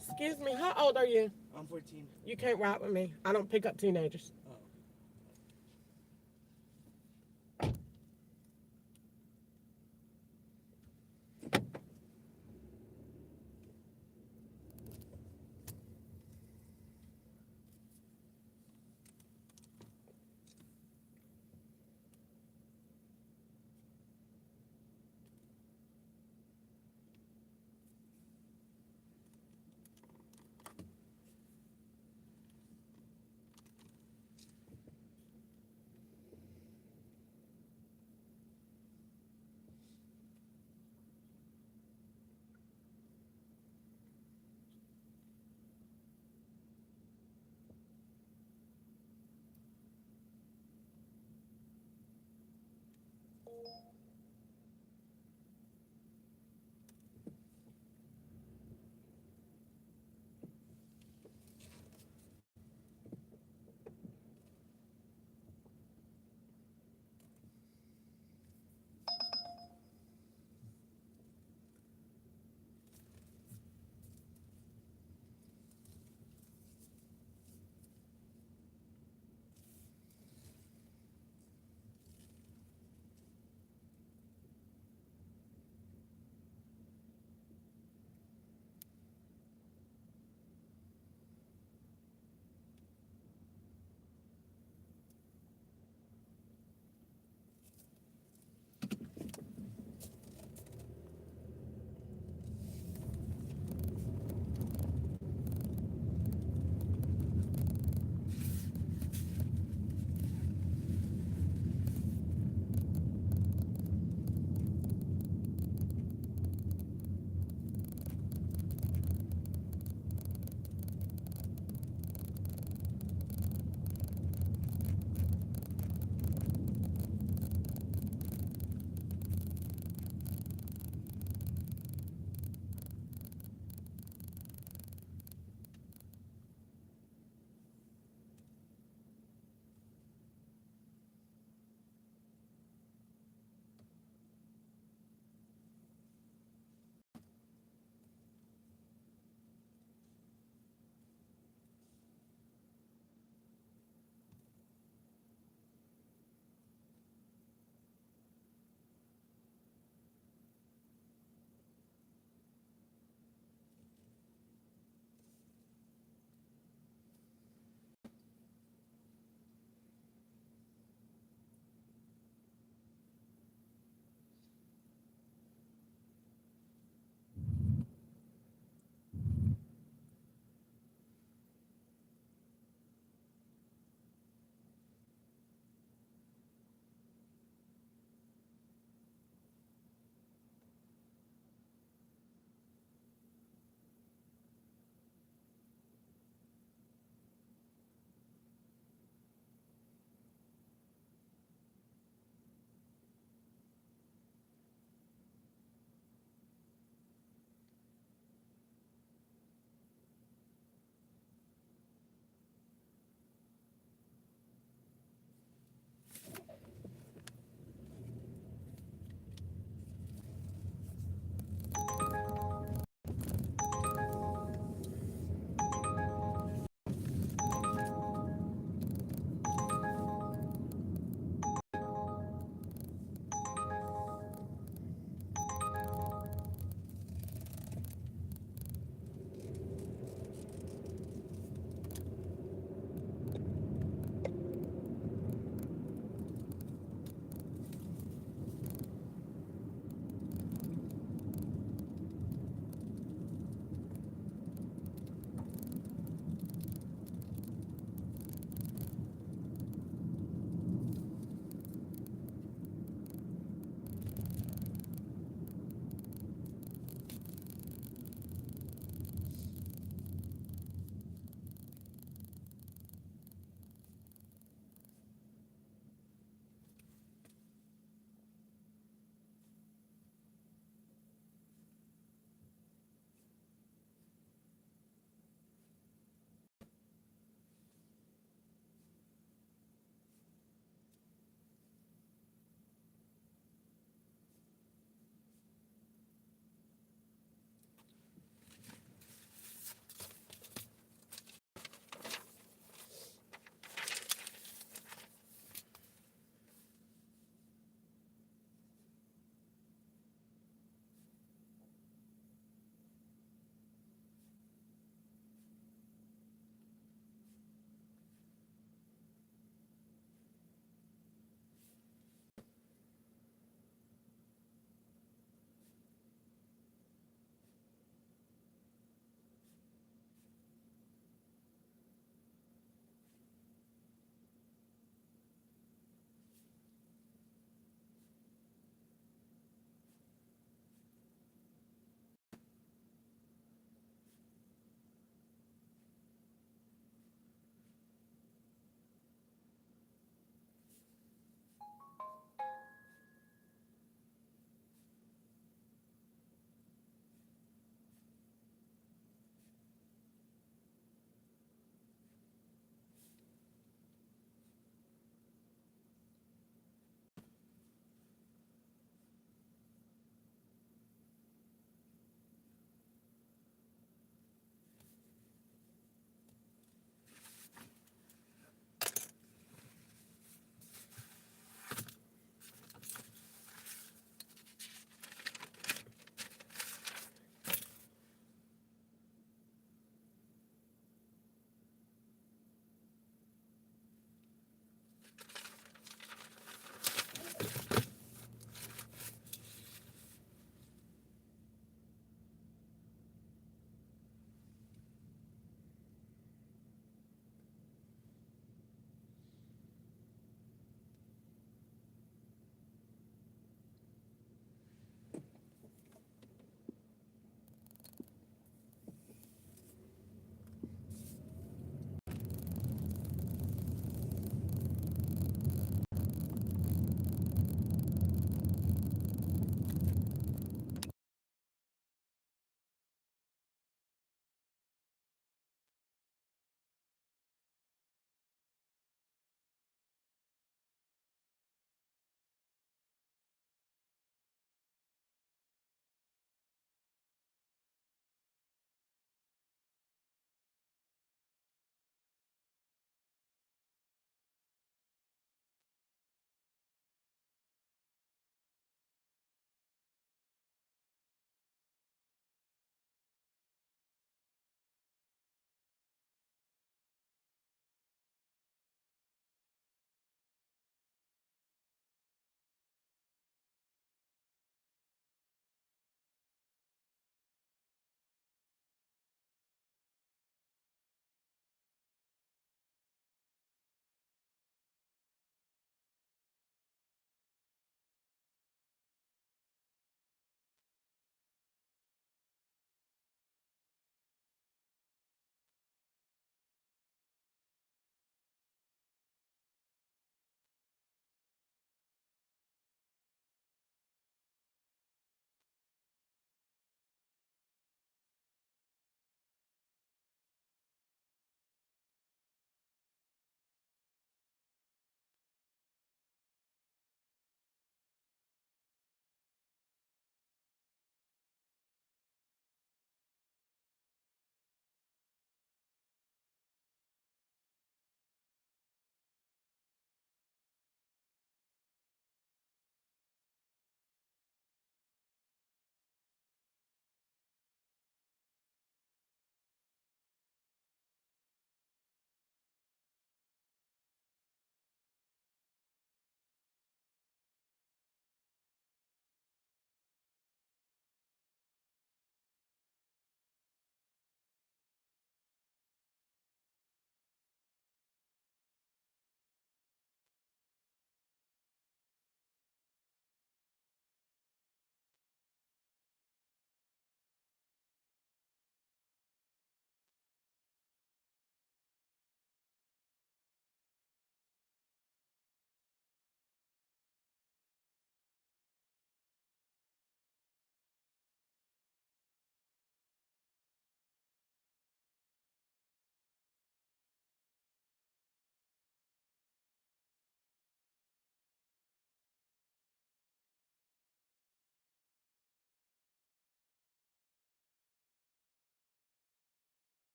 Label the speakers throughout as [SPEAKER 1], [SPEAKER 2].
[SPEAKER 1] Excuse me, how old are you?
[SPEAKER 2] I'm 14.
[SPEAKER 1] You can't ride with me. I don't pick up teenagers.
[SPEAKER 2] Oh.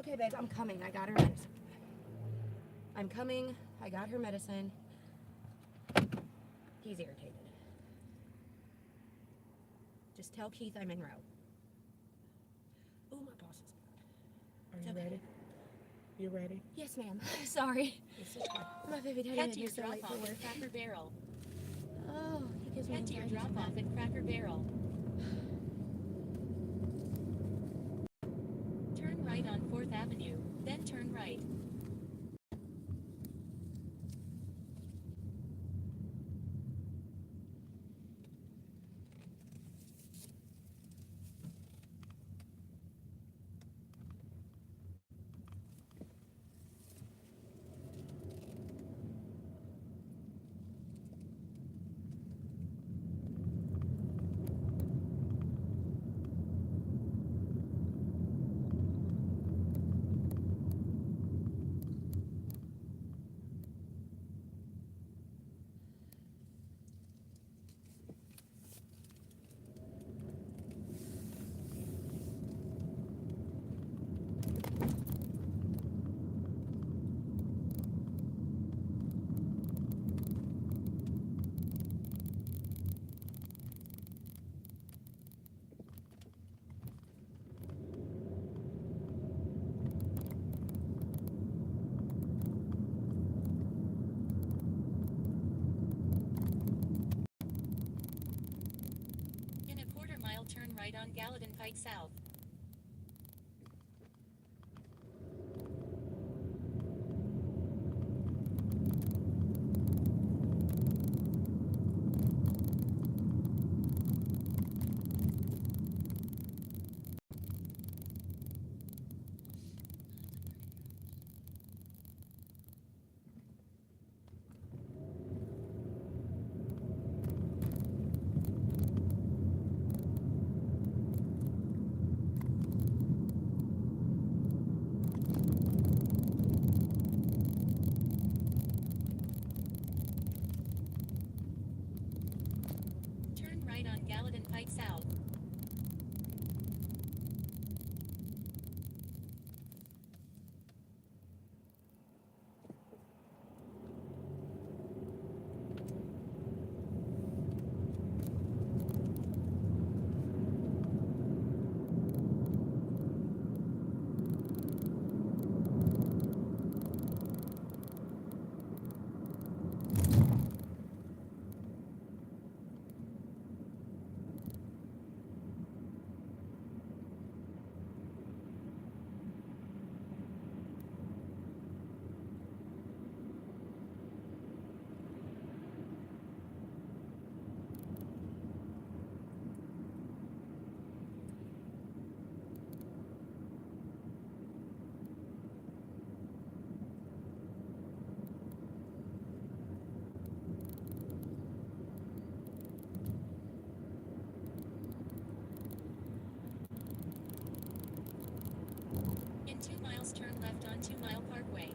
[SPEAKER 2] Okay, babe, I'm coming. I got her medicine. I'm coming. I got her medicine. He's irritated. Just tell Keith I'm en route. Oh, my boss is
[SPEAKER 1] Are you
[SPEAKER 2] Okay.
[SPEAKER 1] ready? You ready?
[SPEAKER 2] Yes, ma'am. Sorry.
[SPEAKER 1] This is fine.
[SPEAKER 2] My baby daddy
[SPEAKER 3] Head
[SPEAKER 2] made
[SPEAKER 3] to
[SPEAKER 2] me
[SPEAKER 3] your
[SPEAKER 2] so
[SPEAKER 3] drop
[SPEAKER 2] late for
[SPEAKER 3] off
[SPEAKER 2] work.
[SPEAKER 3] at Cracker Barrel.
[SPEAKER 2] Oh, he gives me
[SPEAKER 3] Head to your
[SPEAKER 2] anxiety
[SPEAKER 3] drop off
[SPEAKER 2] sometimes.
[SPEAKER 3] at Cracker Barrel. Turn right on 4th Avenue, then turn right. In a quarter-mile, turn right on Gallatin Pike South. Turn right on Gallatin Pike South. In 2 miles, turn left on 2 Mile Parkway.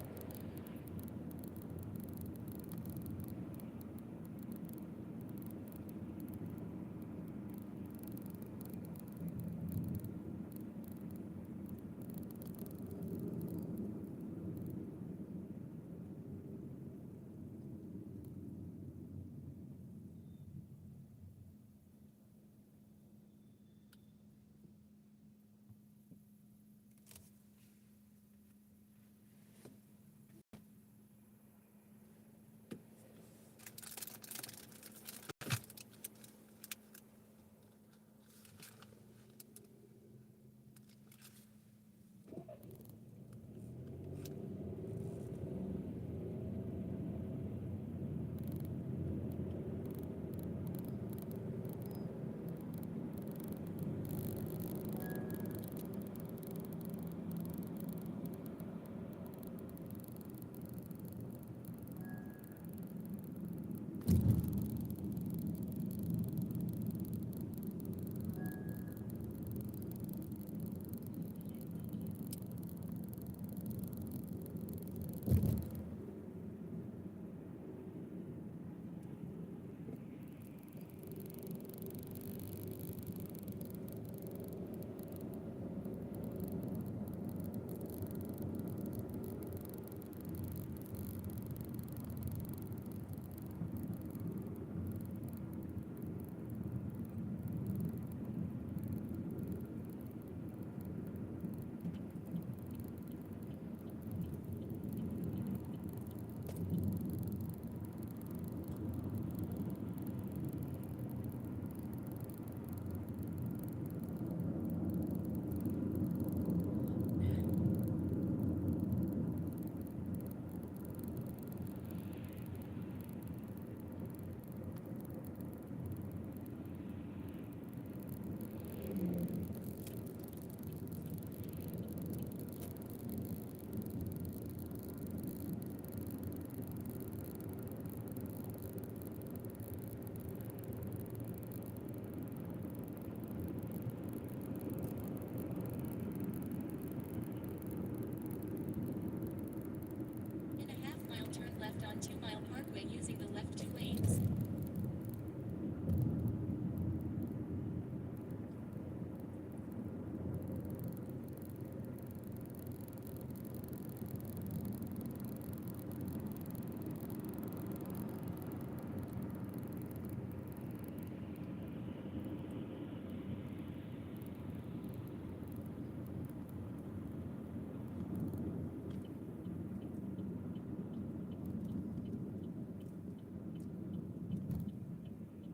[SPEAKER 3] 2 Mile Parkway using the left 2 lanes.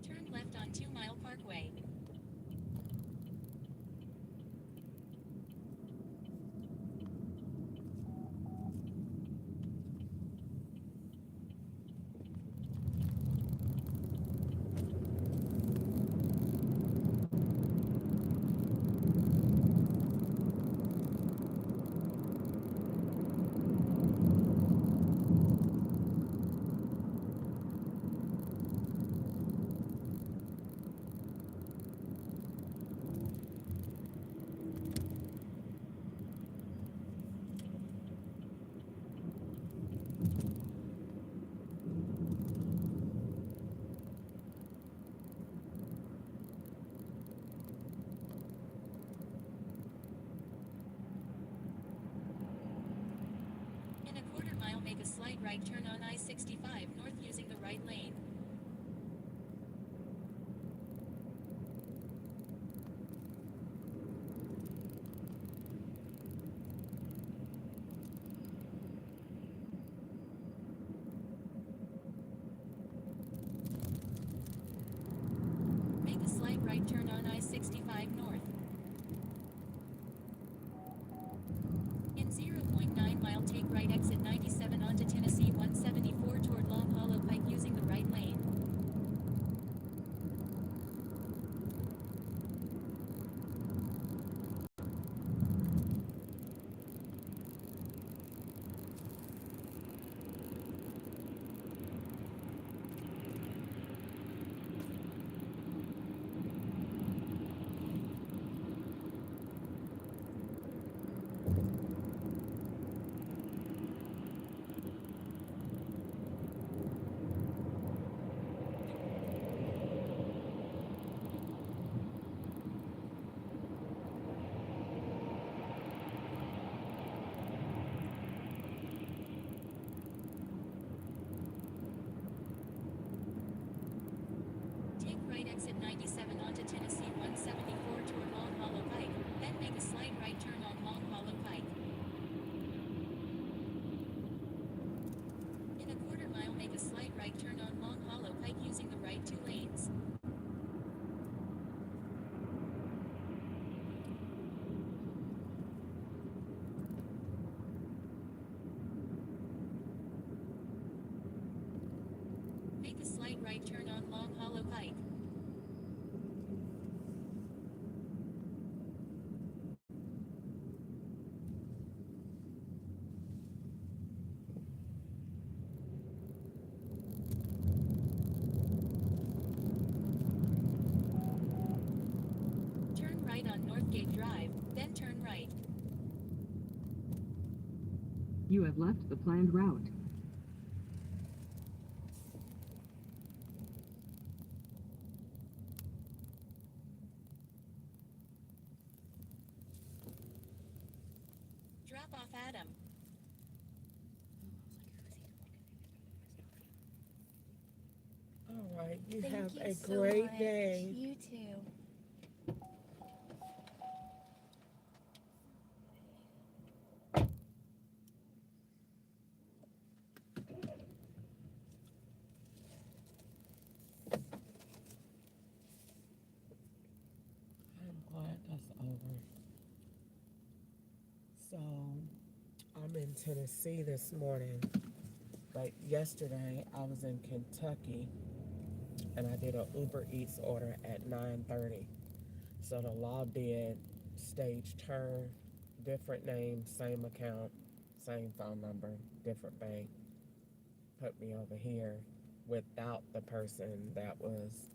[SPEAKER 3] Turn left on 2 Mile Parkway. In a quarter mile, make a slight right turn on I-65 north using the right lane. Make a slight right turn on I-65 north. In 0.9 mile, take right exit 97 onto Tennessee 174 toward Long Hollow Pike using the right lane. Take right exit 97 onto Tennessee 174 toward Long Hollow Pike, then make a slight right turn on Long Hollow Pike. In a quarter mile, make a slight right turn on Long Hollow Pike using the right 2 lanes. Make a slight right turn on Long Hollow Pike. Turn right on Northgate Drive, then turn right.
[SPEAKER 4] You have left the planned route.
[SPEAKER 3] Drop off Adam.
[SPEAKER 1] All right. You
[SPEAKER 2] Thank
[SPEAKER 1] have
[SPEAKER 2] you
[SPEAKER 1] a
[SPEAKER 2] so
[SPEAKER 1] great
[SPEAKER 2] much.
[SPEAKER 1] day.
[SPEAKER 2] You too.
[SPEAKER 1] I'm glad that's over. So, I'm in Tennessee this morning, but yesterday I was in Kentucky and I did an Uber Eats order at 9:30. So the law did stage turn, different name, same account, same phone number, different bank, put me over here without the person that was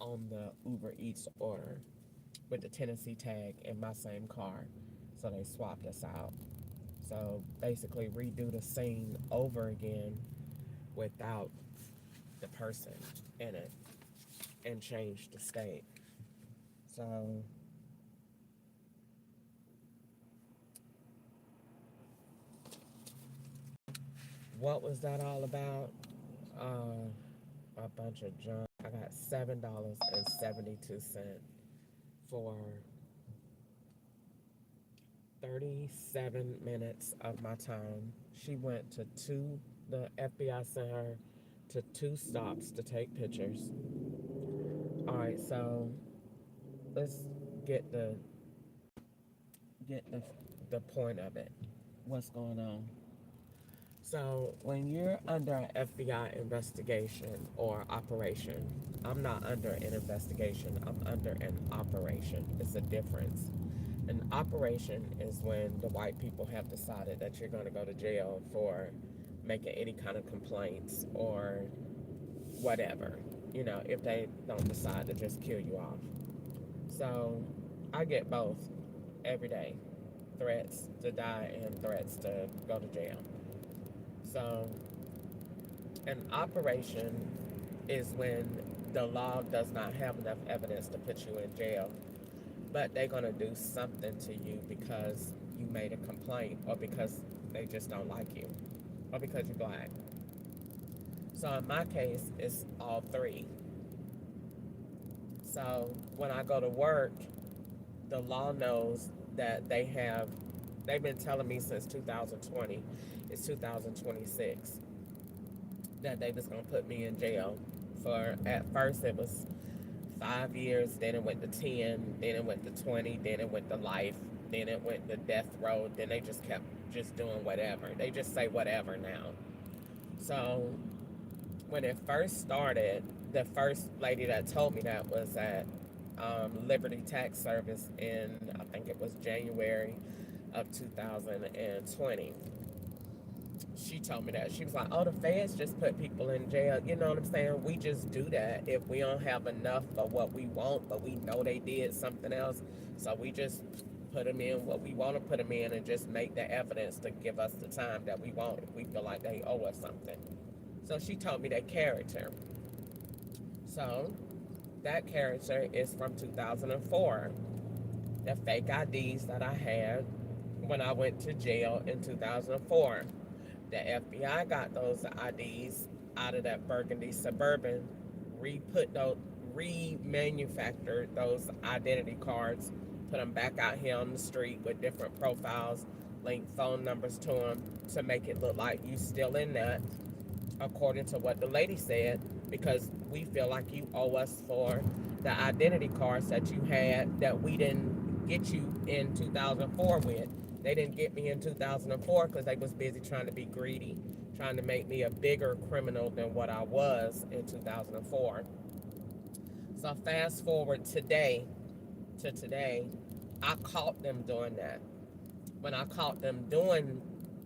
[SPEAKER 1] on the Uber Eats order with the Tennessee tag in my same car. So they swapped us out. So basically redo the scene over again without the person in it and change the state. So what was that all about? A bunch of junk. I got $7.72 for 37 minutes of my time. She went to the FBI sent her to 2 stops to take pictures. All right, so let's get the point of it. What's going on? So when you're under an FBI investigation or operation, I'm not under an investigation, I'm under an operation. It's a difference. An operation is when the white people have decided that you're going to go to jail for making any kind of complaints or whatever, if they don't decide to just kill you off. So I get both every day, threats to die and threats to go to jail. So an operation is when the law does not have enough evidence to put you in jail, but they're going to do something to you because you made a complaint or because they just don't like you or because you're black. So in my case, it's all three. So when I go to work, the law knows that they've been telling me since 2020, it's 2026, that they was going to put me in jail for, at first it was 5 years, then it went to 10, then it went to 20, then it went to life, then it went to death row, then they just kept just doing whatever. They just say whatever now. So when it first started, the first lady that told me that was at Liberty Tax Service in, I think it was January of 2020. She told me that. She was like, oh, the feds just put people in jail. You know what I'm saying? We just do that if we don't have enough of what we want, but we know they did something else. So we just put them in what we want to put them in and just make the evidence to give us the time that we want if we feel like they owe us something. So she told me that character. So that character is from 2004. The fake IDs that I had when I went to jail in 2004. The FBI got those IDs out of that Burgundy Suburban, remanufactured those identity cards, put them back out here on the street with different profiles, link phone numbers to them to make it look like you still in that, according to what the lady said, because we feel like you owe us for the identity cards that you had that we didn't get you in 2004 with. They didn't get me in 2004 because they was busy trying to be greedy, trying to make me a bigger criminal than what I was in 2004. So fast forward today, I caught them doing that. When I caught them doing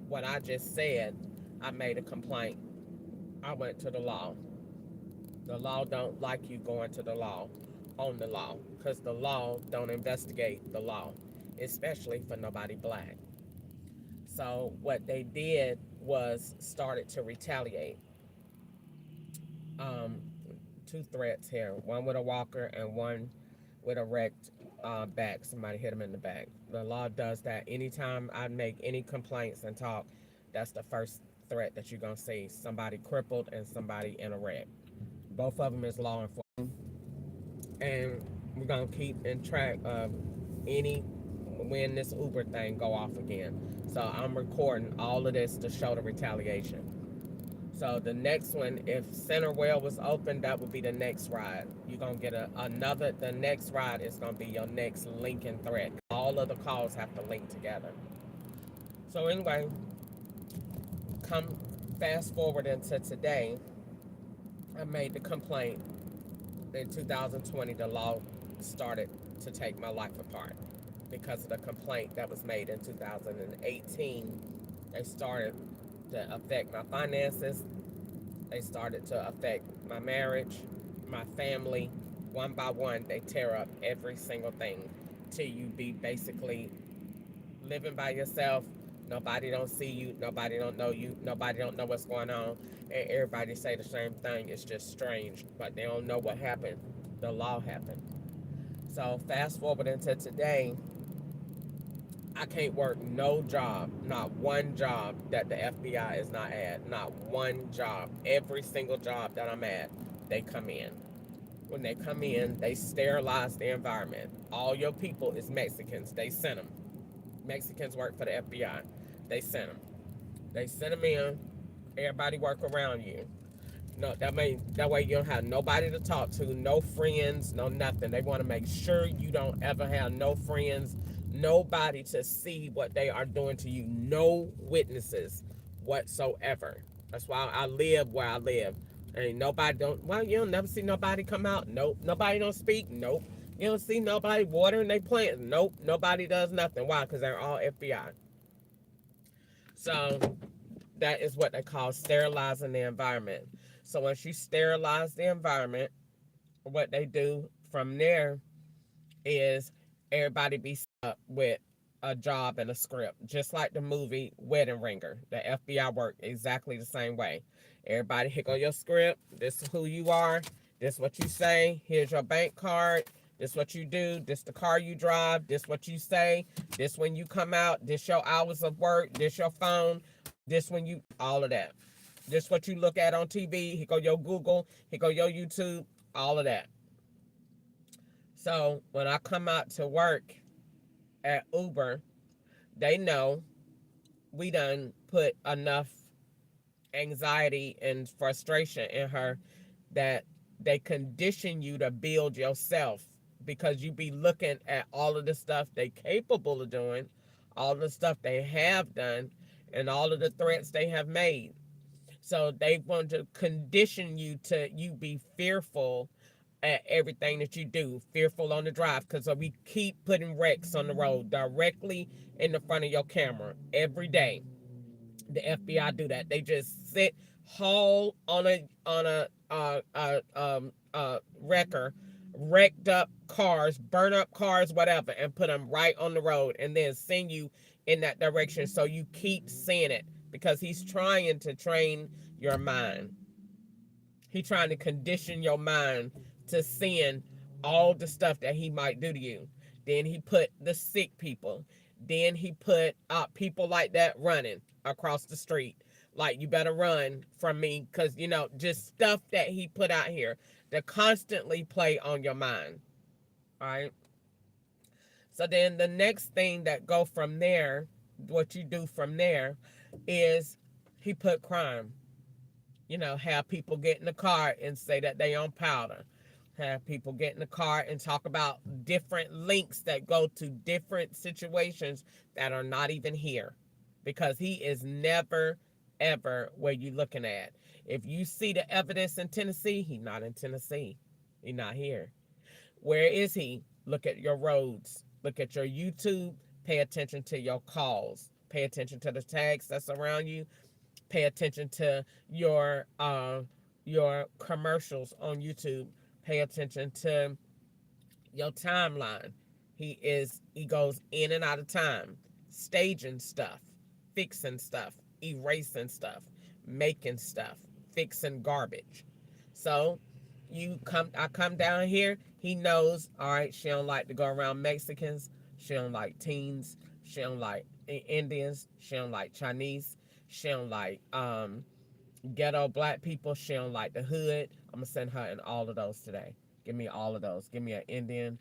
[SPEAKER 1] what I just said, I made a complaint. I went to the law. The law don't like you going to the law, on the law, because the law don't investigate the law, especially for nobody black. So what they did was started to retaliate. 2 threats here, one with a walker and one with a wrecked back. Somebody hit him in the back. The law does that. Anytime I make any complaints and talk, that's the first threat that you're going to see. Somebody crippled and somebody in a wreck. Both of them is law enforcement. And we're going to keep in track of when this Uber thing go off again. So I'm recording all of this to show the retaliation. So the next one, if Centerwell was open, that would be the next ride. You're going to get the next ride is going to be your next Lincoln threat. All of the calls have to link together. So anyway, come fast forward into today, I made the complaint. In 2020, the law started to take my life apart because of the complaint that was made in 2018. They started to affect my finances. They started to affect my marriage, my family. One by one, they tear up every single thing till you be basically living by yourself, Nobody don't see you. Nobody don't know you. Nobody don't know what's going on. And everybody say the same thing. It's just strange, but they don't know what happened. The law happened. So fast forward into today, I can't work no job, not one job that the FBI is not at. Not one job. Every single job that I'm at, they come in. When they come in, they sterilize the environment. All your people is Mexicans. They send them. Mexicans work for the FBI. They send them. They send them in. Everybody work around you. No, that way you don't have nobody to talk to, no friends, no nothing. They want to make sure you don't ever have no friends, nobody to see what they are doing to you, no witnesses whatsoever. That's why I live where I live. And nobody don't. Well, you don't never see nobody come out. Nope. Nobody don't speak. Nope. You don't see nobody watering they plants. Nope. Nobody does nothing. Why? Because they're all FBI. So that is what they call sterilizing the environment. So once you sterilize the environment, what they do from there is everybody be up with a job and a script, just like the movie Wedding Ringer. The FBI work exactly the same way. Everybody, here go your script. This is who you are. This is what you say. Here's your bank card. This what you do. This the car you drive. This what you say. This when you come out. This your hours of work. This your phone. This when you, all of that. This what you look at on TV. Here go your Google. Here go your YouTube. All of that. So when I come out to work at Uber, they know we done put enough anxiety and frustration in her that they condition you to build yourself, because you be looking at all of the stuff they capable of doing, all the stuff they have done, and all of the threats they have made. So they want to condition you to you be fearful at everything that you do, fearful on the drive, because we keep putting wrecks on the road directly in the front of your camera every day. The FBI do that. They just sit, haul on a wrecker, wrecked up cars, burn up cars, whatever, and put them right on the road, and then send you in that direction so you keep seeing it, because he's trying to train your mind. He's trying to condition your mind to seeing all the stuff that he might do to you. Then he put the sick people. Then he put people like that running across the street. Like, you better run from me, because, just stuff that he put out here to constantly play on your mind. All right? So then the next thing that go from there, what you do from there, is he put crime. Have people get in the car and say that they on powder. Have people get in the car and talk about different links that go to different situations that are not even here. Because he is never, ever where you looking at. If you see the evidence in Tennessee, he's not in Tennessee. He's not here. Where is he? Look at your roads. Look at your YouTube. Pay attention to your calls. Pay attention to the tags that's around you. Pay attention to your commercials on YouTube. Pay attention to your timeline. He goes in and out of time, staging stuff, fixing stuff, erasing stuff, making stuff, fixing garbage. So I come down here, he knows, all right, she don't like to go around Mexicans, she don't like teens, she don't like Indians, she don't like Chinese, she don't like ghetto black people, she don't like the hood. I'm gonna send her in all of those today. Give me all of those. Give me an Indian,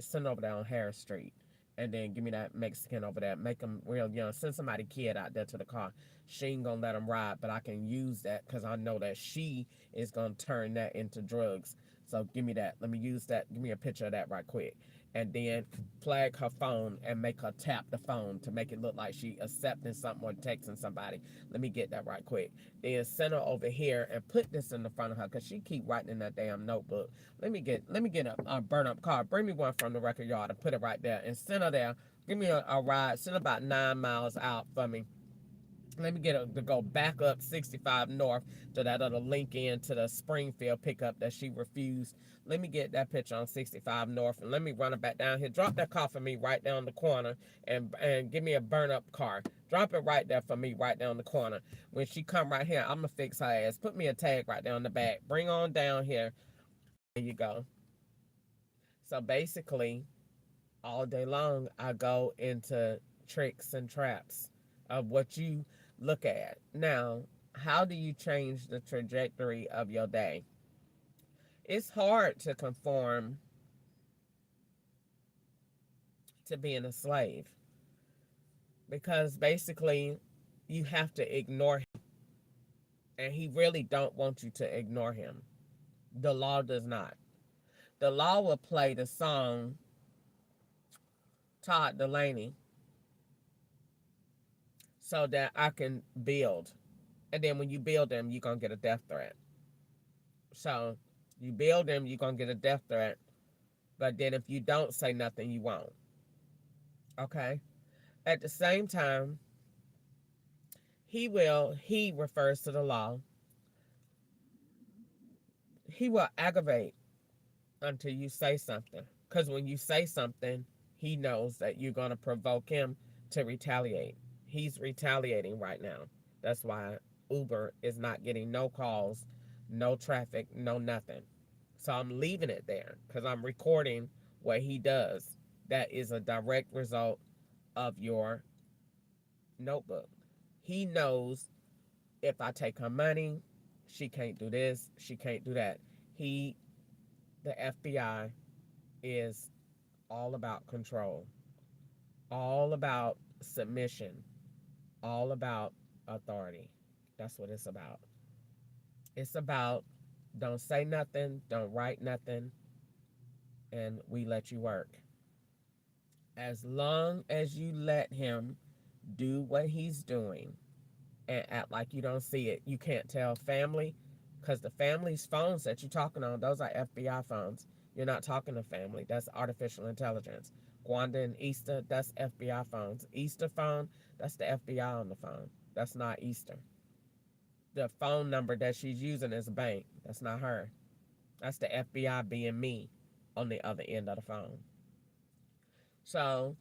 [SPEAKER 1] send over there on Harris Street, and then give me that Mexican over there. Make them real young. Send somebody kid out there to the car. She ain't gonna let them ride, but I can use that because I know that she is gonna turn that into drugs. So give me that. Let me use that. Give me a picture of that right quick. And then flag her phone and make her tap the phone to make it look like she accepting something or texting somebody. Let me get that right quick. Then send her over here and put this in the front of her, because she keep writing in that damn notebook. Let me get a burn up car. Bring me one from the record yard and put it right there and send her there. Give me a ride. Send her about 9 miles out for me. Let me get her to go back up 65 North to that other link in to the Springfield pickup that she refused. Let me get that picture on 65 North and let me run it back down here. Drop that car for me right down the corner and give me a burn up car. Drop it right there for me right down the corner. When she come right here, I'm going to fix her ass. Put me a tag right down the back. Bring on down here. There you go. So basically, all day long, I go into tricks and traps of what you look at. Now, how do you change the trajectory of your day? It's hard to conform to being a slave because basically you have to ignore him, and he really don't want you to ignore him. The law does not. The law will play the song Todd Delaney so that I can build. And then when you build them, you're going to get a death threat. So you build them, you're going to get a death threat. But then if you don't say nothing, you won't. Okay? At the same time, he refers to the law. He will aggravate until you say something. Because when you say something, he knows that you're going to provoke him to retaliate. He's retaliating right now. That's why Uber is not getting no calls, no traffic, no nothing. So I'm leaving it there because I'm recording what he does. That is a direct result of your notebook. He knows if I take her money, she can't do this, she can't do that. The FBI is all about control, all about submission, all about authority. That's what it's about. It's about don't say nothing, don't write nothing, and we let you work. As long as you let him do what he's doing and act like you don't see it, you can't tell family, because the family's phones that you're talking on, those are FBI phones. You're not talking to family. That's artificial intelligence. Gwanda and Easter, that's FBI phones. Easter phone, that's the FBI on the phone. That's not Easter. The phone number that she's using is a bank. That's not her. That's the FBI being me on the other end of the phone. So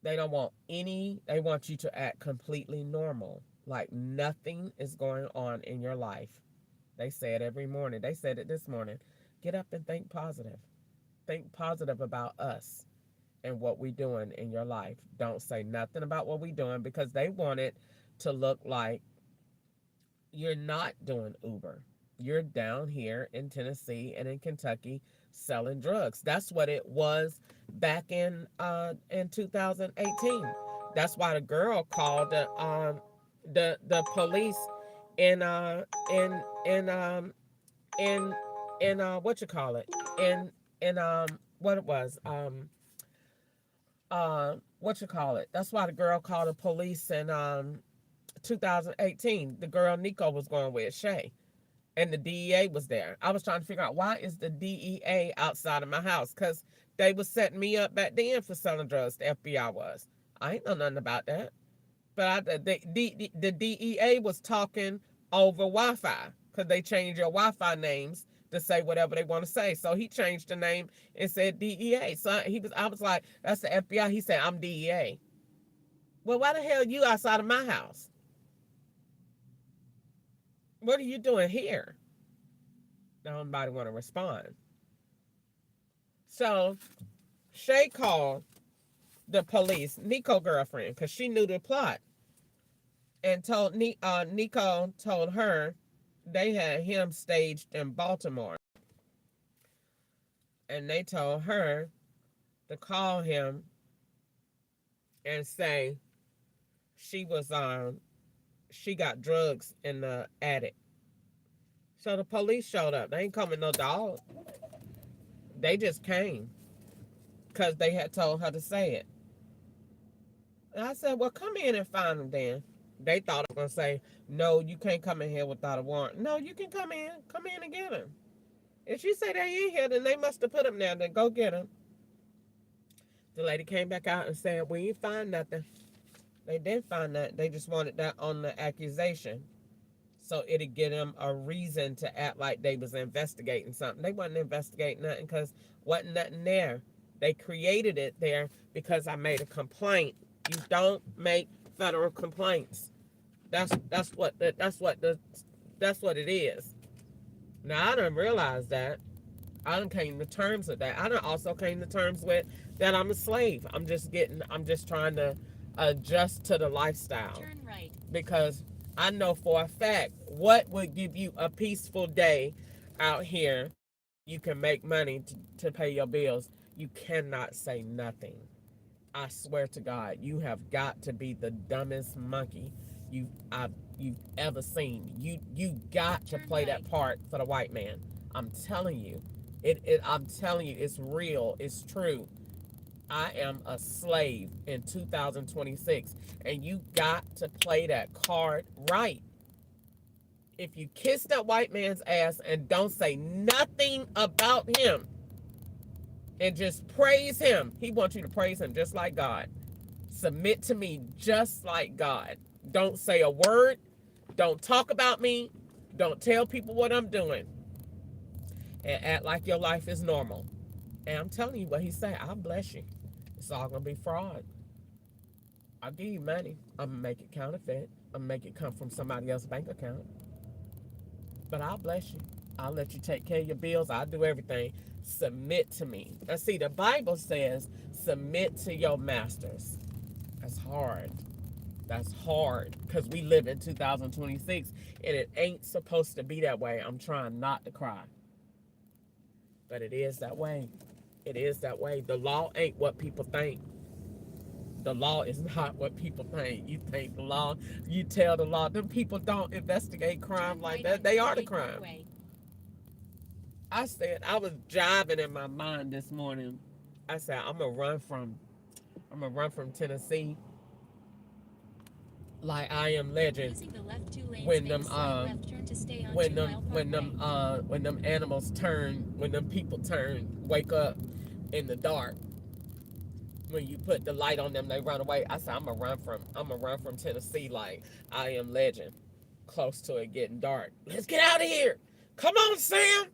[SPEAKER 1] they want you to act completely normal, like nothing is going on in your life. They say it every morning. They said it this morning. Get up and think positive. Think positive about us and what we're doing in your life. Don't say nothing about what we're doing because they want it to look like you're not doing Uber. You're down here in Tennessee and in Kentucky selling drugs. That's what it was back in 2018. That's why the girl called the police in what you call it in what it was what you call it. That's why the girl called the police in 2018. The girl Nico was going with Shay. And the DEA was there. I was trying to figure out why is the DEA outside of my house? Because they was setting me up back then for selling drugs. The FBI was. I ain't know nothing about that. But the DEA was talking over Wi-Fi because they changed your Wi-Fi names to say whatever they want to say. So he changed the name and said DEA. So I was like, that's the FBI. He said, I'm DEA. Well, why the hell are you outside of my house? What are you doing here? Nobody want to respond. So Shay called the police, Nico girlfriend, because she knew the plot, and told Nico told her they had him staged in Baltimore, and they told her to call him and say she got drugs in the attic. So the police showed up. They ain't coming no dog. They just came because they had told her to say it. And I said, well, come in and find them then. They thought I was going to say, no, you can't come in here without a warrant. No, you can come in. Come in and get them. If she say they in here, then they must have put them there. Then go get them. The lady came back out and said, we ain't find nothing. They didn't find that. They just wanted that on the accusation. So it'd get them a reason to act like they was investigating something. They wasn't investigating nothing because wasn't nothing there. They created it there because I made a complaint. You don't make federal complaints. That's what it is. Now I done realized that. I done came to terms with that. I done also came to terms with that I'm a slave. I'm just trying to adjust to the lifestyle.
[SPEAKER 3] Turn right.
[SPEAKER 1] Because I know for a fact what would give you a peaceful day out here. You can make money to pay your bills. You cannot say nothing. I swear to God, you have got to be the dumbest monkey you've ever seen. You got to play that part for the white man. I'm telling you. I'm telling you, it's real. It's true. I am a slave in 2026, and you got to play that card right. If you kiss that white man's ass and don't say nothing about him and just praise him, he wants you to praise him just like God. Submit to me just like God. Don't say a word. Don't talk about me. Don't tell people what I'm doing. And act like your life is normal. And I'm telling you what he said. I'll bless you. It's all going to be fraud. I'll give you money. I'm going to make it counterfeit. I'm going to make it come from somebody else's bank account. But I'll bless you. I'll let you take care of your bills. I'll do everything. Submit to me. Now, see, the Bible says submit to your masters. That's hard. That's hard because we live in 2026 and it ain't supposed to be that way. I'm trying not to cry. But it is that way. It is that way. The law ain't what people think. The law is not what people think. You think the law, you tell the law. Them people don't investigate crime like that. They are the crime. I said, I was jiving in my mind this morning. I said, I'm gonna run from Tennessee like I Am Legend.
[SPEAKER 3] Using the left 2 lanes,
[SPEAKER 1] When
[SPEAKER 3] make
[SPEAKER 1] them
[SPEAKER 3] a slight left turn to stay on
[SPEAKER 1] when
[SPEAKER 3] 2
[SPEAKER 1] them
[SPEAKER 3] Mile
[SPEAKER 1] when them animals turn, when them people turn, wake up in the dark. When you put the light on them, they run away. I said, I'm gonna run from Tennessee like I Am Legend, close to it getting dark. Let's get out of here. Come on, Sam.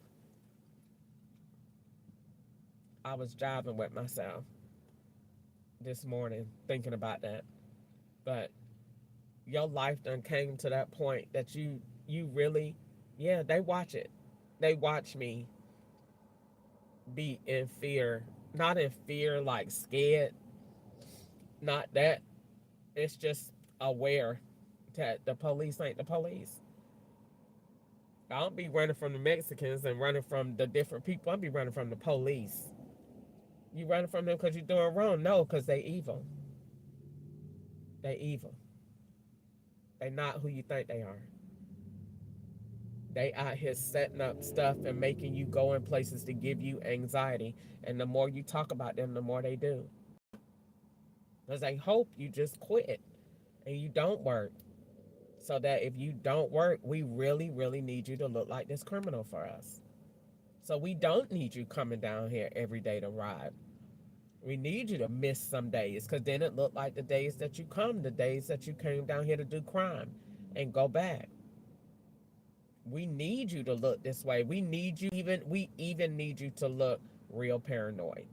[SPEAKER 1] I was jiving with myself this morning thinking about that. But your life done came to that point that you really, yeah, they watch it. They watch me be in fear. Not in fear like scared. Not that. It's just aware that the police ain't the police. I don't be running from the Mexicans and running from the different people. I'll be running from the police. You running from them because you're doing wrong? No, because they evil. They evil. They not who you think they are. They out here setting up stuff and making you go in places to give you anxiety. And the more you talk about them, the more they do. Because they hope you just quit and you don't work. So that if you don't work, we really, really need you to look like this criminal for us. So we don't need you coming down here every day to ride. We need you to miss some days because then it looked like the days that you come, the days that you came down here to do crime and go back. We need you to look this way. We even need you to look real paranoid.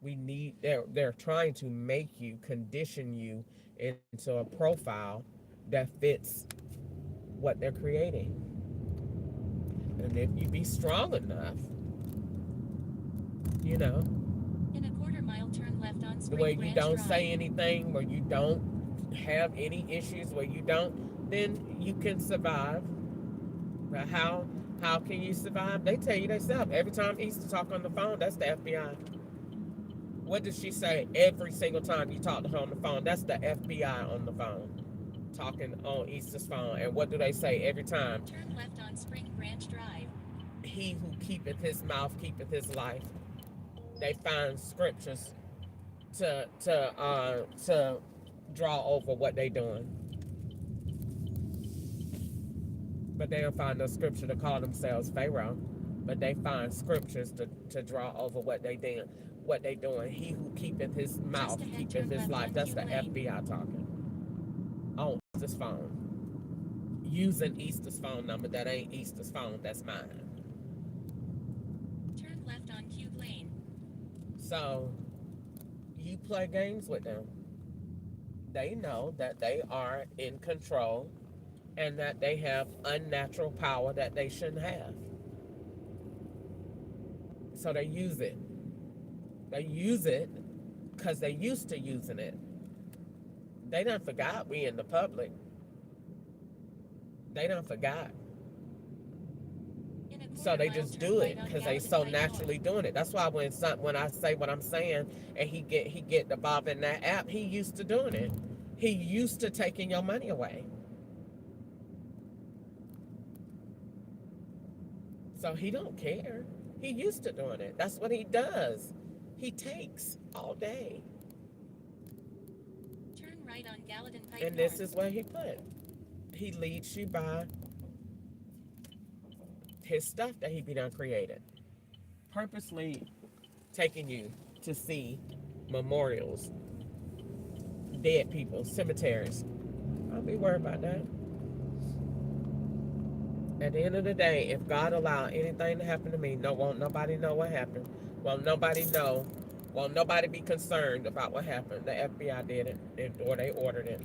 [SPEAKER 1] They're trying to make you, condition you into a profile that fits what they're creating. And if you be strong enough, you know,
[SPEAKER 3] In a quarter-mile, turn left on
[SPEAKER 1] the
[SPEAKER 3] Spring
[SPEAKER 1] way you
[SPEAKER 3] Branch
[SPEAKER 1] don't
[SPEAKER 3] Drive.
[SPEAKER 1] say anything, where you don't have any issues, where you don't, then you can survive. But how can you survive? They tell you themselves. Every time Easter talk on the phone, that's the FBI. What does she say every single time you talk to her on the phone? That's the FBI on the phone, talking on Easter's phone. And what do they say every time?
[SPEAKER 3] Turn left on Spring Branch Drive.
[SPEAKER 1] He who keepeth his mouth keepeth his life. They find scriptures to draw over what they doing. But they don't find no scripture to call themselves Pharaoh. But they find scriptures to draw over what they doing. what they doing. He who keepeth his mouth,
[SPEAKER 3] ahead,
[SPEAKER 1] keepeth
[SPEAKER 3] turn
[SPEAKER 1] his
[SPEAKER 3] left
[SPEAKER 1] life.
[SPEAKER 3] on
[SPEAKER 1] That's the
[SPEAKER 3] Q Lane.
[SPEAKER 1] FBI talking. On Easter's phone. Using Easter's phone number. That ain't Easter's phone. That's mine.
[SPEAKER 3] Turn left on Q Lane.
[SPEAKER 1] So, you play games with them. They know that they are in control and that they have unnatural power that they shouldn't have. So they use it. They use it because they used to using it. They done forgot we in the public. They done forgot.
[SPEAKER 3] In a
[SPEAKER 1] So
[SPEAKER 3] quarter
[SPEAKER 1] they
[SPEAKER 3] mile,
[SPEAKER 1] just
[SPEAKER 3] turn
[SPEAKER 1] do
[SPEAKER 3] right
[SPEAKER 1] it
[SPEAKER 3] on
[SPEAKER 1] because they
[SPEAKER 3] Gallatin
[SPEAKER 1] so
[SPEAKER 3] Pike
[SPEAKER 1] naturally doing it. That's why when I say what I'm saying and he get the Bob in that app, he used to doing it. He used to taking your money away. So he don't care. He used to doing it. That's what he does. He takes all day.
[SPEAKER 3] Turn right on Gallatin Pike
[SPEAKER 1] And
[SPEAKER 3] North.
[SPEAKER 1] this is what he put. He leads you by his stuff that he be done created. Purposely taking you to see memorials, dead people, cemeteries. I'll be worried about that. At the end of the day, if God allow anything to happen to me, won't nobody know what happened. Won't nobody know. Won't nobody be concerned about what happened. The FBI did it, or they ordered it.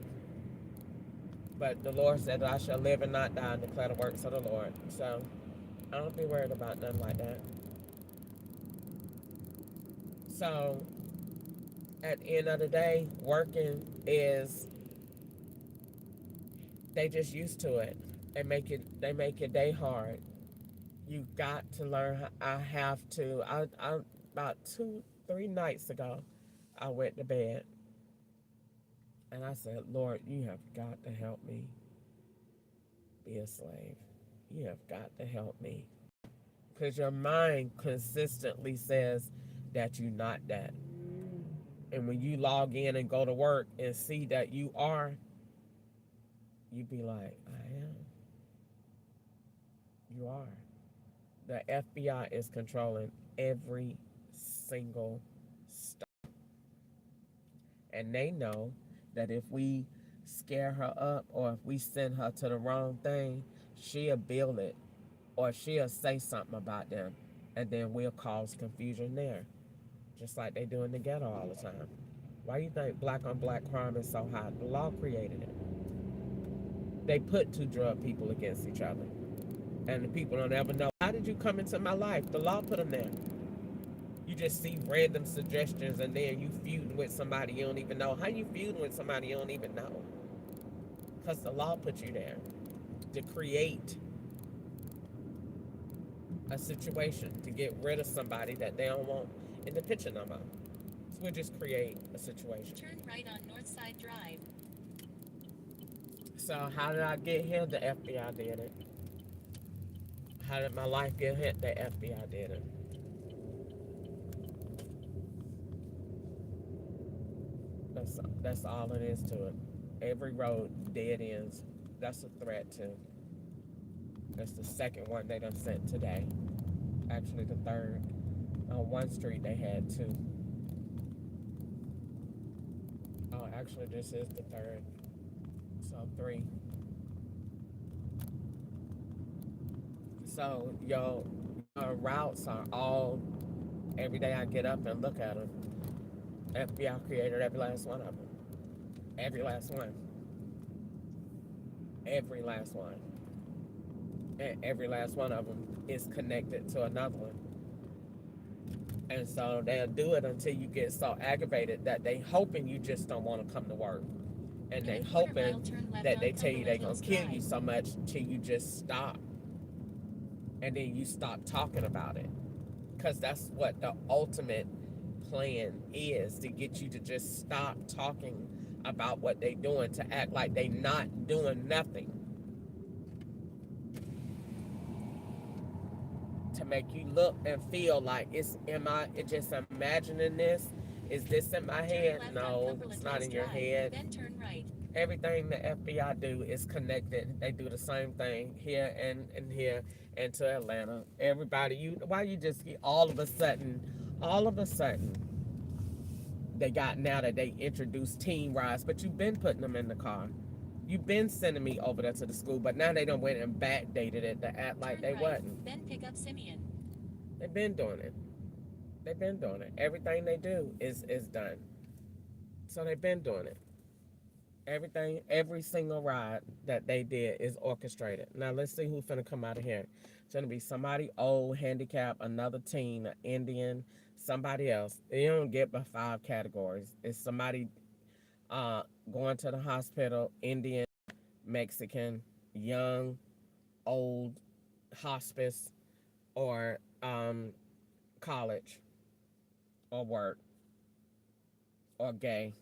[SPEAKER 1] But the Lord said that I shall live and not die and declare the works of the Lord. So I don't be worried about nothing like that. So at the end of the day, working is, they just used to it. They make your day hard. You got to learn. I about 2-3 nights ago, I went to bed and I said, Lord, you have got to help me be a slave. You have got to help me. Because your mind consistently says that you're not that. And when you log in and go to work and see that you are, you be like, I am. You are. The FBI is controlling every single step. And they know that if we scare her up or if we send her to the wrong thing, she'll build it or she'll say something about them and then we'll cause confusion there. Just like they do in the ghetto all the time. Why do you think black on black crime is so high? The law created it. They put two drug people against each other. And the people don't ever know, how did you come into my life? The law put them there. You just see random suggestions and then you feuding with somebody you don't even know. How you feuding with somebody you don't even know? Because the law put you there to create a situation, to get rid of somebody that they don't want in the picture no more. So we'll just create a situation.
[SPEAKER 3] Turn right on Northside Drive.
[SPEAKER 1] So how did I get here? The FBI did it. How did my life get hit? The FBI did it. That's all it is to it. Every road dead ends. That's a threat too. That's the second one they done sent today. Actually the third. On one street they had 2. Oh, actually this is the third. So 3. So your routes are all, every day I get up and look at them. FBI created every last one of them. Every last one. Every last one. And every last one of them is connected to another one. And so they'll do it until you get so aggravated that they hoping you just don't want to come to work. And they hoping that they tell you they're going to kill you so much till you just stop. And then you stop talking about it. Because that's what the ultimate plan is, to get you to just stop talking about what they're doing, to act like they're not doing nothing. To make you look and feel like, am I just imagining this? Is this in my head? No, it's not in your head.
[SPEAKER 3] Then turn right.
[SPEAKER 1] Everything the FBI do is connected. They do the same thing here and here and to Atlanta. Everybody, why you just all of a sudden, they got now that they introduced teen rides, but you've been putting them in the car. You've been sending me over there to the school, but now they done went and backdated it to act like
[SPEAKER 3] Turn
[SPEAKER 1] they
[SPEAKER 3] right,
[SPEAKER 1] wasn't.
[SPEAKER 3] then pick up Simeon.
[SPEAKER 1] They've been doing it. They've been doing it. Everything they do is done. So they've been doing it. Everything, every single ride that they did is orchestrated. Now let's see who's finna come out of here. It's gonna be somebody old, handicapped, another teen, an Indian, somebody else. You don't get but 5 categories. It's somebody going to the hospital, Indian, Mexican, young, old, hospice, or college, or work, or gay.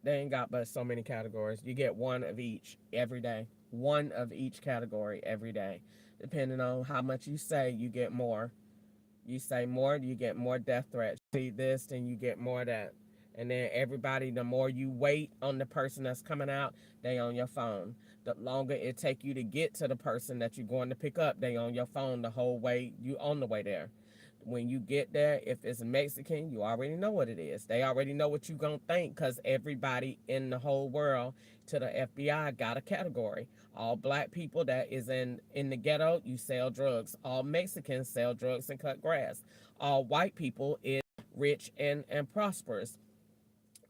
[SPEAKER 1] They ain't got but so many categories. You get one of each every day. One of each category every day. Depending on how much you say, you get more. You say more, you get more death threats. See this, then you get more of that. And then everybody, the more you wait on the person that's coming out, they on your phone. The longer it take you to get to the person that you're going to pick up, they on your phone the whole way. You on the way there. When you get there, if it's Mexican, you already know what it is. They already know what you gonna think, because everybody in the whole world to the FBI got a category. All black people that is in the ghetto, you sell drugs. All Mexicans sell drugs and cut grass. All white people is rich and prosperous.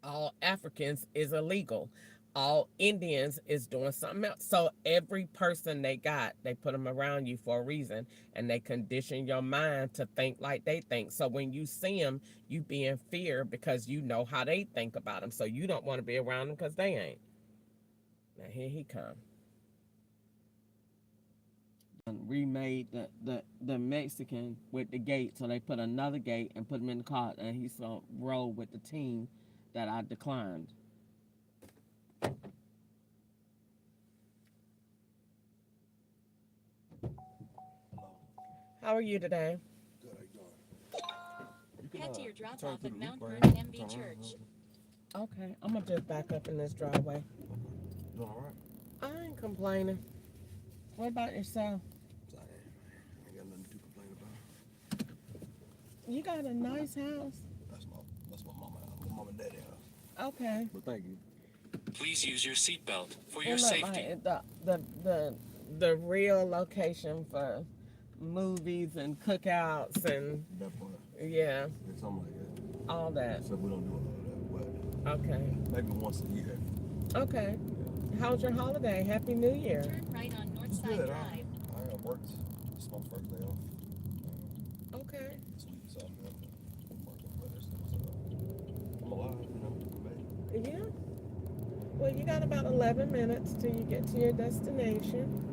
[SPEAKER 1] All Africans is illegal. All Indians is doing something else. So every person they got, they put them around you for a reason, and they condition your mind to think like they think. So when you see them, you be in fear because you know how they think about them. So you don't want to be around them because they ain't. Now here he come. Remade the Mexican with the gate, so they put another gate and put him in the car, and he's gonna roll with the team that I declined. How are you today?
[SPEAKER 5] Good, how you doing?
[SPEAKER 3] Head to your drop
[SPEAKER 5] turn
[SPEAKER 3] off
[SPEAKER 5] to
[SPEAKER 3] at
[SPEAKER 5] the
[SPEAKER 3] Mount
[SPEAKER 5] loop,
[SPEAKER 3] Vernon
[SPEAKER 5] right?
[SPEAKER 3] MB
[SPEAKER 5] Turn
[SPEAKER 3] Church.
[SPEAKER 1] Okay, I'm gonna just back up in this driveway.
[SPEAKER 5] Doing all right?
[SPEAKER 1] I ain't complaining. What about yourself?
[SPEAKER 5] Sorry, I ain't got nothing to complain about.
[SPEAKER 1] You got a nice house.
[SPEAKER 5] That's my mama house, my mom and daddy house.
[SPEAKER 1] Okay.
[SPEAKER 5] But thank you.
[SPEAKER 6] Please use your seatbelt for
[SPEAKER 1] It
[SPEAKER 6] your
[SPEAKER 1] look
[SPEAKER 6] safety.
[SPEAKER 1] like the real location for movies and cookouts and
[SPEAKER 5] That part,
[SPEAKER 1] yeah,
[SPEAKER 5] it's something like that.
[SPEAKER 1] all that.
[SPEAKER 5] So we don't do all of that,
[SPEAKER 1] Okay.
[SPEAKER 5] but maybe once a year.
[SPEAKER 1] Okay. How's your holiday? Happy New Year.
[SPEAKER 3] Turn right on
[SPEAKER 5] It's
[SPEAKER 3] Northside
[SPEAKER 5] good.
[SPEAKER 3] Drive.
[SPEAKER 5] I worked. This is my first day off.
[SPEAKER 1] Okay.
[SPEAKER 5] This week, so I'm working for this. So I'm alive, you know. I'm made.
[SPEAKER 1] Yeah. Well, you got about 11 minutes till you get to your destination.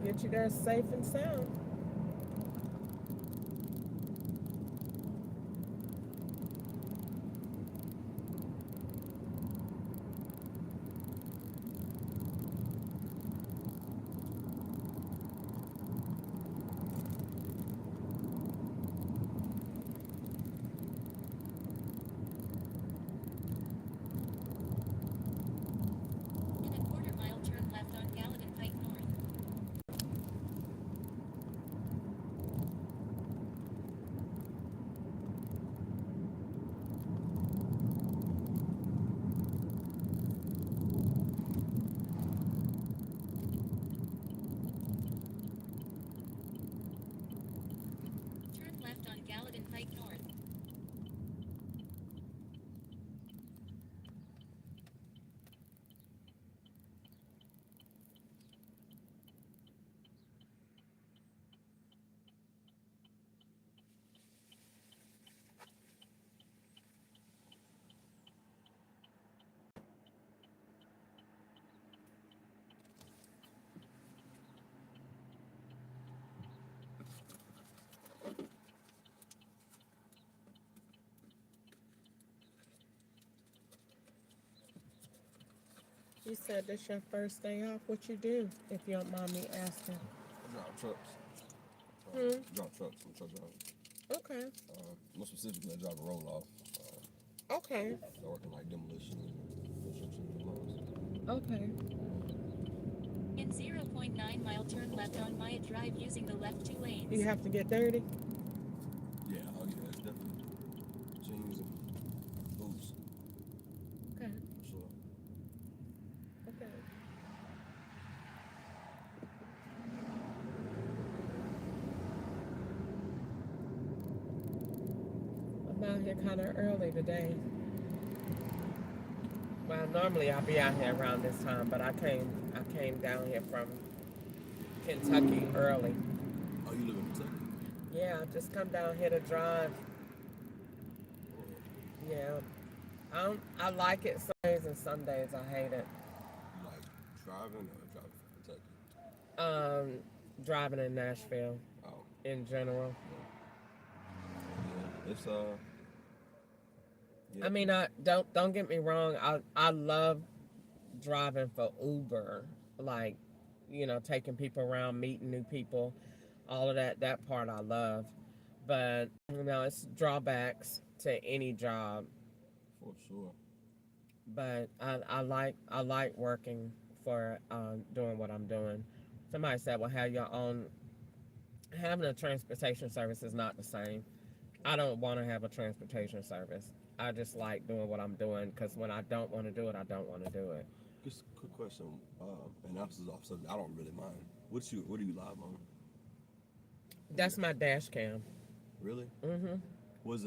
[SPEAKER 1] Get you there safe and sound.
[SPEAKER 3] In a quarter mile, turn left on Gallatin Pike North. Turn left on Gallatin Pike North.
[SPEAKER 1] You said this your first day off. What you do, if you don't mind me asking?
[SPEAKER 5] I drive trucks. Drive trucks. I'm a truck driver.
[SPEAKER 1] Okay.
[SPEAKER 5] More specifically, I drive a roll-off.
[SPEAKER 1] Okay.
[SPEAKER 5] I work in like demolition and construction.
[SPEAKER 1] Okay.
[SPEAKER 3] In 0.9 mile, turn left on Maya Drive using the left 2 lanes.
[SPEAKER 1] You have to get dirty?
[SPEAKER 5] Yeah, oh yeah, it's definitely.
[SPEAKER 1] out here kind of early today. Well, normally I'll be out here around this time, but I came down here from Kentucky early.
[SPEAKER 5] Oh, you live in Kentucky?
[SPEAKER 1] Yeah, I just come down here to drive. Yeah, I like it some days and some days I hate it.
[SPEAKER 5] You like driving or driving from Kentucky?
[SPEAKER 1] Driving in Nashville
[SPEAKER 5] Oh,
[SPEAKER 1] in general.
[SPEAKER 5] yeah. It's yeah.
[SPEAKER 1] I mean, I don't get me wrong. I love driving for Uber, like, you know, taking people around, meeting new people, all of that. That part I love, but you know, it's drawbacks to any job.
[SPEAKER 5] For sure.
[SPEAKER 1] But I like working for doing what I'm doing. Somebody said, "Well, having a transportation service is not the same." I don't want to have a transportation service. I just like doing what I'm doing because when I don't want to do it, I don't want to do it.
[SPEAKER 5] Just a quick question, and this is off subject. I don't really mind. What are you live on?
[SPEAKER 1] That's my dash cam.
[SPEAKER 5] Really?
[SPEAKER 1] Mhm.
[SPEAKER 5] What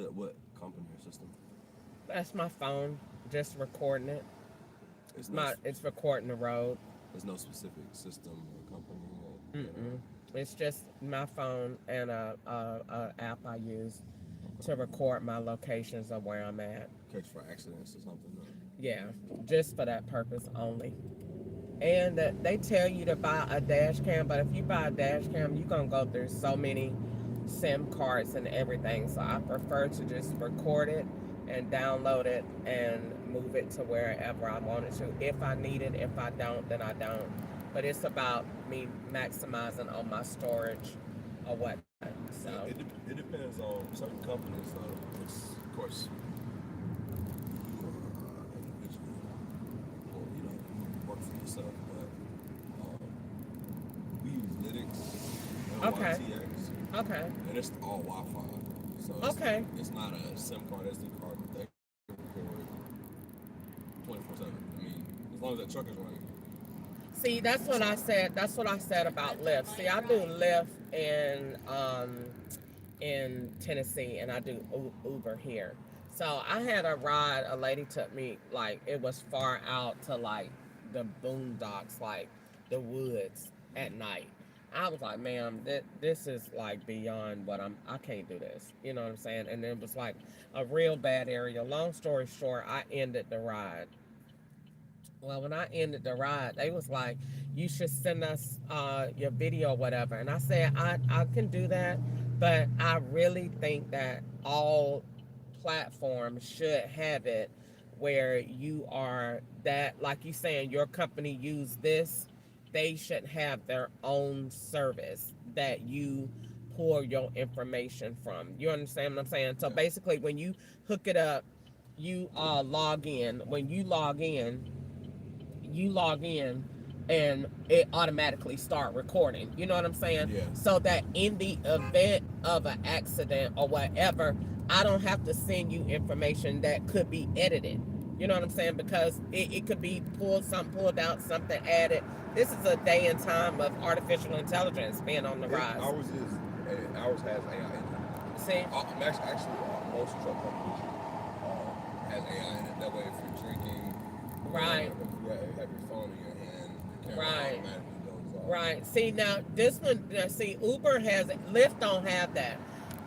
[SPEAKER 5] company or system?
[SPEAKER 1] That's my phone, just recording it.
[SPEAKER 5] It's
[SPEAKER 1] It's recording the road.
[SPEAKER 5] There's no specific system or company.
[SPEAKER 1] Mm-mm. It's just my phone and a app I use to record my locations of where I'm at.
[SPEAKER 5] Catch for accidents or something. No?
[SPEAKER 1] Yeah, just for that purpose only. And they tell you to buy a dash cam, but if you buy a dash cam, you're going to go through so many SIM cards and everything. So I prefer to just record it and download it and move it to wherever I want it to. If I need it, if I don't, then I don't. But it's about me maximizing on my storage or what. So
[SPEAKER 5] It depends on certain companies. It's, of course, you are individual, or you work for yourself. But we use Linux,
[SPEAKER 1] Okay.
[SPEAKER 5] YTX,
[SPEAKER 1] okay.
[SPEAKER 5] and it's all Wi-Fi. So it's not a SIM card, SD card that can record 24/7. I mean, as long as that truck is running.
[SPEAKER 1] See, that's what I said. That's what I said about Lyft. See, I do Lyft in Tennessee, and I do Uber here. So I had a ride. A lady took me, like, it was far out to like the boondocks, like the woods at night. I was like, "Ma'am, this is like beyond what I can't do this." You know what I'm saying? And it was like a real bad area. Long story short, I ended the ride. Well, when I ended the ride, they was like, "You should send us your video or whatever." And I said, I can do that, but I really think that all platforms should have it where you are that, like you saying, your company use this, they should have their own service that you pull your information from. You understand what I'm saying? So basically, when you hook it up, you log in. When you log in and it automatically start recording. You know what I'm saying?
[SPEAKER 5] Yeah.
[SPEAKER 1] So that in the event of an accident or whatever, I don't have to send you information that could be edited. You know what I'm saying? Because it could be pulled out, something added. This is a day and time of artificial intelligence being on the rise.
[SPEAKER 5] Ours has AI in it.
[SPEAKER 1] See?
[SPEAKER 5] Actually, most truck companies has AI in it. That way, if you're drinking,
[SPEAKER 1] Right.
[SPEAKER 5] if you have your phone in your hand, the camera
[SPEAKER 1] Right.
[SPEAKER 5] automatically goes off.
[SPEAKER 1] Right. See, now this one, Uber has it. Lyft don't have that.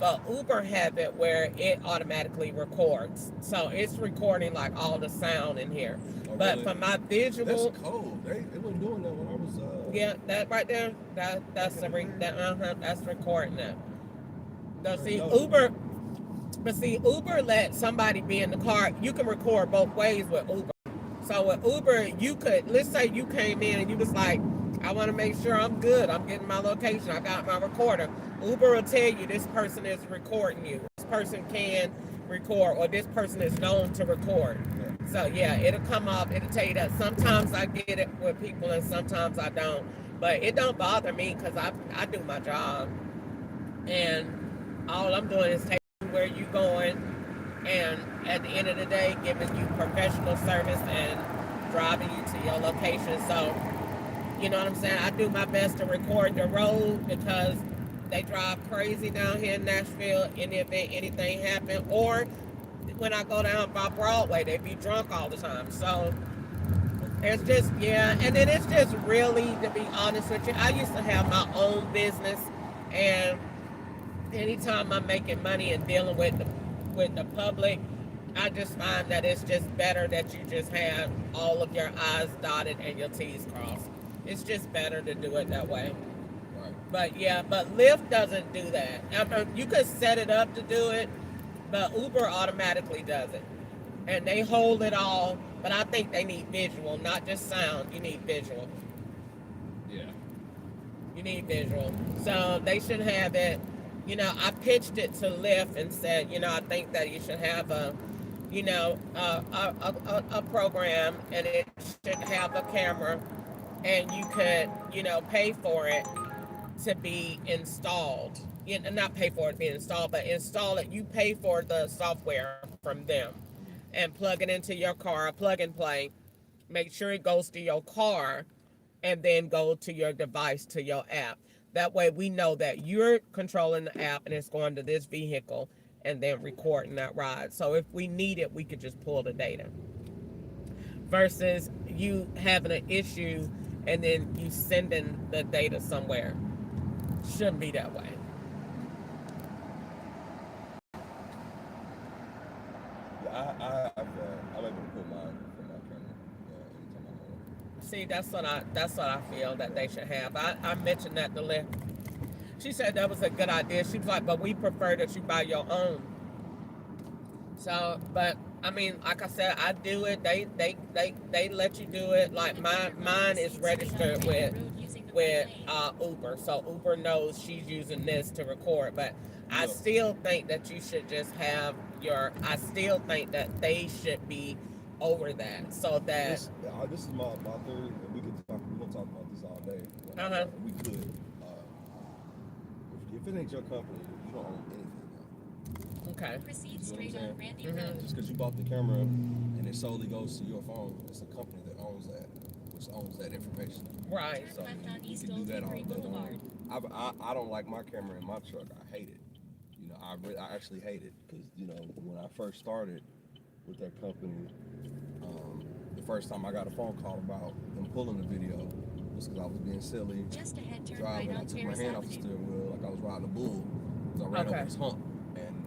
[SPEAKER 1] But Uber have it where it automatically records. So it's recording like all the sound in here.
[SPEAKER 5] Oh,
[SPEAKER 1] But
[SPEAKER 5] really?
[SPEAKER 1] for my visual,
[SPEAKER 5] That's cold. They weren't doing that when I was.
[SPEAKER 1] yeah, that right there, that's recording it. Now see, Uber, but see, Uber let somebody be in the car. You can record both ways with Uber. So with Uber, you could, let's say you came in and you was like, "I want to make sure I'm good. I'm getting my location. I got my recorder." Uber will tell you this person is recording you. This person can record, or this person is known to record. So yeah, it'll come up. It'll tell you that. Sometimes I get it with people and sometimes I don't. But it don't bother me because I do my job. And all I'm doing is taking you where you going. And at the end of the day, giving you professional service and driving you to your location. So, you know what I'm saying? I do my best to record the road because they drive crazy down here in Nashville in the event anything happen. Or when I go down by Broadway, they be drunk all the time. So it's just, yeah. And then it's just really, to be honest with you, I used to have my own business, and anytime I'm making money and dealing with the public, I just find that it's just better that you just have all of your I's dotted and your T's crossed. It's just better to do it that way.
[SPEAKER 5] Right.
[SPEAKER 1] But yeah, but Lyft doesn't do that. I mean, you could set it up to do it, but Uber automatically does it. And they hold it all, but I think they need visual, not just sound. You need visual.
[SPEAKER 5] Yeah.
[SPEAKER 1] You need visual. So they should have it. You know, I pitched it to Lyft and said, you know, I think that you should have a program, and it should have a camera, and you could, you know, pay for it to be installed. You know, not pay for it to be installed, but install it. You pay for the software from them and plug it into your car, plug and play. Make sure it goes to your car and then go to your device, to your app. That way we know that you're controlling the app and it's going to this vehicle and then recording that ride. So if we need it, we could just pull the data. Versus you having an issue and then you sending the data somewhere. Shouldn't be that way.
[SPEAKER 5] Yeah, I'm able to put mine in my camera anytime I want.
[SPEAKER 1] See, that's what I feel that they should have. I mentioned that to Lyft. She said that was a good idea. She was like, but we prefer that you buy your own. So, but I mean, like I said, I do it. They let you do it. Like mine is registered with Uber, so Uber knows she's using this to record. But I still think that you should just have your. I still think that they should be over that, so that
[SPEAKER 5] this is my theory, and we can talk about this all day. We could. If it ain't your company, you don't own anything.
[SPEAKER 1] Okay.
[SPEAKER 3] Proceed straight on Randy
[SPEAKER 1] Mhm.
[SPEAKER 3] Road.
[SPEAKER 5] Just because you bought the camera and it solely goes to your phone, it's a company that owns that, which owns that information.
[SPEAKER 1] Right.
[SPEAKER 5] So
[SPEAKER 3] Turn left on
[SPEAKER 5] you
[SPEAKER 3] East
[SPEAKER 5] can do that all
[SPEAKER 3] Old
[SPEAKER 5] day
[SPEAKER 3] Boulevard.
[SPEAKER 5] long. I don't like my camera in my truck. I hate it. You know, I actually hate it because, you know, when I first started with that company, the first time I got a phone call about them pulling the video was because I was being silly.
[SPEAKER 3] Just ahead, turn
[SPEAKER 5] Driving,
[SPEAKER 3] right
[SPEAKER 5] I
[SPEAKER 3] on
[SPEAKER 5] took my
[SPEAKER 3] Ferris
[SPEAKER 5] hand off the
[SPEAKER 3] Avenue.
[SPEAKER 5] steering wheel like I was riding a bull. Because I ran over this hump, and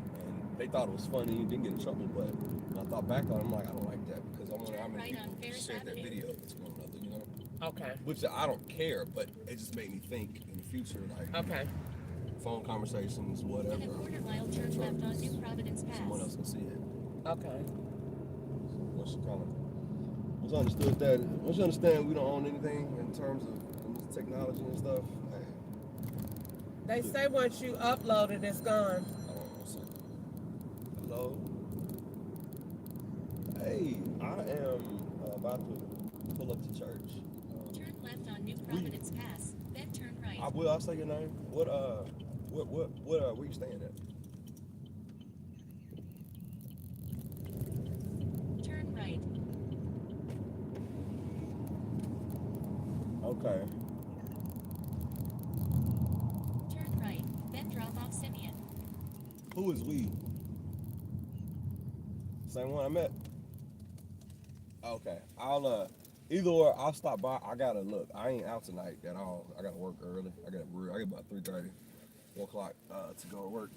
[SPEAKER 5] they thought it was funny. Didn't get in trouble, but when I thought back on it, I'm like, I don't like that because I wonder how
[SPEAKER 3] Turn
[SPEAKER 5] many
[SPEAKER 3] right on
[SPEAKER 5] people
[SPEAKER 3] Ferris
[SPEAKER 5] shared that
[SPEAKER 3] Avenue.
[SPEAKER 5] video to one another, you know?
[SPEAKER 1] Okay.
[SPEAKER 5] Which I don't care, but it just made me think in the future, like
[SPEAKER 1] Okay.
[SPEAKER 5] phone conversations, whatever.
[SPEAKER 3] In a quarter mile, turn left on New Providence Pass.
[SPEAKER 5] Someone else can see it.
[SPEAKER 1] Okay.
[SPEAKER 5] Once you understood that, once you understand we don't own anything in terms of technology and stuff, hey,
[SPEAKER 1] They say once you upload it, it's gone.
[SPEAKER 5] I don't know. Hello. Hey, I am about to pull up to church.
[SPEAKER 3] Turn left on New Providence Pass, then turn right.
[SPEAKER 5] I'll say your name. Where you staying at?
[SPEAKER 3] Turn right.
[SPEAKER 5] Okay.
[SPEAKER 3] Turn right, then drop off Simeon.
[SPEAKER 5] Who is we? Same one I met. Okay. Either or I'll stop by. I gotta look. I ain't out tonight at all. I gotta work early. I get about 3:30, 4 o'clock to go to work.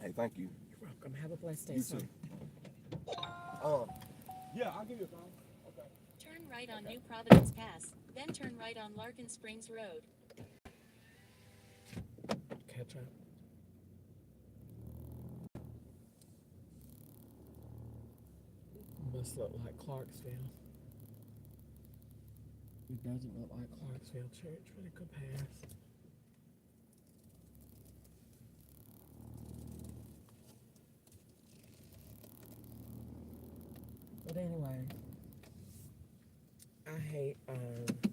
[SPEAKER 5] Hey, thank you.
[SPEAKER 1] You're welcome. Have a blessed day,
[SPEAKER 5] You
[SPEAKER 1] son.
[SPEAKER 5] too. Yeah, I'll give you a call. Okay.
[SPEAKER 3] Turn right on New Providence Pass, then turn right on Larkin Springs Road.
[SPEAKER 1] Catch up. Must look like Clarksville. It doesn't look like Clarksville Church when it could pass. But anyway, I hate 1028.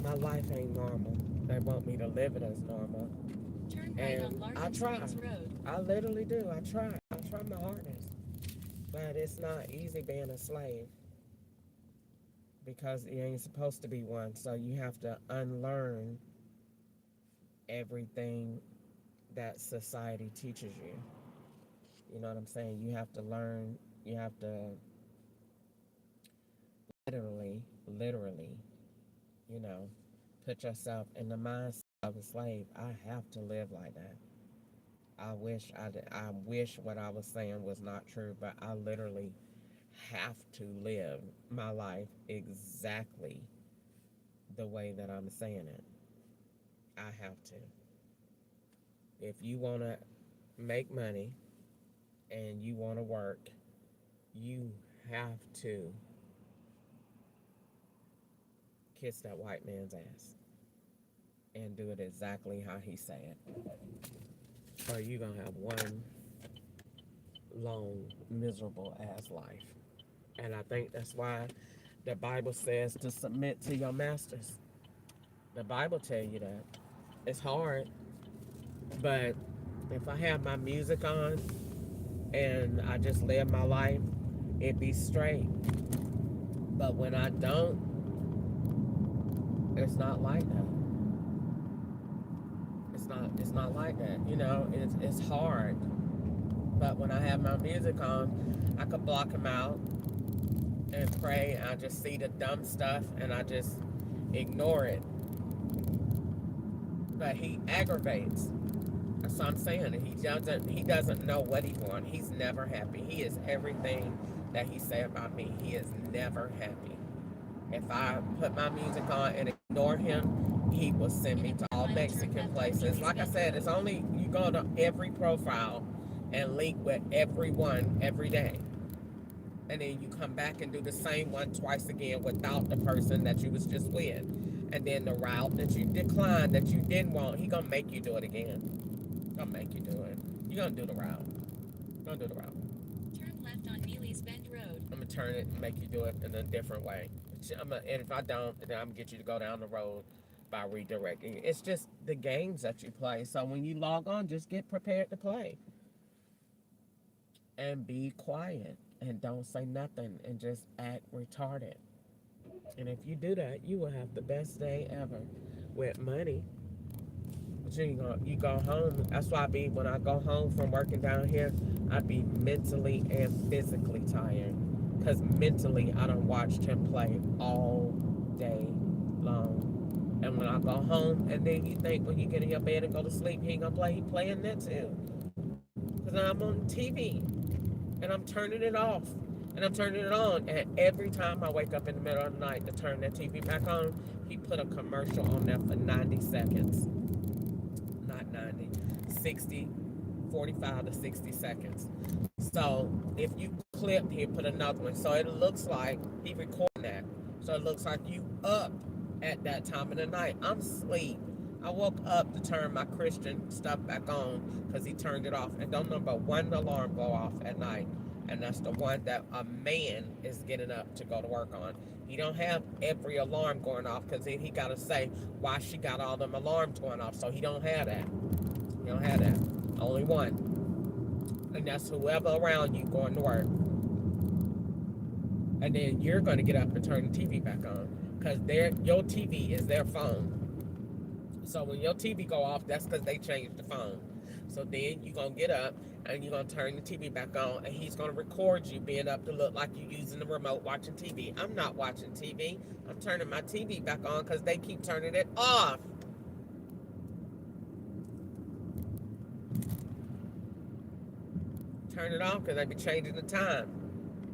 [SPEAKER 1] My life ain't normal. They want me to live it as normal.
[SPEAKER 3] Turn right on
[SPEAKER 1] And I
[SPEAKER 3] Larkin
[SPEAKER 1] try.
[SPEAKER 3] Springs Road.
[SPEAKER 1] I literally do. I try my hardest. But it's not easy being a slave. because you ain't supposed to be one. So you have to unlearn everything that society teaches you. You know what I'm saying? You have to learn, you have to literally, you know, put yourself in the mindset of a slave. I have to live like that. I wish what I was saying was not true, but I literally have to live my life exactly the way that I'm saying it. I have to. If you want to make money and you want to work, you have to kiss that white man's ass and do it exactly how he said. Or you're going to have one long, miserable ass life. And I think that's why the Bible says to submit to your masters. The Bible tell you that. It's hard, but if I have my music on and I just live my life, it be straight. But when I don't, it's not like that. It's not like that. You know, it's hard. But when I have my music on, I could block him out and pray. I just see the dumb stuff and I just ignore it. But he aggravates. That's what I'm saying. He doesn't know what he wants. He's never happy. He is everything that he said about me. He is never happy. If I put my music on and ignore him, he will send me to all Mexican places. Like I said, it's only you go to every profile and link with everyone every day. And then you come back and do the same one twice again without the person that you was just with. And then the route that you declined, that you didn't want, he gonna make you do it again. Gonna make you do it. You gonna do the route. Gonna do the route.
[SPEAKER 3] Turn left on Neely's Bend Road.
[SPEAKER 1] I'm gonna turn it and make you do it in a different way. And if I don't, then I'm gonna get you to go down the road by redirecting. It's just the games that you play. So when you log on, just get prepared to play. And be quiet. And don't say nothing. And just act retarded. And if you do that, you will have the best day ever with money. But you go home. That's why when I go home from working down here, I be mentally and physically tired. Because mentally, I done watched him play all day long. And when I go home, and then you think when you get in your bed and go to sleep, he ain't gonna play. He playing that too. Because I'm on TV. And I'm turning it off. And I'm turning it on. And every time I wake up in the middle of the night to turn that TV back on, he put a commercial on there for 90 seconds. Not 90. 60, 45 to 60 seconds. So if you clip, he'll put another one. So it looks like he recording that. So it looks like you up at that time of the night. I'm asleep. I woke up to turn my Christian stuff back on because he turned it off. And don't know but one alarm go off at night. And that's the one that a man is getting up to go to work on. He don't have every alarm going off because he got to say why she got all them alarms going off. So he don't have that. He don't have that. Only one. And that's whoever around you going to work. And then you're going to get up and turn the TV back on. Because your TV is their phone. So when your TV go off, that's because they changed the phone. So then you're going to get up and you're going to turn the TV back on. And he's going to record you being up to look like you're using the remote watching TV. I'm not watching TV. I'm turning my TV back on because they keep turning it off. Turn it off because they be changing the time.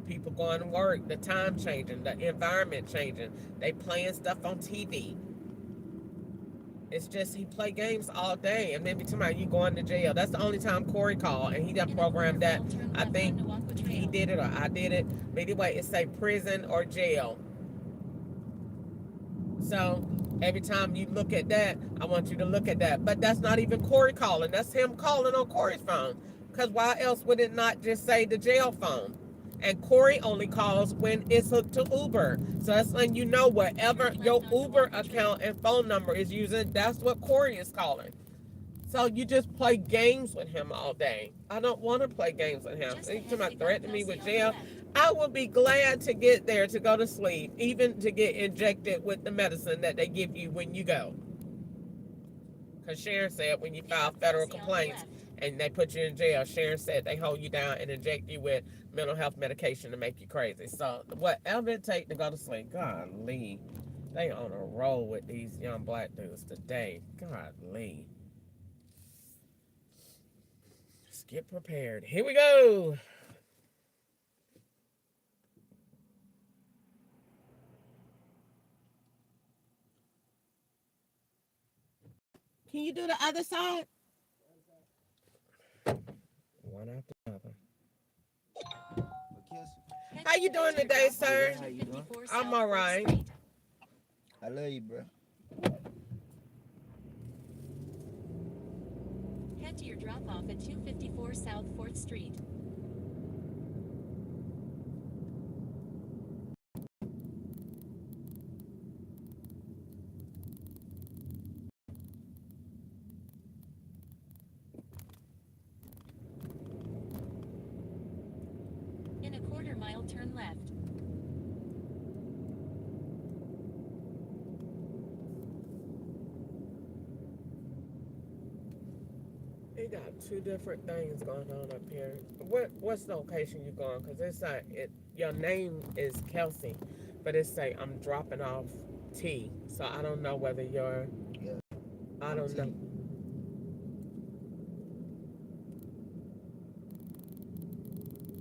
[SPEAKER 1] People going to work, the time changing, the environment changing. They playing stuff on TV. It's just he play games all day, and maybe tomorrow you going to jail. That's the only time Corey called, and he done programmed that. I think he did it or I did it. But anyway, it say prison or jail. So every time you look at that, I want you to look at that. But that's not even Corey calling. That's him calling on Corey's phone. Because why else would it not just say the jail phone? And Corey only calls when it's hooked to Uber. So that's when you know whatever your Uber account and phone number is using, that's what Corey is calling. So you just play games with him all day. I don't want to play games with him. He's talking about threatening me with jail. I will be glad to get there to go to sleep, even to get injected with the medicine that they give you when you go. Because Sharon said when you file federal complaints and they put you in jail, Sharon said they hold you down and inject you with mental health medication to make you crazy. So whatever it takes to go to sleep, golly, they on a roll with these young black dudes today. Golly. Just get prepared. Here we go. Can you do the other side? One after another. How you doing today, sir?
[SPEAKER 5] How you doing?
[SPEAKER 1] I'm all right.
[SPEAKER 5] I love you, bro.
[SPEAKER 3] Head to your drop-off at 254 South 4th Street. In a quarter-mile, turn left.
[SPEAKER 1] They got two different things going on up here. What's the location you going? Because it's like your name is Kelsey, but it's say I'm dropping off T. So I don't know whether you're.
[SPEAKER 7] Yeah.
[SPEAKER 1] I don't know.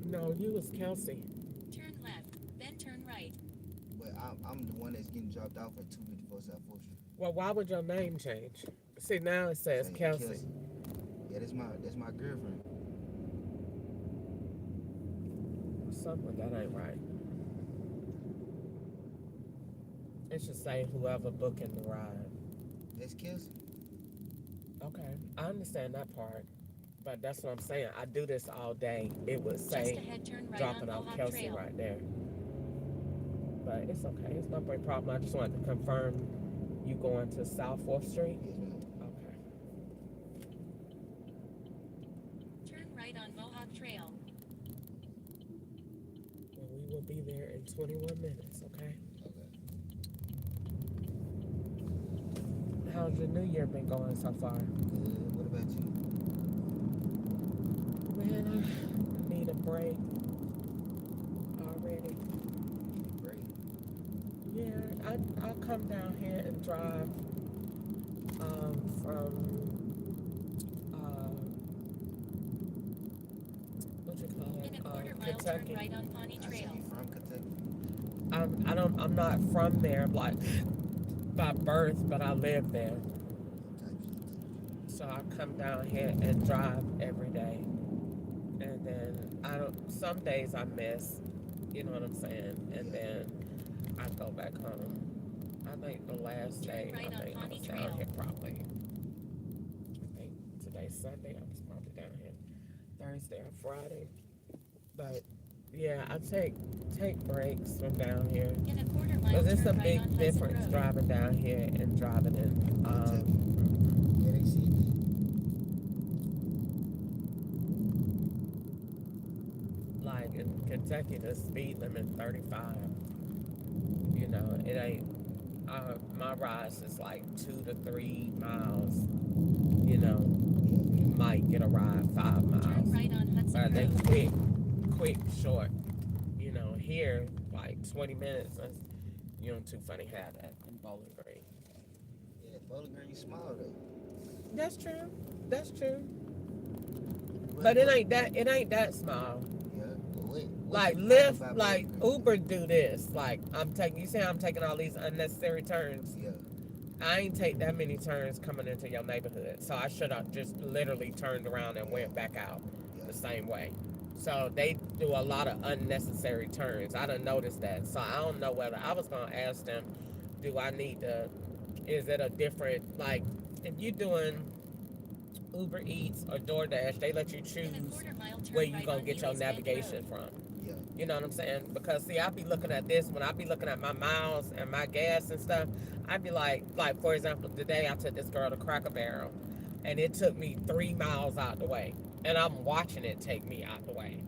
[SPEAKER 1] No, you was Kelsey.
[SPEAKER 3] Turn left, then turn right.
[SPEAKER 7] But I'm the one that's getting dropped off at 254 South 4th Street.
[SPEAKER 1] Well, why would your name change? See, now it says
[SPEAKER 7] Say
[SPEAKER 1] Kelsey.
[SPEAKER 7] Yeah, that's my girlfriend.
[SPEAKER 1] Something that ain't right. It should say whoever booking the ride.
[SPEAKER 7] That's Kelsey.
[SPEAKER 1] Okay, I understand that part, but that's what I'm saying. I do this all day. It would
[SPEAKER 3] Just
[SPEAKER 1] say
[SPEAKER 3] ahead, turn right
[SPEAKER 1] dropping
[SPEAKER 3] on
[SPEAKER 1] off
[SPEAKER 3] Mohawk
[SPEAKER 1] Kelsey
[SPEAKER 3] Trail.
[SPEAKER 1] right there. But it's okay. It's no big problem. I just wanted to confirm you going to South 4th Street.
[SPEAKER 7] Yes, ma'am.
[SPEAKER 1] Okay.
[SPEAKER 3] Turn right on Mohawk Trail.
[SPEAKER 1] Well, we will be there in 21 minutes. Okay.
[SPEAKER 7] Okay.
[SPEAKER 1] How's your new year been going so far?
[SPEAKER 7] Good. What about you?
[SPEAKER 1] Man, I need a break already.
[SPEAKER 7] Great.
[SPEAKER 1] Yeah, I'll come down here and drive from what you call
[SPEAKER 3] In a
[SPEAKER 1] it,
[SPEAKER 3] quarter-mile, turn
[SPEAKER 1] Kentucky.
[SPEAKER 3] right on Pawnee
[SPEAKER 7] I see
[SPEAKER 3] Trail.
[SPEAKER 7] you from Kentucky.
[SPEAKER 1] I'm not from there, like by birth, but I live there.
[SPEAKER 7] Type shit.
[SPEAKER 1] So I come down here and drive every day, and then some days I miss, you know what I'm saying, and then I go back home. I think the last day,
[SPEAKER 3] Turn right
[SPEAKER 1] I
[SPEAKER 3] on
[SPEAKER 1] think I
[SPEAKER 3] Pawnee
[SPEAKER 1] was
[SPEAKER 3] Trail.
[SPEAKER 1] down here probably. I think today's Sunday. I was probably down here Thursday or Friday. But yeah, I take breaks from down here.
[SPEAKER 3] In a quarter-mile,
[SPEAKER 1] Cause it's a
[SPEAKER 3] turn right
[SPEAKER 1] big
[SPEAKER 3] on Hudson
[SPEAKER 1] difference
[SPEAKER 3] Road.
[SPEAKER 1] driving down here and driving in.
[SPEAKER 7] Yeah, they see me.
[SPEAKER 1] Like in Kentucky, the speed limit 35. You know, it ain't. My rides is like 2 to 3 miles. You know, you might get a ride 5
[SPEAKER 3] Turn
[SPEAKER 1] miles,
[SPEAKER 3] right on Hudson
[SPEAKER 1] but they
[SPEAKER 3] Road.
[SPEAKER 1] quick, short. You know, here like 20 minutes. You don't too funny have that in Bowling Green.
[SPEAKER 7] Yeah, Bowling Green, you small though.
[SPEAKER 1] That's true. That's true. But it ain't that small.
[SPEAKER 7] Yeah, but wait.
[SPEAKER 1] Like Lyft, like Uber do this. Like you say I'm taking all these unnecessary turns.
[SPEAKER 7] Yeah.
[SPEAKER 1] I ain't take that many turns coming into your neighborhood. So I should have just literally turned around and went back out the same way. So they do a lot of unnecessary turns. I done noticed that. So I don't know whether I was gonna ask them, is it a different, like if you're doing Uber Eats or DoorDash, they let you
[SPEAKER 3] In a
[SPEAKER 1] choose
[SPEAKER 3] quarter-mile, turn
[SPEAKER 1] where you
[SPEAKER 3] right
[SPEAKER 1] gonna
[SPEAKER 3] on
[SPEAKER 1] get your
[SPEAKER 3] Ely's Bend
[SPEAKER 1] navigation
[SPEAKER 3] Road.
[SPEAKER 1] from.
[SPEAKER 7] Yeah.
[SPEAKER 1] You know what I'm saying? Because see, I be looking at this when I be looking at my miles and my gas and stuff. I be like for example, today I took this girl to Cracker Barrel, and it took me 3 miles out the way, and I'm watching it take me out the way,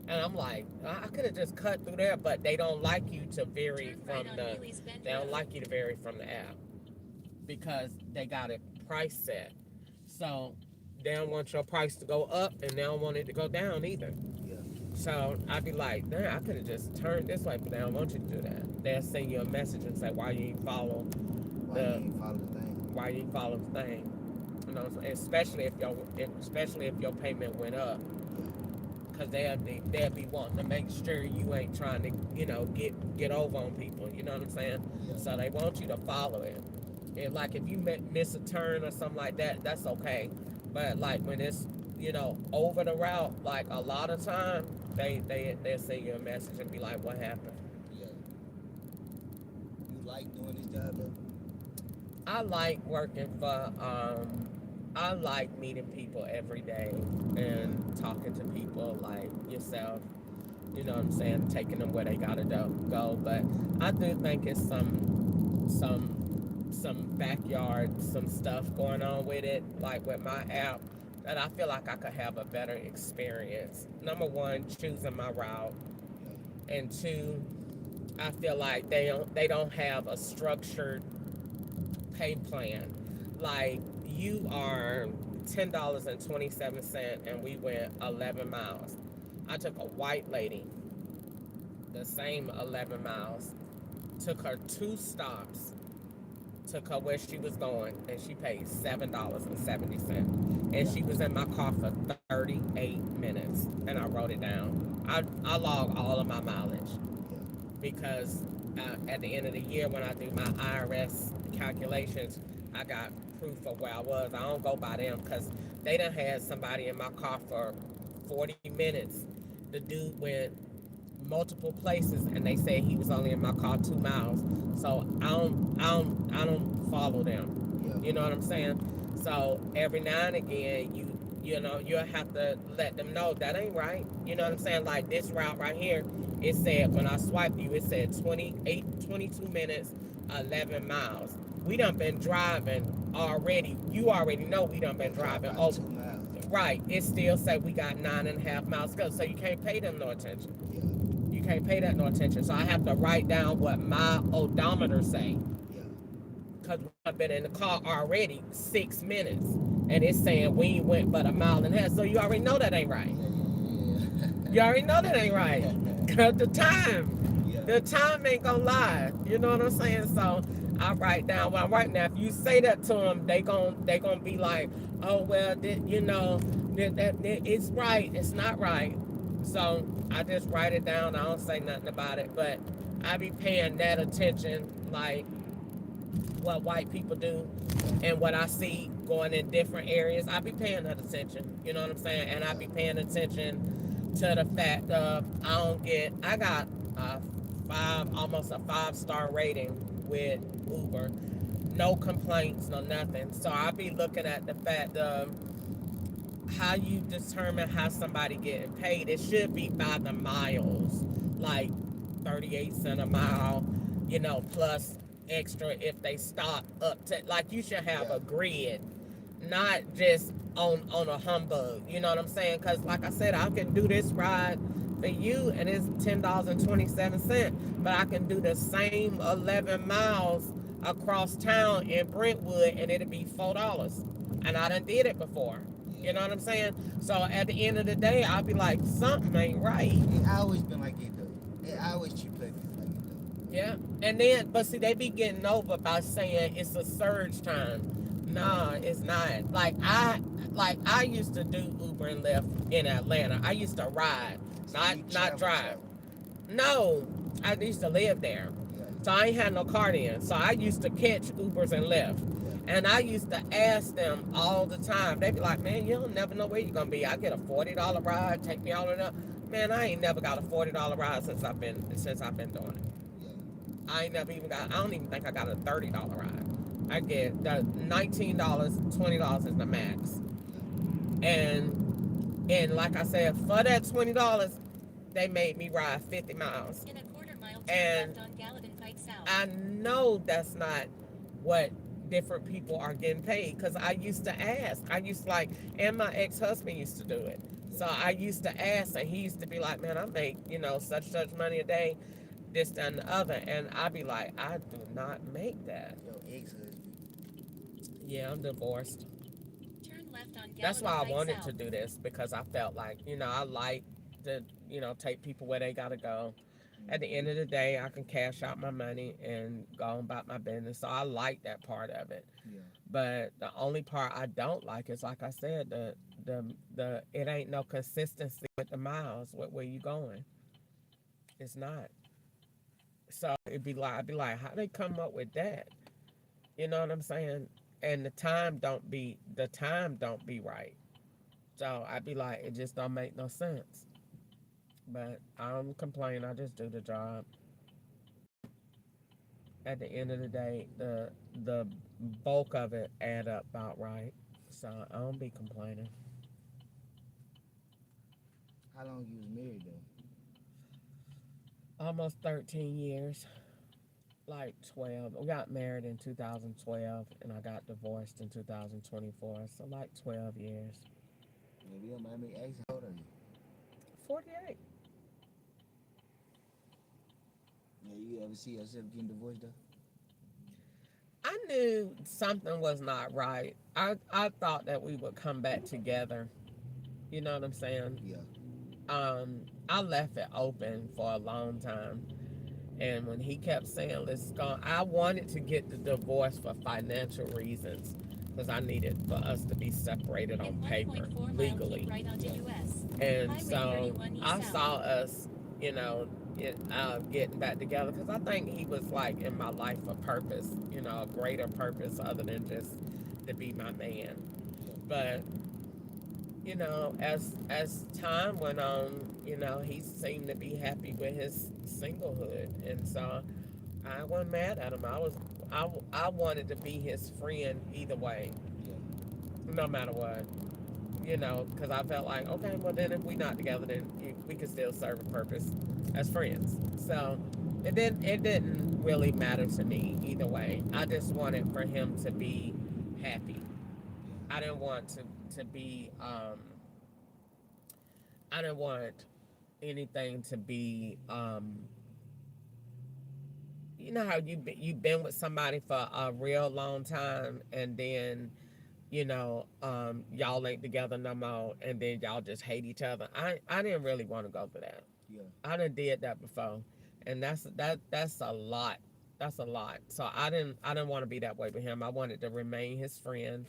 [SPEAKER 1] And I'm like, I could have just cut through there, but they don't like you to vary
[SPEAKER 3] Turn
[SPEAKER 1] from
[SPEAKER 3] right on
[SPEAKER 1] the.
[SPEAKER 3] Neely's Bend
[SPEAKER 1] They don't
[SPEAKER 3] Road.
[SPEAKER 1] like you to vary from the app because they got it price set. So they don't want your price to go up, and they don't want it to go down either.
[SPEAKER 7] Yeah.
[SPEAKER 1] So I'd be like, damn, I could have just turned this way, but they don't want you to do that. They'll send you a message and say, why you ain't follow
[SPEAKER 7] Why you ain't follow the thing?
[SPEAKER 1] why you ain't follow the thing. You know, especially if your payment went up, because they'll be wanting to make sure you ain't trying to, you know, get over on people. You know what I'm saying?
[SPEAKER 7] Yeah.
[SPEAKER 1] So they want you to follow it. And like if you miss a turn or something like that, that's okay. But like when it's, you know, over the route, like a lot of time they'll send you a message and be like, what happened?
[SPEAKER 7] Yeah. You like doing this job though?
[SPEAKER 1] I like working for I like meeting people every day and talking to people like yourself, you know what I'm saying, taking them where they gotta go. But I do think it's some backyard, some stuff going on with it, like with my app, that I feel like I could have a better experience. Number one, choosing my route, and two, I feel like they don't have a structured pay plan. Like you are $10.27 and we went 11 miles. I took a white lady the same 11 miles, took her 2 stops, took her where she was going, and she paid $7.70. And she was in my car for 38 minutes, and I wrote it down. I log all of my mileage because at the end of the year when I do my IRS calculations, I got proof of where I was. I don't go by them because they done had somebody in my car for 40 minutes. The dude went multiple places and they said he was only in my car 2 miles. So I don't follow them.
[SPEAKER 7] Yeah.
[SPEAKER 1] You know what I'm saying? So every now and again you know you'll have to let them know that ain't right. You know what I'm saying? Like this route right here, it said when I swiped you, it said 22 minutes, 11 miles. We done been driving already. You already know we done been driving
[SPEAKER 7] About
[SPEAKER 1] over.
[SPEAKER 7] 2 miles.
[SPEAKER 1] Right. It still say we got 9.5 miles to go. So you can't pay them no attention.
[SPEAKER 7] Yeah.
[SPEAKER 1] You can't pay that no attention. So I have to write down what my odometer say.
[SPEAKER 7] Yeah.
[SPEAKER 1] Because I've been in the car already 6 minutes. And it's saying we ain't went but 1.5 miles. So you already know that ain't right. You already know that ain't right. Cause the time ain't gonna lie. You know what I'm saying? So I write down what I'm writing. Now, if you say that to them, they gon' be like, oh well, you know, that it's right. It's not right. So I just write it down. I don't say nothing about it. But I be paying that attention, like what white people do and what I see going in different areas. I be paying that attention. You know what I'm saying? And I be paying attention to the fact of I got almost a 5-star rating with Uber, no complaints, no nothing. So I be looking at the fact of how you determine how somebody getting paid. It should be by the miles, like 38 cents a mile, you know, plus extra if they stop up to, like you should have a grid, not just on a humbug, you know what I'm saying? Because like I said, I can do this ride for you and it's $10.27, but I can do the same 11 miles across town in Brentwood and it'll be $4, and I done did it before. You know what I'm saying? So at the end of the day, I'll be like, something ain't right.
[SPEAKER 7] It always been like it though. It always treat places like it though.
[SPEAKER 1] Yeah, and then, but see, they be getting over by saying it's a surge time. Nah, it's not. Like I used to do Uber and Lyft in Atlanta. I used to ride,
[SPEAKER 7] So you
[SPEAKER 1] not
[SPEAKER 7] travel,
[SPEAKER 1] drive. No, I used to live there,
[SPEAKER 7] Yeah.
[SPEAKER 1] so I ain't had no car then. So I used to catch Ubers and Lyft, and I used to ask them all the time. They be like, "Man, you don't never know where you're gonna be. I get a $40 ride, take me all the way up." Man, I ain't never got a $40 ride since I've been doing it.
[SPEAKER 7] Yeah.
[SPEAKER 1] I ain't never even got. I don't even think I got a $30 ride. I get the $19, $20 is the max. And like I said, for that $20, they made me ride 50 miles.
[SPEAKER 3] In a quarter-mile,
[SPEAKER 1] And
[SPEAKER 3] turn left on Gallatin Pike South.
[SPEAKER 1] I know that's not what different people are getting paid because I used to ask. I used to and my ex-husband used to do it. So I used to ask, and he used to be like, man, I make, such money a day, this, that, and the other. And I'd be like, I do not make that.
[SPEAKER 7] Your ex-husband.
[SPEAKER 1] Yeah, I'm divorced.
[SPEAKER 3] Turn left on
[SPEAKER 1] That's why I
[SPEAKER 3] Gallagher
[SPEAKER 1] wanted
[SPEAKER 3] South.
[SPEAKER 1] to do this, because I felt like, I like to, take people where they got to go. At the end of the day, I can cash out my money and go on about my business. So I like that part of it.
[SPEAKER 7] Yeah.
[SPEAKER 1] But the only part I don't like is, like I said, the it ain't no consistency with the miles. Where you going? It's not. So I'd be like, how they come up with that? You know what I'm saying? And the time don't be right. So I'd be like, it just don't make no sense. But I don't complain. I just do the job. At the end of the day, the bulk of it add up about right. So I don't be complaining.
[SPEAKER 7] How long you was married though?
[SPEAKER 1] Almost 13 years. Like 12. We got married in 2012 and I got divorced in 2024. So like 12 years.
[SPEAKER 7] Maybe you don't mind me asking, how old are you?
[SPEAKER 1] 48.
[SPEAKER 7] Yeah, you ever see yourself getting divorced though?
[SPEAKER 1] I knew something was not right. I thought that we would come back together. You know what I'm saying?
[SPEAKER 7] Yeah.
[SPEAKER 1] I left it open for a long time. And when he kept saying, let's go, I wanted to get the divorce for financial reasons. Because I needed for us to be separated on
[SPEAKER 3] In
[SPEAKER 1] paper,
[SPEAKER 3] 1.4 mile,
[SPEAKER 1] legally.
[SPEAKER 3] keep right onto US.
[SPEAKER 1] And
[SPEAKER 3] Highway
[SPEAKER 1] so
[SPEAKER 3] 31 east
[SPEAKER 1] I
[SPEAKER 3] south.
[SPEAKER 1] saw us, getting back together. Because I think he was like in my life a purpose, a greater purpose other than just to be my man. But, as time went on, he seemed to be happy with his singlehood. And so I wasn't mad at him. I wanted to be his friend either way, no matter what. Because I felt like, okay, well then if we're not together, then we can still serve a purpose as friends. So it didn't really matter to me either way. I just wanted for him to be happy. I didn't want to be, I didn't want anything to be, you know how you've been with somebody for a real long time and then, y'all ain't together no more and then y'all just hate each other. I didn't really want to go through that.
[SPEAKER 7] Yeah.
[SPEAKER 1] I done did that before. And that's a lot. That's a lot. So I didn't want to be that way with him. I wanted to remain his friend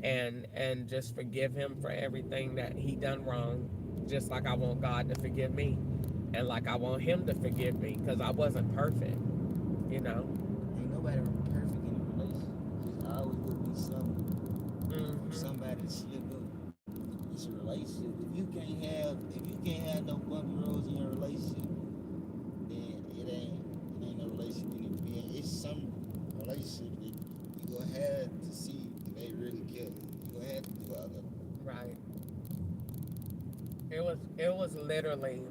[SPEAKER 1] and just forgive him for everything that he done wrong, just like I want God to forgive me and like I want him to forgive me, because I wasn't perfect.
[SPEAKER 7] Ain't nobody perfect in a relationship. There's always gonna be somebody to slip up. It's a relationship. If you can't have no bumpy roads in your relationship, then it ain't no relationship you need to be in. It's some relationship that you gonna have to see if they really care. You gonna have to do all that.
[SPEAKER 1] Right. It was literally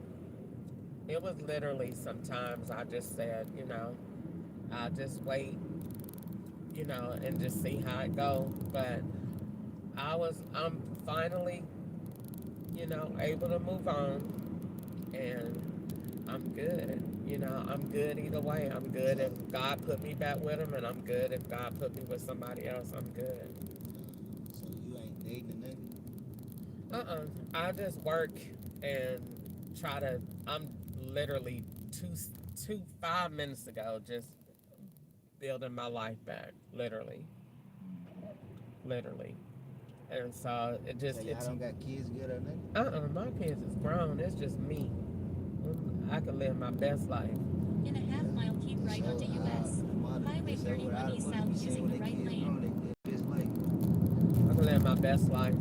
[SPEAKER 1] sometimes I just said, I'll just wait, and just see how it go. But I'm finally, able to move on, and I'm good. I'm good either way. I'm good if God put me back with him, and I'm good if God put me with somebody else. I'm good.
[SPEAKER 7] So you ain't dating or nothing?
[SPEAKER 1] I just work and I'm literally 5 minutes ago just building my life back, literally. And so it just,
[SPEAKER 7] So y'all don't got kids good or nothing?
[SPEAKER 1] my kids is grown. It's just me. I can live my best life.
[SPEAKER 3] In a half mile, keep right onto US. Highway 31 east south using the right lane.
[SPEAKER 1] I can live my best life.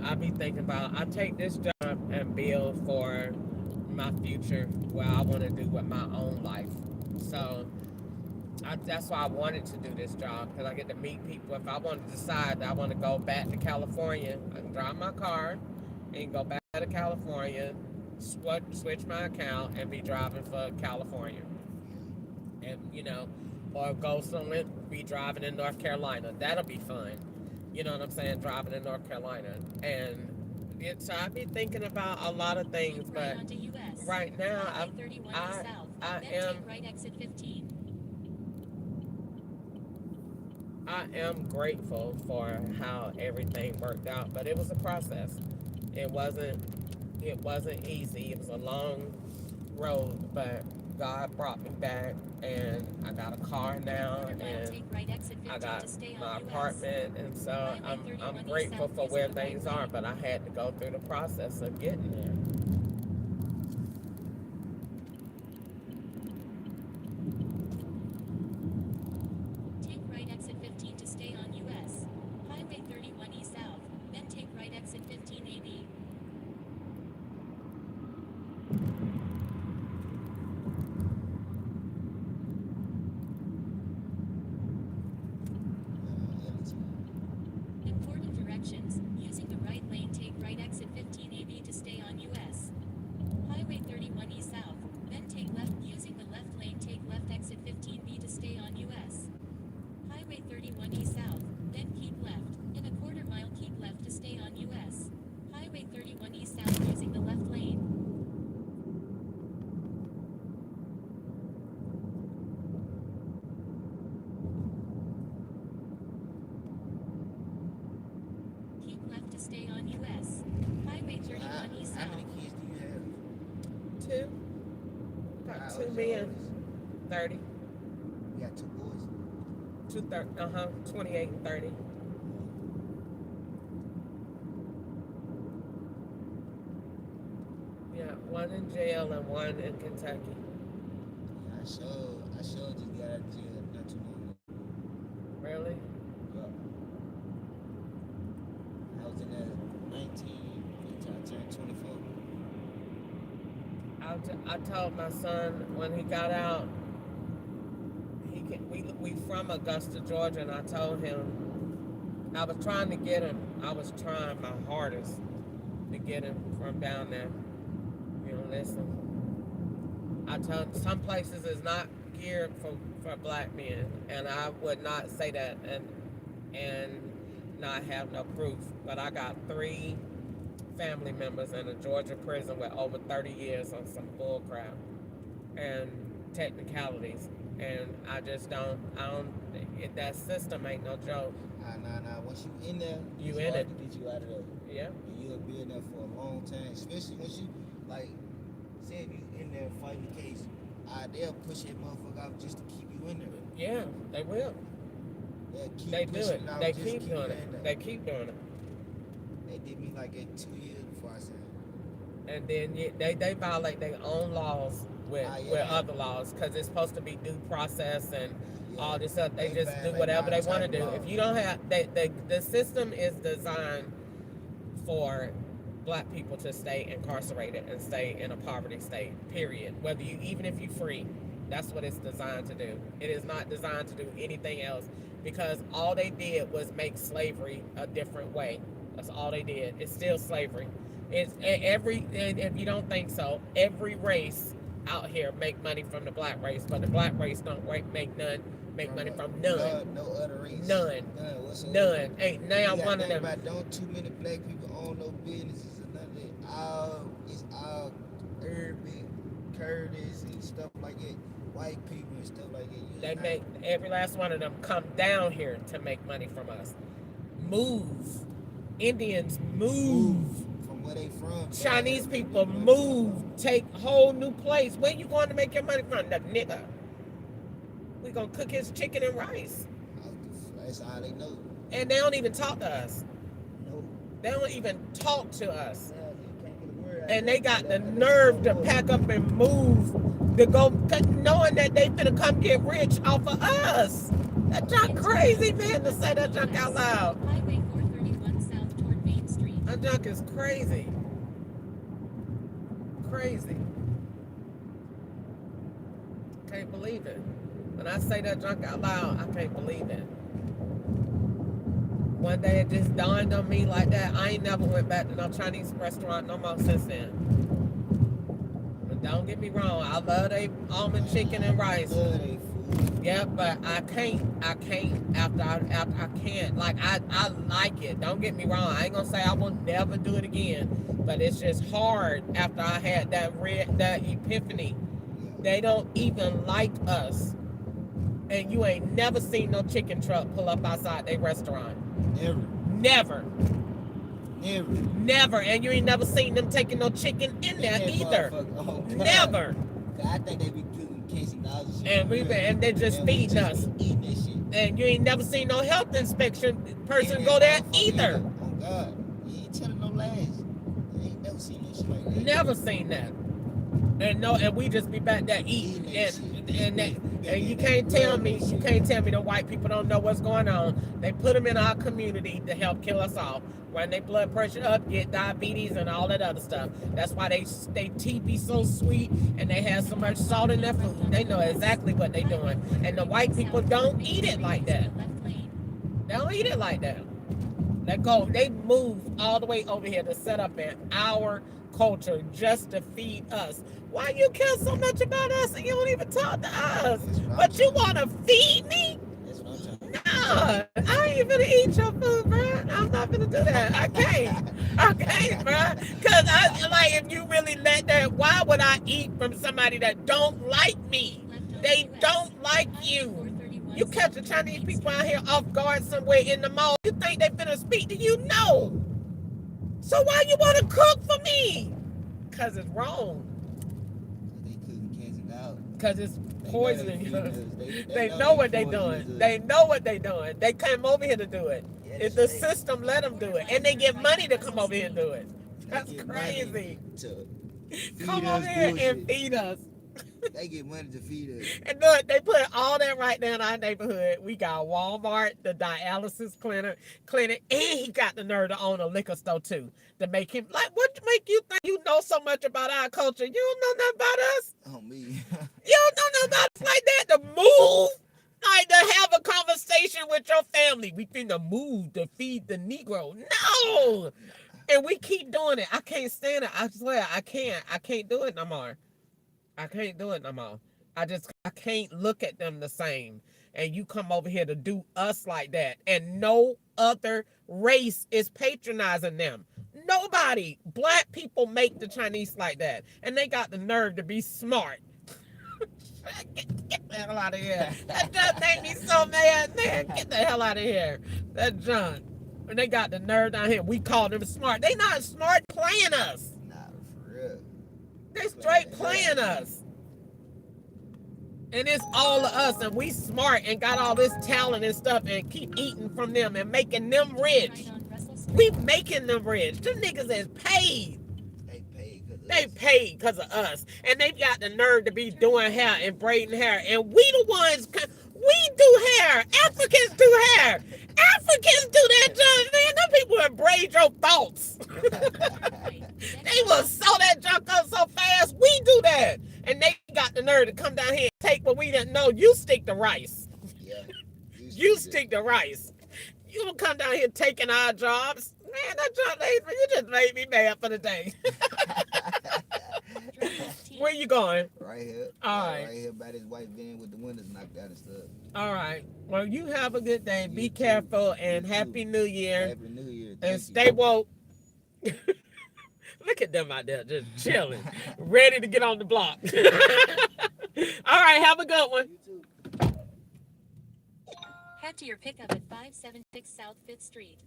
[SPEAKER 1] I be thinking about, I take this job and build for my future, where I want to do with my own life. So that's why I wanted to do this job, because I get to meet people. If I want to decide that I want to go back to California, I can drive my car and go back to California, switch my account, and be driving for California. And, or go somewhere, be driving in North Carolina. That'll be fun. You know what I'm saying? Driving in North Carolina. And So I be thinking about a lot of things,
[SPEAKER 3] Keep right
[SPEAKER 1] but
[SPEAKER 3] onto US.
[SPEAKER 1] right now
[SPEAKER 3] Highway 31
[SPEAKER 1] I
[SPEAKER 3] east south.
[SPEAKER 1] I
[SPEAKER 3] Then
[SPEAKER 1] am
[SPEAKER 3] take right exit 15.
[SPEAKER 1] I am grateful for how everything worked out, but it was a process. It wasn't easy. It was a long road, but God brought me back, and I got a car now,
[SPEAKER 3] Quarter mile,
[SPEAKER 1] and
[SPEAKER 3] take right exit 15
[SPEAKER 1] I got
[SPEAKER 3] to stay
[SPEAKER 1] my
[SPEAKER 3] on US.
[SPEAKER 1] apartment, and so
[SPEAKER 3] Highway
[SPEAKER 1] I'm
[SPEAKER 3] 31 east
[SPEAKER 1] grateful
[SPEAKER 3] south
[SPEAKER 1] for
[SPEAKER 3] using
[SPEAKER 1] where
[SPEAKER 3] the right
[SPEAKER 1] things are,
[SPEAKER 3] lane.
[SPEAKER 1] but I had to go through the process of getting there.
[SPEAKER 3] Take right exit 15 to stay on US. Highway 31 east south. Then take right exit 15 AB. Important directions. Using the right lane, take right exit 15 AB to stay on US. Highway 31 east south. Then take left. Using the left lane, take left exit 15B to stay on US. Highway 31 east south. Then keep left. In a quarter mile, keep left to stay on US. Highway 31 east south using the left lane. Keep left to stay on US. Highway 31 east
[SPEAKER 7] How
[SPEAKER 3] south.
[SPEAKER 7] many kids do you have?
[SPEAKER 1] Two,
[SPEAKER 7] How
[SPEAKER 1] about
[SPEAKER 7] old
[SPEAKER 1] 2
[SPEAKER 7] is
[SPEAKER 1] men,
[SPEAKER 7] yours?
[SPEAKER 1] 30,
[SPEAKER 7] You got 2 boys.
[SPEAKER 1] 28 and 30. Yeah, one in jail and one in Kentucky.
[SPEAKER 7] Yeah, I sure just got out of jail not too long ago.
[SPEAKER 1] Really?
[SPEAKER 7] Yeah. I was in there 19 until I turned 24.
[SPEAKER 1] I told my son when he got out, we from Augusta, Georgia, and I told him I was trying to get him. I was trying my hardest to get him from down there. You know, listen. I told him some places is not geared for black men, and I would not say that and not have no proof. But I got 3 family members in a Georgia prison with over 30 years on some bull crap and technicalities, and I don't that system ain't no joke.
[SPEAKER 7] Nah. Once you in there,
[SPEAKER 1] You
[SPEAKER 7] it's
[SPEAKER 1] in
[SPEAKER 7] hard
[SPEAKER 1] it.
[SPEAKER 7] to get you out of there.
[SPEAKER 1] Yeah.
[SPEAKER 7] And you'll be in there for a long time, especially once you, like, say if you in there fighting the case, they'll push that motherfucker out just to keep you in there.
[SPEAKER 1] Yeah, they will.
[SPEAKER 7] They'll keep
[SPEAKER 1] They do
[SPEAKER 7] pushing
[SPEAKER 1] it.
[SPEAKER 7] out
[SPEAKER 1] They
[SPEAKER 7] just to
[SPEAKER 1] keep
[SPEAKER 7] keep
[SPEAKER 1] doing
[SPEAKER 7] you
[SPEAKER 1] it.
[SPEAKER 7] in there.
[SPEAKER 1] They keep doing it.
[SPEAKER 7] They did me like that 2 years before I said.
[SPEAKER 1] And then they violate their own laws with other laws because it's supposed to be due process and all this stuff. They just do
[SPEAKER 7] violate
[SPEAKER 1] whatever they
[SPEAKER 7] all
[SPEAKER 1] want to
[SPEAKER 7] type of
[SPEAKER 1] do. If
[SPEAKER 7] laws.
[SPEAKER 1] you don't have, the system is designed for black people to stay incarcerated and stay in a poverty state, period. Even if you're free, that's what it's designed to do. It is not designed to do anything else because all they did was make slavery a different way. That's all they did. It's still slavery. It's and if you don't think so, every race out here make money from the black race, but the black race don't make money from none.
[SPEAKER 7] No other race.
[SPEAKER 1] None.
[SPEAKER 7] Whatsoever.
[SPEAKER 1] None. Ain't now one of them.
[SPEAKER 7] Don't too many black people own no businesses or nothing. It's all urban, Curtis and stuff like that. White people and stuff like that.
[SPEAKER 1] They make every last one of them come down here to make money from us. Move. Indians move.
[SPEAKER 7] From where they from.
[SPEAKER 1] Chinese people move. Take whole new place. Where you going to make your money from? The nigga. We gonna cook his chicken and rice.
[SPEAKER 7] That's all they know.
[SPEAKER 1] And they don't even talk to us.
[SPEAKER 7] No.
[SPEAKER 1] They don't even talk to us.
[SPEAKER 7] Yeah, you can't get a word out
[SPEAKER 1] And
[SPEAKER 7] of
[SPEAKER 1] they
[SPEAKER 7] them.
[SPEAKER 1] got the nerve to pack up and move to go, knowing that they finna come get rich off of us. That junk crazy, man, to say that junk out loud.
[SPEAKER 3] Highway 431 south toward Main Street.
[SPEAKER 1] That junk is crazy. Crazy. Can't believe it. When I say that junk out loud, I can't believe it. One day it just dawned on me like that. I ain't never went back to no Chinese restaurant no more since then. But don't get me wrong, I love they almond chicken and rice.
[SPEAKER 7] I love they food.
[SPEAKER 1] Yeah, but I can't after I can't. Like, I like it. Don't get me wrong. I ain't gonna say I will never do it again. But it's just hard after I had that epiphany. They don't even like us. And you ain't never seen no chicken truck pull up outside their restaurant.
[SPEAKER 7] Never.
[SPEAKER 1] Never.
[SPEAKER 7] Never.
[SPEAKER 1] Never. And you ain't never seen them taking no chicken in there either.
[SPEAKER 7] Oh,
[SPEAKER 1] Never.
[SPEAKER 7] I think they be cooking Casey Dodgers.
[SPEAKER 1] And they just feeding us.
[SPEAKER 7] Eating that shit.
[SPEAKER 1] And you ain't never seen no health inspection person go there either.
[SPEAKER 7] Oh God. You ain't telling no lies. You ain't never seen no shit like that.
[SPEAKER 1] Never seen that. And we just be back there eating and you can't tell me the white people don't know what's going on. They put them in our community to help kill us off. Run their blood pressure up, get diabetes and all that other stuff. That's why they tea be so sweet and they have so much salt in their food. They know exactly what they're doing. And the white people don't eat it like that. They don't eat it like that. They move all the way over here to set up in our culture just to feed us. Why you care so much about us and you don't even talk to us? But you want to feed me?
[SPEAKER 7] That's what I'm talking about.
[SPEAKER 1] Nah, I ain't gonna eat your food, bro. I'm not gonna do that. I can't, bro. Cause if you really let that, why would I eat from somebody that don't like me? They don't like you. You catch the Chinese people out here off guard somewhere in the mall. You think they finna speak to you? No. So why you wanna cook for me? Cause it's wrong.
[SPEAKER 7] They cooking Casey Dodgers.
[SPEAKER 1] Cause it's poisoning. They
[SPEAKER 7] know
[SPEAKER 1] know what they
[SPEAKER 7] poisoning
[SPEAKER 1] doing.
[SPEAKER 7] us.
[SPEAKER 1] They know what they doing. They came over here to do it.
[SPEAKER 7] Yeah,
[SPEAKER 1] If
[SPEAKER 7] that's
[SPEAKER 1] the
[SPEAKER 7] right.
[SPEAKER 1] system let them do it, and they get money to come over here and do it.
[SPEAKER 7] They
[SPEAKER 1] That's
[SPEAKER 7] get
[SPEAKER 1] crazy.
[SPEAKER 7] money to feed
[SPEAKER 1] Come
[SPEAKER 7] us
[SPEAKER 1] over here and
[SPEAKER 7] bullshit.
[SPEAKER 1] feed us.
[SPEAKER 7] They get money to feed us.
[SPEAKER 1] And look, they put all that right there in our neighborhood. We got Walmart, the dialysis clinic, and he got the nerve to own a liquor store too. To make him what make you think you know so much about our culture? You don't know nothing about us.
[SPEAKER 7] Oh me.
[SPEAKER 1] You don't know nothing about us like that. To move, like to have a conversation with your family. We finna move to feed the Negro. No, and we keep doing it. I can't stand it. I swear, I can't do it no more. I can't do it no more. I can't look at them the same. And you come over here to do us like that. And no other race is patronizing them. Nobody. Black people make the Chinese like that. And they got the nerve to be smart. Get the hell out of here. That just made me so mad, man. Get the hell out of here. That junk. And they got the nerve down here. We call them smart. They not smart, playing us.
[SPEAKER 7] Nah, for real.
[SPEAKER 1] They straight playing us. And it's all of us, and we smart and got all this talent and stuff and keep eating from them and making them rich. We making them rich. Them niggas is paid. They paid because of us. And they got the nerve to be doing hair and braiding hair. And we the ones, we do hair. Africans do hair. Africans do that junk, man. Them people will braid your thoughts. They will sew that junk up so fast. We do that. And they got the nerve to come down here and take what we didn't know. You stick to rice.
[SPEAKER 7] Yeah.
[SPEAKER 1] You stick to rice. You don't come down here taking our jobs. Man, that job, you just made me mad for the day. Where you going?
[SPEAKER 7] Right here.
[SPEAKER 1] All right.
[SPEAKER 7] Right here by this white van with the windows knocked out and stuff.
[SPEAKER 1] All right. Well, you have a good day. Be
[SPEAKER 7] You too.
[SPEAKER 1] careful and
[SPEAKER 7] You
[SPEAKER 1] Happy
[SPEAKER 7] too.
[SPEAKER 1] New Year.
[SPEAKER 7] Happy New Year.
[SPEAKER 1] And
[SPEAKER 7] Thank
[SPEAKER 1] stay
[SPEAKER 7] you.
[SPEAKER 1] woke. Look at them out there just chilling, ready to get on the block. All right. Have a good one.
[SPEAKER 7] You too.
[SPEAKER 3] Head to your pickup at 576 South 5th Street.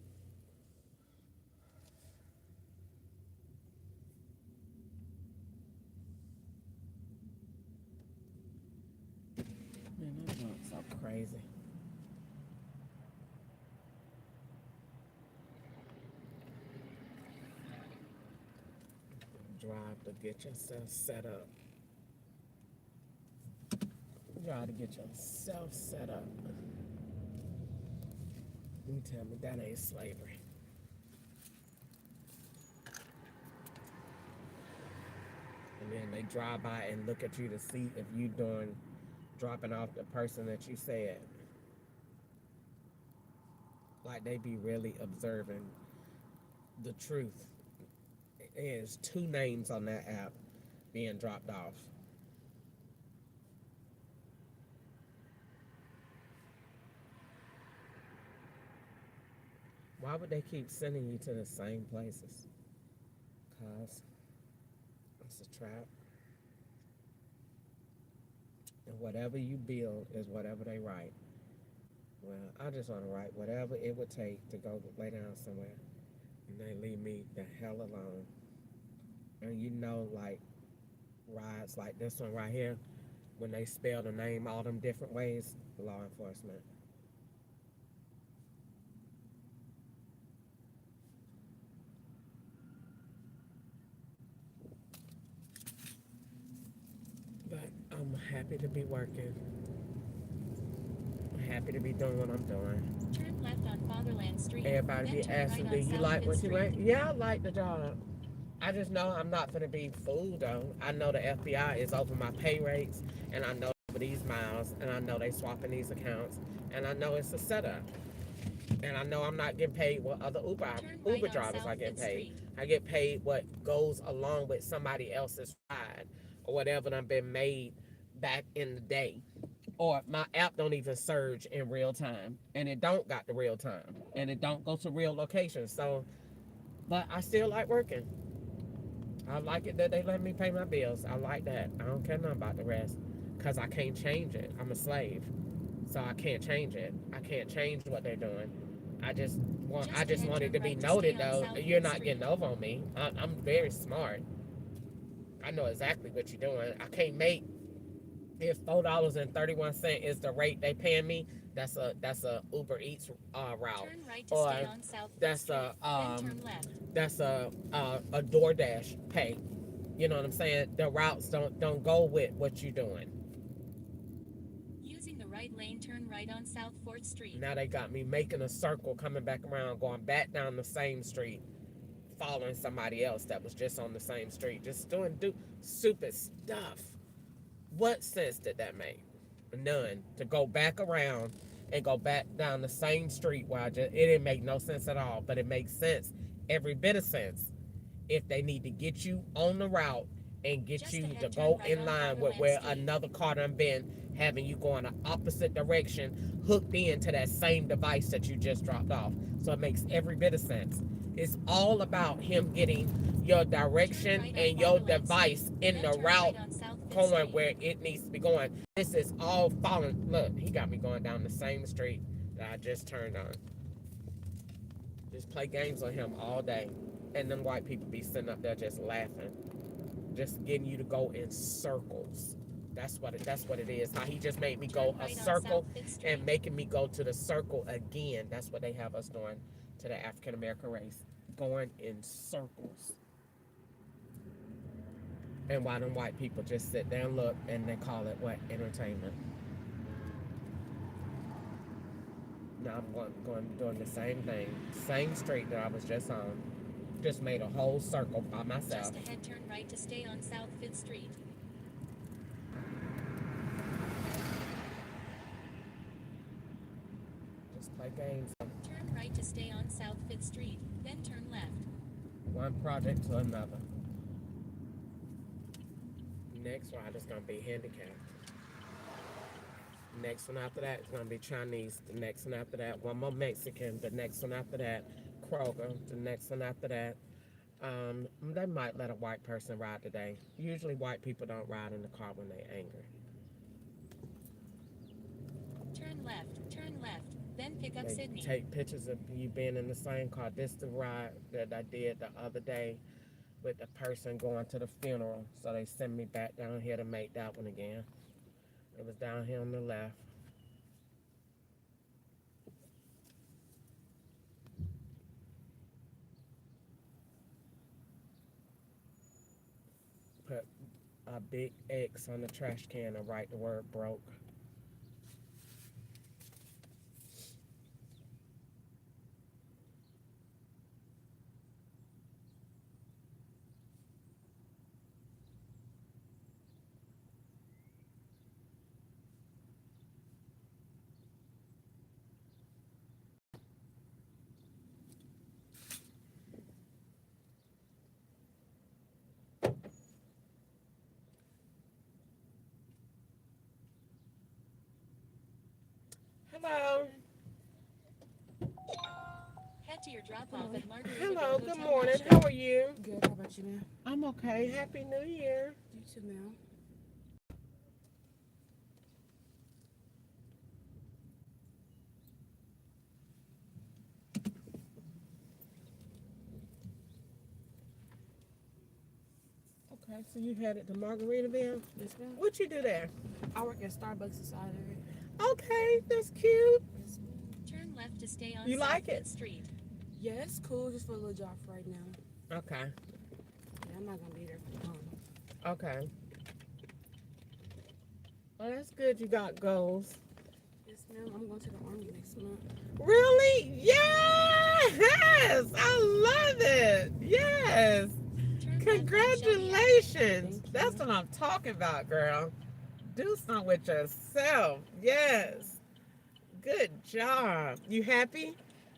[SPEAKER 1] Man, that joint's so crazy. Drive to get yourself set up. Drive to get yourself set up. You tell me that ain't slavery. And then they drive by and look at you to see if you dropping off the person that you said. Like they be really observing the truth. There's 2 names on that app being dropped off. Why would they keep sending you to the same places? Cause it's a trap. And whatever you build is whatever they write. Well, I just want to write whatever it would take to go lay down somewhere. And they leave me the hell alone. And you know, like rides like this one right here, when they spell the name all them different ways, law enforcement. But I'm happy to be working. I'm happy to be doing what I'm doing.
[SPEAKER 3] Turn left on Fatherland Street.
[SPEAKER 1] Everybody
[SPEAKER 3] then
[SPEAKER 1] be
[SPEAKER 3] turn
[SPEAKER 1] asking,
[SPEAKER 3] right
[SPEAKER 1] do
[SPEAKER 3] on
[SPEAKER 1] you
[SPEAKER 3] South
[SPEAKER 1] like
[SPEAKER 3] Fifth
[SPEAKER 1] what you
[SPEAKER 3] Street.
[SPEAKER 1] like? Yeah, I like the job. I just know I'm not going to be fooled though. I know the FBI is over my pay rates, and I know for these miles, and I know they swapping these accounts, and I know it's a setup. And I know I'm not getting paid what other
[SPEAKER 3] Turn right
[SPEAKER 1] Uber
[SPEAKER 3] on
[SPEAKER 1] drivers
[SPEAKER 3] South
[SPEAKER 1] are getting
[SPEAKER 3] Fifth
[SPEAKER 1] paid.
[SPEAKER 3] Street.
[SPEAKER 1] I get paid what goes along with somebody else's ride or whatever done been made back in the day. Or my app don't even surge in real time, and it don't got the real time, and it don't go to real locations. So, but I still like working. I like it that they let me pay my bills. I like that. I don't care nothing about the rest, cause I can't change it. I'm a slave, so I can't change it. I can't change what they're doing. I just
[SPEAKER 3] ahead,
[SPEAKER 1] want it
[SPEAKER 3] turn
[SPEAKER 1] to be
[SPEAKER 3] right to
[SPEAKER 1] noted
[SPEAKER 3] stay on
[SPEAKER 1] though.
[SPEAKER 3] South
[SPEAKER 1] You're
[SPEAKER 3] Fifth
[SPEAKER 1] not
[SPEAKER 3] Street.
[SPEAKER 1] getting over on me. I'm very smart. I know exactly what you're doing. I can't make if $4.31 is the rate they paying me. That's a Uber Eats route,
[SPEAKER 3] Turn right to
[SPEAKER 1] or
[SPEAKER 3] stay on South Fifth
[SPEAKER 1] that's
[SPEAKER 3] Street.
[SPEAKER 1] a
[SPEAKER 3] then turn left.
[SPEAKER 1] that's a DoorDash pay. You know what I'm saying? The routes don't go with what you're doing.
[SPEAKER 3] Using the right lane, turn right on South 4th Street.
[SPEAKER 1] Now they got me making a circle, coming back around, going back down the same street, following somebody else that was just on the same street, just doing stupid stuff. What sense did that make? None. To go back around and go back down the same street where it didn't make no sense at all, but it makes sense, every bit of sense, if they need to get you on the route and get
[SPEAKER 3] Just
[SPEAKER 1] you
[SPEAKER 3] ahead,
[SPEAKER 1] to
[SPEAKER 3] turn
[SPEAKER 1] go
[SPEAKER 3] right
[SPEAKER 1] in
[SPEAKER 3] on
[SPEAKER 1] line with
[SPEAKER 3] Fatherland
[SPEAKER 1] where
[SPEAKER 3] Street.
[SPEAKER 1] another car done been having you going the opposite direction, hooked into that same device that you just dropped off. So it makes every bit of sense. It's all about him getting your direction
[SPEAKER 3] Turn right on
[SPEAKER 1] and your
[SPEAKER 3] Fatherland
[SPEAKER 1] device
[SPEAKER 3] Street.
[SPEAKER 1] in
[SPEAKER 3] then
[SPEAKER 1] the
[SPEAKER 3] turn
[SPEAKER 1] route
[SPEAKER 3] right on South Fifth
[SPEAKER 1] going
[SPEAKER 3] Street.
[SPEAKER 1] where it needs to be going. This is all following. Look, he got me going down the same street that I just turned on. Just play games on him all day. And then white people be sitting up there just laughing. Just getting you to go in circles. That's what it is. How he just made me go
[SPEAKER 3] Turn
[SPEAKER 1] a
[SPEAKER 3] right on
[SPEAKER 1] circle
[SPEAKER 3] South Fifth Street.
[SPEAKER 1] and making me go to the circle again. That's what they have us doing to the African American race. Going in circles. And why them white people just sit there and look and they call it what? Entertainment. Now I'm going doing the same thing. Same street that I was just on. Just made a whole circle by myself.
[SPEAKER 3] Just ahead, turn right to stay on South 5th Street.
[SPEAKER 1] Just play games.
[SPEAKER 3] Turn right to stay on South 5th Street, then turn left.
[SPEAKER 1] One project to another. Next ride is going to be handicapped. Next one after that is going to be Chinese. The next one after that, one more Mexican. The next one after that, Kroger. The next one after that, they might let a white person ride today. Usually white people don't ride in the car when they're angry.
[SPEAKER 3] Turn left, then pick up
[SPEAKER 1] They
[SPEAKER 3] Sydney.
[SPEAKER 1] take pictures of you being in the same car. This the ride that I did the other day with the person going to the funeral. So they send me back down here to make that one again. It was down here on the left. Put a big X on the trash can and write the word broke. Hello.
[SPEAKER 3] Head to your drop-off at Margaritaville
[SPEAKER 1] Hello, good
[SPEAKER 3] Hotel
[SPEAKER 1] morning.
[SPEAKER 3] National.
[SPEAKER 1] How are you?
[SPEAKER 2] Good. How about you, ma'am?
[SPEAKER 1] I'm okay. Happy New Year.
[SPEAKER 2] You too, ma'am.
[SPEAKER 1] Okay, so you headed to Margaritaville.
[SPEAKER 2] Yes, ma'am.
[SPEAKER 1] What you do there?
[SPEAKER 2] I work at Starbucks inside of it.
[SPEAKER 1] Okay, that's cute.
[SPEAKER 2] Yes, ma'am.
[SPEAKER 3] Turn left to stay on
[SPEAKER 1] You
[SPEAKER 3] South
[SPEAKER 1] like it?
[SPEAKER 3] Fifth Street.
[SPEAKER 2] Yeah, it's cool just for a little job for right now.
[SPEAKER 1] Okay,
[SPEAKER 2] Yeah, I'm not gonna be there for long.
[SPEAKER 1] okay. Well, that's good. You got goals.
[SPEAKER 2] Yes, ma'am. I'm going to the army next month.
[SPEAKER 1] Really? Yes! I love it. Yes.
[SPEAKER 3] Turn left on Shelby Avenue.
[SPEAKER 1] Congratulations.
[SPEAKER 2] Thank you.
[SPEAKER 1] That's what I'm talking about, girl. Do something with yourself. Yes. Good job. You happy?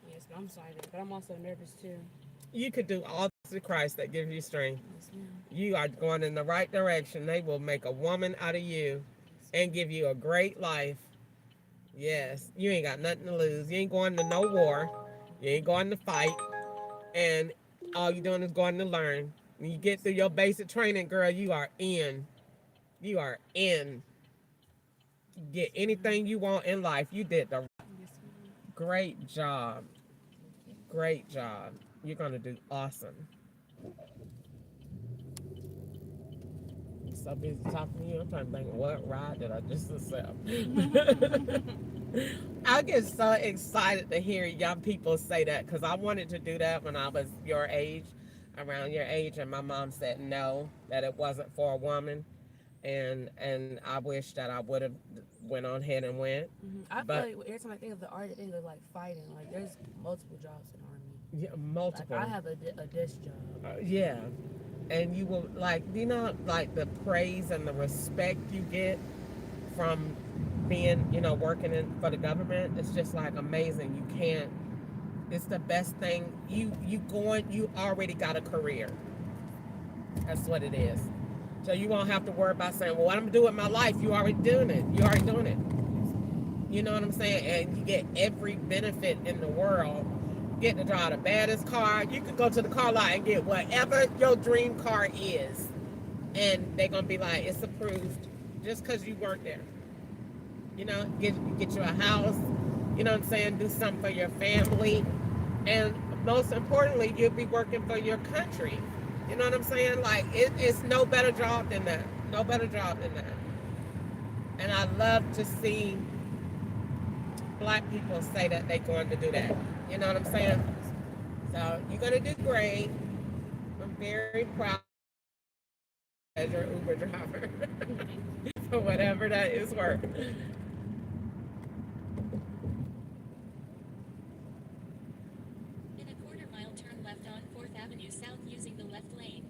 [SPEAKER 2] Yes, ma'am. I'm excited, but I'm also nervous too.
[SPEAKER 1] You could do all through Christ that gives you strength.
[SPEAKER 2] Yes, ma'am.
[SPEAKER 1] You are going in the right direction. They will make a woman out of you and give you a great life. Yes. You ain't got nothing to lose. You ain't going to no war. You ain't going to fight. And all you're doing is going to learn. When you get through your basic training, girl, you are in. You are in. Get anything you want in life. You did the
[SPEAKER 2] Yes, ma'am.
[SPEAKER 1] great job. Great job. You're going to do awesome. I'm so busy talking to you. I'm trying to think, what ride did I just accept? I get so excited to hear young people say that because I wanted to do that when I was your age, around your age, and my mom said no, that it wasn't for a woman. And I wish that I would have went on ahead and went.
[SPEAKER 2] I
[SPEAKER 1] But-
[SPEAKER 2] feel like every time I think of the army, I think of like fighting. Like there's multiple jobs in the army.
[SPEAKER 1] Yeah,
[SPEAKER 2] Like
[SPEAKER 1] multiple.
[SPEAKER 2] I have a desk job.
[SPEAKER 1] Yeah. And you will, like, you know, like the praise and the respect you get from being, you know, working for the government. It's just like amazing. You can't, it's the best thing. You already got a career. That's what it is. So you won't have to worry about saying, well, what I'm going to do with my life? You already doing it. You already doing it. You know what I'm saying? And you get every benefit in the world. Get to drive the baddest car. You can go to the car lot and get whatever your dream car is. And they're going to be like, it's approved just because you work there. You know, get you a house. You know what I'm saying? Do something for your family. And most importantly, you'll be working for your country. You know what I'm saying? Like, it's no better job than that. No better job than that. And I love to see Black people say that they're going to do that. You know what I'm saying? So you're going to do great. I'm very proud as your Uber driver for whatever that is worth.
[SPEAKER 3] In a quarter-mile, turn left on 4th Avenue South using the left lane.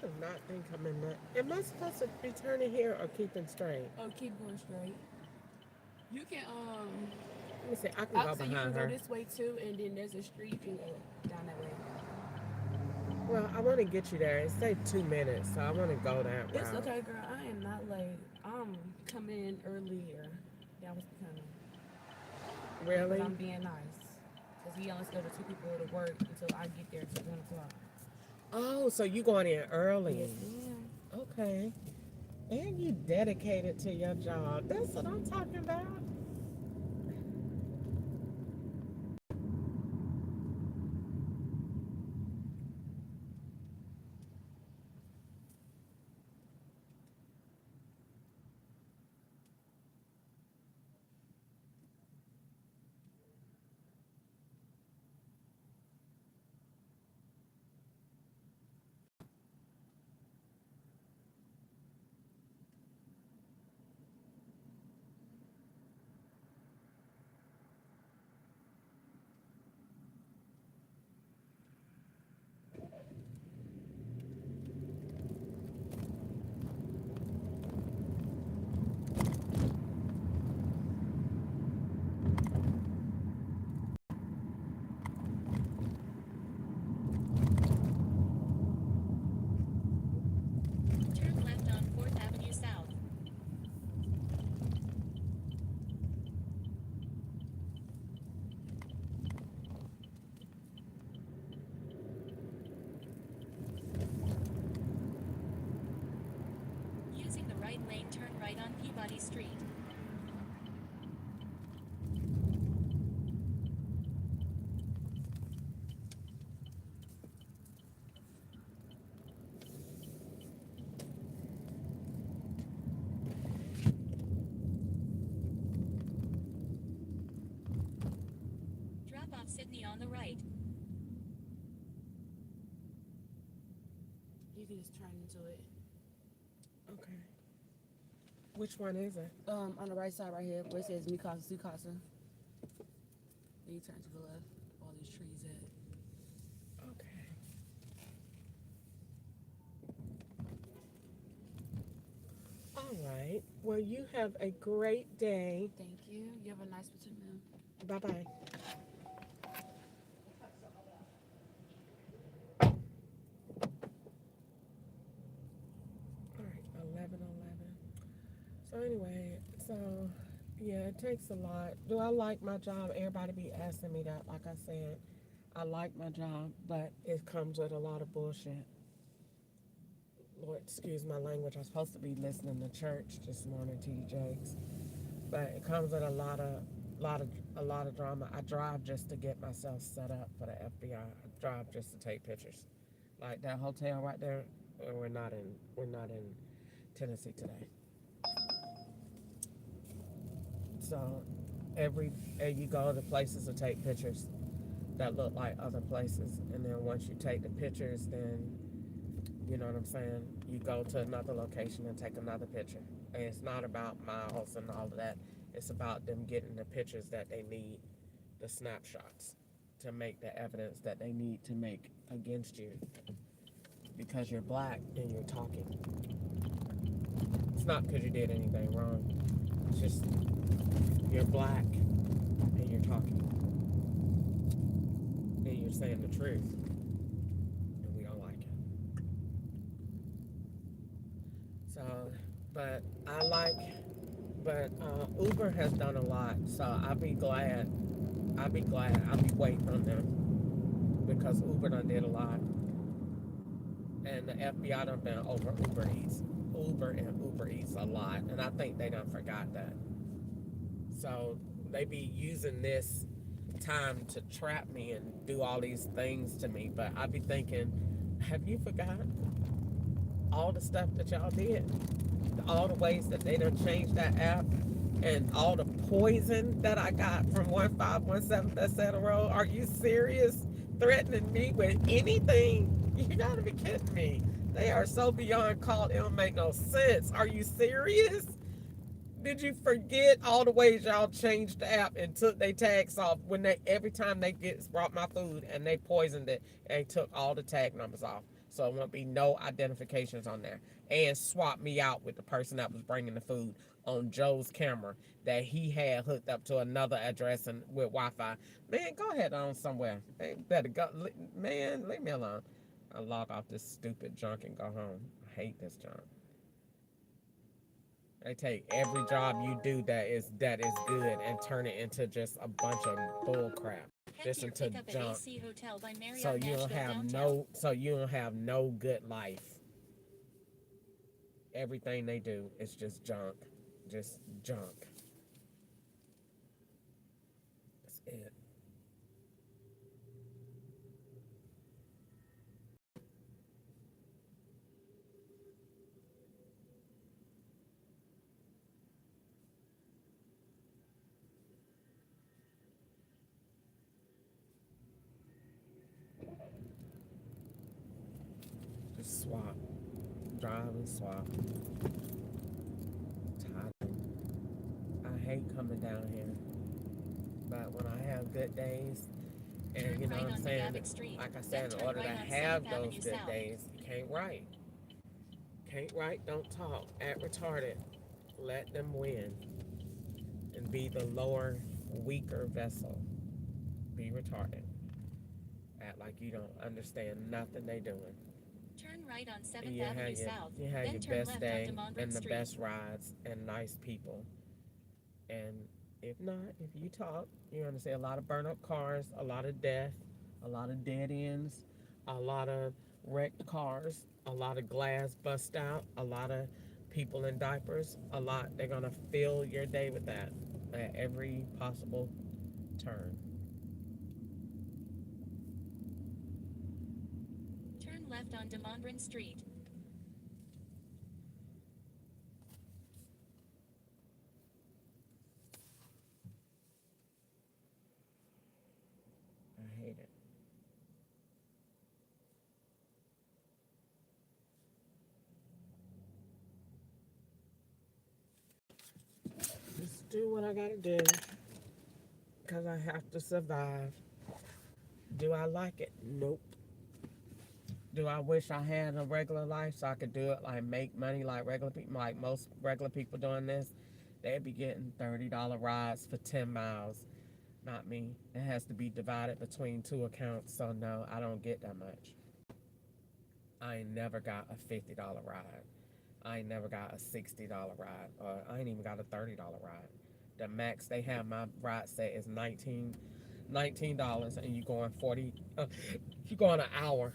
[SPEAKER 1] do not think I'm in that. Am I supposed to be turning here or keeping straight?
[SPEAKER 8] Oh, keep going straight. You can
[SPEAKER 1] Let me see. I can
[SPEAKER 8] I
[SPEAKER 1] go
[SPEAKER 8] would say you
[SPEAKER 1] behind
[SPEAKER 8] can
[SPEAKER 1] her.
[SPEAKER 8] go this way too, and then there's a street you can go down that way.
[SPEAKER 1] Well, I want to get you there. It say 2 minutes, so I want to go that route.
[SPEAKER 8] It's okay, girl. I am not late. I'm coming in earlier. That was becoming.
[SPEAKER 1] Really?
[SPEAKER 8] But I'm being nice. Because he only scheduled 2 people to work until I get there at 1 o'clock.
[SPEAKER 1] Oh, so you going in early?
[SPEAKER 8] Yes, ma'am.
[SPEAKER 1] Okay. And you dedicated to your job. That's what I'm talking about.
[SPEAKER 3] Turn left on 4th Avenue South. Using the right lane, turn right on Peabody Street. Drop off Sydney on the right.
[SPEAKER 8] You can just turn into it.
[SPEAKER 1] Okay. Which one is it?
[SPEAKER 8] On the right side right here where it says Mikasa Sukasa. Then you turn to the left. All these trees at.
[SPEAKER 1] Okay. All right. Well, you have a great day.
[SPEAKER 8] Thank you. You have a nice one too, ma'am.
[SPEAKER 1] Bye-bye. All right, 11:11. So anyway, yeah, it takes a lot. Do I like my job? Everybody be asking me that. Like I said, I like my job, but it comes with a lot of bullshit. Lord, excuse my language. I'm supposed to be listening to church this morning, T.D. Jakes, but it comes with a lot of drama. I drive just to get myself set up for the FBI. I drive just to take pictures. Like that hotel right there. We're not in Tennessee today. So you go to places to take pictures that look like other places, and then once you take the pictures, then you know what I'm saying, you go to another location and take another picture. And it's not about miles and all of that. It's about them getting the pictures that they need, the snapshots, to make the evidence that they need to make against you because you're black and you're talking. It's not because you did anything wrong. It's just you're black and you're talking. And you're saying the truth. And we don't like it. So, but Uber has done a lot. So I'll be glad. I'll be waiting on them because Uber done did a lot. And the FBI done been over Uber and Uber Eats a lot. And I think they done forgot that. So they be using this time to trap me and do all these things to me. But I be thinking, have you forgotten all the stuff that y'all did? All the ways that they done changed that app and all the poison that I got from 1517 Bethesda Road. Are you serious? Threatening me with anything? You gotta be kidding me. They are so beyond called. It don't make no sense. Are you serious? Did you forget all the ways y'all changed the app and took their tags off every time they brought my food and they poisoned it and they took all the tag numbers off? So it won't be no identifications on there. And swap me out with the person that was bringing the food on Joe's camera that he had hooked up to another address and with Wi-Fi. Man, go ahead on somewhere. Hey, better go. Man, leave me alone. I'll log off this stupid junk and go home. I hate this junk. They take every job you do that is good and turn it into just a bunch of bull crap.
[SPEAKER 3] Head
[SPEAKER 1] Just
[SPEAKER 3] to your
[SPEAKER 1] into
[SPEAKER 3] pickup at
[SPEAKER 1] junk.
[SPEAKER 3] AC Hotel by Marriott
[SPEAKER 1] So you
[SPEAKER 3] Nashville
[SPEAKER 1] don't have
[SPEAKER 3] downtown.
[SPEAKER 1] no good life. Everything they do is just junk. Just junk. That's it. Just swap. Drive and swap. Tired. I hate coming down here. But when I have good days, and
[SPEAKER 3] Turn
[SPEAKER 1] you know
[SPEAKER 3] right
[SPEAKER 1] what I'm
[SPEAKER 3] on
[SPEAKER 1] saying,
[SPEAKER 3] McGavick Street.
[SPEAKER 1] like I
[SPEAKER 3] Then
[SPEAKER 1] said, in
[SPEAKER 3] turn
[SPEAKER 1] order to
[SPEAKER 3] right on
[SPEAKER 1] have
[SPEAKER 3] 7th
[SPEAKER 1] those
[SPEAKER 3] Avenue
[SPEAKER 1] good
[SPEAKER 3] South.
[SPEAKER 1] days, you can't write. Can't write, don't talk. Act retarded. Let them win. And be the lower, weaker vessel. Be retarded. Act like you don't understand nothing they doing.
[SPEAKER 3] Turn right on 7th
[SPEAKER 1] And you
[SPEAKER 3] Avenue
[SPEAKER 1] have
[SPEAKER 3] South.
[SPEAKER 1] you have
[SPEAKER 3] Then
[SPEAKER 1] your
[SPEAKER 3] turn
[SPEAKER 1] best
[SPEAKER 3] left
[SPEAKER 1] day
[SPEAKER 3] on DeMondre
[SPEAKER 1] and the
[SPEAKER 3] Street.
[SPEAKER 1] best rides and nice people. And if not, if you talk, you're gonna see a lot of burnt up cars, a lot of death, a lot of dead ends, a lot of wrecked cars, a lot of glass bust out, a lot of people in diapers, a lot. They're gonna fill your day with that at every possible turn.
[SPEAKER 3] Turn left on DeMondre Street.
[SPEAKER 1] I hate it. Just do what I gotta do. Because I have to survive. Do I like it? Nope. Do I wish I had a regular life so I could do it, like make money like regular people, like most regular people doing this? They'd be getting $30 rides for 10 miles. Not me. It has to be divided between 2 accounts, so no, I don't get that much. I ain't never got a $50 ride. I ain't never got a $60 ride. Or I ain't even got a $30 ride. The max they have my ride set is $19, and you going 40, you going an hour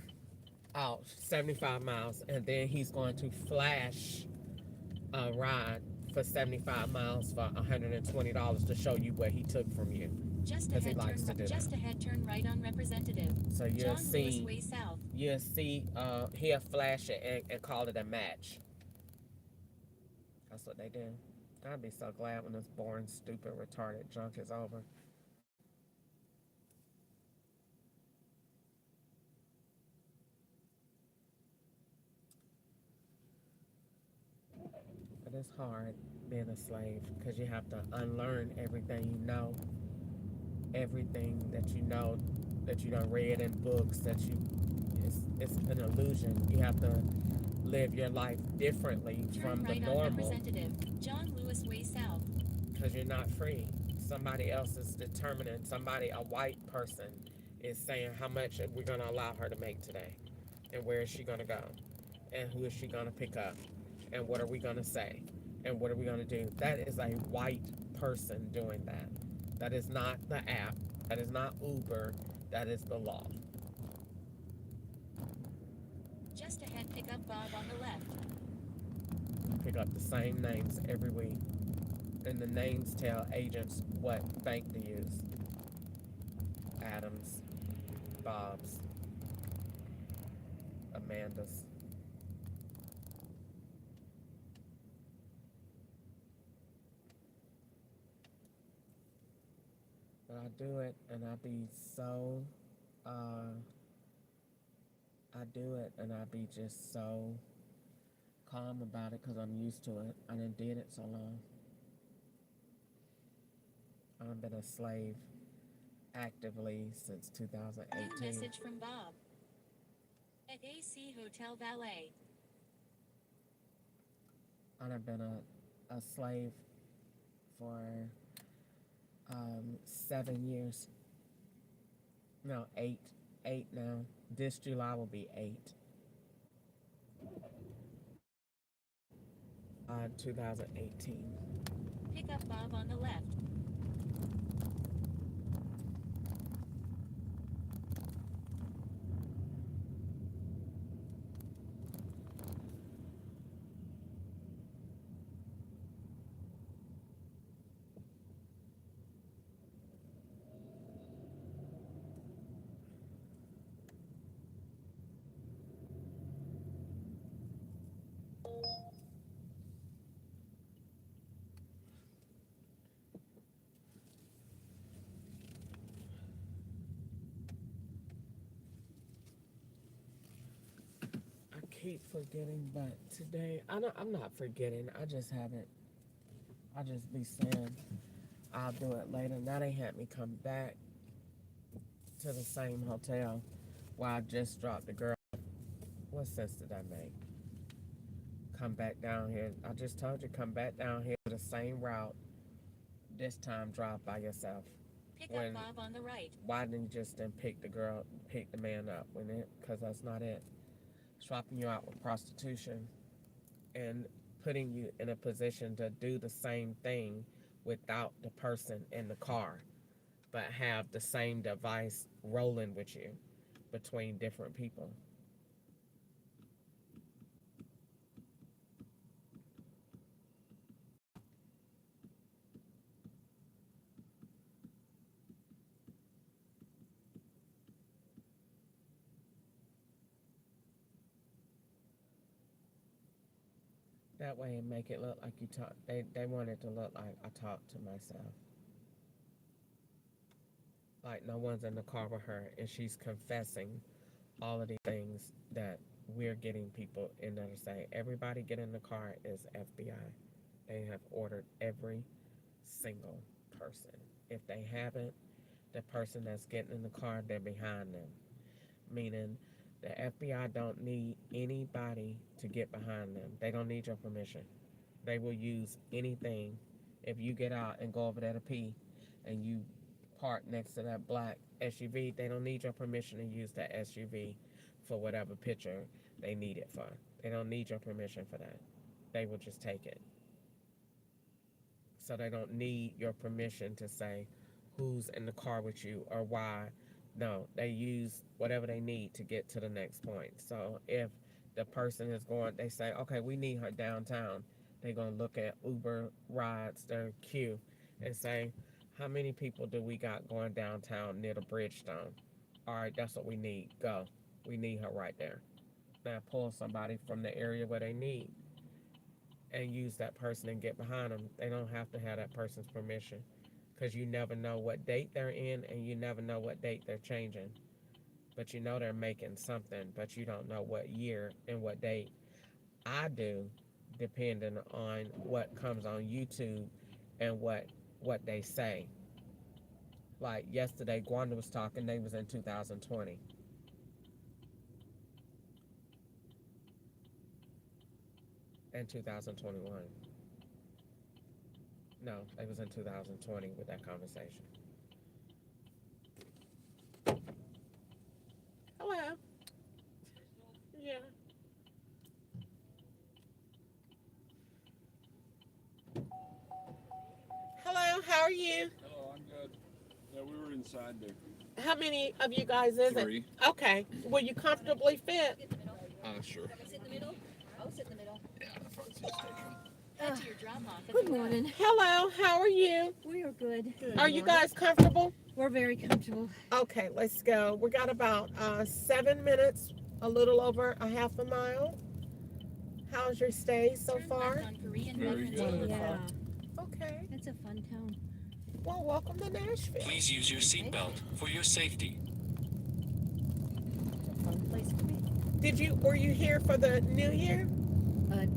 [SPEAKER 1] out 75 miles, and then he's going to flash a ride for 75 miles for $120 to show you what he took from you.
[SPEAKER 3] Just
[SPEAKER 1] 'Cause he
[SPEAKER 3] ahead,
[SPEAKER 1] likes to do
[SPEAKER 3] just
[SPEAKER 1] that.
[SPEAKER 3] ahead, turn right on Representative.
[SPEAKER 1] So you'll
[SPEAKER 3] John Lewis
[SPEAKER 1] see,
[SPEAKER 3] Way South.
[SPEAKER 1] he'll flash it and call it a match. That's what they do. I'd be so glad when this boring, stupid, retarded junk is over. But it's hard being a slave because you have to unlearn everything you know, everything that you know, that you done read in books, it's an illusion. You have to live your life differently
[SPEAKER 3] Turn
[SPEAKER 1] from the
[SPEAKER 3] right on
[SPEAKER 1] normal
[SPEAKER 3] Representative. John Lewis Way South.
[SPEAKER 1] because you're not free. Somebody else is determining, a white person is saying how much we're going to allow her to make today and where is she going to go and who is she going to pick up and what are we going to say and what are we going to do. That is a white person doing that. That is not the app. That is not Uber. That is the law.
[SPEAKER 3] Just ahead, pick up Bob on the left.
[SPEAKER 1] Pick up the same names every week. And the names tell agents what bank to use. Adams, Bob's, Amanda's. But I do it and I be so, I do it and I be just so calm about it because I'm used to it. I done did it so long. I've been a slave actively since
[SPEAKER 3] New
[SPEAKER 1] 2018.
[SPEAKER 3] message from Bob. At AC Hotel Valet.
[SPEAKER 1] I've been a slave for 7 years. No, 8. 8 now. This July will be 8. 2018.
[SPEAKER 3] Pick up Bob on the left.
[SPEAKER 1] I keep forgetting, but today I'm not forgetting. I just haven't. I just be saying I'll do it later. Now they had me come back to the same hotel where I just dropped the girl. What sense did that make? Come back down here. I just told you, come back down here the same route. This time drive by yourself.
[SPEAKER 3] Pick
[SPEAKER 1] When-
[SPEAKER 3] up Bob on the right.
[SPEAKER 1] Why didn't you just then pick the man up when it? Because that's not it. Swapping you out with prostitution and putting you in a position to do the same thing without the person in the car, but have the same device rolling with you between different people. That way and make it look like you talk. They want it to look like I talk to myself. Like no one's in the car with her and she's confessing all of these things that we're getting people in there to say. Everybody get in the car is FBI. They have ordered every single person. If they haven't, the person that's getting in the car, they're behind them. Meaning the FBI don't need anybody to get behind them. They don't need your permission. They will use anything. If you get out and go over there to pee and you park next to that black SUV, they don't need your permission to use that SUV for whatever picture they need it for. They don't need your permission for that. They will just take it. So they don't need your permission to say who's in the car with you or why. No, they use whatever they need to get to the next point. So if the person is going, they say, okay, we need her downtown. They're going to look at Uber rides, their queue, and say, how many people do we got going downtown near the Bridgestone? All right, that's what we need. Go. We need her right there. Now pull somebody from the area where they need and use that person and get behind them. They don't have to have that person's permission, because you never know what date they're in and you never know what date they're changing. But you know they're making something, but you don't know what year and what date. I do, depending on what comes on YouTube and what they say. Like yesterday, Gwanda was talking, they was in 2020. And 2021. No, it was in 2020 with that conversation. Hello. Yeah. Hello, how are you?
[SPEAKER 9] Hello, I'm good. Yeah, we were inside there.
[SPEAKER 1] How many of you guys is
[SPEAKER 9] Three.
[SPEAKER 1] it? Okay. Will you comfortably fit?
[SPEAKER 9] Sure.
[SPEAKER 2] Sit in the middle? I'll sit in the middle.
[SPEAKER 9] Yeah, the front seat's taken.
[SPEAKER 3] Head to your drop-off at
[SPEAKER 2] Good
[SPEAKER 3] the door.
[SPEAKER 2] morning.
[SPEAKER 1] Hello, how are you?
[SPEAKER 2] We are good.
[SPEAKER 1] Are you guys comfortable?
[SPEAKER 2] We're very comfortable.
[SPEAKER 1] Okay, let's go. We got about 7 minutes, a little over a half a mile. How's your stay so
[SPEAKER 3] Turn
[SPEAKER 1] far?
[SPEAKER 3] left on Korean
[SPEAKER 9] Very
[SPEAKER 3] Veterans
[SPEAKER 9] good.
[SPEAKER 3] Boulevard.
[SPEAKER 2] Yeah,
[SPEAKER 1] Okay.
[SPEAKER 2] it's a fun town.
[SPEAKER 1] Well, welcome to Nashville.
[SPEAKER 6] Please use your seatbelt for your safety.
[SPEAKER 2] Fun place for me.
[SPEAKER 1] Were you here for the New Year?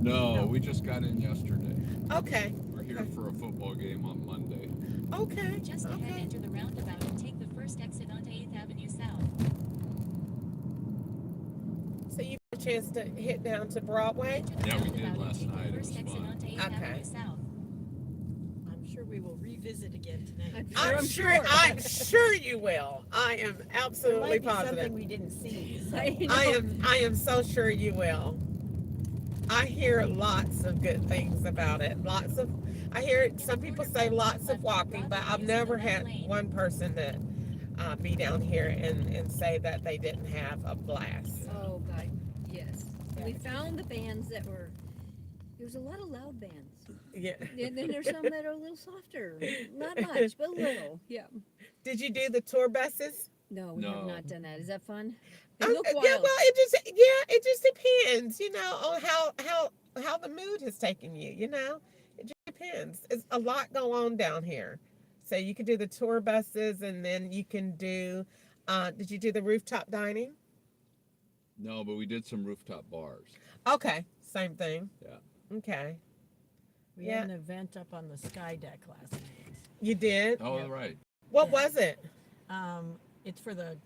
[SPEAKER 9] No, we just got in yesterday.
[SPEAKER 1] Okay.
[SPEAKER 9] We're here
[SPEAKER 1] Okay.
[SPEAKER 9] for a football game on Monday.
[SPEAKER 1] Okay.
[SPEAKER 3] Just ahead,
[SPEAKER 1] Okay.
[SPEAKER 3] enter the roundabout and take the first exit onto 8th Avenue South.
[SPEAKER 1] chance to hit down to Broadway?
[SPEAKER 9] Yeah, we did last night. It was fun.
[SPEAKER 1] Okay.
[SPEAKER 10] I'm sure we will revisit again tonight.
[SPEAKER 1] I'm sure you will. I am
[SPEAKER 10] There
[SPEAKER 1] absolutely
[SPEAKER 10] might be
[SPEAKER 1] positive.
[SPEAKER 10] something we didn't see. So.
[SPEAKER 1] I am so sure you will. I hear lots of good things about it. I hear some people say lots of walking, but I've never had one person that be down here and say that they didn't have a blast.
[SPEAKER 11] Oh God, yes. We found the bands that were. There's a lot of loud bands.
[SPEAKER 1] Yeah.
[SPEAKER 11] And then there's some that are a little softer. Not much, but a little. Yeah.
[SPEAKER 1] Did you do the tour buses?
[SPEAKER 11] No, we have
[SPEAKER 9] No.
[SPEAKER 11] not done that. Is that fun? They look
[SPEAKER 1] Yeah,
[SPEAKER 11] wild.
[SPEAKER 1] well, it just depends, on how the mood has taken you. It just depends. It's a lot go on down here, so you can do the tour buses, and then you can do. Did you do the rooftop dining?
[SPEAKER 9] No, but we did some rooftop bars.
[SPEAKER 1] Okay, same thing.
[SPEAKER 9] Yeah.
[SPEAKER 1] Okay,
[SPEAKER 10] We
[SPEAKER 1] Yeah.
[SPEAKER 10] had an event up on the sky deck last night.
[SPEAKER 1] you did.
[SPEAKER 9] Oh,
[SPEAKER 10] Yeah.
[SPEAKER 9] right.
[SPEAKER 1] What
[SPEAKER 10] Yeah.
[SPEAKER 1] was it?
[SPEAKER 10] It's for the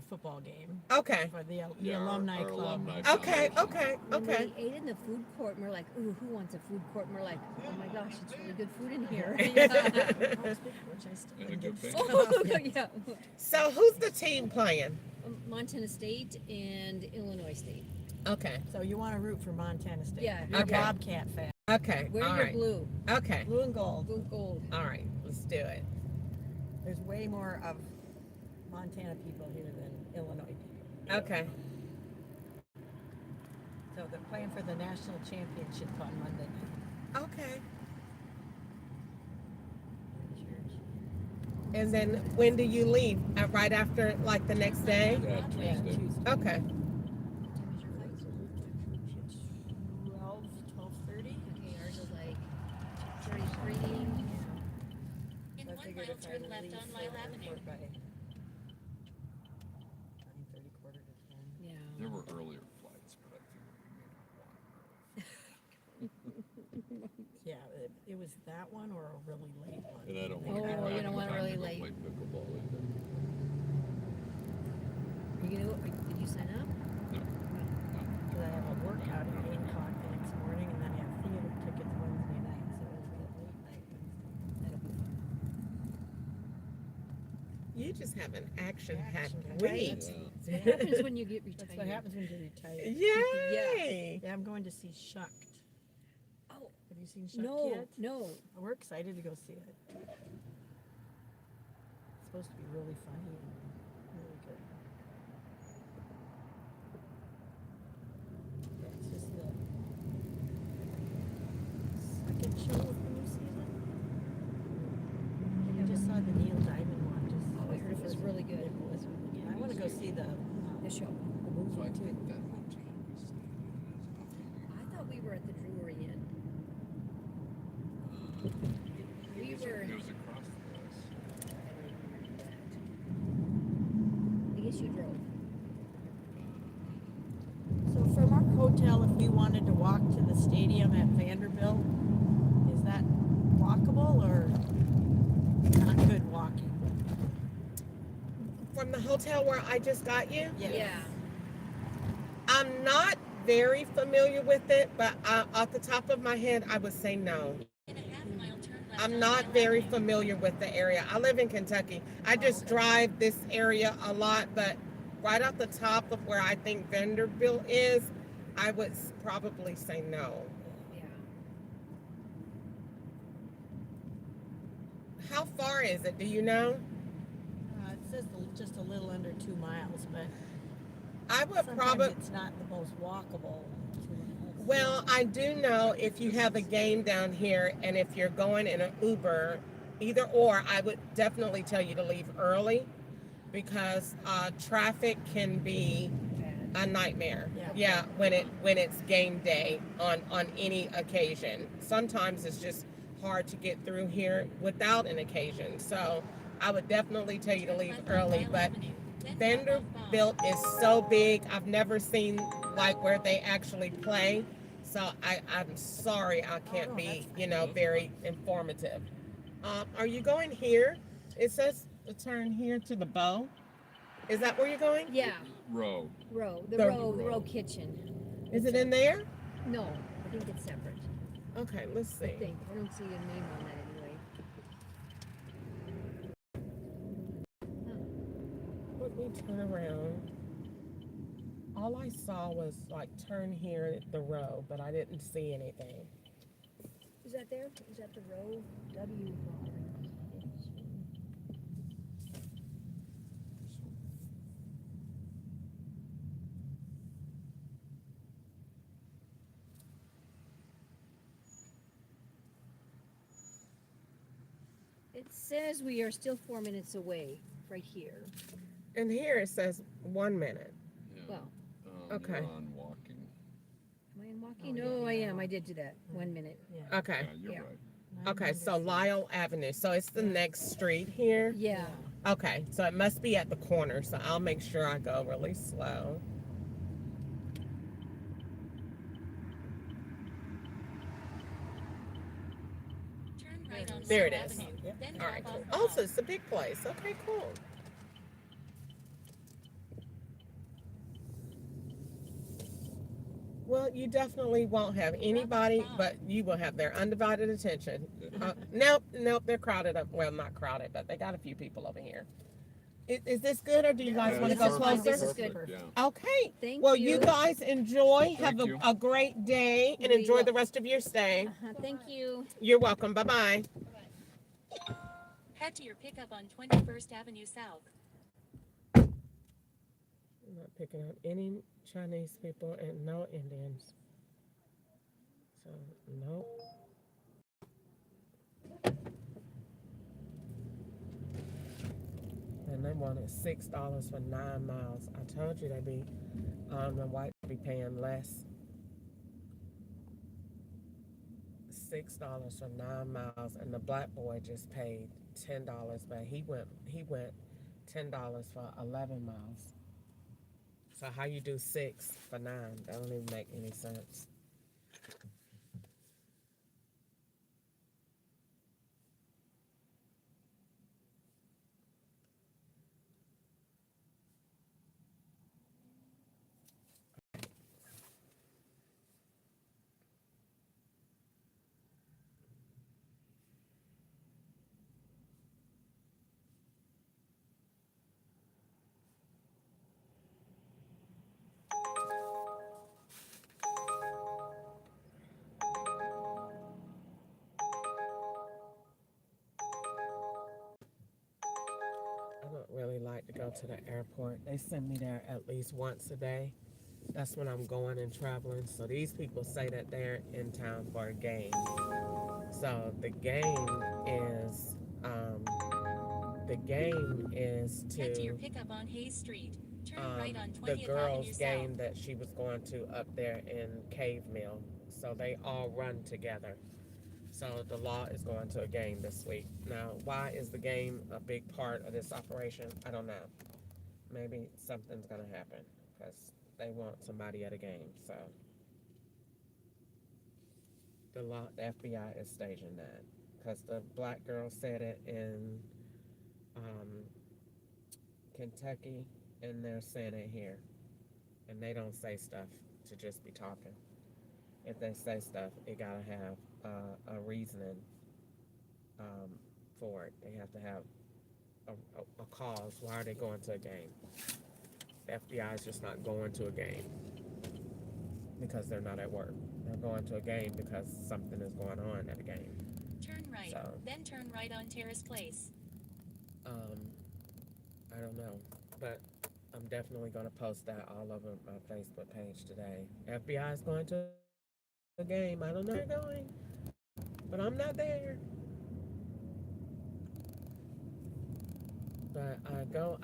[SPEAKER 10] football game.
[SPEAKER 1] Okay.
[SPEAKER 10] For the
[SPEAKER 9] Yeah,
[SPEAKER 10] alumni
[SPEAKER 9] our
[SPEAKER 10] club.
[SPEAKER 9] alumni
[SPEAKER 1] Okay.
[SPEAKER 9] foundation.
[SPEAKER 1] Okay.
[SPEAKER 11] When
[SPEAKER 1] Okay.
[SPEAKER 11] we ate in the food court, and we're like, ooh, who wants a food court? And we're like, oh my gosh, it's really good food in here.
[SPEAKER 10] Which I still
[SPEAKER 9] And a good
[SPEAKER 10] did.
[SPEAKER 9] band.
[SPEAKER 11] Oh, yeah.
[SPEAKER 1] So who's the team playing?
[SPEAKER 11] Montana State and Illinois State.
[SPEAKER 1] Okay.
[SPEAKER 10] So you want to root for Montana State?
[SPEAKER 11] Yeah.
[SPEAKER 10] You're a
[SPEAKER 1] Okay.
[SPEAKER 10] Bobcat fan.
[SPEAKER 1] Okay.
[SPEAKER 11] Wear
[SPEAKER 1] All
[SPEAKER 11] your
[SPEAKER 1] right.
[SPEAKER 11] blue.
[SPEAKER 1] Okay.
[SPEAKER 10] Blue and gold.
[SPEAKER 11] Blue gold.
[SPEAKER 1] All right. Let's do it.
[SPEAKER 10] There's way more of Montana people here than Illinois people.
[SPEAKER 1] Okay.
[SPEAKER 10] So they're playing for the national championship on Monday night.
[SPEAKER 1] Okay. And then when do you leave? Right after, like the next day?
[SPEAKER 9] Yeah,
[SPEAKER 10] Yeah,
[SPEAKER 9] Tuesday.
[SPEAKER 10] Tuesday.
[SPEAKER 1] Okay.
[SPEAKER 10] 12:30.
[SPEAKER 11] Okay, ours is like 33.
[SPEAKER 3] In
[SPEAKER 10] So I
[SPEAKER 3] 1
[SPEAKER 10] figured
[SPEAKER 3] mile,
[SPEAKER 10] if I
[SPEAKER 3] turn
[SPEAKER 10] leave
[SPEAKER 3] left on
[SPEAKER 10] from
[SPEAKER 3] Lyle
[SPEAKER 10] the
[SPEAKER 3] Avenue.
[SPEAKER 10] airport by 9:30, quarter to 10.
[SPEAKER 11] Yeah.
[SPEAKER 9] There were earlier flights, but I think we made
[SPEAKER 10] Yeah, it was that one or a really late one.
[SPEAKER 9] And I don't
[SPEAKER 11] Oh,
[SPEAKER 9] want to
[SPEAKER 11] you don't want it really late.
[SPEAKER 9] play pickleball either.
[SPEAKER 11] Are you gonna, did you sign up?
[SPEAKER 9] No.
[SPEAKER 10] Because I have a workout at 8 o'clock the next morning, and then I have theater tickets Wednesday night, so it'll be a late night Wednesday. That'll be fun.
[SPEAKER 1] You just have an action-packed
[SPEAKER 10] Action-packed.
[SPEAKER 1] week.
[SPEAKER 9] Yeah.
[SPEAKER 11] What happens when you get retired?
[SPEAKER 10] That's what happens when you're retired.
[SPEAKER 1] Yay!
[SPEAKER 10] Yeah, I'm going to see Shucked.
[SPEAKER 11] Oh,
[SPEAKER 10] Have you seen Shucked
[SPEAKER 11] no,
[SPEAKER 10] yet?
[SPEAKER 11] no.
[SPEAKER 10] We're excited to go see it. It's supposed to be really funny and really good. Yeah, it's just the second show of the new season. I just saw the Neil Diamond one.
[SPEAKER 11] Oh, I heard it was really good.
[SPEAKER 10] It was really good. I want to go see the
[SPEAKER 11] The show.
[SPEAKER 10] the
[SPEAKER 9] So I
[SPEAKER 10] movie too.
[SPEAKER 9] think that hotel we stayed in
[SPEAKER 11] I thought we were at the Drury Inn. We were.
[SPEAKER 9] It was across the us.
[SPEAKER 11] I guess you drove.
[SPEAKER 10] So from our hotel, if we wanted to walk to the stadium at Vanderbilt, is that walkable or not good walking?
[SPEAKER 1] From the hotel where I just got you?
[SPEAKER 11] Yeah.
[SPEAKER 1] I'm not very familiar with it, but off the top of my head, I would say no.
[SPEAKER 3] In a half mile, turn left
[SPEAKER 1] I'm
[SPEAKER 3] on
[SPEAKER 1] not
[SPEAKER 3] Lyle
[SPEAKER 1] very
[SPEAKER 3] Avenue.
[SPEAKER 1] familiar with the area. I live in Kentucky. I just
[SPEAKER 10] okay.
[SPEAKER 1] drive this area a lot, but right off the top of where I think Vanderbilt is, I would probably say no.
[SPEAKER 11] Yeah.
[SPEAKER 1] How far is it? Do you know?
[SPEAKER 10] It says just a little under 2 miles, but
[SPEAKER 1] I would
[SPEAKER 10] sometimes
[SPEAKER 1] probably.
[SPEAKER 10] it's not the most walkable. 2 miles.
[SPEAKER 1] Well, I do know if you have a game down here and if you're going in an Uber, either or, I would definitely tell you to leave early because traffic can be a nightmare.
[SPEAKER 10] Yeah.
[SPEAKER 1] When it's game day on any occasion. Sometimes it's just hard to get through here without an occasion. So I would definitely tell you to leave
[SPEAKER 3] Left on
[SPEAKER 1] early,
[SPEAKER 3] Lyle
[SPEAKER 1] but
[SPEAKER 3] Avenue. Then cut off Bond.
[SPEAKER 1] Vanderbilt is so big. I've never seen like where they actually play. So I'm sorry I can't
[SPEAKER 10] no,
[SPEAKER 1] be,
[SPEAKER 10] that's
[SPEAKER 1] very informative. Are you going here? It says to turn here to the bow. Is that where you're going?
[SPEAKER 11] Yeah.
[SPEAKER 9] Row.
[SPEAKER 11] Row. The
[SPEAKER 1] The
[SPEAKER 11] row kitchen.
[SPEAKER 1] Is it in there?
[SPEAKER 11] No, I think it's separate.
[SPEAKER 1] Okay, let's
[SPEAKER 11] I
[SPEAKER 1] see.
[SPEAKER 11] think. I don't see a name on that anyway.
[SPEAKER 1] Let me turn around. All I saw was like turn here at the row, but I didn't see anything.
[SPEAKER 11] Is that there? Is that the row? W. It says we are still 4 minutes away, right here.
[SPEAKER 1] And here it says 1 minute.
[SPEAKER 9] Yeah.
[SPEAKER 11] Well,
[SPEAKER 1] Okay.
[SPEAKER 9] You're on walking.
[SPEAKER 11] am I in walking? No, I am. I did do that. 1 minute.
[SPEAKER 1] Okay.
[SPEAKER 9] Yeah, you're
[SPEAKER 11] Yeah.
[SPEAKER 9] right.
[SPEAKER 1] Okay, so Lyle Avenue. So it's the next street here.
[SPEAKER 11] Yeah.
[SPEAKER 1] Okay, so it must be at the corner. So I'll make sure I go really slow.
[SPEAKER 3] Turn right on
[SPEAKER 1] There it
[SPEAKER 3] South
[SPEAKER 1] is.
[SPEAKER 3] Avenue, then
[SPEAKER 1] All right.
[SPEAKER 3] drop off
[SPEAKER 1] Oh,
[SPEAKER 3] Bob.
[SPEAKER 1] so it's a big place. Okay, cool. Well, you definitely won't have anybody, but you will have their undivided attention. Nope, they're crowded up. Well, not crowded, but they got a few people over here. Is this good, or do you guys
[SPEAKER 9] Yeah,
[SPEAKER 1] want to
[SPEAKER 11] this
[SPEAKER 1] go
[SPEAKER 11] is fine.
[SPEAKER 1] closer?
[SPEAKER 11] This is good.
[SPEAKER 9] Yeah.
[SPEAKER 1] Okay.
[SPEAKER 11] Thank
[SPEAKER 1] Well,
[SPEAKER 11] you.
[SPEAKER 1] you guys enjoy. Have
[SPEAKER 9] Thank you.
[SPEAKER 1] a great day and
[SPEAKER 11] We
[SPEAKER 1] enjoy
[SPEAKER 11] will.
[SPEAKER 1] the rest of your stay.
[SPEAKER 11] Thank you.
[SPEAKER 1] You're welcome. Bye bye.
[SPEAKER 3] Head to your pickup on 21st Avenue South.
[SPEAKER 1] I'm not picking up any Chinese people and no Indians. So, nope. And they wanted $6 for 9 miles. I told you they'd be, the white be paying less. $6 for 9 miles, and the black boy just paid $10, but he went $10 for 11 miles. So how you do 6 for 9? That don't even make any sense. I don't really like to go to the airport. They send me there at least once a day. That's when I'm going and traveling. So these people say that they're in town for a game. So the game is
[SPEAKER 3] Head to your
[SPEAKER 1] to
[SPEAKER 3] pickup on Hayes Street. Turn right on 20th
[SPEAKER 1] the
[SPEAKER 3] Avenue
[SPEAKER 1] girls'
[SPEAKER 3] South.
[SPEAKER 1] game that she was going to up there in Cave Mill. So they all run together. So the law is going to a game this week. Now, why is the game a big part of this operation? I don't know. Maybe something's going to happen because they want somebody at a game. So the FBI is staging that because the black girl said it in Kentucky, and they're saying it here. And they don't say stuff to just be talking. If they say stuff, it gotta have a reasoning for it. They have to have a cause. Why are they going to a game? The FBI is just not going to a game because they're not at work. They're going to a game because something is going on at a game.
[SPEAKER 3] Turn right,
[SPEAKER 1] So.
[SPEAKER 3] then turn right on Terrace Place.
[SPEAKER 1] I don't know, but I'm definitely going to post that all over my Facebook page today. FBI is going to a game. I don't know where they're going, but I'm not there. But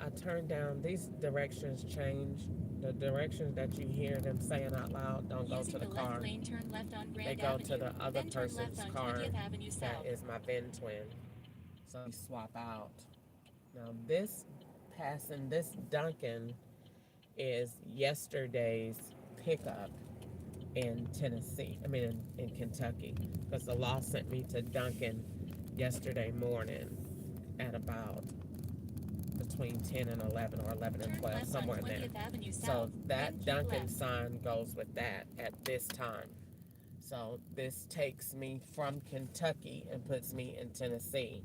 [SPEAKER 1] I turn down, these directions change. The directions that you hear them saying out loud don't go
[SPEAKER 3] Using
[SPEAKER 1] to the
[SPEAKER 3] the
[SPEAKER 1] car.
[SPEAKER 3] left lane, turn left on Grand
[SPEAKER 1] They go
[SPEAKER 3] Avenue.
[SPEAKER 1] to the other
[SPEAKER 3] then turn left
[SPEAKER 1] person's
[SPEAKER 3] on
[SPEAKER 1] car
[SPEAKER 3] 20th Avenue South.
[SPEAKER 1] that is my Venn twin. So we swap out. Now this Duncan is yesterday's pickup in Tennessee. I mean in Kentucky, because the law sent me to Duncan yesterday morning at about between 10 and 11 or 11 and
[SPEAKER 3] Turn
[SPEAKER 1] 12,
[SPEAKER 3] left on
[SPEAKER 1] somewhere in there.
[SPEAKER 3] 20th Avenue
[SPEAKER 1] So
[SPEAKER 3] South.
[SPEAKER 1] that
[SPEAKER 3] then keep
[SPEAKER 1] Dunkin'
[SPEAKER 3] left.
[SPEAKER 1] sign goes with that at this time. So this takes me from Kentucky and puts me in Tennessee.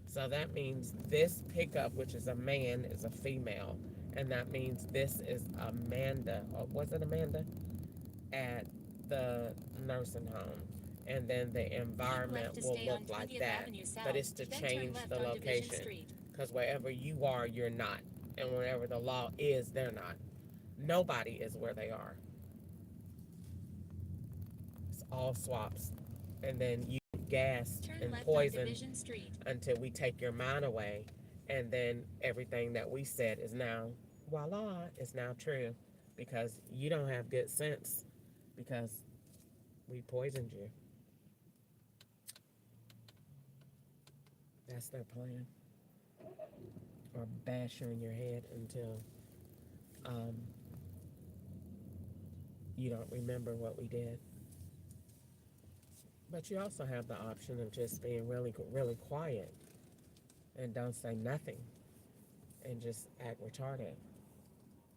[SPEAKER 1] So that means this pickup, which is a man, is a female. And that means this is Amanda, or was it Amanda? At the nursing home. And then the environment
[SPEAKER 3] Keep left to
[SPEAKER 1] will
[SPEAKER 3] stay on
[SPEAKER 1] look like
[SPEAKER 3] 20th
[SPEAKER 1] that.
[SPEAKER 3] Avenue South,
[SPEAKER 1] But it's to
[SPEAKER 3] then turn
[SPEAKER 1] change
[SPEAKER 3] left
[SPEAKER 1] the
[SPEAKER 3] on Division
[SPEAKER 1] location.
[SPEAKER 3] Street.
[SPEAKER 1] Because wherever you are, you're not. And wherever the law is, they're not. Nobody is where they are. It's all swaps. And then you get gassed
[SPEAKER 3] Turn
[SPEAKER 1] and
[SPEAKER 3] left on
[SPEAKER 1] poisoned
[SPEAKER 3] Division Street.
[SPEAKER 1] until we take your mind away. And then everything that we said is now, voila, is now true. Because you don't have good sense. Because we poisoned you. That's their plan. Or bash you in your head until you don't remember what we did. But you also have the option of just being really, really quiet and don't say nothing and just act retarded.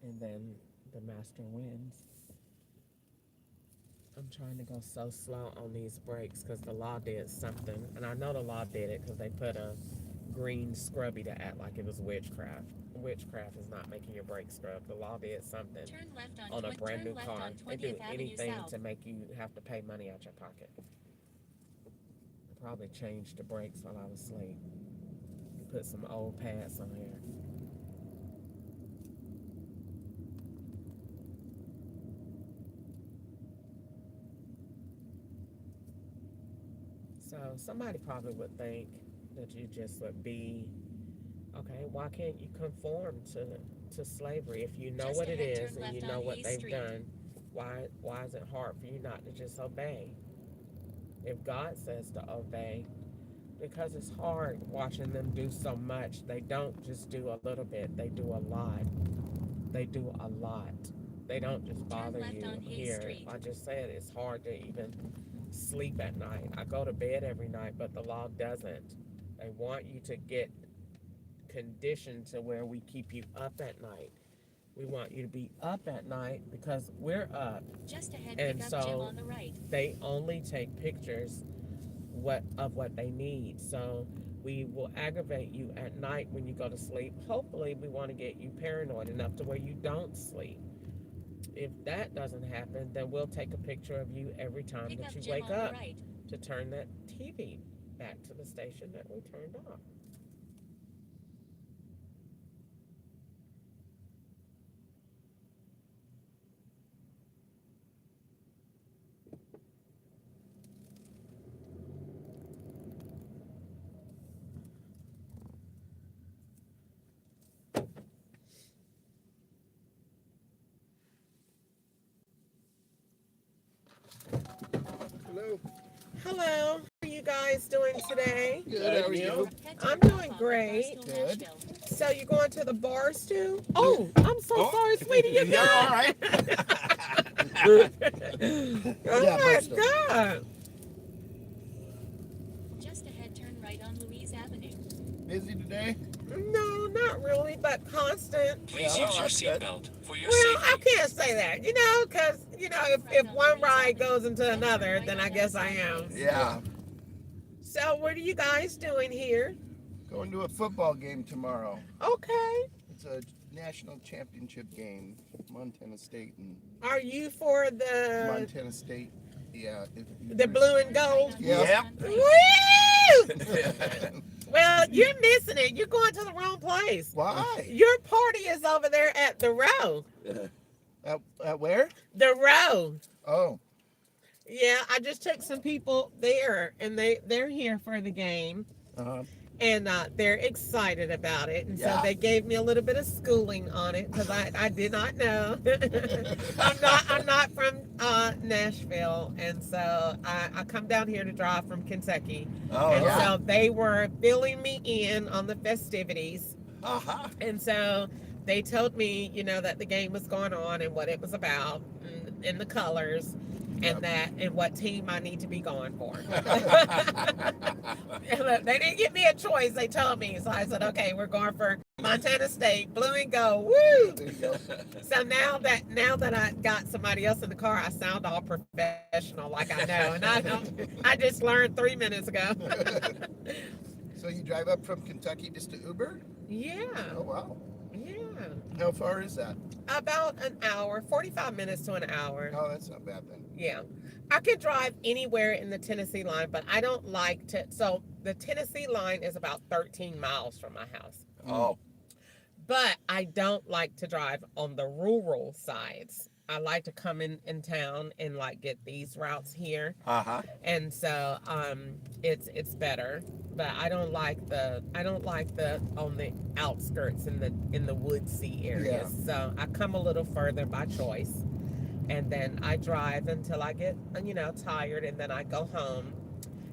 [SPEAKER 1] And then the master wins. I'm trying to go so slow on these brakes because the law did something. And I know the law did it because they put a green scrubby to act like it was witchcraft. Witchcraft is not making your brakes scrub. The law did something
[SPEAKER 3] Turn left
[SPEAKER 1] on a brand new
[SPEAKER 3] turn left
[SPEAKER 1] car.
[SPEAKER 3] on
[SPEAKER 1] They do
[SPEAKER 3] 20th Avenue
[SPEAKER 1] anything
[SPEAKER 3] South.
[SPEAKER 1] to make you have to pay money out your pocket. They probably changed the brakes while I was asleep. Put some old pads on here. So somebody probably would think that you just would be, okay, why can't you conform to slavery if you know
[SPEAKER 3] Just
[SPEAKER 1] what it
[SPEAKER 3] ahead,
[SPEAKER 1] is
[SPEAKER 3] turn
[SPEAKER 1] and you
[SPEAKER 3] left
[SPEAKER 1] know
[SPEAKER 3] on
[SPEAKER 1] what
[SPEAKER 3] East
[SPEAKER 1] they've
[SPEAKER 3] Street.
[SPEAKER 1] done? Why is it hard for you not to just obey? If God says to obey, because it's hard watching them do so much. They don't just do a little bit, they do a lot. They do a lot. They don't just bother
[SPEAKER 3] left
[SPEAKER 1] you
[SPEAKER 3] on Hayes
[SPEAKER 1] here.
[SPEAKER 3] Street.
[SPEAKER 1] I just said it's hard to even sleep at night. I go to bed every night, but the law doesn't. They want you to get conditioned to where we keep you up at night. We want you to be up at night because we're up.
[SPEAKER 3] Just ahead,
[SPEAKER 1] And
[SPEAKER 3] pick up Jim
[SPEAKER 1] so
[SPEAKER 3] on the right.
[SPEAKER 1] they only take pictures of what they need. So we will aggravate you at night when you go to sleep. Hopefully we want to get you paranoid enough to where you don't sleep. If that doesn't happen, then we'll take a picture of you every time
[SPEAKER 3] Pick
[SPEAKER 1] that
[SPEAKER 3] up
[SPEAKER 1] you
[SPEAKER 3] Jim
[SPEAKER 1] wake
[SPEAKER 3] on the
[SPEAKER 1] up
[SPEAKER 3] right.
[SPEAKER 1] to turn that TV back to the station that we turned off.
[SPEAKER 9] Hello.
[SPEAKER 1] Hello, how are you guys doing today?
[SPEAKER 9] Good. How are you?
[SPEAKER 3] Head to
[SPEAKER 1] I'm
[SPEAKER 3] the
[SPEAKER 1] doing
[SPEAKER 3] top of
[SPEAKER 1] great.
[SPEAKER 3] Barstow,
[SPEAKER 9] Good.
[SPEAKER 3] Nashville.
[SPEAKER 1] So you're going to the bars too? Oh, I'm so
[SPEAKER 9] Oh.
[SPEAKER 1] sorry, sweetie. You're
[SPEAKER 9] You're all right.
[SPEAKER 1] Oh
[SPEAKER 9] Yeah,
[SPEAKER 1] my
[SPEAKER 9] Bristol.
[SPEAKER 1] God.
[SPEAKER 3] Just ahead, turn right on Louise Avenue.
[SPEAKER 9] Busy today?
[SPEAKER 1] No, not really, but constant.
[SPEAKER 6] Please
[SPEAKER 9] Yeah,
[SPEAKER 6] use your
[SPEAKER 9] that's good.
[SPEAKER 6] seatbelt for your
[SPEAKER 1] Well, I
[SPEAKER 6] safety.
[SPEAKER 1] can't say that, because, if one ride goes into another, then I guess I am.
[SPEAKER 9] Yeah.
[SPEAKER 1] So what are you guys doing here?
[SPEAKER 9] Going to a football game tomorrow.
[SPEAKER 1] Okay.
[SPEAKER 9] It's a national championship game. Montana State and
[SPEAKER 1] Are you for the
[SPEAKER 9] Montana State. Yeah.
[SPEAKER 1] the blue and gold?
[SPEAKER 9] Yeah.
[SPEAKER 1] Woo! Well, you're missing it. You're going to the wrong place.
[SPEAKER 9] Why?
[SPEAKER 1] Your party is over there at the Row.
[SPEAKER 9] At where?
[SPEAKER 1] The Row.
[SPEAKER 9] Oh.
[SPEAKER 1] Yeah, I just took some people there, and they're here for the game,
[SPEAKER 9] Uh-huh.
[SPEAKER 1] and they're excited about it. And so
[SPEAKER 9] Yeah.
[SPEAKER 1] they gave me a little bit of schooling on it because I did not know. I'm not from Nashville, and so I come down here to drive from Kentucky.
[SPEAKER 9] Oh,
[SPEAKER 1] And
[SPEAKER 9] yeah.
[SPEAKER 1] so they were filling me in on the festivities.
[SPEAKER 9] Uh-huh.
[SPEAKER 1] And so they told me, that the game was going on and what it was about and the colors and
[SPEAKER 9] Yep.
[SPEAKER 1] and what team I need to be going for. Look, they didn't give me a choice. They told me. So I said, okay, we're going for Montana State, blue and gold. Woo!
[SPEAKER 9] There you go.
[SPEAKER 1] So now that I got somebody else in the car, I sound all professional, like I know, and I don't. I just learned 3 minutes ago.
[SPEAKER 9] So you drive up from Kentucky just to Uber?
[SPEAKER 1] Yeah,
[SPEAKER 9] Oh wow.
[SPEAKER 1] yeah.
[SPEAKER 9] How far is that?
[SPEAKER 1] About an hour, 45 minutes to an hour.
[SPEAKER 9] Oh, that's not bad then.
[SPEAKER 1] Yeah. I could drive anywhere in the Tennessee line, but I don't like to. So the Tennessee line is about 13 miles from my house.
[SPEAKER 5] Oh,
[SPEAKER 1] But I don't like to drive on the rural sides. I like to come in town and like get these routes here. And so it's better. But I don't like the on the outskirts in the woodsy areas. So I come a little further by choice. And then I drive until I get, tired, and then I go home.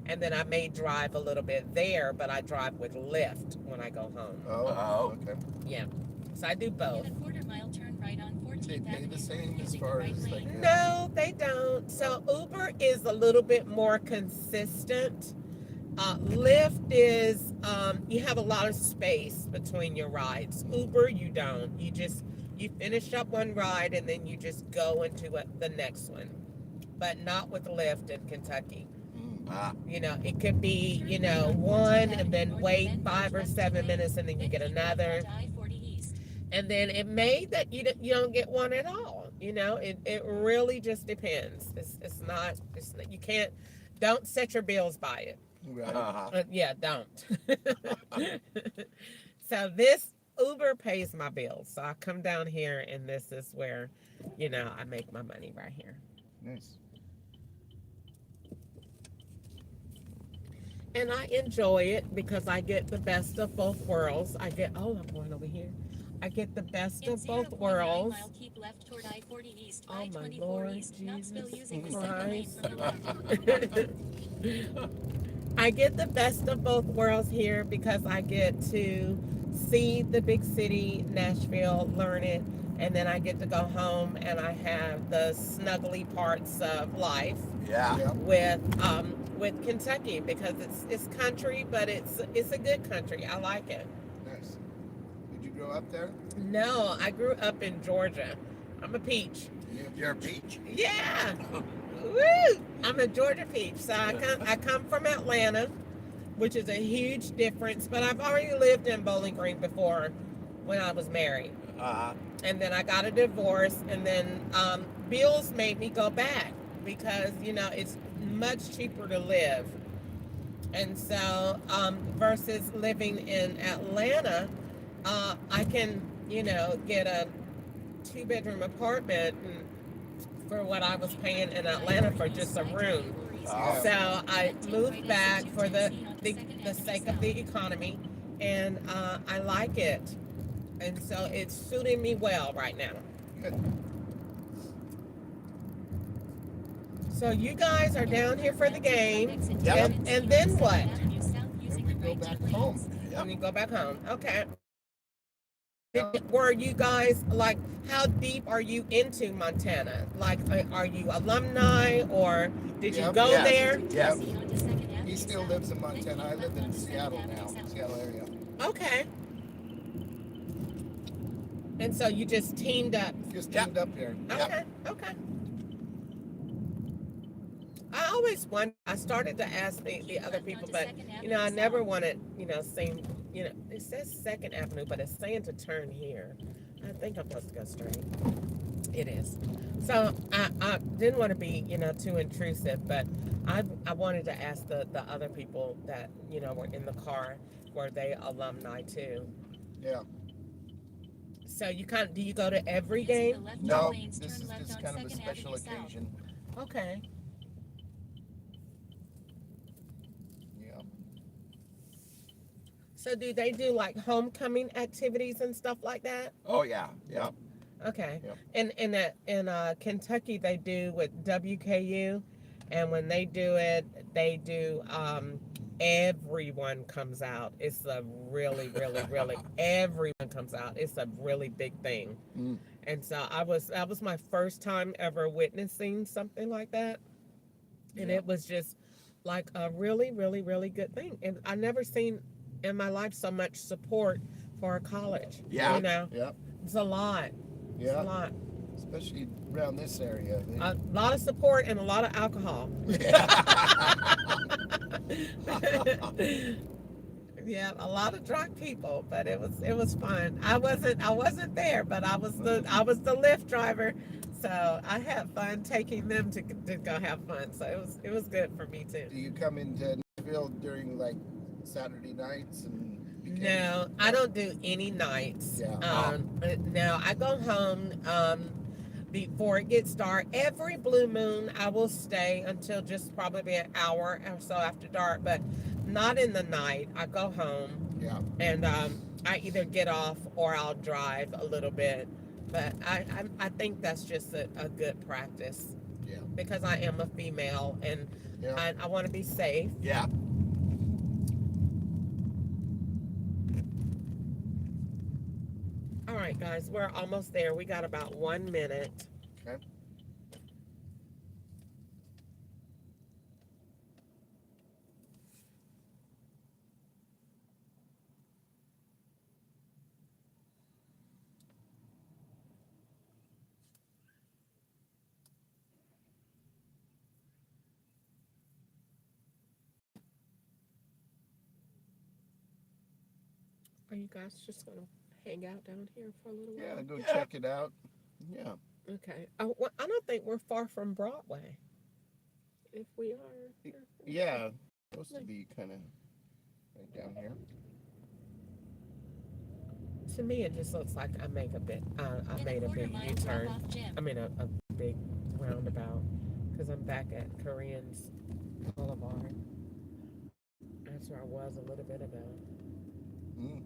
[SPEAKER 1] And then I may drive a little bit there, but I drive with Lyft when I go home.
[SPEAKER 9] Oh, okay.
[SPEAKER 1] Yeah. So I do both.
[SPEAKER 3] In a quarter-mile turn right on 14th
[SPEAKER 9] They pay
[SPEAKER 3] Avenue
[SPEAKER 9] the same as
[SPEAKER 3] using the
[SPEAKER 9] far
[SPEAKER 3] right
[SPEAKER 9] as like.
[SPEAKER 3] lane.
[SPEAKER 1] No, they don't. So Uber is a little bit more consistent. Lyft is, you have a lot of space between your rides. Uber, you don't. You finish up one ride and then you just go into the next one. But not with Lyft in Kentucky. It could be, one and then wait 5 or 7 minutes and then you get another. And then it may that you don't get one at all. It really just depends. It's not, you can't, don't set your bills by it.
[SPEAKER 9] Right.
[SPEAKER 1] Yeah, don't. So this Uber pays my bills. So I come down here and this is where, I make my money right here.
[SPEAKER 9] Nice.
[SPEAKER 1] And I enjoy it because I get the best of both worlds. I'm going over here. I get the best
[SPEAKER 3] In
[SPEAKER 1] of both
[SPEAKER 3] 0.9
[SPEAKER 1] worlds.
[SPEAKER 3] mile, keep left toward I-40 East,
[SPEAKER 1] Oh, my
[SPEAKER 3] I-24
[SPEAKER 1] Lord,
[SPEAKER 3] East, Knoxville
[SPEAKER 1] Jesus
[SPEAKER 3] using the second lane
[SPEAKER 1] Christ.
[SPEAKER 3] from the left.
[SPEAKER 1] I get the best of both worlds here because I get to see the big city, Nashville, learn it, and then I get to go home and I have the snuggly parts of life
[SPEAKER 5] yeah.
[SPEAKER 1] with Kentucky because it's country, but it's a good country. I like it.
[SPEAKER 9] Nice. Did you grow up there?
[SPEAKER 1] No, I grew up in Georgia. I'm a peach.
[SPEAKER 5] You're a peach.
[SPEAKER 1] Yeah. Woo! I'm a Georgia peach. So I come from Atlanta, which is a huge difference, but I've already lived in Bowling Green before when I was married. And then I got a divorce, and then bills made me go back because, it's much cheaper to live. And so versus living in Atlanta, I can, get a 2-bedroom apartment for what I was paying in Atlanta for just a room. So I moved back for the sake of the economy, and I like it. And so it's suiting me well right now.
[SPEAKER 9] Good.
[SPEAKER 1] So you guys are down here for the game,
[SPEAKER 5] Yep.
[SPEAKER 1] and then what?
[SPEAKER 9] Then we go back home.
[SPEAKER 1] When you go back home, okay. Were you guys how deep are you into Montana? Are you alumni or did you
[SPEAKER 9] Yep.
[SPEAKER 1] go
[SPEAKER 5] Yes.
[SPEAKER 1] there?
[SPEAKER 5] Yeah.
[SPEAKER 9] He still lives in Montana. I live in Seattle now, Seattle area.
[SPEAKER 1] Okay. And so you just teamed up.
[SPEAKER 9] Just teamed up here.
[SPEAKER 1] Okay, okay. I always wonder, I started to ask the other people, but, I never wanted, seem, it says 2nd Avenue, but it's saying to turn here. I think I'm supposed to go straight. It is. So I didn't want to be, too intrusive, but I wanted to ask the other people that, were in the car, were they alumni too?
[SPEAKER 9] Yeah.
[SPEAKER 1] So do you go to every game?
[SPEAKER 9] No, this is just kind of a special occasion.
[SPEAKER 1] Okay.
[SPEAKER 9] Yeah.
[SPEAKER 1] So do they do homecoming activities and stuff like that?
[SPEAKER 5] Oh yeah. Yeah.
[SPEAKER 1] Okay.
[SPEAKER 9] Yep.
[SPEAKER 1] In Kentucky they do with WKU, and when they do it, they do everyone comes out. It's a really, really, really everyone comes out. It's a really big thing. And so that was my first time ever witnessing something like that. And it was just like a really, really, really good thing. And I never seen in my life so much support for a college.
[SPEAKER 9] Yeah.
[SPEAKER 1] You know,
[SPEAKER 9] Yep.
[SPEAKER 1] it's a lot. It's
[SPEAKER 9] Yeah.
[SPEAKER 1] a lot.
[SPEAKER 9] Especially around this area.
[SPEAKER 1] A lot of support and a lot of alcohol. Yeah, a lot of drunk people, but it was fun. I wasn't there, but I was the Lyft driver, so I had fun taking them to go have fun. So it was good for me too.
[SPEAKER 9] Do you come into Nashville during like Saturday nights and weekends?
[SPEAKER 1] No, I don't do any nights.
[SPEAKER 9] Yeah.
[SPEAKER 1] No, I go home before it gets dark. Every blue moon, I will stay until just probably an hour or so after dark, but not in the night. I go home.
[SPEAKER 9] Yeah.
[SPEAKER 1] And I either get off or I'll drive a little bit. But I think that's just a good practice.
[SPEAKER 9] Yeah.
[SPEAKER 1] Because I am a female and
[SPEAKER 9] Yeah.
[SPEAKER 1] I want to be safe.
[SPEAKER 9] Yeah.
[SPEAKER 1] All right, guys, we're almost there. We got about 1 minute.
[SPEAKER 9] Okay.
[SPEAKER 1] Are you guys just going to hang out down here for a little while?
[SPEAKER 9] Yeah, go check it out. Yeah.
[SPEAKER 1] Okay. Well, I don't think we're far from Broadway. If we are.
[SPEAKER 9] Yeah. Supposed to be kind of right down here.
[SPEAKER 1] To me, it just looks like I made a big
[SPEAKER 3] quarter-mile
[SPEAKER 1] U-turn.
[SPEAKER 3] drop-off gym.
[SPEAKER 1] I mean, a big roundabout. Because I'm back at Koreans Boulevard. That's where I was a little bit ago.
[SPEAKER 9] Mm.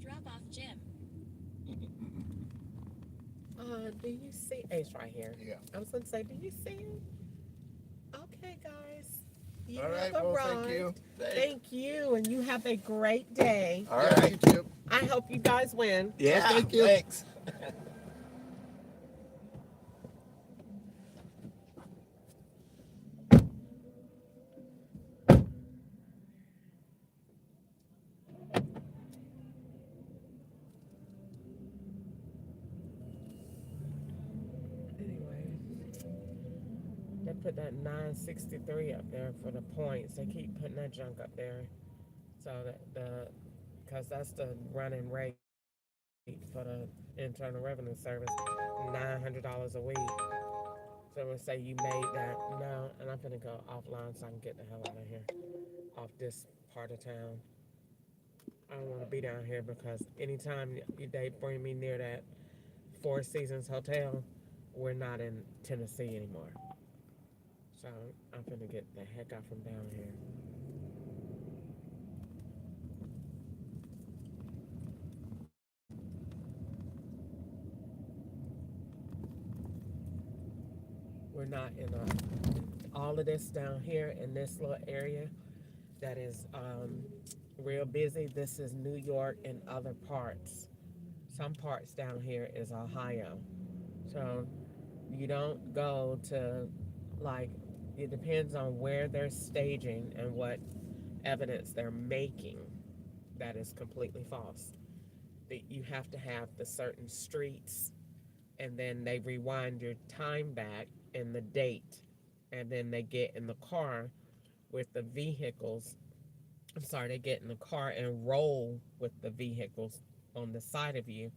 [SPEAKER 3] Drop-off gym.
[SPEAKER 1] Do you see? It's right here.
[SPEAKER 9] Yeah.
[SPEAKER 1] I was going to say, do you see him? Okay, guys. You
[SPEAKER 9] All right.
[SPEAKER 1] have
[SPEAKER 9] Well,
[SPEAKER 1] arrived.
[SPEAKER 9] thank you.
[SPEAKER 1] Thank you, and you have a great day.
[SPEAKER 9] All right. You too.
[SPEAKER 1] I hope you guys win.
[SPEAKER 9] Yeah.
[SPEAKER 1] Thank you.
[SPEAKER 9] Thanks.
[SPEAKER 1] Anyway, they put that 963 up there for the points. They keep putting that junk up there, so that because that's the running rate for the Internal Revenue Service, $900 a week. So we'll say you made that. No, and I'm gonna go offline so I can get the hell out of here, off this part of town. I don't want to be down here because anytime they bring me near that Four Seasons Hotel, we're not in Tennessee anymore. So I'm gonna get the heck out from down here. We're not in all of this down here in this little area that is real busy. This is New York and other parts. Some parts down here is Ohio. So you don't go to, like, it depends on where they're staging and what evidence they're making. That is completely false. You have to have the certain streets, and then they rewind your time back and the date, and then they get in the car with the vehicles. I'm sorry, they get in the car and roll with the vehicles on the side of you,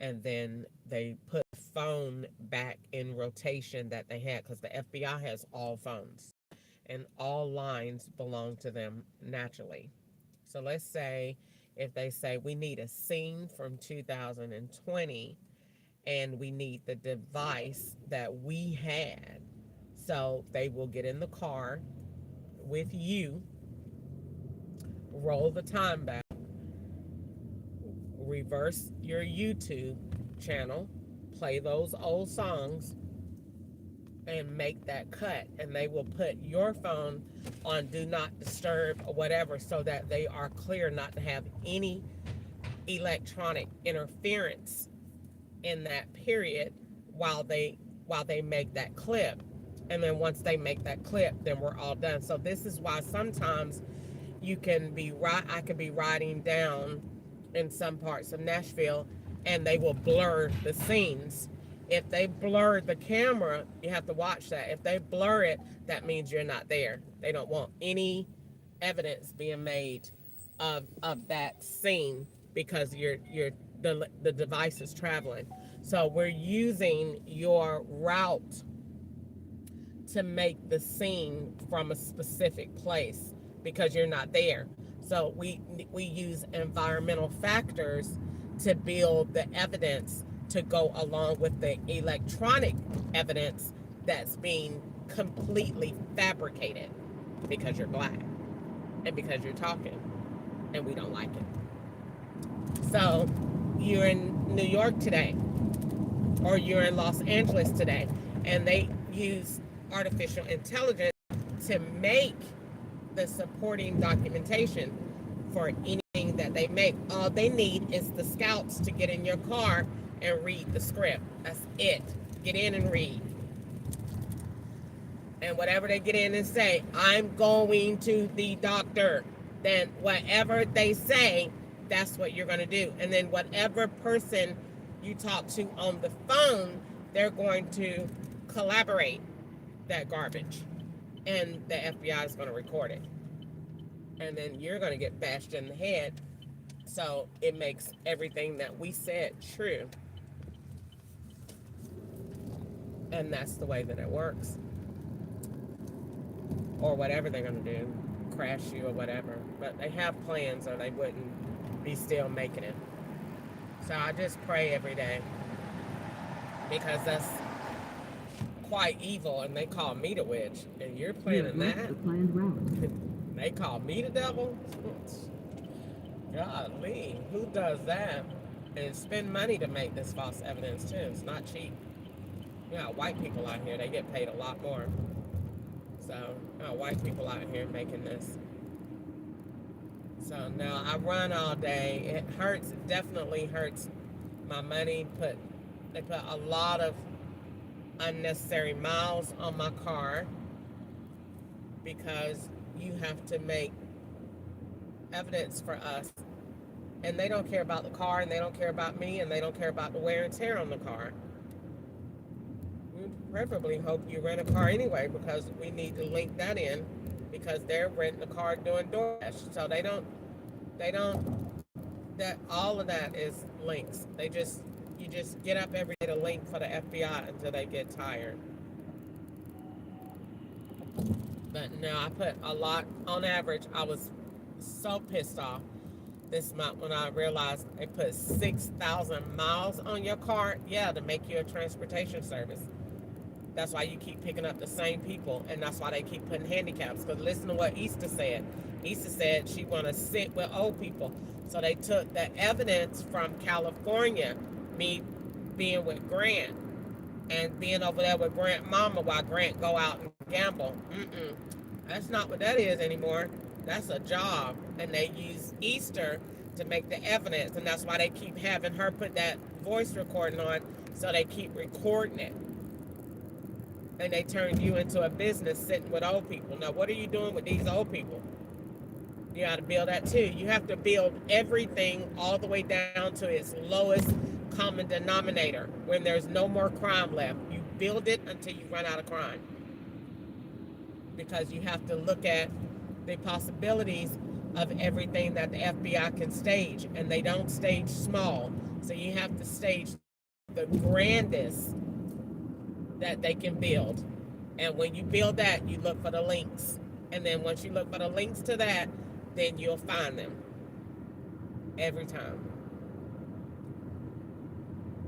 [SPEAKER 1] and then they put the phone back in rotation that they had, because the FBI has all phones and all lines belong to them naturally. So let's say if they say we need a scene from 2020 and we need the device that we had. So they will get in the car with you, roll the time back, reverse your YouTube channel, play those old songs, and make that cut. And they will put your phone on do not disturb or whatever, so that they are clear not to have any electronic interference in that period while they make that clip. And then once they make that clip, then we're all done. So this is why sometimes I can be riding down in some parts of Nashville and they will blur the scenes. If they blur the camera, you have to watch that. If they blur it, that means you're not there. They don't want any evidence being made of that scene because the device is traveling. So we're using your route to make the scene from a specific place because you're not there. So we use environmental factors to build the evidence to go along with the electronic evidence that's being completely fabricated because you're black and because you're talking and we don't like it. So you're in New York today or you're in Los Angeles today, and they use artificial intelligence to make the supporting documentation for anything that they make. All they need is the scouts to get in your car and read the script. That's it. Get in and read. And whatever they get in and say, I'm going to the doctor, then whatever they say, that's what you're going to do. And then whatever person you talk to on the phone, they're going to collaborate that garbage. And the FBI is going to record it. And then you're going to get bashed in the head. So it makes everything that we said true. And that's the way that it works. Or whatever they're going to do, crash you or whatever. But they have plans or they wouldn't be still making it. So I just pray every day, because that's quite evil, and they call me the witch, and you're planning that?
[SPEAKER 4] The planned route.
[SPEAKER 1] They call me the devil? Golly, who does that? And spend money to make this false evidence too. It's not cheap. You got white people out here, they get paid a lot more. So, white people out here making this. So now I run all day. It hurts, it definitely hurts my money. They put a lot of unnecessary miles on my car because you have to make evidence for us. And they don't care about the car, and they don't care about me, and they don't care about the wear and tear on the car. We preferably hope you rent a car anyway, because we need to link that in, because they're renting a car doing DoorDash. So they don't, that all of that is links. You just get up every day to link for the FBI until they get tired. But no, I put a lot, on average, I was so pissed off this month when I realized they put 6,000 miles on your car, to make you a transportation service. That's why you keep picking up the same people, and that's why they keep putting handicaps. Because listen to what Easter said. Easter said she want to sit with old people. So they took the evidence from California, me being with Grant, and being over there with Grant mama while Grant go out and gamble. That's not what that is anymore. That's a job. And they use Easter to make the evidence, and that's why they keep having her put that voice recording on, so they keep recording it. And they turn you into a business sitting with old people. Now, what are you doing with these old people? You got to build that too. You have to build everything all the way down to its lowest common denominator. When there's no more crime left, you build it until you run out of crime. Because you have to look at the possibilities of everything that the FBI can stage, and they don't stage small. So you have to stage the grandest that they can build. And when you build that, you look for the links. And then once you look for the links to that, then you'll find them every time.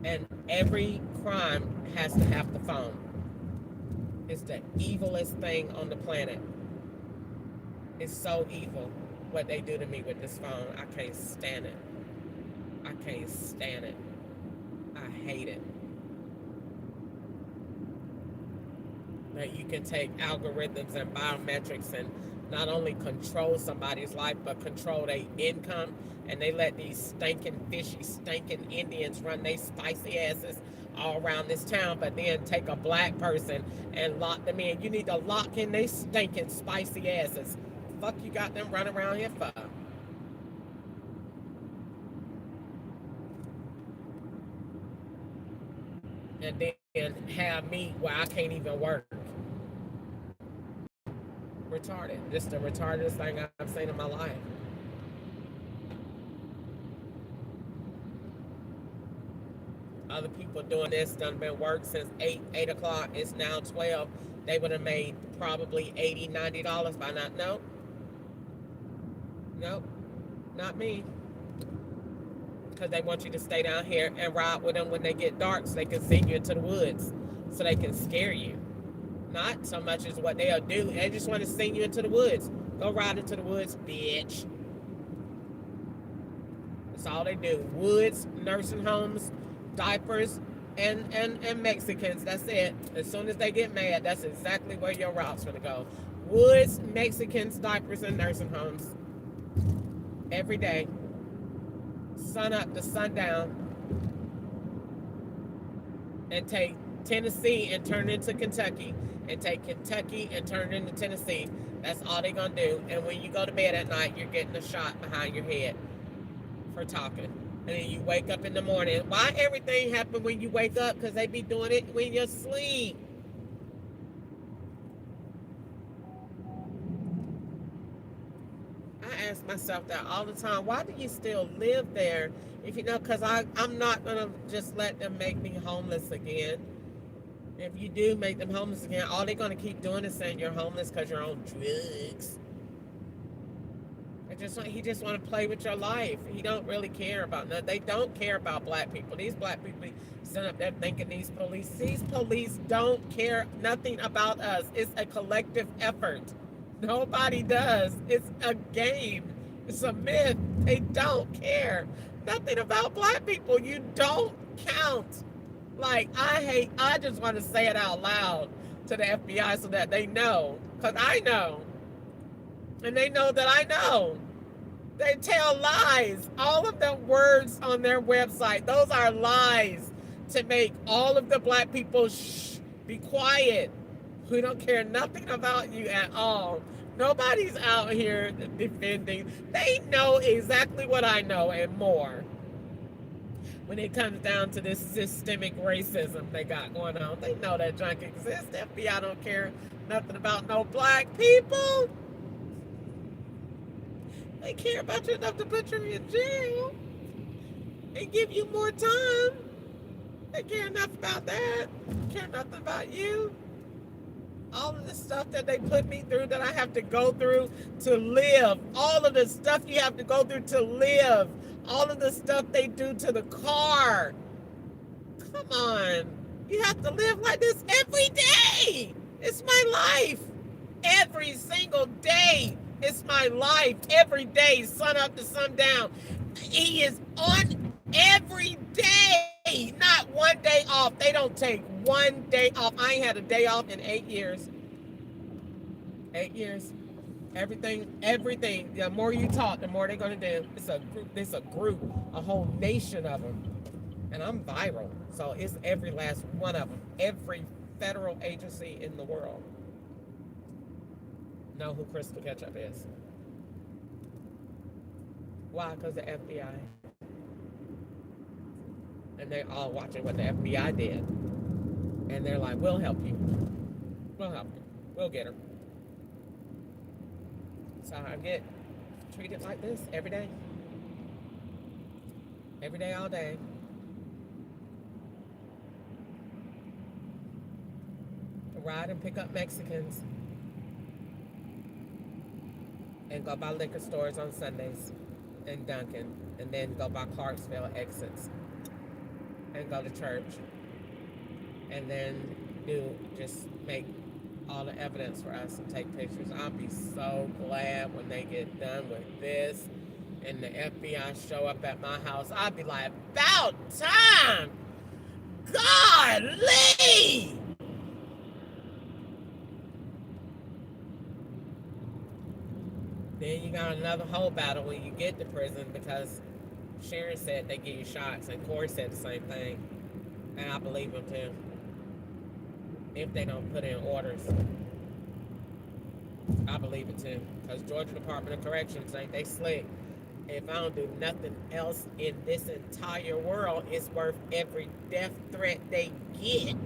[SPEAKER 1] And Every crime has to have the phone. It's the evilest thing on the planet. It's so evil what they do to me with this phone. I can't stand it. I can't stand it. I hate it. That you can take algorithms and biometrics and not only control somebody's life, but control their income. And they let these stinking, fishy, stinking Indians run their spicy asses all around this town, but then take a black person and lock them in. You need to lock in their stinking, spicy asses. Fuck you got them running around here for? And then have me where I can't even work. Retarded. This is the retardedest thing I've seen in my life. Other people doing this done been work since 8 o'clock. It's now 12. They would have made probably $80, $90 by now. Nope, not me. Because they want you to stay down here and ride with them when they get dark so they can send you into the woods, so they can scare you. Not so much as what they'll do. They just want to send you into the woods. Go ride into the woods, bitch. That's all they do. Woods, nursing homes, diapers, and Mexicans. That's it. As soon as they get mad, that's exactly where your route's gonna go. Woods, Mexicans, diapers, and nursing homes. Every day. Sun up to sundown. And take Tennessee and turn it into Kentucky. And take Kentucky and turn it into Tennessee. That's all they're gonna do. And when you go to bed at night, you're getting a shot behind your head for talking. And then you wake up in the morning. Why everything happen when you wake up? Because they be doing it when you're asleep. I ask myself that all the time. Why do you still live there? If you know, because I'm not going to just let them make me homeless again. If you do make them homeless again, all they're going to keep doing is saying you're homeless because you're on drugs. He just want to play with your life. He don't really care about nothing. They don't care about black people. These black people stand up there thinking these police don't care nothing about us. It's a collective effort. Nobody does. It's a game. It's a myth. They don't care nothing about black people. You don't count. Like, I just want to say it out loud to the FBI so that they know. Because I know. And they know that I know. They tell lies. All of the words on their website, those are lies to make all of the black people be quiet. We don't care nothing about you at all. Nobody's out here defending. They know exactly what I know and more. When it comes down to this systemic racism they got going on, they know that junk exists. The FBI don't care nothing about no black people. They care about you enough to put you in jail and give you more time. They care enough about that. They care nothing about you. All of the stuff that they put me through that I have to go through to live. All of the stuff you have to go through to live. All of the stuff they do to the car. Come on. You have to live like this every day. It's my life. Every single day. It's my life. Every day. Sun up to sundown. He is on every day. Not one day off. They don't take one day off. I ain't had a day off in 8 years. 8 years. Everything. The more you talk, the more they're going to do. It's a group, a whole nation of them. And I'm viral. So it's every last one of them. Every federal agency in the world know who Crystal Ketchup is. Why? Because the FBI. And they're all watching what the FBI did. And they're like, we'll help you. We'll help you. We'll get her. So I get treated like this every day. Every day, all day. Ride and pick up Mexicans. And go by liquor stores on Sundays. And Dunkin'. And then go by Clarksville exits. and go to church, and then just make all the evidence for us and take pictures. I'll be so glad when they get done with this and the FBI show up at my house. I'll be like, about time! Golly! Then you got another whole battle when you get to prison because Sharon said they give you shots and Corey said the same thing. And I believe him too. If they don't put in orders. I believe it too. Because Georgia Department of Corrections think they slick. If I don't do nothing else in this entire world, it's worth every death threat they get.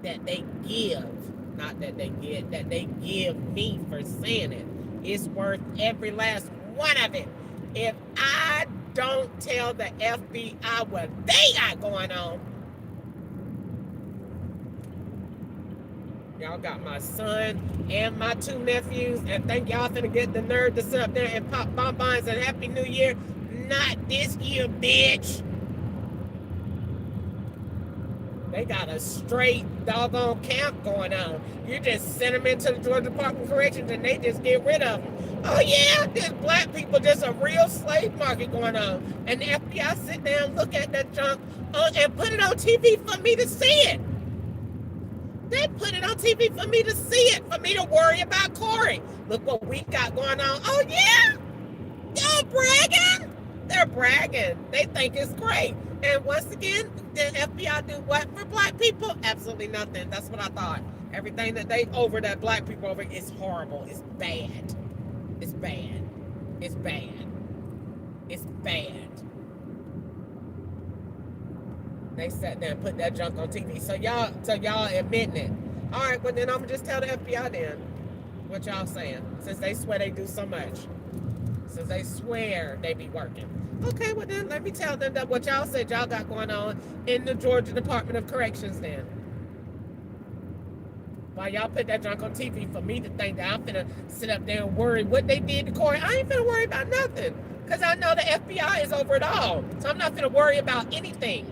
[SPEAKER 1] That they give. Not that they get, that they give me for saying it. It's worth every last one of it. If I don't tell the FBI what they got going on, y'all got my son and my 2 nephews, and think y'all finna get the nerve to sit up there and pop bonbons and Happy New Year? Not this year, bitch. They got a straight doggone camp going on. You just send them into the Georgia Department of Corrections and they just get rid of them. Oh yeah, there's black people, there's a real slave market going on. And the FBI sit down, look at that junk, and put it on TV for me to see it. They put it on TV for me to see it, for me to worry about Corey. Look what we got going on. Oh yeah? Y'all bragging? They're bragging. They think it's great. And once again, the FBI do what for black people? Absolutely nothing. That's what I thought. Everything that they over that black people over is horrible. It's bad. It's bad. It's bad. It's bad. They sat there and put that junk on TV. So y'all admitting it. All right, well then I'm gonna just tell the FBI then what y'all saying. Since they swear they do so much. Since they swear they be working. Okay, well then let me tell them that what y'all said y'all got going on in the Georgia Department of Corrections then. Why y'all put that junk on TV for me to think that I'm finna sit up there and worry what they did to Corey? I ain't finna worry about nothing. Because I know the FBI is over it all. So I'm not finna worry about anything.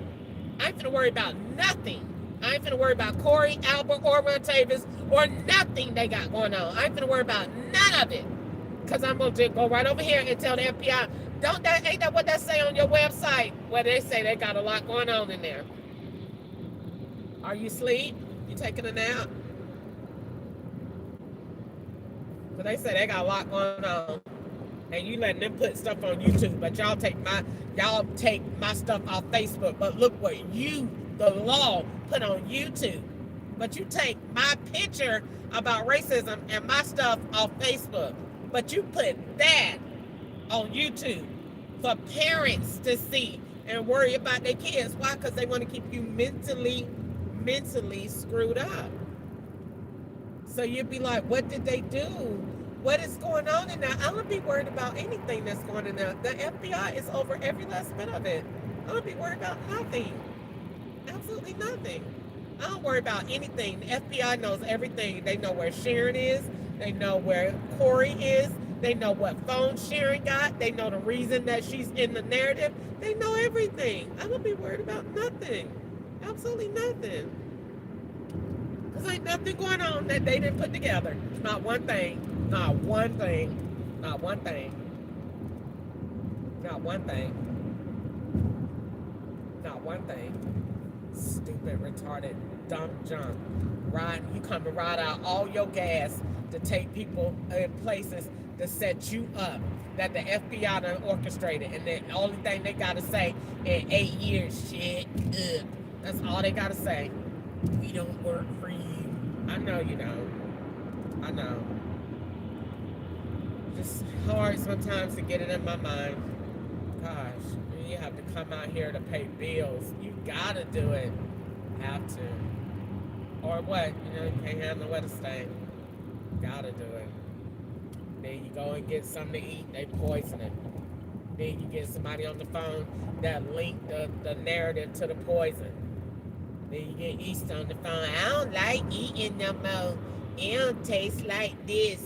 [SPEAKER 1] I ain't finna worry about nothing. I ain't finna worry about Corey, Albert, or Montavis, or nothing they got going on. I ain't finna worry about none of it. Because I'm gonna just go right over here and tell the FBI, ain't that what they say on your website? Where they say they got a lot going on in there. Are you asleep? You taking a nap? But they say they got a lot going on. And you letting them put stuff on YouTube, but y'all take my stuff off Facebook. But look what you, the law, put on YouTube. But you take my picture about racism and my stuff off Facebook. But you put that on YouTube for parents to see and worry about their kids. Why? Because they want to keep you mentally screwed up. So you'd be like, what did they do? What is going on in there? I don't be worried about anything that's going in there. The FBI is over every last bit of it. I don't be worried about nothing. Absolutely nothing. I don't worry about anything. The FBI knows everything. They know where Sharon is. They know where Corey is. They know what phone Sharon got. They know the reason that she's in the narrative. They know everything. I don't be worried about nothing. Absolutely nothing. Because ain't nothing going on that they didn't put together. Not one thing. Not one thing. Not one thing. Not one thing. Not one thing. Stupid, retarded, dumb junk. You come and ride out all your gas to take people in places to set you up that the FBI done orchestrated. And the only thing they got to say in 8 years, shit up. That's all they got to say. We don't work for you. I know you don't. I know. It's hard sometimes to get it in my mind. Gosh, you have to come out here to pay bills. You gotta do it. Have to. Or what? You can't have nowhere to stay. Gotta do it. Then you go and get something to eat, they poison it. Then you get somebody on the phone that link the narrative to the poison. Then you get East on the phone. I don't like eating no more. It don't taste like this.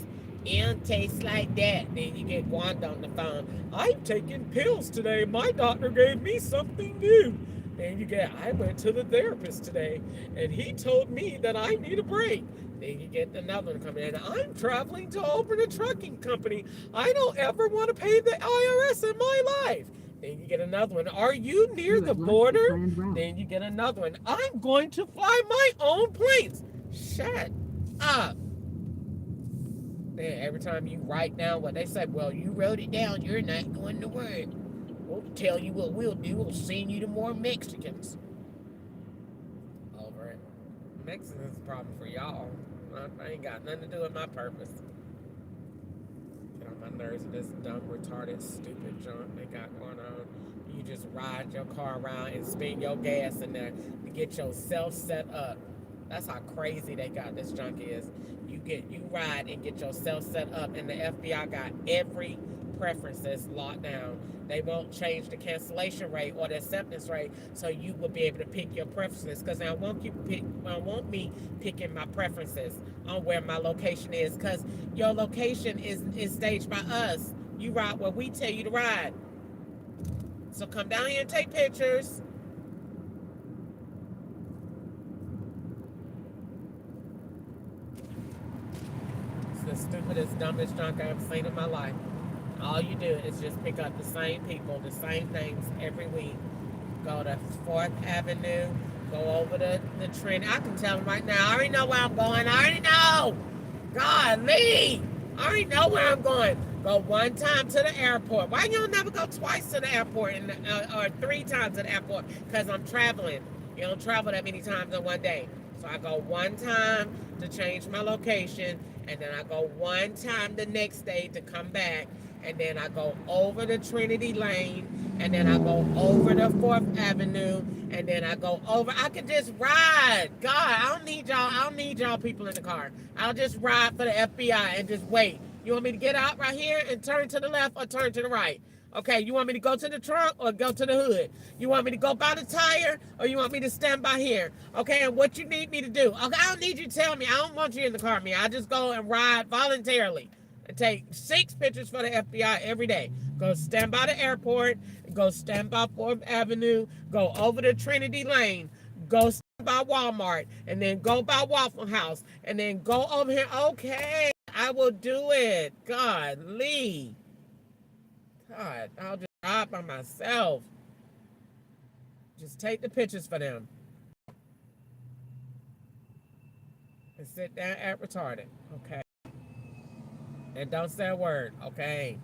[SPEAKER 1] It don't taste like that. Then you get Wanda on the phone. I'm taking pills today. My doctor gave me something new. Then you get, I went to the therapist today, and he told me that I need a break. Then you get another one coming in. I'm traveling to open a trucking company. I don't ever want to pay the IRS in my life. Then you get another one. Are you near
[SPEAKER 4] You
[SPEAKER 1] the
[SPEAKER 4] have left the
[SPEAKER 1] border?
[SPEAKER 4] planned route.
[SPEAKER 1] Then you get another one. I'm going to fly my own planes. Shut up. Then every time you write down what they say, well, you wrote it down, you're not going to work. We'll tell you what we'll do. We'll send you to more Mexicans. Over it. Mexicans is a problem for y'all. I ain't got nothing to do with my purpose. Get on my nerves with this dumb, retarded, stupid junk they got going on. You just ride your car around and spin your gas in there to get yourself set up. That's how crazy they got this junk is. You ride and get yourself set up, and the FBI got every preferences locked down. They won't change the cancellation rate or the acceptance rate, so you will be able to pick your preferences. Because I want me picking my preferences on where my location is. Because your location is staged by us. You ride where we tell you to ride. So come down here and take pictures. The stupidest, dumbest junk I've ever seen in my life. All you do is just pick up the same people, the same things every week. Go to 4th Avenue, go over the Trinity. I can tell them right now, I already know where I'm going. I already know. God, Lee. I already know where I'm going. Go one time to the airport. Why you don't never go twice to the airport or 3 times to the airport? Because I'm traveling. You don't travel that many times in one day. So I go one time to change my location, and then I go one time the next day to come back, and then I go over the Trinity Lane, and then I go over the 4th Avenue, and then I go over. I can just ride. God, I don't need y'all people in the car. I'll just ride for the FBI and just wait. You want me to get out right here and turn to the left or turn to the right? Okay, you want me to go to the trunk or go to the hood? You want me to go by the tire or you want me to stand by here? Okay, and what you need me to do? Okay, I don't need you to tell me. I don't want you in the car with me. I just go and ride voluntarily and take 6 pictures for the FBI every day. Go stand by the airport, go stand by 4th Avenue, go over to Trinity Lane, go stand by Walmart, and then go by Waffle House, and then go over here. Okay, I will do it. God, Lee. God, I'll just ride by myself. Just take the pictures for them. And sit down at retarded, okay? And don't say a word, okay?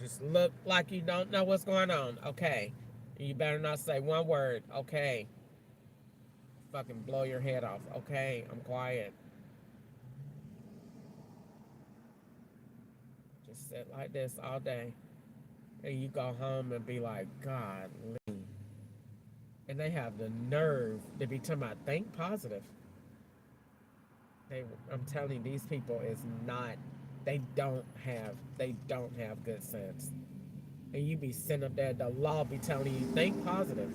[SPEAKER 1] Just look like you don't know what's going on, okay? And you better not say one word, okay? Fucking blow your head off, okay? I'm quiet. Sit like this all day, and you go home and be like, God, Lee. And they have the nerve to be talking about think positive. I'm telling you, these people is not. They don't have good sense. And you be sitting up there, the law be telling you think positive.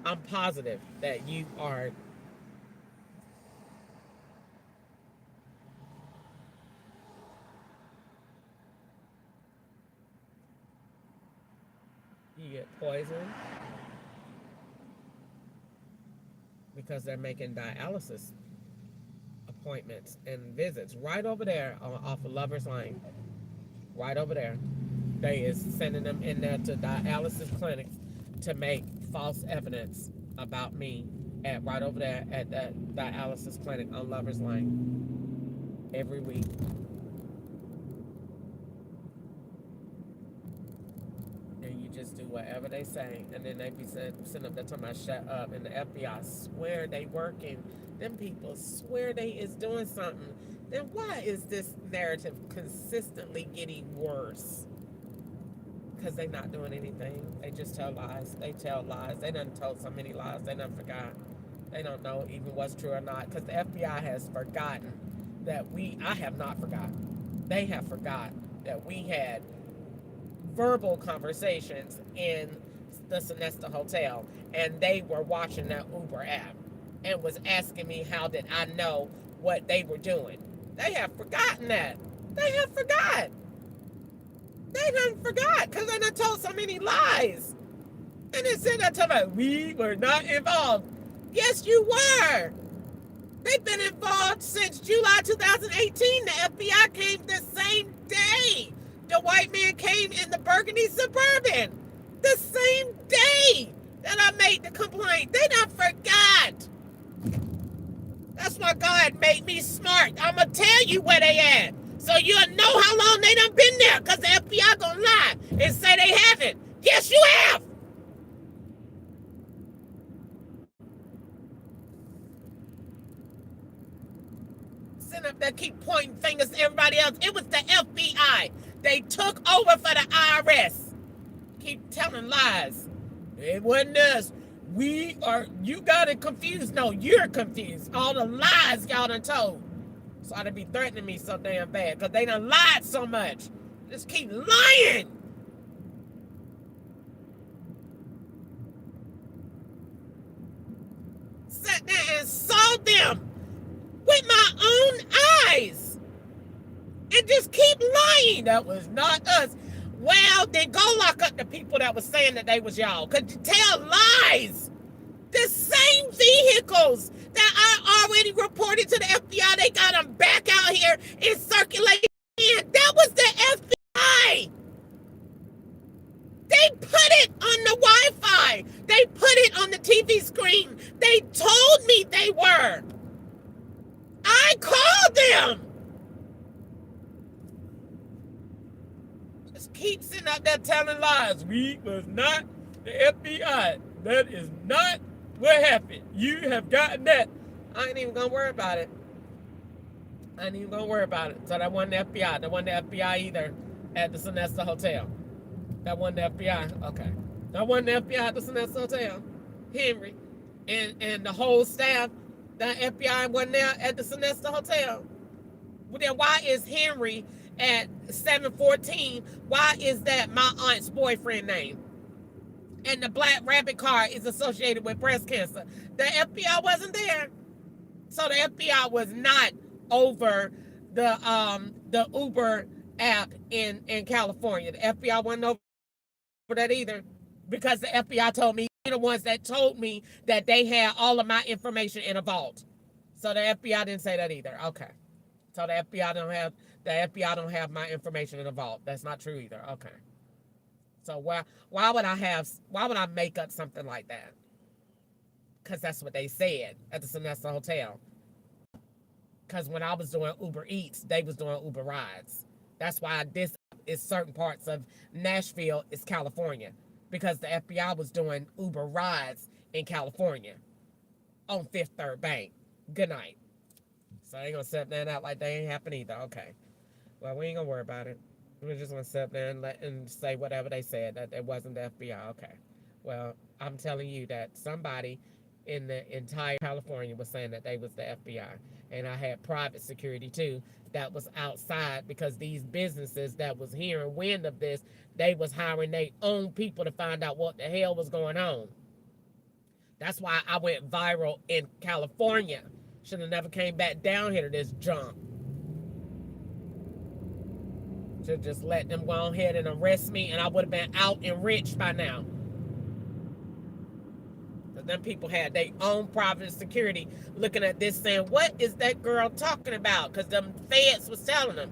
[SPEAKER 1] I'm positive that you are. You get poisoned because they're making dialysis appointments and visits right over there off of Lover's Lane. Right over there. They is sending them in there to dialysis clinics to make false evidence about me right over there at that dialysis clinic on Lover's Lane every week. Just do whatever they say, and then they be sitting up there talking about shut up, and the FBI swear they working. Them people swear they is doing something. Then why is this narrative consistently getting worse? Because they not doing anything. They just tell lies. They tell lies. They done told so many lies. They done forgot. They don't know even what's true or not. Because the FBI has forgotten that I have not forgotten. They have forgotten that we had verbal conversations in the Sonesta Hotel, and they were watching that Uber app and was asking me how did I know what they were doing. They have forgotten that. They have forgot. They done forgot because they done told so many lies. And then said that to me, we were not involved. Yes, you were. They've been involved since July 2018. The FBI came the same day the white man came in the Burgundy Suburban. The same day that I made the complaint. They not forgot. That's why God made me smart. I'ma tell you where they at. So you'll know how long they done been there, because the FBI gonna lie and say they haven't. Yes, you have. Sitting up there keep pointing fingers to everybody else. It was the FBI. They took over for the IRS. Keep telling lies. It wasn't us. You got it confused. No, you're confused. All the lies y'all done told. So they be threatening me so damn bad because they done lied so much. Just keep lying. Sat there and saw them with my own eyes. And just keep lying. That was not us. Well, then go lock up the people that was saying that they was y'all. Could you tell lies? The same vehicles that I already reported to the FBI, they got them back out here and circulating. That was the FBI. They put it on the Wi-Fi. They put it on the TV screen. They told me they were. I called them. Just keep sitting out there telling lies. We was not the FBI. That is not what happened. You have gotten that. I ain't even gonna worry about it. I ain't even gonna worry about it. So that wasn't the FBI. That wasn't the FBI either at the Sonesta Hotel. That wasn't the FBI. Okay. That wasn't the FBI at the Sonesta Hotel. Henry and the whole staff, the FBI wasn't there at the Sonesta Hotel. Well, then why is Henry at 714? Why is that my aunt's boyfriend name? And the black rabbit car is associated with breast cancer. The FBI wasn't there. So the FBI was not over the Uber app in California. The FBI wasn't over that either, because the FBI told me, the ones that told me that they had all of my information in a vault. So the FBI didn't say that either. Okay. So the FBI don't have my information in a vault. That's not true either. Okay. So why would I make up something like that? Because that's what they said at the Sonesta Hotel. Because when I was doing Uber Eats, they was doing Uber rides. That's why this is certain parts of Nashville is California. Because the FBI was doing Uber rides in California on Fifth Third Bank. Good night. So they gonna set that out like they ain't happen either. Okay. Well, we ain't gonna worry about it. We're just gonna sit there and say whatever they said, that it wasn't the FBI. Okay. Well, I'm telling you that somebody in the entire California was saying that they was the FBI. And I had private security too that was outside, because these businesses that was hearing wind of this, they was hiring their own people to find out what the hell was going on. That's why I went viral in California. Should have never came back down here to this junk. Should just let them go ahead and arrest me, and I would have been out and rich by now. Because them people had their own private security looking at this saying, what is that girl talking about? Because them feds was telling them.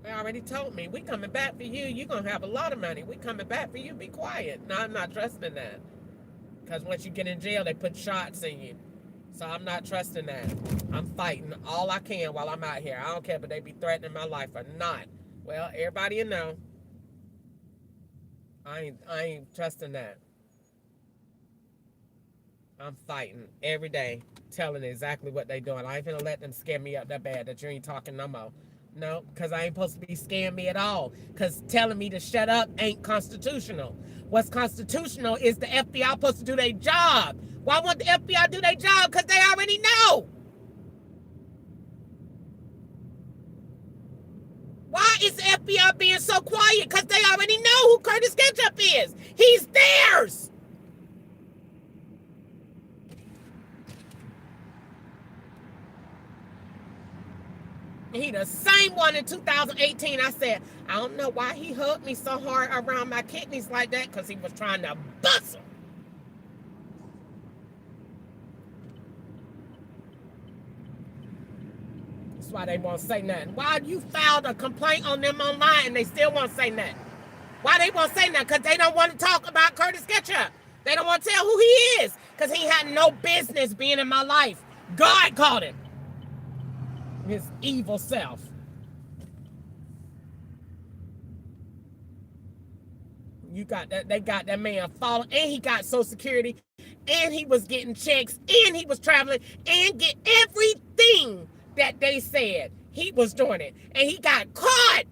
[SPEAKER 1] They already told me, we coming back for you. You're going to have a lot of money. We coming back for you. Be quiet. No, I'm not trusting that. Because once you get in jail, they put shots in you. So I'm not trusting that. I'm fighting all I can while I'm out here. I don't care if they be threatening my life or not. Well, everybody will know. I ain't trusting that. I'm fighting every day, telling exactly what they doing. I ain't gonna let them scare me up that bad that you ain't talking no more. No, because I ain't supposed to be scaring me at all. Because telling me to shut up ain't constitutional. What's constitutional is the FBI supposed to do their job. Why won't the FBI do their job? Because they already know. Why is the FBI being so quiet? Because they already know who Curtis Ketchup is. He's theirs. He the same one in 2018. I said, I don't know why he hugged me so hard around my kidneys like that, because he was trying to bust them. That's why they won't say nothing. Why you filed a complaint on them online and they still won't say nothing? Why they won't say nothing? Because they don't want to talk about Curtis Ketchup. They don't want to tell who he is, because he had no business being in my life. God called him. His evil self. You got that? They got that man following, and he got Social Security, and he was getting checks, and he was traveling, and get everything that they said he was doing it, and he got caught.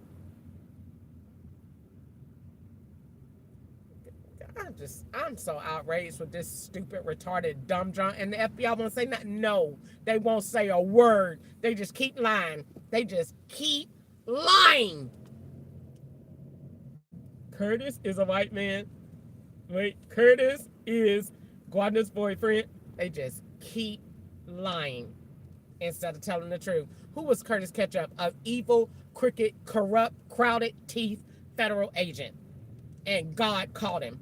[SPEAKER 1] I'm so outraged with this stupid, retarded, dumb drunk, and the FBI won't say nothing. No, they won't say a word. They just keep lying. They just keep lying. Curtis is a white man. Wait, Curtis is Gardner's boyfriend. They just keep lying instead of telling the truth. Who was Curtis Ketchup? An evil, crooked, corrupt, crowded teeth federal agent. And God caught him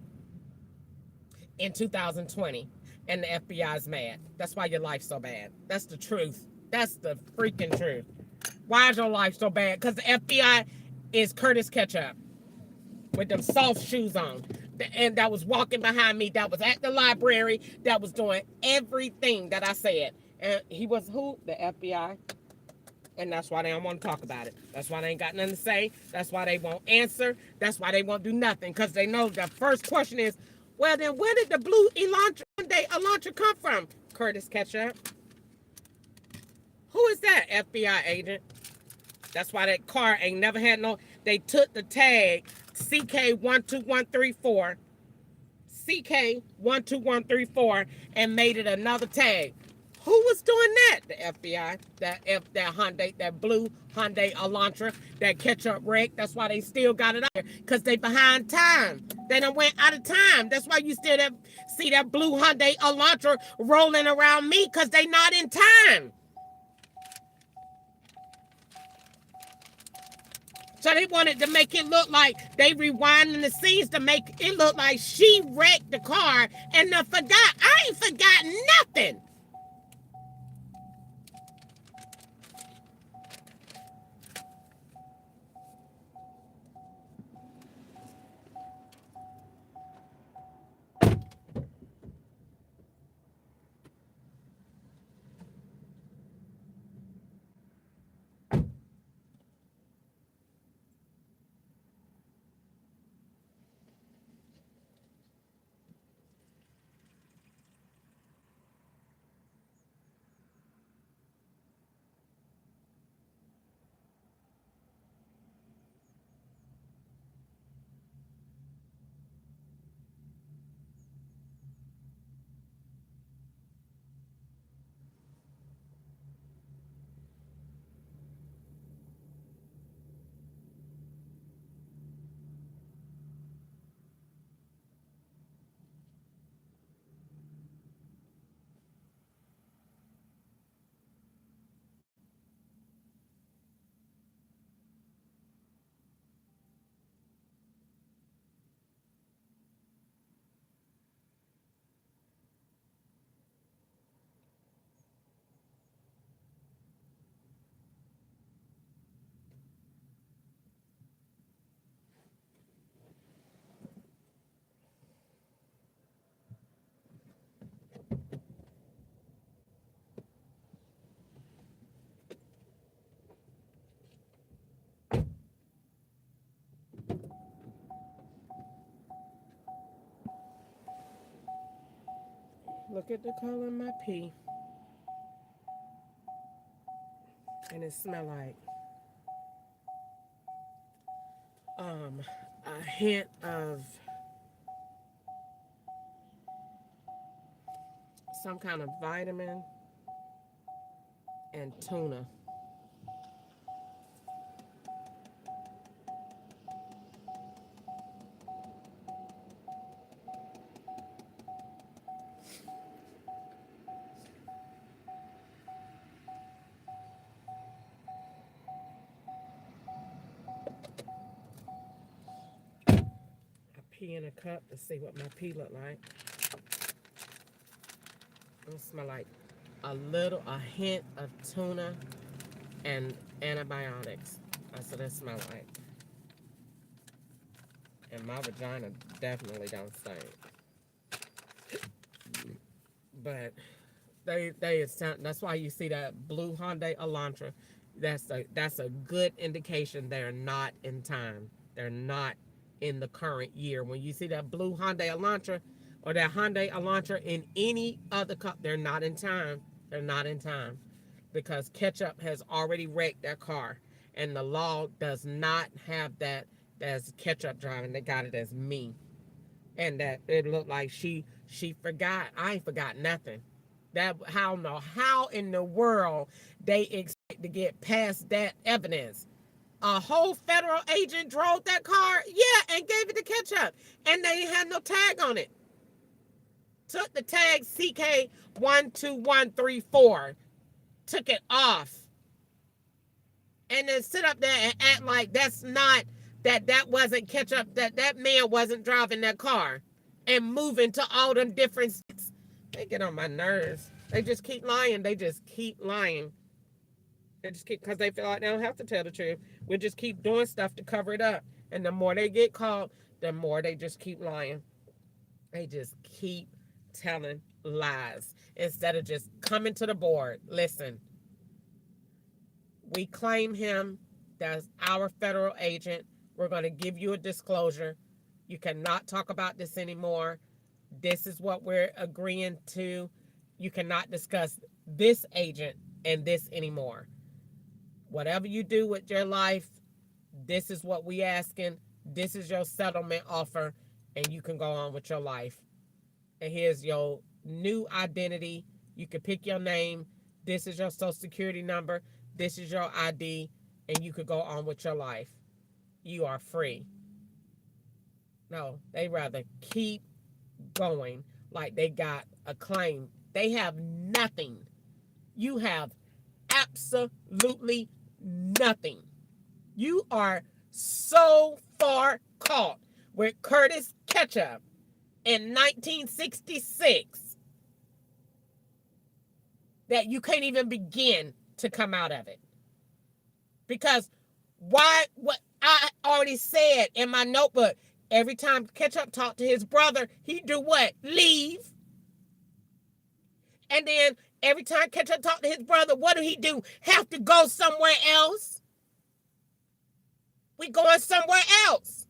[SPEAKER 1] in 2020, and the FBI's mad. That's why your life's so bad. That's the truth. That's the freaking truth. Why is your life so bad? Because the FBI is Curtis Ketchup with them soft shoes on, and that was walking behind me, that was at the library, that was doing everything that I said. And he was who? The FBI. And that's why they don't want to talk about it. That's why they ain't got nothing to say. That's why they won't answer. That's why they won't do nothing, because they know the first question is, well, then where did the blue Elantra come from? Curtis Ketchup. Who is that FBI agent? That's why that car ain't never had no... They took the tag CK12134, CK12134, and made it another tag. Who was doing that? The FBI. That Hyundai, that blue Hyundai Elantra, that Ketchup wreck. That's why they still got it out there, because they behind time. They done went out of time. That's why you still see that blue Hyundai Elantra rolling around me, because they not in time. So they wanted to make it look like they rewinding the scenes to make it look like she wrecked the car and forgot. I ain't forgotten nothing. Look at the color of my pee. And it smell like a hint of some kind of vitamin and tuna. pee in a cup to see what my pee look like. It smell like a hint of tuna and antibiotics. That's what it smell like. And my vagina definitely don't stink. But that's why you see that blue Hyundai Elantra. That's a good indication they're not in time. They're not in the current year. When you see that blue Hyundai Elantra or that Hyundai Elantra in any other cup, they're not in time. They're not in time because ketchup has already wrecked that car, and the law does not have that as ketchup driving. They got it as me, and that it looked like she forgot. I ain't forgot nothing. How in the world they expect to get past that evidence? A whole federal agent drove that car, yeah, and gave it to ketchup, and they ain't had no tag on it. Took the tag CK12134, took it off, and then sit up there and act like that's not that wasn't ketchup, that man wasn't driving that car, and moving to all them different states. They get on my nerves. They just keep lying. They just keep lying. They just keep, because they feel like they don't have to tell the truth. We just keep doing stuff to cover it up. And the more they get caught, the more they just keep lying. They just keep telling lies instead of just coming to the board. Listen, we claim him. That's our federal agent. We're going to give you a disclosure. You cannot talk about this anymore. This is what we're agreeing to. You cannot discuss this agent and this anymore. Whatever you do with your life, this is what we asking. This is your settlement offer, and you can go on with your life. And here's your new identity. You can pick your name. This is your social security number. This is your ID, and you could go on with your life. You are free. No, they rather keep going like they got a claim. They have nothing. You have absolutely nothing. You are so far caught with Curtis Ketchup in 1966 that you can't even begin to come out of it. Because what I already said in my notebook, every time Ketchup talked to his brother, he do what? Leave. And then every time Ketchup talked to his brother, what do he do? Have to go somewhere else. We going somewhere else.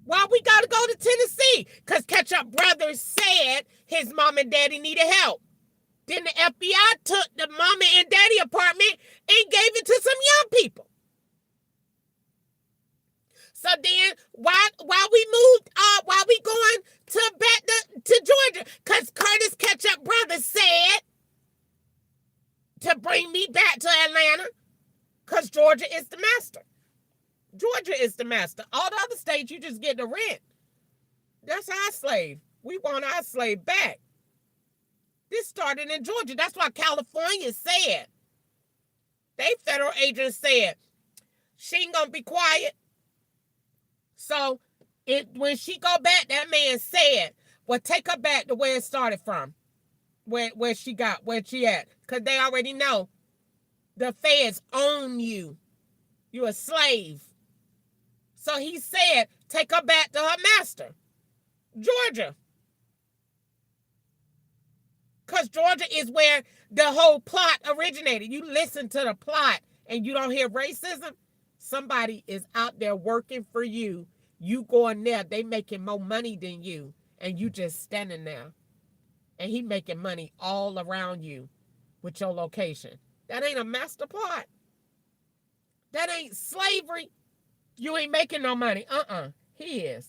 [SPEAKER 1] Why we got to go to Tennessee? Because Ketchup brother said his mom and daddy needed help. Then the FBI took the mama and daddy apartment and gave it to some young people. So then, why we moved? Why we going back to Georgia? Because Curtis Ketchup brother said to bring me back to Atlanta. Because Georgia is the master. Georgia is the master. All the other states, you just get the rent. That's our slave. We want our slave back. This started in Georgia. That's why California said. They federal agents said, she ain't going to be quiet. So when she go back, that man said, well, take her back to where it started from. Where she at. Because they already know the feds own you. You're a slave. So he said, take her back to her master. Georgia. Because Georgia is where the whole plot originated. You listen to the plot and you don't hear racism. Somebody is out there working for you. You going there, they making more money than you. And you just standing there. And he making money all around you with your location. That ain't a master plot. That ain't slavery. You ain't making no money. He is.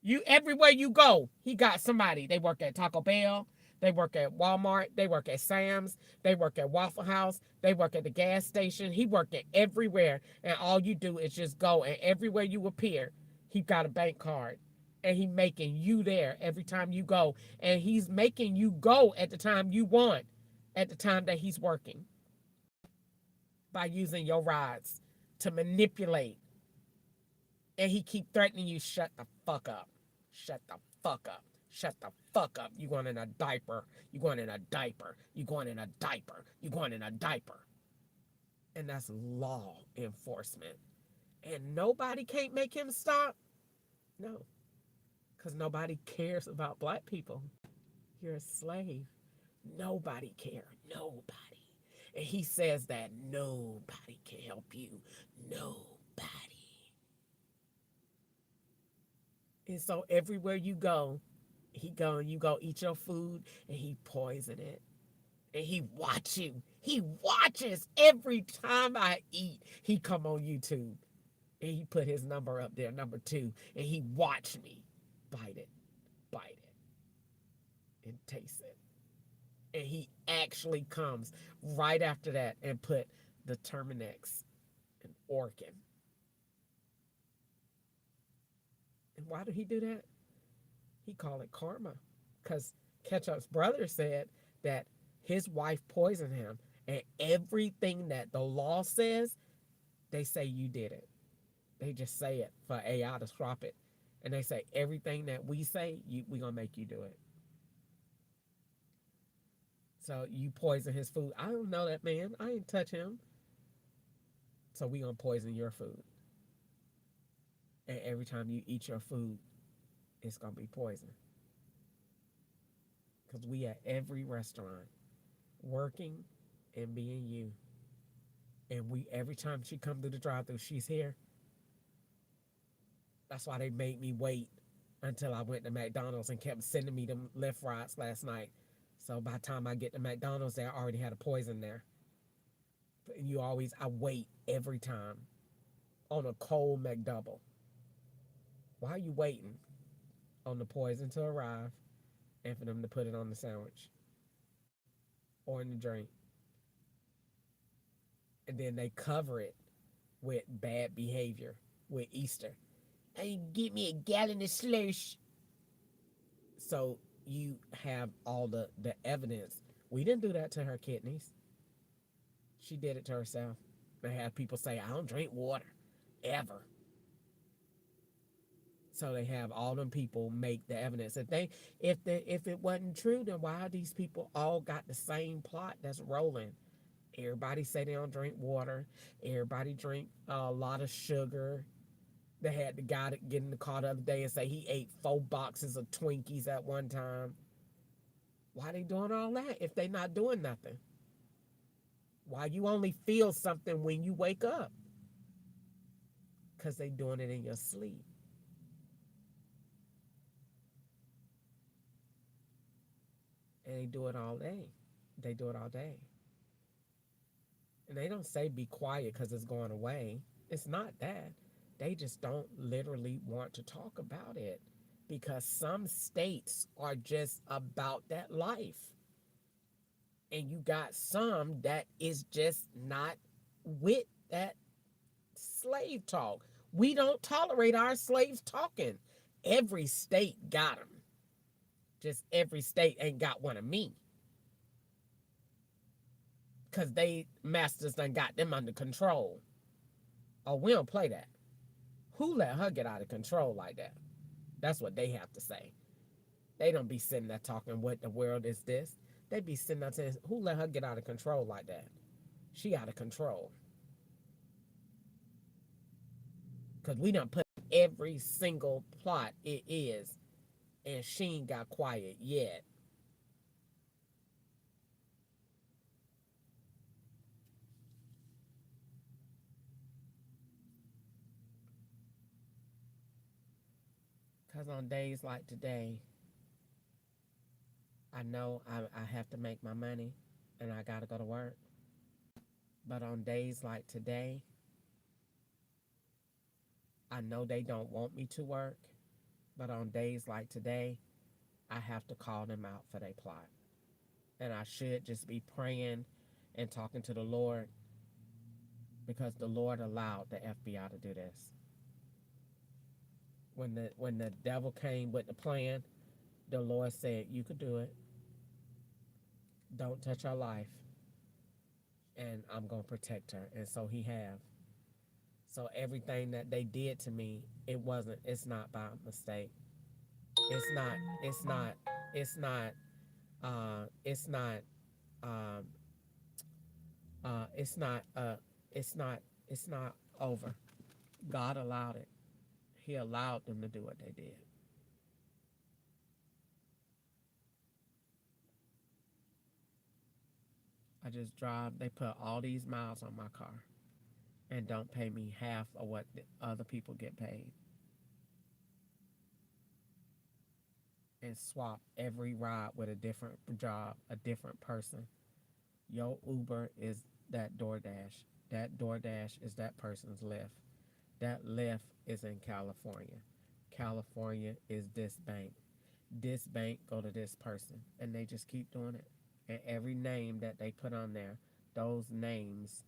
[SPEAKER 1] You everywhere you go, he got somebody. They work at Taco Bell. They work at Walmart. They work at Sam's. They work at Waffle House. They work at the gas station. He worked at everywhere. And all you do is just go. And everywhere you appear, he got a bank card. And he making you there every time you go. And he's making you go at the time you want. At the time that he's working. By using your rides to manipulate And he keep threatening you, shut the fuck up. Shut the fuck up. Shut the fuck up. You going in a diaper. You going in a diaper. You going in a diaper. You going in a diaper. And that's law enforcement. And nobody can't make him stop? No. Because nobody cares about black people. You're a slave. Nobody cares. Nobody. And he says that nobody can help you. Nobody. And so everywhere you go, you go eat your food, and he poison it. And he watch you. He watches every time I eat. He come on YouTube, and he put his number up there, number 2, and he watch me bite it, and taste it. And he actually comes right after that and put the Terminex and Orkin. And why did he do that? He called it karma. Because Ketchup's brother said that his wife poisoned him. And everything that the law says, they say you did it. They just say it for AI to swap it. And they say everything that we say, we're going to make you do it. So you poison his food. I don't know that man. I ain't touch him. So we going to poison your food. And every time you eat your food, it's going to be poison. Because we at every restaurant working and being you. And we every time she come through the drive-thru, she's here. That's why they made me wait until I went to McDonald's and kept sending me them Lyft rides last night. So by the time I get to McDonald's, they already had a poison there. I wait every time on a cold McDouble. Why are you waiting on the poison to arrive and for them to put it on the sandwich or in the drink? And then they cover it with bad behavior, with Easter. Hey, get me a gallon of slush. So you have all the evidence. We didn't do that to her kidneys. She did it to herself. They have people say, I don't drink water, ever. So they have all them people make the evidence. If it wasn't true, then why are these people all got the same plot that's rolling? Everybody say they don't drink water. Everybody drink a lot of sugar. They had the guy that get in the car the other day and say he ate 4 boxes of Twinkies at one time. Why they doing all that if they not doing nothing? Why you only feel something when you wake up? Because they doing it in your sleep. And they do it all day. They do it all day. And they don't say be quiet because it's going away. It's not that. They just don't literally want to talk about it because some states are just about that life. And you got some that is just not with that slave talk. We don't tolerate our slaves talking. Every state got them. Just every state ain't got one of me. Because they masters done got them under control. Oh, we don't play that. Who let her get out of control like that? That's what they have to say. They don't be sitting there talking, what the world is this? They be sitting there saying, who let her get out of control like that? She out of control. Because we done put every single plot it is, and she ain't got quiet yet. Because on days like today, I know I have to make my money and I got to go to work. But on days like today, I know they don't want me to work. But on days like today, I have to call them out for their plot. And I should just be praying and talking to the Lord because the Lord allowed the FBI to do this. When the devil came with the plan, the Lord said, you could do it. Don't touch her life. And I'm going to protect her. And so he have. So everything that they did to me, it's not by mistake. It's not, it's not, it's not, it's not, um, it's not, it's not, it's not over. God allowed it. He allowed them to do what they did. I just drive, they put all these miles on my car and don't pay me half of what the other people get paid. And swap every ride with a different job, a different person. Your Uber is that DoorDash. That DoorDash is that person's Lyft. That Lyft is in California. California is this bank. This bank go to this person. And they just keep doing it. And every name that they put on there, those names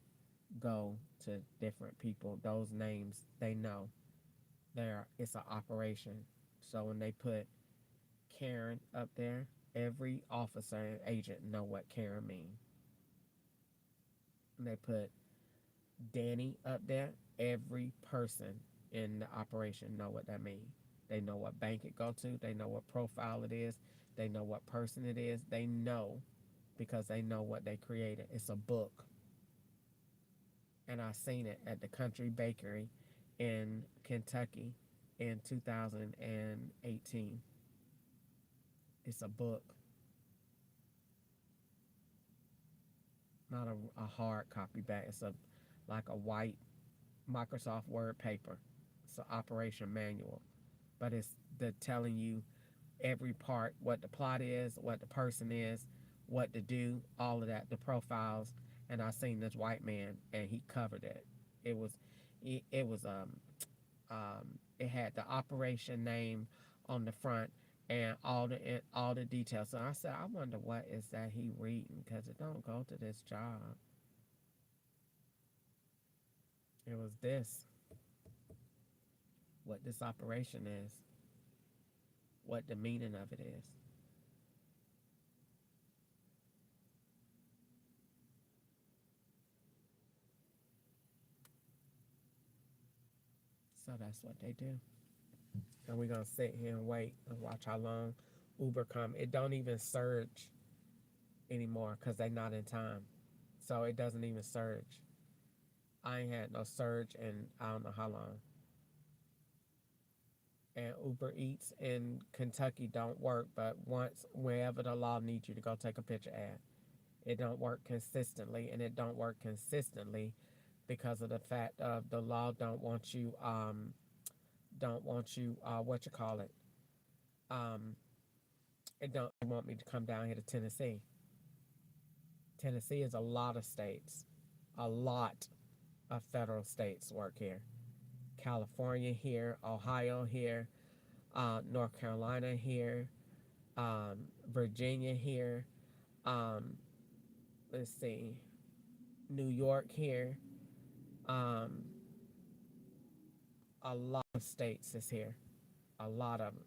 [SPEAKER 1] go to different people. Those names, they know. It's an operation. So when they put Karen up there, every officer and agent know what Karen means. And they put Danny up there, every person in the operation know what that means. They know what bank it go to. They know what profile it is. They know what person it is. They know because they know what they created. It's a book. And I seen it at the Country Bakery in Kentucky in 2018. It's a book. Not a hard copy back. It's like a white Microsoft Word paper. It's an operation manual. But it's telling you every part, what the plot is, what the person is, what to do, all of that, the profiles. And I seen this white man, and he covered it. It had the operation name on the front and all the details. So I said, I wonder what is that he reading, because it don't go to this job. It was this, what this operation is, what the meaning of it is. So that's what they do. And we're going to sit here and wait and watch how long Uber come. It don't even surge anymore because they're not in time. So it doesn't even surge. I ain't had no surge in I don't know how long. And Uber Eats in Kentucky don't work, but wherever the law needs you to go take a picture at. It don't work consistently, and it don't work consistently because of the fact of the law don't want you it don't want me to come down here to Tennessee. Tennessee is a lot of states. A lot of federal states work here. California here, Ohio here, North Carolina here, Virginia here, let's see, New York here. A lot of states is here. A lot of them.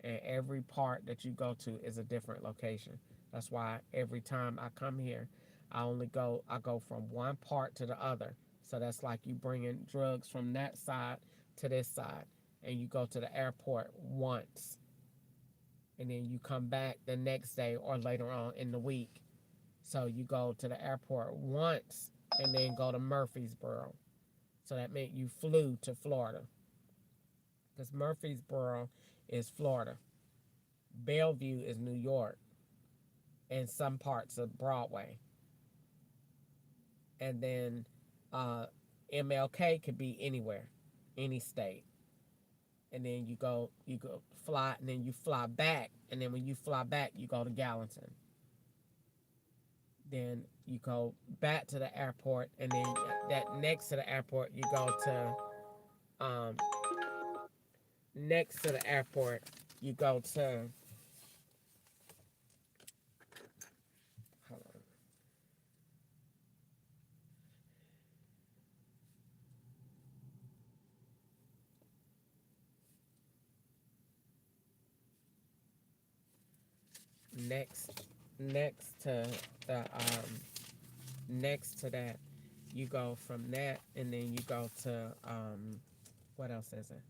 [SPEAKER 1] And every part that you go to is a different location. That's why every time I come here, I go from one part to the other. So that's like you bringing drugs from that side to this side. And you go to the airport once. And then you come back the next day or later on in the week. So you go to the airport once and then go to Murfreesboro. So that meant you flew to Florida. Because Murfreesboro is Florida. Bellevue is New York. And some parts of Broadway. And then MLK could be anywhere, any state. And then you go fly, and then you fly back. And then when you fly back, you go to Gallatin. Then you go back to the airport, and then that next to the airport, you go to next to the airport, you go to hold on. Next to that you go from that, and then you go to what else is it?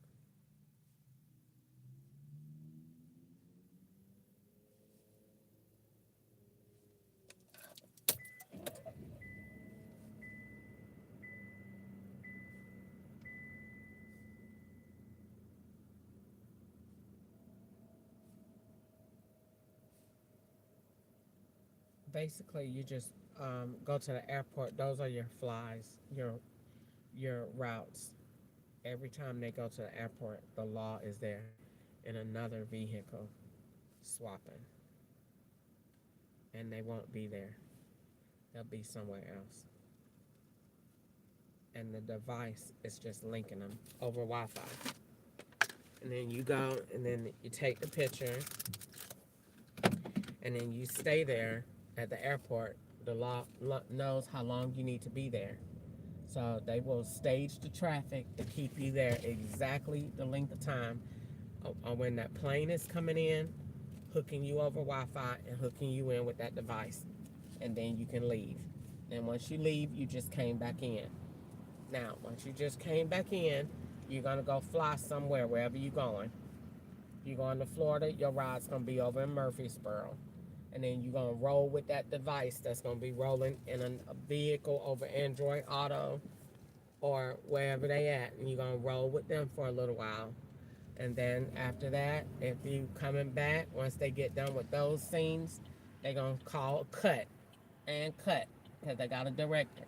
[SPEAKER 1] Basically, you just go to the airport. Those are your flies, your routes. Every time they go to the airport, the law is there in another vehicle swapping, and they won't be there. They'll be somewhere else. And the device is just linking them over Wi-Fi. And then you go, and then you take the picture, and then you stay there at the airport. The law knows how long you need to be there. So they will stage the traffic to keep you there exactly the length of time when that plane is coming in, hooking you over Wi-Fi and hooking you in with that device. And then you can leave. And once you leave, you just came back in. Now, once you just came back in, you're going to go fly somewhere, wherever you're going. You're going to Florida, your ride's going to be over in Murfreesboro. And then you're going to roll with that device that's going to be rolling in a vehicle over Android Auto or wherever they at. And you're going to roll with them for a little while. And then after that, if you coming back, once they get done with those scenes, they're going to call cut and cut because they got a director.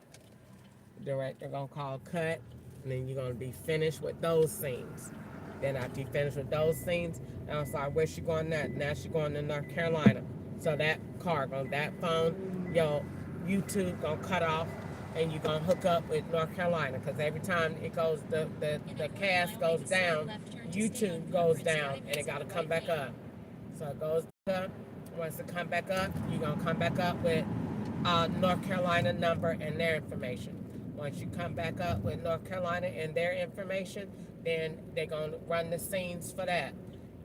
[SPEAKER 1] The director going to call cut, and then you're going to be finished with those scenes. Then after you finish with those scenes, now it's like, where's she going now? Now she going to North Carolina. So that car, that phone, your YouTube gonna cut off, and you're gonna hook up with North Carolina, because every time it goes, the cast goes down, YouTube goes down, and it gotta come back up. So it goes up. Once it come back up, you're gonna come back up with North Carolina number and their information. Once you come back up with North Carolina and their information, then they're gonna run the scenes for that.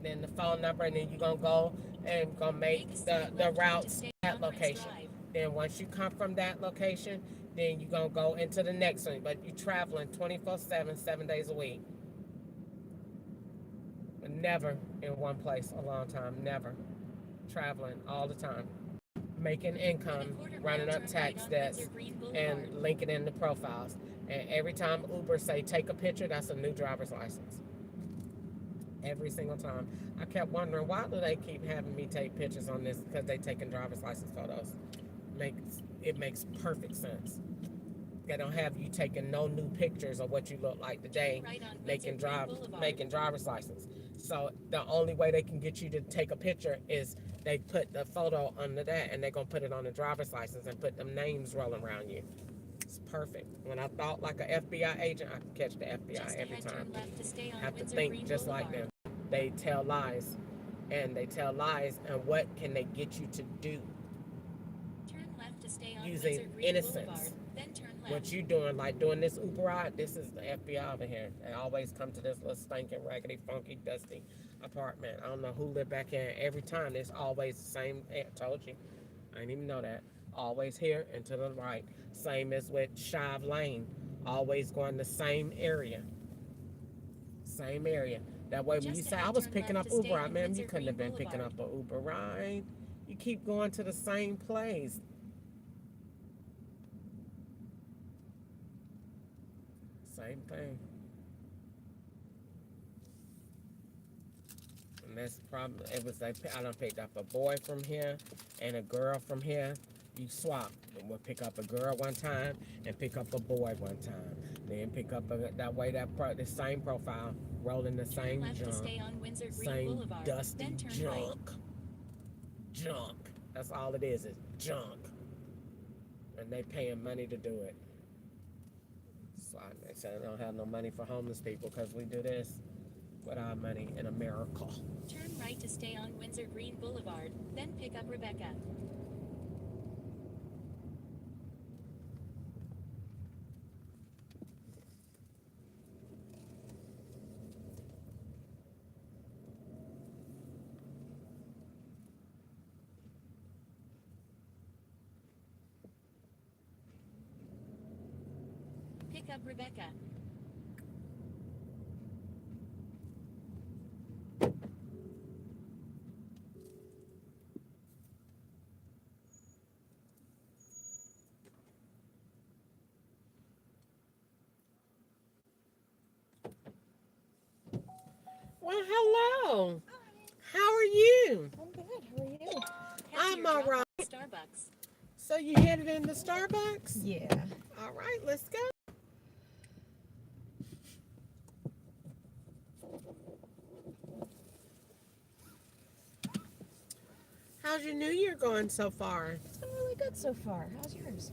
[SPEAKER 1] Then the phone number, and then you're gonna go and gonna make the routes that location. Then once you come from that location, then you're gonna go into the next one. But you're traveling 24/7, 7 days a week. Never in one place a long time. Never. Traveling all the time. Making income, running up tax debts, and linking in the profiles. And every time Uber say take a picture, that's a new driver's license. Every single time. I kept wondering, why do they keep having me take pictures on this? Because they taking driver's license photos. It makes perfect sense. They don't have you taking no new pictures of what you look like today, making driver's license. So the only way they can get you to take a picture is they put the photo under that, and they're gonna put it on the driver's license and put them names rolling around you. It's perfect. When I thought like an FBI agent, I could catch the FBI every time. Have to think just like them. They tell lies, and what can they get you to do?
[SPEAKER 3] Turn left to stay on
[SPEAKER 1] Using
[SPEAKER 3] Windsor Green
[SPEAKER 1] innocence.
[SPEAKER 3] Boulevard, then turn left.
[SPEAKER 1] What you doing, like doing this Uber ride, this is the FBI over here. They always come to this little stinking, raggedy, funky, dusty apartment. I don't know who live back here. Every time, it's always the same. I told you. I didn't even know that. Always here and to the right. Same as with Shive Lane. Always going the same area. Same area. That way, when you say, I was picking up Uber ride, man, you couldn't have been picking up an Uber ride. You keep going to the same place. Same thing. And that's probably, it was like, I done picked up a boy from here and a girl from here. You swap. We'll pick up a girl one time and pick up a boy one time. Then pick up the same profile, rolling the same junk, same dusty junk. That's all it is junk. And they paying money to do it. So they say they don't have no money for homeless people because we do this with our money in America.
[SPEAKER 3] Turn right to stay on Windsor Green Boulevard, then pick up Rebecca. Pick up Rebecca.
[SPEAKER 1] Well, hello. How are you?
[SPEAKER 2] I'm good. How are you?
[SPEAKER 1] I'm all right.
[SPEAKER 3] Starbucks.
[SPEAKER 1] So you headed into Starbucks?
[SPEAKER 2] Yeah.
[SPEAKER 1] All right, let's go. How's your new year going so far?
[SPEAKER 2] It's been really good so far. How's yours?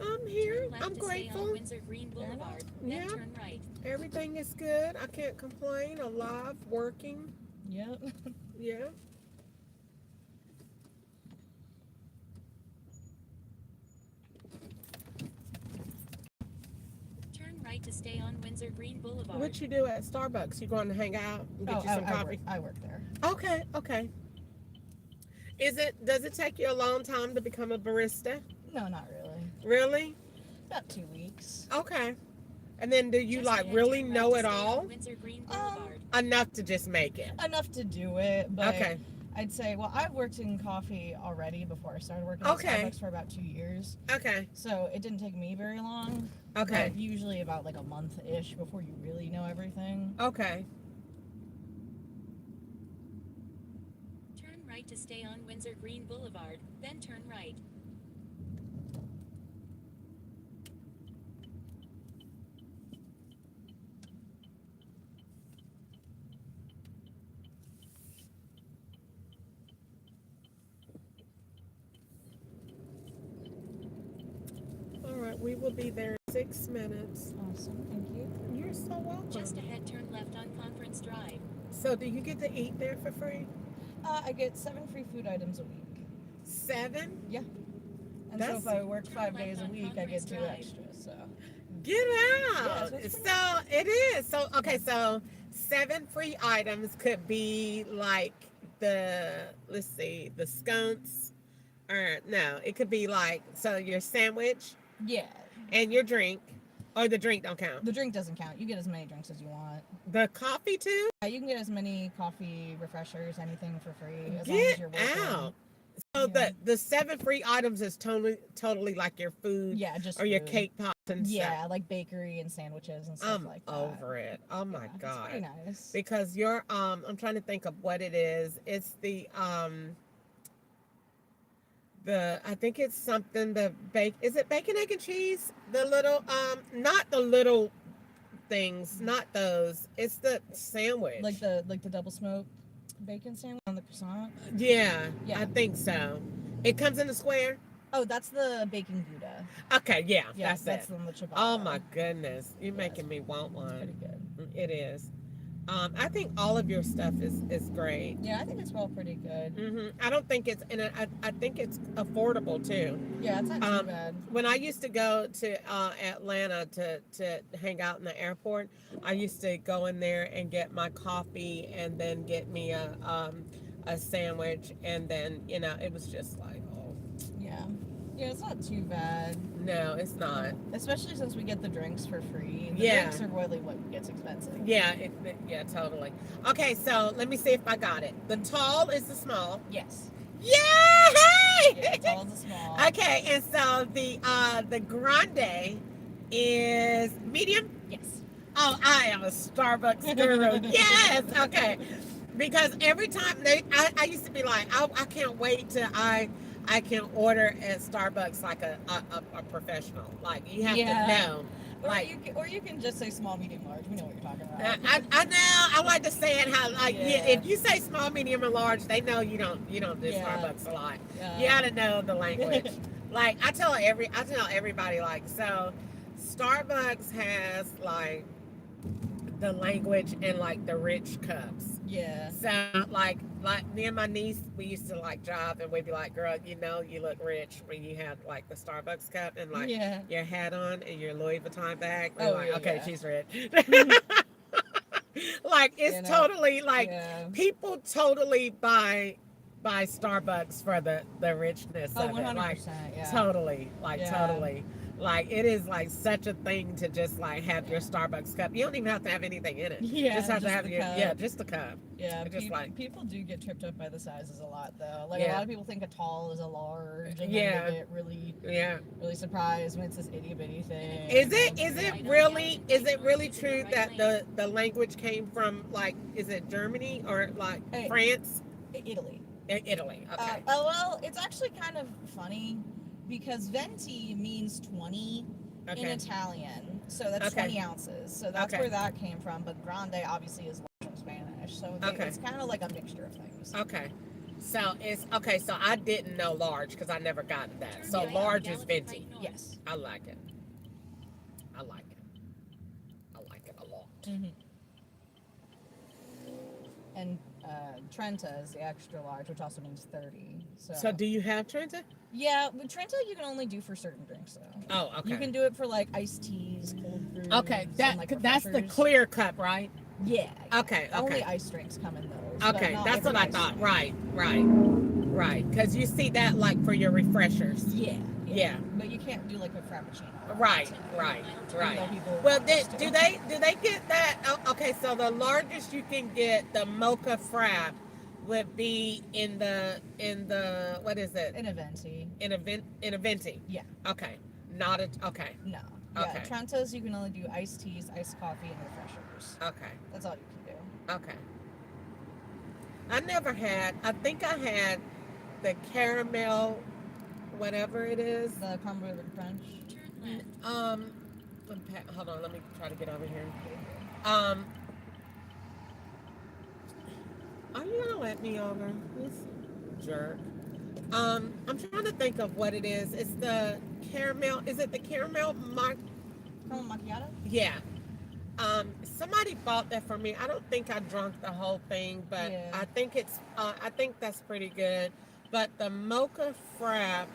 [SPEAKER 1] I'm here.
[SPEAKER 3] Turn left
[SPEAKER 1] I'm
[SPEAKER 3] to stay on
[SPEAKER 1] grateful.
[SPEAKER 3] Windsor Green Boulevard. Then
[SPEAKER 1] Yeah.
[SPEAKER 3] turn right.
[SPEAKER 1] Everything is good. I can't complain. Alive, working.
[SPEAKER 2] Yep.
[SPEAKER 1] Yeah.
[SPEAKER 3] Turn right to stay on Windsor Green Boulevard.
[SPEAKER 1] What you do at Starbucks? You going to hang out and get you some coffee?
[SPEAKER 2] I work there.
[SPEAKER 1] Okay, okay. Does it take you a long time to become a barista?
[SPEAKER 2] No, not really.
[SPEAKER 1] Really?
[SPEAKER 2] About 2 weeks.
[SPEAKER 1] Okay. And then do you
[SPEAKER 3] Just
[SPEAKER 1] like
[SPEAKER 3] ahead,
[SPEAKER 1] really
[SPEAKER 3] turn right
[SPEAKER 1] know
[SPEAKER 3] to
[SPEAKER 1] it
[SPEAKER 3] stay on
[SPEAKER 1] all?
[SPEAKER 3] Windsor Green Boulevard.
[SPEAKER 1] Enough to just make it.
[SPEAKER 2] Enough to do it, but
[SPEAKER 1] Okay.
[SPEAKER 2] I'd say, well, I've worked in coffee already before I started working
[SPEAKER 1] Okay.
[SPEAKER 2] at Starbucks for about 2 years.
[SPEAKER 1] Okay.
[SPEAKER 2] So it didn't take me very long.
[SPEAKER 1] Okay.
[SPEAKER 2] But usually about like a month-ish before you really know everything.
[SPEAKER 1] Okay.
[SPEAKER 3] Turn right to stay on Windsor Green Boulevard. Then turn right.
[SPEAKER 1] All right. We will be there in 6 minutes.
[SPEAKER 2] Awesome, thank you.
[SPEAKER 1] You're so welcome.
[SPEAKER 3] Just ahead, turn left on Conference Drive.
[SPEAKER 1] So do you get to eat there for free?
[SPEAKER 2] I get 7 free food items a week.
[SPEAKER 1] 7?
[SPEAKER 2] And
[SPEAKER 1] That's-
[SPEAKER 2] so if I work
[SPEAKER 3] Turn
[SPEAKER 2] 5
[SPEAKER 3] left
[SPEAKER 2] days a
[SPEAKER 3] on
[SPEAKER 2] week, I
[SPEAKER 3] Conference
[SPEAKER 2] get 2
[SPEAKER 3] Drive.
[SPEAKER 2] extras. So
[SPEAKER 1] Get out.
[SPEAKER 2] so it's pretty
[SPEAKER 1] So it is. So okay, so 7 free items could be like let's see, the sconce, or no, it could be like, so your sandwich
[SPEAKER 2] yeah,
[SPEAKER 1] and your drink, or the drink don't count.
[SPEAKER 2] the drink doesn't count. You get as many drinks as you want.
[SPEAKER 1] The coffee too?
[SPEAKER 2] Yeah, you can get as many coffee, refreshers, anything for free as long as
[SPEAKER 1] Get
[SPEAKER 2] you're working.
[SPEAKER 1] out. So
[SPEAKER 2] Yeah.
[SPEAKER 1] the 7 free items is totally like your food
[SPEAKER 2] Yeah, just
[SPEAKER 1] or your
[SPEAKER 2] food.
[SPEAKER 1] cake pops and
[SPEAKER 2] Yeah,
[SPEAKER 1] stuff.
[SPEAKER 2] like bakery and sandwiches and stuff
[SPEAKER 1] I'm
[SPEAKER 2] like that.
[SPEAKER 1] over it. Oh my
[SPEAKER 2] Yeah,
[SPEAKER 1] god.
[SPEAKER 2] It's pretty nice.
[SPEAKER 1] Because your I'm trying to think of what it is. It's the I think it's something is it bacon, egg, and cheese? The little not the little things, not those. It's the sandwich.
[SPEAKER 2] Like the double smoked bacon sandwich on the croissant.
[SPEAKER 1] Yeah,
[SPEAKER 2] Yeah.
[SPEAKER 1] I think so. It comes in the square?
[SPEAKER 2] Oh, that's the bacon Gouda.
[SPEAKER 1] Okay, yeah,
[SPEAKER 2] Yeah,
[SPEAKER 1] that's
[SPEAKER 2] the
[SPEAKER 1] it.
[SPEAKER 2] ciabatta.
[SPEAKER 1] Oh my goodness. You're
[SPEAKER 2] Yeah,
[SPEAKER 1] making me want
[SPEAKER 2] It's
[SPEAKER 1] one.
[SPEAKER 2] pretty good.
[SPEAKER 1] It is. I think all of your stuff is great.
[SPEAKER 2] Yeah, I think it's all pretty good.
[SPEAKER 1] I don't think I think it's affordable too.
[SPEAKER 2] Yeah, it's not too bad.
[SPEAKER 1] When I used to go to Atlanta to hang out in the airport, I used to go in there and get my coffee and then get me a sandwich, and then it was just like, oh
[SPEAKER 2] Yeah, it's not too bad.
[SPEAKER 1] no, it's not.
[SPEAKER 2] Especially since we get the drinks for free. The
[SPEAKER 1] Yeah.
[SPEAKER 2] drinks are really what gets expensive.
[SPEAKER 1] Yeah, yeah, totally. Okay, so let me see if I got it. The tall is the small.
[SPEAKER 2] Yes.
[SPEAKER 1] Yay!
[SPEAKER 2] Yeah, tall is a small.
[SPEAKER 1] Okay, and so the grande is medium.
[SPEAKER 2] Yes.
[SPEAKER 1] Oh, I am a Starbucks guru. Yes. Okay. Because every time I used to be like, I can't wait till I can order at Starbucks like a professional. Like you have to know.
[SPEAKER 2] Or you can just say small, medium, large. We know what you're talking about.
[SPEAKER 1] I know. I like to say it how like
[SPEAKER 2] Yeah.
[SPEAKER 1] if you say small, medium, and large, they know you don't do
[SPEAKER 2] Yeah.
[SPEAKER 1] Starbucks a lot.
[SPEAKER 2] Yeah.
[SPEAKER 1] You gotta know the language. Like I tell everybody like, so Starbucks has like the language and like the rich cups.
[SPEAKER 2] Yeah.
[SPEAKER 1] So like me and my niece, we used to like drive and we'd be like, girl, you look rich when you have like the Starbucks cup and like
[SPEAKER 2] Yeah.
[SPEAKER 1] your hat on and your Louis Vuitton bag. We're
[SPEAKER 2] Oh,
[SPEAKER 1] like,
[SPEAKER 2] yeah,
[SPEAKER 1] okay,
[SPEAKER 2] yeah.
[SPEAKER 1] she's rich. Like it's totally like
[SPEAKER 2] Yeah.
[SPEAKER 1] people totally buy Starbucks for the richness
[SPEAKER 2] Oh,
[SPEAKER 1] of it.
[SPEAKER 2] 100%.
[SPEAKER 1] Like
[SPEAKER 2] Yeah.
[SPEAKER 1] totally,
[SPEAKER 2] Yeah.
[SPEAKER 1] totally. Like it is like such a thing to just like have your Starbucks cup. You don't even have to have anything in it.
[SPEAKER 10] Yeah,
[SPEAKER 1] just have to
[SPEAKER 10] just
[SPEAKER 1] have
[SPEAKER 10] the
[SPEAKER 1] your
[SPEAKER 10] cup.
[SPEAKER 1] just the cup.
[SPEAKER 10] Yeah,
[SPEAKER 1] It's just like
[SPEAKER 10] people do get tripped up by the sizes a lot, though. Like, a
[SPEAKER 1] Yeah.
[SPEAKER 10] lot of people think a tall is a large, and
[SPEAKER 1] Yeah.
[SPEAKER 10] then they get really,
[SPEAKER 1] yeah.
[SPEAKER 10] really surprised when it's this itty bitty thing.
[SPEAKER 1] Is it really true that the language came from like is it Germany or like
[SPEAKER 10] Hey.
[SPEAKER 1] France?
[SPEAKER 10] Italy?
[SPEAKER 1] Italy. Okay.
[SPEAKER 10] Well, it's actually kind of funny because venti means 20 in
[SPEAKER 1] Okay.
[SPEAKER 10] Italian, so that's
[SPEAKER 1] Okay.
[SPEAKER 10] 20 ounces. So that's
[SPEAKER 1] Okay.
[SPEAKER 10] where that came from. But grande obviously is large in Spanish, so
[SPEAKER 1] Okay.
[SPEAKER 10] it's kind of like a mixture of things.
[SPEAKER 1] Okay. So it's okay. So I didn't know large because I never got that. So
[SPEAKER 3] Turn right
[SPEAKER 1] large
[SPEAKER 3] on
[SPEAKER 1] is
[SPEAKER 3] Galloping
[SPEAKER 1] venti.
[SPEAKER 3] Right North.
[SPEAKER 10] Yes.
[SPEAKER 1] I like it. I like it. I like it a lot.
[SPEAKER 10] Mm-hmm. And Trenta is the extra large, which also means 30.
[SPEAKER 1] So do you have Trenta?
[SPEAKER 10] Yeah, but Trenta you can only do for certain drinks, though.
[SPEAKER 1] Oh, okay.
[SPEAKER 10] You can do it for like iced teas, cold brews.
[SPEAKER 1] Okay,
[SPEAKER 10] and, like,
[SPEAKER 1] that's the
[SPEAKER 10] refreshers.
[SPEAKER 1] clear cup, right?
[SPEAKER 10] Yeah.
[SPEAKER 1] Okay,
[SPEAKER 10] Only
[SPEAKER 1] okay.
[SPEAKER 10] ice drinks come in those. but
[SPEAKER 1] Okay,
[SPEAKER 10] not
[SPEAKER 1] that's
[SPEAKER 10] every
[SPEAKER 1] what I
[SPEAKER 10] ice
[SPEAKER 1] thought.
[SPEAKER 10] drink.
[SPEAKER 1] Right. Because you see that like for your refreshers.
[SPEAKER 10] Yeah.
[SPEAKER 1] Yeah.
[SPEAKER 10] But you can't do like a frappuccino.
[SPEAKER 1] Right.
[SPEAKER 10] Even though people
[SPEAKER 1] Well,
[SPEAKER 10] want
[SPEAKER 1] then,
[SPEAKER 10] us to.
[SPEAKER 1] do they get that? Oh, okay, so the largest you can get, the mocha frap, would be in the what is it?
[SPEAKER 10] In a venti.
[SPEAKER 1] In a venti.
[SPEAKER 10] Yeah.
[SPEAKER 1] Okay. Not a okay.
[SPEAKER 10] No. Yeah.
[SPEAKER 1] Okay.
[SPEAKER 10] Trentas you can only do iced teas, iced coffee, and refreshers.
[SPEAKER 1] Okay.
[SPEAKER 10] That's all you can do.
[SPEAKER 1] Okay. I never had. I think I had the caramel, whatever it is.
[SPEAKER 10] The crumble crunch.
[SPEAKER 3] Turn left.
[SPEAKER 1] Hold on. Let me try to get over here. Are you gonna let me over? This jerk. I'm trying to think of what it is. It's the caramel. Is it the caramel?
[SPEAKER 10] Caramel macchiato?
[SPEAKER 1] Yeah. Somebody bought that for me. I don't think I drunk the whole thing, but
[SPEAKER 10] Yeah.
[SPEAKER 1] I think it's. I think that's pretty good. But the mocha frap.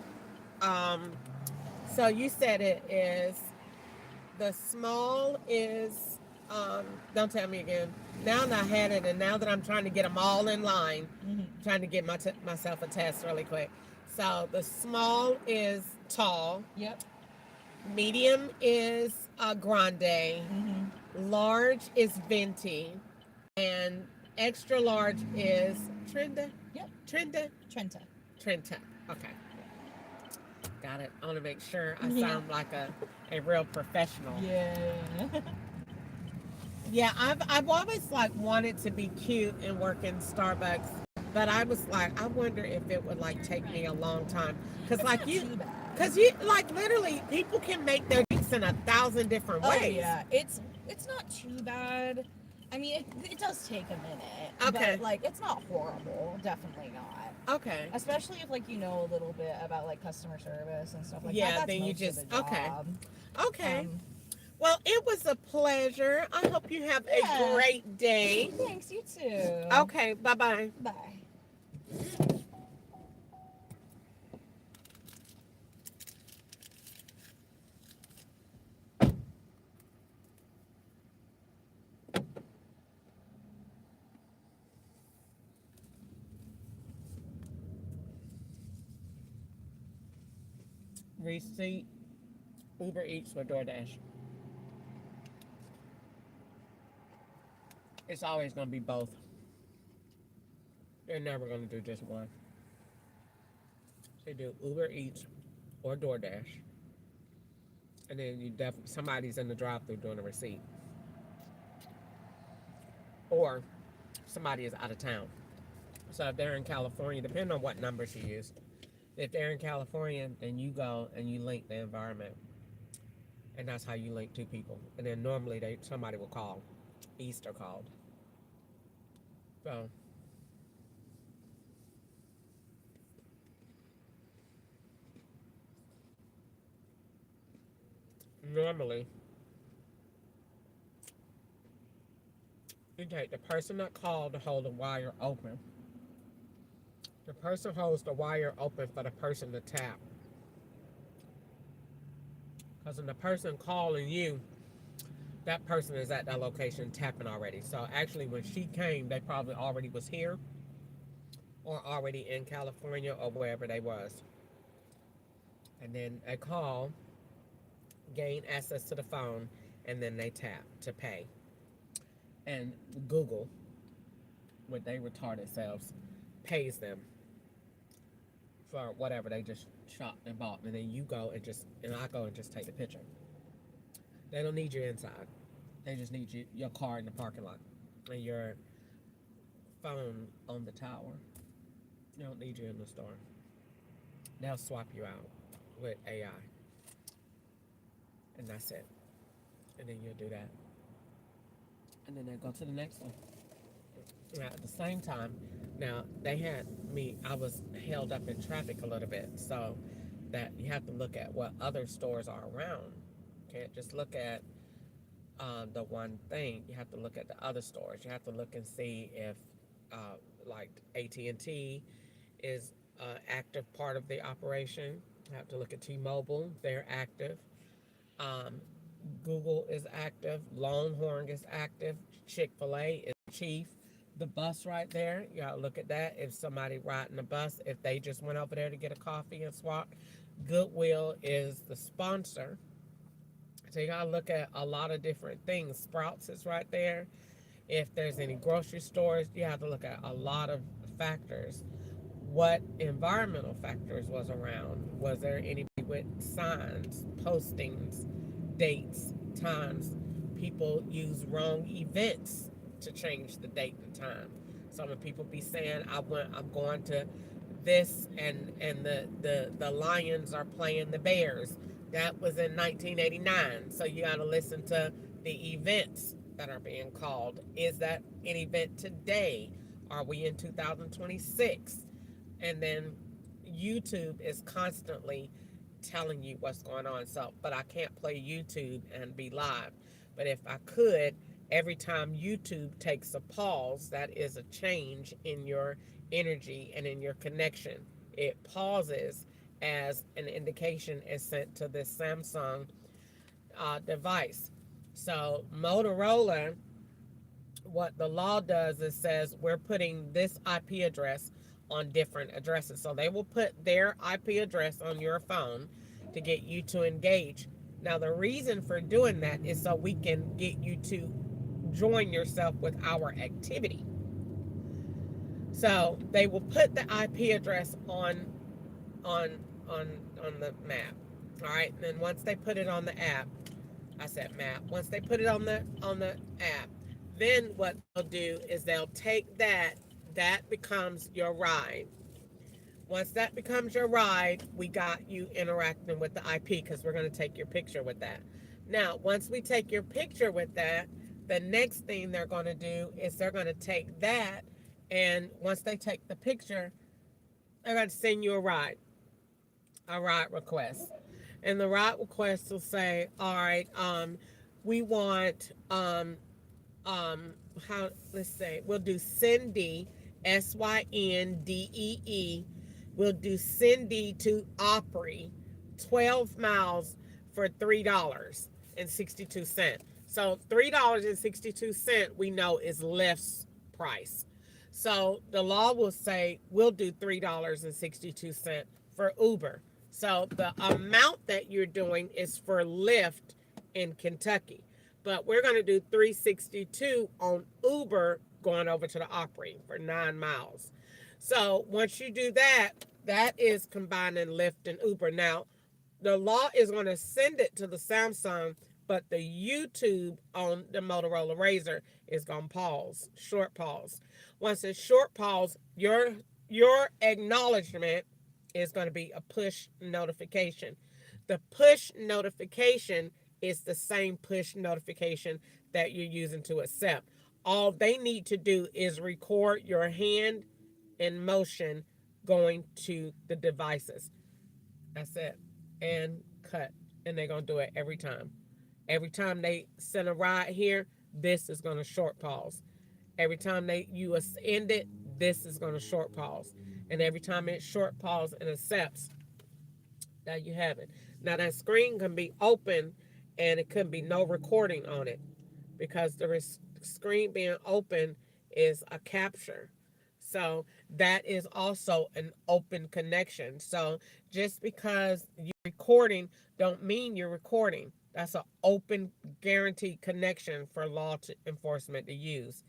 [SPEAKER 1] So you said it is. The small is. Don't tell me again. Now that I had it, and now that I'm trying to get them all in line, trying to get myself a test really quick. So the small is tall.
[SPEAKER 10] Yep.
[SPEAKER 1] Medium is grande. Large is venti, and extra large is Trenta.
[SPEAKER 10] Yep.
[SPEAKER 1] Trenta. Okay. Got it. I want to make sure I sound like a real professional.
[SPEAKER 10] Yeah.
[SPEAKER 1] Yeah, I've always like wanted to be cute and work in Starbucks, but I was like, I wonder if it would like take me a long time, because like
[SPEAKER 10] Too bad.
[SPEAKER 1] because you like literally people can make their drinks in 1,000 different ways.
[SPEAKER 10] Oh yeah, it's not too bad. I mean, it does take a minute.
[SPEAKER 1] Okay.
[SPEAKER 10] But, like, it's not horrible. Definitely not.
[SPEAKER 1] Okay.
[SPEAKER 10] Especially if, like, you know a little bit about, like, customer service and stuff like
[SPEAKER 1] Yeah,
[SPEAKER 10] that. That's
[SPEAKER 1] then you
[SPEAKER 10] most of
[SPEAKER 1] just-
[SPEAKER 10] the
[SPEAKER 1] okay.
[SPEAKER 10] job.
[SPEAKER 1] Okay. Well, it was a pleasure. I hope you have a
[SPEAKER 10] Yeah.
[SPEAKER 1] great day.
[SPEAKER 10] Thanks, you too.
[SPEAKER 1] Okay. Bye-bye.
[SPEAKER 10] Bye.
[SPEAKER 1] Receipt, Uber Eats or DoorDash. It's always going to be both. They're never going to do just one. They do Uber Eats or DoorDash. And then you somebody's in the drive-thru doing a receipt. Or somebody is out of town. So if they're in California, depending on what numbers you use, if they're in California, then you go and you link the environment. And that's how you link two people. And then normally somebody will call. Easter called. So normally you take the person that called to hold the wire open. The person holds the wire open for the person to tap. Because when the person calling you, that person is at that location tapping already. So actually when she came, they probably already was here or already in California or wherever they was. And then they call gain access to the phone, and then they tap to pay. And Google, with their retarded selves, pays them for whatever they just shopped and bought, and then you go and I go and just take the picture. They don't need you inside. They just need your car in the parking lot and your phone on the tower. They don't need you in the store. They'll swap you out with AI, and that's it. And then you'll do that, and then they'll go to the next one. Now, at the same time, now they had me, I was held up in traffic a little bit, so that you have to look at what other stores are around. You can't just look at the one thing. You have to look at the other stores. You have to look and see if like AT&T is active part of the operation. You have to look at T-Mobile. They're active. Google is active. Longhorn is active. Chick-fil-A is chief. The bus right there, you gotta look at that. If somebody riding the bus, if they just went over there to get a coffee and swap, Goodwill is the sponsor. So you gotta look at a lot of different things. Sprouts is right there. If there's any grocery stores, you have to look at a lot of factors. What environmental factors was around? Was there any with signs, postings, dates, times? People use wrong events to change the date and time. Some of people be saying, I'm going to this, and the Lions are playing the Bears. That was in 1989. So you got to listen to the events that are being called. Is that an event today? Are we in 2026? And then YouTube is constantly telling you what's going on. So, but I can't play YouTube and be live. But if I could, every time YouTube takes a pause, that is a change in your energy and in your connection. It pauses as an indication is sent to this Samsung device. So Motorola, what the law does is says we're putting this IP address on different addresses. So they will put their IP address on your phone to get you to engage. Now the reason for doing that is so we can get you to join yourself with our activity. So they will put the IP address on the map. All right, and then once they put it on the app, I said map. Once they put it on the app, then what they'll do is they'll take that becomes your ride. Once that becomes your ride, we got you interacting with the IP because we're going to take your picture with that. Now, once we take your picture with that, the next thing they're going to do is they're going to take that, and once they take the picture, they're going to send you a ride request. And the ride request will say, all right, we want, let's say, we'll do Cindy, SYNDEE. We'll do Cindy to Opry, 12 miles for $3.62. So $3.62 we know is Lyft's price. So the law will say we'll do $3.62 for Uber. So the amount that you're doing is for Lyft in Kentucky. But we're going to do $3.62 on Uber going over to the Opry for 9 miles. So once you do that, that is combining Lyft and Uber. Now, the law is going to send it to the Samsung, but the YouTube on the Motorola Razr is going to pause, short pause. Once it's short pause, your acknowledgement is going to be a push notification. The push notification is the same push notification that you're using to accept. All they need to do is record your hand in motion going to the devices. That's it. And cut. And they're going to do it every time. Every time they send a ride here, this is going to short pause. Every time you end it, this is going to short pause. And every time it short pause and accepts, that you have it. Now that screen can be open and it could be no recording on it because the screen being open is a capture. So that is also an open connection. So just because you're recording don't mean you're recording. That's an open guaranteed connection for enforcement to use.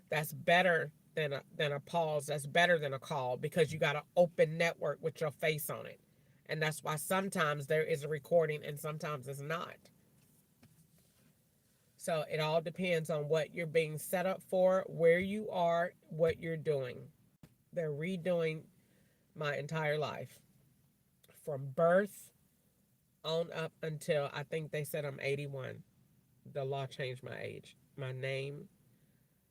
[SPEAKER 1] That's better than a pause. That's better than a call because you got an open network with your face on it. And that's why sometimes there is a recording and sometimes it's not. So it all depends on what you're being set up for, where you are, what you're doing. They're redoing my entire life from birth on up until I think they said I'm 81. The law changed my age, my name,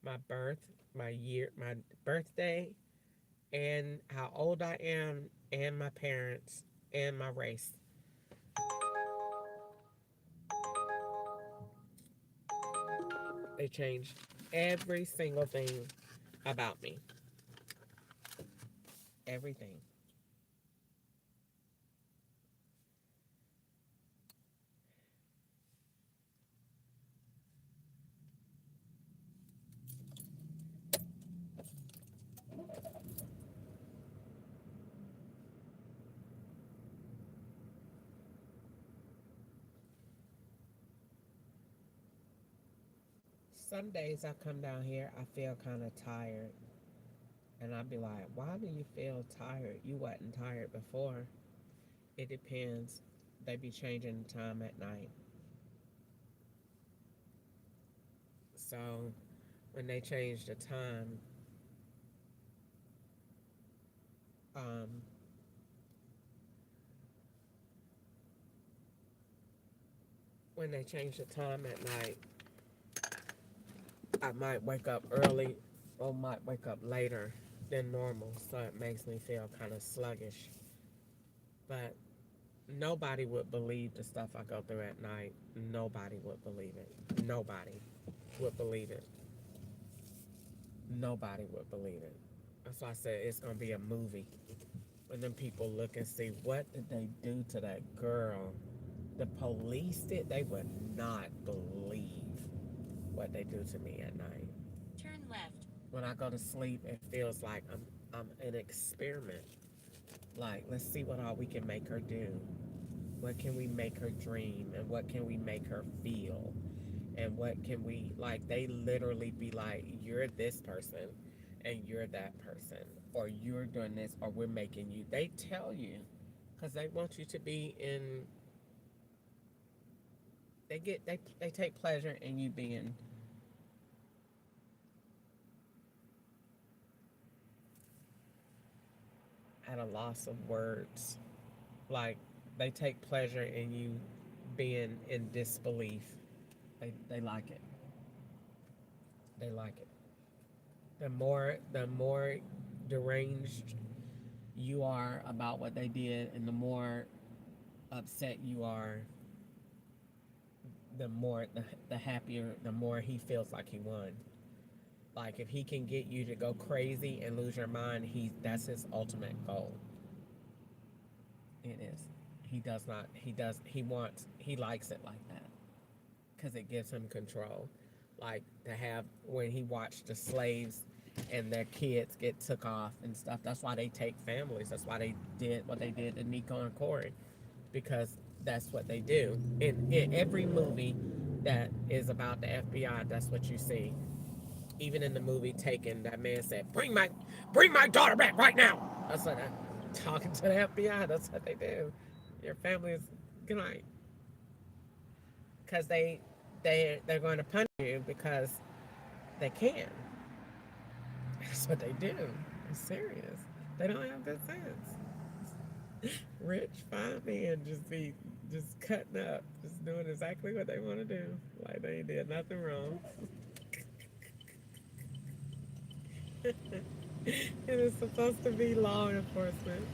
[SPEAKER 1] my birth, my year, my birthday, and how old I am, and my parents, and my race. They changed every single thing about me. Everything. Some days I come down here, I feel kind of tired. And I'd be like, why do you feel tired? You wasn't tired before. It depends. They be changing the time at night. So when they change the time, when they change the time at night, I might wake up early or might wake up later than normal. So it makes me feel kind of sluggish. But nobody would believe the stuff I go through at night. Nobody would believe it. Nobody would believe it. Nobody would believe it. That's why I said it's going to be a movie. When them people look and see what did they do to that girl. The police did. They would not believe what they do to me at night.
[SPEAKER 3] Turn left.
[SPEAKER 1] When I go to sleep, it feels like I'm an experiment. Like, let's see what all we can make her do. What can we make her dream? And what can we make her feel? And what can we, like, they literally be like, you're this person and you're that person. Or you're doing this or we're making you. They tell you because they want you to be in, they take pleasure in you being at a loss of words. Like, they take pleasure in you being in disbelief. They like it. They like it. The more deranged you are about what they did and the more upset you are, the happier, the more he feels like he won. Like, if he can get you to go crazy and lose your mind, that's his ultimate goal. It is. He likes it like that. Because it gives him control. Like, to have, when he watched the slaves and their kids get took off and stuff, that's why they take families. That's why they did what they did to Nico and Corey. Because that's what they do. In every movie that is about the FBI, that's what you see. Even in the movie Taken, that man said, bring my daughter back right now. That's what I'm talking to the FBI. That's what they do. Your family is good night. Because they're going to punish you because they can. That's what they do. I'm serious. They don't have good sense. Rich, fine men just cutting up, just doing exactly what they want to do. Like they did nothing wrong. It is supposed to be law enforcement.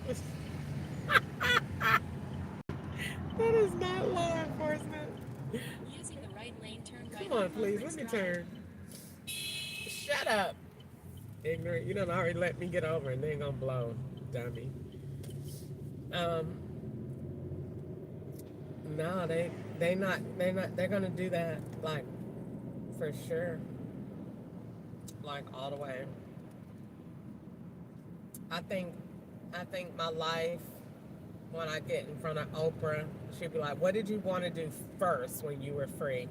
[SPEAKER 1] That is not law enforcement.
[SPEAKER 3] Using the right lane, turn right.
[SPEAKER 1] Come on, please, let me turn. Shut up. Ignorant. You done already let me get over and they ain't gonna blow, dummy. No, they're gonna do that, like, for sure. Like, all the way. I think my life, when I get in front of Oprah, she'd be like, "What did you want to do first when you were free?"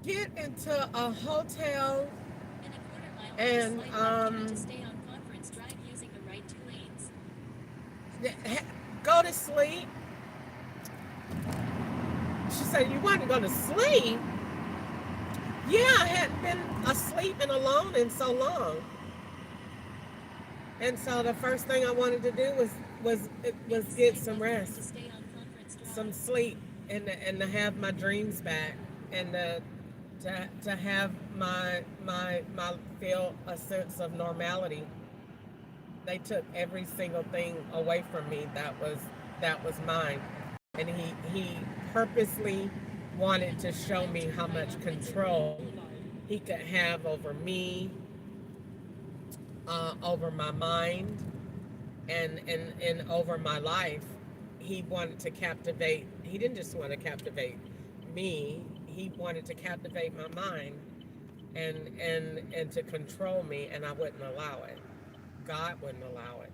[SPEAKER 1] Get into a hotel
[SPEAKER 3] In a quarter mile,
[SPEAKER 1] and
[SPEAKER 3] slight left turn to stay on Conference Drive using the right 2 lanes.
[SPEAKER 1] go to sleep. She said, "You want to go to sleep?" Yeah, I hadn't been asleep and alone in so long. And so the first thing I wanted to do was get some
[SPEAKER 3] To
[SPEAKER 1] rest,
[SPEAKER 3] stay on Conference Drive.
[SPEAKER 1] some sleep, and to have my dreams back, and to have my feel a sense of normality. They took every single thing away from me that was mine, and he purposely wanted to show me how much control he could have over me, over my mind, and over my life. He wanted to captivate. He didn't just want to captivate me. He wanted to captivate my mind and to control me, and I wouldn't allow it. God wouldn't allow it.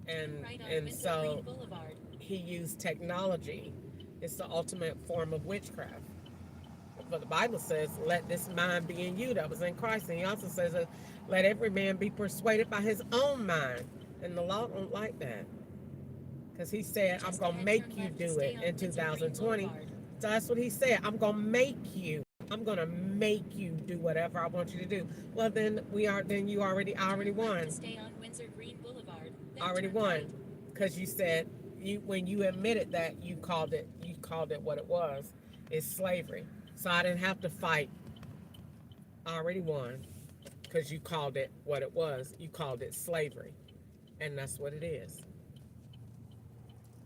[SPEAKER 1] And so he used technology. It's the ultimate form of witchcraft. But the Bible says, "Let this mind be in you that was in Christ." And he also says, "Let every man be persuaded by his own mind." And the law don't like that. Because he said, "I'm going to make you do it in 2020. So that's what he said. I'm going to make you. I'm going to make you do whatever I want you to do. Well, then I already won.
[SPEAKER 3] Stay on Windsor Green Boulevard.
[SPEAKER 1] I already won. Because you said, when you admitted that, you called it what it was. It's slavery. So I didn't have to fight. I already won. Because you called it what it was. You called it slavery. And that's what it is.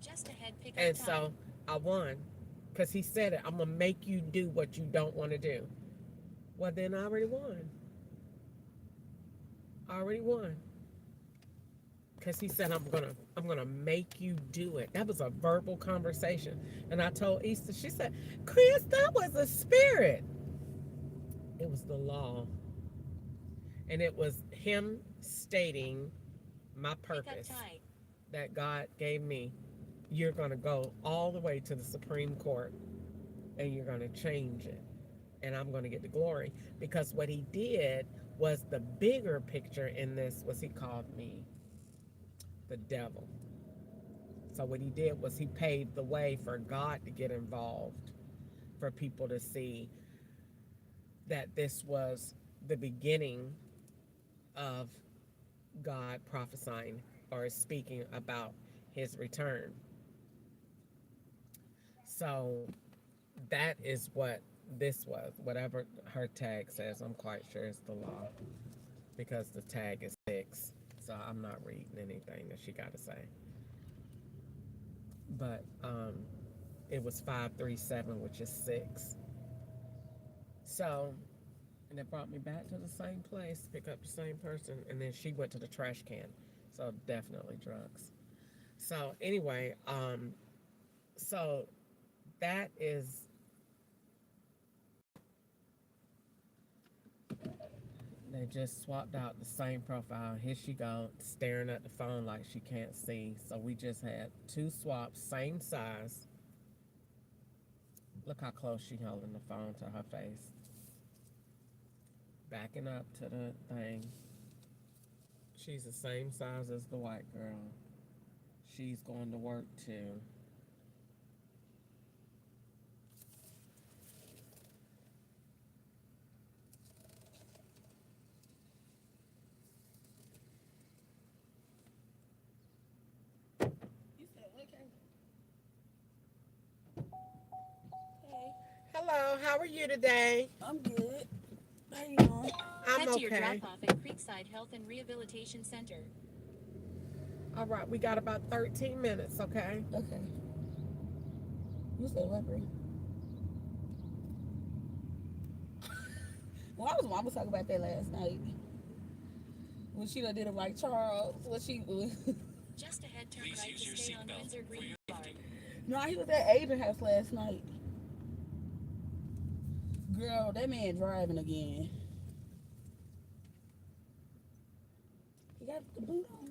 [SPEAKER 3] Just ahead, pick up
[SPEAKER 1] And
[SPEAKER 3] time.
[SPEAKER 1] so I won. Because he said it. I'm going to make you do what you don't want to do. Well, then I already won. I already won. Because he said, I'm gonna make you do it. That was a verbal conversation. And I told Easter, she said, "Chris, that was a spirit." It was the law. And it was him stating my purpose that God gave me. You're going to go all the way to the Supreme Court and you're going to change it. And I'm going to get the glory. Because what he did was, the bigger picture in this was, he called me the devil. So what he did was, he paved the way for God to get involved, for people to see that this was the beginning of God prophesying or speaking about his return. So that is what this was. Whatever her tag says, I'm quite sure it's the law, because the tag is 6. So I'm not reading anything that she got to say. But it was 537, which is 6. So, and it brought me back to the same place, pick up the same person, and then she went to the trash can. So definitely drugs. So anyway, so that is, they just swapped out the same profile. Here she go, staring at the phone like she can't see. So we just had 2 swaps, same size. Look how close she holding the phone to her face. Backing up to the thing. She's the same size as the white girl. She's going to work too. Hello, how are you today?
[SPEAKER 8] I'm good. How you doing?
[SPEAKER 1] I'm
[SPEAKER 3] Head to your
[SPEAKER 1] okay.
[SPEAKER 3] drop-off at Creekside Health and Rehabilitation Center.
[SPEAKER 1] All right, we got about 13 minutes, okay?
[SPEAKER 8] Okay. You said what, Bree? Well, I was talking about that last night. When she done did it like Charles. What she was.
[SPEAKER 3] Just ahead, turn
[SPEAKER 6] Please
[SPEAKER 3] right
[SPEAKER 6] use
[SPEAKER 3] to
[SPEAKER 6] your
[SPEAKER 3] stay on
[SPEAKER 6] seatbelt
[SPEAKER 3] Windsor
[SPEAKER 6] for
[SPEAKER 3] Green
[SPEAKER 6] your
[SPEAKER 3] Boulevard.
[SPEAKER 6] safety.
[SPEAKER 8] No, he was at Aiden house last night. Girl, that man driving again. got the boot on.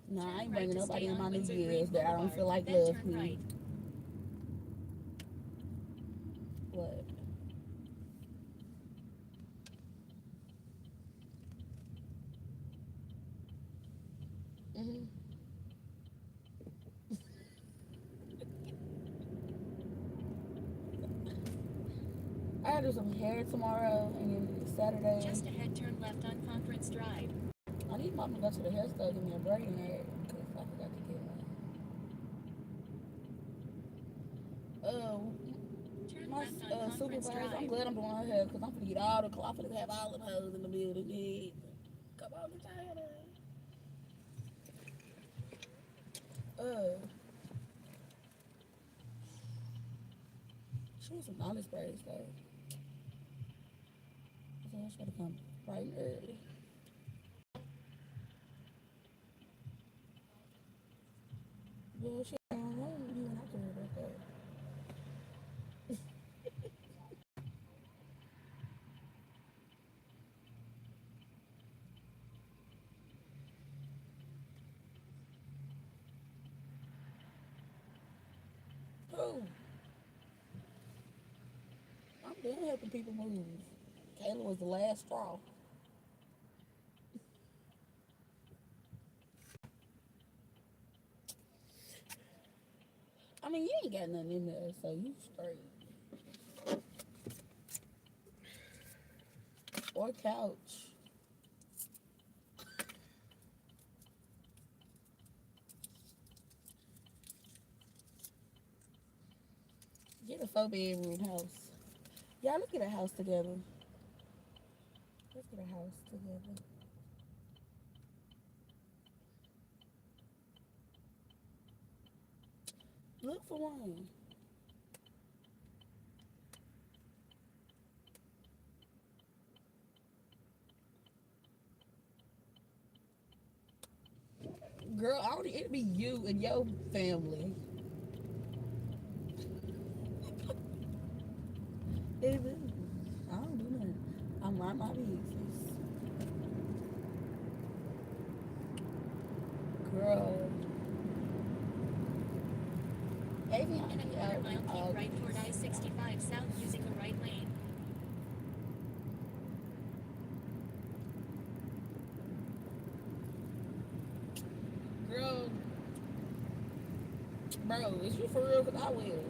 [SPEAKER 8] Nah, I
[SPEAKER 3] Turn
[SPEAKER 8] ain't
[SPEAKER 3] right
[SPEAKER 8] bringing
[SPEAKER 3] to
[SPEAKER 8] nobody
[SPEAKER 3] stay
[SPEAKER 8] in
[SPEAKER 3] on
[SPEAKER 8] my New
[SPEAKER 3] Windsor
[SPEAKER 8] Year's
[SPEAKER 3] Green
[SPEAKER 8] that I don't feel
[SPEAKER 3] Boulevard,
[SPEAKER 8] like
[SPEAKER 3] then
[SPEAKER 8] love
[SPEAKER 3] turn
[SPEAKER 8] me.
[SPEAKER 3] right.
[SPEAKER 8] What? Mm-hmm. I gotta do some hair tomorrow and then Saturday.
[SPEAKER 3] Just ahead, turn left on Conference Drive.
[SPEAKER 8] I need mom to go to the hair store and give me a braiding hair because I forgot to get one.
[SPEAKER 3] Turn
[SPEAKER 8] My
[SPEAKER 3] left on Conference
[SPEAKER 8] supervisor, I'm
[SPEAKER 3] Drive.
[SPEAKER 8] glad I'm doing her hair because I'm gonna get all the cloth. I'm gonna have all the hoes in the building. Yeah. Come on, get your hair done. She wants some knowledge sprays though. So I should have come bright and early. Well, she don't know you and I can worry about that. Who? I'm done helping people move. Kayla was the last straw. I mean, you ain't got nothing in there, so you straight. Or couch. Get a 4-bedroom house. Y'all, let's get a house together. Let's get a house together. Look for one. Girl, I don't, it'd be you and your family. It is. I don't do nothing. I'm right my business. Girl.
[SPEAKER 3] In a quarter mile, keep right toward I-65 south using the right lane.
[SPEAKER 8] Girl. Bro, is you for real? Because I will.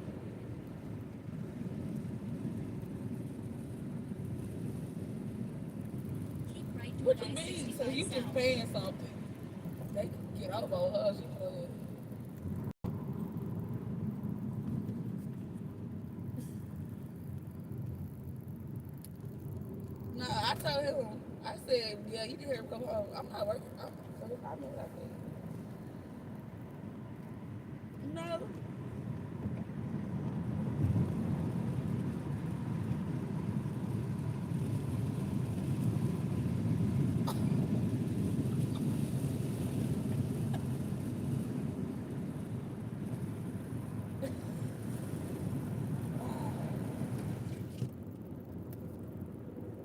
[SPEAKER 3] Keep right
[SPEAKER 8] What
[SPEAKER 3] toward
[SPEAKER 8] you mean?
[SPEAKER 3] I-65
[SPEAKER 8] So you
[SPEAKER 3] south.
[SPEAKER 8] just paying something. They can get over on her. She could. No, I told him. I said, yeah, you can hear him come home. I'm not working. I know what I said. No.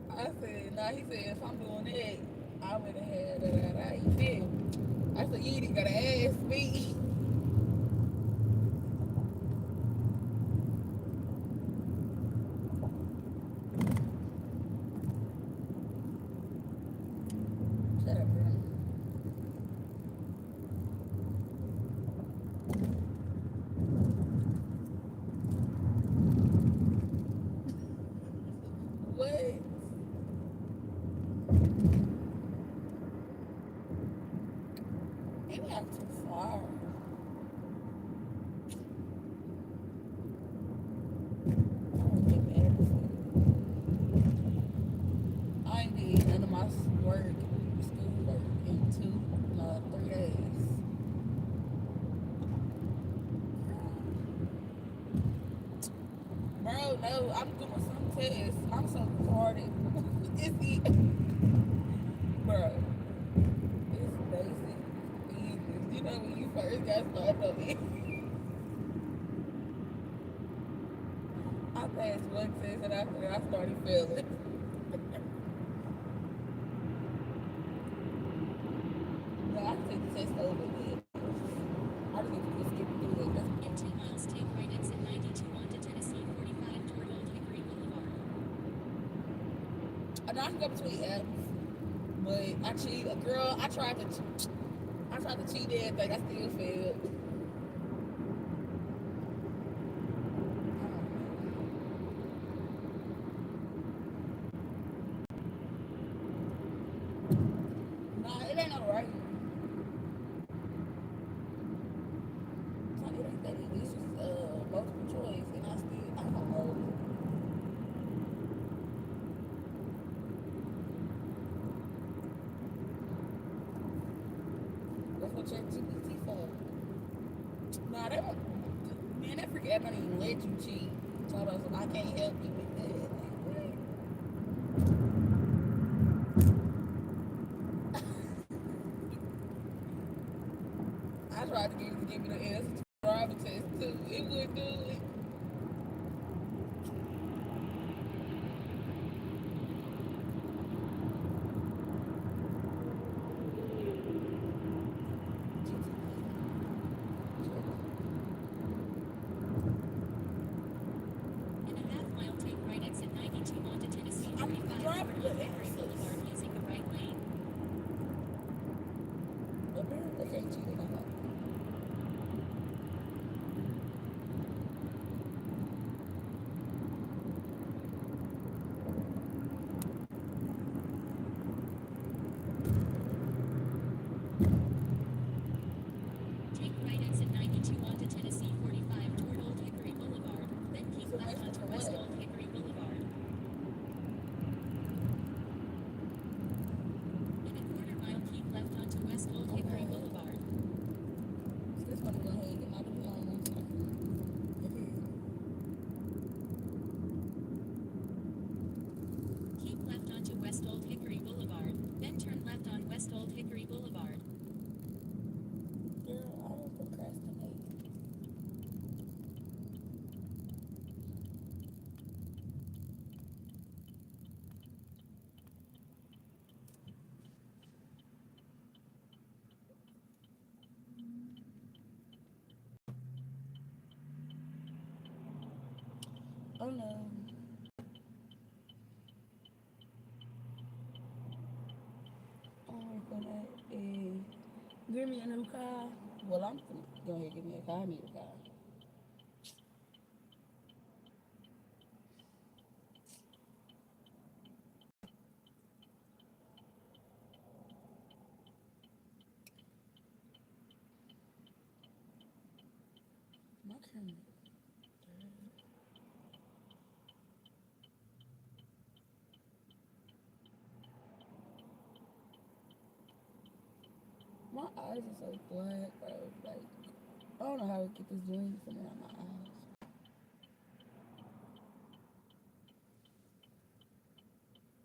[SPEAKER 8] I said, nah, he said, if I'm doing that, I would have had that. You feel? I said, you ain't even gotta ask me. Shut up, bro. What? Maybe I'm too far. I don't get mad at this. I ain't did none of my work, school work in 3 days. Bro, no, I'm doing some tests. I'm so retarded. It's easy. Bro, it's basic. Easy. You know when you first got started on it. I passed one test and after that I started failing. No, I took the test over again. I just need to skip through it.
[SPEAKER 3] In 2 miles, take right exit 92 onto Tennessee 45 toward Old Hickory Boulevard.
[SPEAKER 8] I know I can go between apps, but I cheat. Girl, I tried to cheat everything. I still failed. Nah, it ain't no right. It ain't that easy. It's just multiple choice, and I don't know. That's what ChatGPT for. Nah, that one, man, that freaking app don't even let you cheat. Told us I can't help you with that. I tried to get it to give me the answer to the driver test too. It wouldn't do it.
[SPEAKER 3] In a half mile, take right exit 92 onto Tennessee
[SPEAKER 8] I'm
[SPEAKER 3] 45
[SPEAKER 8] driving
[SPEAKER 3] toward
[SPEAKER 8] the
[SPEAKER 3] Old Hickory
[SPEAKER 8] answers.
[SPEAKER 3] Boulevard using the right lane.
[SPEAKER 8] Apparently, they can't cheat it out.
[SPEAKER 3] Take right exit 92 onto Tennessee 45 toward Old Hickory Boulevard, then keep
[SPEAKER 8] So
[SPEAKER 3] left
[SPEAKER 8] that's
[SPEAKER 3] onto
[SPEAKER 8] for
[SPEAKER 3] West
[SPEAKER 8] what?
[SPEAKER 3] Old Hickory Boulevard. In a quarter mile, keep left onto West Old Hickory Boulevard.
[SPEAKER 8] So this one go ahead and get my diploma.
[SPEAKER 3] Keep left onto West Old Hickory Boulevard, then turn left on West Old Hickory Boulevard.
[SPEAKER 8] Girl, I don't procrastinate. Oh no. I'm gonna give me a new car. Well, I'm gonna go ahead and give me a car. I need a car. My camera. My eyes are so black, bro. Like, I don't know how to get this green from around my eyes.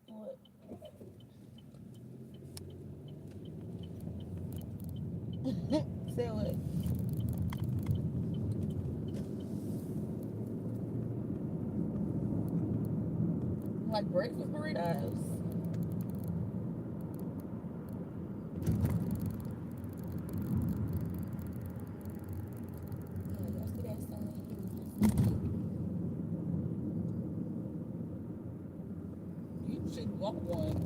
[SPEAKER 8] What? Say what? Like breakfast burritos? Yeah, yesterday I started eating this. You should want one.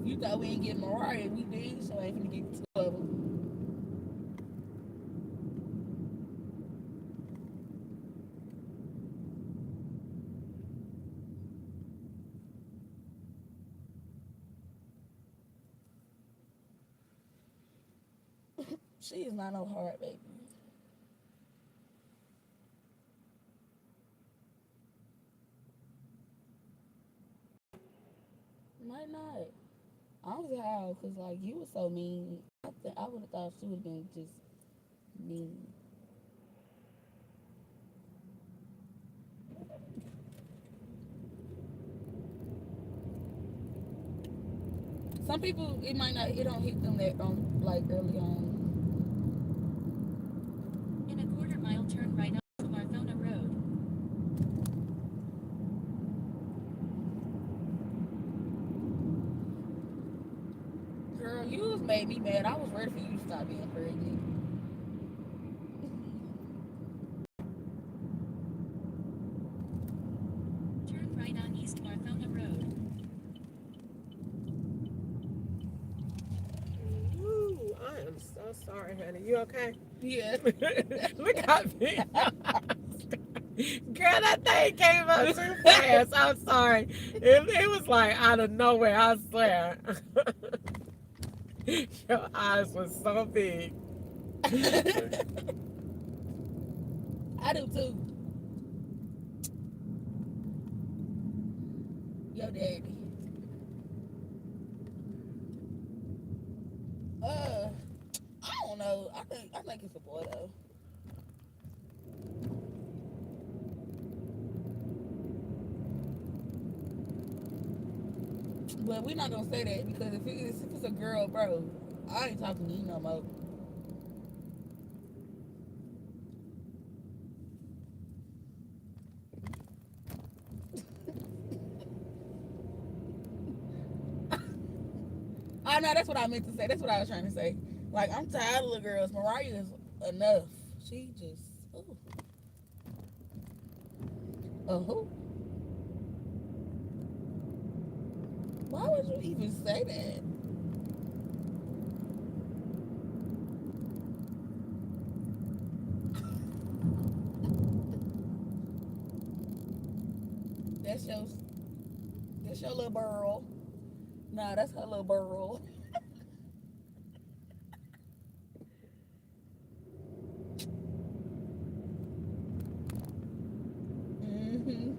[SPEAKER 8] You thought we ain't getting Mariah, we did, so I ain't gonna get two of them. She is not no hard baby. Might not. I don't see how, cause like you was so mean. I would have thought she would have been just mean. Some people, it might not, it don't hit them that like early on.
[SPEAKER 3] In a quarter mile, turn
[SPEAKER 8] made me mad. I was ready for you to stop being pregnant.
[SPEAKER 3] Turn right on East Marthona Road.
[SPEAKER 1] Ooh, I am so sorry, honey. You okay?
[SPEAKER 8] Yeah.
[SPEAKER 1] Look at me. Girl, that thing came up too fast. I'm sorry. It was like out of nowhere, I swear. Your eyes were so big.
[SPEAKER 8] I do too. Yo, daddy. I don't know. I think it's a boy though. But we're not gonna say that because if it's a girl, bro, I ain't talking to you no more. I know that's what I meant to say. That's what I was trying to say. Like, I'm tired of little girls. Mariah is enough. She just, ooh. Who? Why would you even say that? That's your little burl. Nah, that's her little burl. Mm-hmm.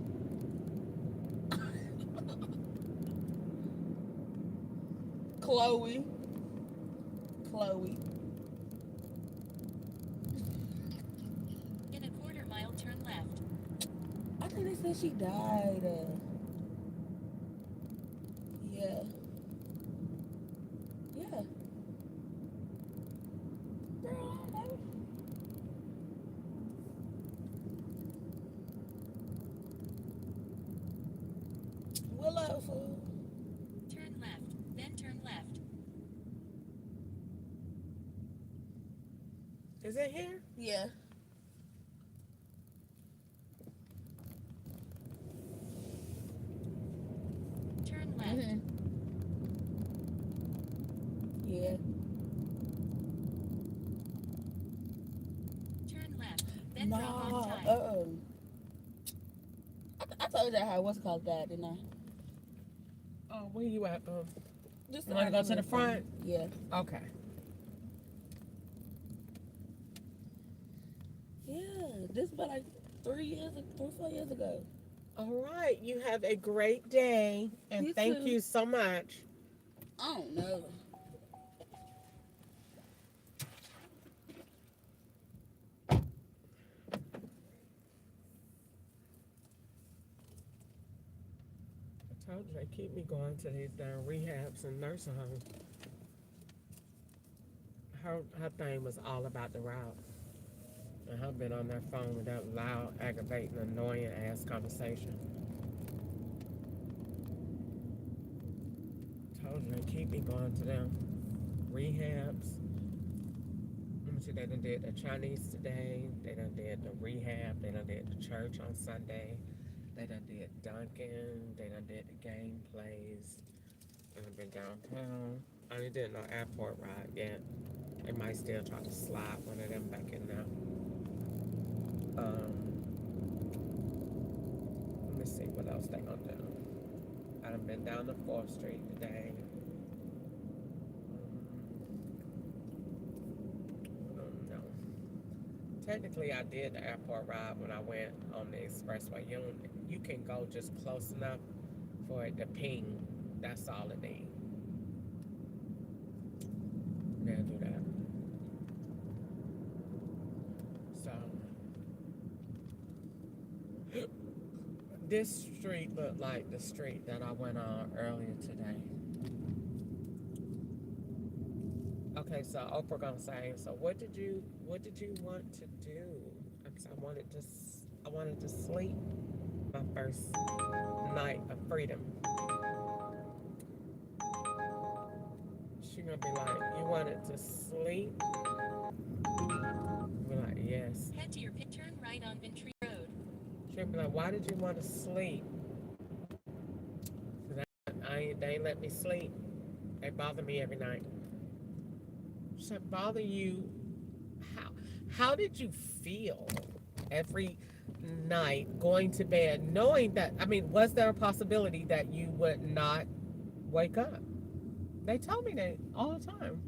[SPEAKER 8] Chloe.
[SPEAKER 3] In a quarter mile, turn left.
[SPEAKER 8] I think they said she died. Yeah. Girl, I don't know. Willow fool.
[SPEAKER 3] Turn left, then turn left.
[SPEAKER 1] Is it here?
[SPEAKER 8] Yeah.
[SPEAKER 3] Turn left.
[SPEAKER 8] Mm-hmm. Yeah.
[SPEAKER 3] Turn left, then drop on
[SPEAKER 8] No.
[SPEAKER 3] time.
[SPEAKER 8] I told y'all how what's it called died, didn't I?
[SPEAKER 1] Oh, where you at?
[SPEAKER 8] Just
[SPEAKER 1] You want to go to the front?
[SPEAKER 8] Yeah.
[SPEAKER 1] Okay.
[SPEAKER 8] Yeah. This was like 4 years ago.
[SPEAKER 1] All right. You have a great day, and
[SPEAKER 8] You
[SPEAKER 1] thank
[SPEAKER 8] too.
[SPEAKER 1] you so much.
[SPEAKER 8] I don't know.
[SPEAKER 1] I told you they keep me going to these damn rehabs and nursing homes. Her thing was all about the route. And her been on that phone with that loud, aggravating, annoying ass conversation. Told you they keep me going to them rehabs. Let me see, they done did the Chinese today. They done did the rehab. They done did the church on Sunday. They done did Duncan. They done did the game plays. And I've been downtown. I only did no airport ride yet. They might still try to slide one of them back in there. Let me see what else they gonna do. I done been down to 4th Street today. No. Technically, I did the airport ride when I went on the expressway. You can go just close enough for it to ping. That's all it needs. They'll do that. So, this street looked like the street that I went on earlier today. Okay, so Oprah gonna say, so what did you want to do? Because I wanted to sleep my first night of freedom. She gonna be like, you wanted to sleep? Be like, yes.
[SPEAKER 3] Head to your pit, turn right on Ventry Road.
[SPEAKER 1] She'll be like, why did you want to sleep? 'Cause they ain't let me sleep. They bother me every night. She said, bother you? How did you feel every night going to bed knowing that, I mean, was there a possibility that you would not wake up? They told me that all the time.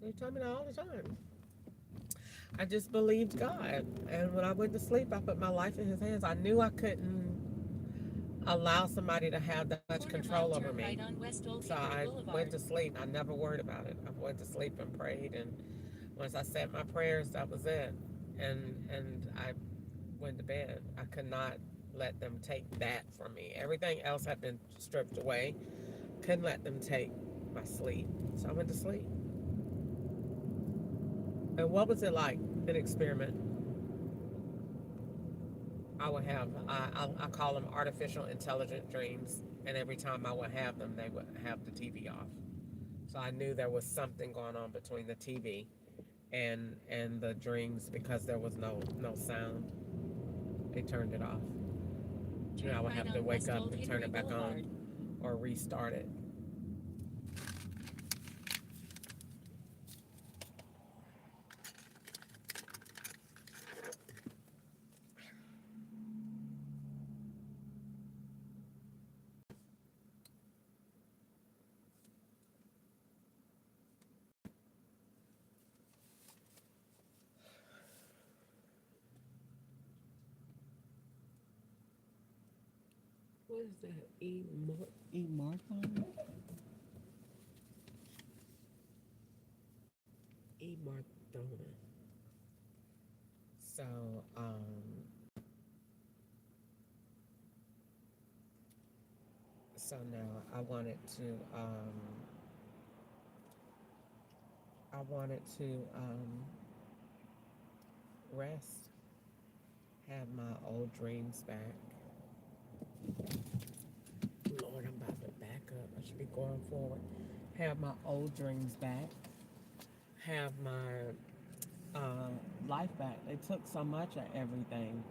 [SPEAKER 1] They told me that all the time. I just believed God. And when I went to sleep, I put my life in his hands. I knew I couldn't allow somebody to have that much control over me.
[SPEAKER 3] Right on West Old
[SPEAKER 1] So I
[SPEAKER 3] Boulevard.
[SPEAKER 1] went to sleep. I never worried about it. I went to sleep and prayed, and once I said my prayers, that was it. And I went to bed. I could not let them take that from me. Everything else had been stripped away. Couldn't let them take my sleep. So I went to sleep. And what was it like, an experiment? I would have, I call them artificial intelligent dreams. And every time I would have them, they would have the TV off. So I knew there was something going on between the TV and the dreams because there was no sound. They turned it off. And I would have to wake up and turn it back on or restart it. What is that? E-Marthon? E-Marthona. So, so now I wanted to rest, have my old dreams back. Lord, I'm about to back up. I should be going forward. Have my old dreams back. Have my life back. They took so much of everything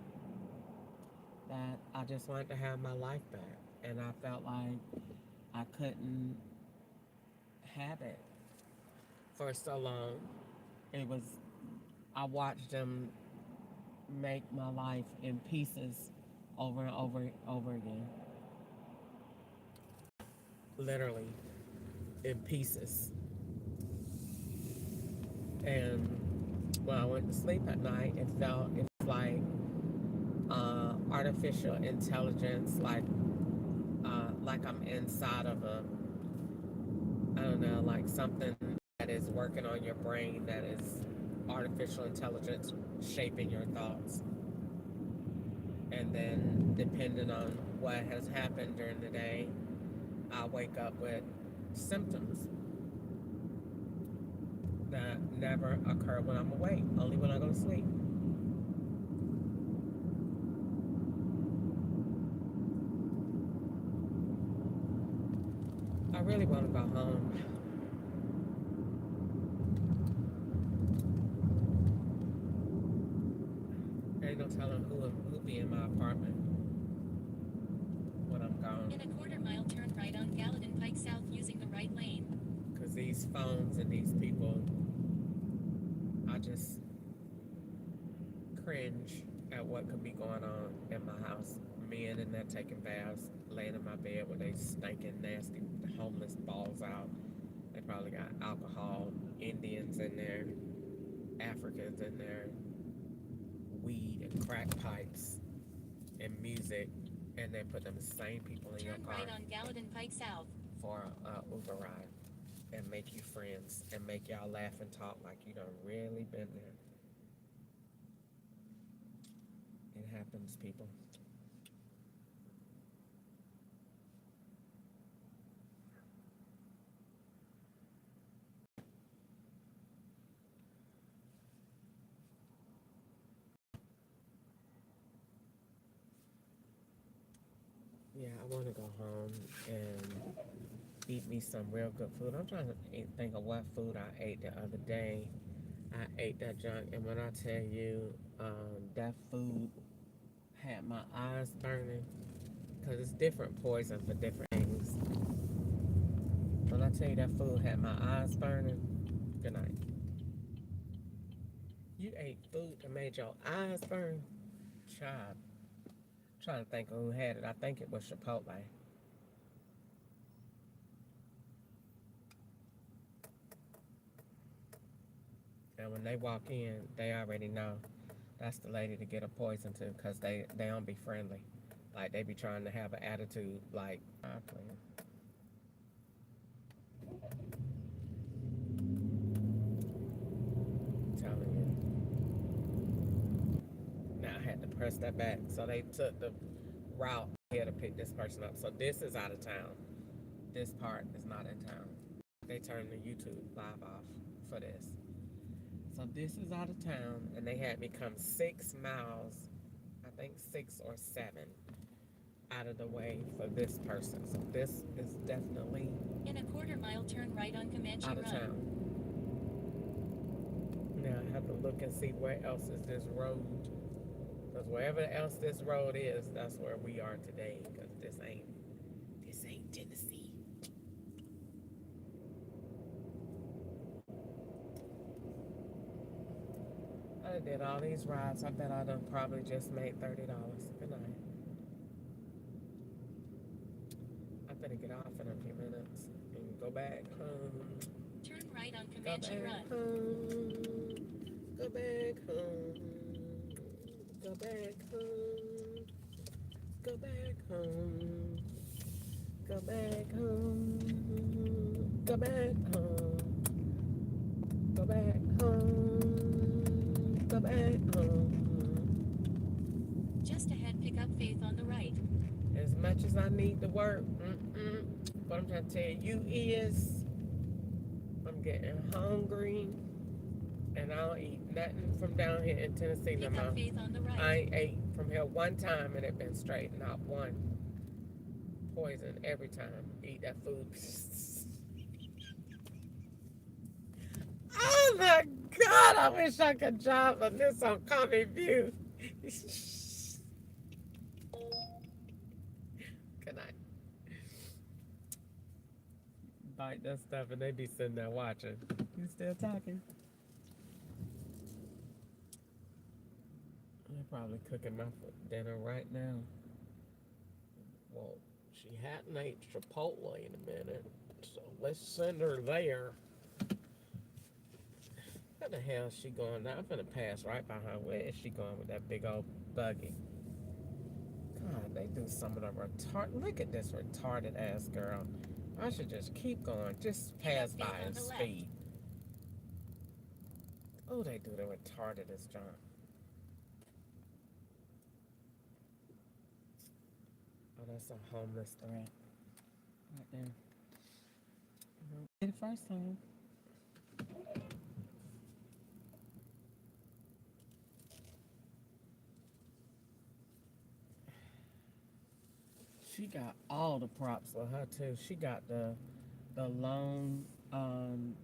[SPEAKER 1] that I just wanted to have my life back. And I felt like I couldn't have it for so long. I watched them make my life in pieces over and over again. Literally in pieces. And when I went to sleep at night, it was like artificial intelligence, like I'm inside of I don't know, like something that is working on your brain, that is artificial intelligence shaping your thoughts. And then depending on what has happened during the day, I wake up with symptoms that never occur when I'm awake, only when I go to sleep. I really want to go home. Ain't no telling who be in my apartment when I'm gone.
[SPEAKER 3] In a quarter-mile, turn right on Gallatin Pike South using the right lane.
[SPEAKER 1] Because these phones and these people, I just cringe at what could be going on in my house. Men in there taking baths, laying in my bed with they stinking, nasty, homeless balls out. They probably got alcohol, Indians in there, Africans in there, weed and crack pipes and music, and they put them same people in your car.
[SPEAKER 3] Turn right on Gallatin Pike South
[SPEAKER 1] For an Uber ride and make you friends and make y'all laugh and talk like you done really been there. It happens, people. Yeah, I want to go home and eat me some real good food. I'm trying to think of what food I ate the other day. I ate that junk, and when I tell you, that food had my eyes burning, because it's different poison for different things. When I tell you that food had my eyes burning, good night. You ate food that made your eyes burn? Child. I'm trying to think of who had it. I think it was Chipotle. And when they walk in, they already know that's the lady to get a poison to, because they don't be friendly. Like, they be trying to have an attitude like, I'm playing. Telling you. Now I had to press that back. So they took the route here to pick this person up. So this is out of town. This part is not in town. They turned the YouTube live off for this. So this is out of town, and they had me come 6 miles, I think 6 or 7, out of the way for this person. So this is definitely
[SPEAKER 3] In a quarter-mile, turn right on Comanche
[SPEAKER 1] out of
[SPEAKER 3] Run.
[SPEAKER 1] town. Now I have to look and see where else is this road. Because wherever else this road is, that's where we are today. Because this ain't Tennessee. I did all these rides. I bet I done probably just made $30. Good night. I better get off in a few minutes and go back home.
[SPEAKER 3] Turn right on
[SPEAKER 1] Go
[SPEAKER 3] Comanche
[SPEAKER 1] back
[SPEAKER 3] Run.
[SPEAKER 1] home. Go back home. Go back home. Go back home. Go back home. Go back home. Go back home. Go back home.
[SPEAKER 3] Just ahead, pick up Faith on the right.
[SPEAKER 1] As much as I need to work, what I'm trying to tell you is, I'm getting hungry, and I don't eat nothing from down here in Tennessee no
[SPEAKER 3] Pick
[SPEAKER 1] more.
[SPEAKER 3] up Faith on the right.
[SPEAKER 1] I ain't ate from here one time, and it been straight, not one. Poison every time. Eat that food. Oh my God! I wish I could drive on this on Common View. Good night. Bite that stuff, and they be sitting there watching. You still talking? They're probably cooking my dinner right now. Well, she hadn't ate Chipotle in a minute, so let's send her there. Where the hell is she going now? I'm gonna pass right by her. Where is she going with that big old buggy? God, they do some of the retarded. Look at this retarded ass girl. I should just keep going. Just pass by and speed. Oh, they do the retardedest job. Oh, that's a homeless threat. Right there. The first time. She got all the props with her too. She got the loan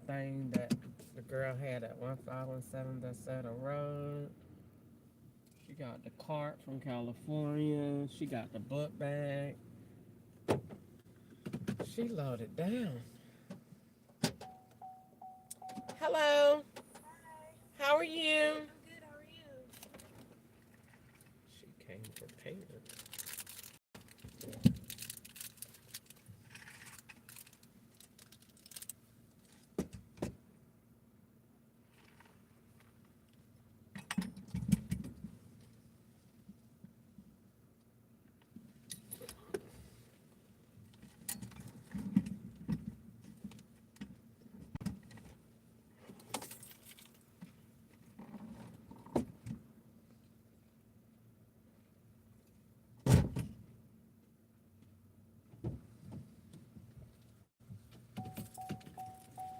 [SPEAKER 1] thing that the girl had at 1517 Bethesda Road. She got the cart from California. She got the book bag. She loaded down. Hello. Hi. How are you?
[SPEAKER 11] I'm good, how are you?
[SPEAKER 1] She came prepared.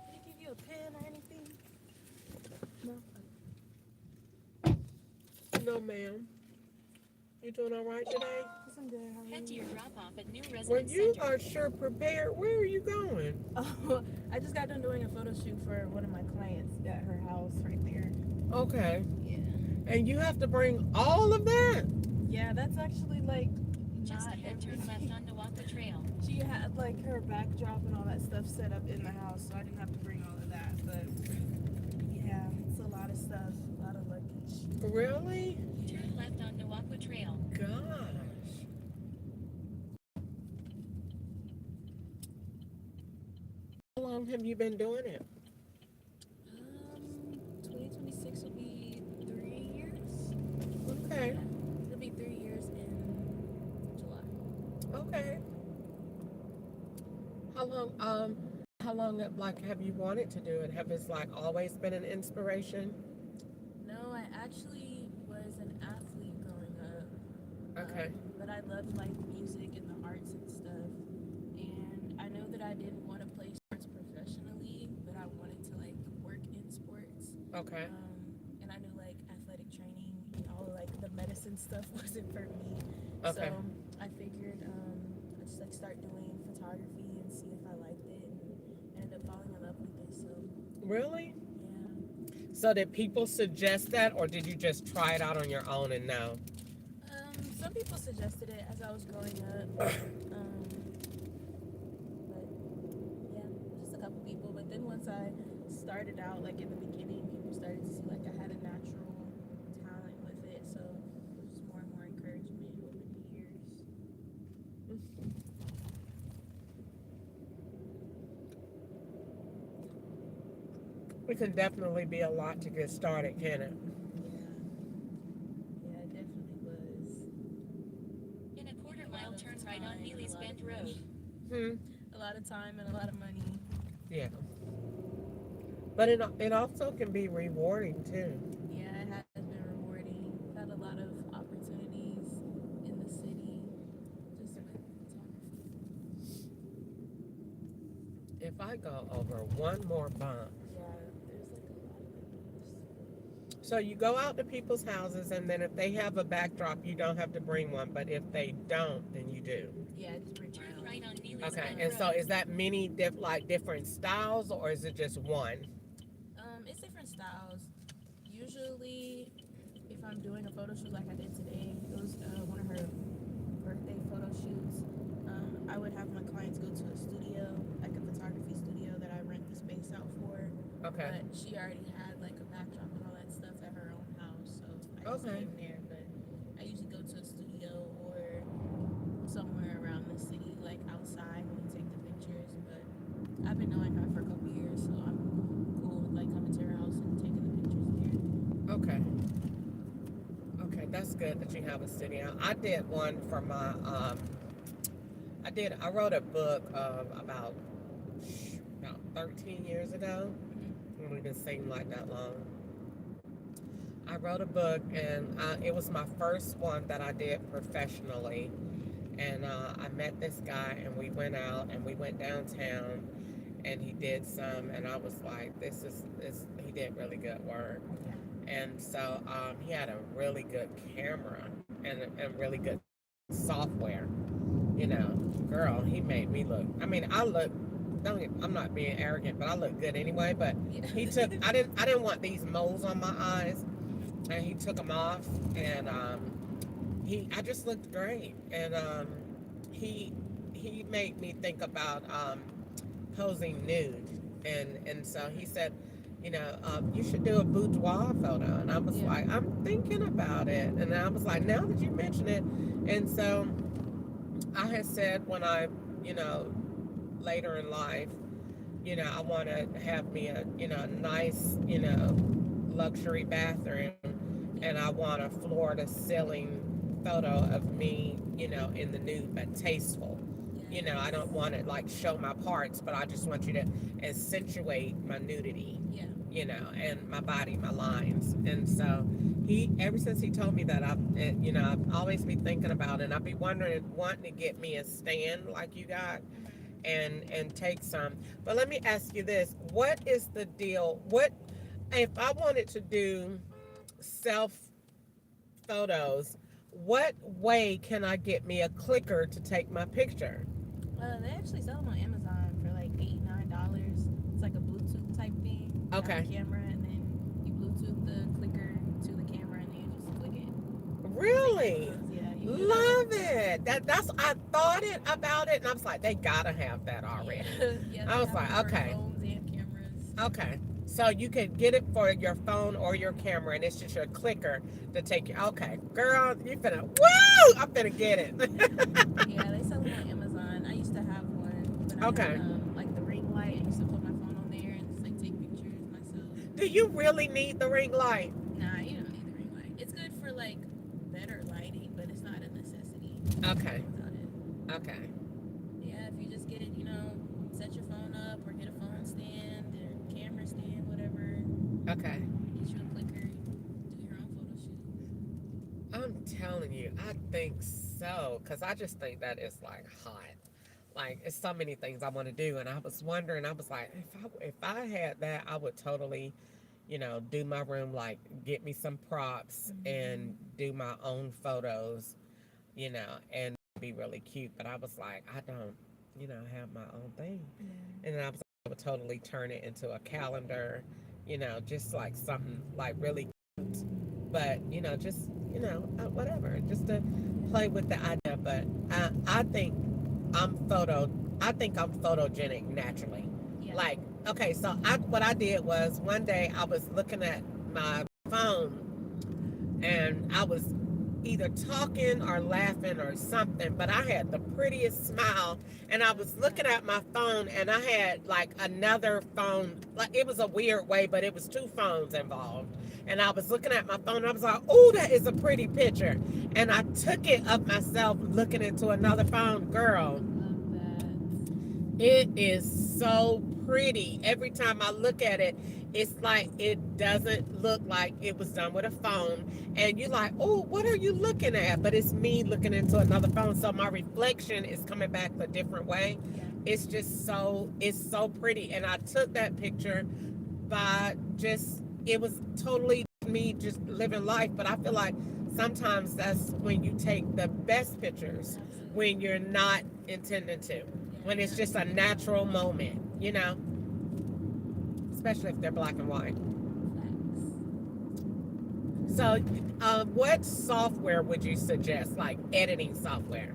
[SPEAKER 10] Did they give you a pen or anything? No.
[SPEAKER 1] No, ma'am. You doing all right today?
[SPEAKER 2] Yes, I'm good. How are
[SPEAKER 3] Head to
[SPEAKER 2] you?
[SPEAKER 3] your drop-off at New
[SPEAKER 1] Well,
[SPEAKER 3] Residence
[SPEAKER 1] you
[SPEAKER 3] Center.
[SPEAKER 1] are sure prepared. Where are you going?
[SPEAKER 2] Oh, I just got done doing a photo shoot for one of my clients at her house right there.
[SPEAKER 1] Okay.
[SPEAKER 2] Yeah.
[SPEAKER 1] And you have to bring all of that?
[SPEAKER 2] Yeah, that's actually like
[SPEAKER 3] Just
[SPEAKER 2] not
[SPEAKER 3] ahead, turn left
[SPEAKER 2] everything.
[SPEAKER 3] on Nawaka Trail.
[SPEAKER 2] She had like her backdrop and all that stuff set up in the house, so I didn't have to bring all of that. But yeah, it's a lot of stuff, a lot of luggage.
[SPEAKER 1] Really?
[SPEAKER 3] Turn left on Nawaka Trail.
[SPEAKER 1] Gosh. How long have you been doing it?
[SPEAKER 2] 2026 will be 3 years.
[SPEAKER 1] Okay.
[SPEAKER 2] It'll be 3 years in July.
[SPEAKER 1] Okay. How long like have you wanted to do it? Have it's like always been an inspiration?
[SPEAKER 2] No, I actually was an athlete growing up.
[SPEAKER 1] Okay.
[SPEAKER 2] But I loved like music and the arts and stuff. And I know that I didn't want to play sports professionally, but I wanted to like work in sports.
[SPEAKER 1] Okay.
[SPEAKER 2] And I knew like athletic training and all like the medicine stuff wasn't for me.
[SPEAKER 1] Okay.
[SPEAKER 2] So I figured I'd just like start doing photography and see if I liked it, and ended up falling in love with it. So
[SPEAKER 1] Really?
[SPEAKER 2] yeah.
[SPEAKER 1] So did people suggest that, or did you just try it out on your own and know?
[SPEAKER 2] Some people suggested it as I was growing up. But yeah, just a couple people. But then once I started out, like in the beginning, people started to see like I had a natural talent with it. So it was just more and more encouragement over the years.
[SPEAKER 1] It can definitely be a lot to get started, can it?
[SPEAKER 2] Yeah, it definitely was.
[SPEAKER 3] In a quarter mile, turn right on Neely's Bend Road.
[SPEAKER 2] A lot of time and a lot of money.
[SPEAKER 1] Yeah. But it also can be rewarding too.
[SPEAKER 2] Yeah, it has been rewarding. I've had a lot of opportunities in the city just with photography.
[SPEAKER 1] If I go over one more bump.
[SPEAKER 2] Yeah, there's like a lot of things.
[SPEAKER 1] So you go out to people's houses, and then if they have a backdrop, you don't have to bring one. But if they don't, then you do.
[SPEAKER 2] Yeah, just bring
[SPEAKER 3] Turn
[SPEAKER 2] my own.
[SPEAKER 3] right on Neely's
[SPEAKER 1] Okay.
[SPEAKER 3] Bend
[SPEAKER 1] And
[SPEAKER 3] Road.
[SPEAKER 1] so is that many different styles, or is it just one?
[SPEAKER 2] It's different styles. Usually, if I'm doing a photo shoot like I did today, it was one of her birthday photo shoots. I would have my clients go to a studio, like a photography studio that I rent the space out for.
[SPEAKER 1] Okay.
[SPEAKER 2] But she already had like a backdrop and all that stuff at her own house, so I just
[SPEAKER 1] Okay.
[SPEAKER 2] came there. But I usually go to a studio or somewhere around the city, like outside, and take the pictures. But I've been knowing her for a couple years, so I'm cool with like coming to her house and taking the pictures there.
[SPEAKER 1] Okay. Okay, that's good that you have a studio. I did one for my I wrote a book about 13 years ago. It don't even seem like that long. I wrote a book, and it was my first one that I did professionally. And I met this guy, and we went out, and we went downtown, and he did some, and I was like, he did really good work. And so he had a really good camera and really good software. You know, girl, he made me look, I mean, I'm not being arrogant, but I look good anyway. But he took, I didn't want these moles on my eyes, and he took them off, and I just looked great. And he made me think about posing nude, and so he said, you know, you should do a boudoir photo. And I was like, I'm thinking about it. And I was like, now that you mention it. And so I had said when I, you know, later in life, you know, I want to have me a, you know, nice, you know, luxury bathroom. And I want a floor to ceiling photo of me, you know, in the nude, but tasteful. You know, I don't want to like show my parts, but I just want you to accentuate my nudity, you know, and my body, my lines. And so ever since he told me that, you know, I've always be thinking about it. And I'd be wanting to get me a stand like you got and take some. But let me ask you this. What is the deal? What, if I wanted to do self photos, what way can I get me a clicker to take my picture?
[SPEAKER 2] They actually sell them on Amazon for like $8-9. It's like a Bluetooth type thing. You have
[SPEAKER 1] Okay.
[SPEAKER 2] a camera, and then you Bluetooth the clicker to the camera, and then you just click it.
[SPEAKER 1] Really?
[SPEAKER 2] Yeah. You can do
[SPEAKER 1] Love it. That's I thought about it and I was like, they gotta have that
[SPEAKER 2] that.
[SPEAKER 1] already.
[SPEAKER 2] Yeah,
[SPEAKER 1] I
[SPEAKER 2] they
[SPEAKER 1] was
[SPEAKER 2] have
[SPEAKER 1] like,
[SPEAKER 2] them for
[SPEAKER 1] okay.
[SPEAKER 2] Phones and cameras.
[SPEAKER 1] Okay. So you can get it for your phone or your camera and it's just your clicker to take you. Okay. Girl, you finna, woo! I'm finna get it.
[SPEAKER 2] Yeah, they sell them on Amazon. I used to have one. When I
[SPEAKER 1] Okay.
[SPEAKER 2] had, like the ring light. I used to put my phone on there and just like take pictures myself.
[SPEAKER 1] Do you really need the ring light?
[SPEAKER 2] Nah, you don't need the ring light. It's good for like better lighting, but it's not a necessity.
[SPEAKER 1] Okay.
[SPEAKER 2] Without it.
[SPEAKER 1] Okay.
[SPEAKER 2] Yeah, if you just get it, you know, set your phone up or get a phone stand or camera stand, whatever.
[SPEAKER 1] Okay.
[SPEAKER 2] Get you a clicker, do your own photo shoot.
[SPEAKER 1] I'm telling you, I think so. Because I just think that is like hot. Like, it's so many things I want to do. And I was wondering, I was like, if I had that, I would totally, you know, do my room, like, get me some props and do my own photos, you know, and be really cute. But I was like, I don't, you know, have my own thing. And then I was like, I would totally turn it into a calendar, you know, just like something like really cute. But, you know, just, you know, whatever, just to play with the idea. But I think I'm photogenic naturally.
[SPEAKER 2] Yeah.
[SPEAKER 1] Like, okay, so what I did was one day I was looking at my phone and I was either talking or laughing or something, but I had the prettiest smile and I was looking at my phone and I had like another phone, like it was a weird way, but it was two phones involved. And I was looking at my phone and I was like, oh, that is a pretty picture. And I took it of myself looking into another phone. Girl,
[SPEAKER 2] Love that.
[SPEAKER 1] it is so pretty. Every time I look at it, it's like it doesn't look like it was done with a phone. And you're like, oh, what are you looking at? But it's me looking into another phone. So my reflection is coming back a different way.
[SPEAKER 2] Yeah.
[SPEAKER 1] It's just it's so pretty. And I took that picture by it was totally me just living life. But I feel like sometimes that's when you take the best pictures, when you're not intending to, when it's just a natural moment, you know, especially if they're black and white. So what software would you suggest, like editing software?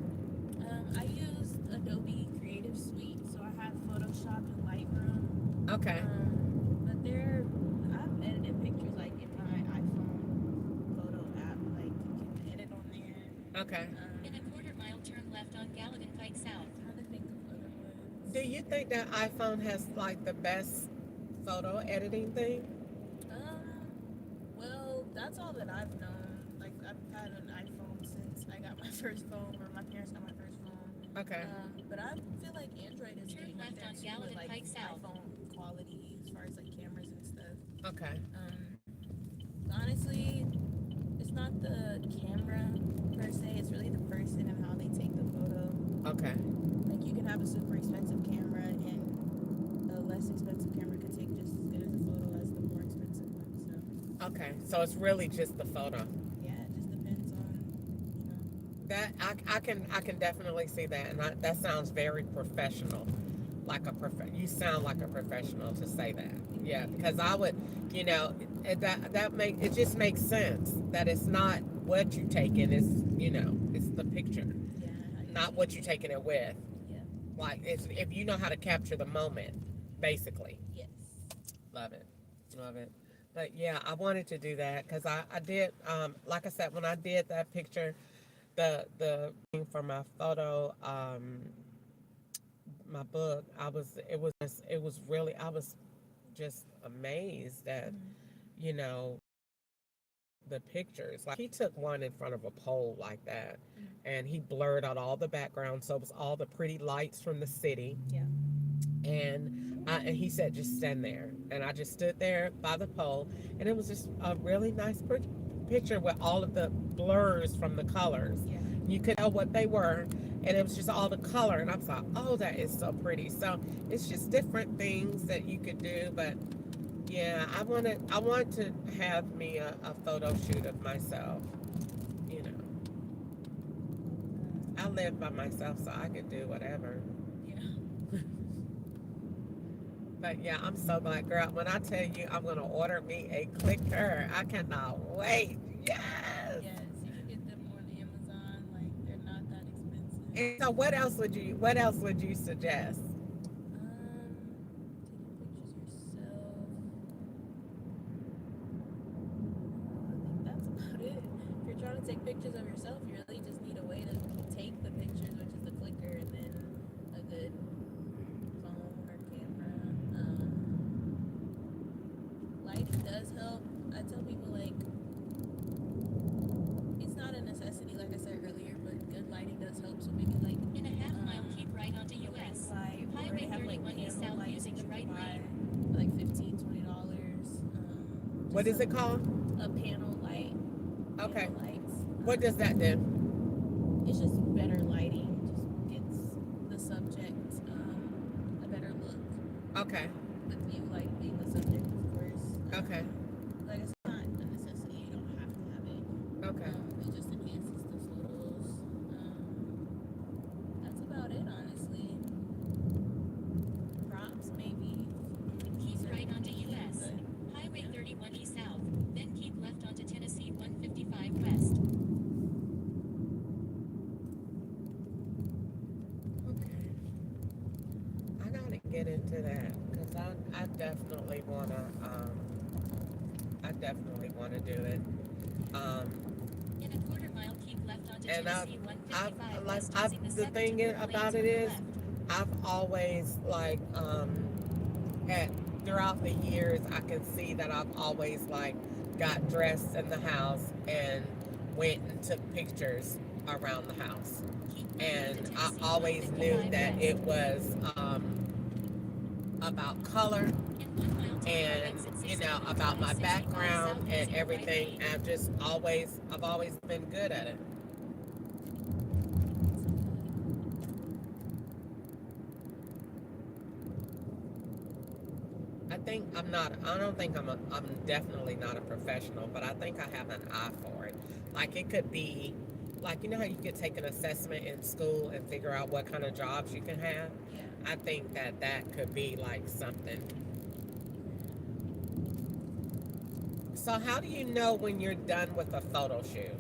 [SPEAKER 2] I use Adobe Creative Suite, so I have Photoshop and Lightroom.
[SPEAKER 1] Okay.
[SPEAKER 2] But I've edited pictures like in my iPhone photo app, like you can edit on there.
[SPEAKER 1] Okay.
[SPEAKER 3] In a quarter-mile, turn left on Gallatin Pike South.
[SPEAKER 2] Trying to think of other ones.
[SPEAKER 1] Do you think that iPhone has like the best photo editing thing?
[SPEAKER 2] Well, that's all that I've known. Like I've had an iPhone since I got my first phone, or my parents got my first phone.
[SPEAKER 1] Okay.
[SPEAKER 2] But I feel like Android is
[SPEAKER 3] Turn
[SPEAKER 2] getting up
[SPEAKER 3] left
[SPEAKER 2] there
[SPEAKER 3] on
[SPEAKER 2] too,
[SPEAKER 3] Gallatin
[SPEAKER 2] with, like
[SPEAKER 3] Pike South.
[SPEAKER 2] iPhone quality as far as like cameras and stuff.
[SPEAKER 1] Okay.
[SPEAKER 2] Honestly, it's not the camera per se. It's really the person and how they take the photo.
[SPEAKER 1] Okay.
[SPEAKER 2] Like you can have a super expensive camera and a less expensive camera could take just as good as a photo as the more expensive one. So
[SPEAKER 1] Okay. So it's really just the photo.
[SPEAKER 2] yeah, it just depends on, you know.
[SPEAKER 1] That I can definitely see that, and that sounds very professional, like you sound like a professional to say that. Yeah, because I would, you know, it just makes sense that it's not what you taking, it's, you know, it's the picture,
[SPEAKER 2] Yeah.
[SPEAKER 1] not what you taking it with.
[SPEAKER 2] Yeah.
[SPEAKER 1] Like it's if you know how to capture the moment, basically.
[SPEAKER 2] Yes.
[SPEAKER 1] Love it. But yeah, I wanted to do that because I did, like I said, when I did that picture, the thing for my photo, my book, I was just amazed at, you know, the pictures. Like he took one in front of a pole like that, and he blurred out all the background, so it was all the pretty lights from the city.
[SPEAKER 2] Yeah.
[SPEAKER 1] And he said, just stand there. And I just stood there by the pole, and it was just a really nice picture with all of the blurs from the colors.
[SPEAKER 2] Yeah.
[SPEAKER 1] You could tell what they were, and it was just all the color. And I was like, oh, that is so pretty. So it's just different things that you could do. But yeah, I want to have me a photo shoot of myself, you know. I live by myself, so I can do whatever.
[SPEAKER 2] Yeah.
[SPEAKER 1] But yeah, I'm so glad, girl. When I tell you I'm gonna order me a clicker, I cannot wait. Yes.
[SPEAKER 2] Yes, you can get them on Amazon. Like they're not that expensive.
[SPEAKER 1] And so what else would you suggest?
[SPEAKER 2] Taking pictures yourself. I think that's about it. If you're trying to take pictures of yourself, you really just need a way to take the pictures, which is the clicker, and then a good phone or camera. Lighting does help. I tell people like it's not a necessity, like I said earlier, but good lighting does help. So maybe like
[SPEAKER 3] In a half mile, keep right onto US.
[SPEAKER 2] light, or
[SPEAKER 3] Highway
[SPEAKER 2] they have like
[SPEAKER 3] 31 east
[SPEAKER 2] panel
[SPEAKER 3] south
[SPEAKER 2] lights
[SPEAKER 3] using
[SPEAKER 2] that
[SPEAKER 3] the
[SPEAKER 2] you
[SPEAKER 3] right
[SPEAKER 2] can buy
[SPEAKER 3] lane.
[SPEAKER 2] for like $15-$20.
[SPEAKER 1] What is it called?
[SPEAKER 2] A panel light.
[SPEAKER 1] Okay.
[SPEAKER 2] Panel lights.
[SPEAKER 1] What does that do?
[SPEAKER 2] It's just better lighting. Just gets the subject a better look.
[SPEAKER 1] Okay.
[SPEAKER 2] With you like being the subject, of course.
[SPEAKER 1] Okay.
[SPEAKER 2] Like it's not a necessity. You don't have to have it.
[SPEAKER 1] Okay.
[SPEAKER 2] It just enhances the photos. That's about it, honestly. Props, maybe.
[SPEAKER 3] Keep right onto US.
[SPEAKER 2] But
[SPEAKER 3] Highway 31 east south. Then keep left onto Tennessee 155 west.
[SPEAKER 1] Okay. I gotta get into that because I definitely wanna do it.
[SPEAKER 3] In a quarter mile, keep left onto
[SPEAKER 1] And
[SPEAKER 3] Tennessee 155 west using the
[SPEAKER 1] the
[SPEAKER 3] second
[SPEAKER 1] thing
[SPEAKER 3] turn
[SPEAKER 1] about
[SPEAKER 3] lane
[SPEAKER 1] it
[SPEAKER 3] to the
[SPEAKER 1] is,
[SPEAKER 3] left.
[SPEAKER 1] I've always like throughout the years I can see that I've always like got dressed in the house and went and took pictures around the house.
[SPEAKER 3] Keep left
[SPEAKER 1] And
[SPEAKER 3] onto
[SPEAKER 1] I
[SPEAKER 3] Tennessee
[SPEAKER 1] always knew
[SPEAKER 3] 155
[SPEAKER 1] that
[SPEAKER 3] west.
[SPEAKER 1] it was about color
[SPEAKER 3] In 1 mile, take right
[SPEAKER 1] and
[SPEAKER 3] exit
[SPEAKER 1] you know
[SPEAKER 3] 61 onto
[SPEAKER 1] about my
[SPEAKER 3] I-65
[SPEAKER 1] background
[SPEAKER 3] south
[SPEAKER 1] and
[SPEAKER 3] using the right
[SPEAKER 1] everything.
[SPEAKER 3] lane.
[SPEAKER 1] I've always been good at it. I'm definitely not a professional, but I think I have an eye for it. Like it could be, like, you know how you could take an assessment in school and figure out what kind of jobs you can have?
[SPEAKER 2] yeah.
[SPEAKER 1] I think that could be like something. So how do you know when you're done with a photo shoot?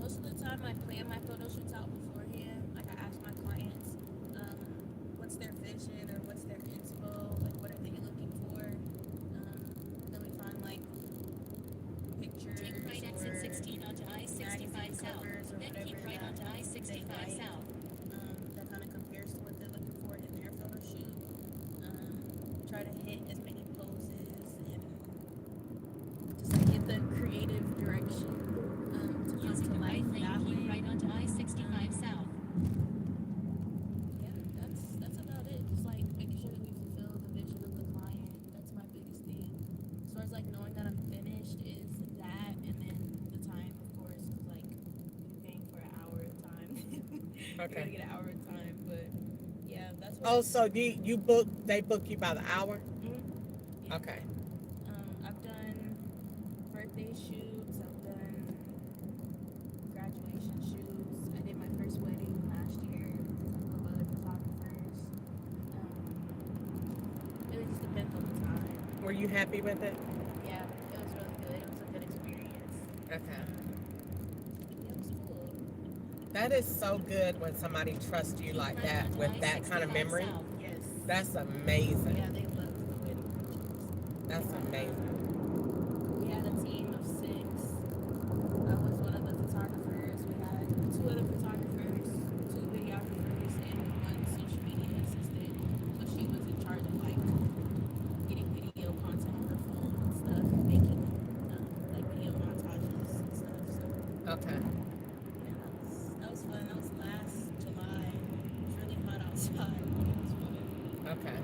[SPEAKER 2] Most of the time I plan my photo shoots out beforehand. Like I ask my clients, what's their vision or what's their inspo, like what are they looking for? Then we find like pictures
[SPEAKER 3] Take right
[SPEAKER 2] or
[SPEAKER 3] exit 16 onto I-65
[SPEAKER 2] magazine
[SPEAKER 3] south.
[SPEAKER 2] covers or
[SPEAKER 3] Then keep
[SPEAKER 2] whatever
[SPEAKER 3] right
[SPEAKER 2] that
[SPEAKER 3] onto
[SPEAKER 2] they
[SPEAKER 3] I-65
[SPEAKER 2] like,
[SPEAKER 3] south.
[SPEAKER 2] that kind of compares to what they're looking for in their photo shoot. Try to hit as many poses and just like get the creative direction to come
[SPEAKER 3] Using
[SPEAKER 2] to
[SPEAKER 3] the right
[SPEAKER 2] life that
[SPEAKER 3] lane, keep
[SPEAKER 2] way.
[SPEAKER 3] right onto I-65 south.
[SPEAKER 2] Yeah, that's about it. Just like making sure that we fulfill the vision of the client. That's my biggest thing. As far as like knowing that I'm finished is that, and then the time, of course, is like you're paying for an hour of time. You gotta get an hour of time, but yeah, that's what.
[SPEAKER 1] Oh, so they book you by the hour?
[SPEAKER 2] Yeah.
[SPEAKER 1] Okay.
[SPEAKER 2] I've done birthday shoots. I've done graduation shoots. I did my first wedding last year with other photographers. It really just depends on the time.
[SPEAKER 1] Were you happy with it?
[SPEAKER 2] Yeah, it was really good. It was a good experience.
[SPEAKER 1] Okay.
[SPEAKER 2] It was cool.
[SPEAKER 1] That is so good when somebody trusts you
[SPEAKER 3] Keep
[SPEAKER 1] like
[SPEAKER 3] right
[SPEAKER 1] that
[SPEAKER 3] onto
[SPEAKER 1] with that kind of
[SPEAKER 3] I-65
[SPEAKER 1] memory.
[SPEAKER 3] south.
[SPEAKER 2] Yes.
[SPEAKER 1] That's amazing.
[SPEAKER 2] Yeah, they loved the wedding pictures.
[SPEAKER 1] That's amazing.
[SPEAKER 2] We had a team of 6. I was one of the photographers. We had 2 other photographers, 2 videographers, and 1 social media assistant. So she was in charge of like getting video content on her phone and stuff, making like video montages and stuff. So
[SPEAKER 1] Okay.
[SPEAKER 2] yeah, that was fun. That was last July. It was really hot outside. It was fun.
[SPEAKER 1] Okay.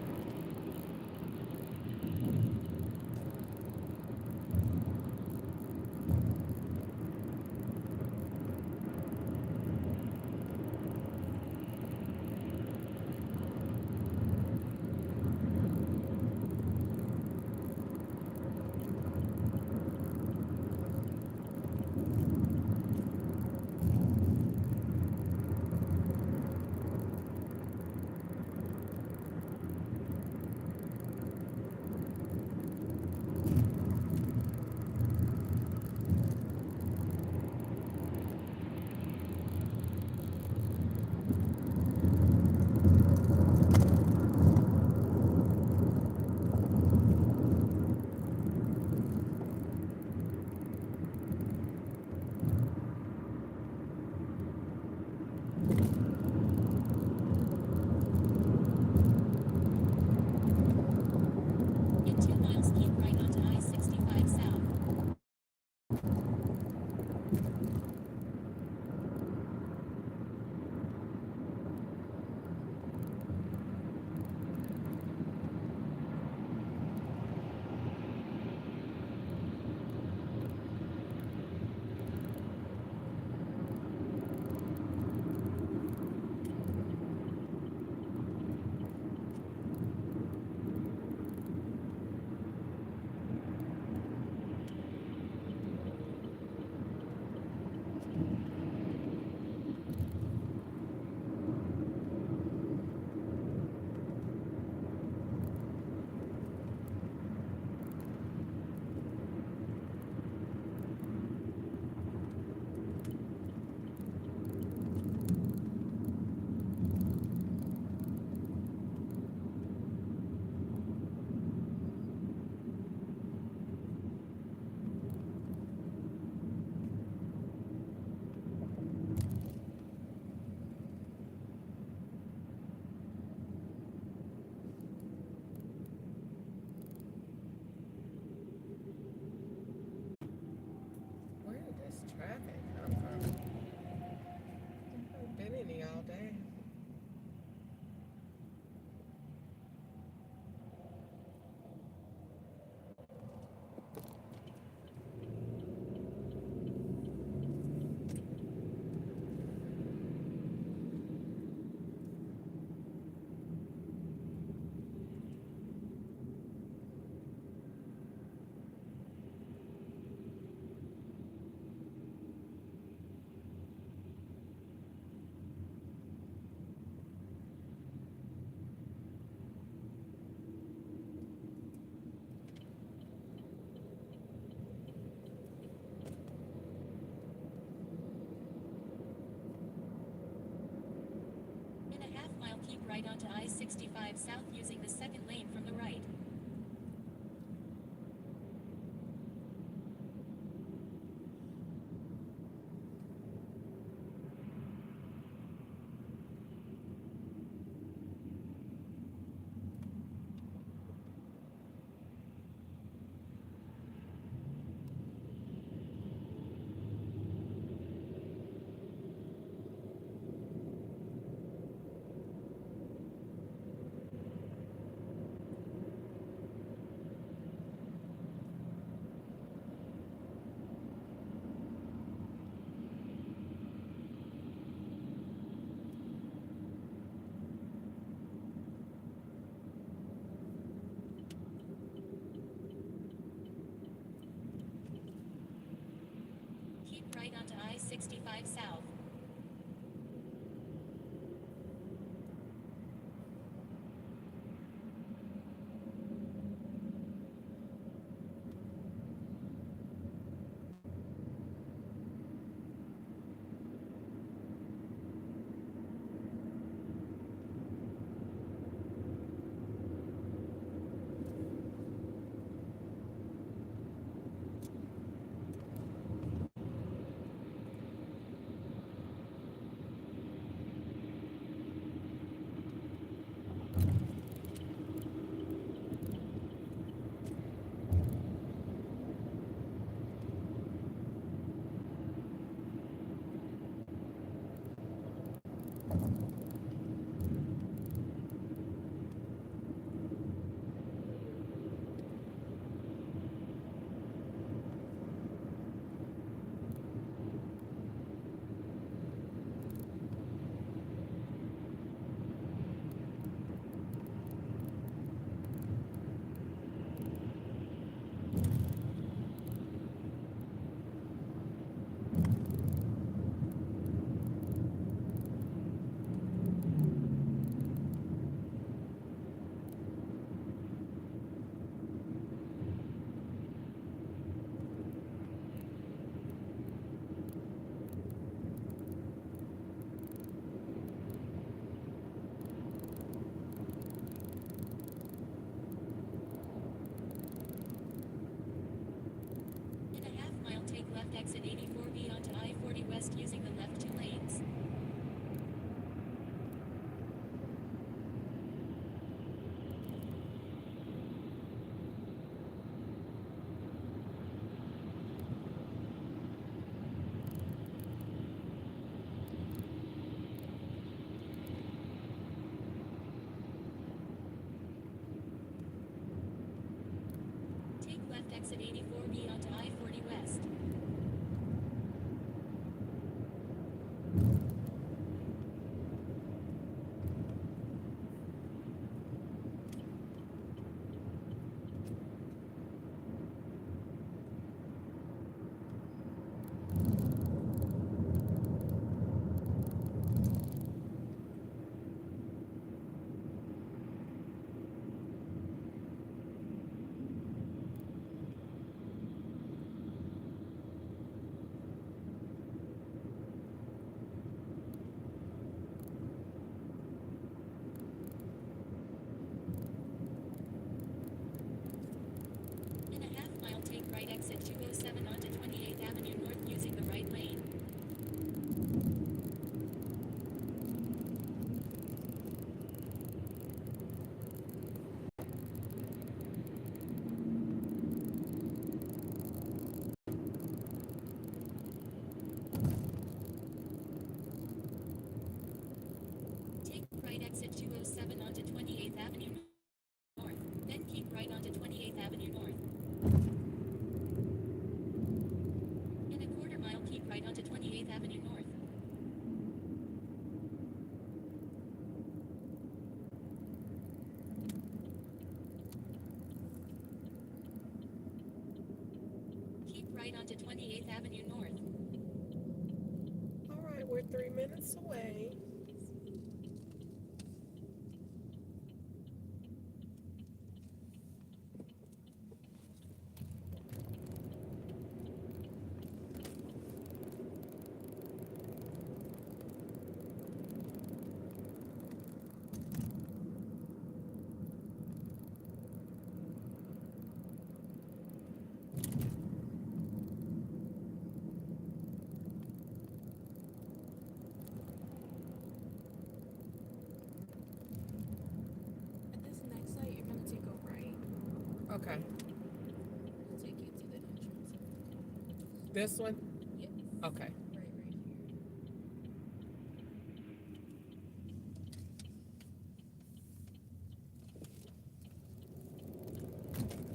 [SPEAKER 3] I-65 south using the second lane from the right. Keep right onto I-65 south. In a half mile, take left exit 84B onto I-40 west using the left two lanes. Take left exit 84B onto I-40 west. In a half mile, take right exit 207 onto 28th Avenue North using the right lane. Take right exit 207 onto 28th Avenue North. Then keep right onto 28th Avenue North. In a quarter mile, keep right onto 28th Avenue North. Keep right onto 28th Avenue North.
[SPEAKER 1] All right, we're 3 minutes away. This one?
[SPEAKER 2] Yes.
[SPEAKER 1] Okay.
[SPEAKER 2] Right here.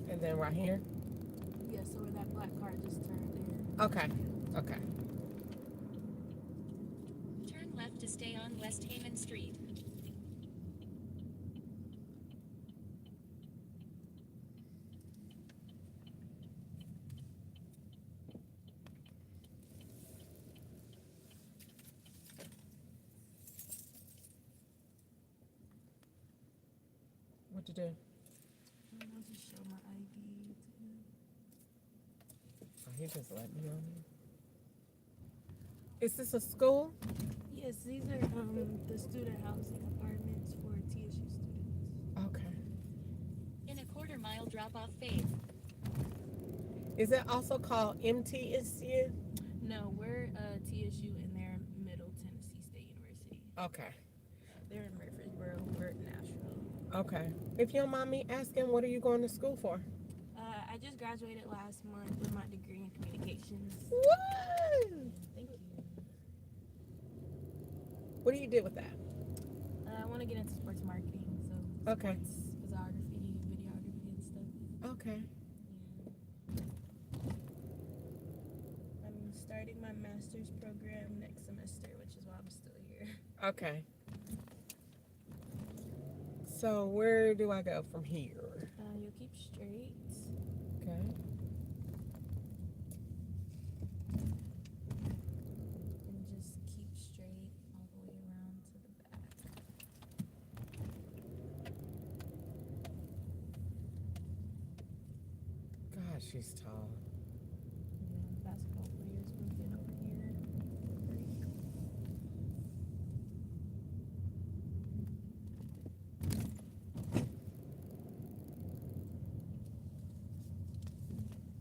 [SPEAKER 1] And then right here?
[SPEAKER 2] Yeah, so where that black car just turned there.
[SPEAKER 1] Okay. Okay.
[SPEAKER 3] Turn left to stay on West Haman Street.
[SPEAKER 1] What to do?
[SPEAKER 2] I'll just show my ID to him.
[SPEAKER 1] Oh, he just let me on here. Is this a school?
[SPEAKER 2] Yes, these are the student housing apartments for TSU students.
[SPEAKER 1] Okay.
[SPEAKER 3] In a quarter-mile drop-off Faith.
[SPEAKER 1] Is it also called MTSU?
[SPEAKER 2] No, we're TSU and they're Middle Tennessee State University.
[SPEAKER 1] Okay.
[SPEAKER 2] They're in Murfreesboro. We're in Nashville.
[SPEAKER 1] Okay. If you don't mind me asking, what are you going to school for?
[SPEAKER 2] I just graduated last month with my degree in communications.
[SPEAKER 1] Woo!
[SPEAKER 2] Thank you.
[SPEAKER 1] What do you do with that?
[SPEAKER 2] I want to get into sports marketing, so
[SPEAKER 1] Okay.
[SPEAKER 2] sports, photography, videography, and stuff.
[SPEAKER 1] Okay.
[SPEAKER 2] Yeah. I'm starting my master's program next semester, which is why I'm still here.
[SPEAKER 1] Okay. So where do I go from here?
[SPEAKER 2] You'll keep straight.
[SPEAKER 1] Okay.
[SPEAKER 2] And just keep straight all the way around to the back.
[SPEAKER 1] God, she's tall.
[SPEAKER 2] Yeah, basketball players moved in over here.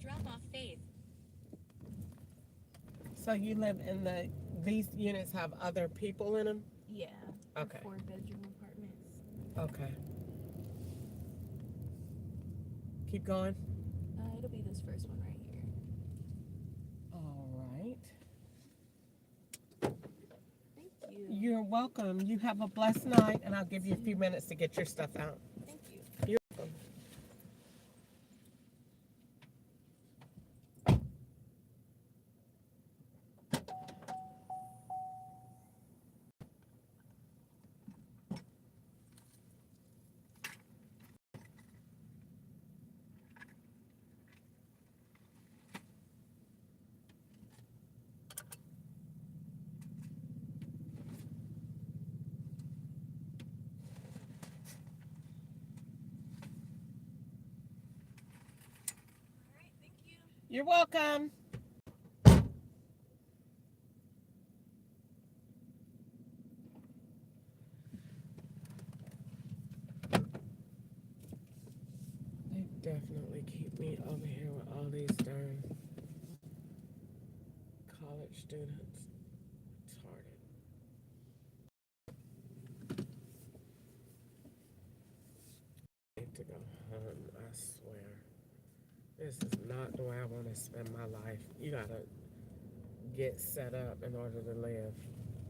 [SPEAKER 3] Drop-off Faith.
[SPEAKER 1] So you live in these units have other people in them?
[SPEAKER 2] Yeah. they're
[SPEAKER 1] Okay.
[SPEAKER 2] 4-bedroom apartments.
[SPEAKER 1] Okay. Keep going.
[SPEAKER 2] It'll be this first one right here.
[SPEAKER 1] All right.
[SPEAKER 2] Thank you.
[SPEAKER 1] You're welcome. You have a blessed night, and I'll give you a few minutes to get your stuff out.
[SPEAKER 2] Thank you.
[SPEAKER 1] You're welcome.
[SPEAKER 2] All right, thank you.
[SPEAKER 1] You're welcome. They definitely keep me over here with all these darn college students. Retarded. I need to go home, I swear. This is not the way I want to spend my life. You gotta get set up in order to live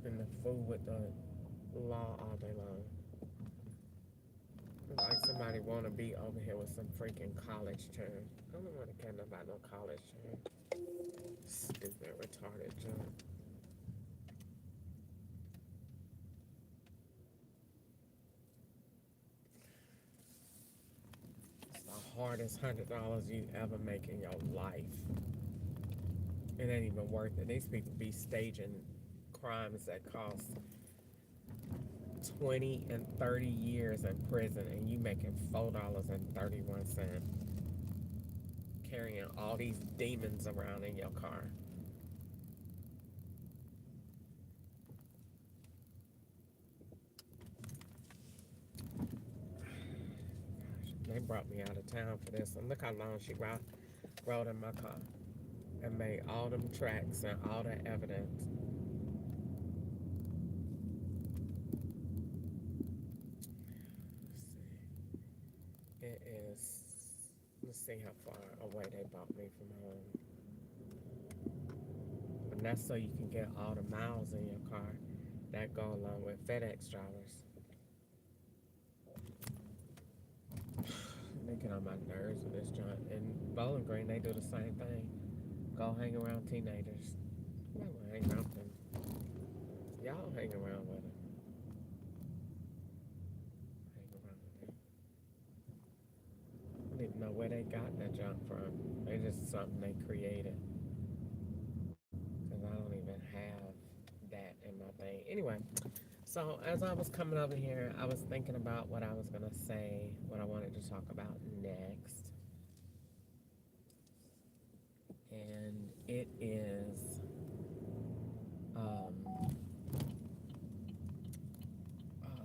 [SPEAKER 1] and to fool with the law all day long. Like somebody want to be over here with some freaking college term. I don't want to care about no college term. Stupid, retarded junk. It's the hardest $100 you ever make in your life. It ain't even worth it. These people be staging crimes that cost 20 and 30 years in prison, and you making $4.31, carrying all these demons around in your car. Gosh, they brought me out of town for this, and look how long she rode in my car and made all them tracks and all the evidence. It is, let's see how far away they brought me from home. And that's so you can get all the miles in your car that go along with FedEx drivers. They get on my nerves with this joint. In Bowling Green, they do the same thing. Go hang around teenagers. I'm not gonna hang around them. Y'all hang around with them. Hang around with them. I don't even know where they got that junk from. It's just something they created. Because I don't even have that in my thing. Anyway, so as I was coming over here, I was thinking about what I was going to say, what I wanted to talk about next. And it is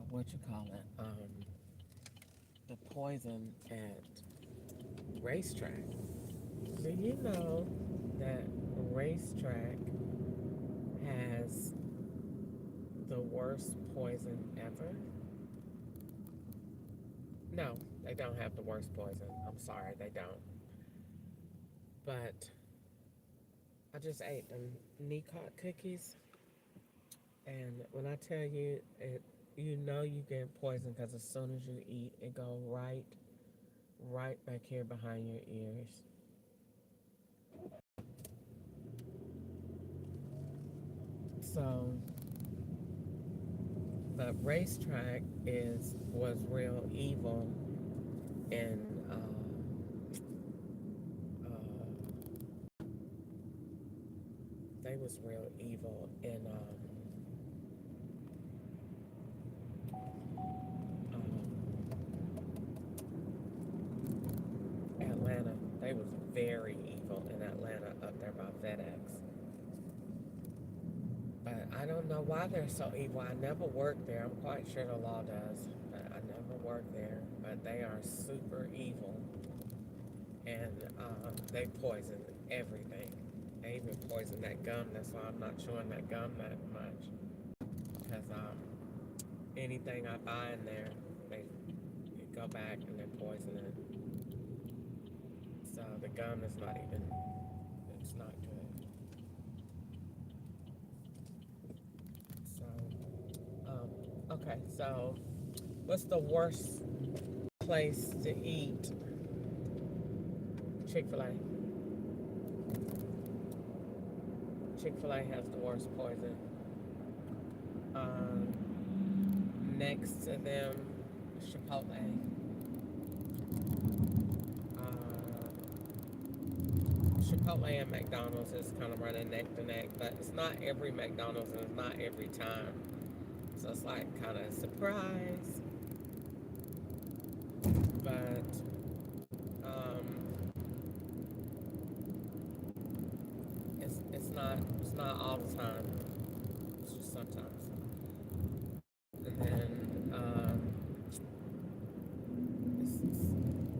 [SPEAKER 1] what you call it, the poison at racetrack. Do you know that racetrack has the worst poison ever? No, they don't have the worst poison. I'm sorry, they don't. But I just ate them Nicot cookies, and when I tell you, you know you get poison because as soon as you eat, it go right back here behind your ears. So, but racetrack was real evil, and they was real evil in Atlanta. They was very evil in Atlanta up there by FedEx. But I don't know why they're so evil. I never worked there. I'm quite sure the law does, but I never worked there. But they are super evil, and they poison everything. They even poison that gum. That's why I'm not chewing that gum that much. Because anything I buy in there, they go back and they poison it. So the gum is not even, it's not good. So, okay, so what's the worst place to eat? Chick-fil-A. Chick-fil-A has the worst poison. Next to them, Chipotle. Chipotle and McDonald's is kind of running neck to neck, but it's not every McDonald's and it's not every time. So it's like kind of a surprise. But it's not all the time. It's just sometimes. And then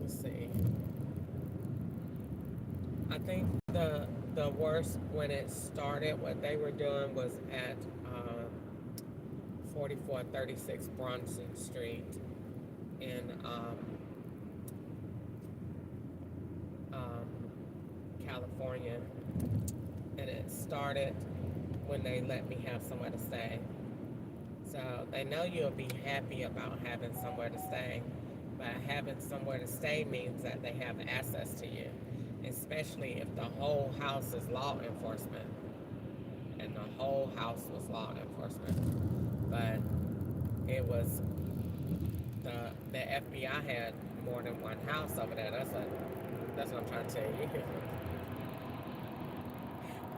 [SPEAKER 1] let's see. I think the worst when it started, what they were doing was at 4436 Bronson Street in California, and it started when they let me have somewhere to stay. So they know you'll be happy about having somewhere to stay, but having somewhere to stay means that they have access to you, especially if the whole house is law enforcement, and the whole house was law enforcement. But it was the FBI had more than one house over there. That's what I'm trying to tell you.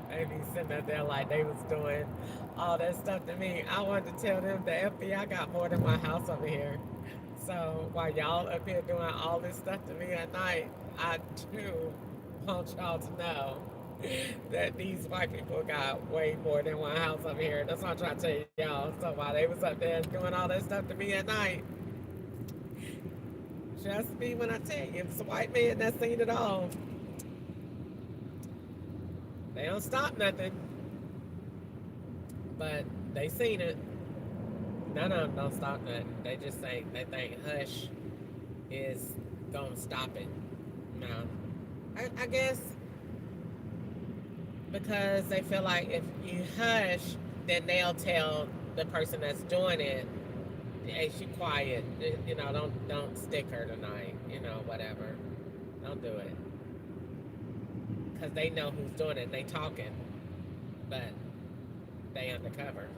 [SPEAKER 1] They be sitting up there like they was doing all that stuff to me. I wanted to tell them the FBI got more than one house over here. So while y'all up here doing all this stuff to me at night, I do want y'all to know that these white people got way more than one house over here. That's what I'm trying to tell y'all. So while they was up there doing all that stuff to me at night, trust me when I tell you, it's a white man that's seen it all. They don't stop nothing, but they seen it. None of them don't stop nothing. They just say, they think hush is gonna stop it. No. I guess because they feel like if you hush, then they'll tell the person that's doing it, hey, she quiet, you know, don't stick her tonight, you know, whatever. Don't do it. Because they know who's doing it and they talking, but they undercover.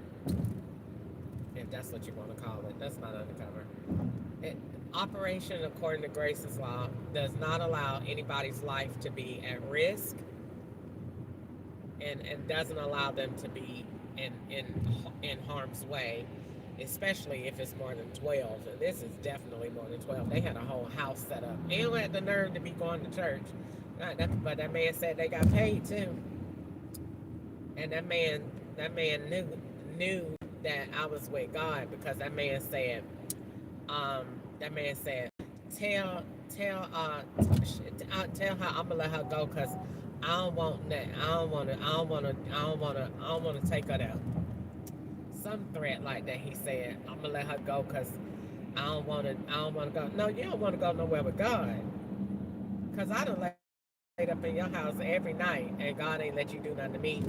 [SPEAKER 1] If that's what you want to call it. That's not undercover. Operation according to Grace's Law does not allow anybody's life to be at risk and doesn't allow them to be in harm's way, especially if it's more than 12. And this is definitely more than 12. They had a whole house set up. They don't have the nerve to be going to church. But that man said they got paid too. And that man knew that I was with God, because that man said, tell her I'm gonna let her go, because I don't want that. I don't wanna take her there. Some threat like that. He said, I'm gonna let her go because I don't wanna go. No, you don't wanna go nowhere with God. Cause I done laid up in your house every night and God ain't let you do nothing to me.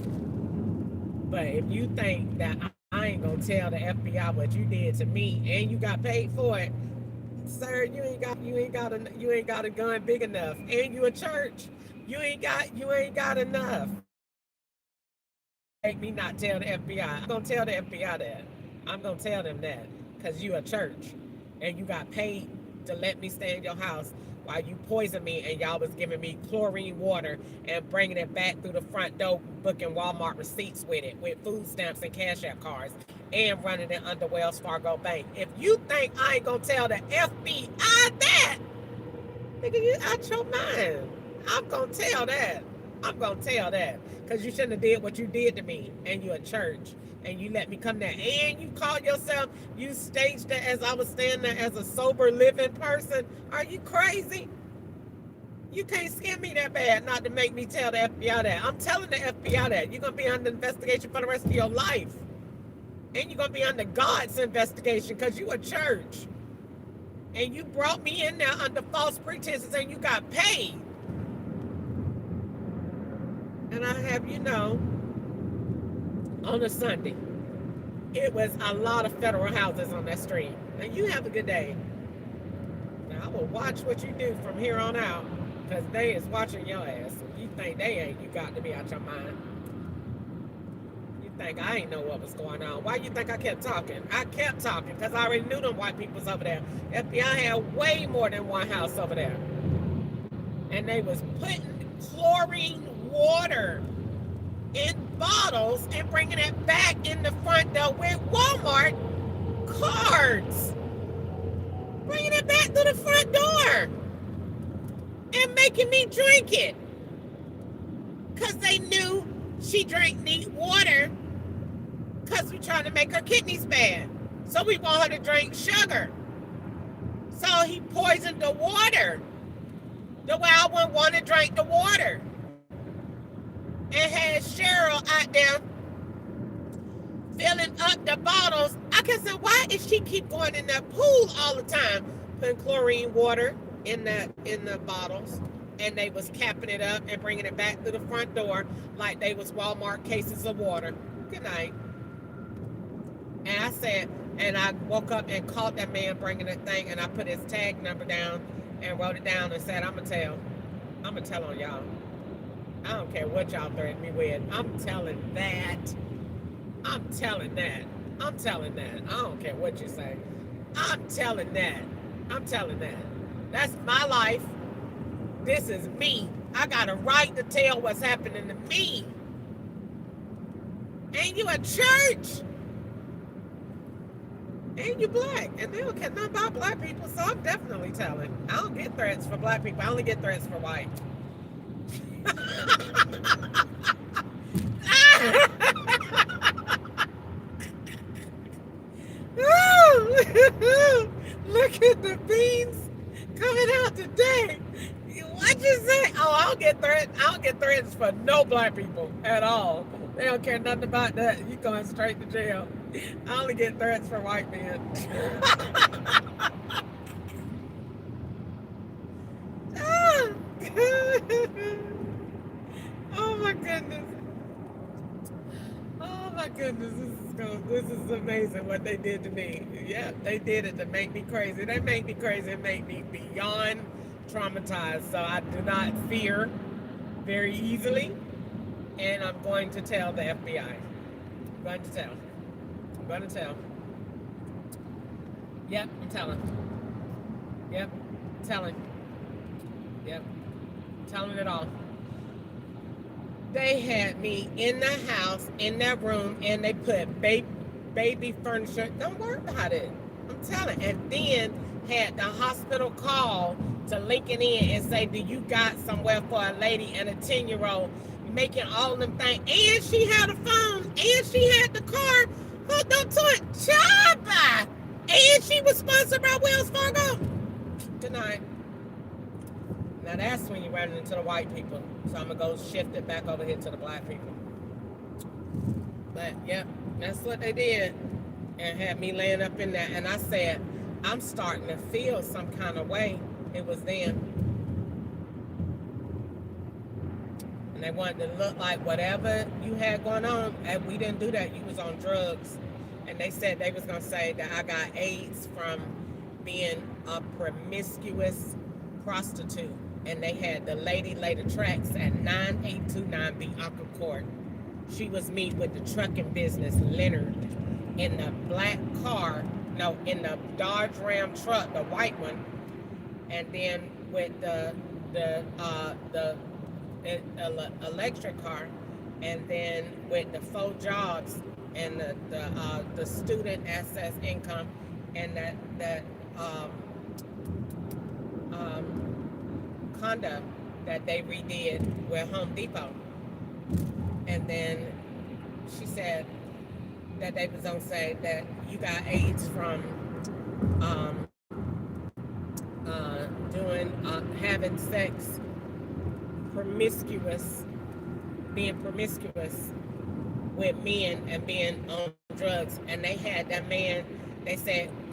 [SPEAKER 1] But if you think that I ain't gonna tell the FBI what you did to me and you got paid for it, sir, you ain't got a gun big enough, and you a church. You ain't got enough. Make me not tell the FBI. I'm gonna tell the FBI that. I'm gonna tell them that, because you a church and you got paid to let me stay in your house while you poisoned me, and y'all was giving me chlorine water and bringing it back through the front door, booking Walmart receipts with it, with food stamps and Cash App cards, and running it under Wells Fargo Bank. If you think I ain't gonna tell the FBI that, nigga, you out your mind. I'm gonna tell that. I'm gonna tell that. Because you shouldn't have did what you did to me, and you a church, and you let me come there, and you call yourself, you staged it as I was standing there as a sober living person. Are you crazy? You can't scare me that bad not to make me tell the FBI that. I'm telling the FBI that. You're gonna be under investigation for the rest of your life. And you're gonna be under God's investigation, because you a church. And you brought me in there under false pretenses, and you got paid. And I have you know, on a Sunday, it was a lot of federal houses on that street. And you have a good day. Now, I will watch what you do from here on out, because they is watching your ass. If you think they ain't, you got to be out your mind. You think I ain't know what was going on. Why you think I kept talking? I kept talking because I already knew them white people's over there. FBI had way more than one house over there. And they was putting chlorine water in bottles and bringing it back in the front door with Walmart cards. Bringing it back to the front door and making me drink it. Because they knew she drank neat water because we trying to make her kidneys bad. So we want her to drink sugar. So he poisoned the water the way I wouldn't want to drink the water. And had Cheryl out there filling up the bottles. I can say, why is she keep going in that pool all the time, putting chlorine water in the bottles, and they was capping it up and bringing it back to the front door like they was Walmart cases of water. Good night. And I said, and I woke up and called that man bringing that thing, and I put his tag number down and wrote it down and said, I'm gonna tell on y'all. I don't care what y'all threaten me with. I'm telling that. I don't care what you say. I'm telling that. That's my life. This is me. I got a right to tell what's happening to me. And you a church. And you black. And they don't care nothing about black people, so I'm definitely telling. I don't get threats for black people. I only get threats for white. Look at the beans coming out today. What you say? Oh, I don't get threats for no black people at all. They don't care nothing about that. You going straight to jail. I only get threats for white men. Oh my goodness. my goodness, this is amazing what they did to me. Yeah, they did it to make me crazy. They make me crazy and make me beyond traumatized. So I do not fear very easily, and I'm going to tell the FBI. I'm going to tell. I'm going to tell. Yep, I'm telling. Yep, telling. Yep, telling it all. They had me in the house, in that room, and they put baby furniture. Don't worry about it. I'm telling. And then had the hospital call to link it in and say, do you got somewhere for a lady and a 10-year-old making all them things? And she had a phone, and she had the car hooked up to it. Chopper! And she was sponsored by Wells Fargo. Good night. Now that's when you run into the white people. So I'm going to go shift it back over here to the black people. But, yeah, that's what they did. And had me laying up in there. And I said, I'm starting to feel some kind of way. It was them. And they wanted to look like whatever you had going on. And we didn't do that. You was on drugs. And they said they was going to say that I got AIDS from being a promiscuous prostitute. And they had the lady lay the tracks at 9829 Bianca Court. She was me with the trucking business, Leonard, in the black car, no, in the Dodge Ram truck, the white one, and then with the electric car, and then with the 4 jobs and the student access income, and that condo that they redid with Home Depot. And then she said that they was gonna say that you got AIDS from having sex, being promiscuous with men and being on drugs. And they had that man, they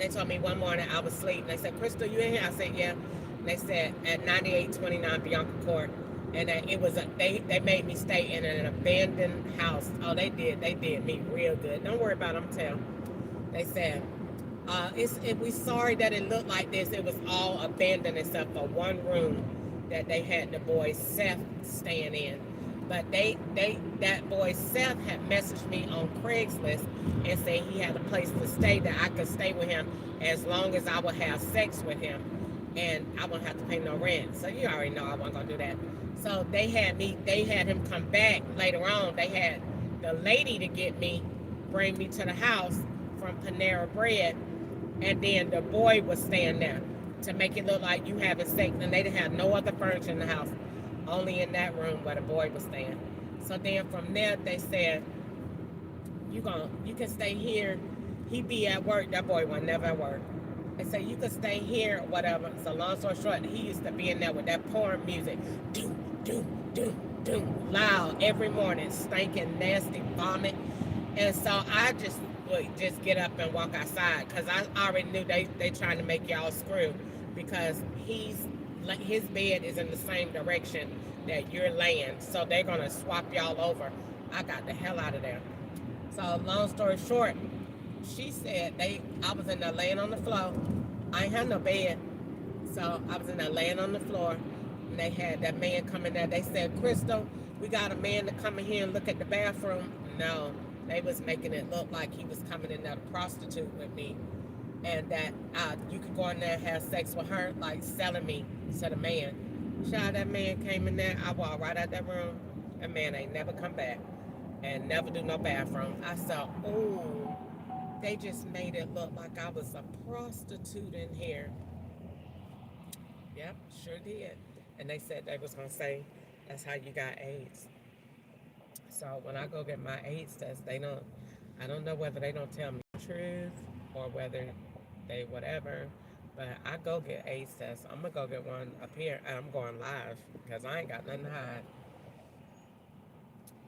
[SPEAKER 1] told me one morning I was asleep, and they said, Crystal, you in here? I said, yeah. And they said at 9829 Bianca Court. And it was they made me stay in an abandoned house. Oh, they did me real good. Don't worry about it, I'm telling. They said, we sorry that it looked like this. It was all abandoned except for one room that they had the boy Seth staying in. But that boy Seth had messaged me on Craigslist and said he had a place to stay, that I could stay with him as long as I would have sex with him, and I wouldn't have to pay no rent. So you already know I wasn't gonna do that. So they had him come back later on. They had the lady to bring me to the house from Panera Bread, and then the boy was staying there to make it look like you having sex, and they didn't have no other furniture in the house, only in that room where the boy was staying. So then from there they said, you can stay here. He be at work. That boy was never at work. They said you could stay here or whatever. So long story short, he used to be in there with that porn music. Doom, doom, doom, doom, loud every morning, stinking, nasty vomit. And so I would just get up and walk outside, because I already knew they trying to make y'all screw, because his bed is in the same direction that you're laying. So they're going to swap y'all over. I got the hell out of there. So long story short, she said I was in there laying on the floor. I ain't had no bed. So I was in there laying on the floor, and they had that man come in there. They said, Crystal, we got a man to come in here and look at the bathroom. No, they was making it look like he was coming in there to prostitute with me, and that you could go in there and have sex with her, like selling me to the man. Child, that man came in there. I walked right out that room. That man ain't never come back and never do no bathroom. I said, ooh, they just made it look like I was a prostitute in here. Yep, sure did. And they said they was going to say, that's how you got AIDS. So when I go get my AIDS test, I don't know whether they don't tell me the truth or whether they whatever, but I go get AIDS test. I'm going to go get one up here, and I'm going live, because I ain't got nothing to hide.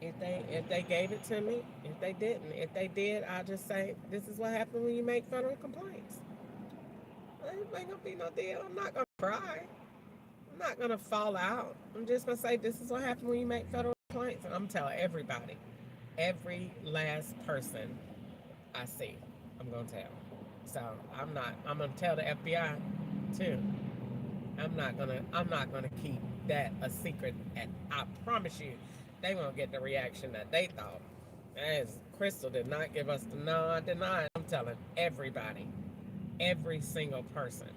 [SPEAKER 1] If they gave it to me, if they didn't. If they did, I'll just say, this is what happens when you make federal complaints. It ain't gonna be no deal. I'm not gonna cry. I'm not gonna fall out. I'm just gonna say, this is what happens when you make federal complaints. And I'm telling everybody. Every last person I see, I'm gonna tell. So I'm gonna tell the FBI too. I'm not gonna keep that a secret, and I promise you they won't get the reaction that they thought. As Crystal did not give us the no, I deny. I'm telling everybody, every single person,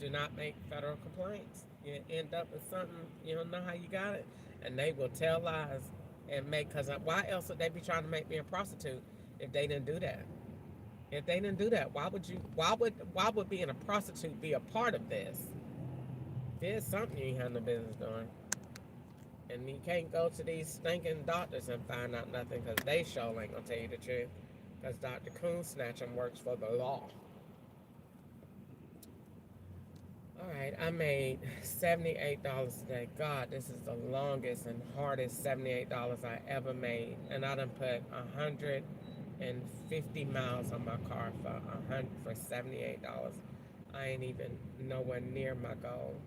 [SPEAKER 1] do not make federal complaints. You end up with something you don't know how you got it, and they will tell lies and make. Cause why else would they be trying to make me a prostitute if they didn't do that? If they didn't do that, why would you? Why would being a prostitute be a part of this? There's something you ain't have no business doing. And you can't go to these stinking doctors and find out nothing because they sure ain't gonna tell you the truth. Because Dr. Coon Snatchum works for the law. Alright, I made $78 today. God, this is the longest and hardest $78 I ever made. And I done put 150 miles on my car for $78. I ain't even nowhere near my goal.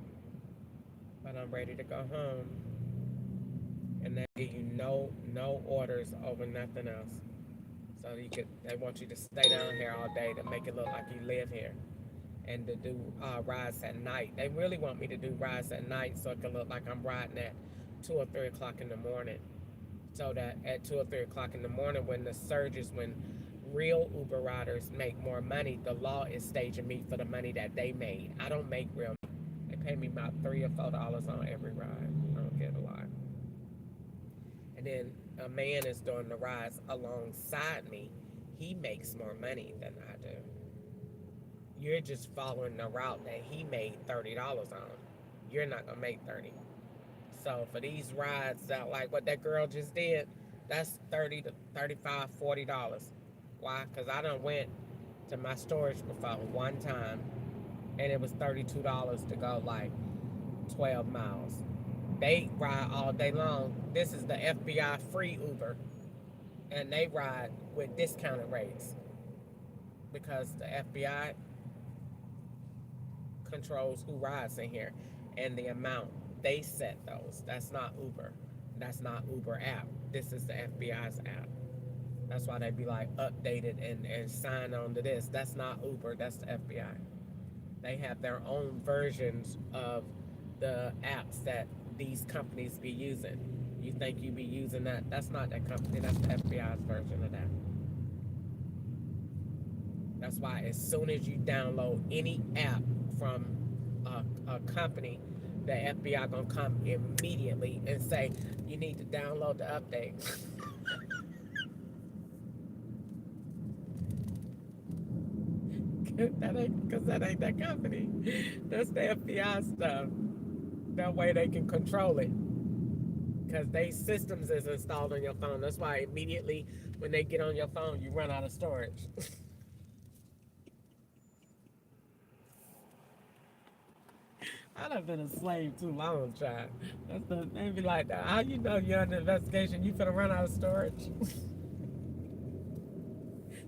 [SPEAKER 1] But I'm ready to go home. And they give you no orders over nothing else. So they want you to stay down here all day to make it look like you live here. And to do rides at night. They really want me to do rides at night so it can look like I'm riding at 2 or 3 o'clock in the morning. So that at 2 or 3 o'clock in the morning when the surges, when real Uber riders make more money, the law is staging me for the money that they made. I don't make real money. They pay me about $3 or $4 on every ride. I don't get a lot. And then a man is doing the rides alongside me. He makes more money than I do. You're just following the route that he made $30 on. You're not gonna make 30. So for these rides that like what that girl just did, that's $30 to $35, $40. Why? Because I done went to my storage before one time and it was $32 to go like 12 miles. They ride all day long. This is the FBI free Uber. And they ride with discounted rates. Because the FBI controls who rides in here and the amount. They set those. That's not Uber. That's not Uber app. This is the FBI's app. That's why they be like updated and sign on to this. That's not Uber. That's the FBI. They have their own versions of the apps that these companies be using. You think you be using that? That's not that company. That's the FBI's version of that. That's why as soon as you download any app from a company, the FBI gonna come immediately and say, you need to download the update. Because that ain't that company. That's the FBI stuff. That way they can control it. Because they systems is installed on your phone. That's why immediately when they get on your phone, you run out of storage. I've been a slave too long, child. They be like, how you know you're under investigation? You finna run out of storage.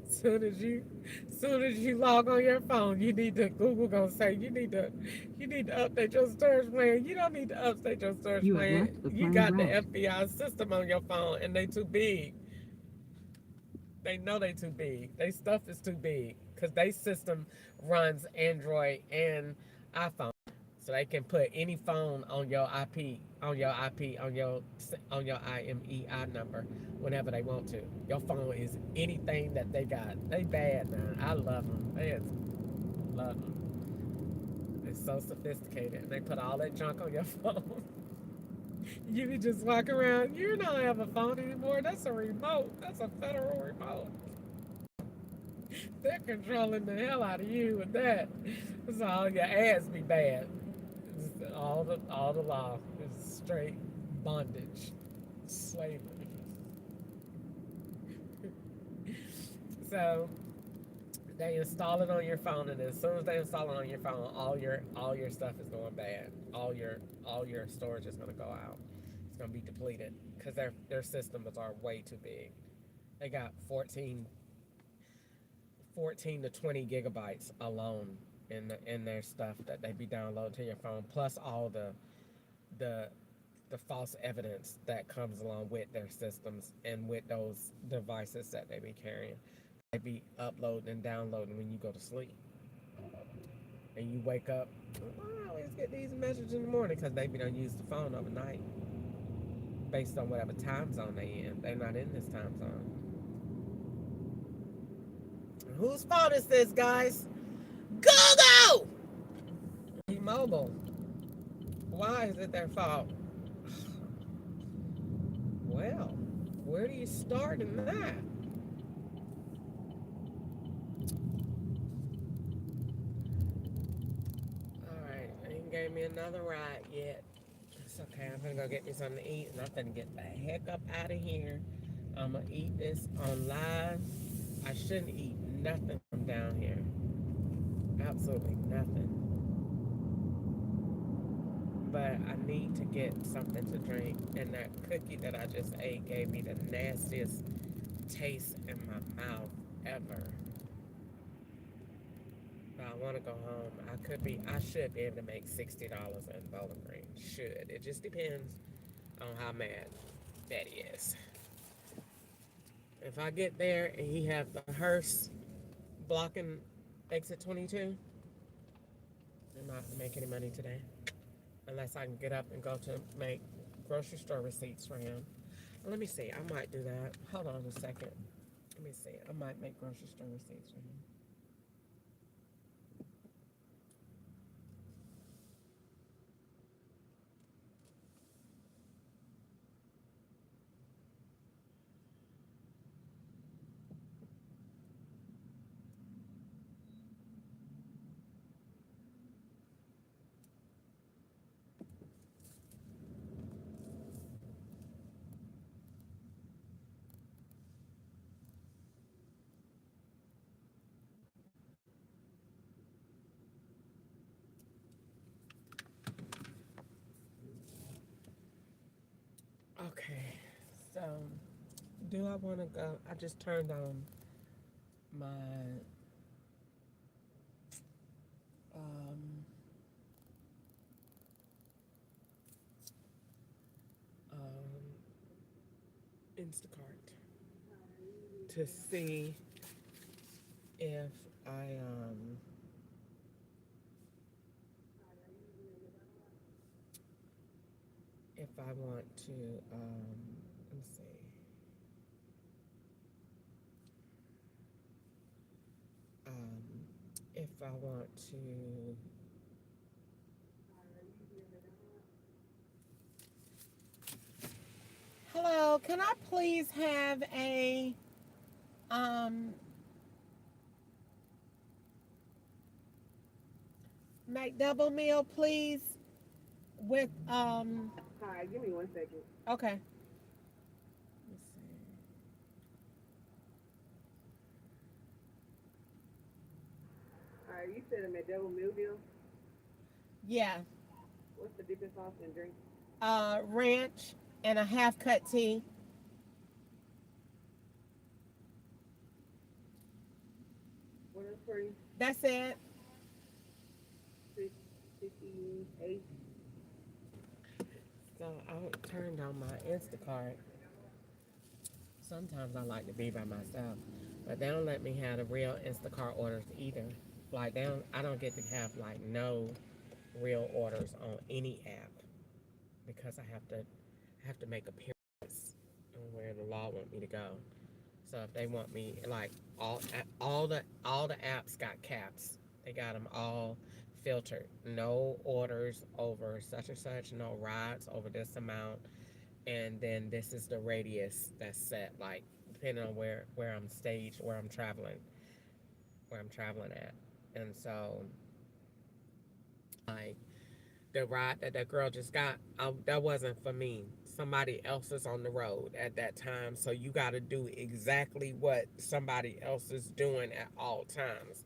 [SPEAKER 1] Soon as you log on your phone, Google gonna say you need to update your storage plan. You don't need to update your storage
[SPEAKER 4] You have
[SPEAKER 1] plan.
[SPEAKER 4] left the
[SPEAKER 1] You
[SPEAKER 4] plan
[SPEAKER 1] got
[SPEAKER 4] right.
[SPEAKER 1] the FBI system on your phone, and they too big. They know they too big. They stuff is too big because they system runs Android and iPhone. So they can put any phone on your IMEI number whenever they want to. Your phone is anything that they got. They bad, man. I love them. I love them. They're so sophisticated. And they put all that junk on your phone. You can just walk around. You don't have a phone anymore. That's a remote. That's a federal remote. They're controlling the hell out of you with that. So all your ads be bad. All the law is straight bondage, slavery. So they install it on your phone, and as soon as they install it on your phone, all your stuff is going bad. All your storage is gonna go out. It's gonna be depleted because their systems are way too big. They got 14 to 20 gigabytes alone in their stuff that they be downloading to your phone, plus all the the false evidence that comes along with their systems and with those devices that they be carrying. They be uploading and downloading when you go to sleep. And you wake up, I always get these messages in the morning because they be done use the phone overnight based on whatever time zone they in. They're not in this time zone. Whose fault is this, guys? Google! T-Mobile. Why is it their fault? Well, where do you start in that? Alright, they ain't gave me another ride yet. It's okay, I'm gonna go get me something to eat and I'm gonna get the heck up out of here. I'm gonna eat this on live. I shouldn't eat nothing from down here. Absolutely nothing. But I need to get something to drink. And that cookie that I just ate gave me the nastiest taste in my mouth ever. But I want to go home. I should be able to make $60 in Bowling Green. Should. It just depends on how mad Daddy is. If I get there and he have the hearse blocking exit 22, I'm not gonna make any money today. Unless I can get up and go to make grocery store receipts for him. Let me see, I might do that. Hold on a second. Let me see, I might make grocery store receipts for him. Okay, so do I want to go? I just turned on my Instacart to see if I want to let me see. If I want to Hello, can I please have a McDouble meal, please, with
[SPEAKER 12] Hi, give me 1 second.
[SPEAKER 1] Okay. Let's see.
[SPEAKER 12] All right, you said a McDouble meal deal.
[SPEAKER 1] Yeah.
[SPEAKER 12] What's the dipping sauce and drink?
[SPEAKER 1] Ranch and a half cut tea.
[SPEAKER 12] What else for you?
[SPEAKER 1] That's it.
[SPEAKER 12] 658.
[SPEAKER 1] So I turned on my Instacart. Sometimes I like to be by myself, but they don't let me have the real Instacart orders either. Like I don't get to have like no real orders on any app because I have to make appearances on where the law want me to go. So if they want me, like all the apps got caps. They got them all filtered. No orders over such and such. No rides over this amount. And then this is the radius that's set, like depending on where I'm staged, where I'm traveling at. And so, like the ride that girl just got, that wasn't for me. Somebody else is on the road at that time, so you got to do exactly what somebody else is doing at all times.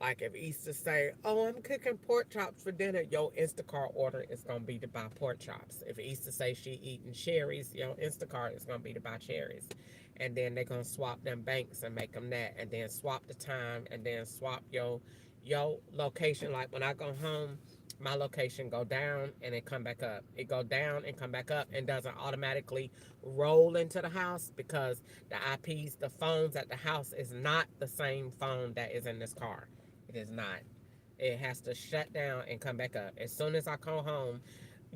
[SPEAKER 1] Like if Easter say, oh, I'm cooking pork chops for dinner, your Instacart order is going to be to buy pork chops. If Easter say she eating cherries, your Instacart is going to be to buy cherries. And then they're going to swap them banks and make them that. And then swap the time and then swap your location. Like when I go home, my location go down and it come back up. It go down and come back up and doesn't automatically roll into the house because the IPs, the phones at the house is not the same phone that is in this car. It is not. It has to shut down and come back up. As soon as I come home,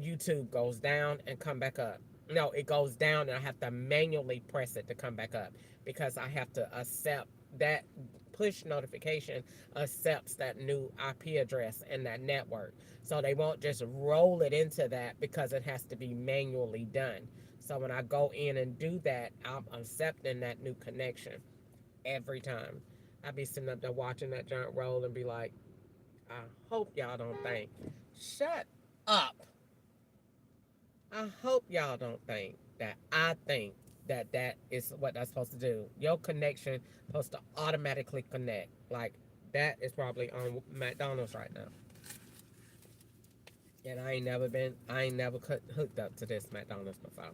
[SPEAKER 1] YouTube goes down and come back up. No, it goes down and I have to manually press it to come back up because I have to accept that push notification accepts that new IP address and that network. So they won't just roll it into that because it has to be manually done. So when I go in and do that, I'm accepting that new connection every time. I be sitting up there watching that giant roll and be like, I hope y'all don't think. Shut up. I hope y'all don't think that I think that that is what that's supposed to do. Your connection supposed to automatically connect. Like, that is probably on McDonald's right now. And I ain't never hooked up to this McDonald's before.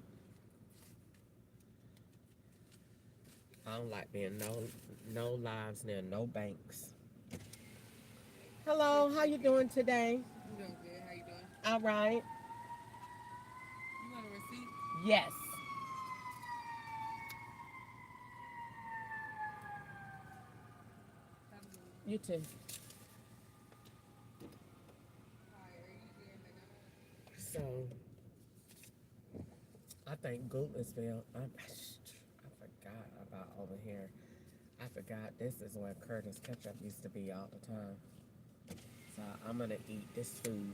[SPEAKER 1] I don't like being no lives near no banks. Hello, how you doing today?
[SPEAKER 8] I'm doing good. How you doing?
[SPEAKER 1] All right.
[SPEAKER 8] You want a receipt?
[SPEAKER 1] Yes. You too. So, I think Goodlettsville, I forgot about over here. I forgot this is where Curtis Ketchup used to be all the time. So I'm gonna eat this food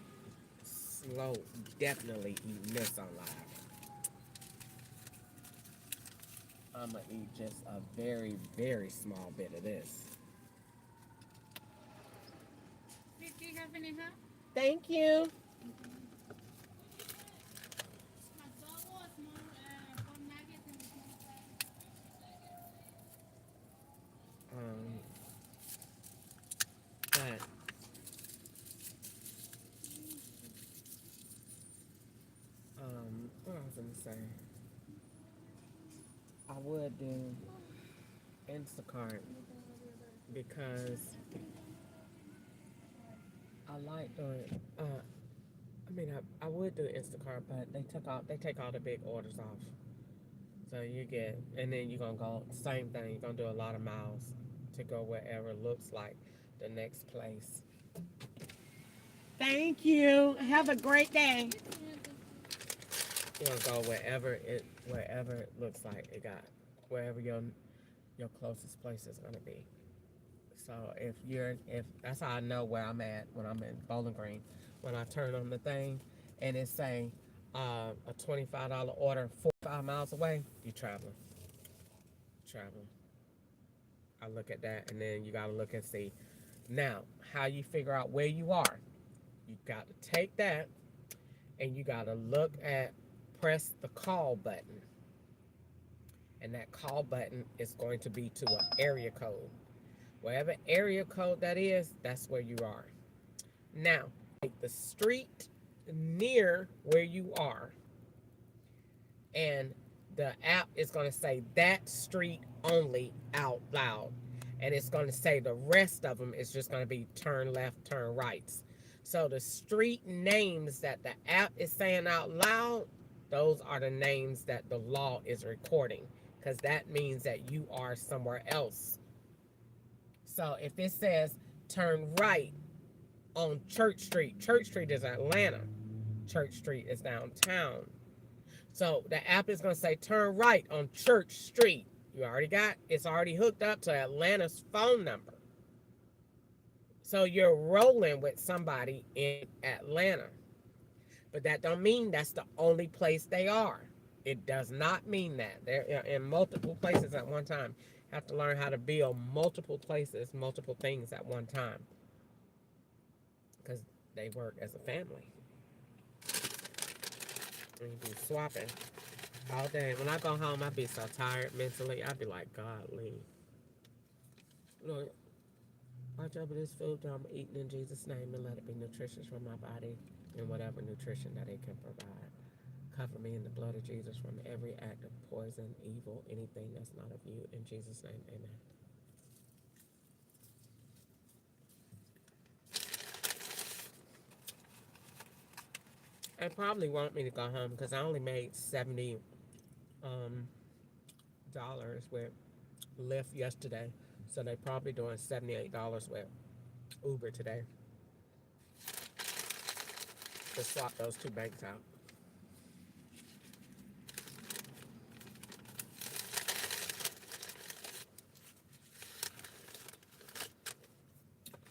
[SPEAKER 1] slow, definitely eating this on live. I'm gonna eat just a very, very small bit of this.
[SPEAKER 8] Do you have any help?
[SPEAKER 1] Thank you. But what I was gonna say, I would do Instacart because I like doing. I would do Instacart, but they take all the big orders off. So you get, and then you're gonna go same thing. You're gonna do a lot of miles to go wherever looks like the next place. Thank you. Have a great day. You're gonna go wherever it looks like it got, wherever your closest place is gonna be. So if that's how I know where I'm at when I'm in Bowling Green. When I turn on the thing and it say a $25 order 45 miles away, you traveling. I look at that and then you gotta look and see. Now, how you figure out where you are. You got to take that and you got to press the call button. And that call button is going to be to an area code. Whatever area code that is, that's where you are. Now, take the street near where you are. And the app is going to say that street only out loud. And it's going to say the rest of them is just going to be turn left, turn rights. So the street names that the app is saying out loud, those are the names that the law is recording. Because that means that you are somewhere else. So if it says turn right on Church Street is Atlanta. Church Street is downtown. So the app is going to say turn right on Church Street. It's already hooked up to Atlanta's phone number. So you're rolling with somebody in Atlanta. But that don't mean that's the only place they are. It does not mean that. They're in multiple places at one time. You have to learn how to build multiple places, multiple things at one time. Because they work as a family. And you be swapping all day. When I go home, I be so tired mentally. I be like, golly. Lord, watch over this food that I'm eating in Jesus' name and let it be nutritious for my body and whatever nutrition that it can provide. Cover me in the blood of Jesus from every act of poison, evil, anything that's not of you. In Jesus' name, amen. They probably want me to go home because I only made $70 with Lyft yesterday. So they probably doing $78 with Uber today. To swap those two banks out.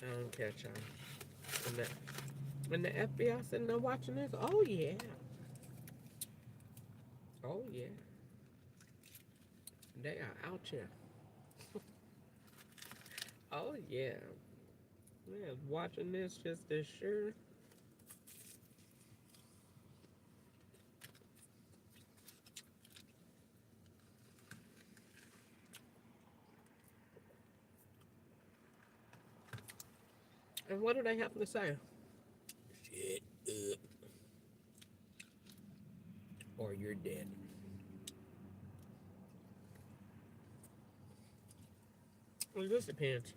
[SPEAKER 1] I don't catch y'all. When the FBI sitting there watching this, oh yeah. Oh yeah. They are out here. Oh yeah. Man, watching this just as sure. And what do they have to say? Shut up. Or you're dead. Well, this depends.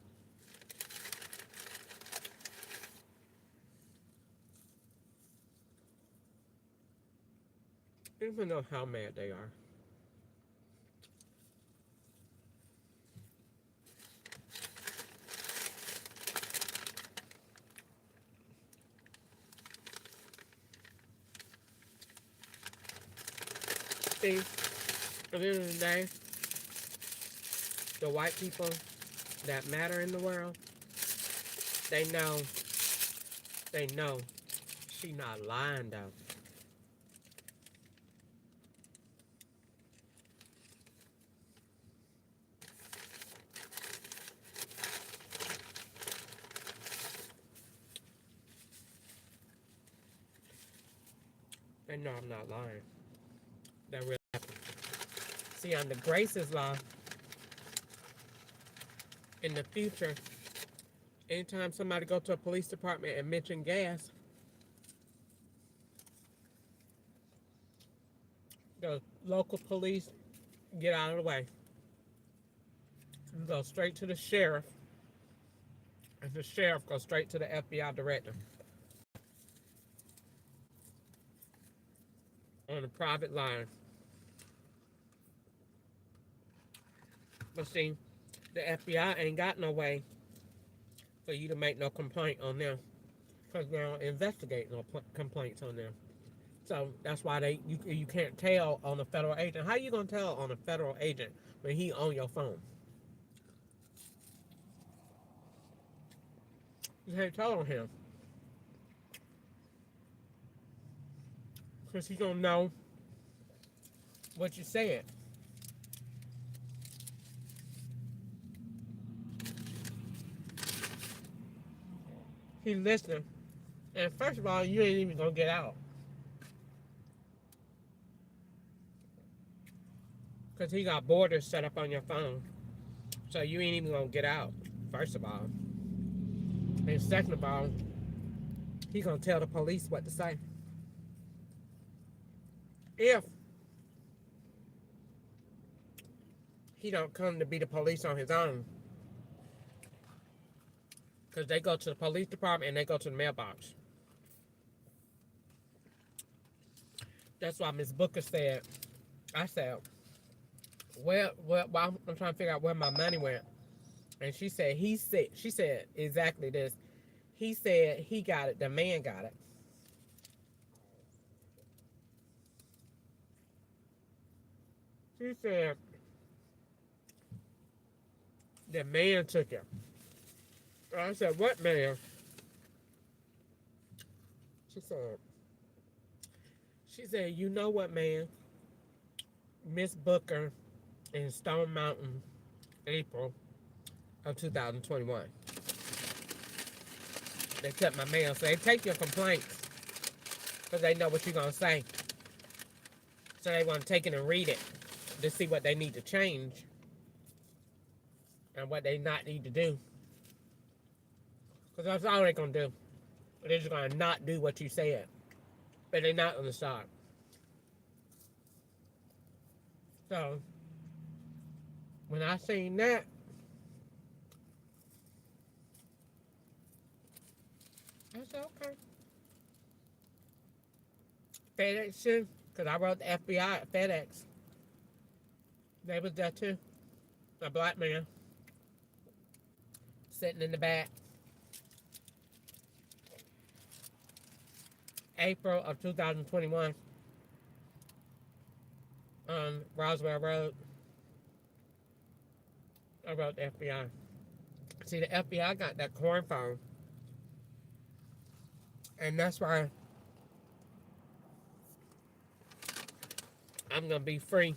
[SPEAKER 1] I don't even know how mad they are. See, at the end of the day, the white people that matter in the world, they know she not lying though. They know I'm not lying. That really happened. See, on the Grace's Law, in the future, anytime somebody go to a police department and mention gas, the local police get out of the way. You go straight to the sheriff, and the sheriff goes straight to the FBI director. On a private line. But see, the FBI ain't got no way for you to make no complaint on them, because they don't investigate no complaints on them. So that's why you can't tell on a federal agent. How you gonna tell on a federal agent when he on your phone? You can't tell on him, because he gonna know what you said. He listening, and first of all, you ain't even gonna get out, because he got borders set up on your phone, so you ain't even gonna get out. First of all, and second of all, he gonna tell the police what to say. If he don't come to be the police on his own, because they go to the police department and they go to the mailbox. That's why Miss Booker said, I said, well, I'm trying to figure out where my money went. And she said exactly this. He said he got it, the man got it. She said the man took it. I said, what man? She said, you know what, man? Miss Booker in Stone Mountain, April of 2021. They took my mail. So they take your complaints because they know what you're going to say. So they want to take it and read it to see what they need to change and what they not need to do. Because that's all they're going to do. They're just going to not do what you said. But they're not going to stop. So, when I seen that, I said, okay. FedEx too, because I wrote the FBI at FedEx. They was there too. A black man sitting in the back. April of 2021 on Roswell Road. I wrote the FBI. See, the FBI got that corn phone. And that's why I'm going to be free.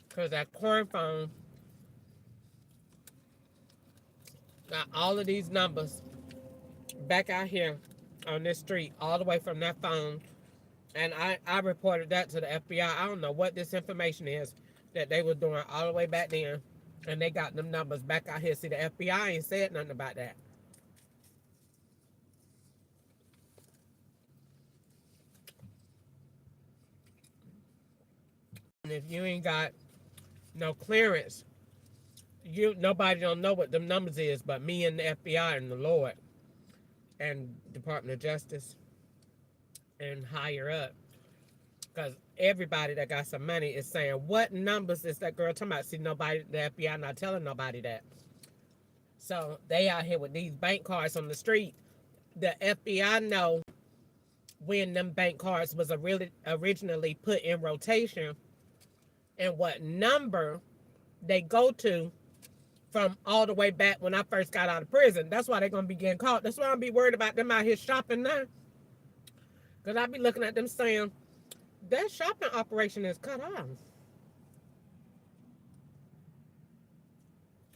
[SPEAKER 1] Because that corn phone got all of these numbers back out here on this street, all the way from that phone. And I reported that to the FBI. I don't know what this information is that they were doing all the way back then. And they got them numbers back out here. See, the FBI ain't said nothing about that. And if you ain't got no clearance, nobody don't know what them numbers is but me and the FBI and the Lord and Department of Justice and higher up. Because everybody that got some money is saying, what numbers is that girl talking about? See, nobody, the FBI not telling nobody that. So they out here with these bank cards on the street. The FBI know when them bank cards was originally put in rotation and what number they go to from all the way back when I first got out of prison. That's why they're going to be getting caught. That's why I'm be worried about them out here shopping now. Because I be looking at them saying, that shopping operation is cut off.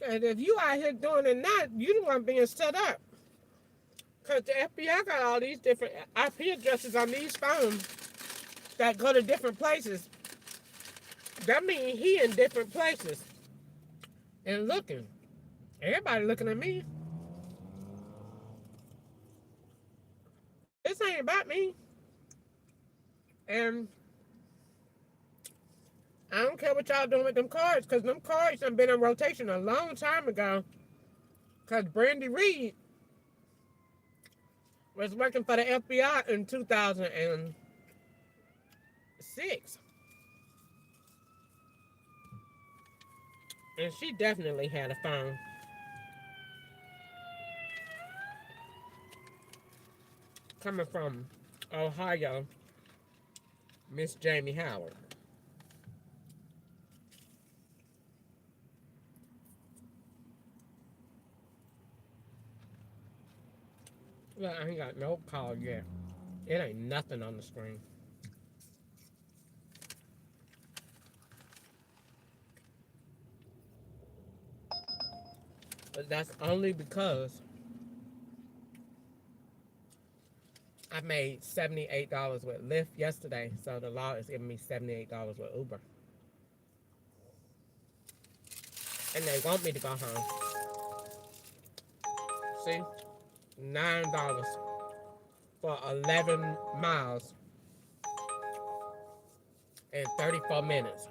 [SPEAKER 1] And if you out here doing it now, you the one being set up. Because the FBI got all these different IP addresses on these phones that go to different places. That means he in different places. And looking. Everybody looking at me. This ain't about me. And I don't care what y'all doing with them cards, because them cards have been in rotation a long time ago. Because Brandy Reed was working for the FBI in 2006. And she definitely had a phone. Coming from Ohio, Miss Jamie Howard. Well, I ain't got no call yet. It ain't nothing on the screen. But that's only because I made $78 with Lyft yesterday, so the law is giving me $78 with Uber. And they want me to go home. See? $9 for 11 miles in 34 minutes.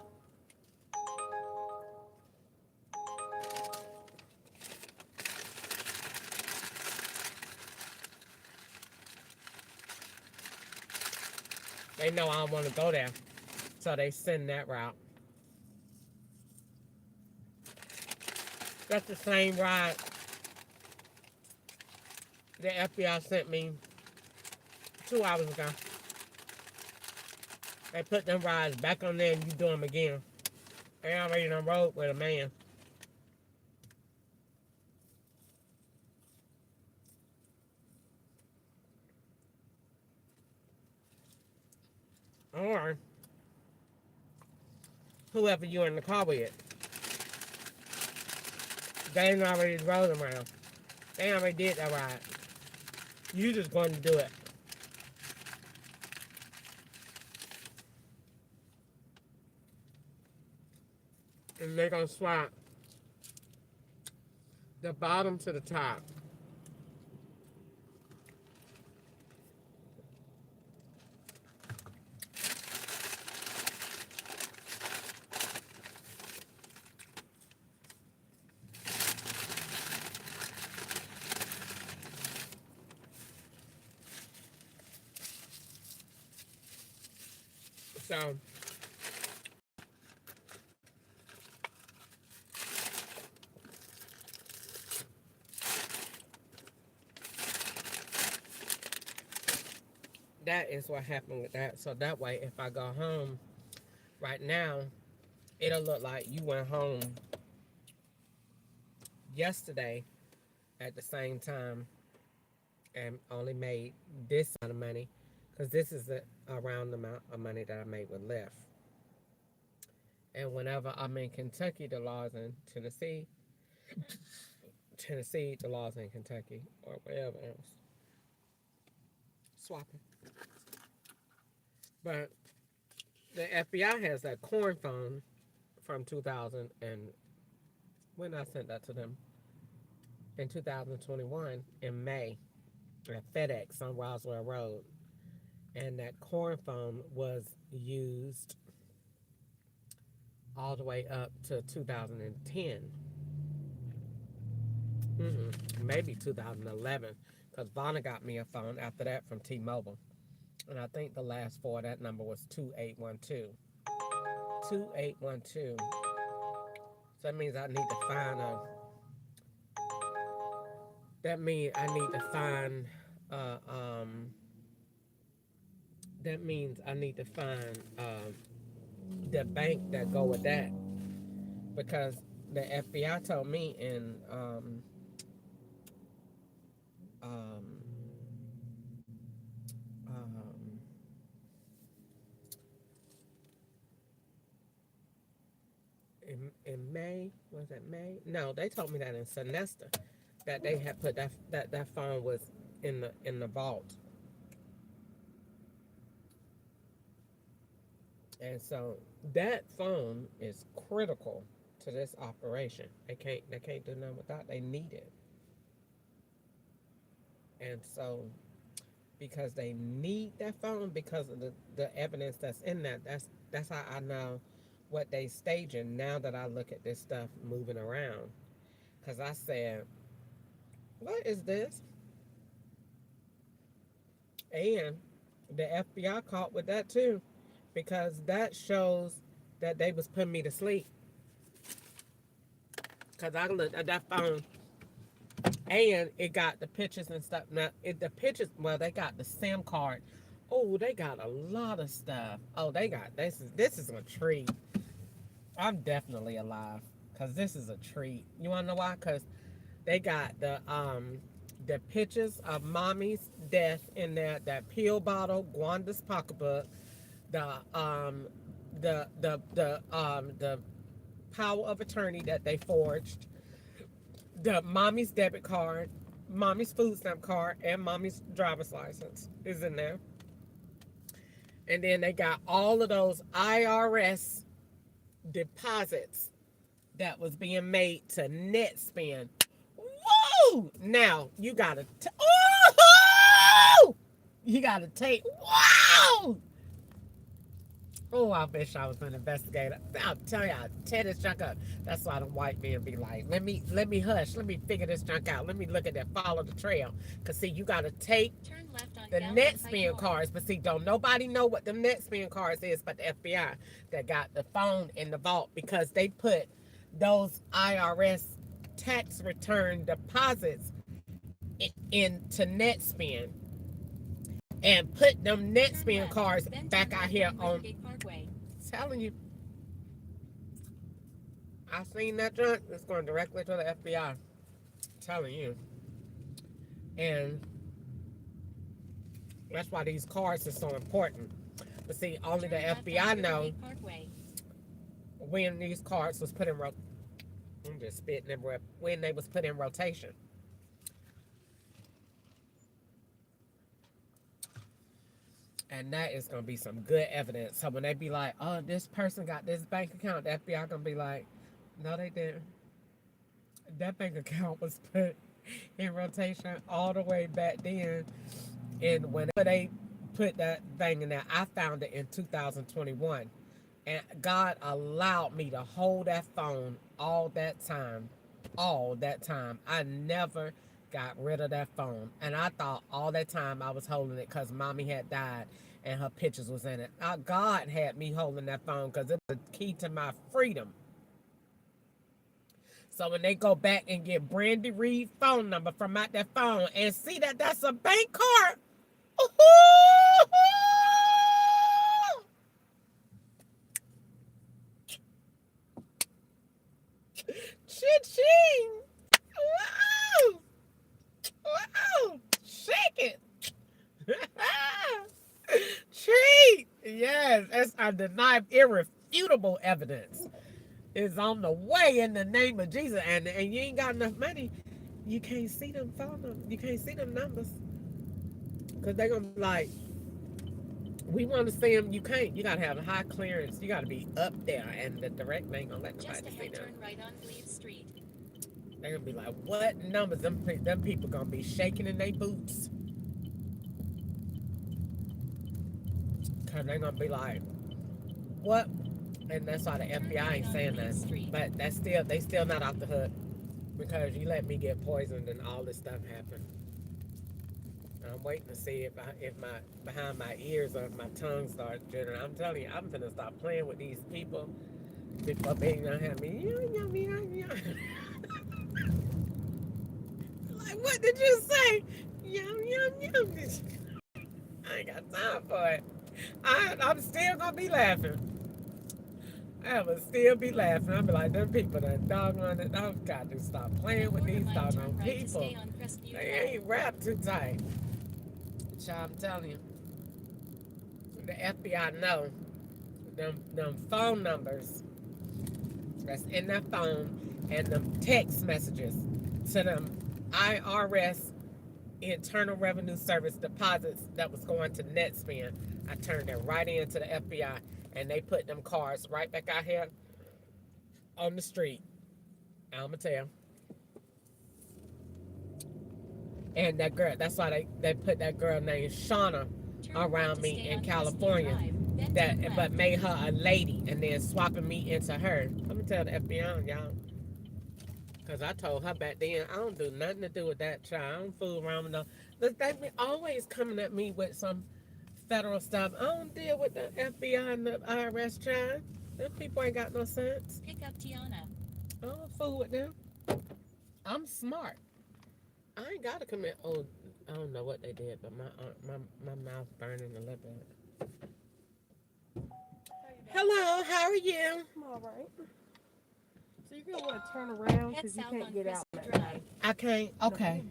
[SPEAKER 1] They know I don't want to go there, so they send that route. That's the same ride the FBI sent me 2 hours ago. They put them rides back on there and you do them again. They already on road with a man. Or whoever you're in the car with. They ain't already rode around. They already did that ride. You just going to do it. And they're going to swap the bottom to the top. So that is what happened with that. So that way, if I go home right now, it'll look like you went home yesterday at the same time and only made this amount of money, because this is around the amount of money that I made with Lyft. And whenever I'm in Kentucky, the laws in Tennessee, the laws in Kentucky, or wherever else, swapping. But the FBI has that corn phone from 2000, and when I sent that to them in 2021 in May at FedEx on Roswell Road, and that corn phone was used all the way up to 2010. Maybe 2011, because Vonna got me a phone after that from T-Mobile. And I think the last four of that number was 2812. 2812. So that means I need to find that means I need to find the bank that go with that, because the FBI told me in in May, was it May? No, they told me that in Sonesta, that they had put that phone was in the vault. And so that phone is critical to this operation. They can't do nothing without. They need it. And so because they need that phone, because of the evidence that's in that, that's how I know what they staging now that I look at this stuff moving around. Because I said, what is this? And the FBI caught with that too, because that shows that they was putting me to sleep. Because I looked at that phone, and it got the pictures and stuff. Now, the pictures, well, they got the SIM card. Oh, they got a lot of stuff. Oh, they got, this is a treat. I'm definitely alive, because this is a treat. You want to know why? Because they got the pictures of mommy's death in there, that pill bottle, Gwanda's pocketbook, the power of attorney that they forged, the mommy's debit card, mommy's food stamp card, and mommy's driver's license is in there. And then they got all of those IRS deposits that was being made to NetSpend. Woo! Now you gotta you gotta take, wow! Oh, I wish I was an investigator. I'll tell you, I'll tear this junk up. That's why the white men be like, let me hush, let me figure this junk out, let me look at that, follow the trail. Cause see, you gotta take the NetSpend cards, but see, don't nobody know what the NetSpend cards is but the FBI that got the phone in the vault, because they put those IRS tax return deposits into NetSpend and put them NetSpend cards back out here on. Telling you, I seen that junk. It's going directly to the FBI. Telling you, and that's why these cards are so important. But see, only the FBI know when these cards was put in rotation. I'm just spitting everywhere. When they was put in rotation. And that is going to be some good evidence. So when they be like, oh, this person got this bank account, the FBI going to be like, no, they didn't. That bank account was put in rotation all the way back then. And whenever they put that thing in there, I found it in 2021. And God allowed me to hold that phone all that time. All that time. I never got rid of that phone. And I thought all that time I was holding it because mommy had died and her pictures was in it. God had me holding that phone because it was the key to my freedom. So when they go back and get Brandy Reed's phone number from out that phone and see that that's a bank card, cha-ching! Wow! Wow! Shake it! Treat! Yes, that's undeniable, irrefutable evidence. Is on the way in the name of Jesus, and you ain't got enough money, you can't see them phone numbers. You can't see them numbers because they're gonna be like, we want to see them. You can't. You gotta have a high clearance. You gotta be up there, and the direct ain't gonna let
[SPEAKER 3] Just
[SPEAKER 1] nobody see
[SPEAKER 3] ahead,
[SPEAKER 1] them.
[SPEAKER 3] turn right on Glebe Street.
[SPEAKER 1] They're gonna be like, what numbers? Them people gonna be shaking in their boots because they're gonna be like, what? And that's why the FBI ain't saying that. But they still not off the hook because you let me get poisoned and all this stuff happen. I'm waiting to see if my behind my ears or if my tongue starts jittering. I'm telling you, I'm gonna stop playing with these people before they gonna have me. Like, what did you say? Yum yum yum. I ain't got time for it. I'm still gonna be laughing. I will still be laughing. I'll be like, them people that doggone it. I've got to stop playing with these doggone people. They ain't wrapped too tight. Child, I'm telling you. The FBI know them phone numbers that's in that phone and them text messages to them IRS Internal Revenue Service deposits that was going to NetSpend. I turned it right into the FBI. And they put them cars right back out here on the street. I'ma tell. And that girl, that's why they put that girl named Shauna around me in California. But made her a lady and then swapping me into her. I'm gonna tell the FBI, y'all. Cause I told her back then, I don't do nothing to do with that child. I don't fool around with no. They be always coming at me with some federal stuff. I don't deal with the FBI and the IRS, child. Them people ain't got no sense.
[SPEAKER 3] Pick up Tiana.
[SPEAKER 1] I don't fool with them. I'm smart. I ain't gotta commit. Oh, I don't know what they did, but my mouth burning a little bit. Hello, how are you?
[SPEAKER 8] I'm all right. So you're gonna want to turn around because you can't get out that way.
[SPEAKER 1] I can't. Okay.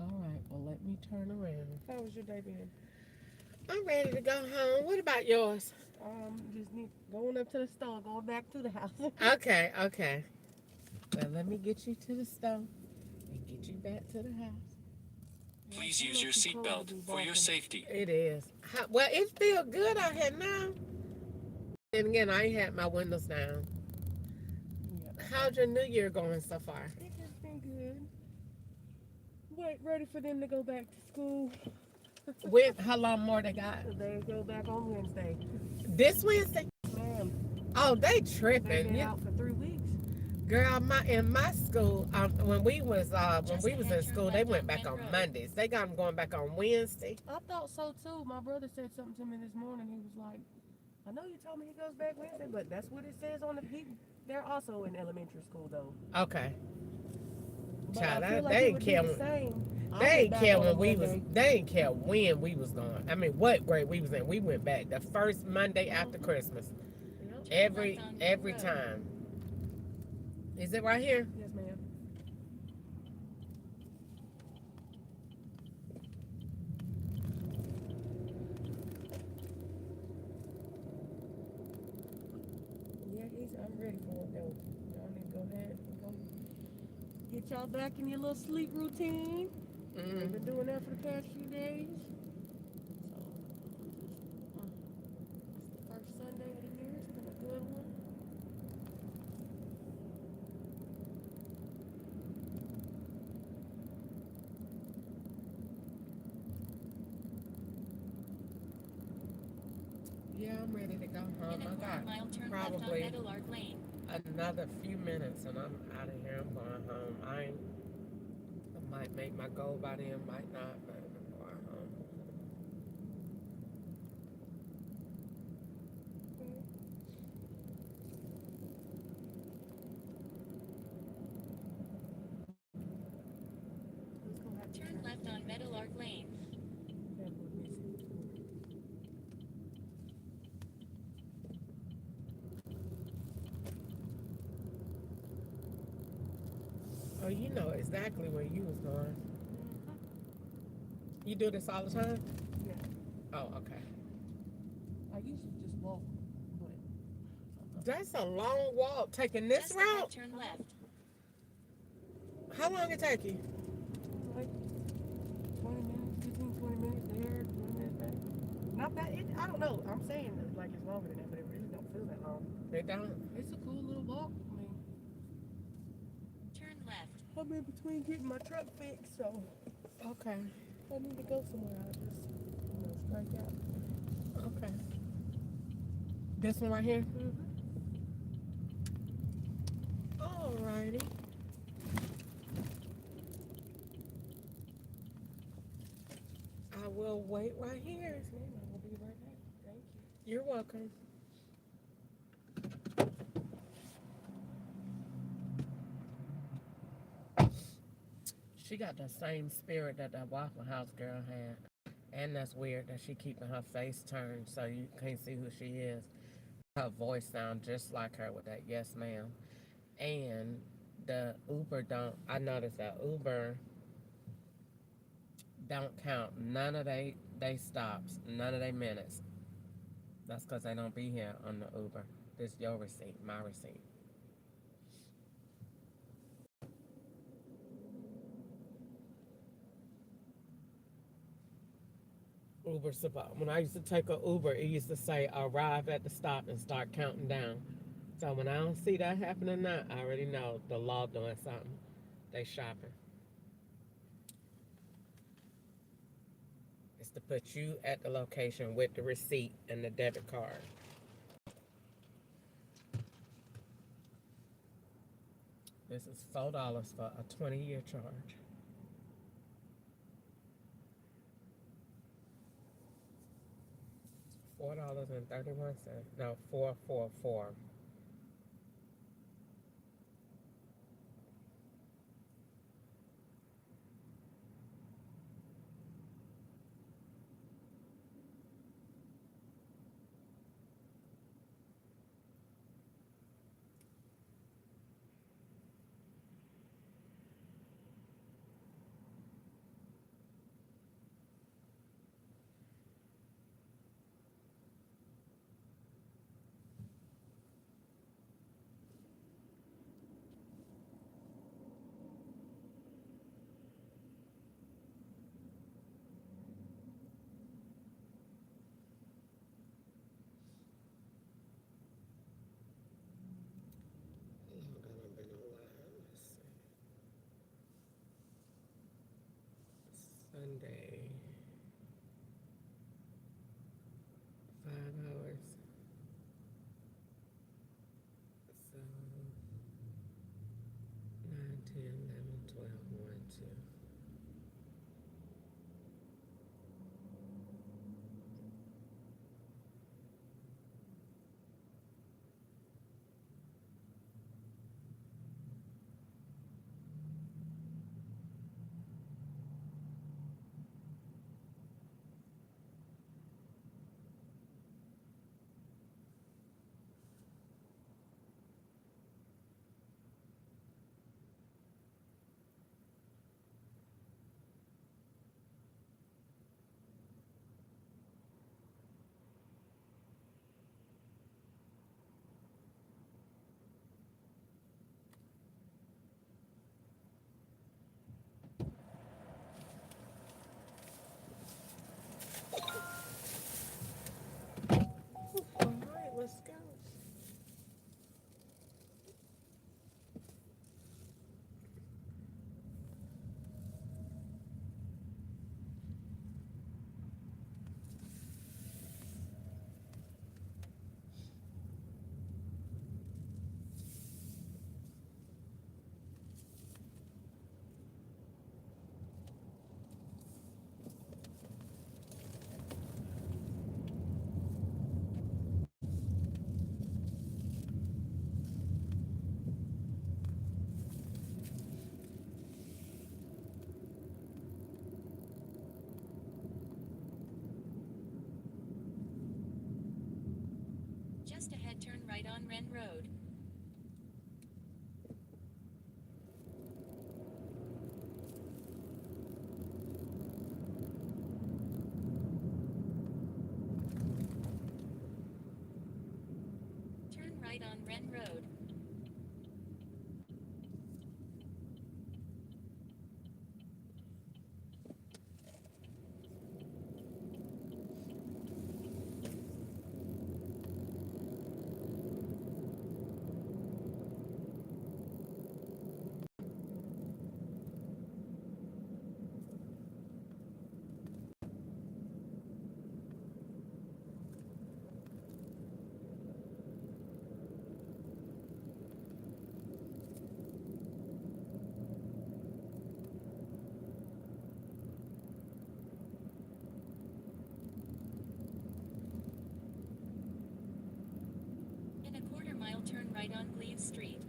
[SPEAKER 1] All right. Well, let me turn around.
[SPEAKER 8] How was your day been?
[SPEAKER 1] I'm ready to go home. What about yours?
[SPEAKER 8] Just going up to the store, going back to the house.
[SPEAKER 1] Okay. Well, let me get you to the store and get you back to the house.
[SPEAKER 6] Please use your seatbelt for your safety.
[SPEAKER 1] It is. Well, it feels good out here now. And again, I ain't had my windows down. How's your new year going so far?
[SPEAKER 8] It has been good. Ready for them to go back to school.
[SPEAKER 1] How long more they got?
[SPEAKER 8] They go back on Wednesday.
[SPEAKER 1] This Wednesday?
[SPEAKER 8] Ma'am.
[SPEAKER 1] Oh, they tripping.
[SPEAKER 8] They've been out for 3 weeks.
[SPEAKER 1] Girl, in my school, when we was in school, they went back on Mondays. They got them going back on Wednesday.
[SPEAKER 8] I thought so too. My brother said something to me this morning. He was like, "I know you told me he goes back Wednesday, but that's what it says on the people. They're also in elementary school though."
[SPEAKER 1] Okay.
[SPEAKER 8] But
[SPEAKER 1] Child,
[SPEAKER 8] I feel like
[SPEAKER 1] they
[SPEAKER 8] it
[SPEAKER 1] ain't
[SPEAKER 8] would be
[SPEAKER 1] care.
[SPEAKER 8] the same.
[SPEAKER 1] They ain't care when we was. They ain't care when we was going. I mean, what grade we was in? We went back the first Monday after Christmas. Every time. Is it right here?
[SPEAKER 8] Yes, ma'am. Yeah, I'm ready for it though. Y'all need to go ahead and go get y'all back in your little sleep routine. We've been doing that for the past few days. So, it's the first Sunday of the year. It's been a good one.
[SPEAKER 1] Yeah, I'm ready to go home.
[SPEAKER 3] In a
[SPEAKER 1] I
[SPEAKER 3] quarter mile,
[SPEAKER 1] got
[SPEAKER 3] turn left on
[SPEAKER 1] probably
[SPEAKER 3] Meadowlark Lane.
[SPEAKER 1] another few minutes and I'm out of here. I'm going home. I might make my goal by then, might not, but I'm going home.
[SPEAKER 3] Clark Lane.
[SPEAKER 8] That would miss it.
[SPEAKER 1] Oh, you know exactly where you was going. You do this all the time?
[SPEAKER 8] Yeah.
[SPEAKER 1] Oh, okay.
[SPEAKER 8] I used to just walk, but
[SPEAKER 1] That's a long walk. Taking this
[SPEAKER 3] Just ahead,
[SPEAKER 1] route?
[SPEAKER 3] turn left.
[SPEAKER 1] How long it take you?
[SPEAKER 8] like 20 minutes, 15, 20 minutes there, 20 minutes back. Not that, I don't know. I'm saying that like it's longer than that, but it really don't feel that long.
[SPEAKER 1] They don't.
[SPEAKER 8] It's a cool little walk. I mean,
[SPEAKER 3] Turn left.
[SPEAKER 8] I'm in between getting my truck fixed, so
[SPEAKER 1] Okay.
[SPEAKER 8] if I need to go somewhere, I'll just, strike out.
[SPEAKER 1] Okay. This one right here?
[SPEAKER 8] Mm-hmm.
[SPEAKER 1] Alrighty. I will wait right here.
[SPEAKER 8] Yes, ma'am. I will be right back. Thank you.
[SPEAKER 1] You're welcome. She got the same spirit that that Waffle House girl had. And that's weird that she keeping her face turned so you can't see who she is. Her voice sounds just like her with that yes ma'am. And the Uber don't, I noticed that Uber don't count none of they stops, none of they minutes. That's because they don't be here on the Uber. This your receipt, my receipt. Uber support. When I used to take a Uber, it used to say arrive at the stop and start counting down. So when I don't see that happening now, I already know the law doing something. They shopping. It's to put you at the location with the receipt and the debit card. This is $4 for a 20-year charge. $4.31. No, 444. Sunday. 5 hours. So 9, 10, 11, 12, 1, 2. All right, let's go.
[SPEAKER 3] Wren Road. In a quarter-mile, turn right on Gleaves Street.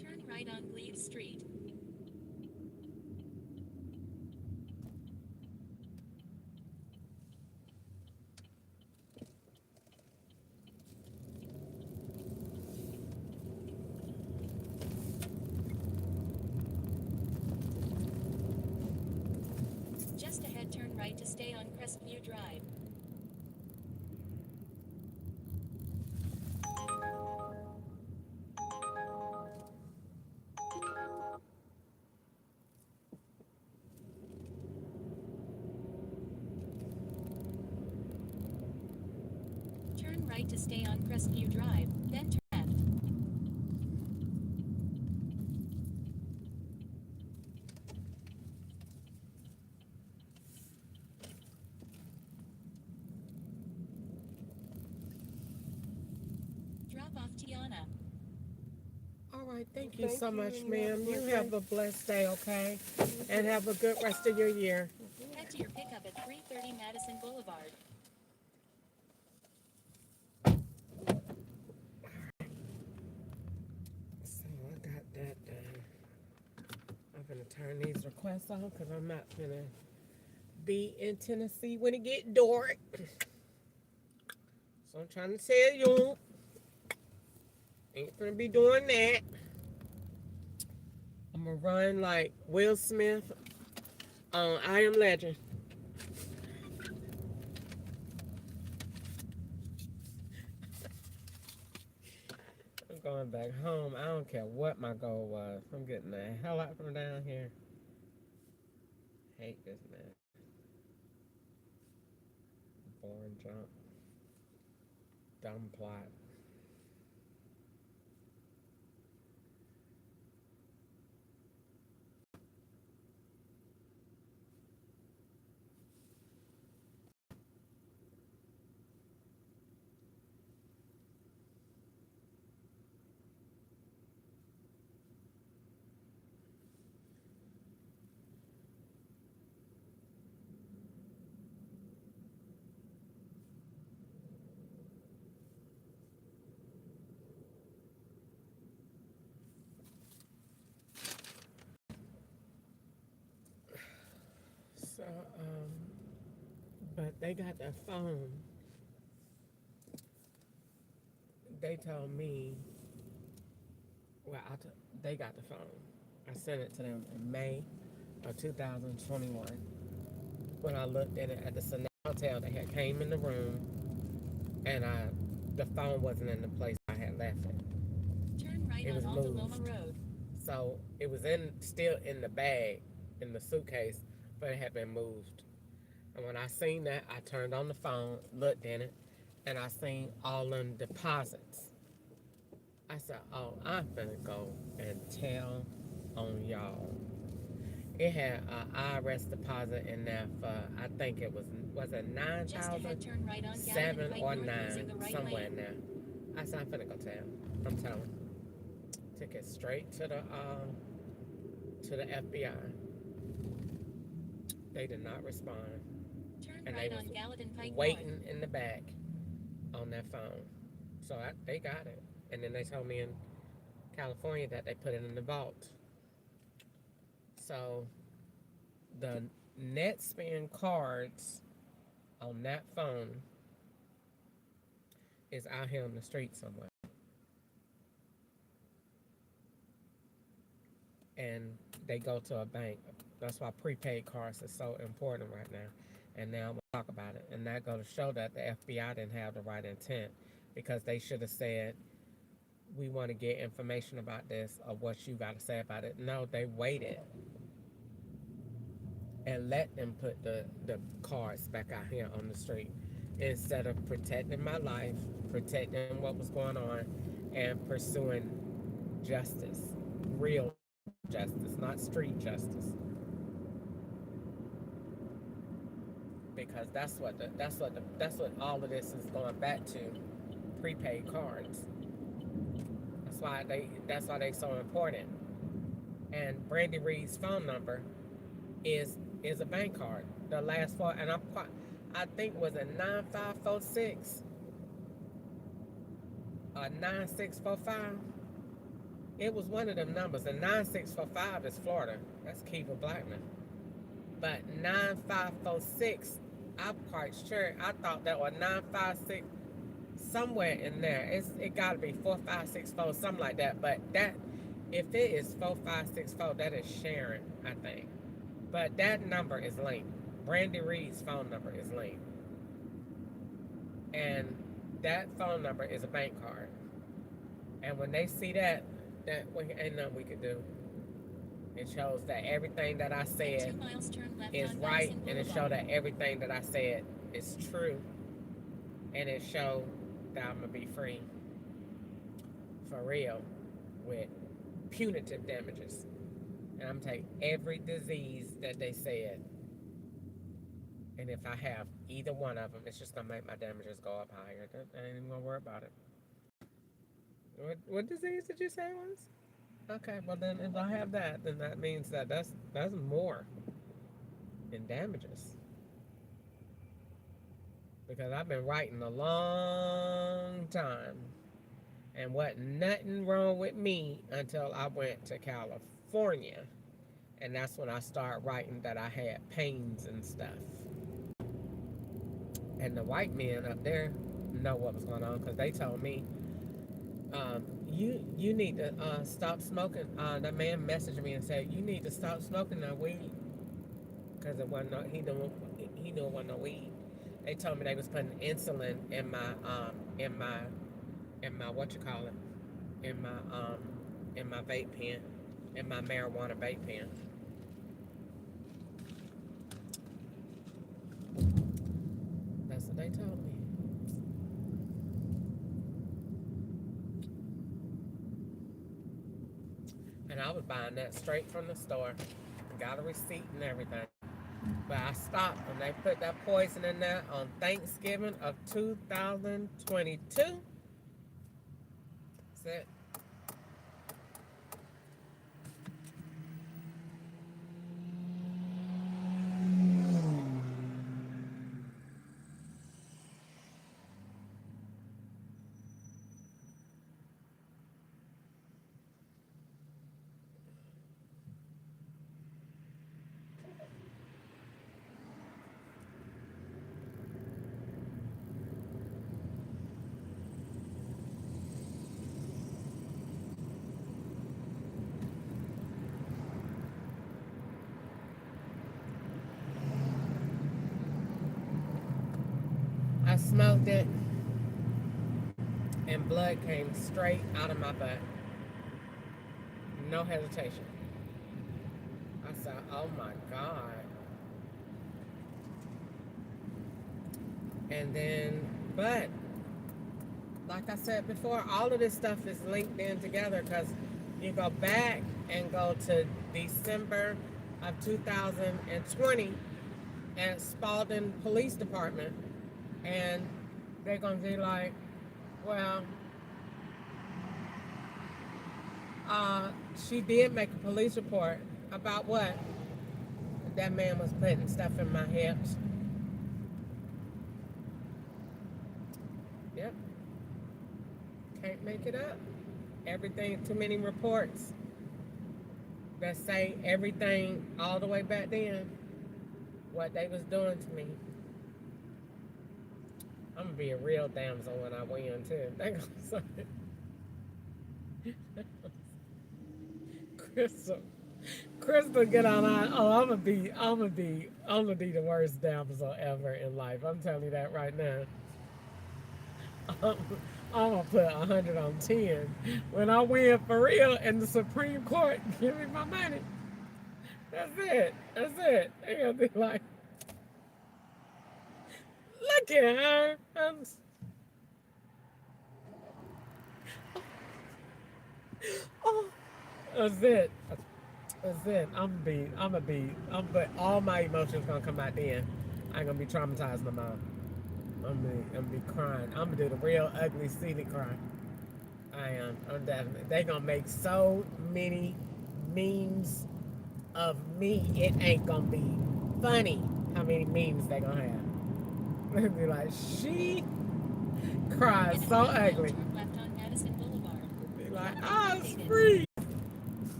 [SPEAKER 3] Turn right on Gleaves Street. Just ahead, turn right to stay on Crestview Drive. Turn right to stay on Crestview Drive, then turn left. Drop off Tiana.
[SPEAKER 1] All right, thank you
[SPEAKER 8] Thank
[SPEAKER 1] so
[SPEAKER 8] you,
[SPEAKER 1] much,
[SPEAKER 8] and you have a
[SPEAKER 1] ma'am. You
[SPEAKER 8] blessed
[SPEAKER 1] have
[SPEAKER 8] day.
[SPEAKER 1] a blessed day, okay? And have a good rest of your year.
[SPEAKER 3] Head to your pickup at 330 Madison Boulevard.
[SPEAKER 1] So I got that done. I'm gonna turn these requests on because I'm not gonna be in Tennessee when it get dark. So I'm trying to tell you, ain't gonna be doing that. I'm gonna run like Will Smith on I Am Legend. I'm going back home. I don't care what my goal was. I'm getting the hell out from down here. Hate this man. Boring junk. Dumb plot. So, but they got their phone. They told me, well, they got the phone. I sent it to them in May of 2021. When I looked at it at the Sonata Hotel, they had came in the room, and the phone wasn't in the place I had left it.
[SPEAKER 3] Turn right
[SPEAKER 1] It
[SPEAKER 3] on
[SPEAKER 1] was
[SPEAKER 3] Alta
[SPEAKER 1] moved.
[SPEAKER 3] Loma Road.
[SPEAKER 1] So it was still in the bag, in the suitcase, but it had been moved. And when I seen that, I turned on the phone, looked in it, and I seen all them deposits. I said, oh, I'm finna go and tell on y'all. It had an IRS deposit in there for, I think it was it
[SPEAKER 3] Just ahead,
[SPEAKER 1] 9,000?
[SPEAKER 3] turn right on Gavin
[SPEAKER 1] 7
[SPEAKER 3] Pike
[SPEAKER 1] or
[SPEAKER 3] North
[SPEAKER 1] 9,
[SPEAKER 3] using the right
[SPEAKER 1] somewhere
[SPEAKER 3] lane.
[SPEAKER 1] in there. I said, I'm finna go tell. I'm telling. Took it straight to the FBI. They did not respond.
[SPEAKER 3] Turn
[SPEAKER 1] And
[SPEAKER 3] right
[SPEAKER 1] they
[SPEAKER 3] on
[SPEAKER 1] was
[SPEAKER 3] Gallatin Pike
[SPEAKER 1] waiting
[SPEAKER 3] North.
[SPEAKER 1] in the back on that phone. So they got it. And then they told me in California that they put it in the vault. So the net spend cards on that phone is out here on the street somewhere. And they go to a bank. That's why prepaid cards are so important right now. And now we'll talk about it. And that goes to show that the FBI didn't have the right intent, because they should have said, we want to get information about this, or what you got to say about it. No, they waited and let them put the cards back out here on the street, instead of protecting my life, protecting what was going on, and pursuing justice, real justice, not street justice. Because that's what all of this is going back to, prepaid cards. That's why they so important. And Brandy Reed's phone number is a bank card. The last four, and I think was a 9546 or 9645. It was one of them numbers. The 9645 is Florida. That's Kiva Blackman. But 9546, I'm quite sure. I thought that was 956, somewhere in there. It got to be 4564, something like that. But that, if it is 4564, that is Sharon, I think. But that number is linked. Brandy Reed's phone number is linked. And that phone number is a bank card. And when they see that ain't nothing we can do. It shows that everything that I said is right, and it shows that everything that I said is true, and it shows that I'm gonna be free for real with punitive damages. And I'm taking every disease that they said, and if I have either one of them, it's just gonna make my damages go up higher. I ain't even gonna worry about it. What disease did you say it was? Okay, well then if I have that, then that means that's more in damages. Because I've been writing a long time, and wasn't nothing wrong with me until I went to California. And that's when I started writing that I had pains and stuff. And the white men up there know what was going on, because they told me, you need to stop smoking. That man messaged me and said, you need to stop smoking that weed, because it wasn't no, he knew it wasn't no weed. They told me they was putting insulin in my what you call it, in my vape pen, in my marijuana vape pen. That's what they told me. And I was buying that straight from the store. Got a receipt and everything. But I stopped when they put that poison in there on Thanksgiving of 2022. That's it. I smoked it, and blood came straight out of my butt. No hesitation. I said, oh my God. And then, but, like I said before, all of this stuff is linked in together, because you go back and go to December of 2020 at Spalding Police Department. And they're going to be like, well, she did make a police report about what? That man was putting stuff in my hips. Yep. Can't make it up. Everything, too many reports that say everything all the way back then, what they was doing to me. I'm gonna be a real damsel when I win too. They gonna say, Crystal, get on. I'm gonna be the worst damsel ever in life. I'm telling you that right now. I'm gonna put 100 on 10. When I win for real in the Supreme Court, give me my money. That's it. They're gonna be like, look at her. Oh, that's it. But all my emotions gonna come out then. I ain't gonna be traumatized no more. I'm gonna be crying. I'm gonna do the real ugly Celie cry. I am. I'm definitely. They gonna make so many memes of me. It ain't gonna be funny how many memes they gonna have. They'll be like, she cries so ugly.
[SPEAKER 3] Turn left on Madison Boulevard.
[SPEAKER 1] Be like, I was free.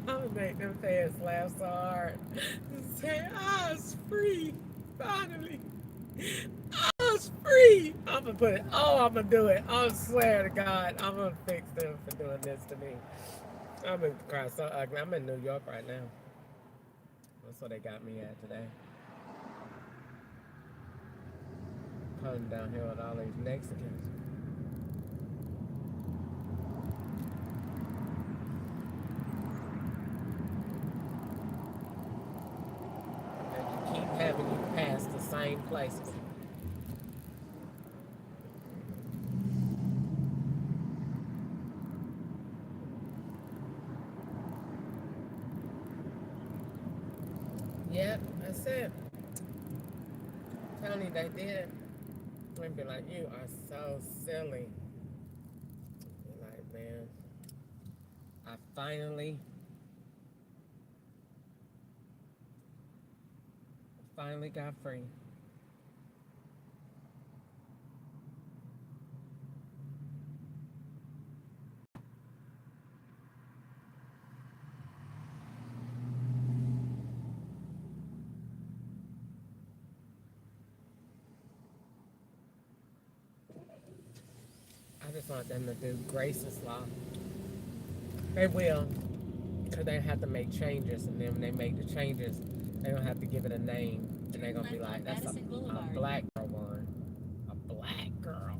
[SPEAKER 1] I'm gonna make them fans laugh so hard. Say, I was free. Finally. I was free. I'm gonna do it. I swear to God, I'm gonna fix them for doing this to me. I'm gonna cry so ugly. I'm in New York right now. That's what they got me at today. Coming down here with all these Mexicans. Keep having you pass the same places. Yep, that's it. Tony, they did. They'd be like, you are so silly. Be like, man, I finally got free. I just want them to do Grace's Law. They will, because they have to make changes, and then when they make the changes, they're going to have to give it a name, and they're going to be like, that's a black girl one. A black girl.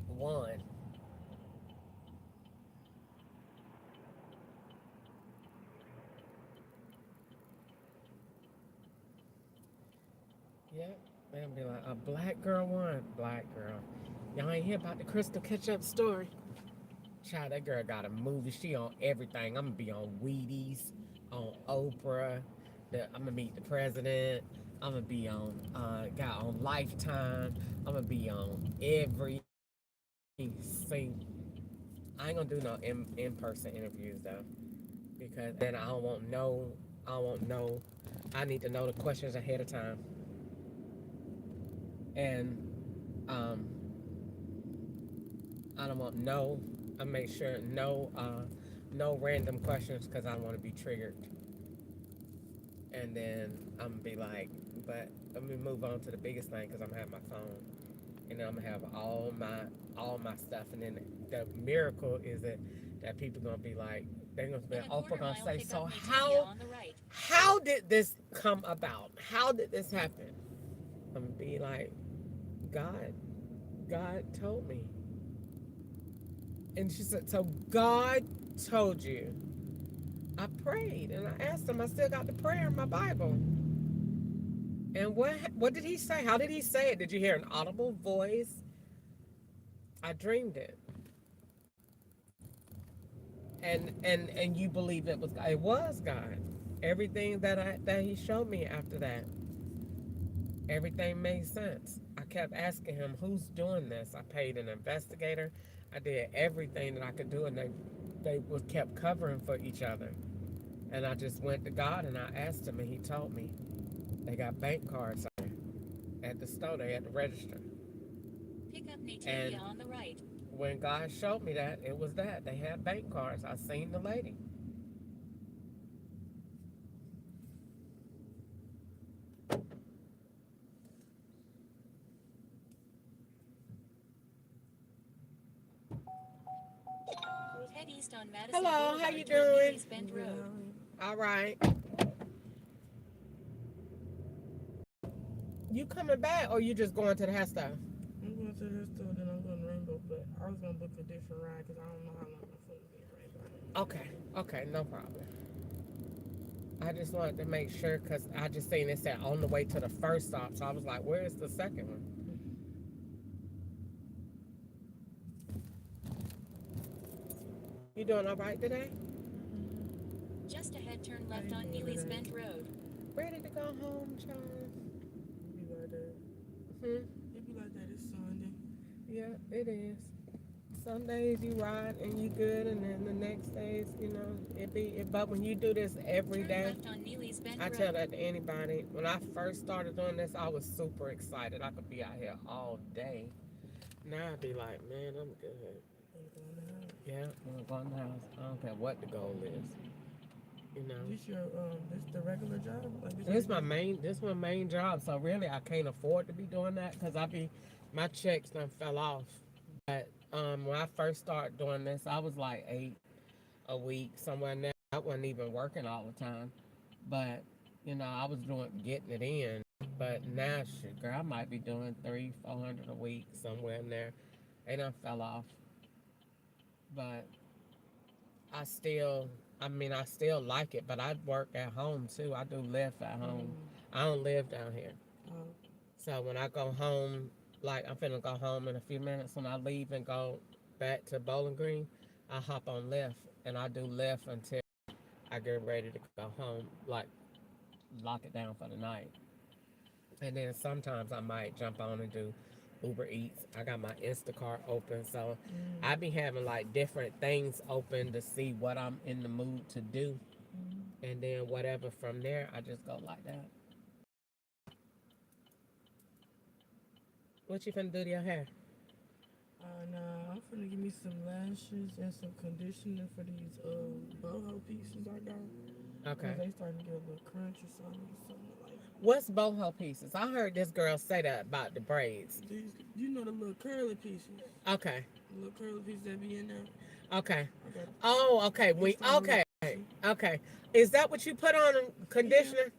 [SPEAKER 1] One. Yep. They'll be like, a black girl one. Black girl. Y'all ain't hear about the Crystal Ketchup story? Child, that girl got a movie. She on everything. I'm going to be on Wheaties, on Oprah. I'm going to meet the president. I'm going to be on, got on Lifetime. I'm going to be on every single. I ain't going to do no in-person interviews, though. Because then I won't know. I need to know the questions ahead of time. And I don't want I make sure no random questions, because I don't want to be triggered. And then I'm gonna be like, but let me move on to the biggest thing, because I'm gonna have my phone, and then I'm gonna have all my stuff. And then the miracle is that people gonna be like, they're gonna be Oprah gonna say, so how did this come about? How did this happen? I'm gonna be like, God told me. And she said, so God told you. I prayed and I asked him. I still got the prayer in my Bible. And what did he say? How did he say it? Did you hear an audible voice? I dreamed it. And you believe it was God. Everything that he showed me after that, everything made sense. I kept asking him, who's doing this? I paid an investigator. I did everything that I could do, and they kept covering for each other. And I just went to God and I asked him, and he told me. They got bank cards at the store. They had to register.
[SPEAKER 3] Pick up Natalia on the right.
[SPEAKER 1] When God showed me that, it was that. They had bank cards. I seen the lady.
[SPEAKER 3] Head east on Madison
[SPEAKER 1] Hello,
[SPEAKER 3] Boulevard
[SPEAKER 1] how you
[SPEAKER 3] toward
[SPEAKER 1] doing?
[SPEAKER 3] Neely's Bend Road.
[SPEAKER 1] All right. You coming back or you just going to the hair style?
[SPEAKER 8] I'm going to this store, then I'm going to Rainbow, but I was going to book a different ride because I don't know how long my foot will be in Rainbow.
[SPEAKER 1] Okay, no problem. I just wanted to make sure because I just seen it said on the way to the first stop, so I was like, where's the second one? You doing all right today?
[SPEAKER 3] Just ahead, turn left on Neely's Bend Road.
[SPEAKER 1] Ready to go home, Charles?
[SPEAKER 8] It be like that. It be like that. It's Sunday.
[SPEAKER 1] Yeah, it is. Some days you ride and you good, and then the next days, you know, but when you do this every
[SPEAKER 3] Turn
[SPEAKER 1] day,
[SPEAKER 3] left on Neely's Bend
[SPEAKER 1] I
[SPEAKER 3] Road.
[SPEAKER 1] tell that to anybody. When I first started doing this, I was super excited. I could be out here all day. Now I'd be like, man, I'm good. Yeah, I'm going to the house. I don't care what the goal is. You know.
[SPEAKER 8] This the regular job? Like
[SPEAKER 1] This my main job. So really, I can't afford to be doing that because my checks done fell off. But when I first started doing this, I was like 8 a week somewhere in there. I wasn't even working all the time, but you know, I was getting it in. But now, shit, girl, I might be doing 300-400 a week somewhere in there. They done fell off, but I still like it. But I work at home too. I do live at home. I don't live down here. So when I go home, like I'm finna go home in a few minutes, when I leave and go back to Bowling Green, I hop on Lyft and I do Lyft until I get ready to go home, like lock it down for the night. And then sometimes I might jump on and do Uber Eats. I got my Instacart open, so I be having like different things open to see what I'm in the mood to do. And then whatever from there, I just go like that. What you finna do to your hair?
[SPEAKER 8] Nah, I'm finna give me some lashes and some conditioner for these boho pieces I got.
[SPEAKER 1] Okay.
[SPEAKER 8] They starting to get a little crunch or something like that.
[SPEAKER 1] What's boho pieces? I heard this girl say that about the braids.
[SPEAKER 8] You know the little curly pieces?
[SPEAKER 1] Okay.
[SPEAKER 8] The little curly pieces that be in there?
[SPEAKER 1] Okay. Oh, okay. Okay. Is that what you put on conditioner?
[SPEAKER 8] Yeah.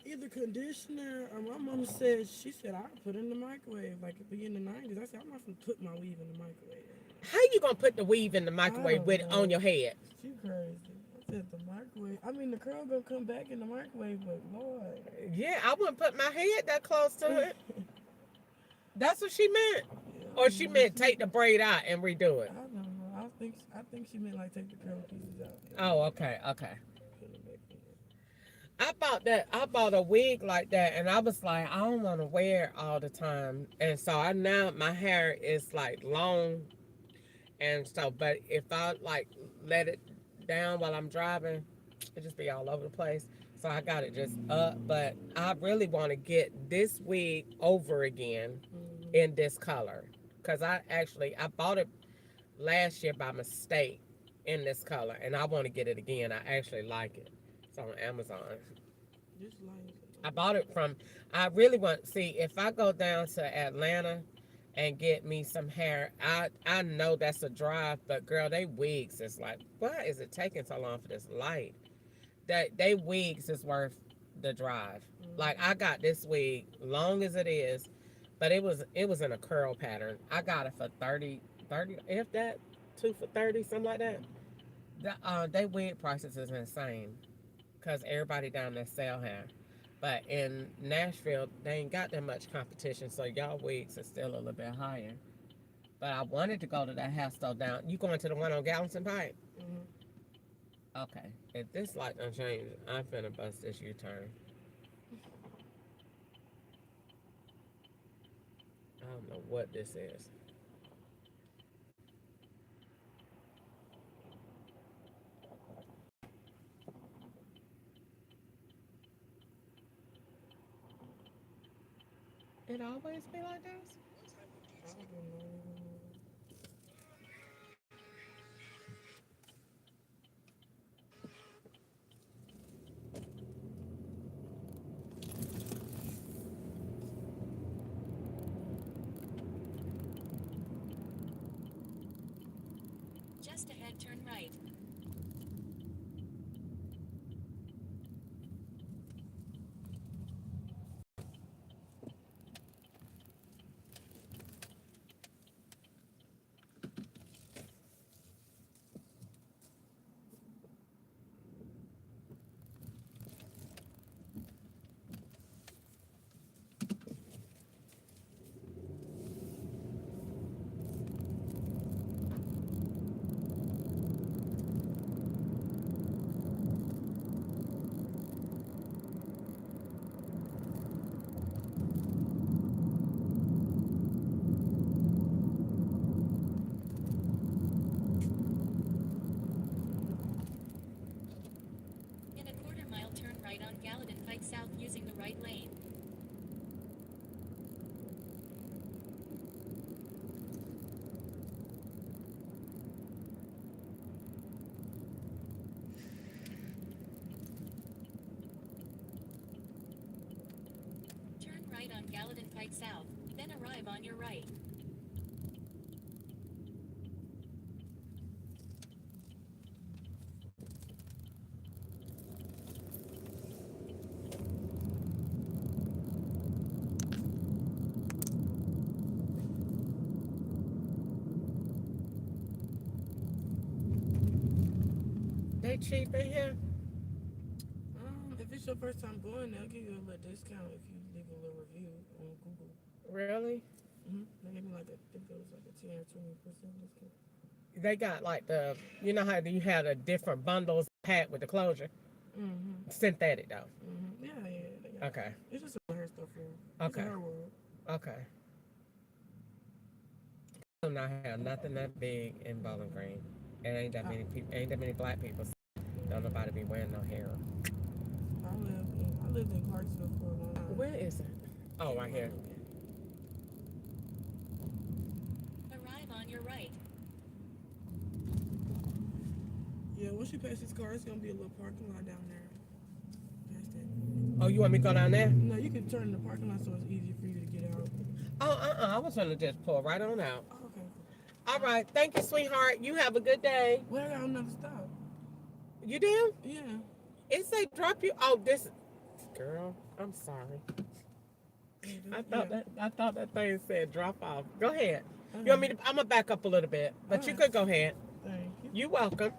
[SPEAKER 8] Either conditioner or my mom said, she said I put it in the microwave like it be in the 90s. I said I'm not gonna put my weave in the microwave.
[SPEAKER 1] How you gonna put the weave in the microwave with on your head?
[SPEAKER 8] She crazy. I said the microwave. I mean the curl gonna come back in the microwave, but Lord.
[SPEAKER 1] Yeah, I wouldn't put my head that close to it. That's what she meant. Or she meant take the braid out and redo it.
[SPEAKER 8] I don't know. I think she meant like take the curl pieces out.
[SPEAKER 1] Oh, okay. I bought a wig like that, and I was like, I don't want to wear it all the time. And so now my hair is like long. And so, but if I like let it down while I'm driving, it just be all over the place. So I got it just up, but I really want to get this wig over again in this color. Cause I bought it last year by mistake in this color, and I want to get it again. I actually like it. It's on Amazon. I bought it I really want, see, if I go down to Atlanta and get me some hair, I know that's a drive, but girl, they wigs is like, why is it taking so long for this light? They wigs is worth the drive. Like I got this wig, long as it is, but it was in a curl pattern. I got it for 30, if that, 2 for 30, something like that. They wig prices is insane. Because everybody down there sell hair. But in Nashville, they ain't got that much competition, so y'all wigs are still a little bit higher. But I wanted to go to that hair store down. You going to the one on Gallatin Pike? Okay. If this light don't change, I'm finna bust this U-turn. I don't know what this is. It always be like this?
[SPEAKER 3] Just ahead, turn right. right south, then arrive on your right.
[SPEAKER 1] They cheap in here?
[SPEAKER 8] If it's your first time going, they'll give you a little discount if you leave a little review on Google.
[SPEAKER 1] Really?
[SPEAKER 8] They give me like I think it was like a 10 or 20% discount.
[SPEAKER 1] They got like the, you know how you had a different bundles packed with the closure? Synthetic though.
[SPEAKER 8] Yeah, they got
[SPEAKER 1] Okay.
[SPEAKER 8] It's just a hair stuff here.
[SPEAKER 1] Okay.
[SPEAKER 8] It's a hair world.
[SPEAKER 1] Okay. Do not have nothing that big in Bowling Green. It ain't that many people. Ain't that many black people. Don't nobody be wearing no hair.
[SPEAKER 8] I lived in Clarksville for a long time.
[SPEAKER 1] Where is it? Oh, right here.
[SPEAKER 3] Arrive on your right.
[SPEAKER 8] Yeah, once you pass this car, it's gonna be a little parking lot down there. Past that.
[SPEAKER 1] Oh, you want me to go down there?
[SPEAKER 8] No, you can turn in the parking lot so it's easier for you to get out.
[SPEAKER 1] Oh, I was gonna just pull right on out.
[SPEAKER 8] Oh, okay.
[SPEAKER 1] All right. Thank you, sweetheart. You have a good day.
[SPEAKER 8] Well, I got another stop.
[SPEAKER 1] You do?
[SPEAKER 8] Yeah.
[SPEAKER 1] It say drop you. Oh, this. Girl, I'm sorry. I thought that thing said drop off. Go ahead. You want me to? I'm gonna back up a little bit, but you could go ahead.
[SPEAKER 8] Thank you.
[SPEAKER 1] You're welcome.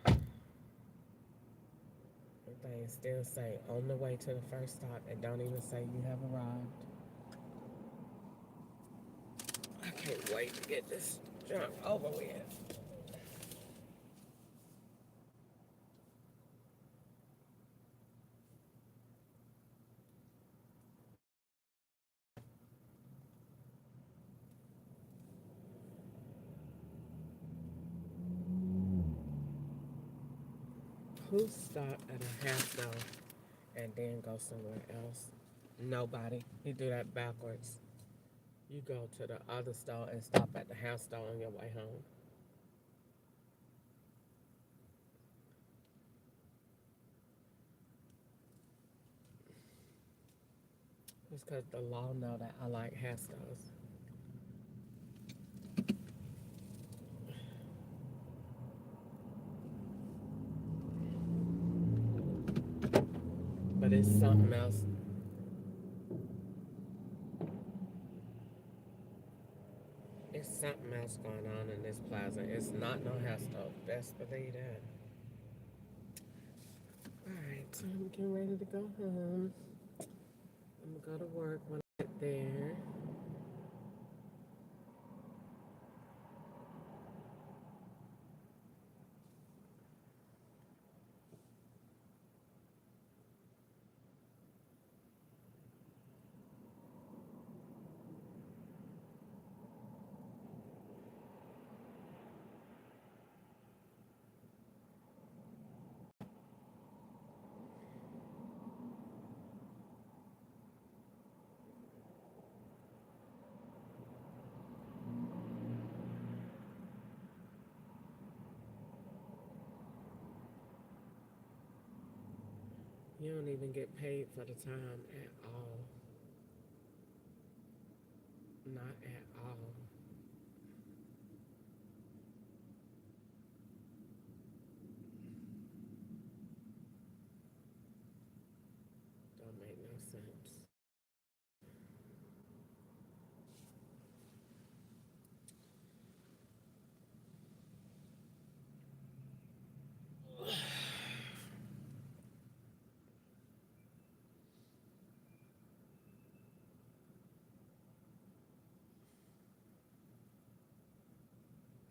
[SPEAKER 1] The thing still say on the way to the first stop, and don't even say you have arrived. I can't wait to get this junk over with. Who stopped at a half stone and then go somewhere else? Nobody. You do that backwards. You go to the other store and stop at the half stone on your way home. It's because the law know that I like half stones. But it's something else. It's something else going on in this plaza. It's not no hair stove. Best believe that. Alright, so I'm getting ready to go home. I'm gonna go to work when I get there. You don't even get paid for the time at all. Not at all. Don't make no sense.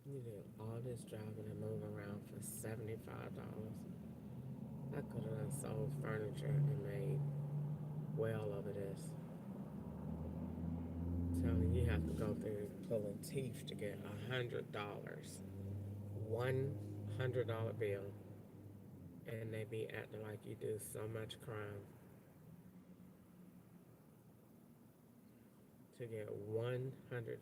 [SPEAKER 1] You did all this driving and moving around for $75. I could have done sold furniture and made well over this. I'm telling you, you have to go through pulling teeth to get $100. $100 bill. And they be acting like you do so much crime. To get $100.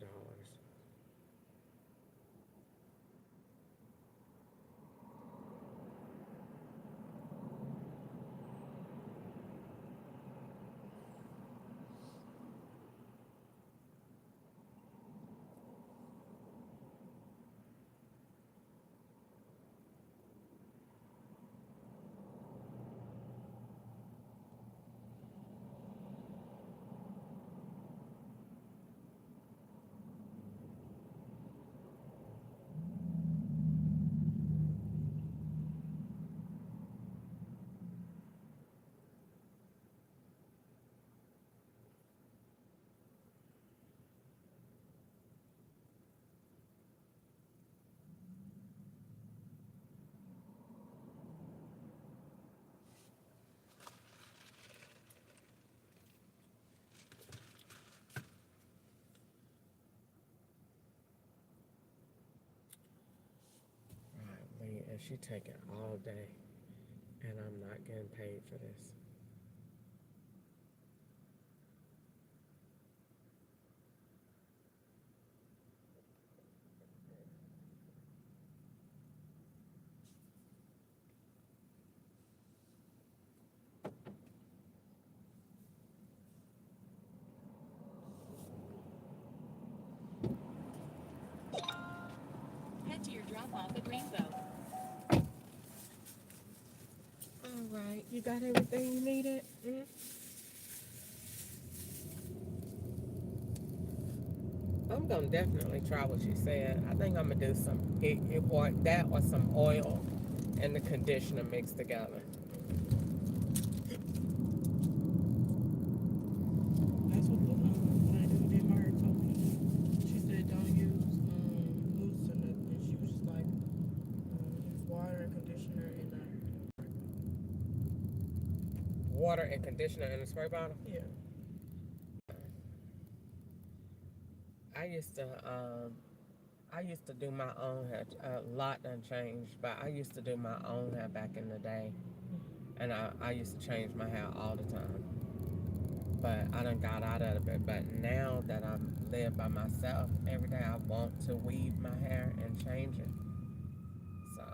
[SPEAKER 1] she taking all day, and I'm not getting paid for this.
[SPEAKER 3] Head to your drop off at Rainbow.
[SPEAKER 1] All right, you got everything you needed? I'm gonna definitely try what she said. I think I'm gonna do that or some oil and the conditioner mixed together.
[SPEAKER 2] That's what the lady who did my hair told me. She said don't use mousse or nothing. She was just like use water and conditioner and
[SPEAKER 1] Water and conditioner in a spray bottle.
[SPEAKER 2] yeah.
[SPEAKER 1] I used to do my own hair. A lot done changed, but I used to do my own hair back in the day, and I used to change my hair all the time. But I done got out of it. But now that I live by myself, every day I want to weave my hair and change it. So.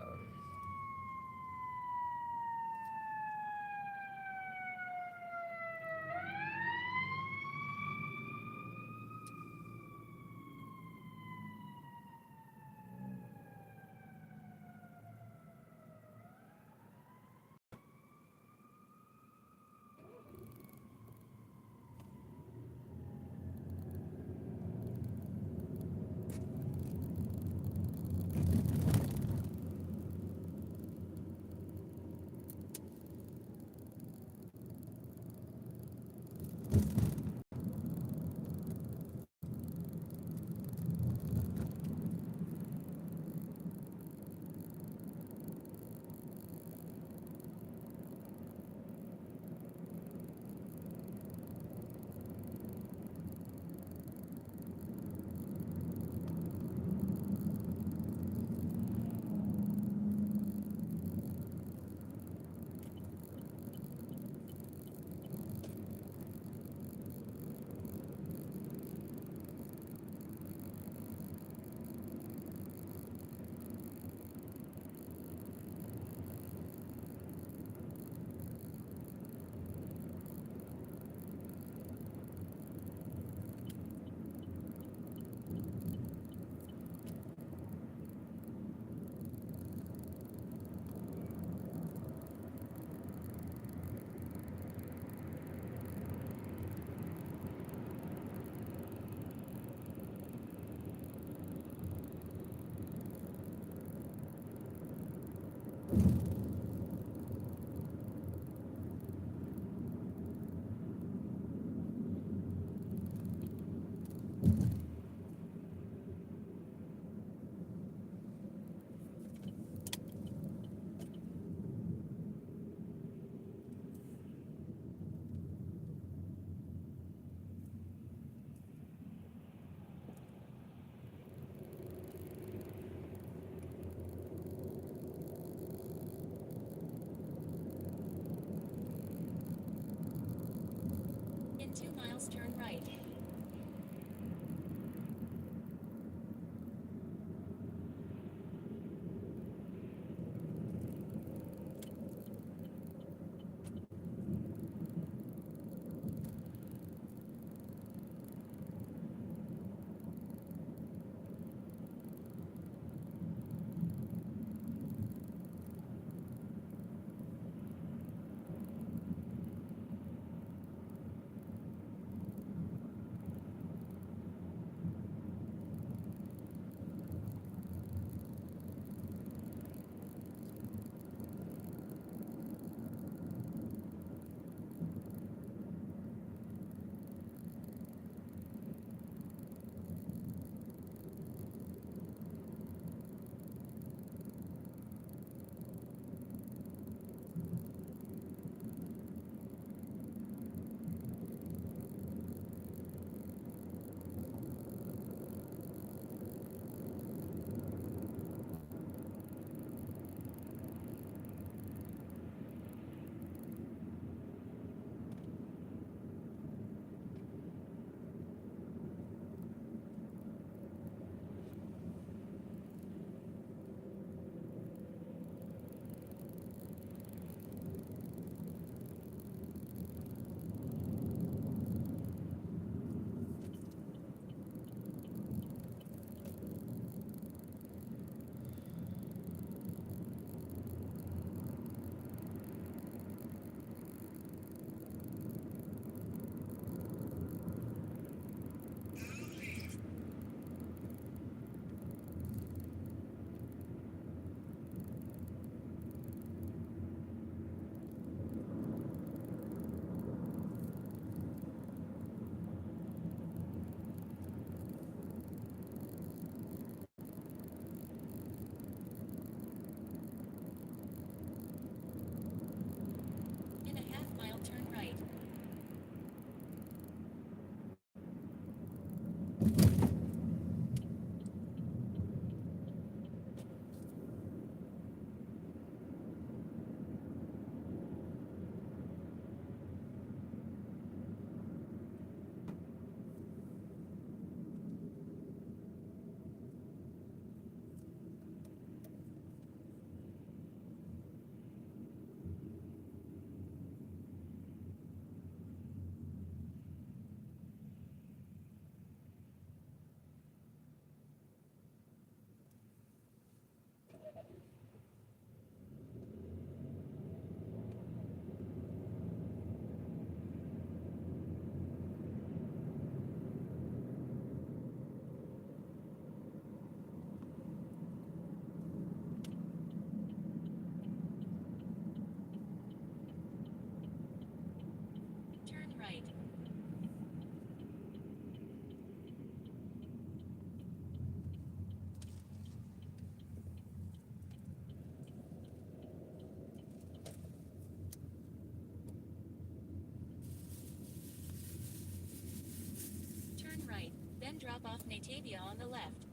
[SPEAKER 3] right, then drop off Natavia on the left.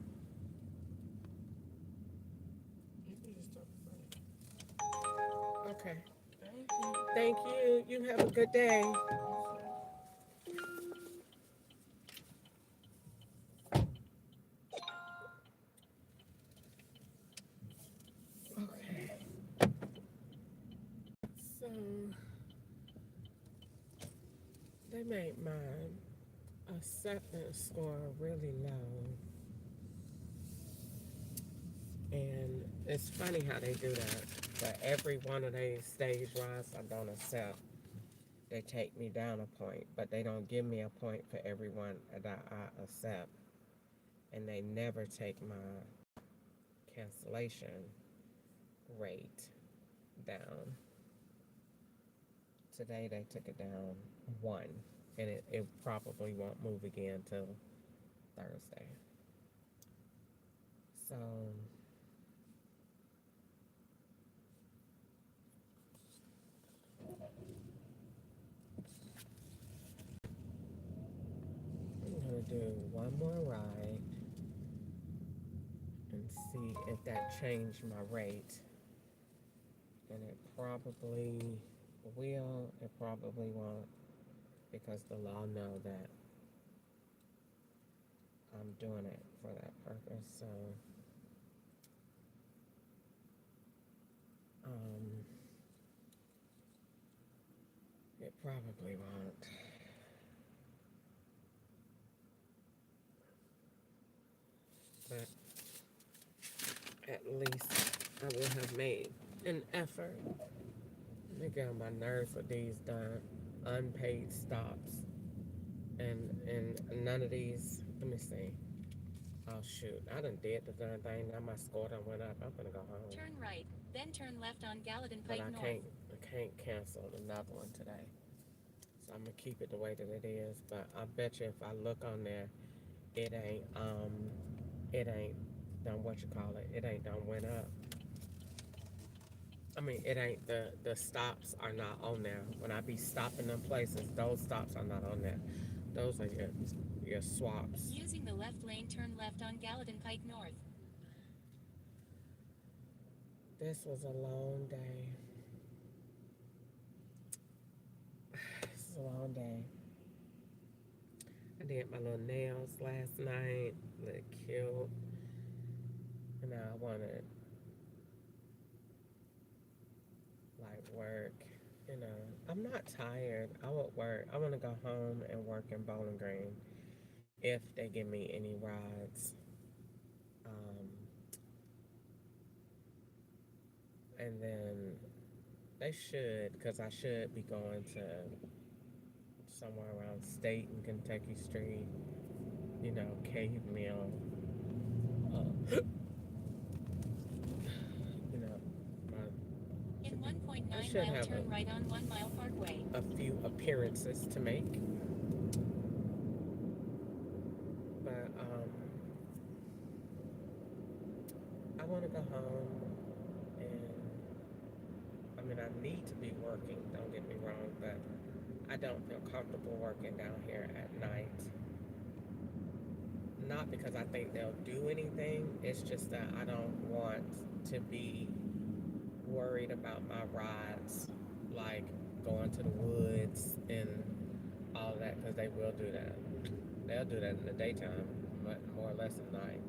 [SPEAKER 1] Okay. Thank you. You have a good day. Okay. So they made my acceptance score really low. And it's funny how they do that. For every one of these stage rides I don't accept, they take me down a point, but they don't give me a point for every one that I accept. And they never take my cancellation rate down. Today they took it down 1, and it probably won't move again till Thursday. So I'm gonna do one more ride and see if that changed my rate. And it probably will, it probably won't, because the law know that I'm doing it for that purpose. So it probably won't. But at least I will have made an effort. They get on my nerves with these unpaid stops. And none of these, let me see. Oh shoot, I done did the darn thing. Now my score done went up. I'm gonna go home.
[SPEAKER 3] Turn right, then turn left on Gallatin
[SPEAKER 1] But
[SPEAKER 3] Pike
[SPEAKER 1] I
[SPEAKER 3] North.
[SPEAKER 1] can't cancel another one today. So I'm gonna keep it the way that it is. But I bet you if I look on there, it ain't done what you call it. It ain't done went up. I mean, it ain't the stops are not on there. When I be stopping them places, those stops are not on there. Those are your swaps.
[SPEAKER 3] Using the left lane, turn left on Gallatin Pike North.
[SPEAKER 1] This was a long day. This is a long day. I did my little nails last night, little cute. And now I wanted like work. You know, I'm not tired. I would work. I want to go home and work in Bowling Green if they give me any rides. And then they should, because I should be going to somewhere around State and Kentucky Street, you know, Cave Mill. You know,
[SPEAKER 3] In 1.9
[SPEAKER 1] I should
[SPEAKER 3] mile,
[SPEAKER 1] have
[SPEAKER 3] turn right on 1 Mile Parkway.
[SPEAKER 1] a few appearances to make. But I want to go home, and I mean, I need to be working, don't get me wrong, but I don't feel comfortable working down here at night. Not because I think they'll do anything, it's just that I don't want to be worried about my rides, like going to the woods and all that, because they will do that. They'll do that in the daytime, but more or less at night.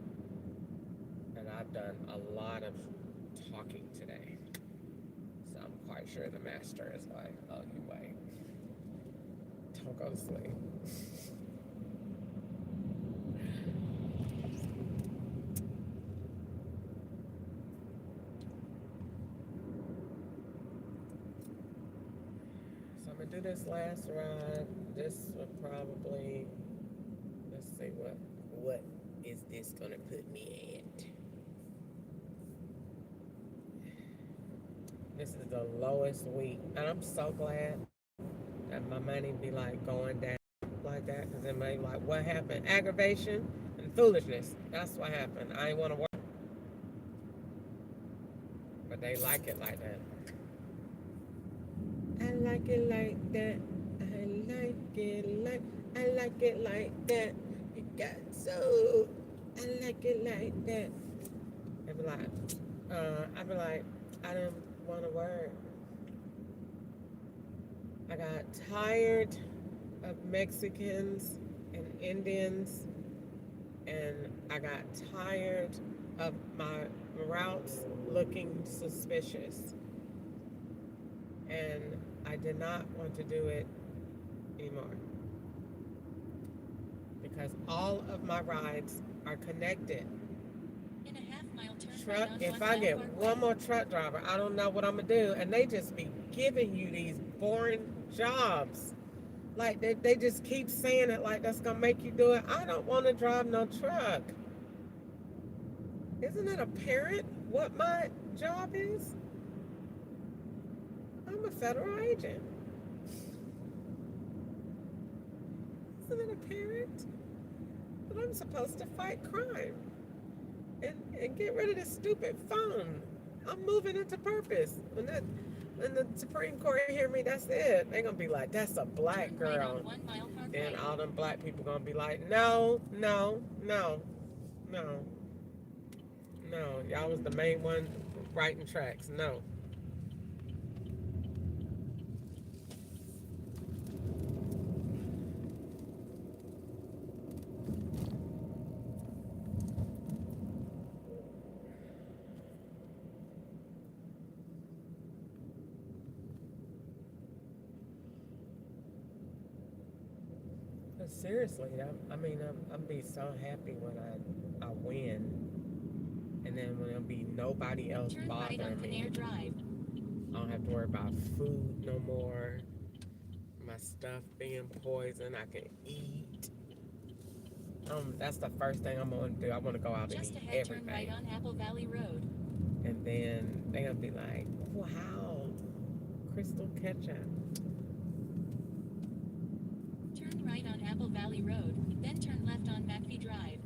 [SPEAKER 1] And I've done a lot of talking today, so I'm quite sure the master is like, oh, you wait. Don't go to sleep. So I'm gonna do this last ride. This would probably, let's see, what is this gonna put me at? This is the lowest week, and I'm so glad that my money be like going down like that, because it may like, what happened? Aggravation and foolishness. That's what happened. I ain't want to work, but they like it like that. I like it like that. I like it like that. You God, so I like it like that. I'd be like, I didn't want a word. I got tired of Mexicans and Indians, and I got tired of my routes looking suspicious. And I did not want to do it anymore. Because all of my rides are connected.
[SPEAKER 3] In a half-mile turn
[SPEAKER 1] Truck,
[SPEAKER 3] right on
[SPEAKER 1] if
[SPEAKER 3] One
[SPEAKER 1] I
[SPEAKER 3] Mile
[SPEAKER 1] get
[SPEAKER 3] Parkway.
[SPEAKER 1] one more truck driver, I don't know what I'm gonna do. And they just be giving you these boring jobs. Like they just keep saying it like that's gonna make you do it. I don't want to drive no truck. Isn't it apparent what my job is? I'm a federal agent. Isn't it apparent that I'm supposed to fight crime and get rid of this stupid phone? I'm moving into purpose. When the Supreme Court hear me, that's it. They're gonna be like, that's a black
[SPEAKER 3] Turn right
[SPEAKER 1] girl.
[SPEAKER 3] on 1 Mile Parkway.
[SPEAKER 1] Then all them black people gonna be like, no. Y'all was the main one writing tracks. No. But seriously, I'm be so happy when I win, and then when there'll be nobody else
[SPEAKER 3] Turn right on
[SPEAKER 1] bothering me.
[SPEAKER 3] Kinnair Drive.
[SPEAKER 1] I don't have to worry about food no more. My stuff being poisoned, I can eat. That's the first thing I'm gonna do. I want to go out and
[SPEAKER 3] Just
[SPEAKER 1] eat
[SPEAKER 3] ahead, turn
[SPEAKER 1] everything,
[SPEAKER 3] right on Apple Valley Road.
[SPEAKER 1] and then they gonna be like, "Wow, Crystal Ketchup."
[SPEAKER 3] Turn right on Apple Valley Road, then turn left on McPhee Drive.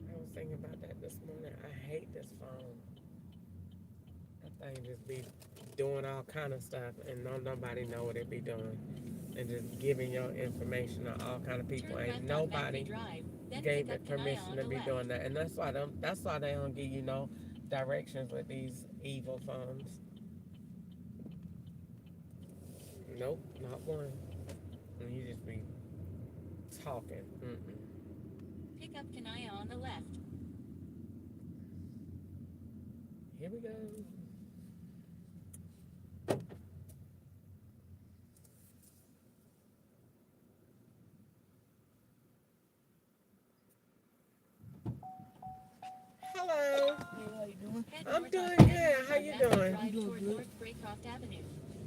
[SPEAKER 1] I was thinking about that this morning. I hate this phone. That thing just be doing all kind of stuff, and nobody know what it be doing, and just giving your information to all kind of people.
[SPEAKER 3] Turn
[SPEAKER 1] Ain't
[SPEAKER 3] left on
[SPEAKER 1] nobody
[SPEAKER 3] McPhee Drive, then
[SPEAKER 1] gave
[SPEAKER 3] pick
[SPEAKER 1] it
[SPEAKER 3] up Kanaya
[SPEAKER 1] permission
[SPEAKER 3] on
[SPEAKER 1] to
[SPEAKER 3] the
[SPEAKER 1] be
[SPEAKER 3] left.
[SPEAKER 1] doing that, and that's why they don't give you no directions with these evil phones. Nope, not one. And you just be talking.
[SPEAKER 3] Pick up Kanaya on the left.
[SPEAKER 1] Here we go. Hello.
[SPEAKER 8] How you doing?
[SPEAKER 3] Head
[SPEAKER 1] I'm
[SPEAKER 3] north
[SPEAKER 1] doing
[SPEAKER 3] on
[SPEAKER 1] good.
[SPEAKER 3] Head
[SPEAKER 1] How
[SPEAKER 3] north
[SPEAKER 1] you
[SPEAKER 3] on McPhee
[SPEAKER 1] doing?
[SPEAKER 3] Drive
[SPEAKER 8] Doing
[SPEAKER 3] toward
[SPEAKER 8] good.
[SPEAKER 3] North Graycroft Avenue.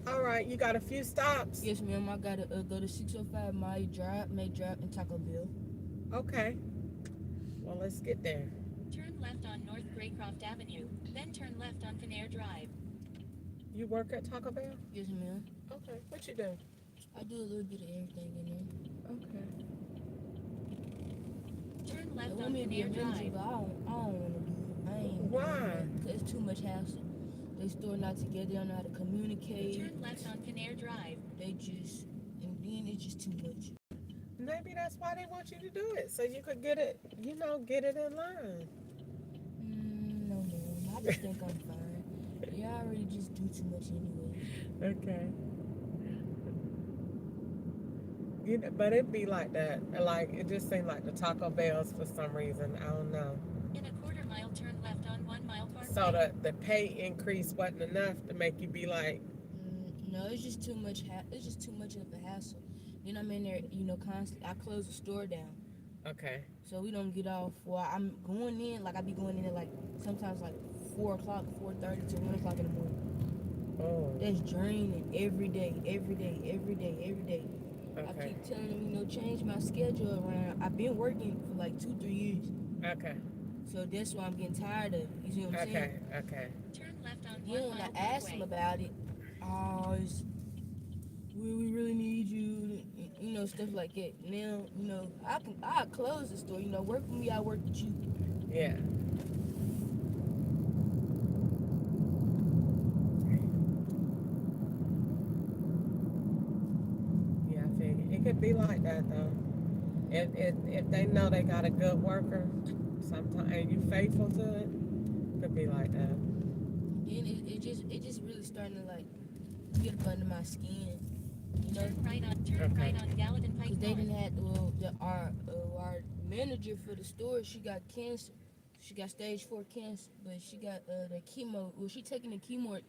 [SPEAKER 1] All right, you got a few stops.
[SPEAKER 8] Yes, ma'am. I gotta go to 605 Mile Drive, May Drive, and Taco Bell.
[SPEAKER 1] Okay. Well, let's get there.
[SPEAKER 3] Turn left on North Graycroft Avenue, then turn left on Kinnair Drive.
[SPEAKER 1] You work at Taco Bell?
[SPEAKER 8] Yes, ma'am.
[SPEAKER 1] Okay. What you do?
[SPEAKER 8] I do a little bit of everything in there.
[SPEAKER 1] Okay.
[SPEAKER 3] Turn
[SPEAKER 8] They
[SPEAKER 3] left
[SPEAKER 8] want
[SPEAKER 3] on
[SPEAKER 8] me to be a
[SPEAKER 3] Kinnair
[SPEAKER 8] manager,
[SPEAKER 3] Drive.
[SPEAKER 8] but I don't want to do it. I ain't.
[SPEAKER 1] Why?
[SPEAKER 8] Because it's too much hassle. They store not together. They don't know how to communicate.
[SPEAKER 3] Turn left on Kinnair Drive.
[SPEAKER 8] They just, and then it's just too much.
[SPEAKER 1] Maybe that's why they want you to do it, so you could get it, get it in line.
[SPEAKER 8] No, ma'am. I just think I'm fine. Y'all already just do too much anyway.
[SPEAKER 1] Okay. But it'd be like that. Like, it just seemed like the Taco Bells for some reason. I don't know.
[SPEAKER 3] In a quarter mile, turn left on 1 Mile Parkway.
[SPEAKER 1] So the pay increase wasn't enough to make you be like,
[SPEAKER 8] No, it's just too much. It's just too much of a hassle. Then I'm in there, constantly. I close the store down,
[SPEAKER 1] okay.
[SPEAKER 8] so we don't get off. Well, I'm going in, like I be going in at like sometimes like 4 o'clock, 4:30 to 1 o'clock in the morning.
[SPEAKER 1] Oh,
[SPEAKER 8] That's draining every day. I
[SPEAKER 1] okay.
[SPEAKER 8] keep telling them, change my schedule around. I've been working for like 2-3 years,
[SPEAKER 1] Okay.
[SPEAKER 8] so that's why I'm getting tired of it. You see what I'm saying?
[SPEAKER 1] Okay.
[SPEAKER 3] Turn left on 1
[SPEAKER 8] Then when
[SPEAKER 3] Mile
[SPEAKER 8] I asked them
[SPEAKER 3] Parkway.
[SPEAKER 8] about it, we really need you, stuff like that. Now, I close the store. Work with me, I work with you.
[SPEAKER 1] Yeah. Yeah, I figured. It could be like that, though. If they know they got a good worker, sometimes and you faithful to it, could be like that.
[SPEAKER 2] And it just really starting to like get up under my skin. You know,
[SPEAKER 3] Turn right on Gallatin Pike
[SPEAKER 2] because they
[SPEAKER 3] North.
[SPEAKER 2] didn't have our manager for the store. She got cancer. She got stage 4 cancer, but she got the chemo. Well, she taking the chemo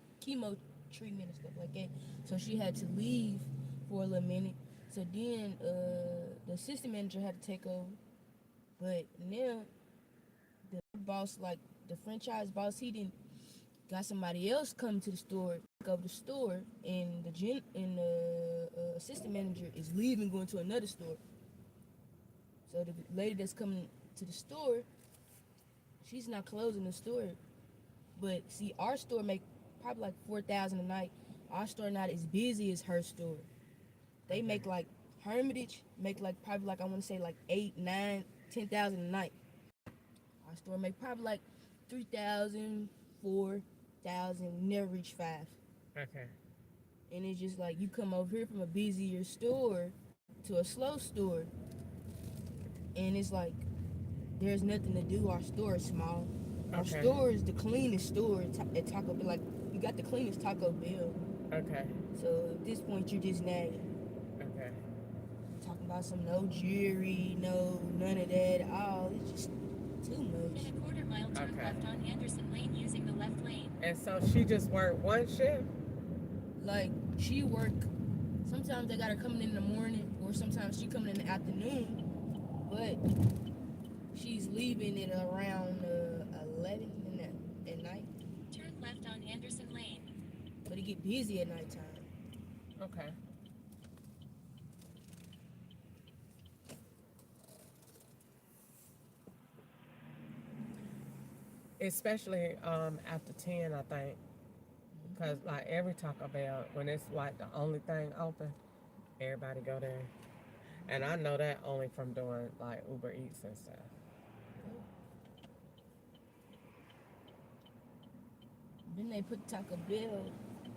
[SPEAKER 2] treatment and stuff like that. So she had to leave for a little minute. So then the assistant manager had to take over. But now the boss, like the franchise boss, he didn't got somebody else come to the store, pick up the store, and the assistant manager is leaving, going to another store. So the lady that's coming to the store, she's not closing the store. But see, our store make probably like 4,000 a night. Our store not as busy as her store. They make like Hermitage make like probably like I want to say like 8, 9, 10,000 a night. Our store make probably like 3,000, 4,000, never reach 5.
[SPEAKER 1] Okay.
[SPEAKER 2] And it's just like you come over here from a busier store to a slow store, and it's like there's nothing to do. Our store is small. Our
[SPEAKER 1] Okay.
[SPEAKER 2] store is the cleanest store at Taco Bell. Like you got the cleanest Taco Bell.
[SPEAKER 1] Okay.
[SPEAKER 2] So at this point you're just nagging.
[SPEAKER 1] Okay.
[SPEAKER 2] Talking about some no jury, no none of that at all. It's just too much.
[SPEAKER 3] In a quarter mile, turn
[SPEAKER 1] Okay.
[SPEAKER 3] left on Anderson Lane using the left lane.
[SPEAKER 1] And so she just worked one shift?
[SPEAKER 2] Like she work. Sometimes they got her coming in the morning, or sometimes she coming in the afternoon. But she's leaving at around 11 at night.
[SPEAKER 3] Turn left on Anderson Lane.
[SPEAKER 2] But it get busy at nighttime.
[SPEAKER 1] Okay. Especially after 10, I think. Because like every Taco Bell, when it's like the only thing open, everybody go there. And I know that only from doing like Uber Eats and stuff.
[SPEAKER 2] Then they put Taco Bell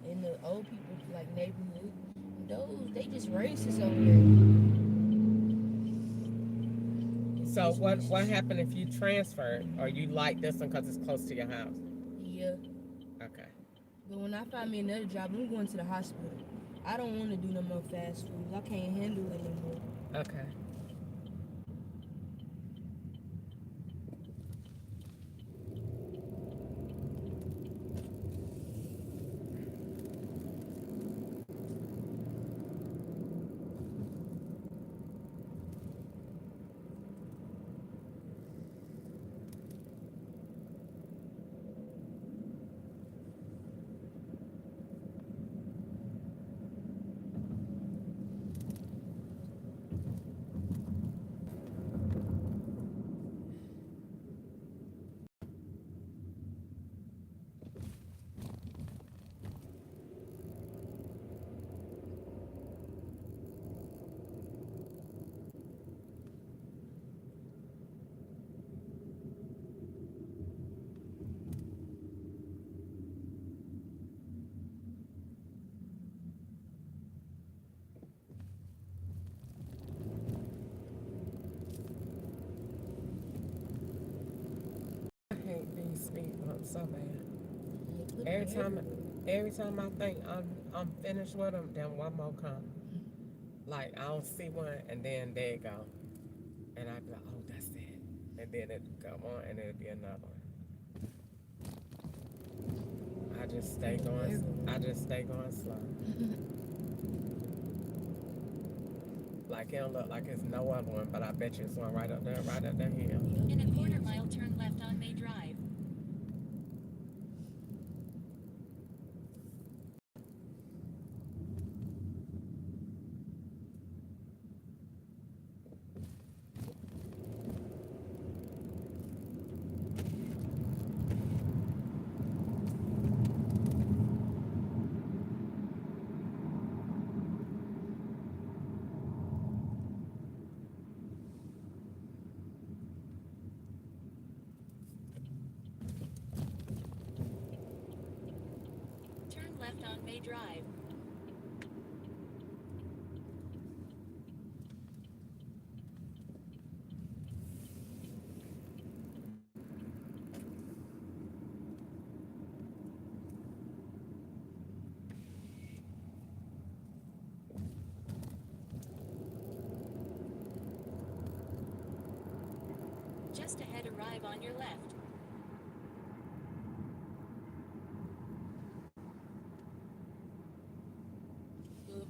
[SPEAKER 2] in the old people like neighborhood. Those they just racist over there.
[SPEAKER 1] So what happened if you transferred or you like this one because it's close to your house?
[SPEAKER 2] Yeah.
[SPEAKER 1] Okay.
[SPEAKER 2] But when I find me another job, I'm going to the hospital. I don't want to do no more fast food. I can't handle it no more.
[SPEAKER 1] Okay. I hate these speed bumps so bad. Every time I think I'm finished with them, then one more come. Like I don't see one, and then there it go, and I go, oh, that's it, and then it go on, and it'll be another one. I just stay going slow. Like it don't look like it's no other one, but I bet you it's one right up there here.
[SPEAKER 3] In a quarter mile, turn left on May Drive. Turn left on May Drive. arrive on your left.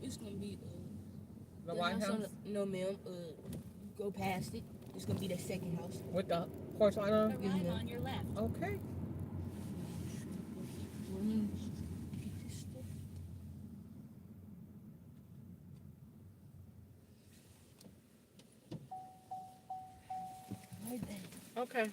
[SPEAKER 8] It's gonna be
[SPEAKER 1] The White House
[SPEAKER 8] no, ma'am. Go past it. It's gonna be the second house.
[SPEAKER 1] with the porch light on.
[SPEAKER 3] Arrive on your left.
[SPEAKER 1] Okay.
[SPEAKER 8] Right there.
[SPEAKER 1] Okay.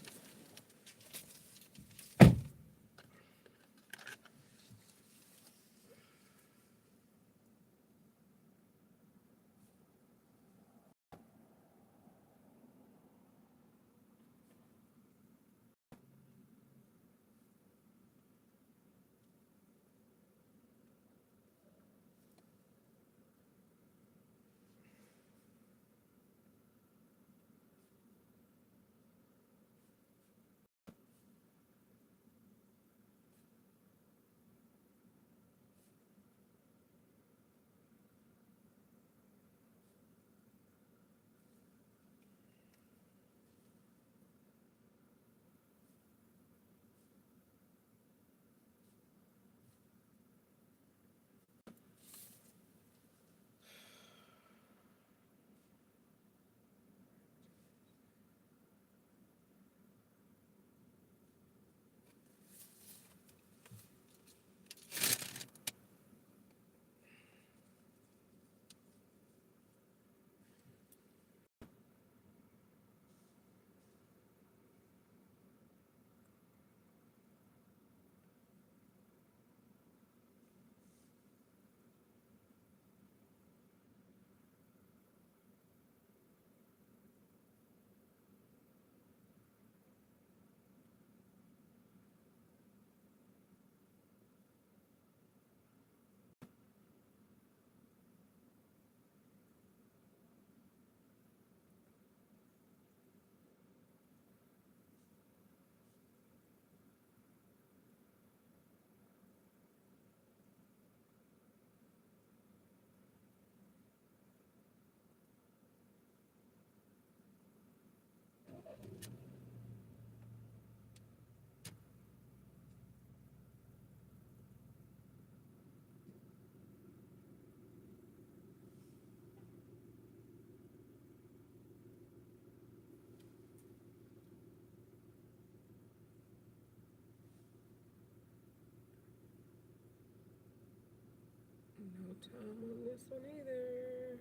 [SPEAKER 1] No time on this one either.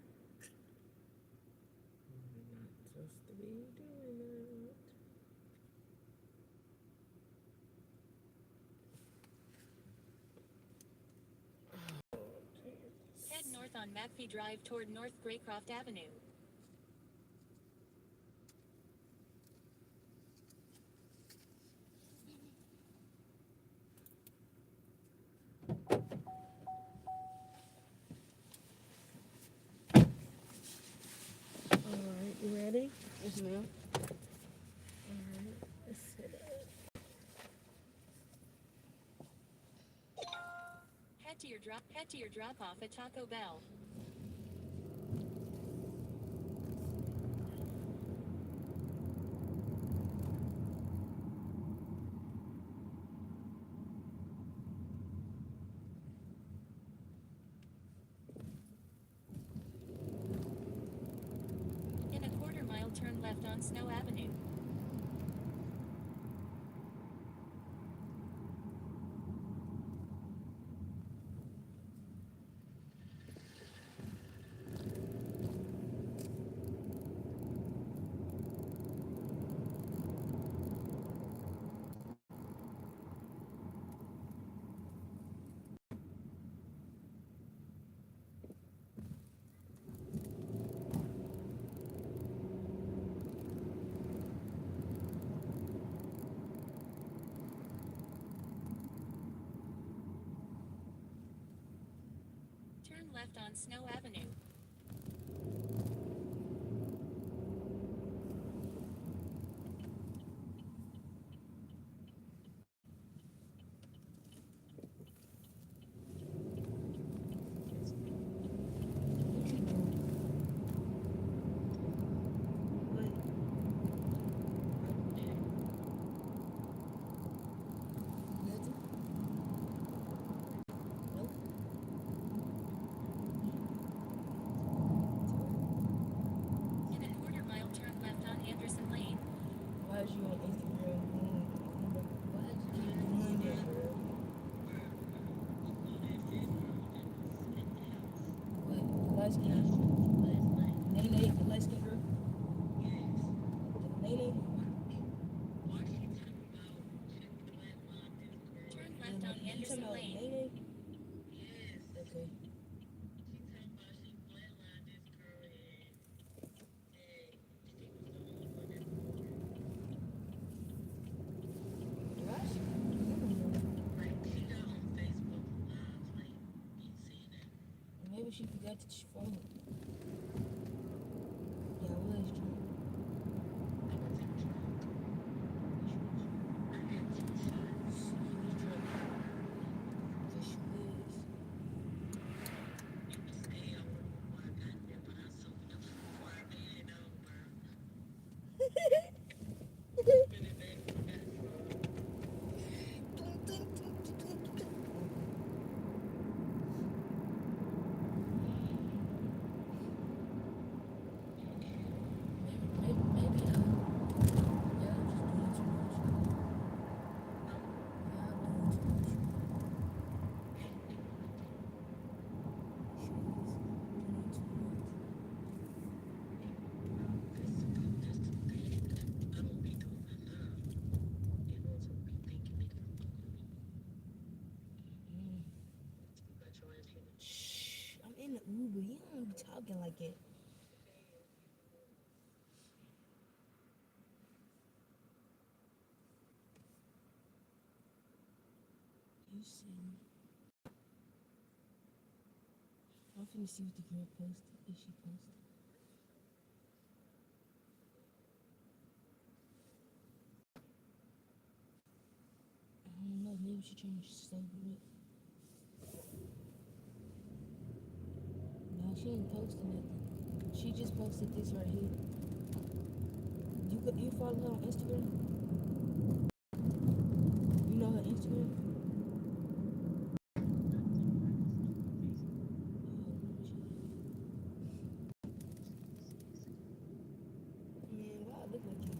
[SPEAKER 1] Not just to be doing it.
[SPEAKER 3] Head north on McPhee Drive toward North Graycroft Avenue.
[SPEAKER 1] Alright, you ready?
[SPEAKER 8] Yes, ma'am.
[SPEAKER 1] Alright, let's hit it.
[SPEAKER 3] Head to your drop off at Taco Bell. In a quarter mile, turn left on Snow Avenue. Turn left on Snow Avenue.
[SPEAKER 2] she forgot that she followed. Yeah, I was drunk. I'm in the Uber. You don't be talking like it. You see me. I'm finna see what the girl posted. If she posted. I don't know. Maybe she trying to sober up. No, she ain't posted nothing. She just posted this right here. You follow her on Instagram? You know her Instagram? Man, why I look like this?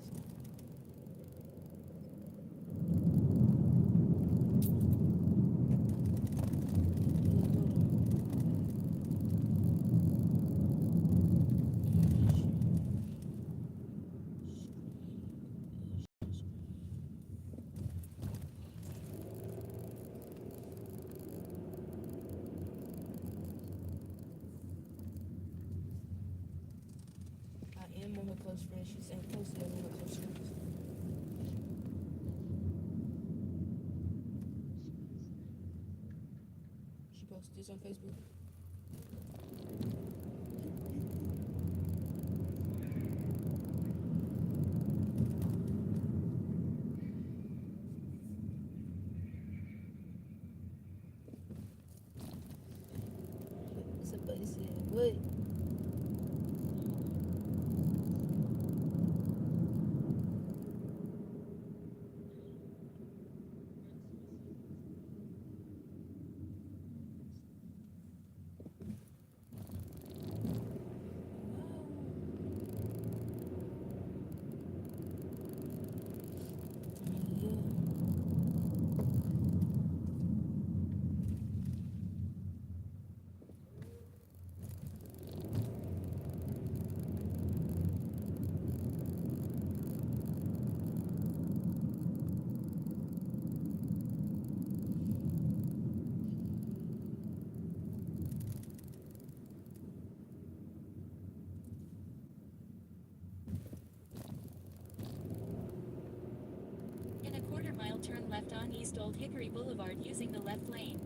[SPEAKER 2] I am one of her close friends. She's saying posted on one of her close friends. She posted this on Facebook. Somebody said, what?
[SPEAKER 3] In a quarter-mile, turn left on East Old Hickory Boulevard using the left lane.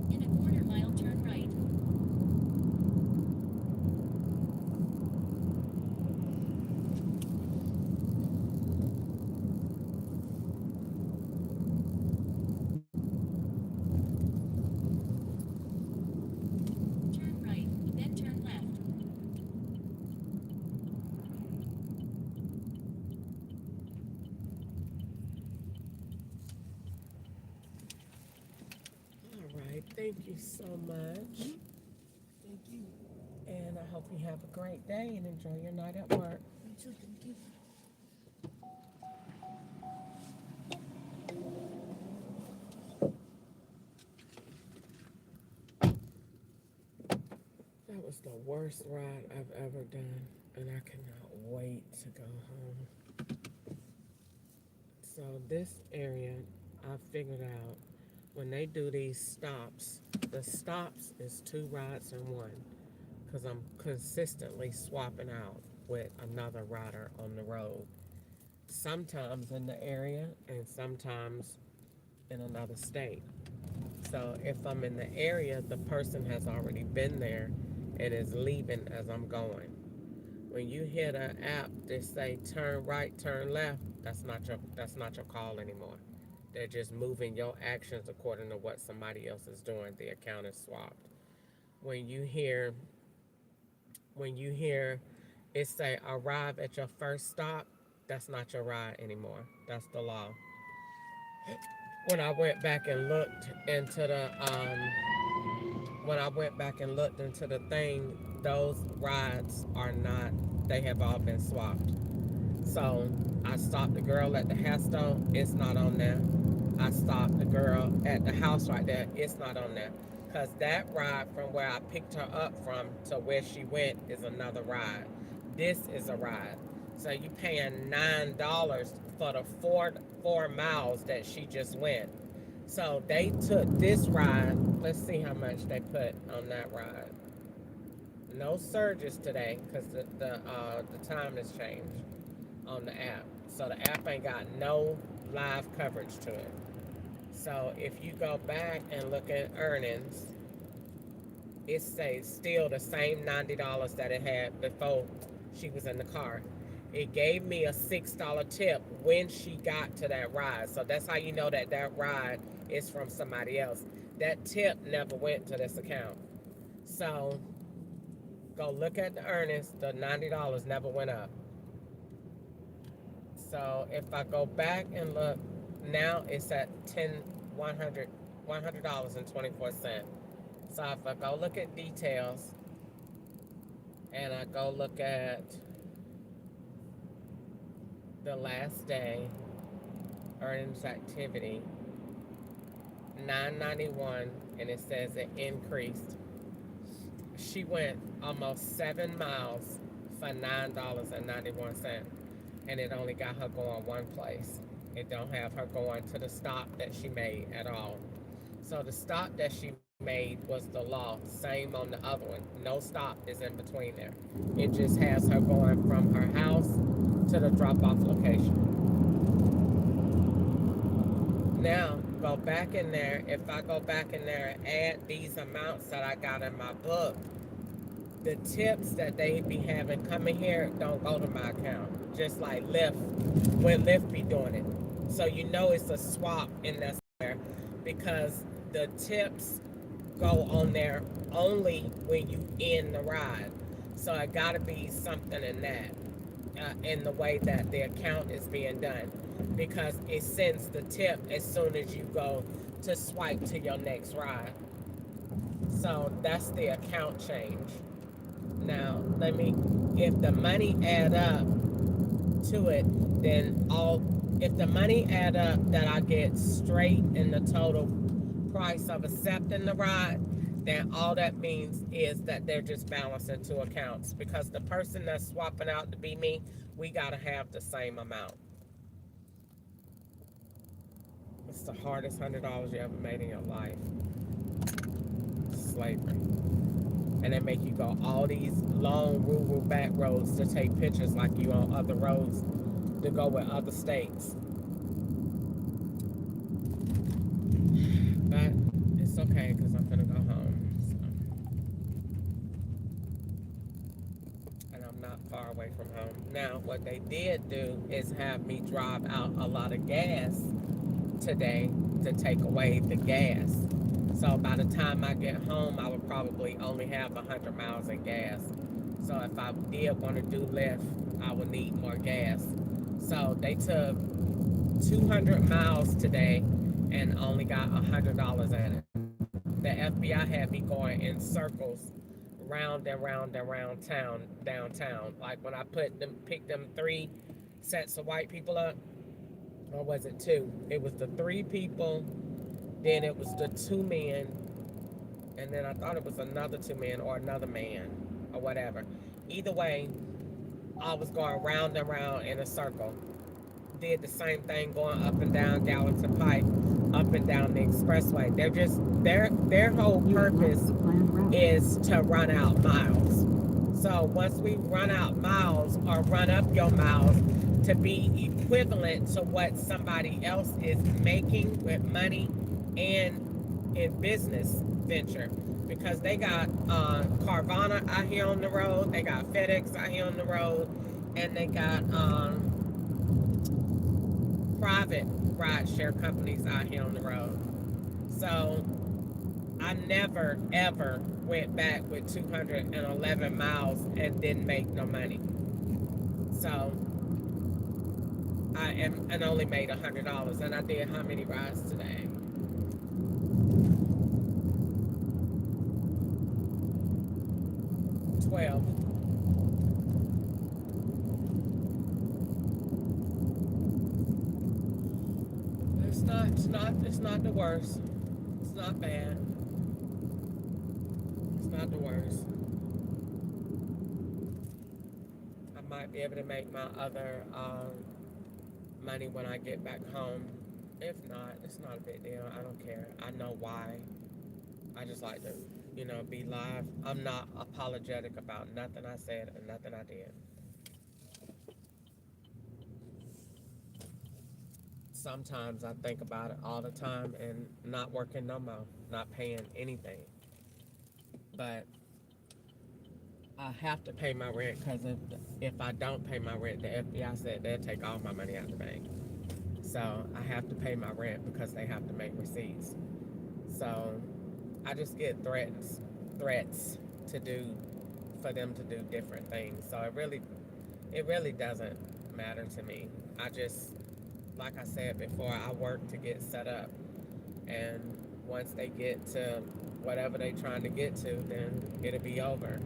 [SPEAKER 3] In a quarter mile, turn right. Turn right, then turn left.
[SPEAKER 1] All right, thank you so much.
[SPEAKER 7] Thank you.
[SPEAKER 1] And I hope you have a great day and enjoy your night at work.
[SPEAKER 7] You too, thank you.
[SPEAKER 1] That was the worst ride I've ever done, and I cannot wait to go home. So this area, I figured out when they do these stops, the stops is 2 rides in one, because I'm consistently swapping out with another rider on the road. Sometimes in the area and sometimes in another state. So if I'm in the area, the person has already been there and is leaving as I'm going. When you hit an app that say turn right, turn left, that's not your call anymore. They're just moving your actions according to what somebody else is doing. The account is swapped. When you hear it say arrive at your first stop, that's not your ride anymore. That's the law. When I went back and looked into the thing, those rides are not, they have all been swapped. So I stopped the girl at the Hasto, it's not on there. I stopped the girl at the house right there, it's not on there. Because that ride from where I picked her up from to where she went is another ride. This is a ride. So you paying $9 for the four miles that she just went. So they took this ride. Let's see how much they put on that ride. No surges today because the time has changed on the app. So the app ain't got no live coverage to it. So if you go back and look at earnings, it stays still the same $90 that it had before she was in the car. It gave me a $6 tip when she got to that ride. So that's how you know that ride is from somebody else. That tip never went to this account. So go look at the earnings. The $90 never went up. So if I go back and look, now it's at $100.24. So if I go look at details and I go look at the last day earnings activity, 991, and it says it increased. She went almost 7 miles for $9.91, and it only got her going one place. It don't have her going to the stop that she made at all. So the stop that she made was the law. Same on the other one. No stop is in between there. It just has her going from her house to the drop-off location. Now, go back in there. If I go back in there and add these amounts that I got in my book, the tips that they be having coming here don't go to my account. Just like Lyft, when Lyft be doing it. So you know it's a swap in there because the tips go on there only when you end the ride. So it got to be something in that, in the way that the account is being done, because it sends the tip as soon as you go to swipe to your next ride. So that's the account change. Now if the money add up to it, then if the money add up that I get straight in the total price of accepting the ride, then all that means is that they're just balancing two accounts, because the person that's swapping out to be me, we gotta have the same amount. It's the hardest $100 you ever made in your life. Slavery. And they make you go all these long rural back roads to take pictures like you on other roads to go with other states. But it's okay, because I'm gonna go home. So. And I'm not far away from home. Now, what they did do is have me drive out a lot of gas today to take away the gas. So by the time I get home, I would probably only have 100 miles in gas. So if I did want to do Lyft, I would need more gas. So they took 200 miles today and only got $100 in it. The FBI had me going in circles round and round and round town, downtown. Like when I picked them 3 sets of white people up, or was it 2? It was the 3 people, then it was the 2 men, and then I thought it was another 2 men or another man or whatever. Either way, I was going round and round in a circle. Did the same thing going up and down Gallatin Pike, up and down the expressway. They're just, their whole purpose is to run out miles. So once we run out miles or run up your miles to be equivalent to what somebody else is making with money and in business venture, because they got Carvana out here on the road, they got FedEx out here on the road, and they got private rideshare companies out here on the road. So I never ever went back with 211 miles and didn't make no money. So and only made $100, and I did how many rides today? $12. It's not the worst. It's not bad. It's not the worst. I might be able to make my other money when I get back home. If not, it's not a big deal. I don't care. I know why. I just like to, be live. I'm not apologetic about nothing I said and nothing I did. Sometimes I think about it all the time and not working no more, not paying anything. But I have to pay my rent, because if I don't pay my rent, the FBI said they'll take all my money out the bank. So I have to pay my rent because they have to make receipts. So I just get threats to do for them to do different things. So it really doesn't matter to me. I just, like I said before, I work to get set up, and once they get to whatever they're trying to get to, then it'll be over,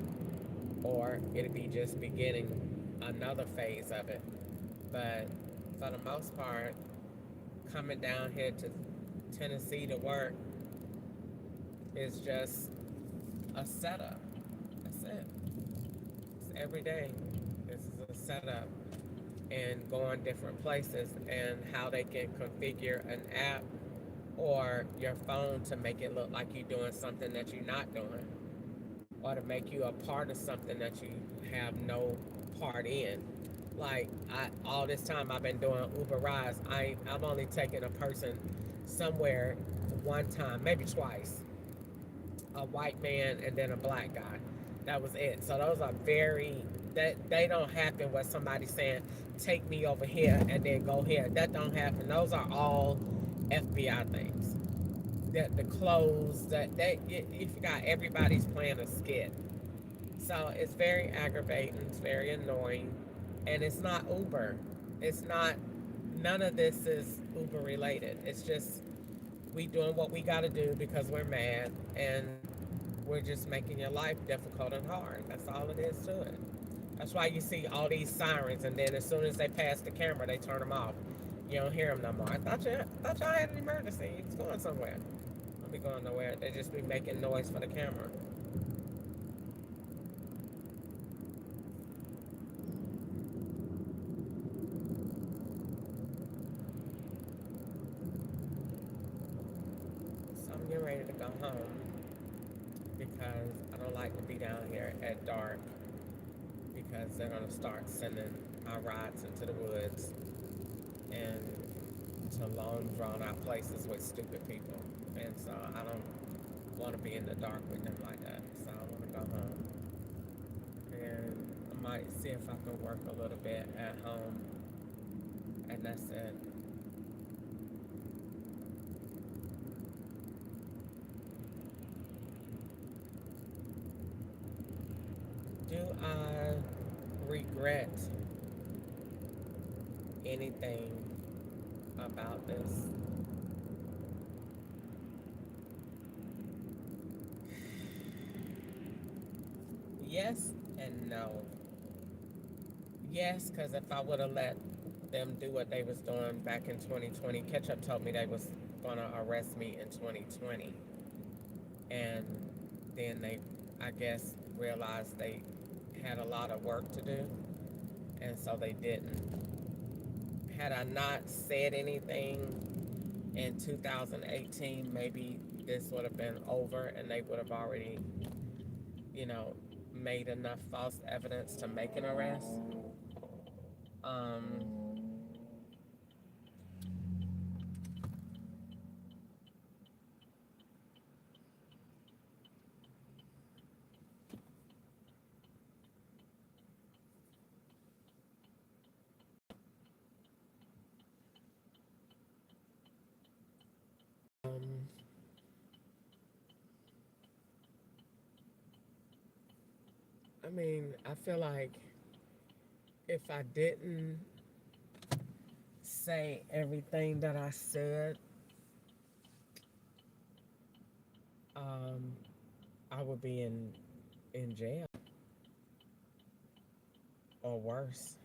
[SPEAKER 1] or it'll be just beginning another phase of it. But for the most part, coming down here to Tennessee to work is just a setup. That's it. It's every day. This is a setup, and going different places, and how they can configure an app or your phone to make it look like you're doing something that you're not doing, or to make you a part of something that you have no part in. Like, all this time I've been doing Uber rides, I've only taken a person somewhere one time, maybe twice. A white man and then a black guy. That was it. So those are they don't happen with somebody saying, take me over here and then go here. That don't happen. Those are all FBI things. The clothes, you forgot everybody's playing a skit. So it's very aggravating, it's very annoying, and it's not Uber. None of this is Uber related. It's just, we doing what we gotta do because we're mad, and we're just making your life difficult and hard. That's all it is to it. That's why you see all these sirens, and then as soon as they pass the camera, they turn them off. You don't hear them no more. I thought y'all had an emergency. You was going somewhere. Don't be going nowhere. They just be making noise for the camera. So I'm getting ready to go home because I don't like to be down here at dark, because they're going to start sending my rides into the woods and to long, drawn-out places with stupid people. And so I don't want to be in the dark with them like that. So I want to go home. And I might see if I can work a little bit at home. And that's it. Do I regret anything about this? Yes and no. Yes, because if I would have let them do what they was doing back in 2020, Ketchup told me they was going to arrest me in 2020. And then they, I guess, realized they had a lot of work to do, and so they didn't. Had I not said anything in 2018, maybe this would have been over, and they would have already, made enough false evidence to make an arrest. I mean, I feel like if I didn't say everything that I said, I would be in jail or worse.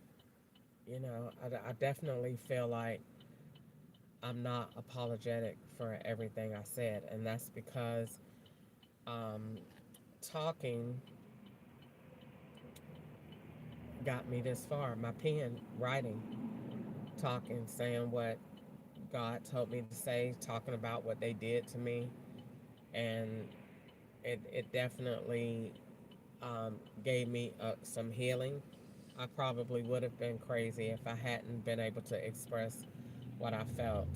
[SPEAKER 1] I definitely feel like I'm not apologetic for everything I said, and that's because talking got me this far. My pen, writing, talking, saying what God told me to say, talking about what they did to me, and it definitely gave me some healing. I probably would have been crazy if I hadn't been able to express what I felt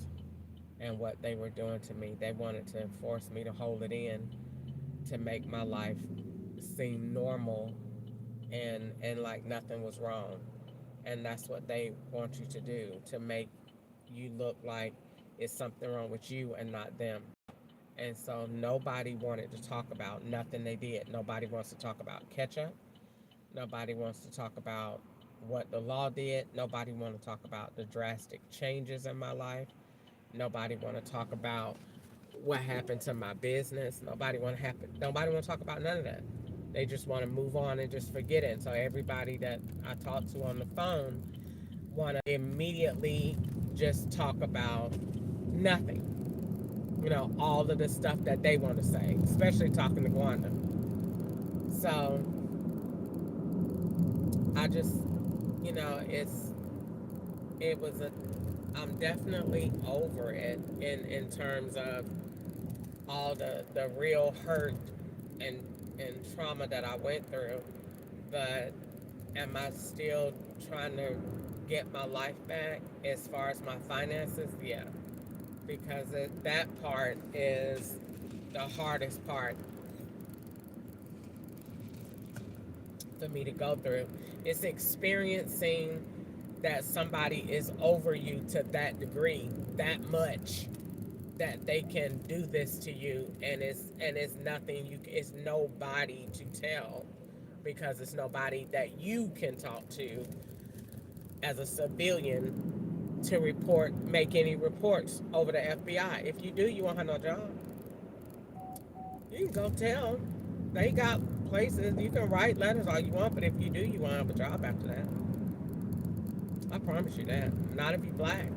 [SPEAKER 1] and what they were doing to me. They wanted to force me to hold it in to make my life seem normal and like nothing was wrong. And that's what they want you to do, to make you look like it's something wrong with you and not them. And so nobody wanted to talk about nothing they did. Nobody wants to talk about Ketchup. Nobody wants to talk about what the law did. Nobody want to talk about the drastic changes in my life. Nobody want to talk about what happened to my business. Nobody want to talk about none of that. They just want to move on and just forget it. And so everybody that I talk to on the phone want to immediately just talk about nothing. You know, all of the stuff that they want to say, especially talking to Gwanda. So I just, you know, I'm definitely over it in terms of all the real hurt and trauma that I went through. But am I still trying to get my life back as far as my finances? Yeah. Because that part is the hardest part for me to go through. It's experiencing that somebody is over you to that degree, that much, that they can do this to you, and it's nothing it's nobody to tell, because it's nobody that you can talk to as a civilian to make any reports over the FBI. If you do, you won't have no job. You can go tell them. They got places, you can write letters all you want, but if you do, you won't have a job after that. I promise you that. Not if you're black.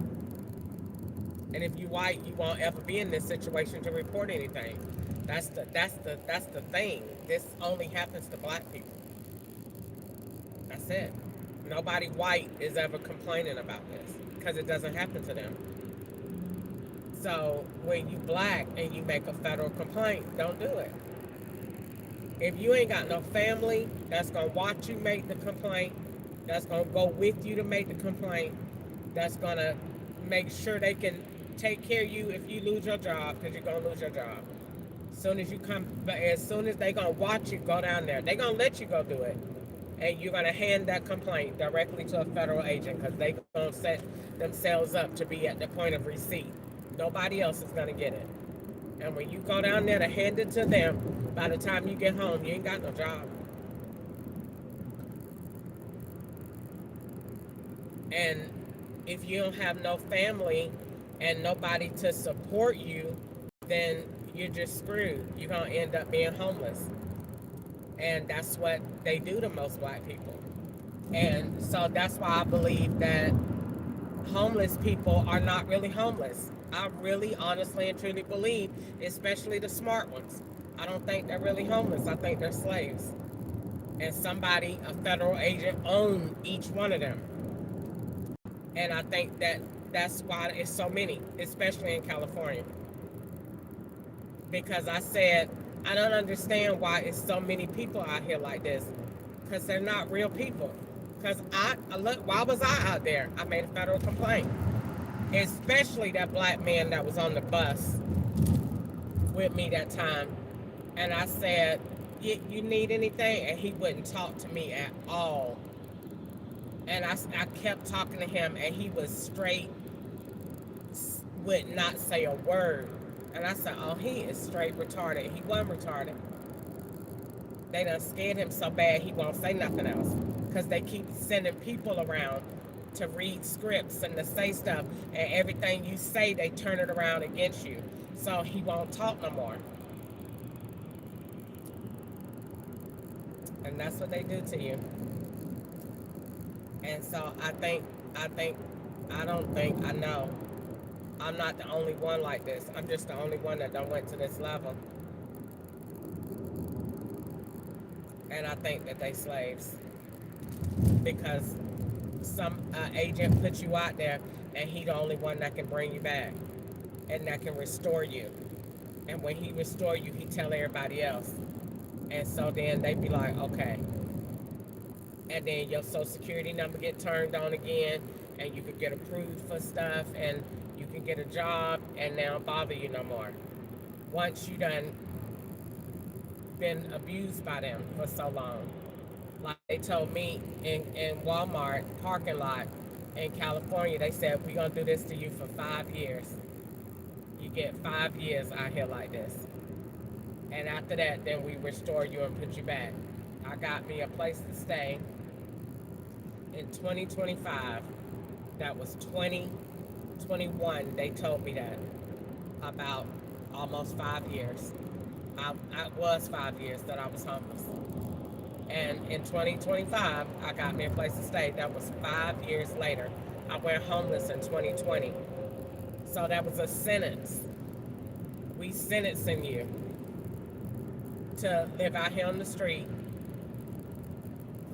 [SPEAKER 1] And if you're white, you won't ever be in this situation to report anything. That's the thing. This only happens to black people. That's it. Nobody white is ever complaining about this, because it doesn't happen to them. So when you black and you make a federal complaint, don't do it. If you ain't got no family that's gonna watch you make the complaint, that's gonna go with you to make the complaint, that's gonna make sure they can take care of you if you lose your job, because you're gonna lose your job. As soon as they gonna watch you go down there, they gonna let you go do it. And you're gonna hand that complaint directly to a federal agent, because they gonna set themselves up to be at the point of receipt. Nobody else is gonna get it. And when you go down there to hand it to them, by the time you get home, you ain't got no job. And if you don't have no family and nobody to support you, then you're just screwed. You're gonna end up being homeless. And that's what they do to most black people. And so that's why I believe that homeless people are not really homeless. I really honestly and truly believe, especially the smart ones, I don't think they're really homeless. I think they're slaves. And somebody, a federal agent, owned each one of them. And I think that's why it's so many, especially in California. Because I said, I don't understand why it's so many people out here like this. Because they're not real people. Because why was I out there? I made a federal complaint. Especially that black man that was on the bus with me that time. And I said, you need anything? And he wouldn't talk to me at all. And I kept talking to him, and he was straight, would not say a word. And I said, oh, he is straight retarded. He wasn't retarded. They done scared him so bad he won't say nothing else. Because they keep sending people around to read scripts and to say stuff. And everything you say, they turn it around against you. So he won't talk no more. And that's what they do to you. And so I know I'm not the only one like this. I'm just the only one that done went to this level. And I think that they slaves. Because some agent puts you out there, and he the only one that can bring you back. And that can restore you. And when he restore you, he tell everybody else. And so then they be like, okay. And then your social security number get turned on again, and you can get approved for stuff, and you can get a job, and they don't bother you no more. Once you done been abused by them for so long. Like they told me in Walmart parking lot in California, they said, we're gonna do this to you for 5 years. You get 5 years out here like this. And after that, then we restore you and put you back. I got me a place to stay in 2025. That was 2021. They told me that about almost 5 years. I was 5 years that I was homeless. And in 2025, I got me a place to stay. That was 5 years later. I went homeless in 2020. So that was a sentence. We sentencing you to live out here on the street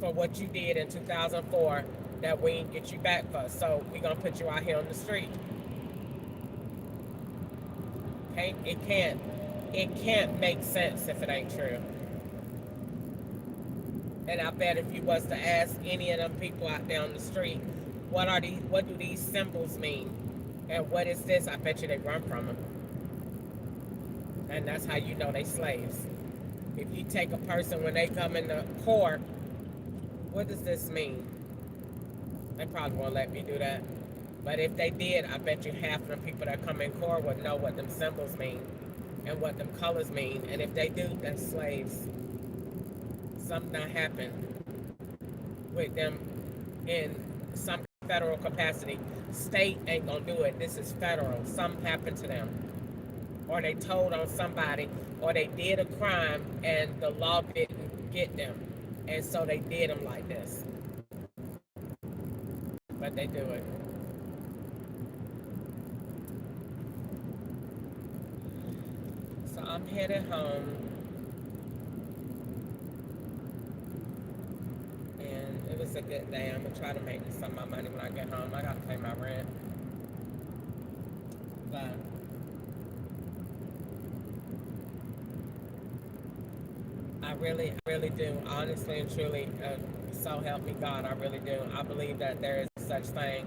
[SPEAKER 1] for what you did in 2004 that we ain't get you back for. So we gonna put you out here on the street. Okay? It can't make sense if it ain't true. And I bet if you was to ask any of them people out there on the street, what do these symbols mean? And what is this? I bet you they run from them. And that's how you know they slaves. If you take a person when they come in the court, what does this mean? They probably won't let me do that. But if they did, I bet you half of the people that come in court would know what them symbols mean and what them colors mean. And if they do, they're slaves. Something that happened with them in some federal capacity. State ain't gonna do it. This is federal. Something happened to them. Or they told on somebody, or they did a crime and the law didn't get them. And so they did them like this. But they do it. So I'm headed home. And it was a good day. I'm gonna try to make some of my money when I get home. I gotta pay my rent. But I really do. Honestly and truly, so help me God, I really do. I believe that there is such thing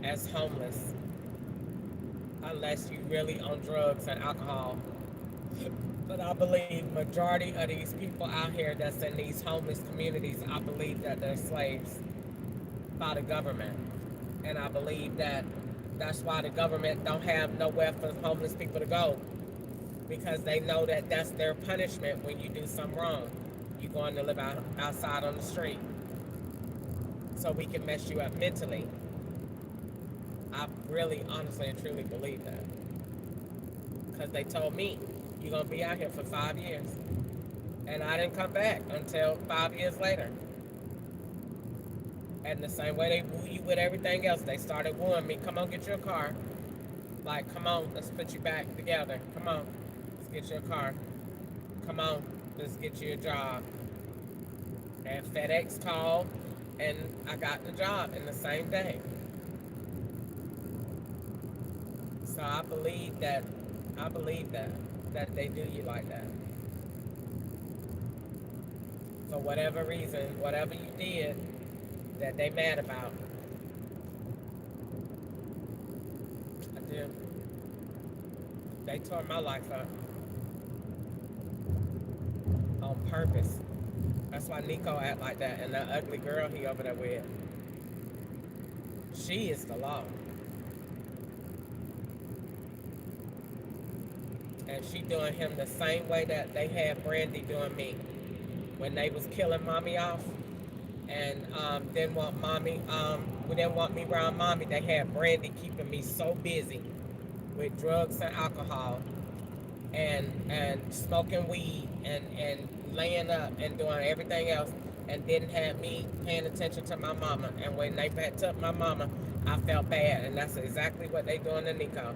[SPEAKER 1] as homeless unless you really on drugs and alcohol. But I believe majority of these people out here that's in these homeless communities, I believe that they're slaves by the government. And I believe that that's why the government don't have nowhere for homeless people to go. Because they know that that's their punishment when you do something wrong. You're going to live outside on the street. So we can mess you up mentally. I really, honestly, and truly believe that. Because they told me, you're going to be out here for 5 years. And I didn't come back until 5 years later. And the same way they woo you with everything else, they started wooing me. Come on, get your car. Like, come on, let's put you back together. Come on, let's get you a car. Come on, let's get you a job. And FedEx called, and I got the job in the same day. So I believe that they do you like that. For whatever reason, whatever you did that they mad about. I do. They tore my life up. On purpose. That's why Nico act like that, and that ugly girl he over there with. She is the law. And she doing him the same way that they had Brandy doing me. When they was killing mommy off and didn't want mommy, we didn't want me around mommy, they had Brandy keeping me so busy with drugs and alcohol and smoking weed and laying up and doing everything else, and didn't have me paying attention to my mama. And when they took my mama, I felt bad, and that's exactly what they doing to Nico.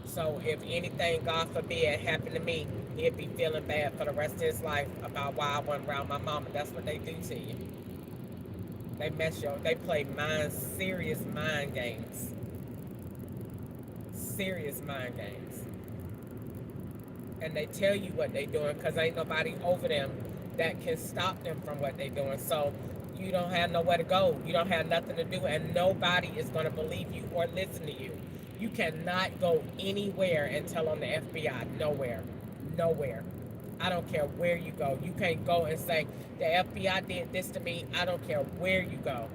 [SPEAKER 1] So if anything, God forbid, happened to me, he'd be feeling bad for the rest of his life about why I wasn't around my mama. That's what they do to you. They play serious mind games. Serious mind games. And they tell you what they doing because ain't nobody over them that can stop them from what they doing. So you don't have nowhere to go. You don't have nothing to do, and nobody is going to believe you or listen to you. You cannot go anywhere and tell on the FBI. Nowhere. Nowhere. I don't care where you go. You can't go and say, the FBI did this to me. I don't care where you go.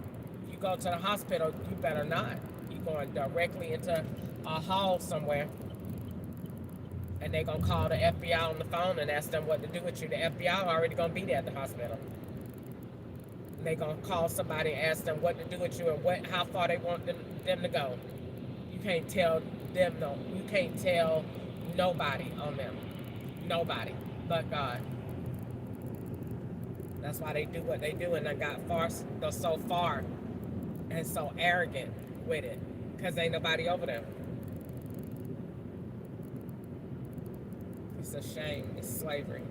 [SPEAKER 1] If you go to the hospital, you better not. You're going directly into a hall somewhere. And they gonna call the FBI on the phone and ask them what to do with you. The FBI already gonna be there at the hospital. They gonna call somebody and ask them what to do with you and how far they want them to go. You can't tell them no. You can't tell nobody on them. Nobody but God. That's why they do what they do, and they got so far and so arrogant with it, because ain't nobody over them. It's a shame. It's slavery.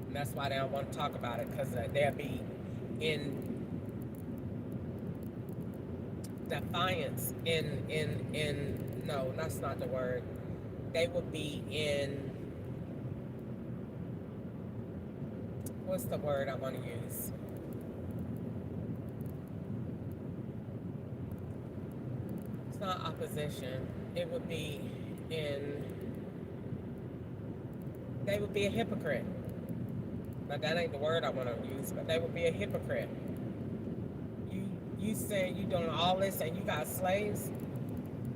[SPEAKER 1] And that's why they don't want to talk about it, because they'll be in defiance, no, that's not the word. They would be in, what's the word I want to use? It's not opposition. It would be they would be a hypocrite. But that ain't the word I want to use, but they would be a hypocrite. You saying you doing all this and you got slaves?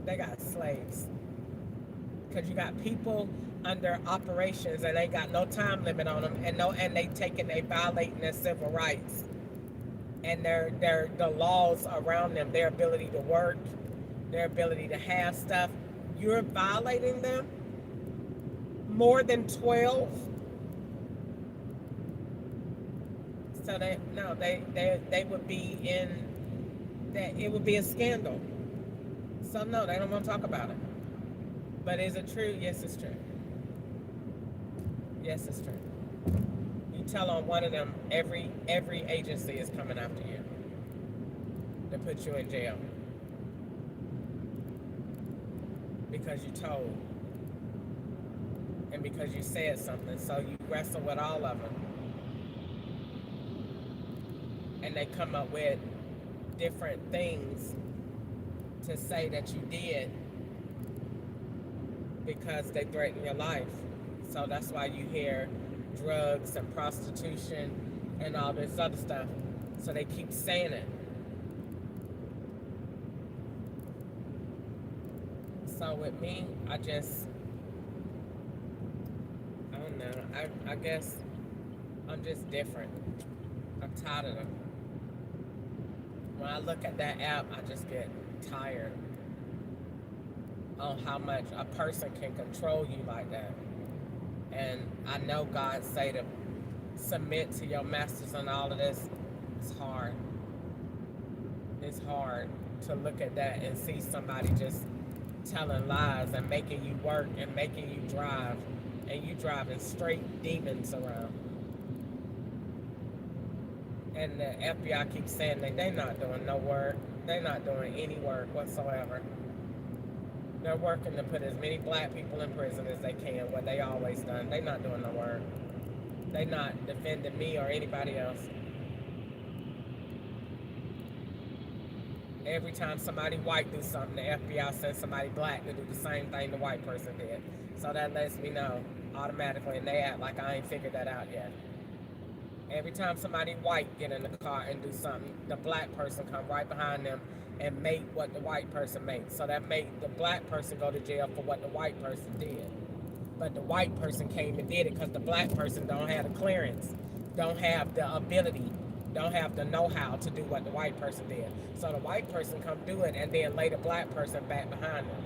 [SPEAKER 1] They got slaves. Because you got people under operations and they got no time limit on them, and they violating their civil rights. And the laws around them, their ability to work, their ability to have stuff, you're violating them. More than 12. So they would be in that. It would be a scandal. So no, they don't want to talk about it. But is it true? Yes, it's true. Yes, it's true. You tell on one of them, every agency is coming after you to put you in jail because you told and because you said something. So you wrestle with all of them. And they come up with different things to say that you did because they threaten your life. So that's why you hear drugs and prostitution and all this other stuff. So they keep saying it. So with me, I don't know. I guess I'm just different. I'm tired of them. When I look at that app, I just get tired on how much a person can control you like that. And I know God say to submit to your masters and all of this. It's hard. It's hard to look at that and see somebody just telling lies and making you work and making you drive, and you driving straight demons around. And the FBI keeps saying that they're not doing no work. They're not doing any work whatsoever. They're working to put as many black people in prison as they can, what they always done. They're not doing no work. They're not defending me or anybody else. Every time somebody white do something, the FBI sends somebody black to do the same thing the white person did. So that lets me know automatically, and they act like I ain't figured that out yet. Every time somebody white get in the car and do something, the black person come right behind them and make what the white person makes. So that make the black person go to jail for what the white person did. But the white person came and did it because the black person don't have the clearance, don't have the ability, don't have the know-how to do what the white person did. So the white person come do it and then lay the black person back behind them.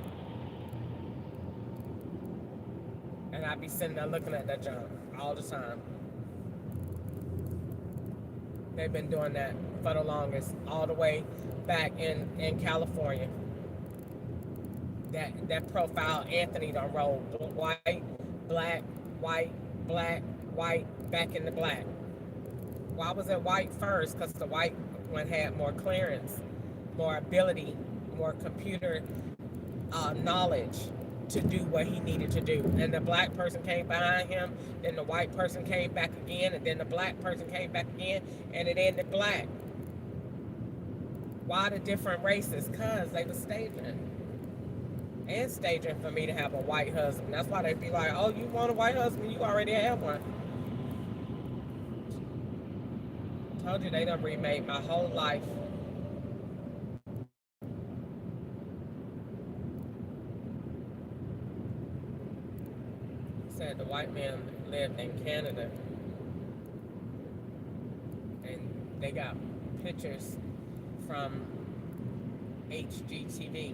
[SPEAKER 1] And I be sitting there looking at that junk all the time. They've been doing that for the longest, all the way back in California. That profile Anthony done rolled white, black, white, black, white, back into black. Why was it white first? Because the white one had more clearance, more ability, more computer knowledge to do what he needed to do. And the black person came behind him, then the white person came back again, and then the black person came back again, and it ended black. Why the different races? Because they were staging. And staging for me to have a white husband. That's why they be like, oh, you want a white husband? You already have one. Told you they done remade my whole life. white man lived in Canada, and they got pictures from HGTV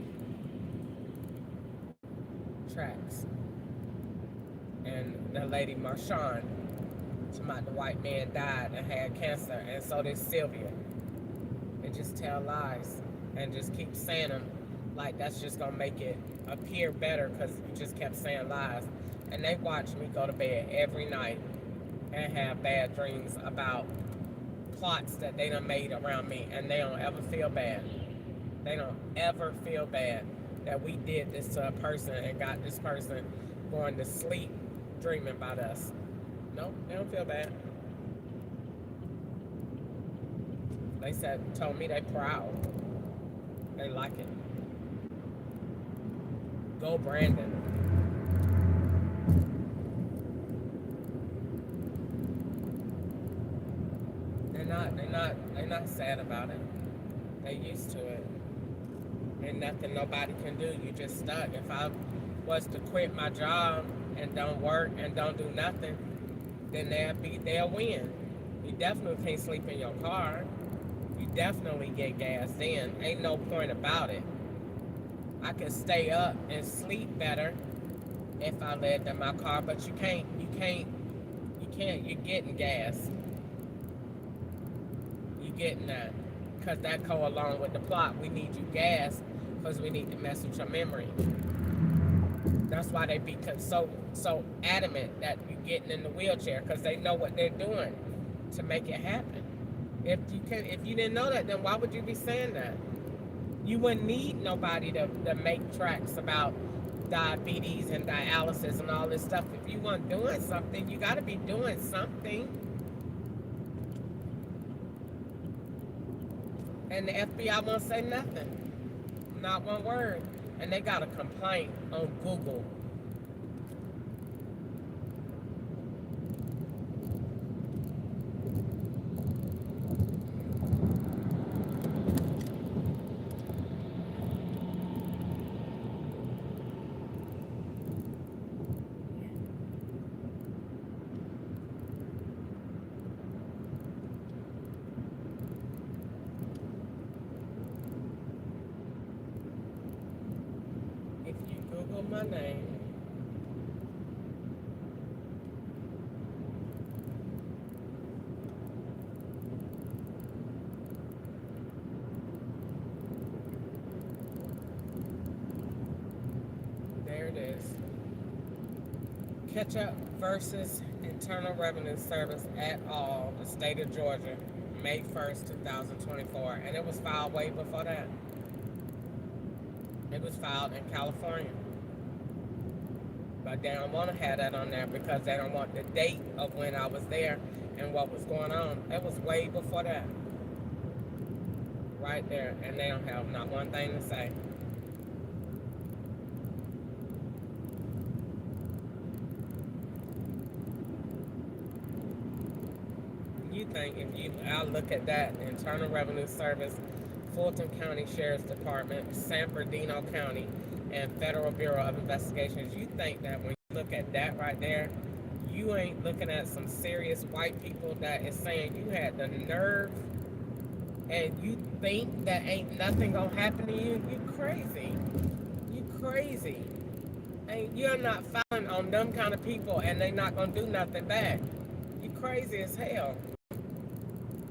[SPEAKER 1] tracks, and the lady Marshawn, the white man died and had cancer, and so did Sylvia. They just tell lies and just keep saying them like that's just gonna make it appear better because you just kept saying lies. And they watch me go to bed every night and have bad dreams about plots that they done made around me, and they don't ever feel bad. They don't ever feel bad that we did this to a person and got this person going to sleep dreaming about us. Nope, they don't feel bad. They told me they proud. They like it. Go Brandon. They're not sad about it. They used to it. Ain't nothing nobody can do. You just stuck. If I was to quit my job and don't work and don't do nothing, then they'll win. You definitely can't sleep in your car. You definitely get gassed in. Ain't no point about it. I can stay up and sleep better if I lived in my car, but you can't. You're getting gas. You're getting that. Because that go along with the plot. We need you gas because we need to mess with your memory. That's why they be so adamant that you're getting in the wheelchair, because they know what they're doing to make it happen. If you didn't know that, then why would you be saying that? You wouldn't need nobody to make tracks about diabetes and dialysis and all this stuff. If you weren't doing something, you got to be doing something. And the FBI won't say nothing. Not one word. And they got a complaint on Google. Google my name. There it is. Ketchup versus Internal Revenue Service et al., the state of Georgia, May 1st, 2024. And it was filed way before that. It was filed in California. But they don't want to have that on there because they don't want the date of when I was there and what was going on. It was way before that. Right there. And they don't have not one thing to say. You think I look at that, Internal Revenue Service, Fulton County Sheriff's Department, San Bernardino County, and Federal Bureau of Investigations, you think that when you look at that right there, you ain't looking at some serious white people that is saying you had the nerve and you think that ain't nothing gonna happen to you? You crazy. You crazy. And you're not filing on them kind of people and they not gonna do nothing back. You crazy as hell.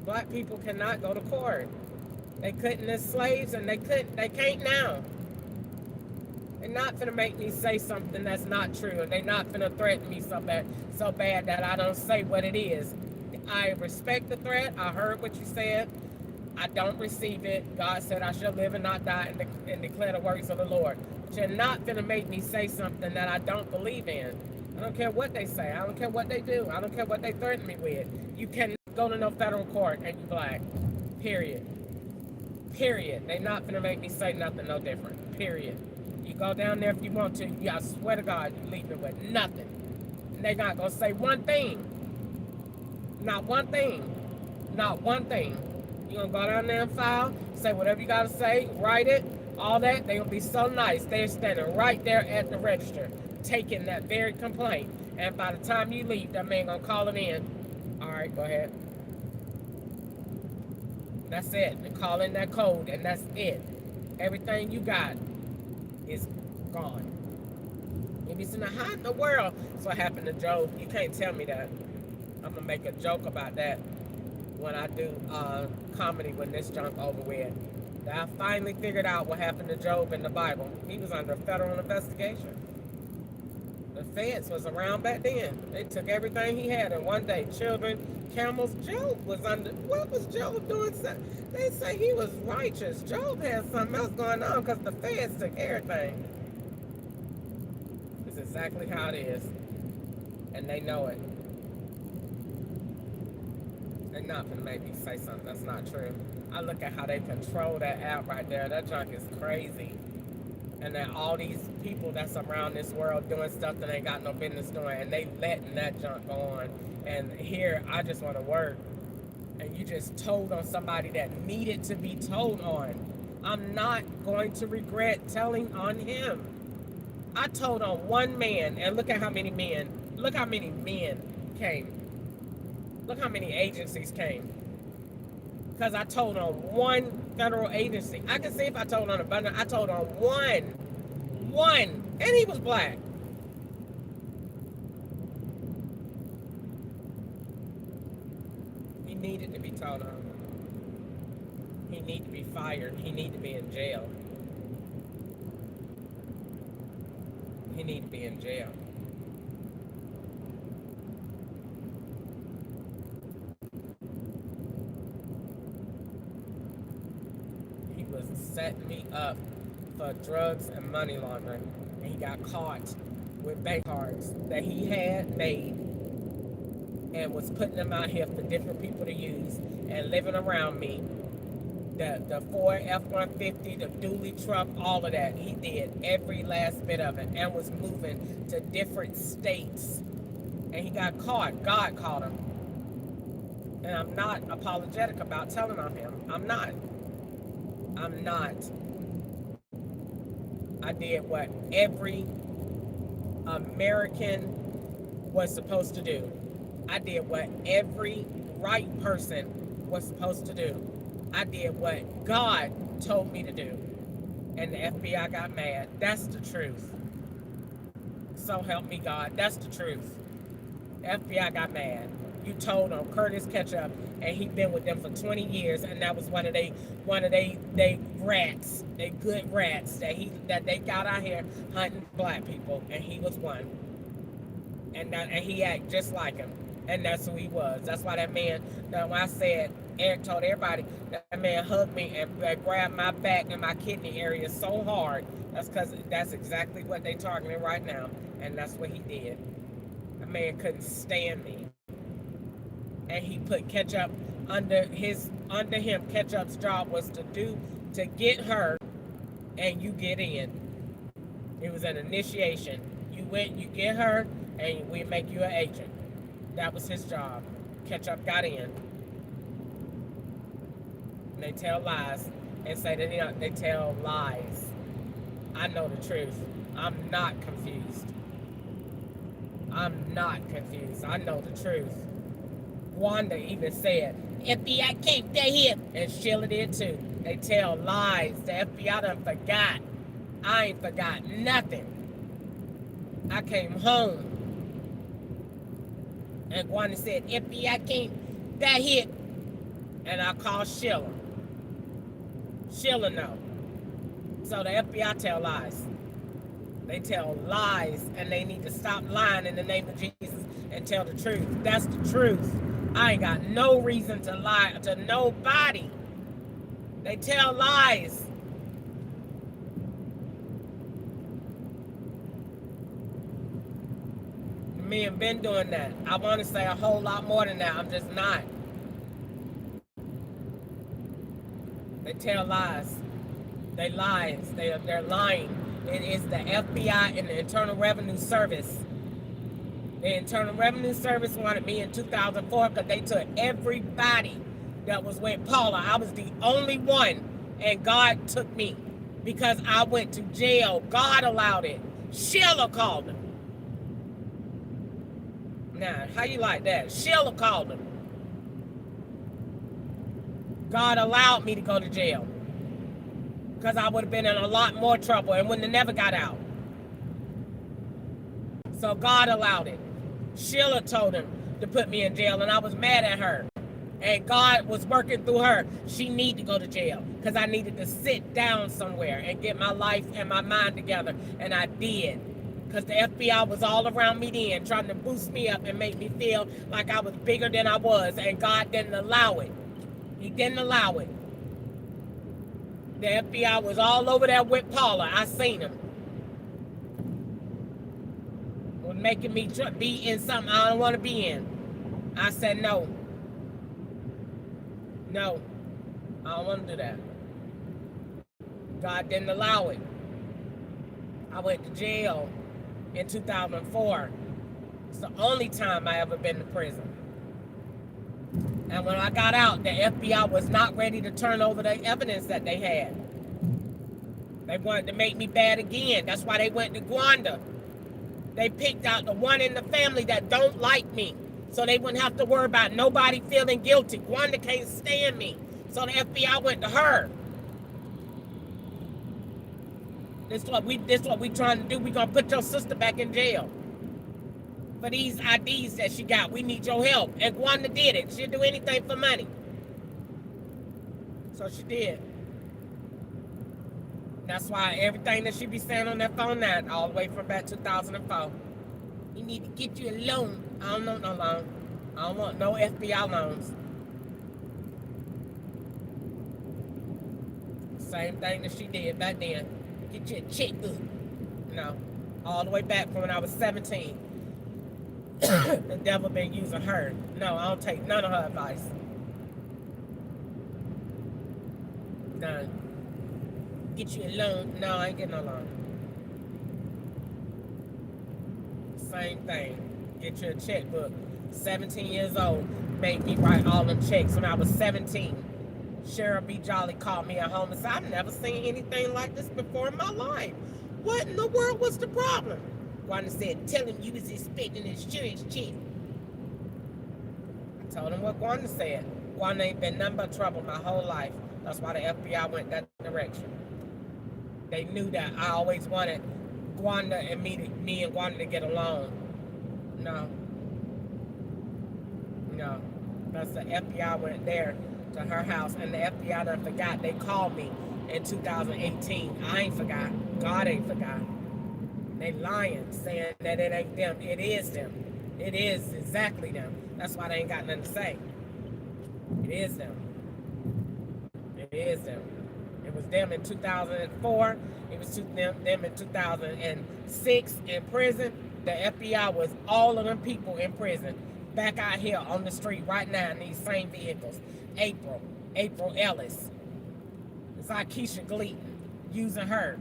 [SPEAKER 1] Black people cannot go to court. They couldn't as slaves and they can't now. They're not gonna make me say something that's not true, and they're not gonna threaten me so bad that I don't say what it is. I respect the threat. I heard what you said. I don't receive it. God said I shall live and not die and declare the works of the Lord. But you're not gonna make me say something that I don't believe in. I don't care what they say. I don't care what they do. I don't care what they threaten me with. You cannot go to no federal court and you black. Period. Period. They're not gonna make me say nothing no different. Period. You go down there if you want to. I swear to God, you leave me with nothing. And they're not gonna say one thing. Not one thing. Not one thing. You're gonna go down there and file, say whatever you gotta say, write it, all that. They're gonna be so nice. They're standing right there at the register, taking that very complaint. And by the time you leave, that man gonna call it in. All right, go ahead. That's it. And call in that code, and that's it. Everything you got is gone. And you said, now how in the world? That's what happened to Job. You can't tell me that. I'm gonna make a joke about that when I do comedy when this junk over with. I finally figured out what happened to Job in the Bible. He was under federal investigation. The feds was around back then. They took everything he had in one day. Children, camels. Job was under, what was Job doing? They say he was righteous. Job had something else going on because the feds took everything. It's exactly how it is. And they know it. They're not gonna make me say something that's not true. I look at how they control that app right there. That junk is crazy. And that all these people that's around this world doing stuff that ain't got no business doing, and they letting that junk go on. And here, I just want to work. And you just told on somebody that needed to be told on. I'm not going to regret telling on him. I told on one man, and look at how many men came. Look how many agencies came. Because I told on one federal agency. I can see if I told on a bunch. I told on one, and he was black. He needed to be told on. He needed to be fired. He needed to be in jail. He needed to be in jail. Was setting me up for drugs and money laundering, and he got caught with bank cards that he had made and was putting them out here for different people to use and living around me. The Ford F-150, the dually truck, all of that. He did every last bit of it and was moving to different states, and he got caught. God caught him, and I'm not apologetic about telling on him. I'm not. I did what every American was supposed to do. I did what every right person was supposed to do. I did what God told me to do. And the FBI got mad. That's the truth. So help me God. That's the truth. The FBI got mad. You told on Curtis Ketchup, and he been with them for 20 years, and that was one of they rats, they good rats that they got out here hunting black people, and he was one. And he act just like him, and that's who he was. That's why that man, when I said, Eric told everybody, that man hugged me and grabbed my back and my kidney area so hard. That's because that's exactly what they targeting right now, and that's what he did. The man couldn't stand me. And he put Ketchup under him. Ketchup's job was to get her, and you get in. It was an initiation. You went, you get her, and we make you an agent. That was his job. Ketchup got in. And they tell lies and say that they tell lies. I know the truth. I'm not confused. I'm not confused. I know the truth. Wanda even said, FBI can't stay here. And Sheila did too. They tell lies. The FBI done forgot. I ain't forgot nothing. I came home. And Wanda said, FBI can't stay here. And I called Sheila. Sheila know. So the FBI tell lies. They tell lies, and they need to stop lying in the name of Jesus and tell the truth. That's the truth. I ain't got no reason to lie to nobody. They tell lies. Me and been doing that. I want to say a whole lot more than that. I'm just not. They tell lies. They lies. They're lying. It is the FBI and the Internal Revenue Service. The Internal Revenue Service wanted me in 2004 because they took everybody that was with Paula. I was the only one, and God took me because I went to jail. God allowed it. Sheila called him. Now, how you like that? Sheila called him. God allowed me to go to jail. Because I would have been in a lot more trouble and wouldn't have never got out. So God allowed it. Sheila told him to put me in jail, and I was mad at her. And God was working through her. She needed to go to jail because I needed to sit down somewhere and get my life and my mind together. And I did. Because the FBI was all around me then, trying to boost me up and make me feel like I was bigger than I was. And God didn't allow it. He didn't allow it. The FBI was all over there with Paula. I seen them. Was making me be in something I don't want to be in. I said no. No. I don't want to do that. God didn't allow it. I went to jail in 2004. It's the only time I ever been to prison. And when I got out, the FBI was not ready to turn over the evidence that they had. They wanted to make me bad again. That's why they went to Gwanda. They picked out the one in the family that don't like me. So they wouldn't have to worry about nobody feeling guilty. Gwanda can't stand me. So the FBI went to her. This is what we trying to do. We gonna put your sister back in jail. For these IDs that she got, we need your help. And Gwanda did it. She'll do anything for money. So she did. That's why everything that she be saying on that phone now, all the way from back 2004. You need to get you a loan. I don't want no loan. I don't want no FBI loans. Same thing that she did back then. Get you a checkbook. No. All the way back from when I was 17. The devil been using her. No, I don't take none of her advice. None. Get you a loan. No, I ain't getting no loan. Same thing. Get you a checkbook. 17 years old. Made me write all them checks when I was 17. Sheriff B. Jolly called me at home and said, I've never seen anything like this before in my life. What in the world was the problem? Wanda said, tell him you was expecting insurance check. I told him what Wanda said. Wanda ain't been nothing but trouble my whole life. That's why the FBI went that direction. They knew that I always wanted Gwanda and me and Gwanda to get along. No. No. That's the FBI went there to her house, and the FBI done forgot. They called me in 2018. I ain't forgot. God ain't forgot. They lying, saying that it ain't them. It is them. It is exactly them. That's why they ain't got nothing to say. It is them. It is them. It was them in 2004. It was them in 2006 in prison. The FBI was all of them people in prison. Back out here on the street right now in these same vehicles. April Ellis. It's like Keisha Gleaton using her.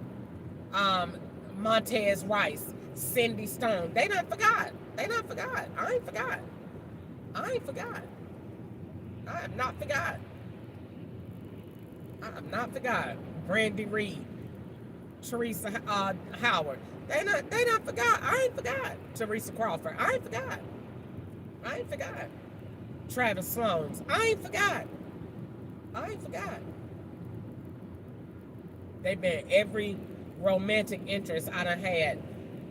[SPEAKER 1] Montez Rice, Cindy Stone. They done forgot. They done forgot. I ain't forgot. I ain't forgot. I have not forgot. I have not forgot. Brandy Reed, Teresa Howard. They not forgot. I ain't forgot. Teresa Crawford. I ain't forgot. I ain't forgot. Travis Sloans. I ain't forgot. I ain't forgot. They've been every romantic interest I done had.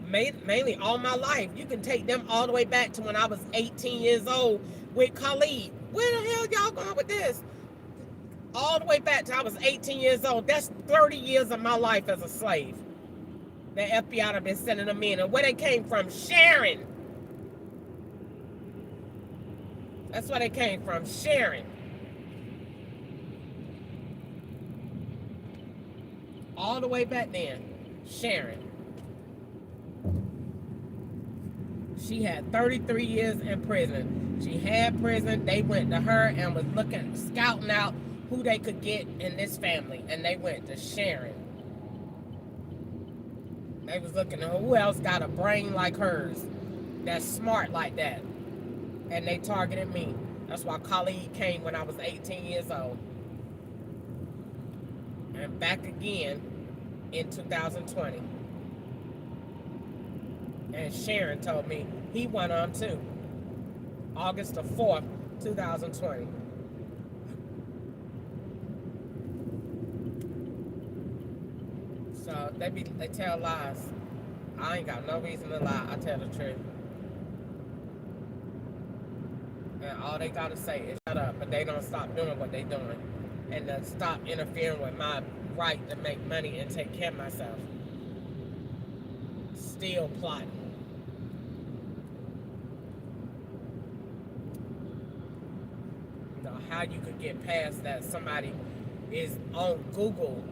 [SPEAKER 1] Mainly all my life. You can take them all the way back to when I was 18 years old with Khalid. Where the hell y'all going with this? All the way back to I was 18 years old. That's 30 years of my life as a slave. The FBI have been sending them in. And where they came from? Sharon. That's where they came from. Sharon. All the way back then. Sharon. She had 33 years in prison. She had prison. They went to her and was looking, scouting out who they could get in this family. And they went to Sharon. They was looking at who else got a brain like hers. That's smart like that. And they targeted me. That's why Khalid came when I was 18 years old. And back again in 2020. And Sharon told me he went on too. August the 4th, 2020. So they tell lies. I ain't got no reason to lie. I tell the truth. And all they gotta say is shut up, but they don't stop doing what they doing. And to stop interfering with my right to make money and take care of myself. Still plotting. You know, how you could get past that somebody is on Google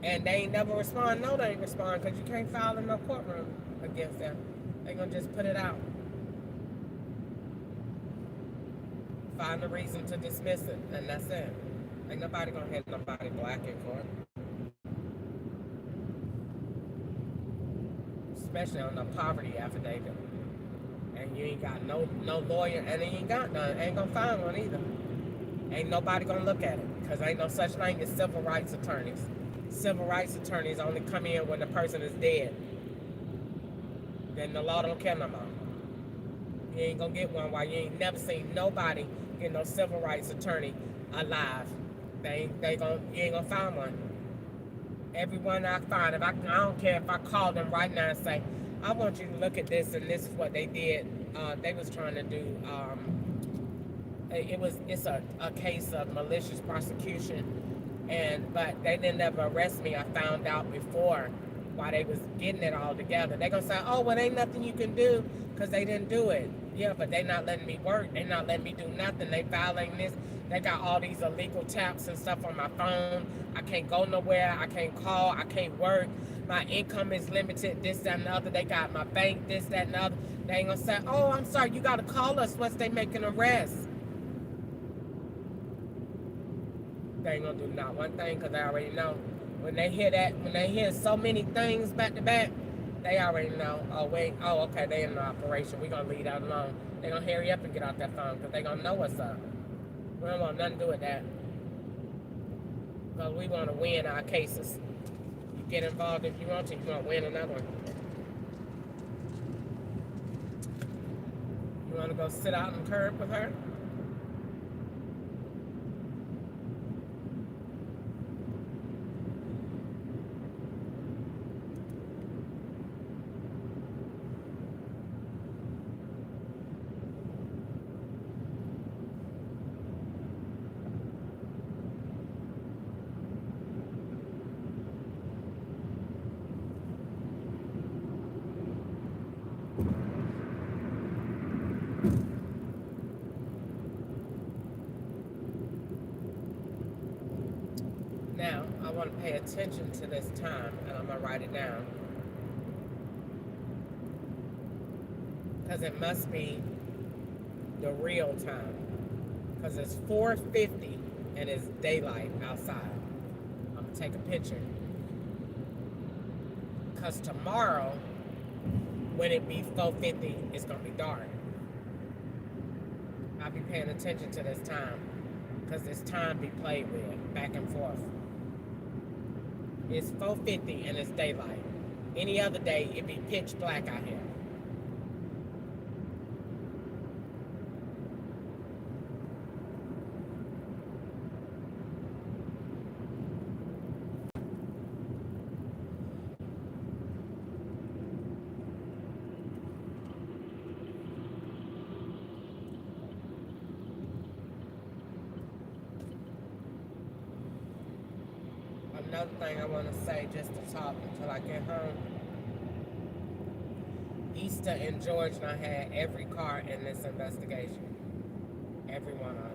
[SPEAKER 1] and they ain't never respond. No, they ain't respond because you can't file in no courtroom against them. They gonna just put it out. Find a reason to dismiss it, and that's it. Ain't nobody gonna hit nobody black in court. Especially on the poverty affidavit. And you ain't got no lawyer, and you ain't got none. Ain't gonna find one either. Ain't nobody gonna look at it, because ain't no such thing as civil rights attorneys. Civil rights attorneys only come in when the person is dead. Then the law don't care no more. You ain't gonna get one while you ain't never seen nobody get no civil rights attorney alive. You ain't gonna find one. Everyone I find, I don't care if I call them right now and say, I want you to look at this, and this is what they did. They was trying to do, it's a case of malicious prosecution, but they didn't ever arrest me. I found out before while they was getting it all together. They gonna say, oh, well, ain't nothing you can do because they didn't do it. Yeah, but they not letting me work. They not letting me do nothing. They violating this. They got all these illegal taps and stuff on my phone. I can't go nowhere. I can't call. I can't work. My income is limited, this, that, and the other. They got my bank, this, that, and the other. They ain't gonna say, oh, I'm sorry, you gotta call us once they make an arrest. They ain't gonna do not one thing because they already know. When they hear that, when they hear so many things back to back, they already know, oh, wait, oh, okay, they in the operation. We're gonna leave that alone. They gonna hurry up and get out that phone because they gonna know what's up. We don't want nothing to do with that. Because we want to win our cases. You get involved if you want to, you're going to win another one. You want to go sit out on the curb with her? Now, I want to pay attention to this time, and I'm going to write it down. Because it must be the real time. Because it's 4:50 and it's daylight outside. I'm going to take a picture. Because tomorrow, when it be 4:50, it's going to be dark. I'll be paying attention to this time. Because this time be played with, back and forth. It's 4:50 and it's daylight. Any other day, it'd be pitch black out here. Another thing I want to say just to talk until I get home. Easter and George and I had every car in this investigation. Every one of them.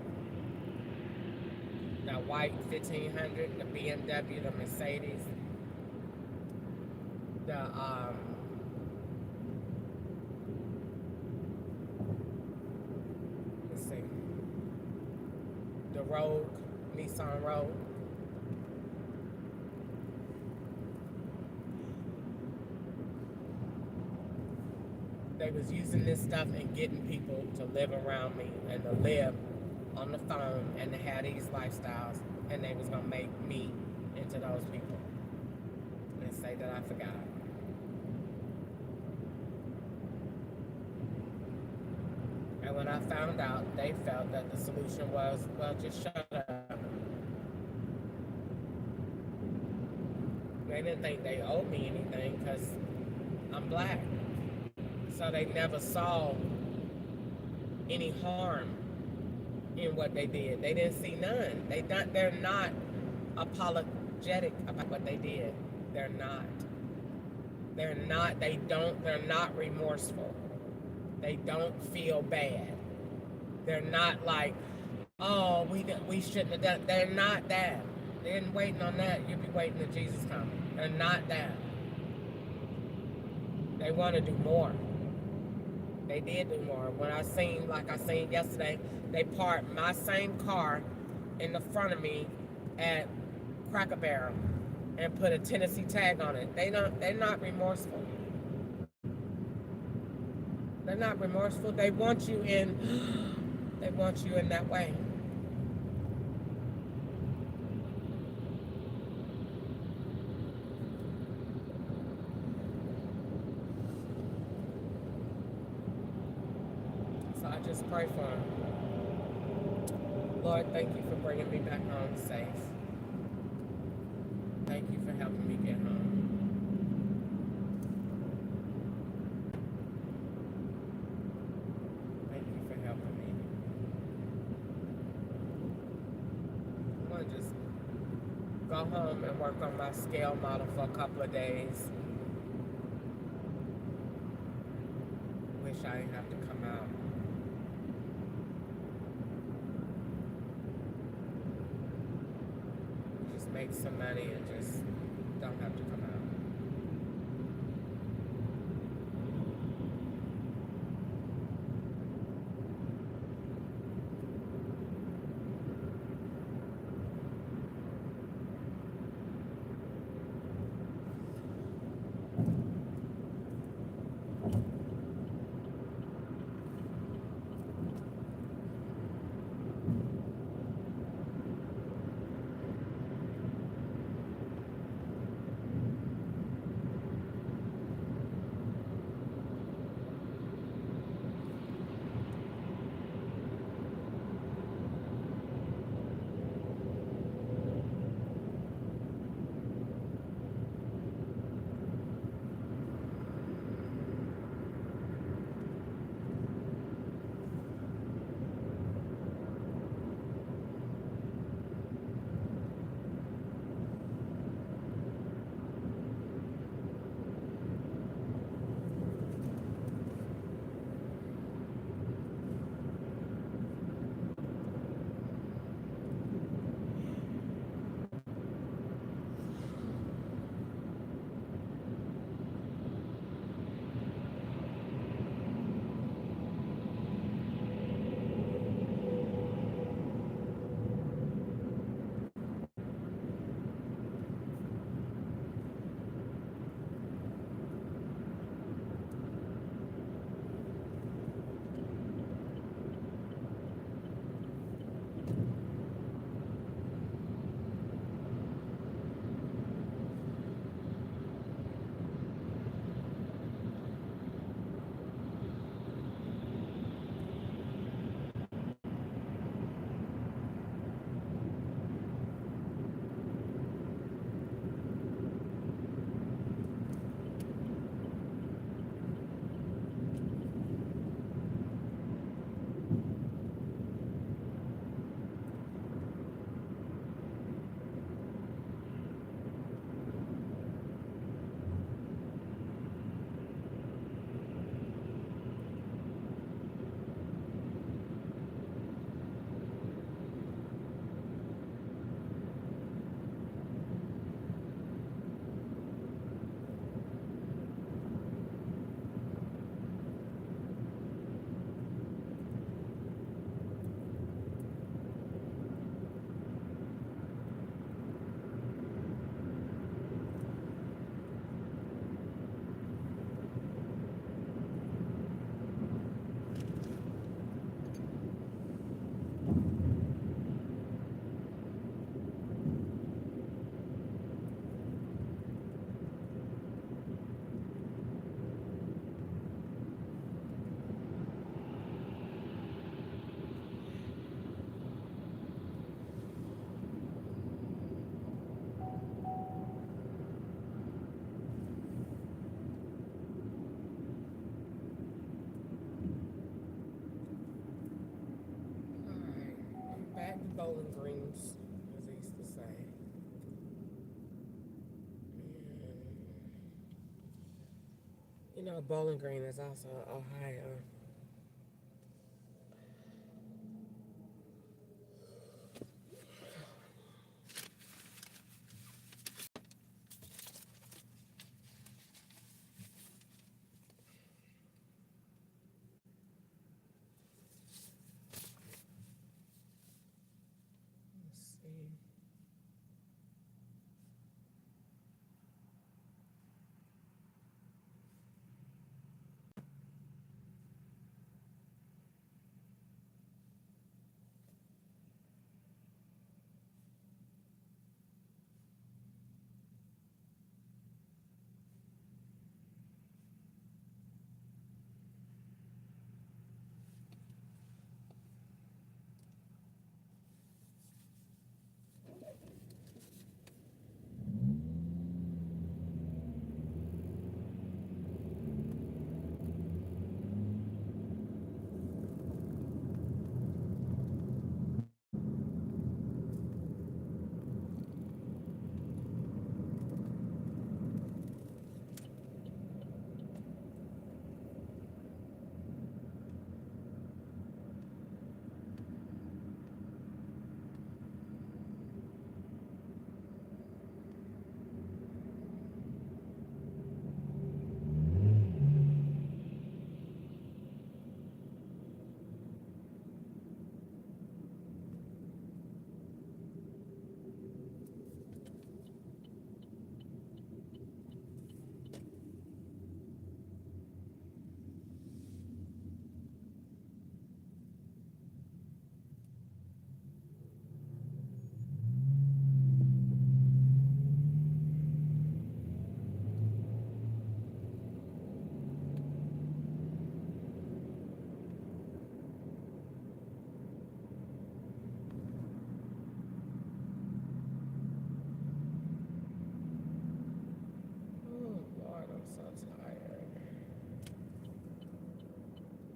[SPEAKER 1] The white 1500, the BMW, the Mercedes, the let's see, the Rogue, Nissan Rogue. They was using this stuff and getting people to live around me and to live on the phone and to have these lifestyles, and they was gonna make me into those people and say that I forgot. And when I found out, they felt that the solution was, well, just shut up. They didn't think they owed me anything because I'm black. So they never saw any harm in what they did. They didn't see none. They're not apologetic about what they did. They're not. They're not remorseful. They don't feel bad. They're not like, oh, we shouldn't have done. They're not that. They ain't waiting on that. You'll be waiting till Jesus comes. They're not that. They want to do more. They did do more. When I seen yesterday, they parked my same car in the front of me at Cracker Barrel and put a Tennessee tag on it. They're not remorseful. They're not remorseful. They want you in that way. So I just pray for them. Lord, thank you for bringing me back home safe. Thank you for helping me get home. Thank you for helping me. I'm going to just go home and work on my scale model for a couple of days. Wish I didn't have to come out. Just make some money and just don't have to come out. Bowling Greens, as they used to say. You know, Bowling Green is also Ohio. Let's see.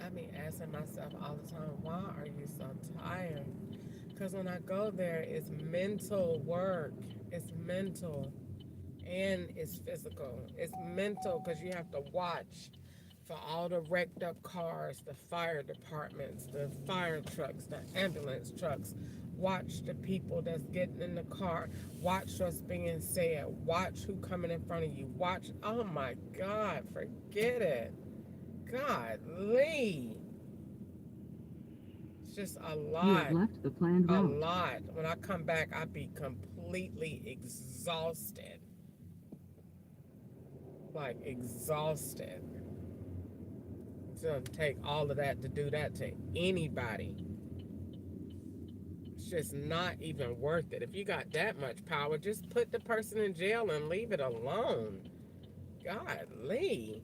[SPEAKER 1] I be asking myself all the time, why are you so tired? Because when I go there, it's mental work. It's mental and it's physical. It's mental because you have to watch for all the wrecked up cars, the fire departments, the fire trucks, the ambulance trucks. Watch the people that's getting in the car. Watch what's being said. Watch who coming in front of you. Watch, oh my God, forget it. Golly. It's just a lot.
[SPEAKER 4] You have left the planned route.
[SPEAKER 1] A lot. When I come back, I be completely exhausted. Like, exhausted. It's gonna take all of that to do that to anybody. It's just not even worth it. If you got that much power, just put the person in jail and leave it alone. Golly.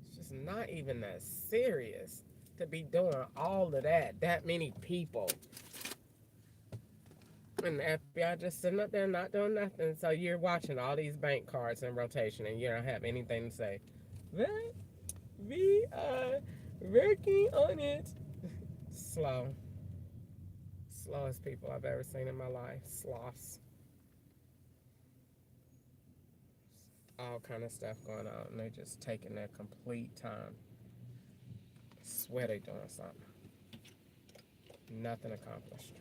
[SPEAKER 1] It's just not even that serious to be doing all of that many people. And the FBI just sitting up there not doing nothing. So you're watching all these bank cards in rotation and you don't have anything to say. Well, we are working on it. Slow. Slowest people I've ever seen in my life. Sloths. All kind of stuff going on. And they're just taking their complete time. Swear they're doing something. Nothing accomplished.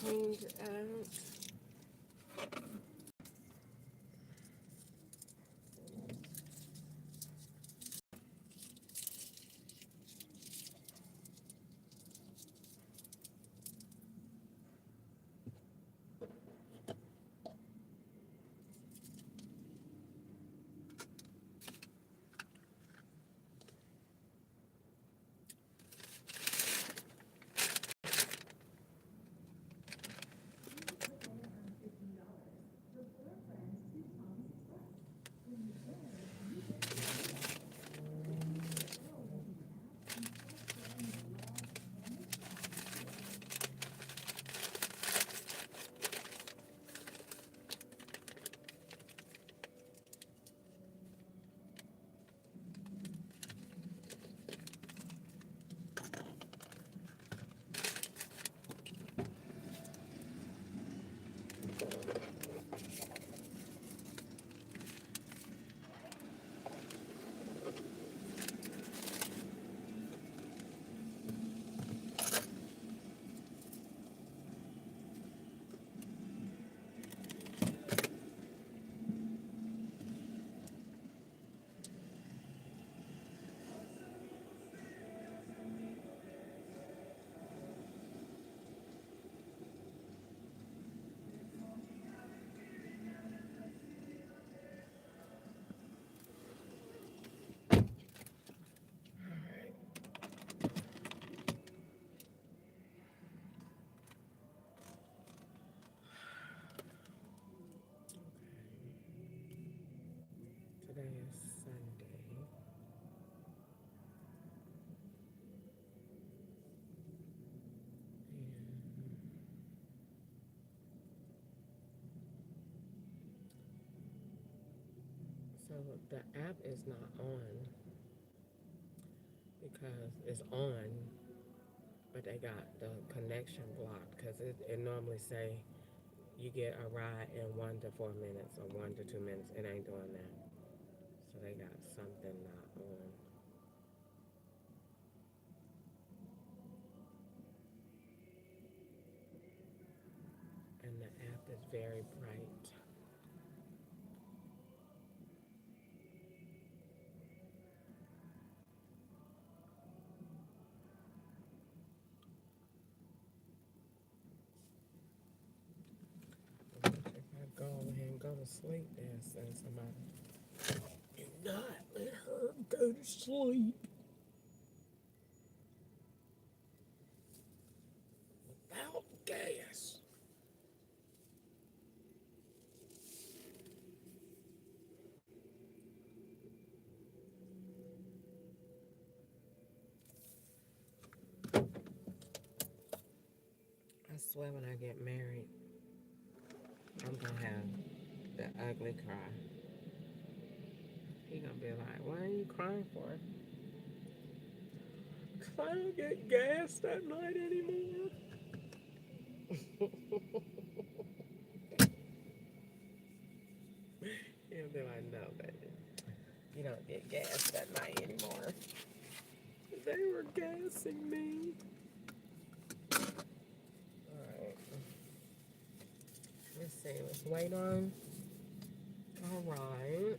[SPEAKER 8] cleaned out.
[SPEAKER 1] Today is Sunday. So the app is not on because it's on, but they got the connection blocked because it normally say you get a ride in 1 to 4 minutes or 1 to 2 minutes. It ain't doing that. So they got something not on. And the app is very bright. If I go ahead and go to sleep, they'll send somebody. Do not let her go to sleep without gas. I swear when I get married, I'm gonna have the ugly cry. He gonna be like, "Why are you crying for?" "'Cause I don't get gas that night anymore." He'll be like, "No, baby, you don't get gas that night anymore. They were gassing me." Alright. Let's see, let's wait on. Alright.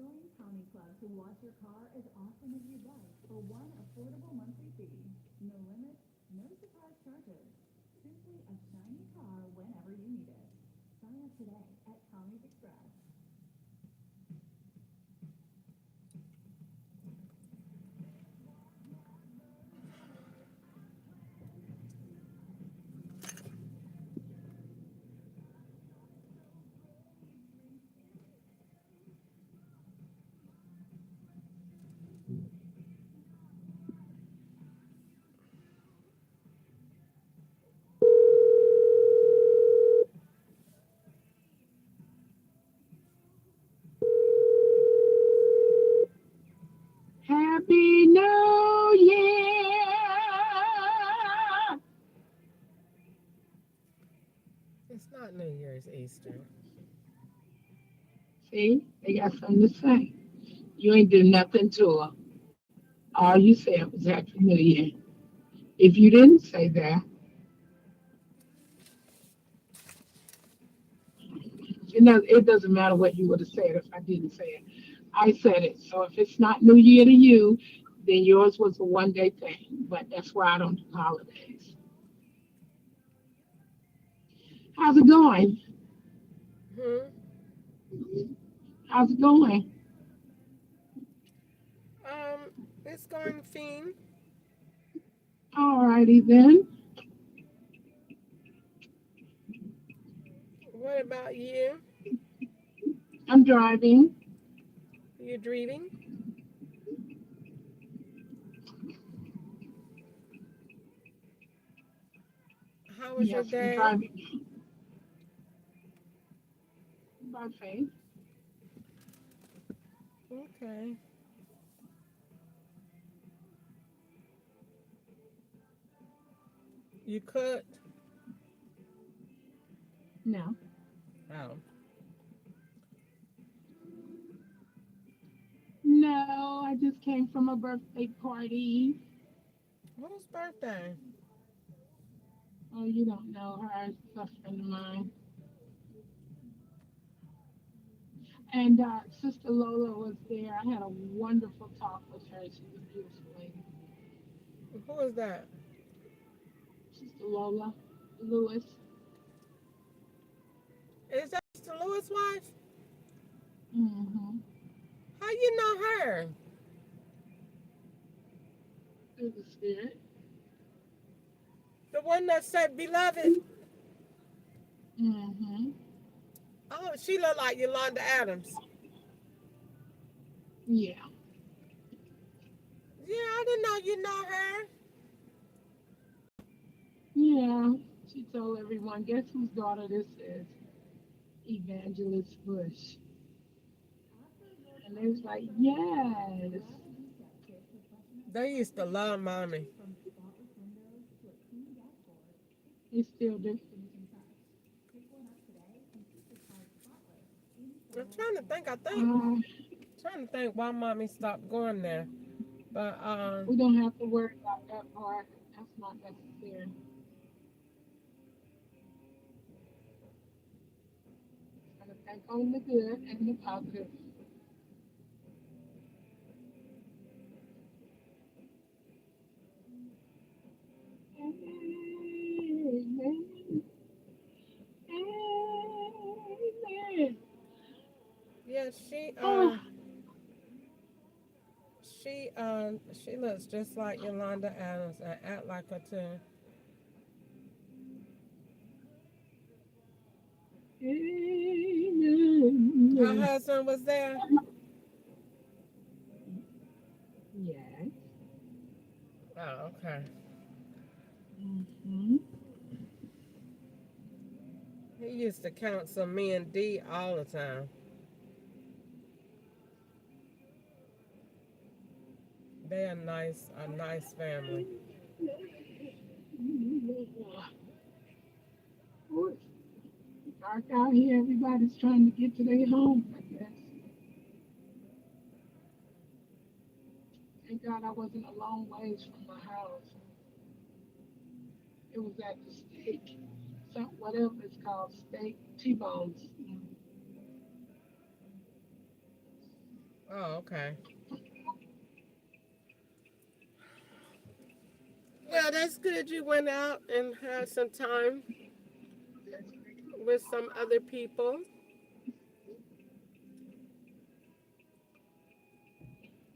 [SPEAKER 3] Join County Club to wash your car as often as you'd like for one affordable monthly fee. No limits, no surprise charges. Simply a shiny car whenever you need it. Sign up today at Counties Express.
[SPEAKER 8] Happy New Year!
[SPEAKER 1] It's not New Year's, Easter.
[SPEAKER 8] See, they got something to say. You ain't did nothing to her. All you said was Happy New Year. If you didn't say that, it doesn't matter what you would have said if I didn't say it. I said it. So if it's not New Year to you, then yours was a one-day thing. But that's why I don't do holidays. How's it going?
[SPEAKER 1] Hmm.
[SPEAKER 8] How's it going?
[SPEAKER 1] It's going fine.
[SPEAKER 8] All righty then.
[SPEAKER 1] What about you?
[SPEAKER 8] I'm driving.
[SPEAKER 1] You driving? How was your
[SPEAKER 8] Yes, I'm
[SPEAKER 1] day?
[SPEAKER 8] driving. By faith.
[SPEAKER 1] Okay. You cooked?
[SPEAKER 8] No.
[SPEAKER 1] Oh.
[SPEAKER 8] No, I just came from a birthday party.
[SPEAKER 1] Whose birthday?
[SPEAKER 8] Oh, you don't know her. It's a friend of mine. And Sister Lola was there. I had a wonderful talk with her. She's a beautiful lady.
[SPEAKER 1] Who is that?
[SPEAKER 8] Sister Lola Lewis.
[SPEAKER 1] Is that Mr. Lewis' wife?
[SPEAKER 8] Mm-hmm.
[SPEAKER 1] How you know her?
[SPEAKER 8] Through the spirit.
[SPEAKER 1] The one that said beloved?
[SPEAKER 8] Mm-hmm.
[SPEAKER 1] Oh, she look like Yolanda Adams.
[SPEAKER 8] Yeah.
[SPEAKER 1] Yeah, I didn't know you know her.
[SPEAKER 8] Yeah. She told everyone, guess whose daughter this is? Evangelist Bush. And they was like, yes.
[SPEAKER 1] They used to love mommy.
[SPEAKER 8] They still do.
[SPEAKER 1] I'm trying to think. Trying to think why mommy stopped going there. But
[SPEAKER 8] We don't have to worry about that part. That's not necessary. Gotta think on the good and the positive. Amen. Amen.
[SPEAKER 1] yeah,
[SPEAKER 8] Oh,
[SPEAKER 1] she looks just like Yolanda Adams and act like her too. Her
[SPEAKER 8] amen.
[SPEAKER 1] husband was there.
[SPEAKER 8] Yes.
[SPEAKER 1] Oh, okay.
[SPEAKER 8] Mm-hmm.
[SPEAKER 1] He used to counsel me and D all the time. They're a nice family.
[SPEAKER 8] Oh, it's dark out here. Everybody's trying to get to their home, I guess. Thank God I wasn't a long ways from my house. It was at the steak, whatever it's called, steak T-bones.
[SPEAKER 1] Oh, okay. Well, that's good. You went out and had some time with some other people.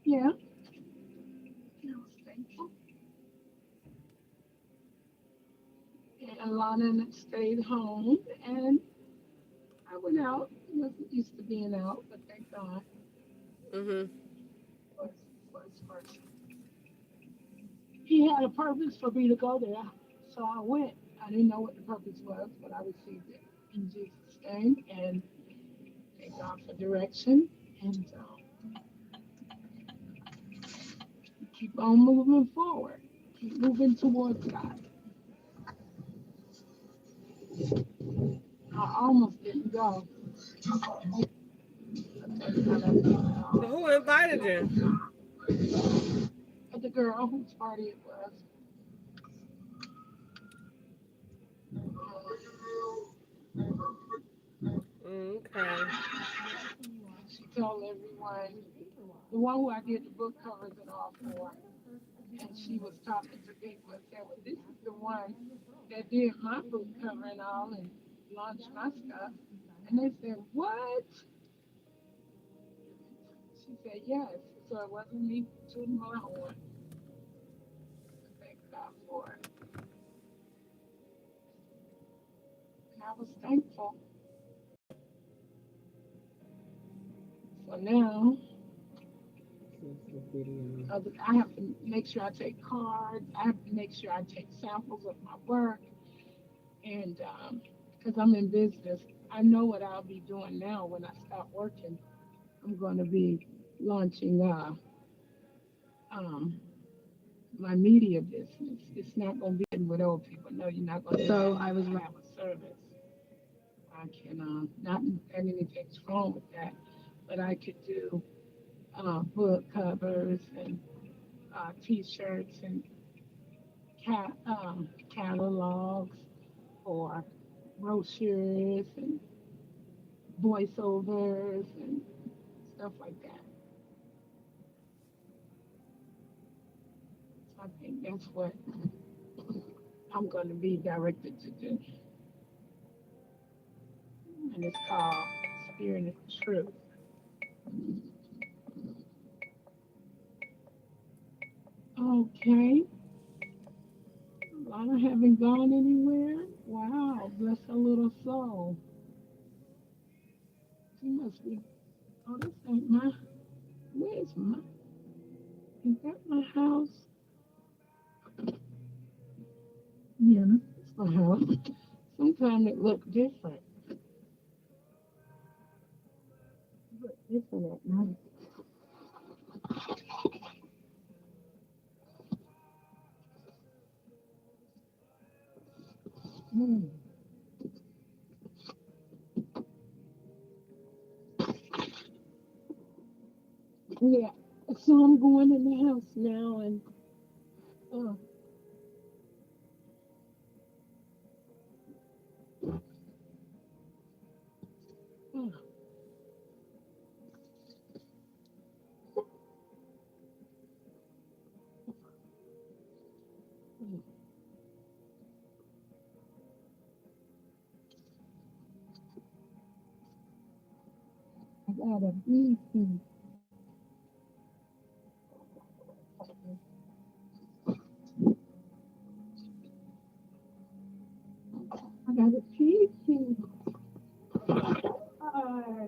[SPEAKER 13] Yeah, I was thankful. And Alana stayed home, and I went out. I wasn't used to being out, but thank God
[SPEAKER 1] Mhm.
[SPEAKER 13] was for He had a purpose for me to go there, so I went. I didn't know what the purpose was, but I received it in Jesus' name, and thank God for direction, and keep on moving forward, keep moving towards God. I almost didn't go.
[SPEAKER 1] Who invited you?
[SPEAKER 13] But the girl whose party it was,
[SPEAKER 1] Okay.
[SPEAKER 13] she told everyone, the one who I did the book covers and all for, and she was talking to people and said, well, this is the one that did my book cover and all and launched my stuff. And they said, what? She said, yes. So it wasn't me tooting my horn. Thank God for it. And I was thankful. So now I have to make sure I take cards. I have to make sure I take samples of my work. And because I'm in business, I know what I'll be doing now when I stop working. I'm going to be launching um, my media business. It's not going to be with old people. No, you're not going to. So I was have a service. I can not that anything's wrong with that, but I could do book covers and T-shirts and catalogs or brochures and voiceovers and stuff like that. So I think that's what I'm going to be directed to do. And it's called Spirit of Truth. Okay. Lana haven't gone anywhere. Wow, bless her little soul. She must be, oh, this ain't my, where's my, is that my house? Yeah, that's my house. Sometimes it look different. It look different at night. Hmm. Yeah, so I'm going in the house now and uh, uh, I got a BP. I got a PP. Uh,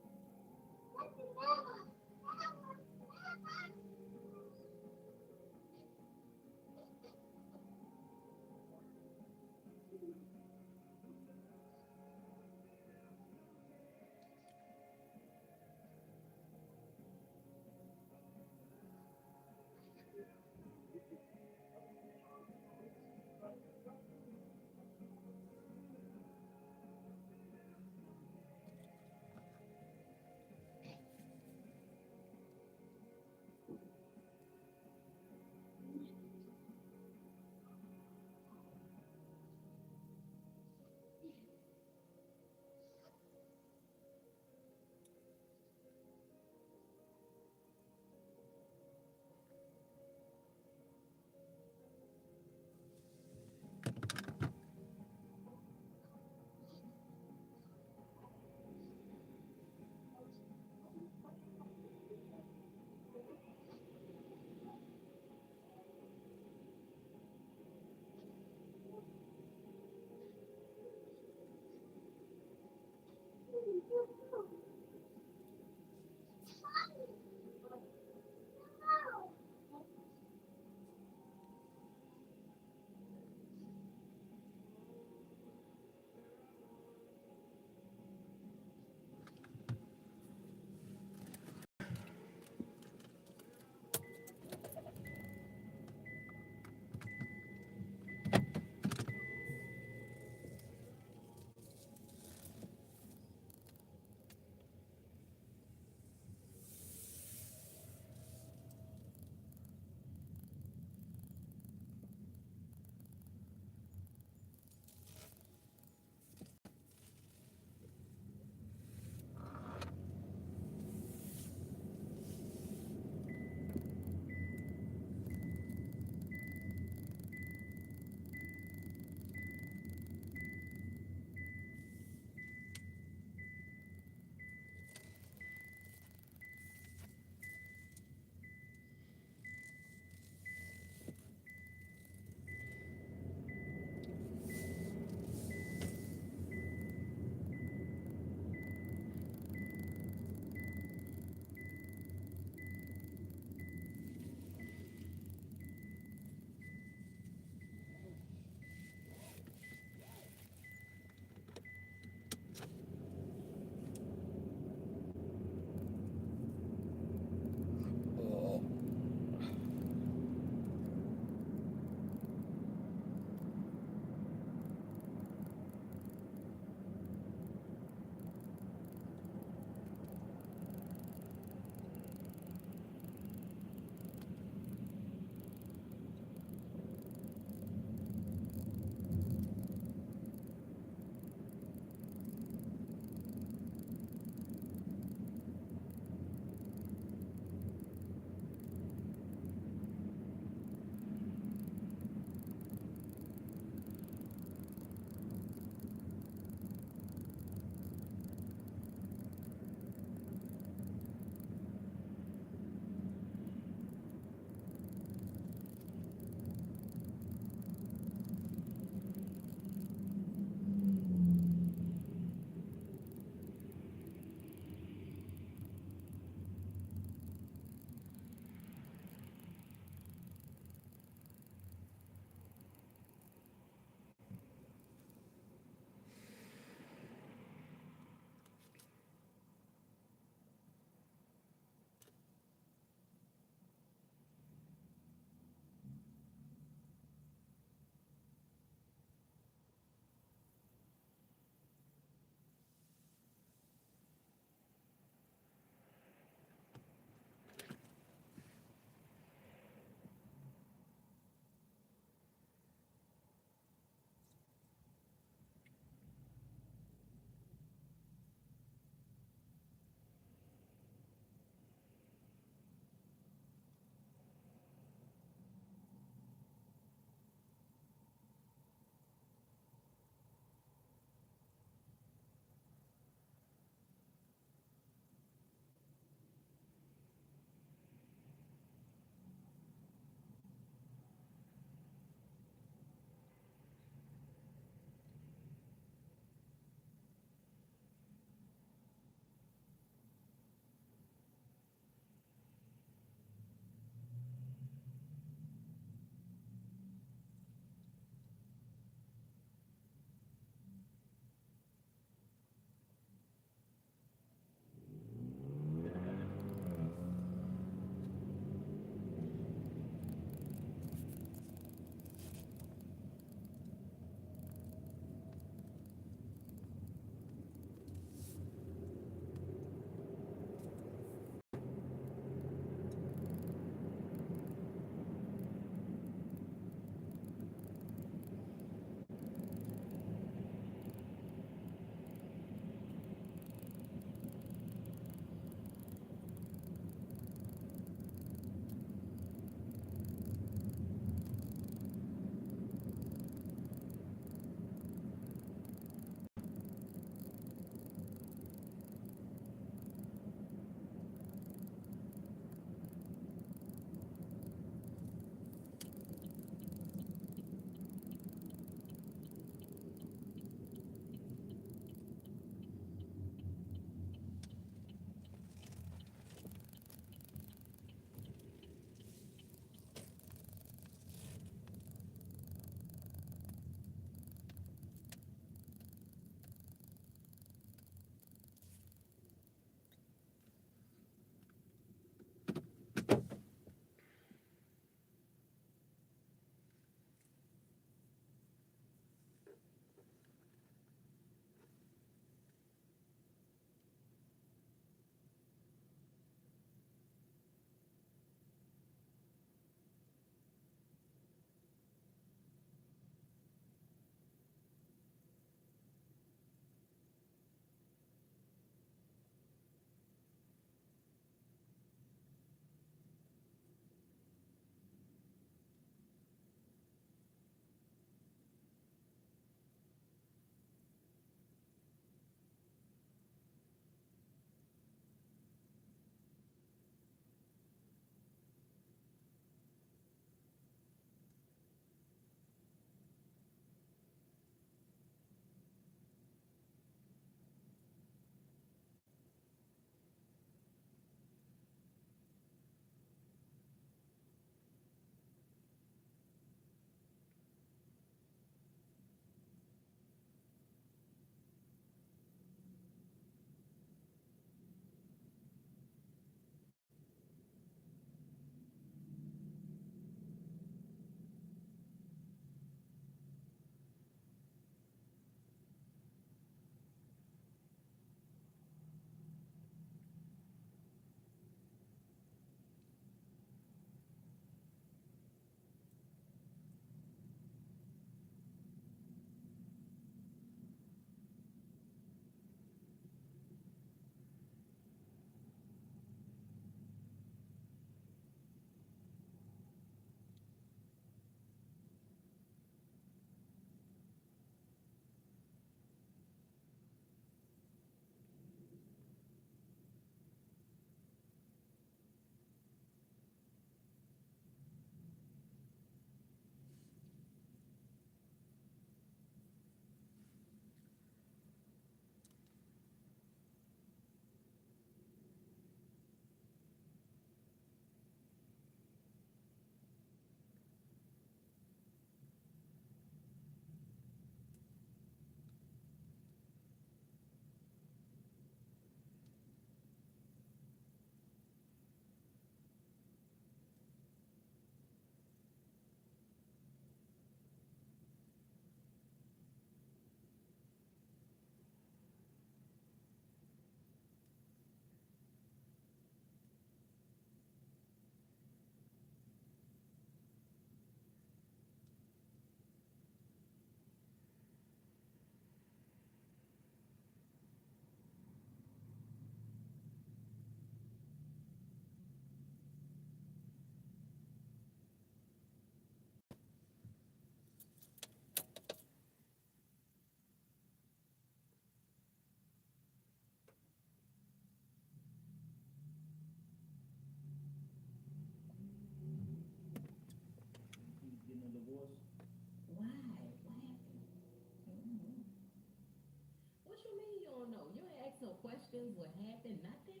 [SPEAKER 12] ask no questions, what happened, nothing?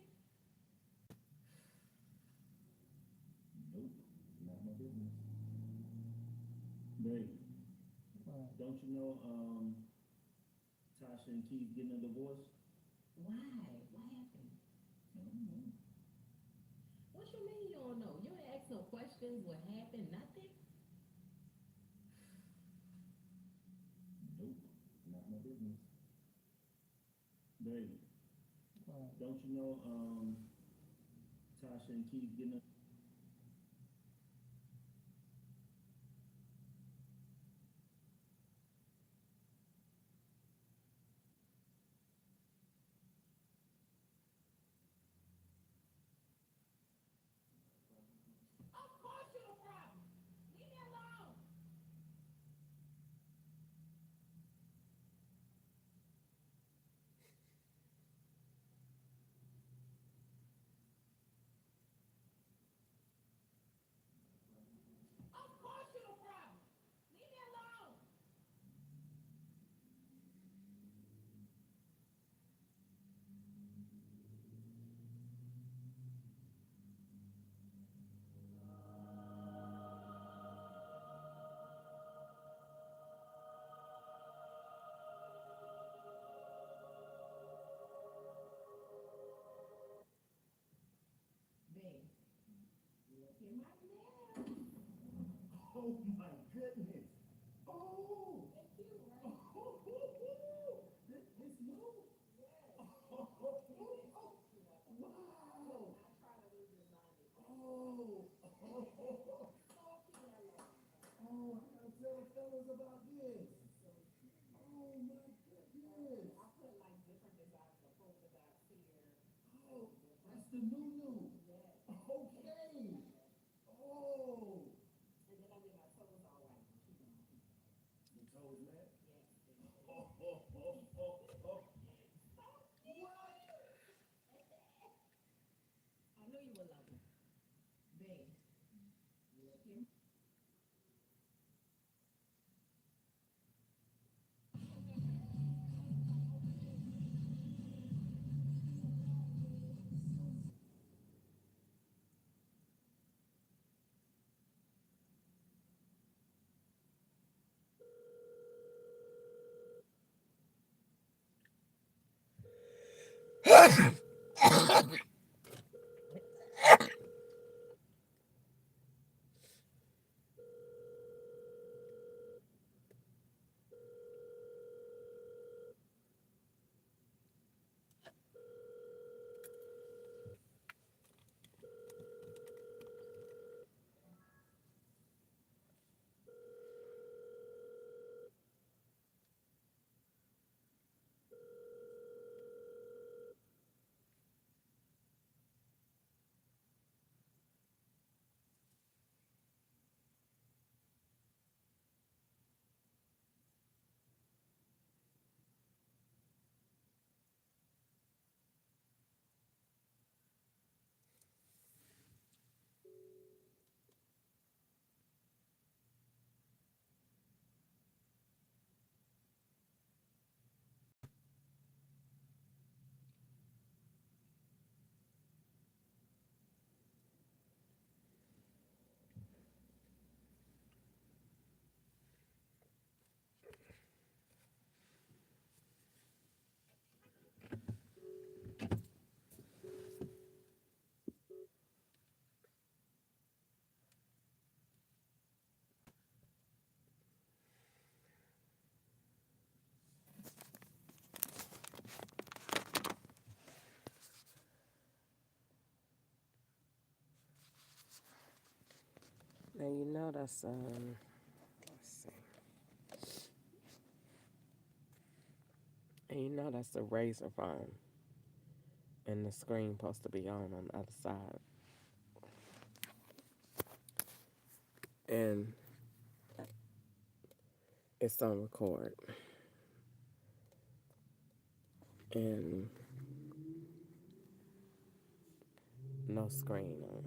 [SPEAKER 7] Nope, not my business. Babe, don't you know, Tasha and Keith getting a divorce?
[SPEAKER 12] Why? What happened?
[SPEAKER 7] I don't know.
[SPEAKER 12] What you mean you don't know? You ain't ask no questions, what happened, nothing?
[SPEAKER 7] Nope, not my business. Babe, don't you know, Tasha and Keith getting a
[SPEAKER 12] Of course you a problem. Leave me alone. Of course you a problem. Leave me alone. Babe, look at my nails.
[SPEAKER 7] Oh my goodness. Oh.
[SPEAKER 12] They cute, right?
[SPEAKER 7] This new?
[SPEAKER 12] Yes.
[SPEAKER 7] Wow.
[SPEAKER 12] I try to redesign it.
[SPEAKER 7] Oh. Oh, I gotta tell the fellas about this. Oh my goodness.
[SPEAKER 12] I put like different designs, the polka dots here.
[SPEAKER 7] Oh, that's the new.
[SPEAKER 12] Yes.
[SPEAKER 7] Okay. Oh.
[SPEAKER 12] And then I did my toes all white.
[SPEAKER 7] Your toes mad?
[SPEAKER 12] Yes. I knew you would love it. Babe, look at
[SPEAKER 1] Now you know that's let's see. And you know that's the razor phone. And the screen supposed to be on the other side. And it's on record. And no screen on.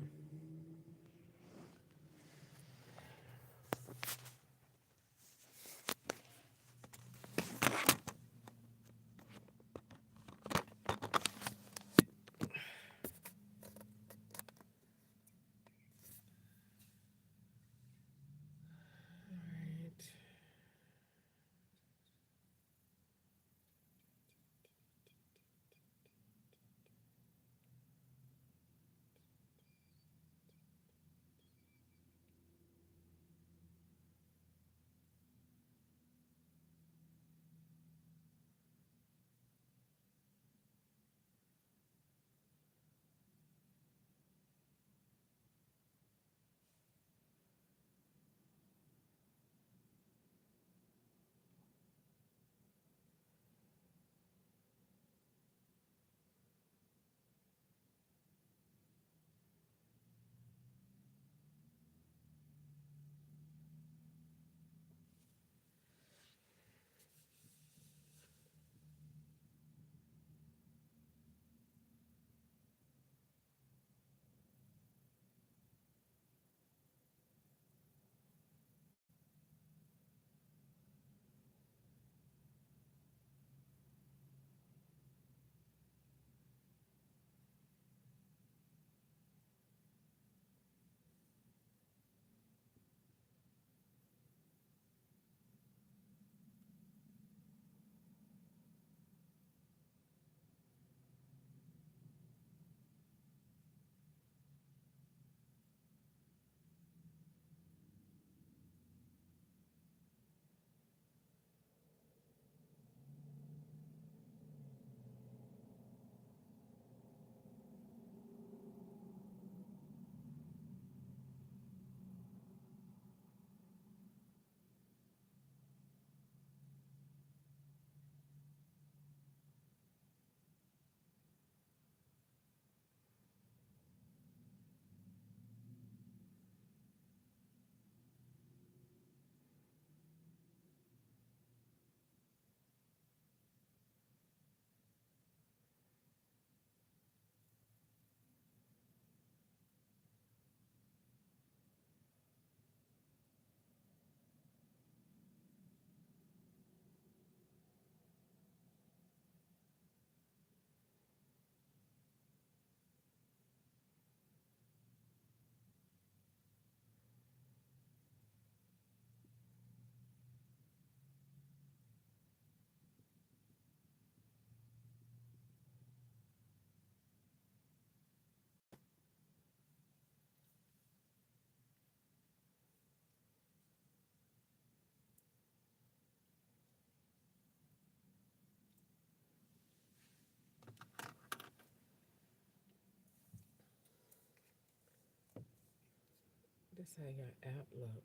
[SPEAKER 1] This how your app look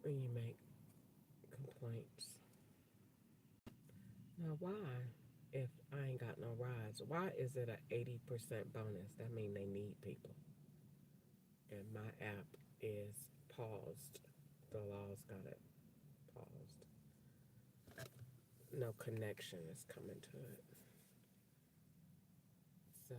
[SPEAKER 1] when you make complaints. Now why, if I ain't got no rides, why is it a 80% bonus? That mean they need people. And my app is paused. The law's got it paused. No connection is coming to it. So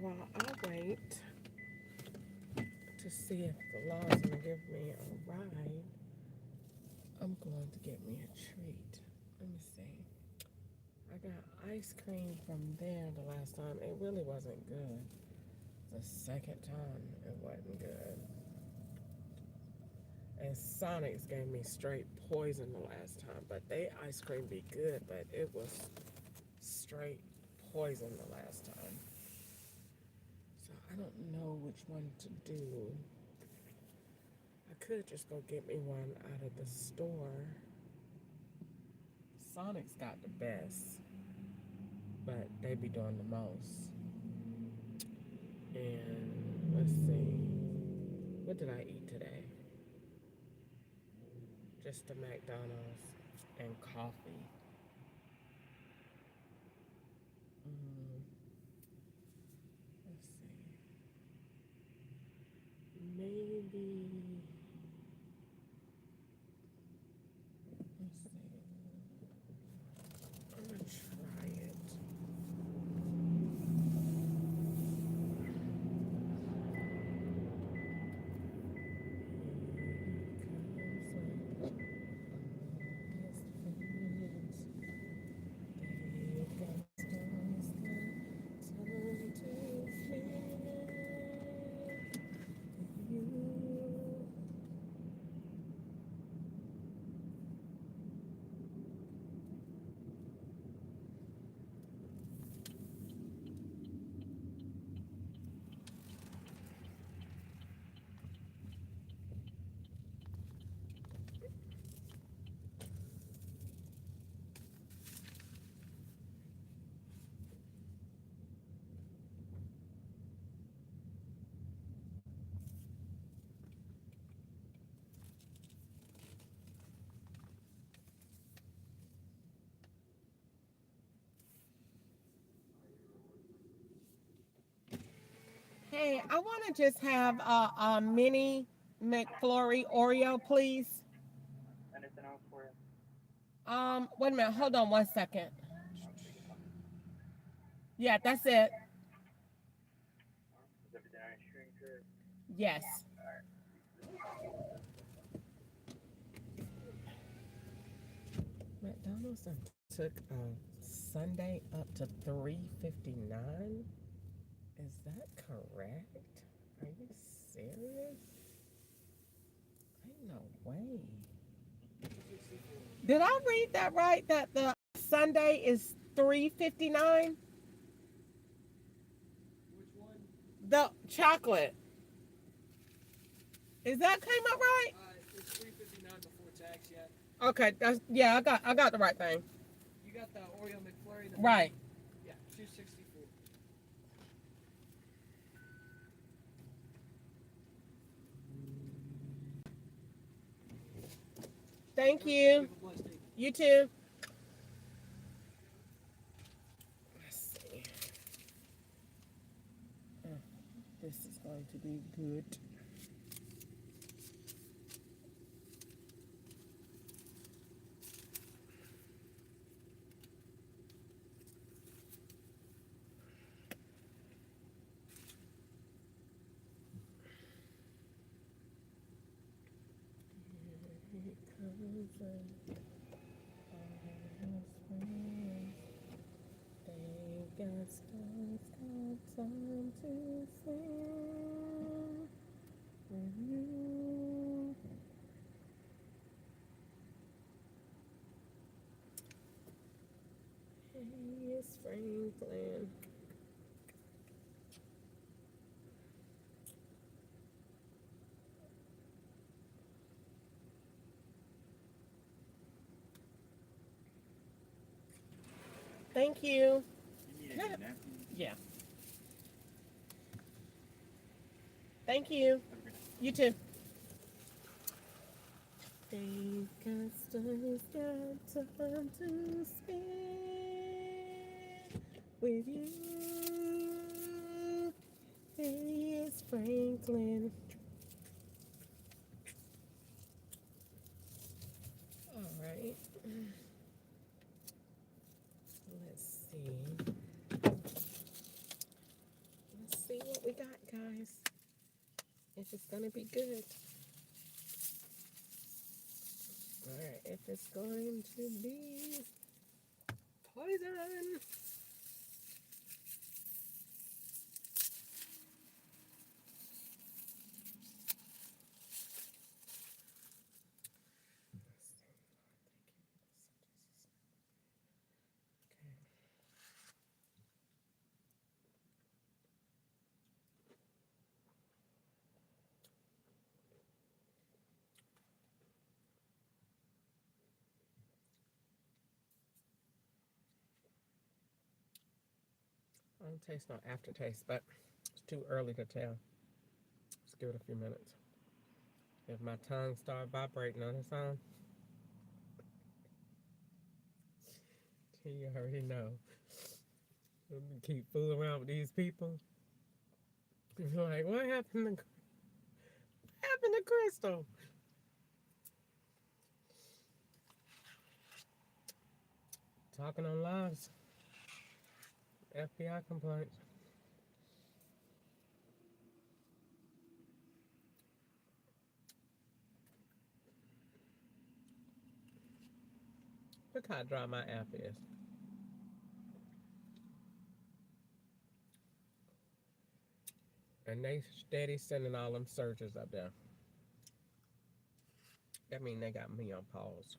[SPEAKER 1] while I wait to see if the law's gonna give me a ride, I'm going to get me a treat. Let me see. I got ice cream from there the last time. It really wasn't good. The second time, it wasn't good. And Sonic's gave me straight poison the last time, but they ice cream be good, but it was straight poison the last time. So I don't know which one to do. I could just go get me one out of the store. Sonic's got the best, but they be doing the most. And let's see, what did I eat today? Just the McDonald's and coffee. Let's see. Maybe. Let's see. I'm gonna try it. Hey, I want to just have a mini McFlurry Oreo, please.
[SPEAKER 14] Anything else for you?
[SPEAKER 1] Wait a minute. Hold on 1 second. Yeah, that's it.
[SPEAKER 14] Is everything on your screen, sir?
[SPEAKER 1] Yes. McDonald's done took Sunday up to $3.59. Is that correct? Are you serious? Ain't no way. Did I read that right? That the Sunday is $3.59?
[SPEAKER 14] Which one?
[SPEAKER 1] The chocolate. Is that came up right?
[SPEAKER 14] It's $3.59 before tax yet.
[SPEAKER 1] Okay, that's yeah. I got the right thing.
[SPEAKER 14] You got the Oreo McFlurry.
[SPEAKER 1] Right.
[SPEAKER 14] Yeah, $2.64.
[SPEAKER 1] Thank you. You too. Let's see. This is going to be good. Time to sing with you. Hey, it's Franklin. Thank you. Yeah. Thank you. You too. Think I still got time to spend with you. Hey, it's Franklin. All right. Let's see. Let's guys. If it's gonna be good. Alright, if it's going to be poison. I don't taste no aftertaste, but it's too early to tell. Let's give it a few minutes. If my tongue starts vibrating on its own, you already know. Keep fooling around with these people. You're like, what happened to Crystal? Talking on lives. FBI complaints. Look how dry my app is. And they steady sending all them searches up there. That mean they got me on pause.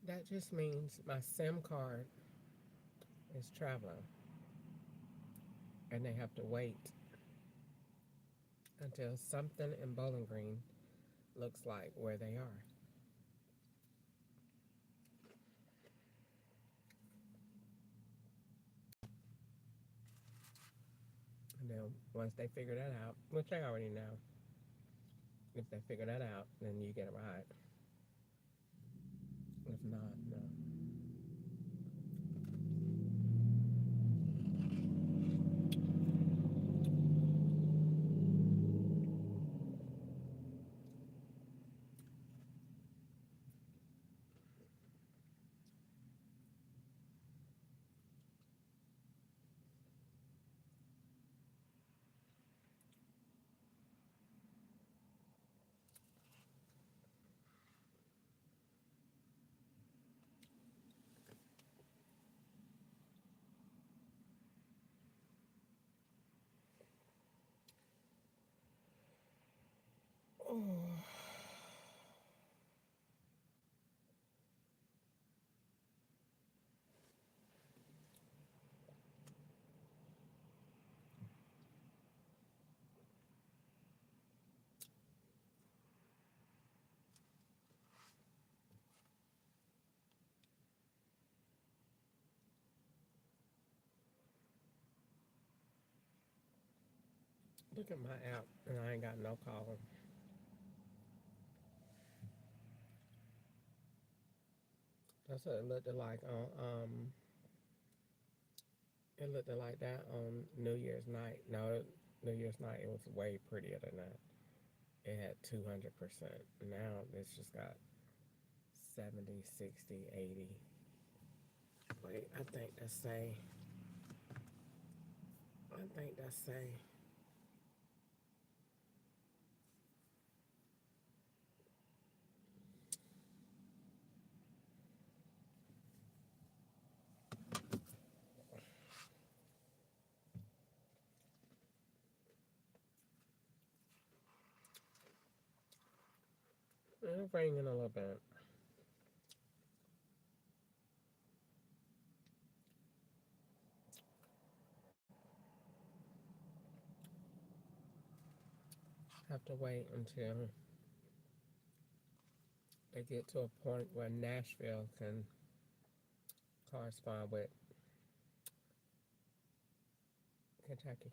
[SPEAKER 1] That just means my SIM card is traveling. And they have to wait until something in Bowling Green looks like where they are. And then once they figure that out, which they already know, if they figure that out, then you get a ride. If not, no. Oh. Look at my app, and I ain't got no calling. That's what it looked like on, it looked like that on New Year's night. No, New Year's night, it was way prettier than that. It had 200%. Now it's just got 70, 60, 80. Wait, I think that's say. It'll bring in a little bit. Have to wait until they get to a point where Nashville can correspond with Kentucky.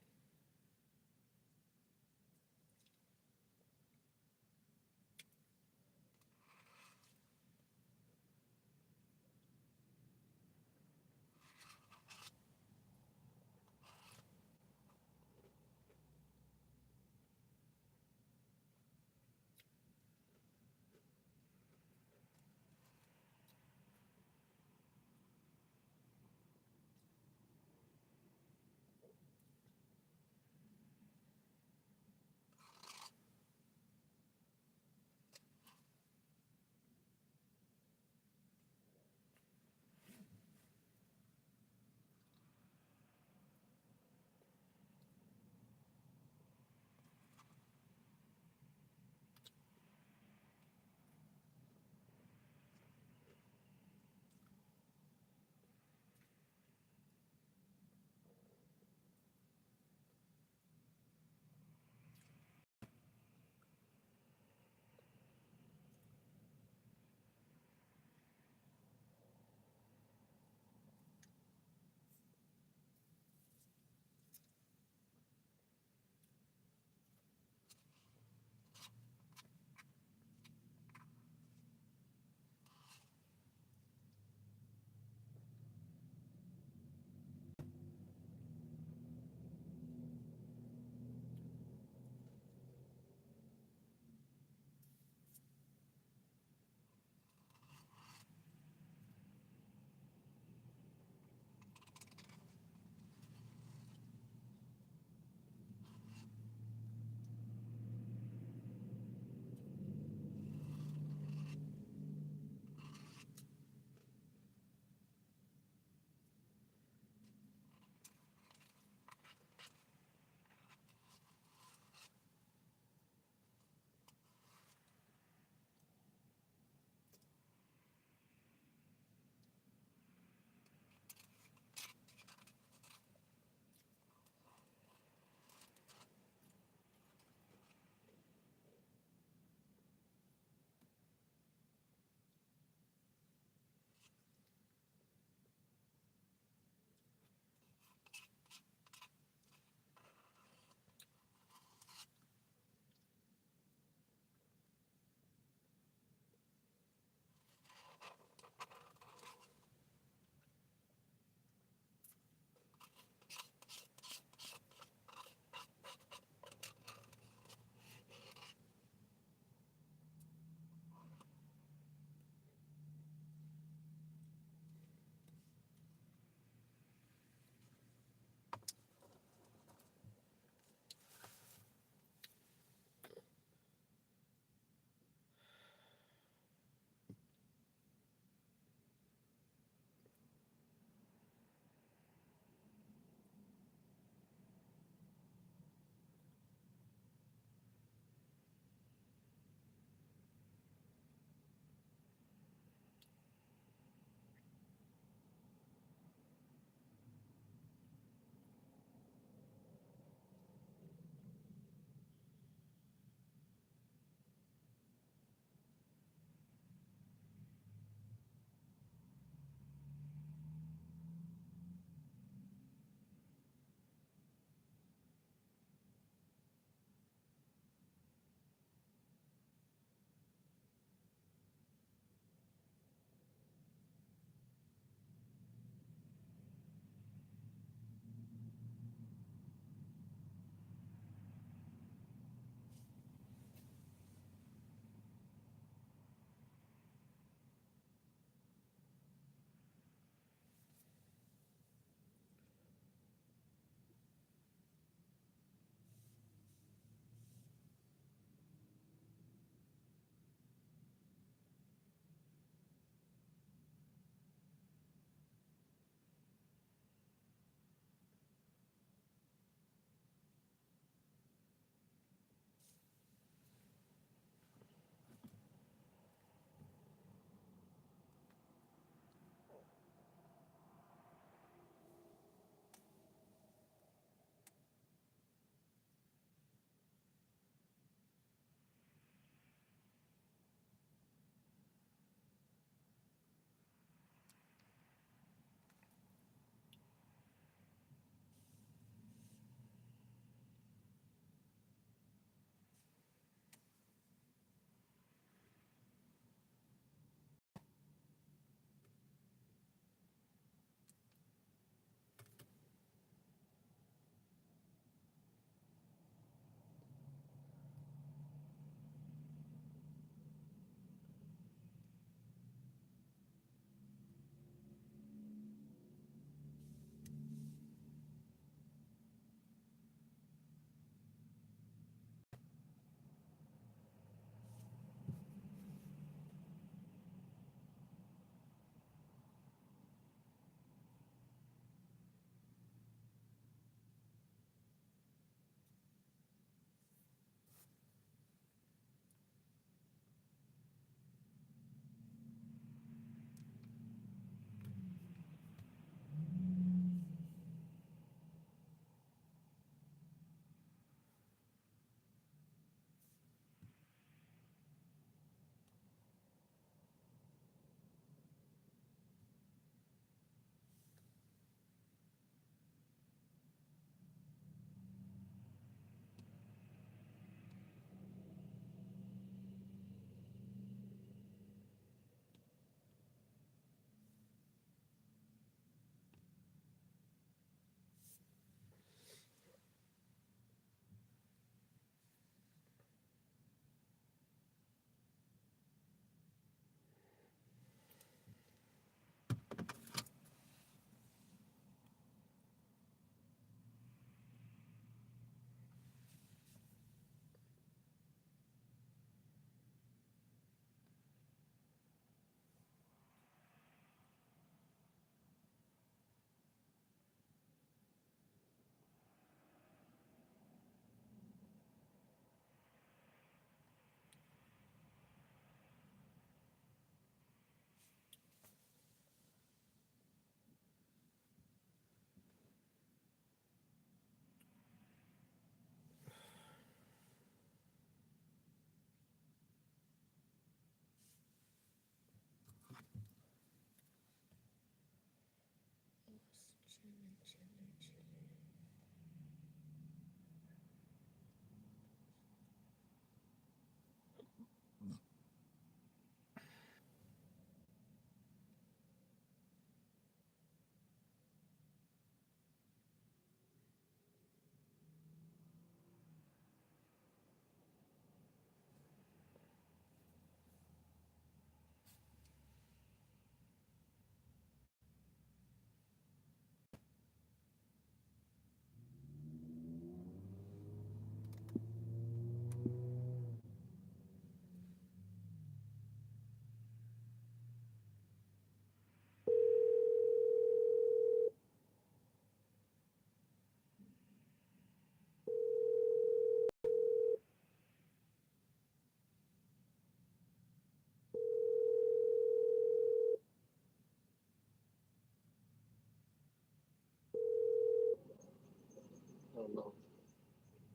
[SPEAKER 5] Hello.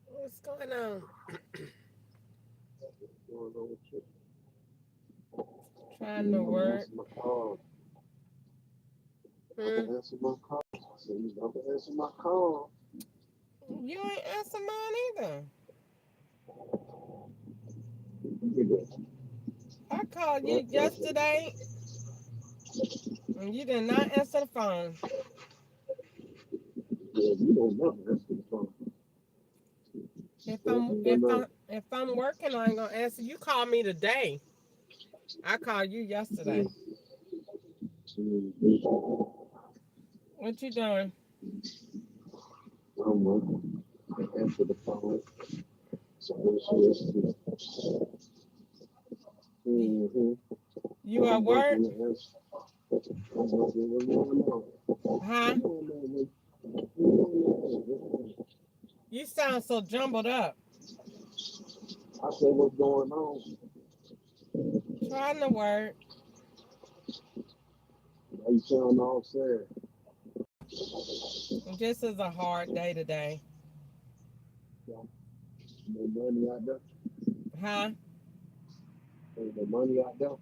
[SPEAKER 1] What's going on?
[SPEAKER 5] What's going on with you?
[SPEAKER 1] Trying
[SPEAKER 5] You
[SPEAKER 1] to
[SPEAKER 5] never
[SPEAKER 1] work.
[SPEAKER 5] answer my call.
[SPEAKER 1] Hmm?
[SPEAKER 5] Never answer my call. I said you never answer my call.
[SPEAKER 1] You ain't answer mine either. I called you yesterday and you did not answer the phone.
[SPEAKER 5] Yeah, you don't never answer the phone.
[SPEAKER 1] If I'm working, I ain't gonna answer. You called me today. I called you yesterday. What you doing?
[SPEAKER 5] I'm working. I answer the phone. So
[SPEAKER 1] You at work? Huh? You sound so jumbled up.
[SPEAKER 5] I said, what's going on?
[SPEAKER 1] Trying to work.
[SPEAKER 5] Why you sound all sad?
[SPEAKER 1] This is a hard day today.
[SPEAKER 5] No money out there?
[SPEAKER 1] Huh?
[SPEAKER 5] No money out there?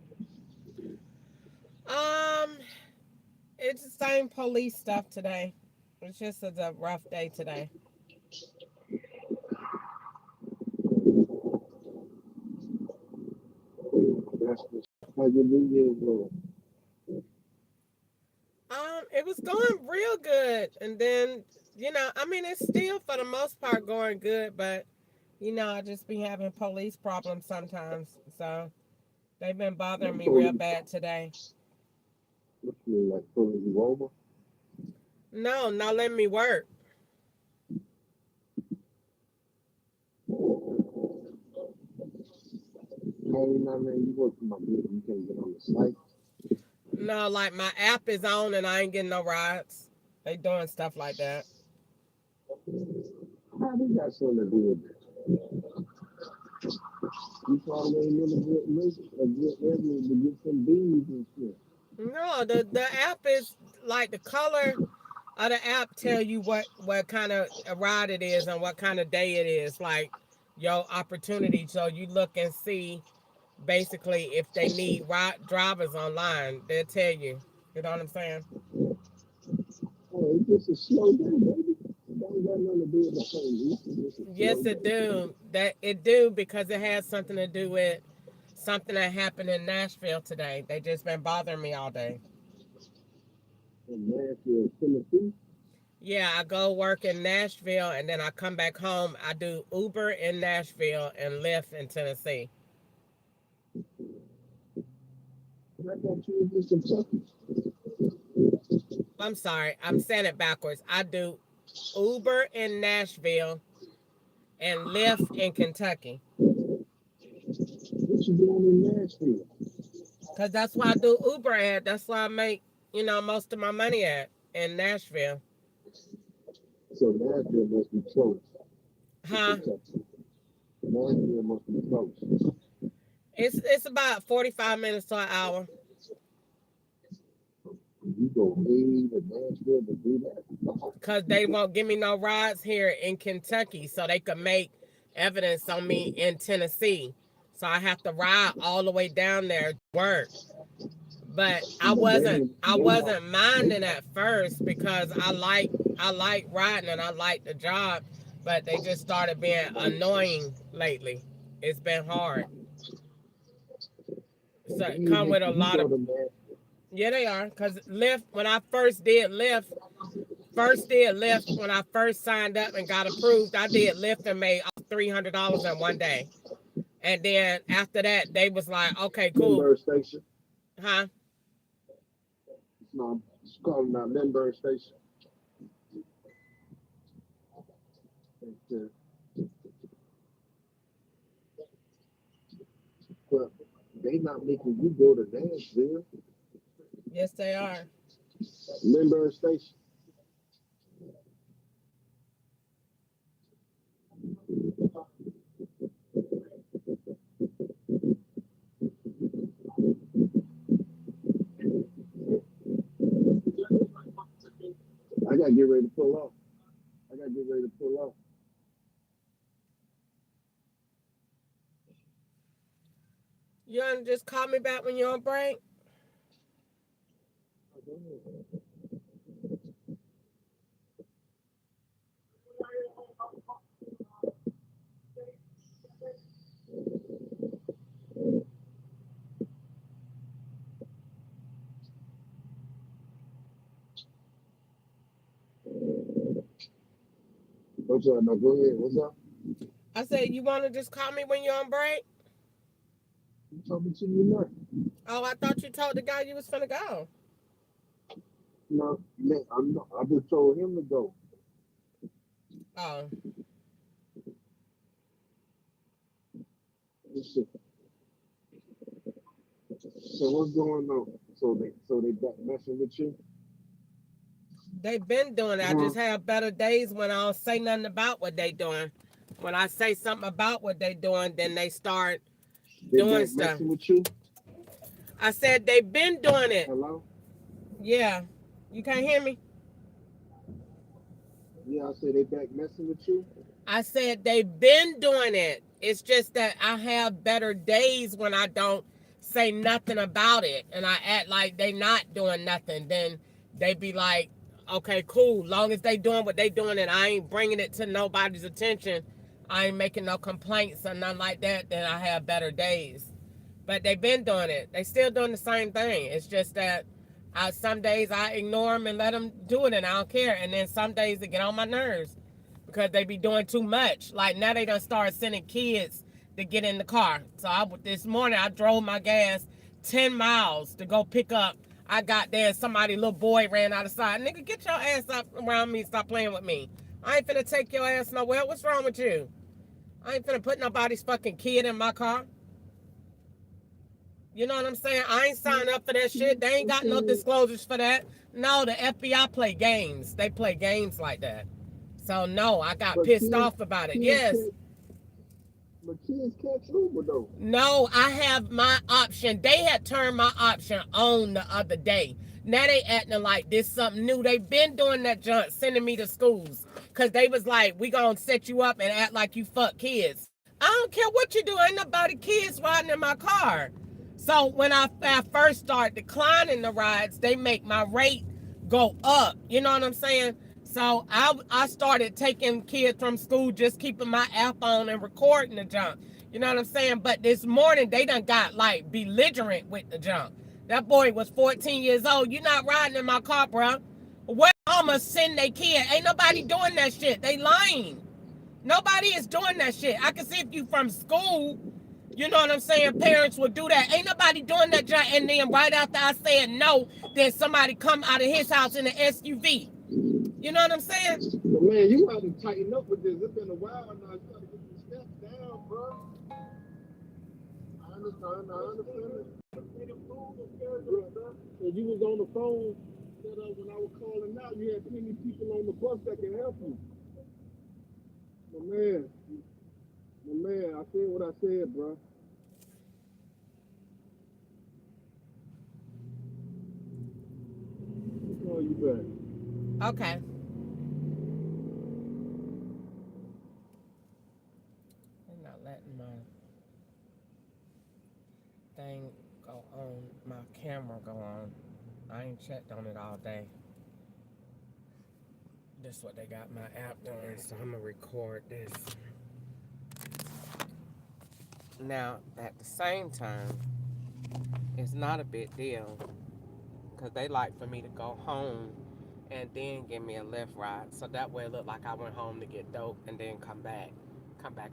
[SPEAKER 1] It's the same police stuff today. It's just a rough day today.
[SPEAKER 5] That's how you New Year's was.
[SPEAKER 1] It was going real good, and then it's still for the most part going good, but I just be having police problems sometimes. So they've been bothering me real bad today.
[SPEAKER 5] What you mean, like pulling you over?
[SPEAKER 1] No, not letting me work.
[SPEAKER 5] You work for my business, you can't get on the site.
[SPEAKER 1] No, like my app is on and I ain't getting no rides. They doing stuff like that.
[SPEAKER 5] How they got something to do with it? You probably ain't never get revenue to get some beans and shit.
[SPEAKER 1] No, the app is like the color of the app tell you what kind of a ride it is and what kind of day it is, like your opportunity. So you look and see basically if they need drivers online. They'll tell you. You know what I'm saying?
[SPEAKER 5] Oh, it's just a slow day, baby. It don't got nothing to do with the police.
[SPEAKER 1] Yes, it do. It do because it has something to do with something that happened in Nashville today. They just been bothering me all day.
[SPEAKER 5] In Nashville, Tennessee?
[SPEAKER 1] Yeah, I go work in Nashville and then I come back home. I do Uber in Nashville and Lyft in Tennessee.
[SPEAKER 5] I thought you was in Kentucky.
[SPEAKER 1] I'm sorry, I'm saying it backwards. I do Uber in Nashville and Lyft in Kentucky.
[SPEAKER 5] What you doing in Nashville?
[SPEAKER 1] Because that's why I do Uber at. That's why I make, most of my money at in Nashville.
[SPEAKER 5] So Nashville must be close.
[SPEAKER 1] Huh?
[SPEAKER 5] Nashville must be close.
[SPEAKER 1] It's about 45 minutes to an hour.
[SPEAKER 5] You go way to Nashville to do that?
[SPEAKER 1] Because they won't give me no rides here in Kentucky so they could make evidence on me in Tennessee. So I have to ride all the way down there to work. But I wasn't minding at first because I like riding and I like the job, but they just started being annoying lately. It's been hard. So it come with a lot of. Yeah, they are. Because Lyft, when I first did Lyft, when I first signed up and got approved, I did Lyft and made $300 in one day. And then after that, they was like, okay, cool.
[SPEAKER 5] Lindbergh Station?
[SPEAKER 1] Huh?
[SPEAKER 5] No, it's called Lindbergh Station. But they not making you go to Nashville.
[SPEAKER 1] Yes, they are.
[SPEAKER 5] Lindbergh Station. I gotta get ready to pull off. I I gotta get ready to pull up.
[SPEAKER 1] You want to just call me back when you're on break?
[SPEAKER 5] What's up? Now go ahead. What's up?
[SPEAKER 1] I said, you want to just call me when you're on break?
[SPEAKER 5] You told me to you not.
[SPEAKER 1] Oh, I thought you told the guy you was finna go.
[SPEAKER 5] No, man, I'm not. I just told him to go.
[SPEAKER 1] Oh.
[SPEAKER 5] Listen. So what's going on? So they back messing with you?
[SPEAKER 1] They've been doing it. I just have better days when I don't say nothing about what they doing. When I say something about what they doing, then they start doing stuff.
[SPEAKER 5] Messing with you?
[SPEAKER 1] I said they've been doing it.
[SPEAKER 5] Hello?
[SPEAKER 1] Yeah. You can't hear me?
[SPEAKER 5] Yeah, I said they back messing with you.
[SPEAKER 1] I said they've been doing it. It's just that I have better days when I don't say nothing about it and I act like they not doing nothing. Then they be like, okay, cool. Long as they doing what they doing and I ain't bringing it to nobody's attention, I ain't making no complaints or nothing like that, then I have better days. But they've been doing it. They still doing the same thing. It's just that some days I ignore them and let them do it and I don't care. And then some days they get on my nerves because they be doing too much. Like now they done start sending kids to get in the car. So this morning I drove my gas 10 miles to go pick up. I got there and somebody, little boy, ran out of sight. Nigga, get your ass up around me. Stop playing with me. I ain't finna take your ass nowhere. What's wrong with you? I ain't finna put nobody's fucking kid in my car. You know what I'm saying? I ain't signed up for that shit. They ain't got no disclosures for that. No, the FBI play games. They play games like that. So, no, I got pissed off about it. Yes.
[SPEAKER 5] But kids can't Uber, though.
[SPEAKER 1] No, I have my option. They had turned my option on the other day. Now they acting like this something new. They been doing that junk, sending me to schools. Because they was like, we gonna set you up and act like you fuck kids. I don't care what you do. Ain't nobody kids riding in my car. So when I first start declining the rides, they make my rate go up. You know what I'm saying? So I started taking kids from school, just keeping my app on and recording the junk. You know what I'm saying? But this morning, they done got like belligerent with the junk. That boy was 14 years old. You not riding in my car, bro. Where I'ma send their kid? Ain't nobody doing that shit. They lying. Nobody is doing that shit. I can see if you from school, you know what I'm saying, parents would do that. Ain't nobody doing that junk. And then right after I said no, then somebody come out of his house in an SUV. You know what I'm saying?
[SPEAKER 5] But man, you got to tighten up with this. It's been a while now. You got to get the steps down, bro. I understand it. So you was on the phone when I was calling out. You had plenty of people on the bus that can help you. My man, I said what I said, bro. I'll call you back.
[SPEAKER 1] Okay. I'm not letting my thing go on, my camera go on. I ain't checked on it all day. This is what they got my app doing, so I'm gonna record this. Now, at the same time, it's not a big deal because they like for me to go home and then give me a Lyft ride. So that way it look like I went home to get dope and then come back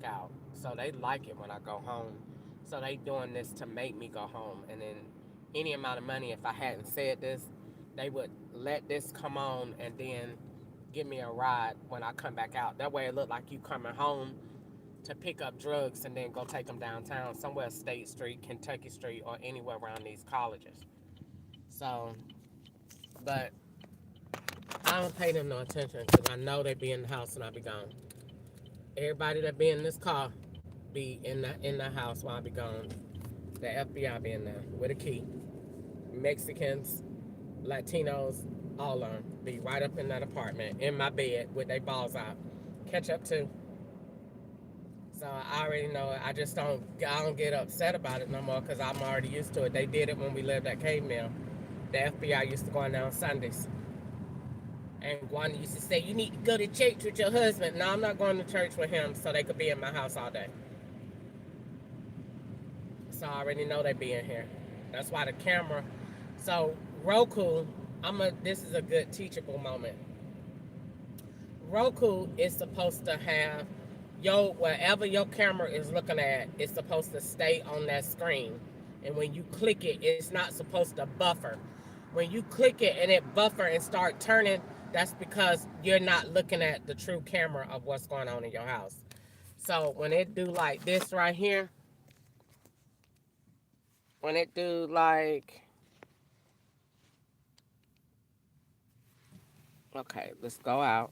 [SPEAKER 1] out. So they like it when I go home. So they doing this to make me go home. And then any amount of money, if I hadn't said this, they would let this come on and then give me a ride when I come back out. That way it look like you coming home to pick up drugs and then go take them downtown, somewhere State Street, Kentucky Street, or anywhere around these colleges. So, but I don't pay them no attention because I know they be in the house and I be gone. Everybody that be in this car be in the house while I be gone. The FBI be in there with a key. Mexicans, Latinos, All of them. Be right up in that apartment, in my bed, with their balls out. Catch up too. So I already know it. I don't get upset about it no more because I'm already used to it. They did it when we lived at Cave Mill. The FBI used to go in there on Sundays. And Guana used to say, you need to go to church with your husband. No, I'm not going to church with him so they could be in my house all day. So I already know they be in here. That's why the camera. So Roku, this is a good teachable moment. Roku is supposed to have wherever your camera is looking at, it's supposed to stay on that screen. And when you click it, it's not supposed to buffer. When you click it and it buffer and start turning, that's because you're not looking at the true camera of what's going on in your house. So when it do like this right here, when it do like, okay, let's go out.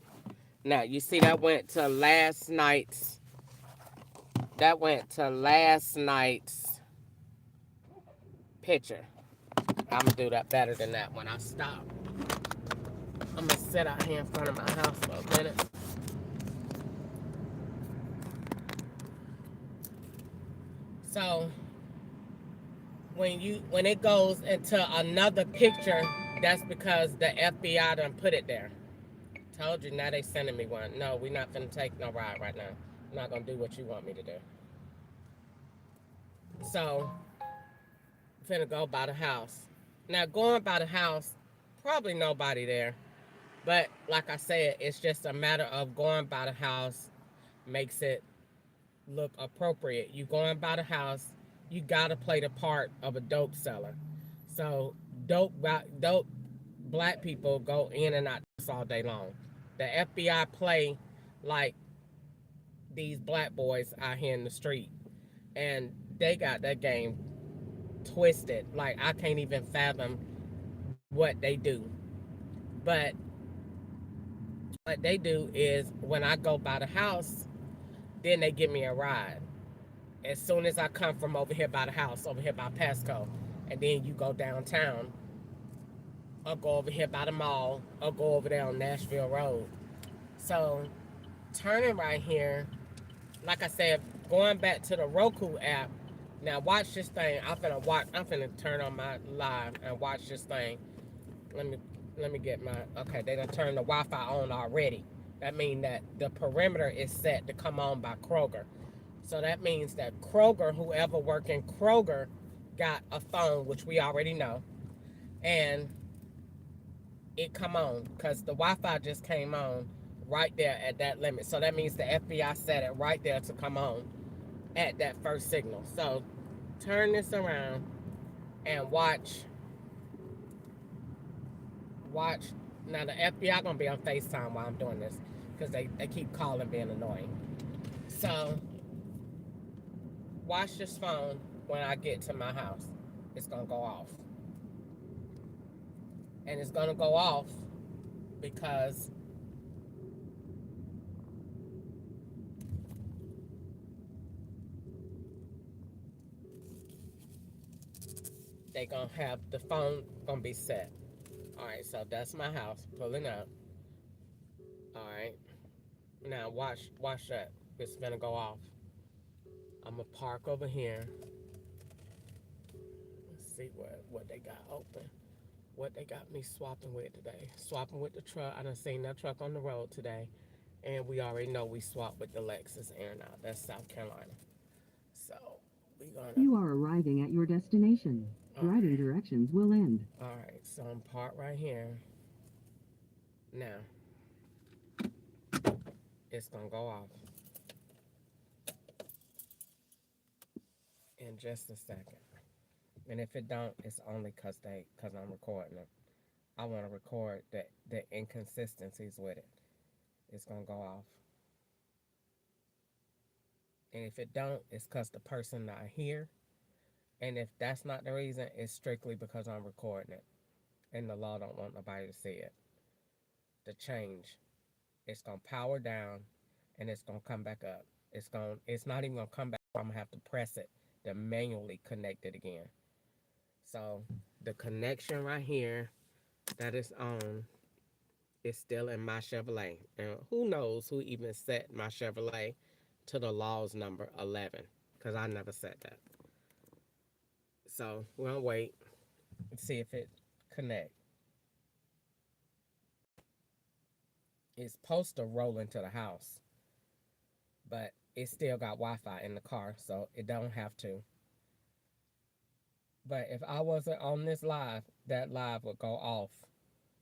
[SPEAKER 1] Now, you see that went to last night's picture. I'm going to do that better than that when I stop. I'm going to sit out here in front of my house for a minute. So, when it goes into another picture, that's because the FBI done put it there. Told you, now they sending me one. No, we're not finna take no ride right now. I'm not gonna do what you want me to do. So, finna go by the house. Now, going by the house, probably nobody there. But, like I said, it's just a matter of going by the house makes it look appropriate. You going by the house, you gotta play the part of a dope seller. So, dope black people go in and out all day long. The FBI play like these black boys out here in the street. And they got that game twisted. Like, I can't even fathom what they do. But what they do is when I go by the house, then they give me a ride. As soon as I come from over here by the house, over here by Pasco, and then you go downtown, or go over here by the mall, or go over there on Nashville Road. So, turning right here, like I said, going back to the Roku app. Now watch this thing. I'm finna turn on my live and watch this thing. Let me get my, okay, they done turned the Wi-Fi on already. That means that the perimeter is set to come on by Kroger. So that means that Kroger, whoever working Kroger, got a phone, which we already know, and it come on because the Wi-Fi just came on right there at that limit. So that means the FBI set it right there to come on at that first signal. So turn this around and watch. Now the FBI gonna be on FaceTime while I'm doing this because they keep calling being annoying. So watch this phone when I get to my house. It's gonna go off. And it's gonna go off because they gonna have the phone gonna be set. All right, so that's my house pulling up. All right, now watch that. It's gonna go off. I'm gonna park over here. Let's see what they got open. What they got me swapping with today. Swapping with the truck. I done seen that truck on the road today. And we already know we swapped with the Lexus Air now. That's South Carolina. So we gonna.
[SPEAKER 4] You are arriving at your destination. Driving directions will end.
[SPEAKER 1] All right, so I'm parked right here. Now, it's gonna go off in just a second. And if it don't, it's only cause I'm recording it. I want to record the inconsistencies with it. It's gonna go off. And if it don't, it's cause the person not here. And if that's not the reason, it's strictly because I'm recording it. And the law don't want nobody to see it. The change. It's gonna power down and it's gonna come back up. It's not even gonna come back. I'm gonna have to press it to manually connect it again. So the connection right here that is on It's still in my Chevrolet. And who knows who even set my Chevrolet to the laws number 11, because I never set that. So we're going to wait and see if it connect. It's supposed to roll into the house, but it still got Wi-Fi in the car, so it don't have to. But if I wasn't on this live, that live would go off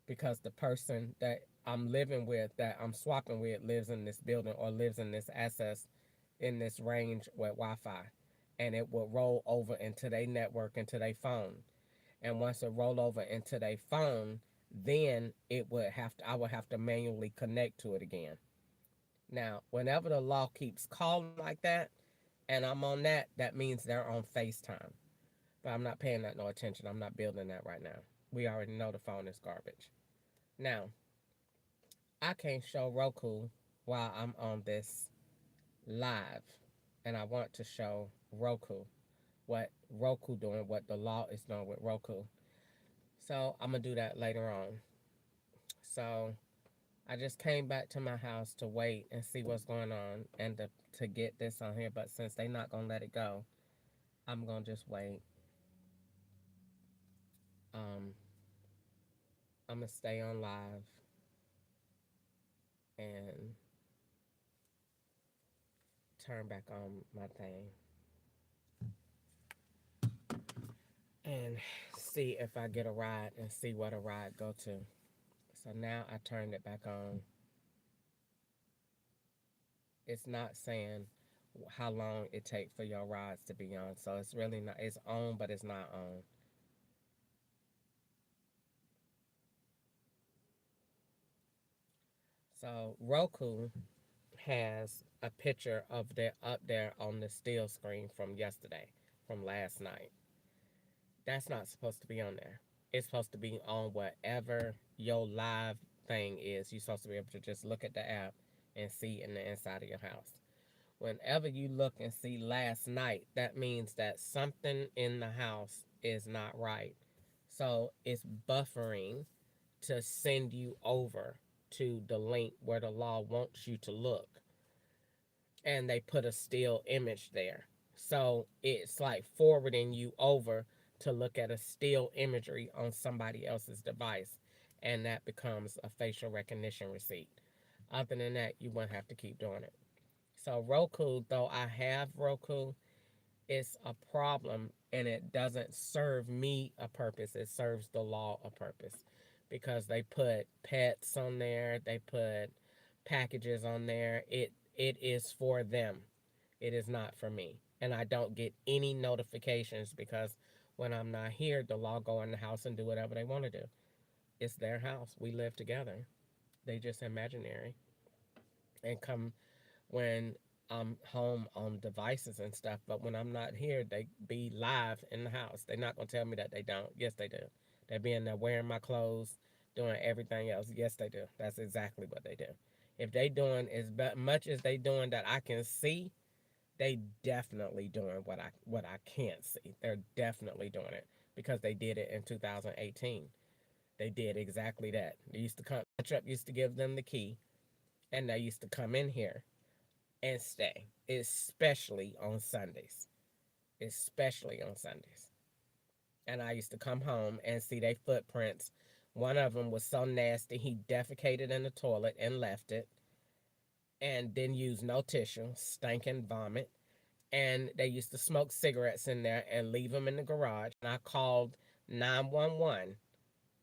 [SPEAKER 1] because the person that I'm living with, that I'm swapping with, lives in this building or lives in this access, in this range with Wi-Fi. And it will roll over into their network, into their phone. And once it roll over into their phone, then I would have to manually connect to it again. Now, whenever the law keeps calling like that, and I'm on that, that means they're on FaceTime. But I'm not paying that no attention. I'm not building that right now. We already know the phone is garbage. Now, I can't show Roku while I'm on this live. And I want to show Roku what Roku doing, what the law is doing with Roku. So I'm going to do that later on. So I just came back to my house to wait and see what's going on and to get this on here. But since they're not going to let it go, I'm going to just wait. I'm going to stay on live and turn back on my thing and see if I get a ride and see what a ride go to. So now I turned it back on. It's not saying how long it takes for your rides to be on. So it's really not, it's on, but it's not on. So Roku has a picture of that up there on the still screen from yesterday, from last night. That's not supposed to be on there. It's supposed to be on whatever your live thing is. You're supposed to be able to just look at the app and see in the inside of your house. Whenever you look and see last night, that means that something in the house is not right. So it's buffering to send you over to the link where the law wants you to look. And they put a still image there. So it's like forwarding you over to look at a still imagery on somebody else's device. And that becomes a facial recognition receipt. Other than that, you won't have to keep doing it. So Roku, though I have Roku, it's a problem and it doesn't serve me a purpose. It serves the law a purpose. Because they put pets on there, they put packages on there. It is for them. It is not for me. And I don't get any notifications because when I'm not here, the law go in the house and do whatever they want to do. It's their house. We live together. They just imaginary. And come when I'm home on devices and stuff, but when I'm not here, they be live in the house. They're not going to tell me that they don't. Yes, they do. They be in there wearing my clothes, doing everything else. Yes, they do. That's exactly what they do. If they doing as much as they doing that I can see, they definitely doing what I can't see. They're definitely doing it because they did it in 2018. They did exactly that. They used to come. My truck used to give them the key, and they used to come in here and stay, especially on Sundays. Especially on Sundays. And I used to come home and see their footprints. One of them was so nasty, he defecated in the toilet and left it and didn't use no tissue, stinking vomit. And they used to smoke cigarettes in there and leave them in the garage. And I called 911,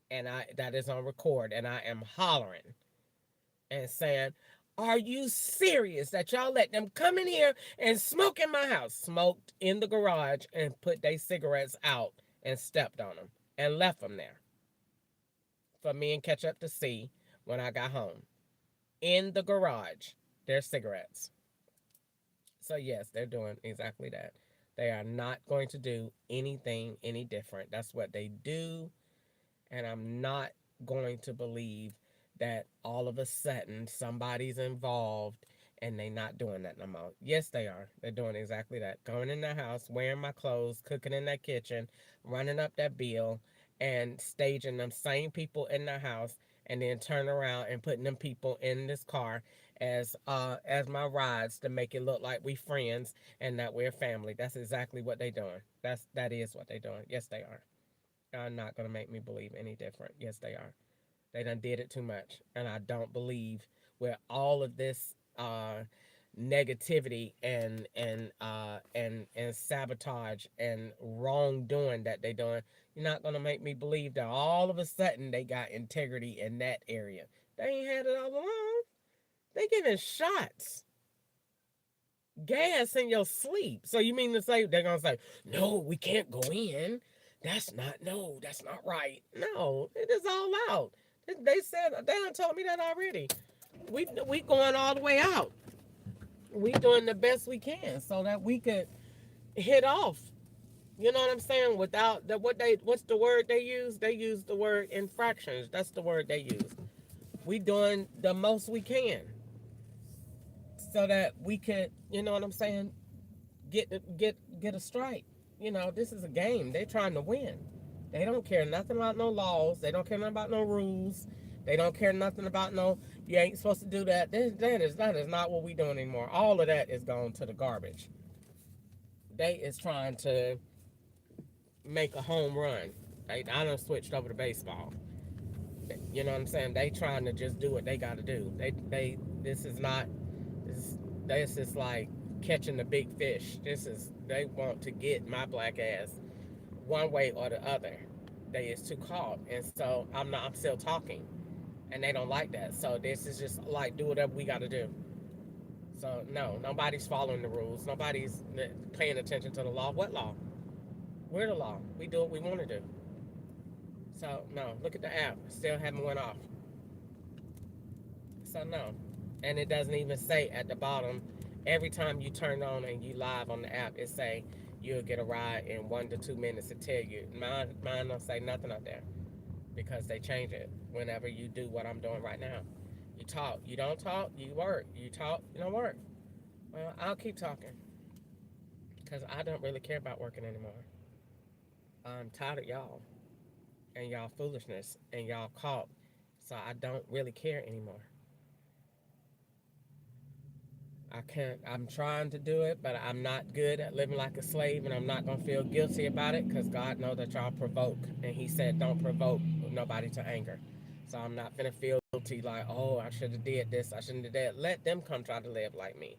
[SPEAKER 1] and that is on record, and I am hollering and saying, are you serious that y'all let them come in here and smoke in my house? Smoked in the garage and put their cigarettes out and stepped on them and left them there for me and catch up to see when I got home. In the garage, their cigarettes. So yes, they're doing exactly that. They are not going to do anything any different. That's what they do. And I'm not going to believe that all of a sudden somebody's involved and they not doing that no more. Yes, they are. They're doing exactly that. Going in their house, wearing my clothes, cooking in their kitchen, running up that bill, and staging them same people in their house and then turn around and putting them people in this car as my rides to make it look like we friends and that we're family. That's exactly what they doing. That is what they doing. Yes, they are. Are not gonna make me believe any different. Yes, they are. They done did it too much, and I don't believe where all of this negativity and sabotage and wrongdoing that they doing. You're not gonna make me believe that all of a sudden they got integrity in that area. They ain't had it all along. They giving shots, gas in your sleep. So you mean to say they're gonna say, no, we can't go in? That's not right. No, it is all out. They said they done told me that already. We going all the way out. We doing the best we can so that we could hit off. You know what I'm saying? Without the what's the word they use? They use the word infractions. That's the word they use. We doing the most we can so that we could, you know what I'm saying, get a strike. You know, this is a game. They're trying to win. They don't care nothing about no laws. They don't care nothing about no rules. They don't care nothing about no, you ain't supposed to do that. That is not what we doing anymore. All of that is going to the garbage. They is trying to make a home run. I done switched over to baseball. You know what I'm saying? They trying to just do what they got to do. This is like catching the big fish. They want to get my black ass one way or the other. They is too caught, and so I'm still talking, and they don't like that. So this is just like do whatever we got to do. So no, nobody's following the rules. Nobody's paying attention to the law. What law? We're the law. We do what we want to do. So no, look at the app. Still haven't went off. So no, and it doesn't even say at the bottom. Every time you turn on and you live on the app, it say you'll get a ride in 1 to 2 minutes to tell you. Mine don't say nothing up there because they change it whenever you do what I'm doing right now. You talk, you don't talk, you work. You talk, you don't work. Well, I'll keep talking because I don't really care about working anymore. I'm tired of y'all and y'all foolishness and y'all caught, so I don't really care anymore. I'm trying to do it, but I'm not good at living like a slave, and I'm not going to feel guilty about it because God knows that y'all provoke. And he said, don't provoke nobody to anger. So I'm not going to feel guilty like, oh, I should have did this, I shouldn't have did that. Let them come try to live like me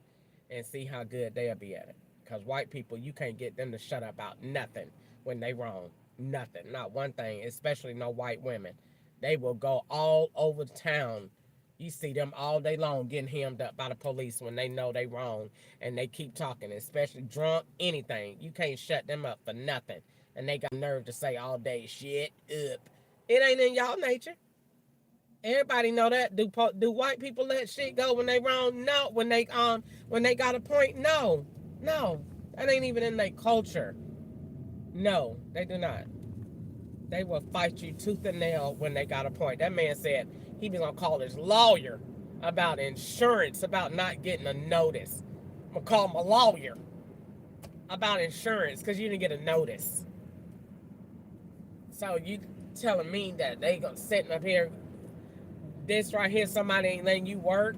[SPEAKER 1] and see how good they'll be at it. Because white people, you can't get them to shut up about nothing when they wrong. Nothing. Not one thing, especially no white women. They will go all over town. You see them all day long getting hemmed up by the police when they know they wrong and they keep talking, especially drunk, anything. You can't shut them up for nothing. And they got nerve to say all day, shit up. It ain't in y'all nature. Everybody know that. Do white people let shit go when they wrong? No. When they got a point? No. That ain't even in their culture. No, they do not. They will fight you tooth and nail when they got a point. That man said he was going to call his lawyer about insurance, about not getting a notice. I'm going to call him a lawyer about insurance because you didn't get a notice. So you telling me that they going to sitting up here, this right here, somebody ain't letting you work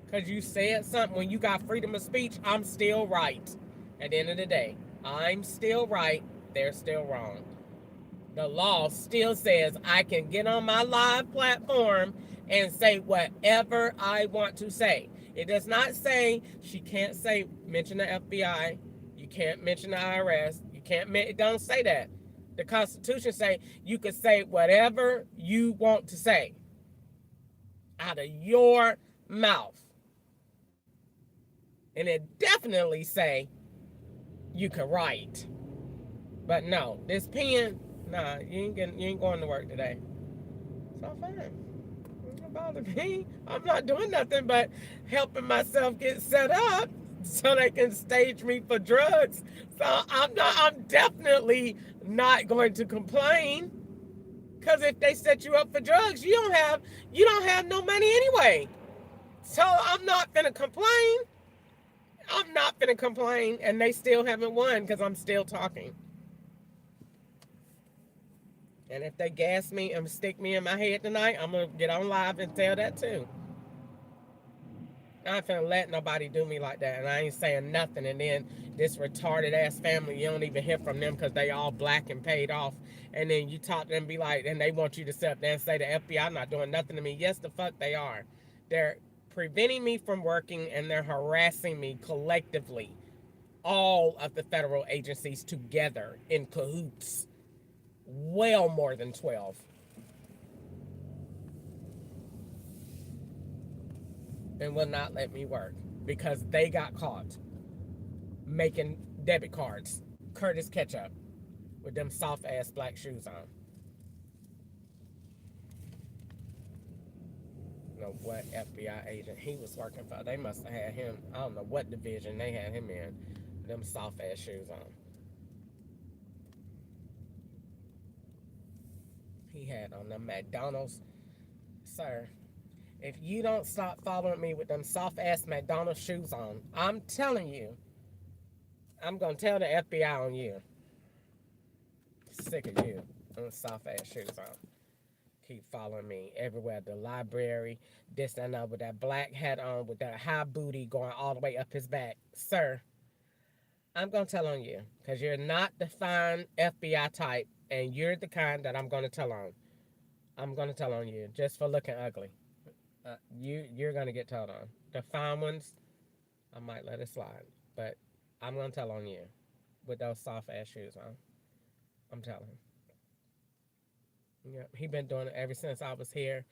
[SPEAKER 1] because you said something. When you got freedom of speech, I'm still right. At the end of the day, I'm still right. They're still wrong. The law still says I can get on my live platform and say whatever I want to say. It does not say she can't mention the FBI. You can't mention the IRS. It don't say that. The Constitution say you can say whatever you want to say out of your mouth. And it definitely say you can write. But no, this pen, nah, you ain't going to work today. So fine. Don't bother me. I'm not doing nothing but helping myself get set up so they can stage me for drugs. So I'm definitely not going to complain. Because if they set you up for drugs, you don't have no money anyway. So I'm not gonna complain. And they still haven't won because I'm still talking. And if they gas me and stick me in my head tonight, I'm going to get on live and tell that too. I ain't finna let nobody do me like that. And I ain't saying nothing. And then this retarded ass family, you don't even hear from them because they all black and paid off. And then you talk to them and be like, and they want you to sit up there and say the FBI not doing nothing to me. Yes, the fuck they are. They're preventing me from working and they're harassing me collectively. All of the federal agencies together in cahoots. Well more than 12. And will not let me work because they got caught making debit cards. Curtis Ketchup with them soft ass black shoes on. You know what FBI agent he was working for. They must have had him, I don't know what division they had him in. Them soft ass shoes on. He had on them McDonald's. Sir, if you don't stop following me with them soft ass McDonald's shoes on, I'm telling you, I'm gonna tell the FBI on you. Sick of you. Them soft ass shoes on. Keep following me everywhere. The library, this and that, with that black hat on, with that high booty going all the way up his back. Sir, I'm gonna tell on you. Because you're not the fine FBI type, and you're the kind that I'm gonna tell on. I'm gonna tell on you just for looking ugly. You're gonna get told on. The fine ones, I might let it slide, but I'm gonna tell on you with those soft ass shoes on. I'm telling him. Yeah, he been doing it ever since I was here.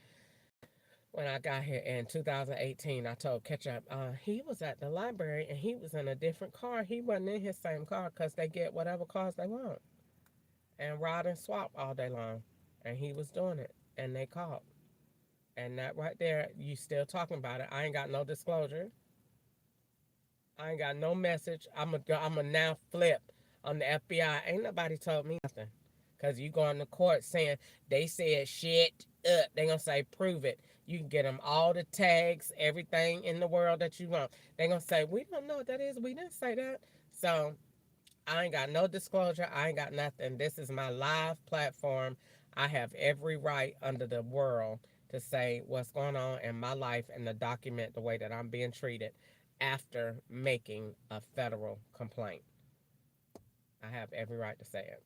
[SPEAKER 1] When I got here in 2018, I told Ketchup, he was at the library and he was in a different car. He wasn't in his same car because they get whatever cars they want and ride and swap all day long. And he was doing it, and they caught. And that right there, you still talking about it. I ain't got no disclosure. I ain't got no message. I'm a now flip on the FBI. Ain't nobody told me nothing. Because you going to court saying they said shit up. They going to say prove it. You can get them all the tags, everything in the world that you want. They going to say, we don't know what that is. We didn't say that. So I ain't got no disclosure. I ain't got nothing. This is my live platform. I have every right under the world to say what's going on in my life and to document the way that I'm being treated after making a federal complaint. I have every right to say it.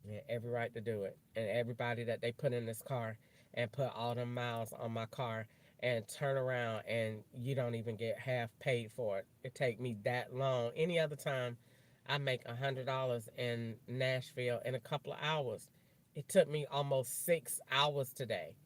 [SPEAKER 1] Yeah, every right to do it. And everybody that they put in this car and put all them miles on my car and turn around and you don't even get half paid for it. It take me that long. Any other time, I make $100 in Nashville in a couple of hours. It took me almost 6 hours today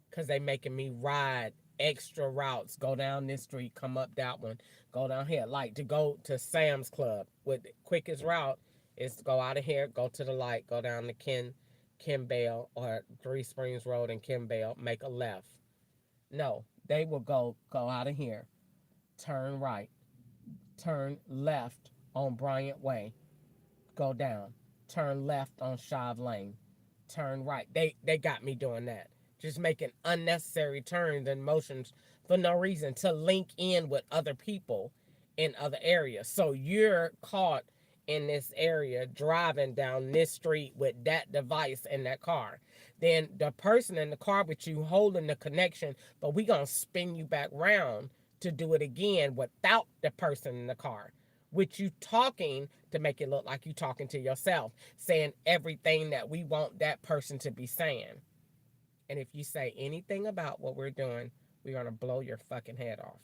[SPEAKER 1] because they making me ride extra routes. Go down this street, come up that one, go down here. Like to go to Sam's Club with the quickest route is to go out of here, go to the light, go down to Kimball or 3 Springs Road in Kimball, make a left. No, they will go out of here, turn right, turn left on Bryant Way, go down, turn left on Shive Lane, turn right. They got me doing that. Just making unnecessary turns and motions for no reason to link in with other people in other areas. So you're caught in this area driving down this street with that device in that car. Then the person in the car with you holding the connection, but we gonna spin you back round to do it again without the person in the car. With you talking to make it look like you talking to yourself, saying everything that we want that person to be saying. And if you say anything about what we're doing, we're going to blow your fucking head off.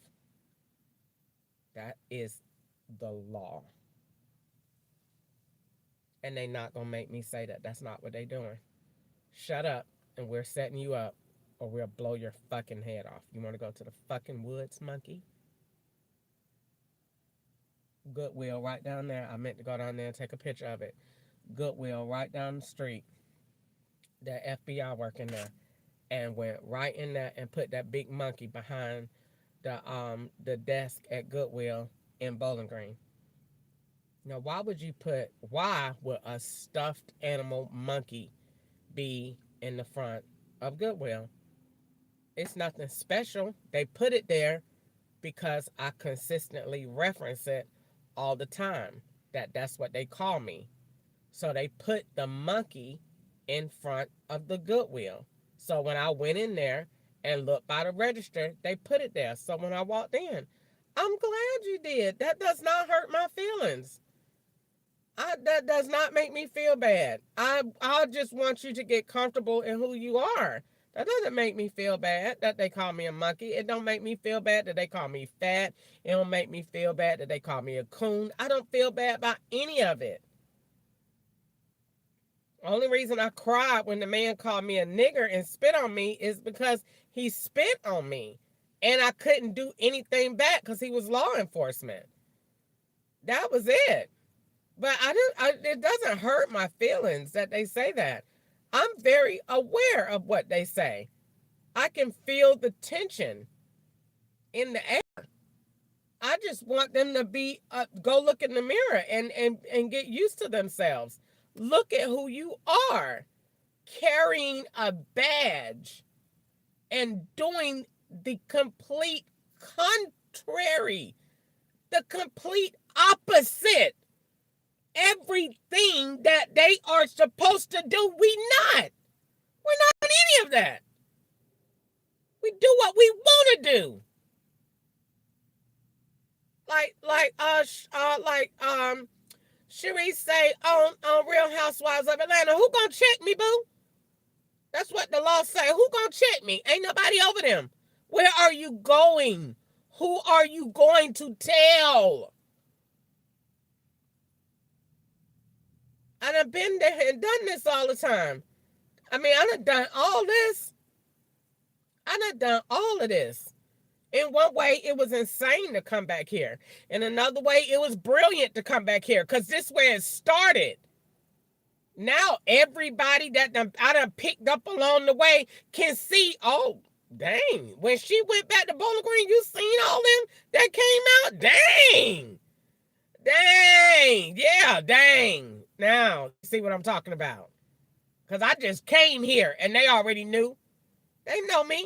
[SPEAKER 1] That is the law. And they not going to make me say that. That's not what they doing. Shut up, and we're setting you up, or we'll blow your fucking head off. You want to go to the fucking woods, monkey? Goodwill right down there. I meant to go down there and take a picture of it. Goodwill right down the street. The FBI working there. And went right in there and put that big monkey behind the desk at Goodwill in Bowling Green. Now, why would a stuffed animal monkey be in the front of Goodwill? It's nothing special. They put it there because I consistently reference it all the time. That's what they call me. So they put the monkey in front of the Goodwill. So when I went in there and looked by the register, they put it there. So when I walked in, I'm glad you did. That does not hurt my feelings. That does not make me feel bad. I just want you to get comfortable in who you are. That doesn't make me feel bad that they call me a monkey. It don't make me feel bad that they call me fat. It don't make me feel bad that they call me a coon. I don't feel bad about any of it. Only reason I cried when the man called me a nigger and spit on me is because he spit on me. And I couldn't do anything back because he was law enforcement. That was it. But it doesn't hurt my feelings that they say that. I'm very aware of what they say. I can feel the tension in the air. I just want them to be, go look in the mirror and get used to themselves. Look at who you are, carrying a badge and doing the complete contrary, the complete opposite. Everything that they are supposed to do, we're not in any of that. We do what we want to do. Cherise say on Real Housewives of Atlanta, who gonna check me, boo? That's what the law say. Who gonna check me? Ain't nobody over them. Where are you going? Who are you going to tell? I done been there and done this all the time. I mean, I done done all this. I done done all of this. In one way, it was insane to come back here. In another way, it was brilliant to come back here because this is where it started. Now, everybody that I done picked up along the way can see, oh, dang. When she went back to Bowling Green, you seen all them that came out? Dang. Dang. Yeah, dang. Now, see what I'm talking about. Because I just came here and they already knew. They know me.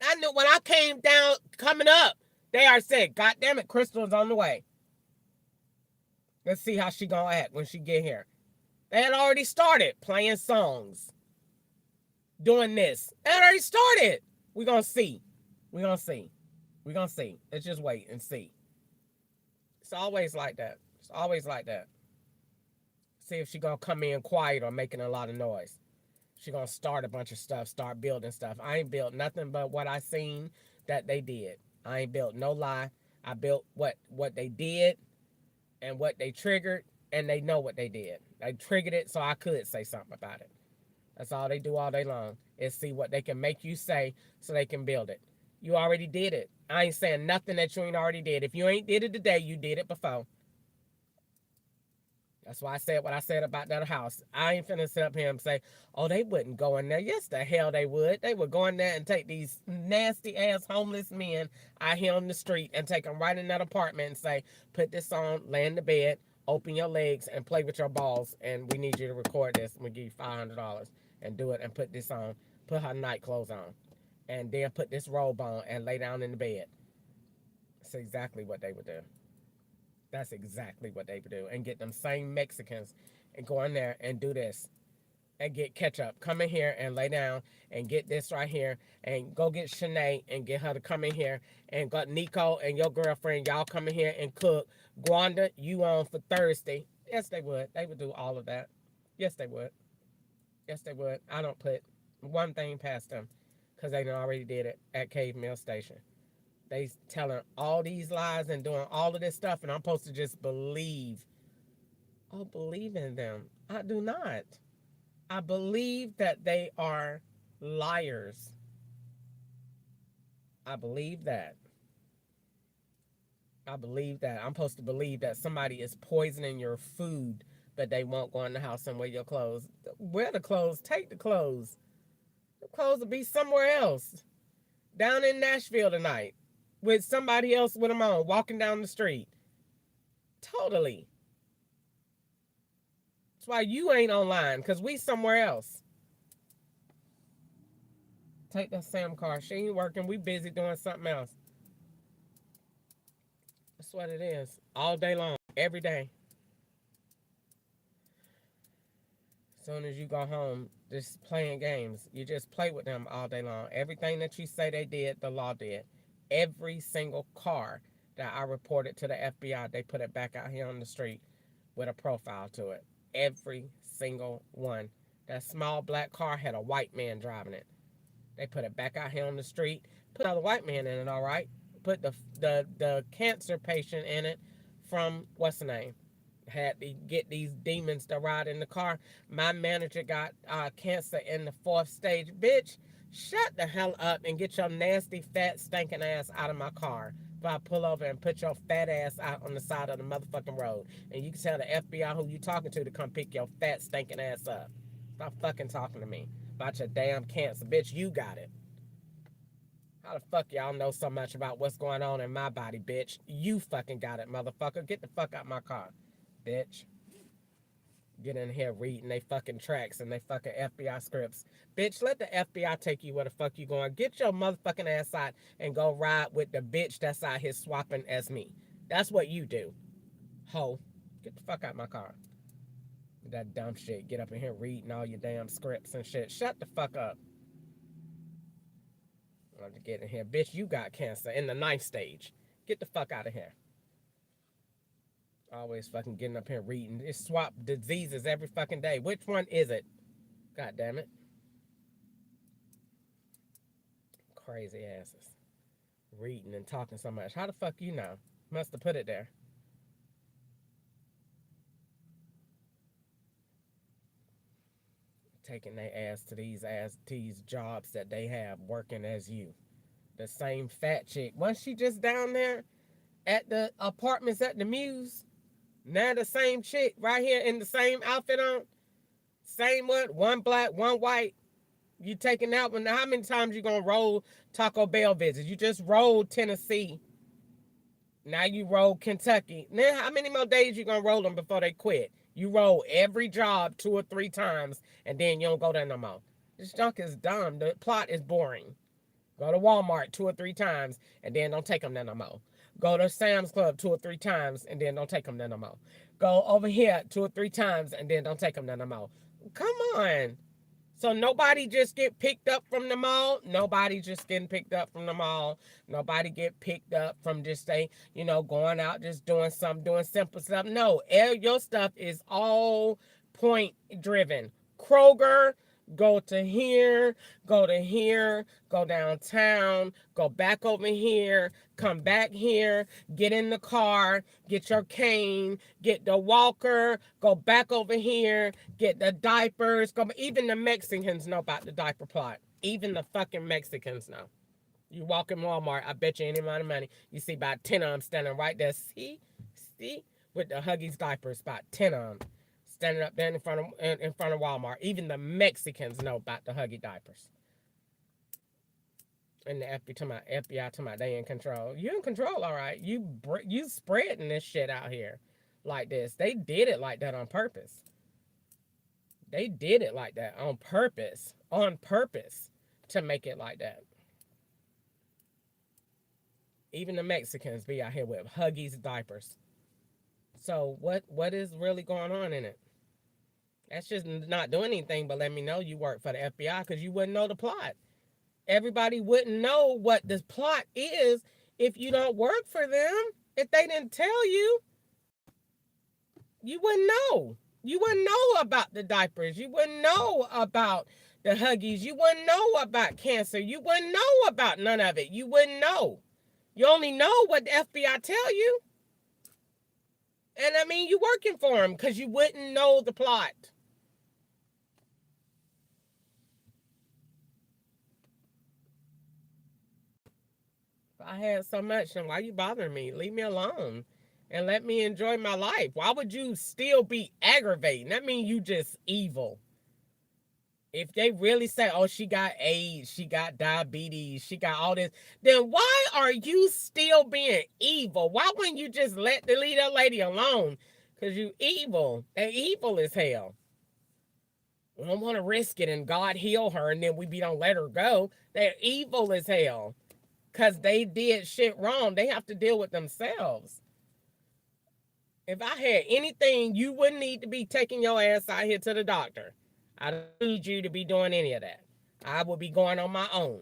[SPEAKER 1] I knew when I came down, coming up, they are said, God damn it, Crystal's on the way. Let's see how she gonna act when she get here. They had already started playing songs. Doing this. They had already started. We're gonna see. We're gonna see. We're gonna see. Let's just wait and see. It's always like that. It's always like that. See if she gonna come in quiet or making a lot of noise. She gonna start a bunch of stuff, start building stuff. I ain't built nothing but what I seen that they did. I ain't built no lie. I built what they did and what they triggered, and they know what they did. They triggered it so I could say something about it. That's all they do all day long, is see what they can make you say so they can build it. You already did it. I ain't saying nothing that you ain't already did. If you ain't did it today, you did it before. That's why I said what I said about that house. I ain't finna sit up here and say, oh, they wouldn't go in there. Yes, the hell they would. They would go in there and take these nasty-ass homeless men out here on the street and take them right in that apartment and say, put this on, lay in the bed, open your legs, and play with your balls, and we need you to record this, and we give you $500, and do it, and put this on. Put her night clothes on, and then put this robe on and lay down in the bed. That's exactly what they would do. That's exactly what they would do. And get them same Mexicans and go in there and do this. And get ketchup. Come in here and lay down and get this right here. And go get Shanae and get her to come in here. And got Nico and your girlfriend. Y'all come in here and cook. Gwanda, you on for Thursday. Yes, they would. They would do all of that. Yes, they would. Yes, they would. I don't put one thing past them. Because they already did it at Cave Mill Station. They telling all these lies and doing all of this stuff, and I'm supposed to just believe. Oh, believe in them. I do not. I believe that they are liars. I believe that. I believe that. I'm supposed to believe that somebody is poisoning your food, but they won't go in the house and wear your clothes. Wear the clothes. Take the clothes. The clothes will be somewhere else. Down in Nashville tonight. With somebody else with them on, walking down the street. Totally. That's why you ain't online, because we somewhere else. Take that Sam car. She ain't working. We busy doing something else. That's what it is. All day long. Every day. As soon as you go home, just playing games. You just play with them all day long. Everything that you say they did, the law did. Every single car that I reported to the FBI, they put it back out here on the street with a profile to it. Every single one. That small black car had a white man driving it. They put it back out here on the street. Put another white man in it, all right? Put the cancer patient in it from, what's the name? Had to get these demons to ride in the car. My manager got cancer in the 4th stage. Bitch, shut the hell up and get your nasty, fat, stinking ass out of my car. If I pull over and put your fat ass out on the side of the motherfucking road. And you can tell the FBI who you talking to come pick your fat, stinking ass up. Stop fucking talking to me about your damn cancer. Bitch, you got it. How the fuck y'all know so much about what's going on in my body, bitch? You fucking got it, motherfucker. Get the fuck out my car, bitch. Get in here reading they fucking tracks and they fucking FBI scripts. Bitch, let the FBI take you where the fuck you going. Get your motherfucking ass out and go ride with the bitch that's out here swapping as me. That's what you do. Ho. Get the fuck out my car. That dumb shit. Get up in here reading all your damn scripts and shit. Shut the fuck up. I'm to get in here. Bitch, you got cancer in the 9th stage. Get the fuck out of here. Always fucking getting up here reading. It's swap diseases every fucking day. Which one is it? God damn it. Crazy asses. Reading and talking so much. How the fuck you know? Must have put it there. Taking their ass to these jobs that they have working as you. The same fat chick. Wasn't she just down there at the apartments at the Muse? Now the same chick right here in the same outfit on. Same one black, one white. You taking out one. How many times you gonna roll Taco Bell visits? You just rolled Tennessee. Now you roll Kentucky. Now how many more days you gonna roll them before they quit? You roll every job 2 or 3 times, and then you don't go there no more. This junk is dumb. The plot is boring. Go to Walmart 2 or 3 times, and then don't take them there no more. Go to Sam's Club 2 or 3 times, and then don't take them there no more. Go over here 2 or 3 times, and then don't take them there no more. Come on. So nobody just get picked up from the mall. Nobody just getting picked up from the mall. Nobody get picked up from just going out, just doing simple stuff. No, your stuff is all point driven. Kroger, go to here, go downtown, go back over here, come back here, get in the car, get your cane, get the walker, go back over here, get the diapers. Even the Mexicans know about the diaper plot. Even the fucking Mexicans know. You walk in Walmart, I bet you any amount of money, you see about 10 of them standing right there. See? With the Huggies diapers, about 10 of them. Standing up there in front of Walmart. Even the Mexicans know about the Huggy diapers. And the FBI talking about they in control. You in control, all right. You spreading this shit out here like this. They did it like that on purpose. They did it like that on purpose. On purpose to make it like that. Even the Mexicans be out here with Huggies diapers. So what is really going on in it? That's just not doing anything but let me know you work for the FBI because you wouldn't know the plot. Everybody wouldn't know what the plot is if you don't work for them. If they didn't tell you, you wouldn't know. You wouldn't know about the diapers. You wouldn't know about the Huggies. You wouldn't know about cancer. You wouldn't know about none of it. You wouldn't know. You only know what the FBI tell you. And I mean, you working for them because you wouldn't know the plot. If I had so much, then why you bothering me? Leave me alone and let me enjoy my life. Why would you still be aggravating? That means you just evil. If they really say, oh, she got AIDS, she got diabetes, she got all this, then why are you still being evil? Why wouldn't you just leave that lady alone? Because you evil. They evil as hell. We don't want to risk it and God heal her and then we don't let her go. They're evil as hell. Because they did shit wrong. They have to deal with themselves. If I had anything, you wouldn't need to be taking your ass out here to the doctor. I don't need you to be doing any of that. I will be going on my own.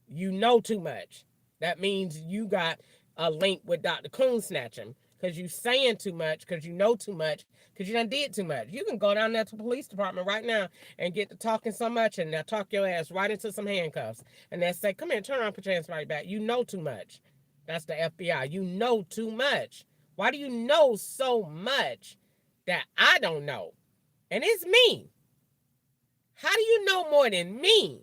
[SPEAKER 1] You know too much. That means you got a link with Dr. Coon snatching because you saying too much, because you know too much, because you done did too much. You can go down there to the police department right now and get to talking so much, and they'll talk your ass right into some handcuffs. And they'll say, come here, turn around, put your hands right back. You know too much. That's the FBI. You know too much. Why do you know so much that I don't know? And it's me. How do you know more than me?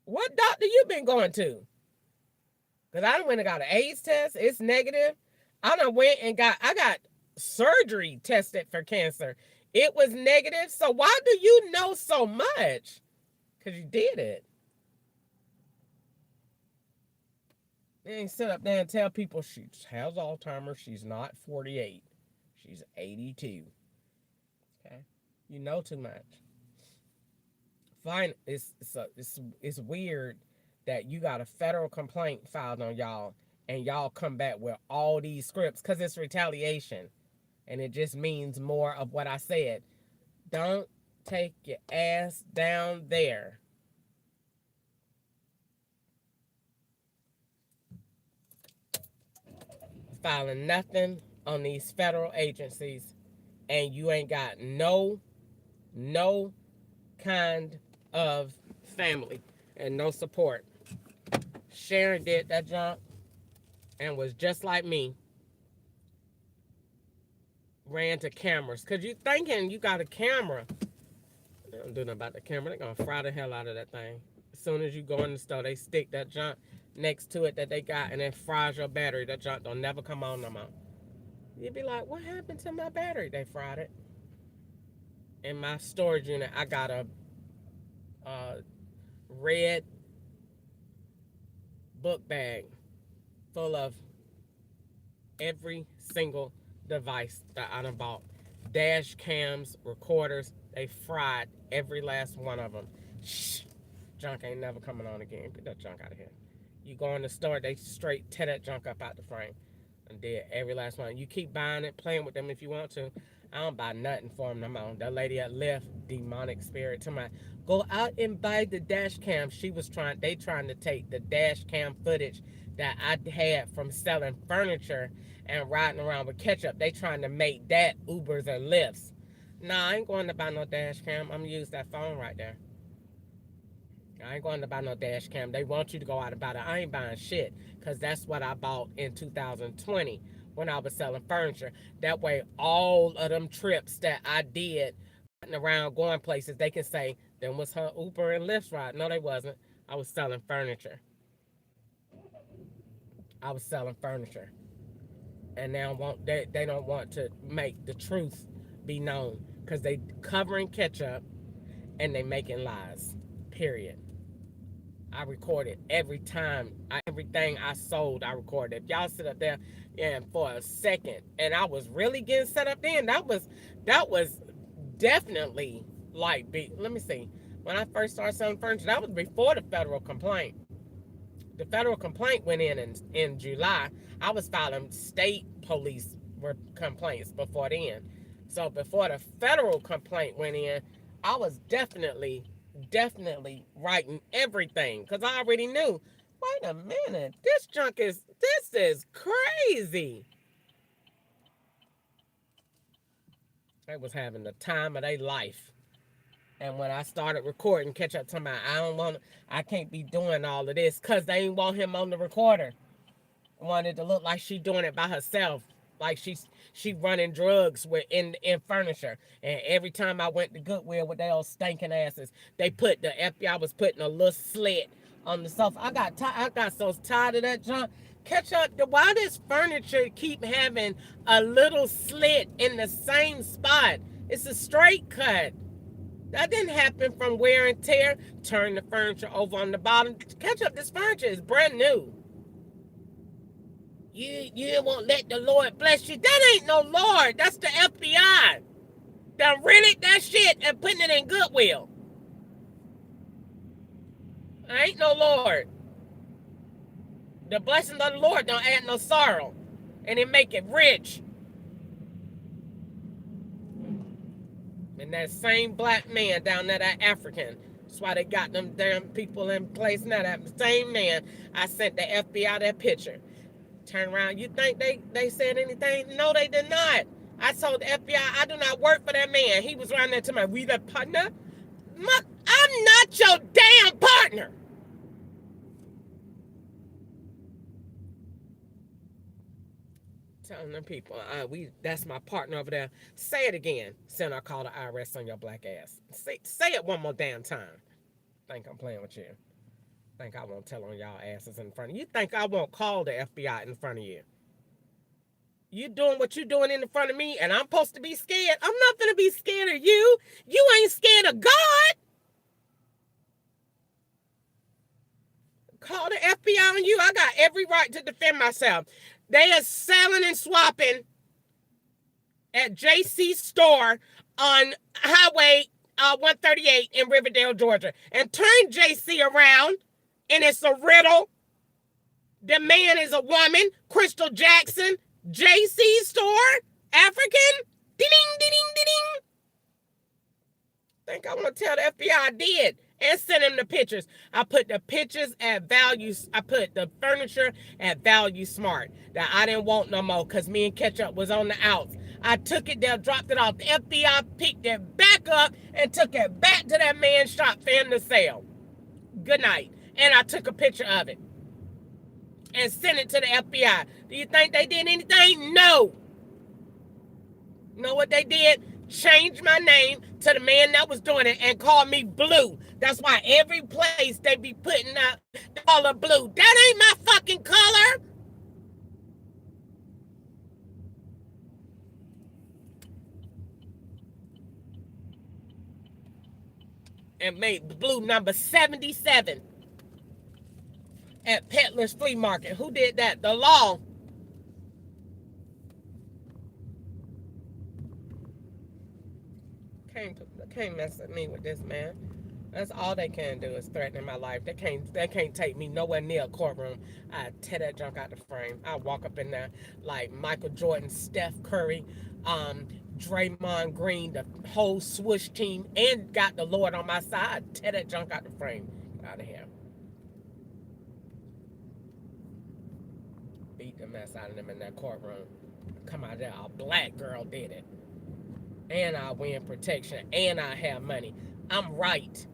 [SPEAKER 1] What doctor you been going to? Because I done went and got an AIDS test. It's negative. I done went and I got surgery tested for cancer. It was negative. So why do you know so much? Because you did it. You ain't sit up there and tell people she has Alzheimer's. She's not 48. She's 82. Okay? You know too much. Fine. It's weird that you got a federal complaint filed on y'all and y'all come back with all these scripts because it's retaliation. And it just means more of what I said. Don't take your ass down there. Filing nothing on these federal agencies and you ain't got no kind of family and no support. Sharon did that junk and was just like me. Ran to cameras. Cause you thinking you got a camera. They don't do nothing about the camera. They're gonna fry the hell out of that thing. As soon as you go in the store, they stick that junk next to it that they got and it fries your battery. That junk don't never come on no more. You'd be like, what happened to my battery? They fried it. In my storage unit, I got a red book bag full of every single device that I done bought. Dash cams, recorders, they fried every last one of them. Shh, junk ain't never coming on again. Get that junk out of here. You go in the store, they straight tear that junk up out the frame. And did every last one. You keep buying it, playing with them if you want to. I don't buy nothing for them no more. That lady at Lyft, demonic spirit, to my go out and buy the dash cam. They trying to take the dash cam footage that I had from selling furniture and riding around with ketchup. They trying to make that Ubers and Lyfts. Nah, I ain't going to buy no dash cam. I'm gonna use that phone right there. I ain't going to buy no dash cam. They want you to go out and buy it. I ain't buying shit because that's what I bought in 2020 when I was selling furniture. That way, all of them trips that I did around going places, they can say, them was her Uber and Lyft ride. No, they wasn't. I was selling furniture. I was selling furniture. And they don't want to make the truth be known because they covering ketchup and they making lies. Period. I recorded everything I sold, I recorded. If y'all sit up there and for a second, and I was really getting set up then, that was definitely like, let me see. When I first started selling furniture, that was before the federal complaint. The federal complaint went in July. I was filing state police complaints before then. So before the federal complaint went in, I was definitely writing everything because I already knew, wait a minute, this is crazy. They was having the time of their life. And when I started recording, catch up to my, I can't be doing all of this because they ain't want him on the recorder. I wanted to look like she doing it by herself. Like she running drugs in furniture. And every time I went to Goodwill with their old stinking asses, the FBI was putting a little slit on the sofa. I got so tired of that junk. Catch up. Why does furniture keep having a little slit in the same spot? It's a straight cut. That didn't happen from wear and tear. Turn the furniture over on the bottom. Catch up. This furniture is brand new. You won't let the Lord bless you. That ain't no Lord. That's the FBI. They're renting that shit and putting it in Goodwill. There ain't no Lord. The blessing of the Lord don't add no sorrow. And it make it rich. And And that same black man down there, that African, that's why they got them damn people in place now. That same man, I sent the FBI that picture. Turn around. You think they said anything? No, they did not. I told the FBI I do not work for that man. He was around there to me. We the partner? I'm not your damn partner. Telling them people, that's my partner over there. Say it again. Send or call the IRS on your black ass. Say it one more damn time. Think I'm playing with you. Think I won't tell on y'all asses in front of you. Think I won't call the FBI in front of you. You doing what you doing in front of me, and I'm supposed to be scared. I'm not gonna be scared of you. You ain't scared of God. Call the FBI on you. I got every right to defend myself. They are selling and swapping at JC's store on Highway 138 in Riverdale, Georgia. And turn JC around, and it's a riddle. The man is a woman, Crystal Jackson. JC store, African. Ding, ding, ding, ding. Think I want to tell the FBI I did. And send him the pictures. I put the pictures at Values. I put the furniture at Value Smart that I didn't want no more because me and Ketchup was on the outs. I took it there, dropped it off. The FBI picked it back up and took it back to that man's shop for him to sell. Good night. And I took a picture of it and sent it to the FBI. Do you think they did anything? No. You know what they did? Change my name to the man that was doing it and call me Blue. That's why every place they be putting out the color blue. That ain't my fucking color. And made blue number 77 at Peddler's Flea Market. Who did that? The law. Can't mess with me with this, man. That's all they can do is threaten my life. They can't take me nowhere near a courtroom. I tear that junk out the frame. I walk up in there like Michael Jordan, Steph Curry, Draymond Green, the whole swoosh team, and got the Lord on my side. Tear that junk out the frame. Get out of here. Beat the mess out of them in that courtroom. Come out there, a black girl did it. And I win protection, and I have money. I'm right.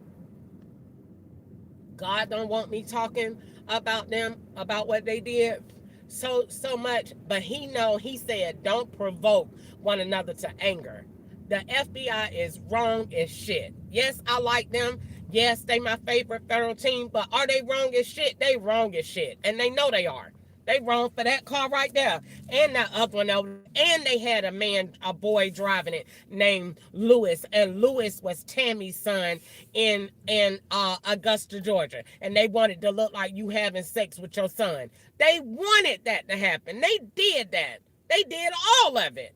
[SPEAKER 1] God don't want me talking about them, about what they did so much, but he said, don't provoke one another to anger. The FBI is wrong as shit. Yes, I like them. Yes, they my favorite federal team, but are they wrong as shit? They wrong as shit, and they know they are. They wrong for that car right there. And that other one over. And they had a boy driving it named Lewis. And Lewis was Tammy's son in Augusta, Georgia. And they wanted to look like you having sex with your son. They wanted that to happen. They did that. They did all of it.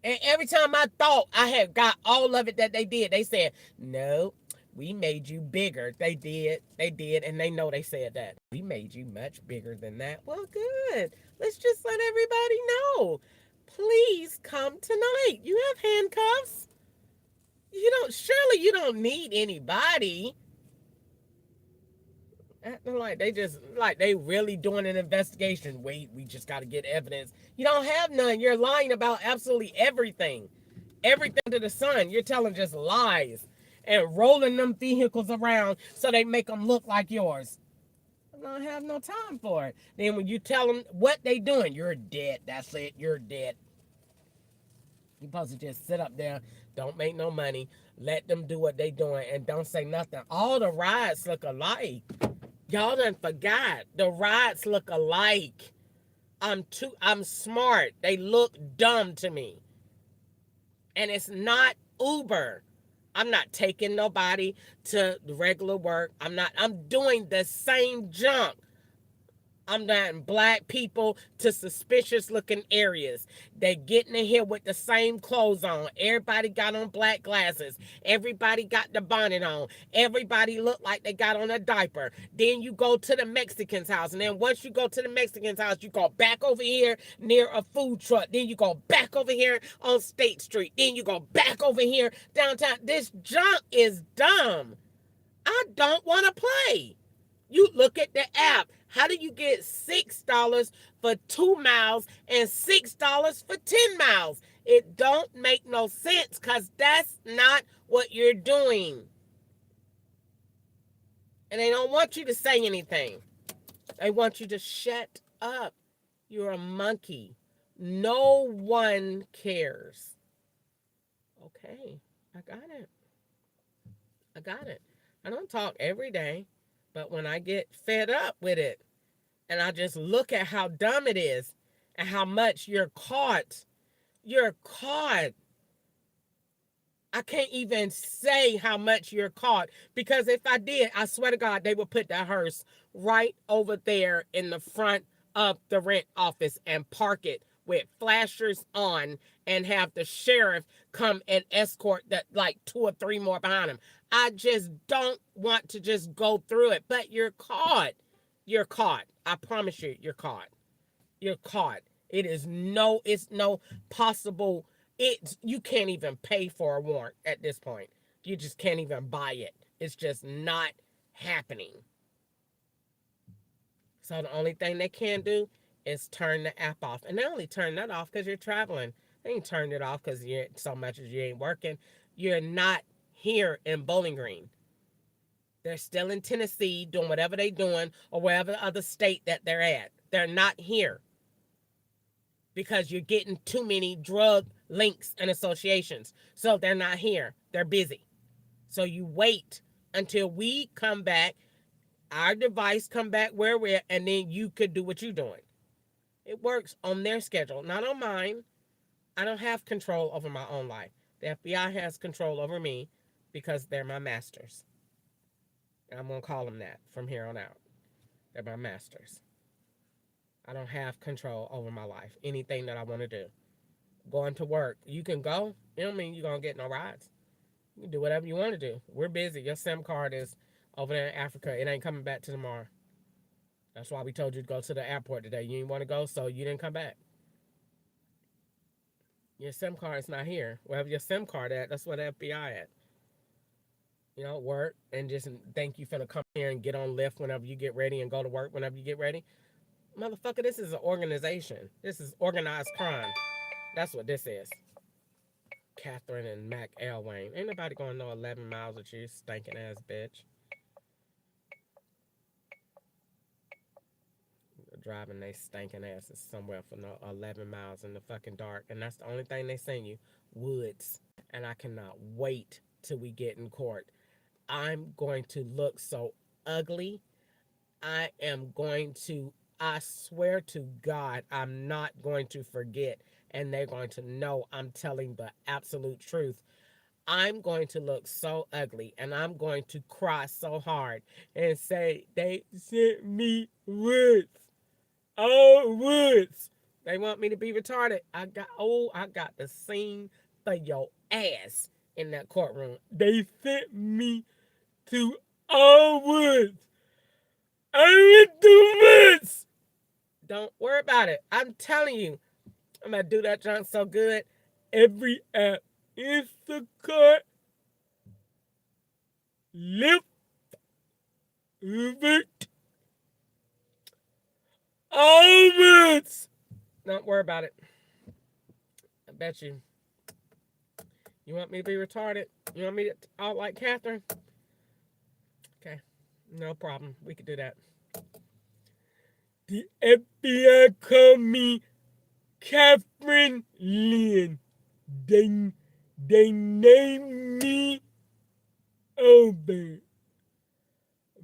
[SPEAKER 1] And every time I thought I had got all of it that they did, they said, no. We made you bigger. They did. And they know they said that. We made you much bigger than that. Well, good. Let's just let everybody know. Please come tonight. You have handcuffs. Surely you don't need anybody. Acting like they really doing an investigation. Wait, we just got to get evidence. You don't have none. You're lying about absolutely everything. Everything to the sun. You're telling just lies. And rolling them vehicles around so they make them look like yours. I don't have no time for it. Then when you tell them what they doing, you're dead. That's it. You're dead. You're supposed to just sit up there, don't make no money, let them do what they doing, and don't say nothing. All the rides look alike. Y'all done forgot. The rides look alike. I'm smart. They look dumb to me. And it's not Uber. I'm not taking nobody to the regular work. I'm doing the same junk. I'm letting black people to suspicious looking areas. They getting in here with the same clothes on. Everybody got on black glasses. Everybody got the bonnet on. Everybody looked like they got on a diaper. Then you go to the Mexican's house. And then once you go to the Mexican's house, you go back over here near a food truck. Then you go back over here on State Street. Then you go back over here downtown. This junk is dumb. I don't want to play. You look at the app. How do you get $6 for 2 miles and $6 for 10 miles? It don't make no sense because that's not what you're doing. And they don't want you to say anything. They want you to shut up. You're a monkey. No one cares. Okay, I got it. I got it. I don't talk every day, but when I get fed up with it and I just look at how dumb it is and how much you're caught. I can't even say how much you're caught because if I did, I swear to God, they would put that hearse right over there in the front of the rent office and park it with flashers on and have the sheriff come and escort that like 2 or 3 more behind him. I just don't want to just go through it, but you're caught. You're caught. I promise you, you're caught. You're caught. It's no possible. You can't even pay for a warrant at this point. You just can't even buy it. It's just not happening. So the only thing they can do is turn the app off. And they only turn that off because you're traveling. They ain't turned it off because you so much as you ain't working. You're not here in Bowling Green. They're still in Tennessee doing whatever they're doing or wherever other state that they're at. They're not here because you're getting too many drug links and associations. So they're not here. They're busy. So you wait until we come back, our device come back where we're at, and then you could do what you're doing. It works on their schedule, not on mine. I don't have control over my own life. The FBI has control over me because they're my masters. I'm going to call them that from here on out. They're my masters. I don't have control over my life. Anything that I want to do. Going to work. You can go. It don't mean you're going to get no rides. You can do whatever you want to do. We're busy. Your SIM card is over there in Africa. It ain't coming back to tomorrow. That's why we told you to go to the airport today. You didn't want to go, so you didn't come back. Your SIM card is not here. Wherever your SIM card at, that's where the FBI at. You know, work and just think you finna come here and get on Lyft whenever you get ready and go to work whenever you get ready. Motherfucker, this is an organization. This is organized crime. That's what this is. Catherine and Mac Elwayne. Ain't nobody gonna know 11 miles with you, stinking ass bitch. Driving they stinking asses somewhere for no 11 miles in the fucking dark. And that's the only thing they send you. Woods. And I cannot wait till we get in court. I'm going to look so ugly. I swear to God, I'm not going to forget. And they're going to know I'm telling the absolute truth. I'm going to look so ugly. And I'm going to cry so hard and say, they sent me woods. Oh, woods. They want me to be retarded. I got the scene for your ass in that courtroom. They sent me to all woods. I went to woods. Don't worry about it. I'm telling you, I'm going to do that junk so good. Every app, Instacart, Lyft, Uber, all woods. Don't worry about it. I bet you. You want me to be retarded? You want me to out like Catherine? Okay, no problem. We could do that. The FBI called me Catherine Lynn. They named me Albert.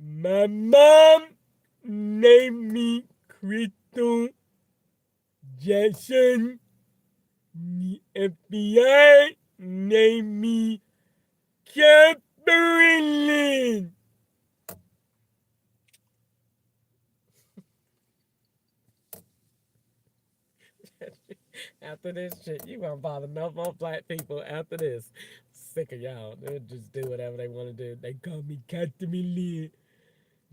[SPEAKER 1] My mom named me Crystal Jackson. The FBI named me Catherine Lynn. After this shit, you won't bother no more black people after this. Sick of y'all. They'll just do whatever they want to do. They call me Captain Lynn.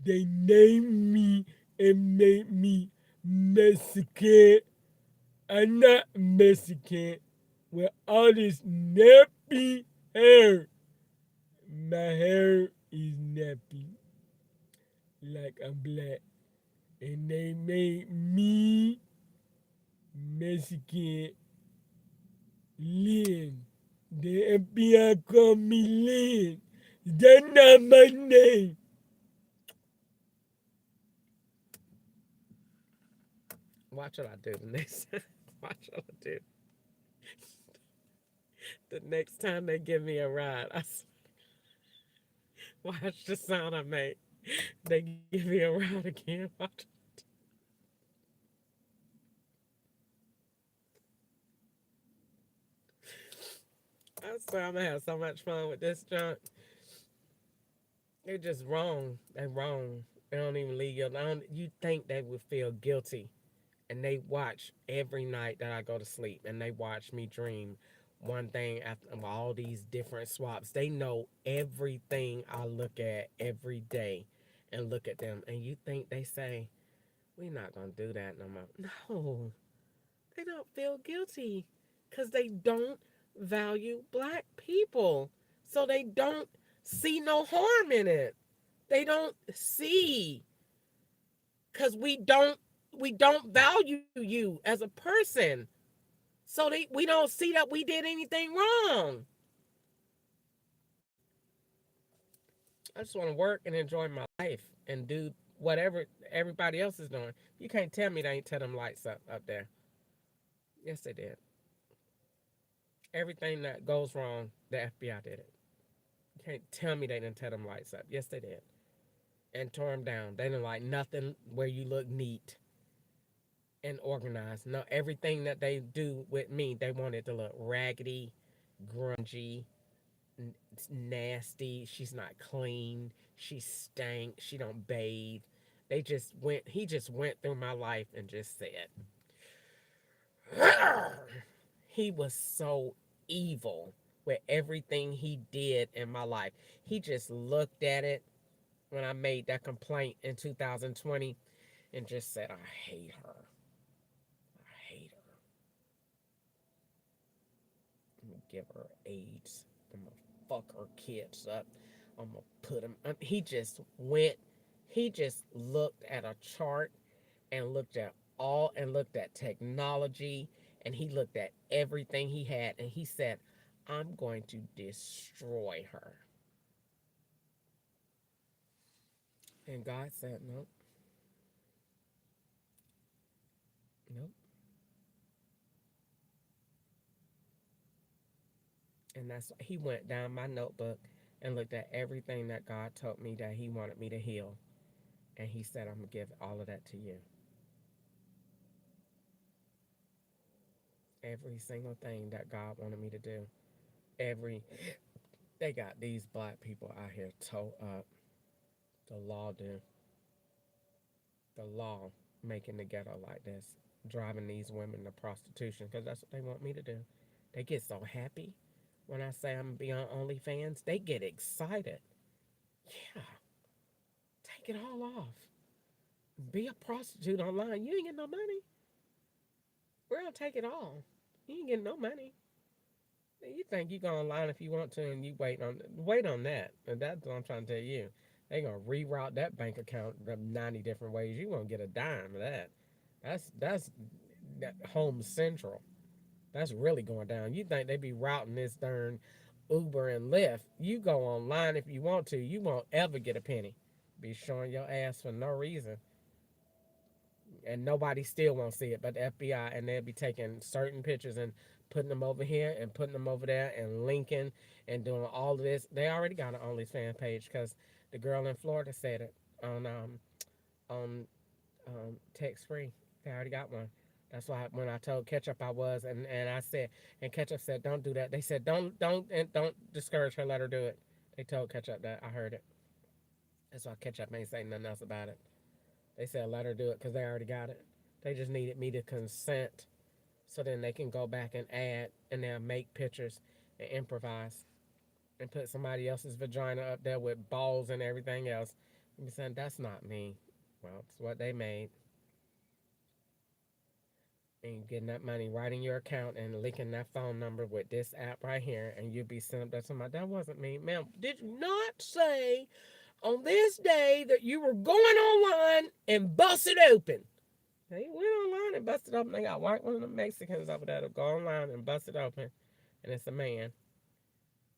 [SPEAKER 1] They named me and made me Mexican. I'm not Mexican with all this nappy hair. My hair is nappy. Like I'm black. And they made me Mexican Lynn. The FBI called me Lynn. That's not my name. Watch what I do the next time. Watch what I do. The next time they give me a ride, watch the sound I make. They give me a ride again. Watch. I swear I'm gonna have so much fun with this junk. They're just wrong. They're wrong. They don't even leave you alone. You think they would feel guilty. And they watch every night that I go to sleep. And they watch me dream one thing after all these different swaps. They know everything I look at every day and look at them. And you think they say, we're not going to do that no more. No. They don't feel guilty. Because they don't value black people. So they don't see no harm in it. They don't see. Because we don't value you as a person. So we don't see that we did anything wrong. I just want to work and enjoy my life and do whatever everybody else is doing. You can't tell me they ain't turn them lights up there. Yes, they did. Everything that goes wrong, the FBI did it. You can't tell me they didn't turn them lights up. Yes, they did. And tore them down. They didn't like nothing where you look neat and organized. No, everything that they do with me, they want it to look raggedy, grungy, nasty. She's not clean. She stank. She don't bathe. He just went through my life and just said, he was so evil with everything he did in my life. He just looked at it when I made that complaint in 2020 and just said, I hate her. I hate her. I'm going to give her AIDS. I'm going to fuck her kids up. I'm going to put them. He just looked at a chart and looked at technology, and he looked at everything he had, and he said, I'm going to destroy her. And God said, nope. Nope. And he went down my notebook and looked at everything that God told me that he wanted me to heal. And he said, I'm going to give all of that to you. Every single thing that God wanted me to do. They got these black people out here towed up. The law do. The law making the ghetto like this. Driving these women to prostitution because that's what they want me to do. They get so happy when I say I'm going to be on OnlyFans. They get excited. Yeah. Take it all off. Be a prostitute online. You ain't getting no money. We're going to take it all. You ain't getting no money. You think you go online if you want to and you wait on that. And that's what I'm trying to tell you. They're going to reroute that bank account 90 different ways. You won't get a dime of that. That's Home Central. That's really going down. You think they be routing this darn Uber and Lyft. You go online if you want to. You won't ever get a penny. Be showing your ass for no reason. And nobody still won't see it but the FBI. And they'll be taking certain pictures and putting them over here and putting them over there and linking and doing all of this. They already got an OnlyFans page because the girl in Florida said it on text free. They already got one. That's why when I told Ketchup I was, and I said, and Ketchup said, don't do that. They said, don't discourage her, let her do it. They told Ketchup that. I heard it. That's why Ketchup ain't saying nothing else about it. They said, let her do it because they already got it. They just needed me to consent So then they can go back and add, and they'll make pictures and improvise and put somebody else's vagina up there with balls and everything else. And be saying, that's not me. Well, it's what they made. And you getting that money right in your account and linking that phone number with this app right here, and you'll be sent up there somebody, that wasn't me. Ma'am, did you not say on this day that you were going online and busted open? They went online and busted open. They got one of the Mexicans over there to go online and bust it open, and it's a man.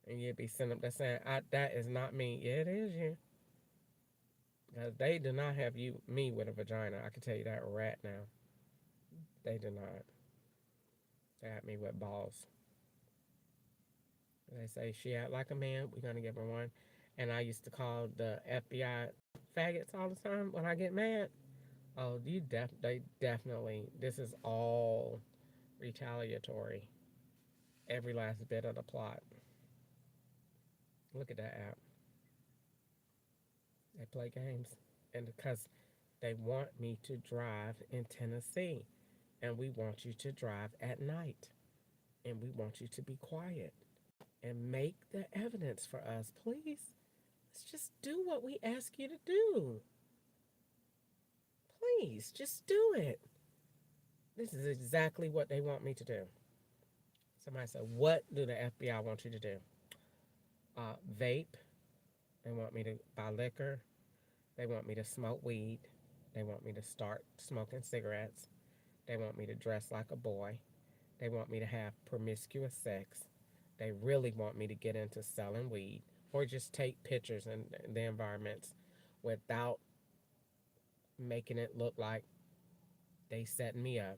[SPEAKER 1] And you'll be sent up there saying, that is not me. Yeah, it is you. Because they do not have me with a vagina. I can tell you that right now. They do not. They have me with balls. They say she act like a man. We're going to give her one. And I used to call the FBI faggots all the time when I get mad. Oh, they definitely, this is all retaliatory. Every last bit of the plot. Look at that app. They play games. And because they want me to drive in Tennessee. And we want you to drive at night. And we want you to be quiet. And make the evidence for us, please. Let's just do what we ask you to do. Please, just do it. This is exactly what they want me to do. Somebody said, what do the FBI want you to do? Vape. They want me to buy liquor. They want me to smoke weed. They want me to start smoking cigarettes. They want me to dress like a boy. They want me to have promiscuous sex. They really want me to get into selling weed or just take pictures in the environments without making it look like they setting me up.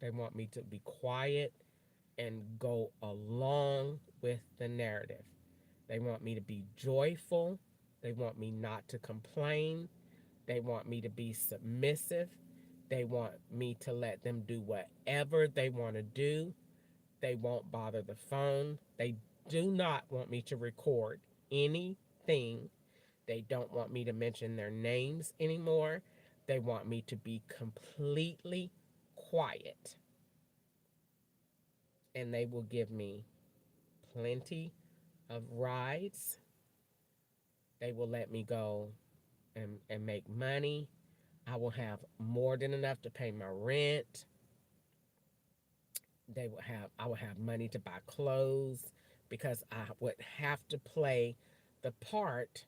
[SPEAKER 1] They want me to be quiet and go along with the narrative. They want me to be joyful. They want me not to complain. They want me to be submissive. They want me to let them do whatever they want to do. They won't bother the phone. They do not want me to record anything. They don't want me to mention their names anymore. They want me to be completely quiet. And they will give me plenty of rides. They will let me go and make money. I will have more than enough to pay my rent. I will have money to buy clothes because I would have to play the part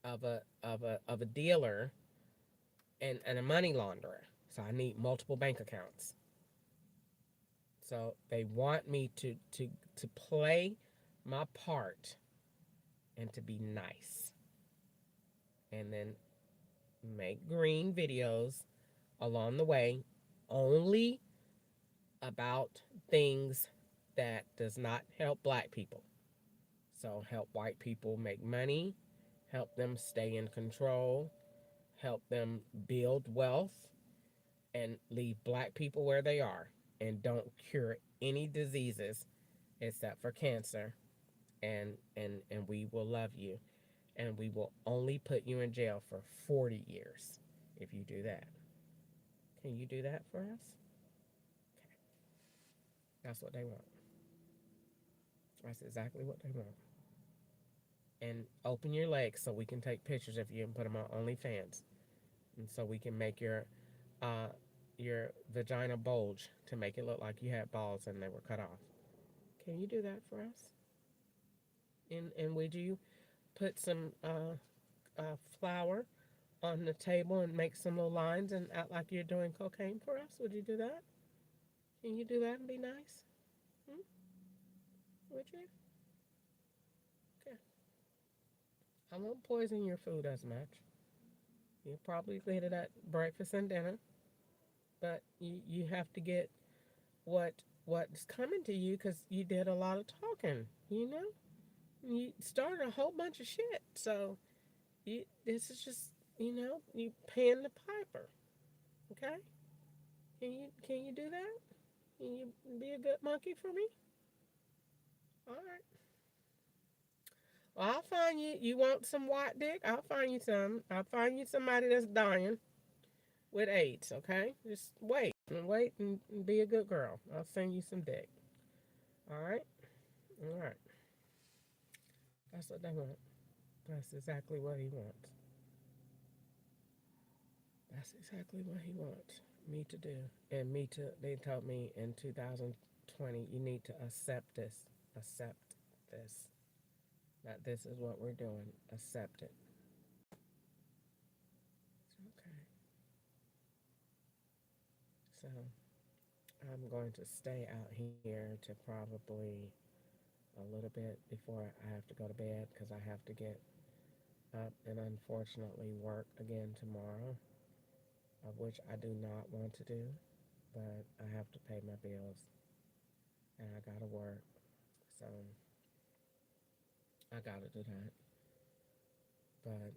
[SPEAKER 1] of a dealer and a money launderer. So I need multiple bank accounts. So they want me to play my part and to be nice. And then make green videos along the way only about things that does not help black people. So help white people make money, help them stay in control, help them build wealth, and leave black people where they are. And don't cure any diseases except for cancer. And we will love you. And we will only put you in jail for 40 years if you do that. Can you do that for us? Okay. That's what they want. That's exactly what they want. And open your legs so we can take pictures of you and put them on OnlyFans. And so we can make your vagina bulge to make it look like you had balls and they were cut off. Can you do that for us? And would you put some flour on the table and make some little lines and act like you're doing cocaine for us? Would you do that? Can you do that and be nice? Would you? Okay. I won't poison your food as much. You'll probably get it at breakfast and dinner. But you have to get what's coming to you because you did a lot of talking, you know? You started a whole bunch of shit. So this is just, you paying the piper. Okay? Can you do that? Can you be a good monkey for me? All right. Well, I'll find you. You want some white dick? I'll find you some. I'll find you somebody that's dying with AIDS, okay? Just wait. And wait and be a good girl. I'll send you some dick. All right? All right. That's what they want. That's exactly what he wants. That's exactly what he wants me to do. And me to, they told me in 2020, you need to accept this. Accept this. That this is what we're doing. Accept it. Okay. So I'm going to stay out here to probably a little bit before I have to go to bed because I have to get up and unfortunately work again tomorrow, of which I do not want to do, but I have to pay my bills and I gotta work, so I gotta do that. But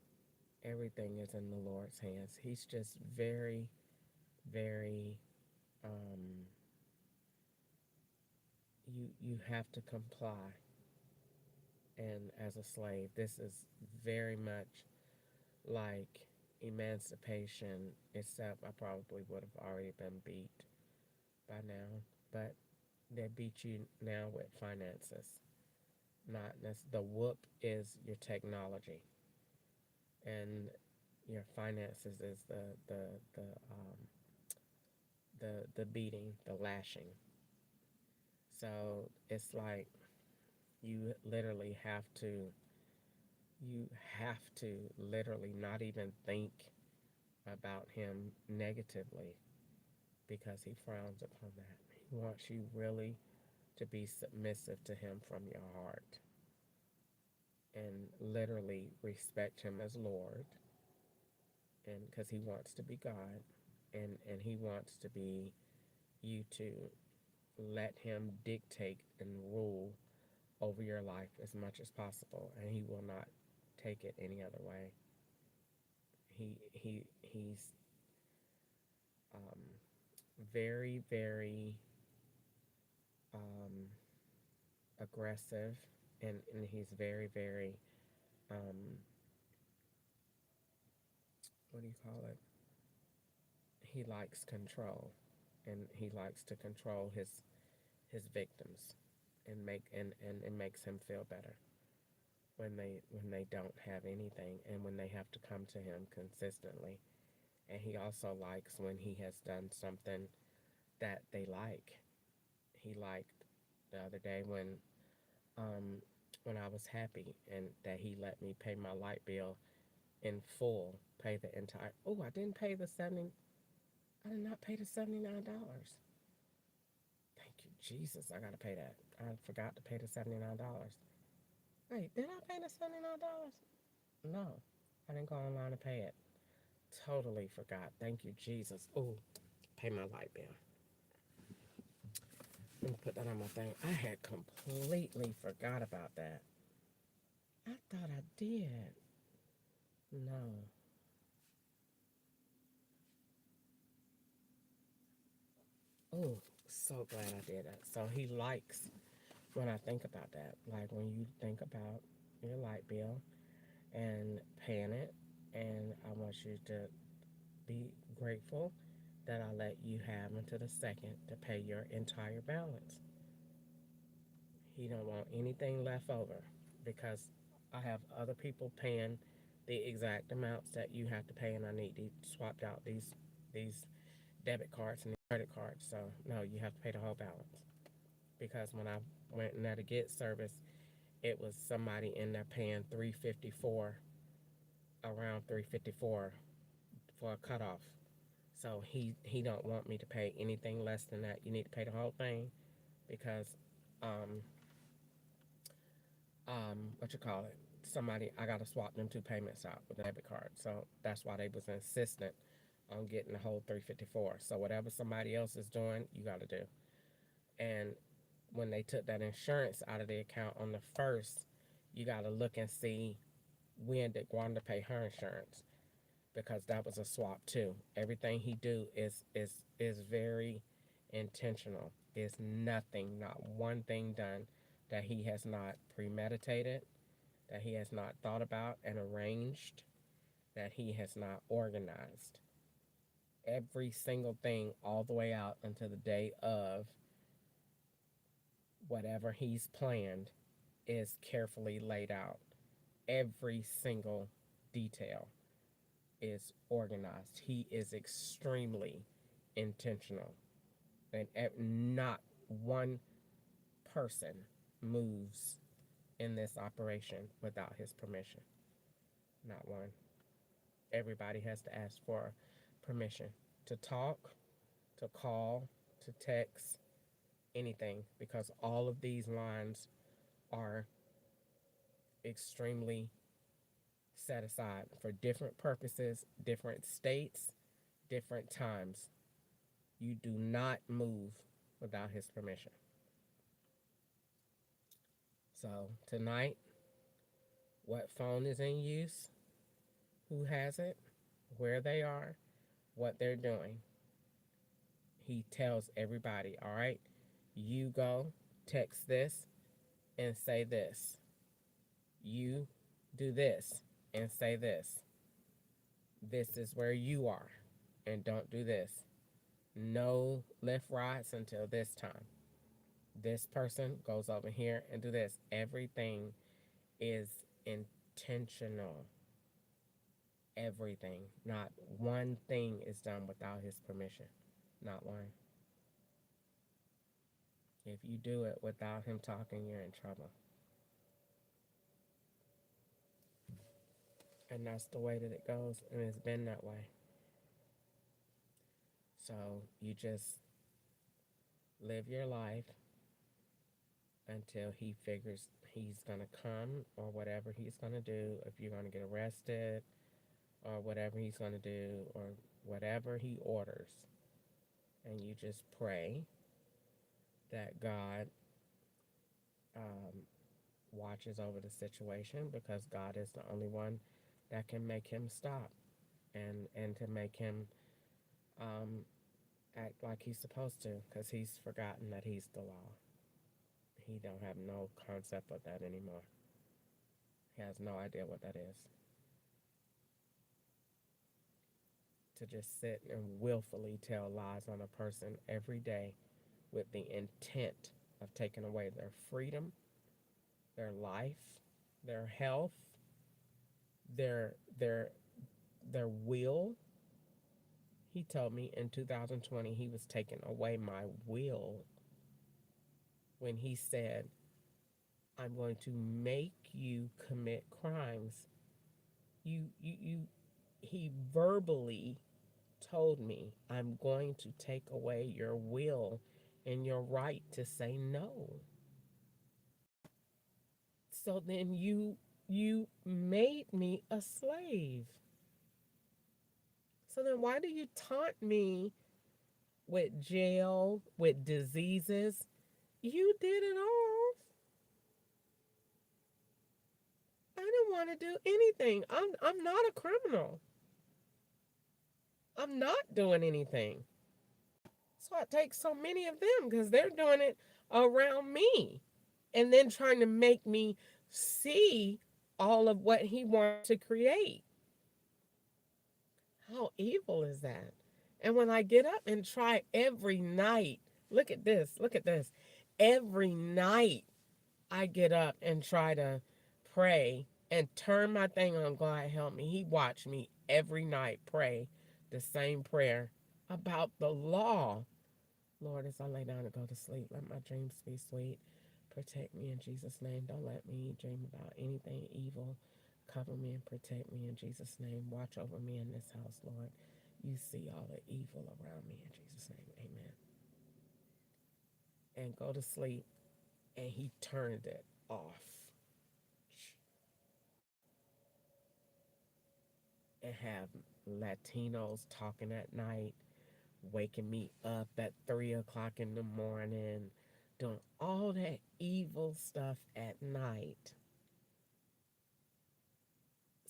[SPEAKER 1] everything is in the Lord's hands. He's just very, very, you have to comply. And as a slave, this is very much like emancipation, except I probably would have already been beat by now. But they beat you now with finances. Not the whoop is your technology, and your finances is the beating, the lashing. So it's like you literally have to literally not even think about him negatively because he frowns upon that. He wants you really to be submissive to him from your heart and literally respect him as Lord, and because he wants to be God, and he wants to be you to let him dictate and rule over your life as much as possible, and he will not take it any other way. He's very, very aggressive, and he's very, very what do you call it? He likes control, and he likes to control his victims, and it makes him feel better when they don't have anything and when they have to come to him consistently. And he also likes when he has done something that they like. He liked the other day when I was happy and that he let me pay my light bill in full, pay the entire. Oh, I didn't pay the 70. I did not pay the $79. Thank you, Jesus. I gotta pay that. I forgot to pay the $79. Wait, did I pay the $79? No, I didn't go online to pay it. Totally forgot. Thank you, Jesus. Oh, pay my light bill. Let me put that on my thing. I had completely forgot about that. I thought I did. No. Oh, so glad I did that. So he likes when I think about that. Like when you think about your light bill and paying it, and I want you to be grateful that I let you have until the second to pay your entire balance. He don't want anything left over because I have other people paying the exact amounts that you have to pay, and I need to swap out these debit cards and credit cards. So no, you have to pay the whole balance because when I went in there to get service, it was somebody in there paying $354, around $354 for a cutoff. So he don't want me to pay anything less than that. You need to pay the whole thing because what you call it? Somebody, I gotta swap them two payments out with a debit card. So that's why they was insistent on getting the whole $354. So whatever somebody else is doing, you gotta do. And when they took that insurance out of the account on the first, you gotta look and see when did Gwanda pay her insurance, because that was a swap too. Everything he do is very intentional. There's nothing, not one thing done that he has not premeditated, that he has not thought about and arranged, that he has not organized. Every single thing all the way out until the day of whatever he's planned is carefully laid out. Every single detail is organized. He is extremely intentional. And not one person moves in this operation without his permission. Not one. Everybody has to ask for permission to talk, to call, to text, anything, because all of these lines are extremely set aside for different purposes, different states, different times. You do not move without his permission. So tonight, what phone is in use, who has it, where they are, what they're doing. He tells everybody, all right, you go text this and say this. You do this and say this. This is where you are, and don't do this. No left rights until this time. This person goes over here and do this. Everything is intentional. Everything. Not one thing is done without his permission. Not one. If you do it without him talking, you're in trouble. And that's the way that it goes, and it's been that way. So you just live your life until he figures he's going to come, or whatever he's going to do, if you're going to get arrested, or whatever he's going to do, or whatever he orders. And you just pray that God watches over the situation, because God is the only one that can make him stop and to make him act like he's supposed to, because he's forgotten that he's the law. He don't have no concept of that anymore. He has no idea what that is. To just sit and willfully tell lies on a person every day with the intent of taking away their freedom, their life, their health, their will. He told me in 2020 he was taking away my will when he said, I'm going to make you commit crimes. He verbally told me, I'm going to take away your will and your right to say no. So then you made me a slave. So then why do you taunt me with jail, with diseases? You did it all. I didn't want to do anything. I'm not a criminal. I'm not doing anything. So I take so many of them because they're doing it around me, and then trying to make me see all of what he wants to create. How evil is that? And when I get up and try every night, look at this. Every night I get up and try to pray and turn my thing on, God help me. He watched me every night pray the same prayer about the law. Lord, as I lay down and go to sleep, let my dreams be sweet. Protect me in Jesus' name. Don't let me dream about anything evil. Cover me and protect me in Jesus' name. Watch over me in this house, Lord. You see all the evil around me in Jesus' name. Amen. And go to sleep. And he turned it off. And have Latinos talking at night, waking me up at 3 o'clock in the morning, doing all that evil stuff at night.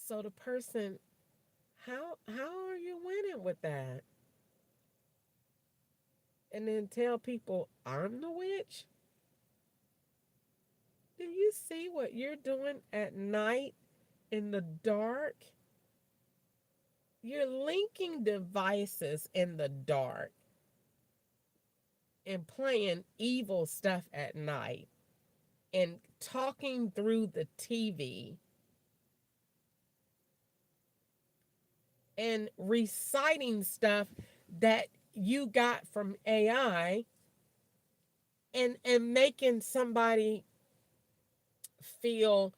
[SPEAKER 1] So the person, how are you winning with that? And then tell people I'm the witch? Do you see what you're doing at night in the dark? you're linking devices in the dark and playing evil stuff at night and talking through the TV and reciting stuff that you got from AI and making somebody feel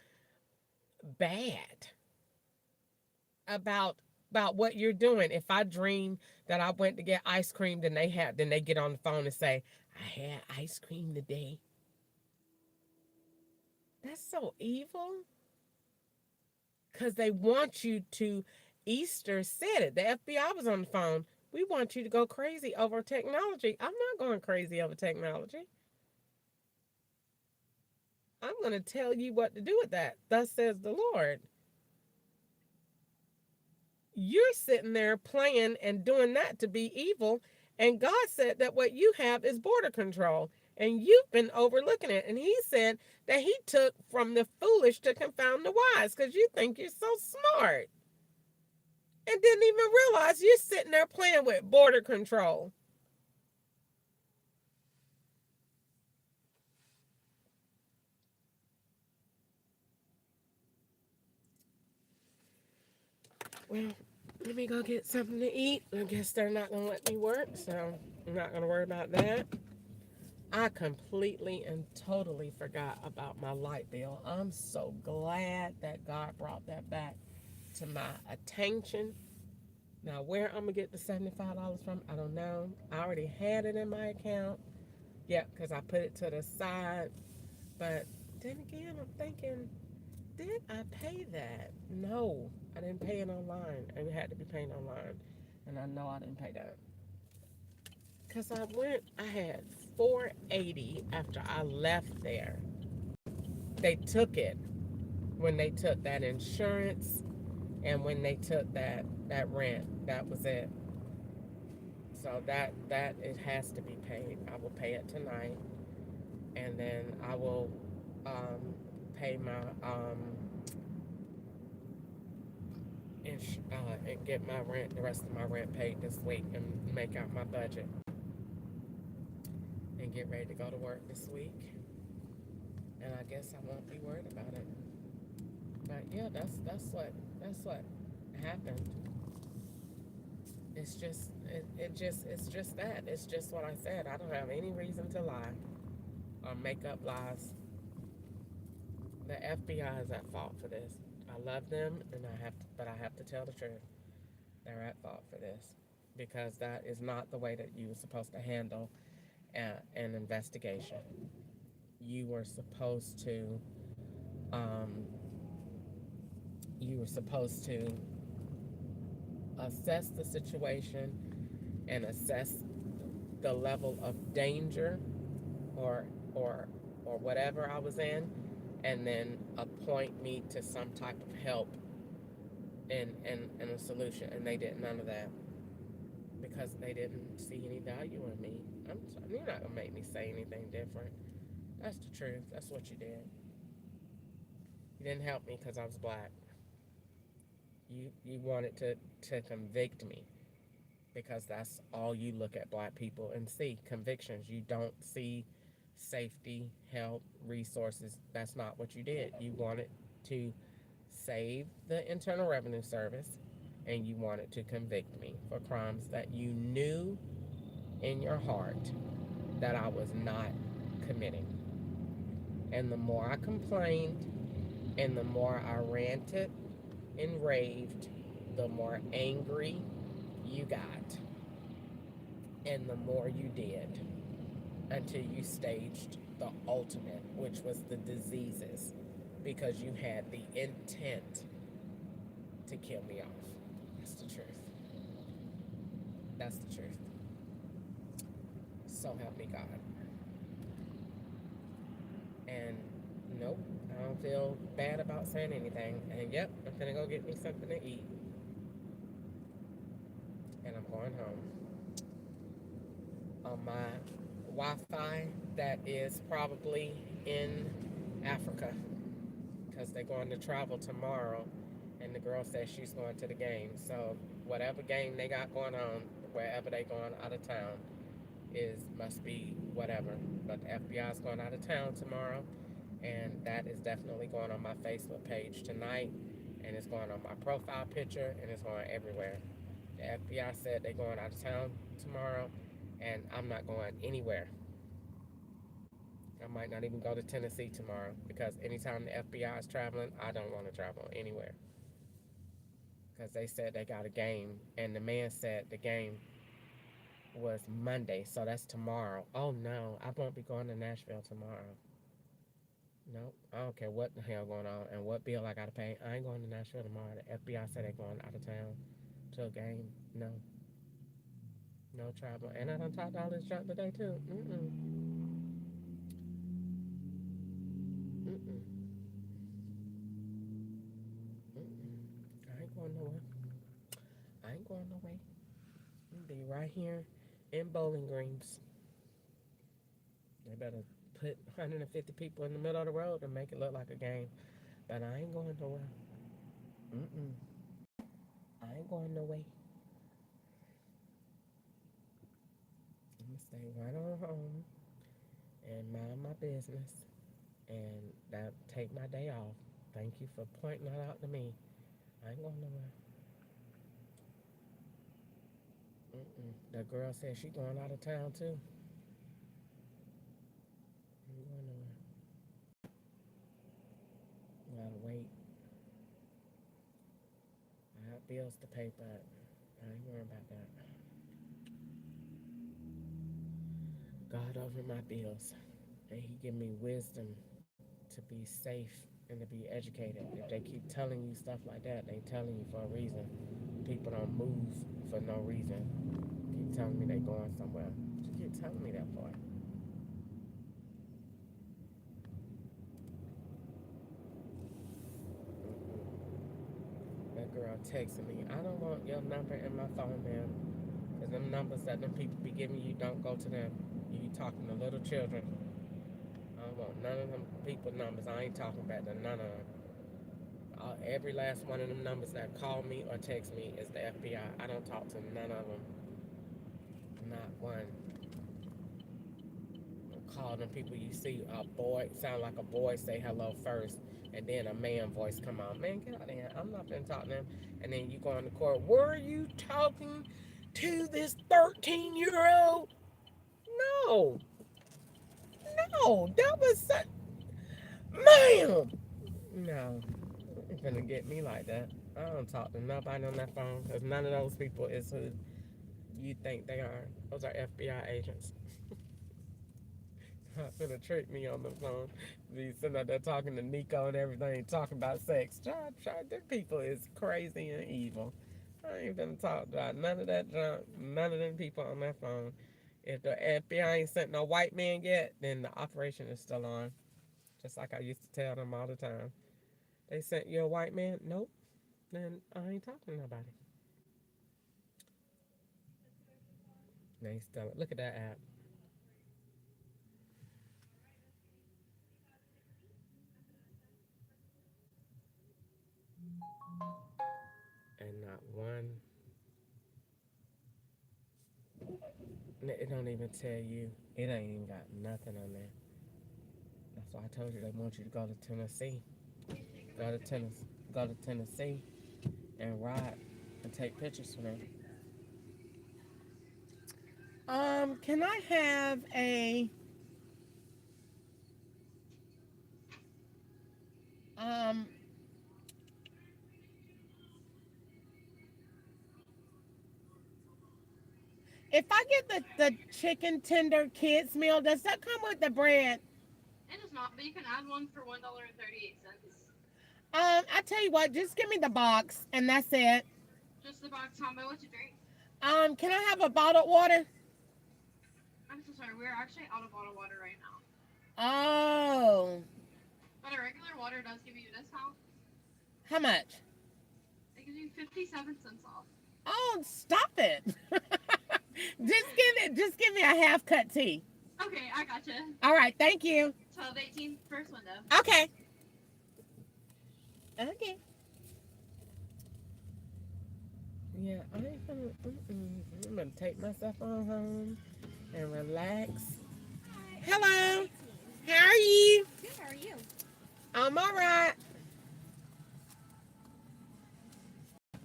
[SPEAKER 1] bad about what you're doing. If I dream that I went to get ice cream, then they get on the phone and say, I had ice cream today. That's so evil. Because they want you to, Easter said it. The FBI was on the phone. We want you to go crazy over technology. I'm not going crazy over technology. I'm going to tell you what to do with that. Thus says the Lord. You're sitting there playing and doing that to be evil. And God said that what you have is border control. And you've been overlooking it. And he said that he took from the foolish to confound the wise because you think you're so smart. And didn't even realize you're sitting there playing with border control. Well, let me go get something to eat. I guess they're not going to let me work, so I'm not going to worry about that. I completely and totally forgot about my light bill. I'm so glad that God brought that back to my attention. Now, where I'm going to get the $75 from, I don't know. I already had it in my account. Yeah, because I put it to the side. But then again, I'm thinking, did I pay that? No, I didn't pay it online. It had to be paid online. And I know I didn't pay that. Because I had $480 after I left there. They took it when they took that insurance and when they took that rent. That was it. So that it has to be paid. I will pay it tonight. And then I will pay my and get my rent, the rest of my rent paid this week and make out my budget. And get ready to go to work this week. And I guess I won't be worried about it. But yeah, that's what happened. It's just it's just that. It's just what I said. I don't have any reason to lie or make up lies. The FBI is at fault for this. I love them, and but I have to tell the truth. They're at fault for this because that is not the way that you were supposed to handle an investigation. You were supposed to assess the situation and assess the level of danger or whatever I was in, and then appoint me to some type of help and a solution. And they did none of that because they didn't see any value in me. You're not gonna make me say anything different. That's the truth. That's what you did. You didn't help me because I was black. You wanted to convict me because that's all you look at black people and see, convictions. You don't see safety, help, resources. That's not what you did. You wanted to save the Internal Revenue Service, and you wanted to convict me for crimes that you knew in your heart that I was not committing. And the more I complained and the more I ranted and raved, the more angry you got. And the more you did until you staged the ultimate, which was the diseases, because you had the intent to kill me off. That's the truth. That's the truth. So help me God. And nope, I don't feel bad about saying anything. And yep, I'm gonna go get me something to eat. And I'm going home. On my Wi-Fi that is probably in Africa, because they're going to travel tomorrow and the girl said she's going to the game. So whatever game they got going on, wherever they going out of town, must be whatever. But the FBI is going out of town tomorrow, and that is definitely going on my Facebook page tonight, and it's going on my profile picture, and it's going everywhere. The FBI said they're going out of town tomorrow, and I'm not going anywhere. I might not even go to Tennessee tomorrow, because anytime the FBI is traveling, I don't want to travel anywhere. Because they said they got a game, and the man said the game was Monday, so that's tomorrow. Oh no, I won't be going to Nashville tomorrow. Nope, I don't care what the hell going on and what bill I gotta pay. I ain't going to Nashville tomorrow. The FBI said they're going out of town to a game. No. No travel. And I done talked all this junk today too. Mm-mm. Mm-mm. Mm-mm. I ain't going nowhere. I ain't going nowhere. I'll be right here in Bowling Greens. They better put 150 people in the middle of the road and make it look like a game. But I ain't going nowhere. Mm-mm. I ain't going no way. I'm gonna stay right on home and mind my business and that take my day off. Thank you for pointing that out to me. I ain't going nowhere. The girl said she going out of town too. I ain't going nowhere. Gotta wait. I have bills to pay, but I ain't worried about that. God over my bills, and He give me wisdom to be safe and to be educated. If they keep telling you stuff like that, they telling you for a reason. People don't move for no reason. Keep telling me they going somewhere. What you keep telling me that for? That girl texting me, I don't want your number in my phone, man. Because them numbers that them people be giving you, don't go to them. You talking to little children. I don't want none of them people numbers. I ain't talking about to none of them. Every last one of them numbers that call me or text me is the FBI. I don't talk to none of them. Not one. Call them people you see a boy, sound like a boy say hello first, and then a man voice come out. Man, get out of here. I'm not gonna talk to them. And then you go in the court, were you talking to this 13-year-old? No. No, that was such... Ma'am! No. You're gonna get me like that. I don't talk to nobody on that phone, because none of those people is who you think they are. Those are FBI agents. Not gonna trick me on the phone. Be sitting out there talking to Nico and everything, talking about sex. Them people is crazy and evil. I ain't gonna talk about none of that junk, none of them people on that phone. If the FBI ain't sent no white man yet, then the operation is still on. Just like I used to tell them all the time. They sent you a white man? Nope. Then I ain't talking to nobody. They still, look at that app. And not one. It don't even tell you. It ain't even got nothing on there. That's why I told you they want you to go to Tennessee. Go to Tennessee and ride and take pictures for them. Can I have a if I get the chicken tender kids meal, does that come with the bread?
[SPEAKER 15] It does not, but you can add one for $1.38.
[SPEAKER 1] I tell you what, just give me the box and that's it.
[SPEAKER 15] Just the box combo. What's your drink?
[SPEAKER 1] Can I have a bottled water?
[SPEAKER 15] I'm so sorry, we're actually out of bottled water right now.
[SPEAKER 1] Oh.
[SPEAKER 15] But a regular water does give you a discount.
[SPEAKER 1] How much?
[SPEAKER 15] It gives you 57 cents off.
[SPEAKER 1] Oh, stop it. Just give me a half cut tea.
[SPEAKER 15] Okay, I gotcha.
[SPEAKER 1] All right, thank you.
[SPEAKER 15] 12.18, first window.
[SPEAKER 1] Okay. Okay. said, I ain't gonna, I'm gonna take myself on home and relax. Hello. How are you?
[SPEAKER 11] Good, how are you?
[SPEAKER 1] I'm all right.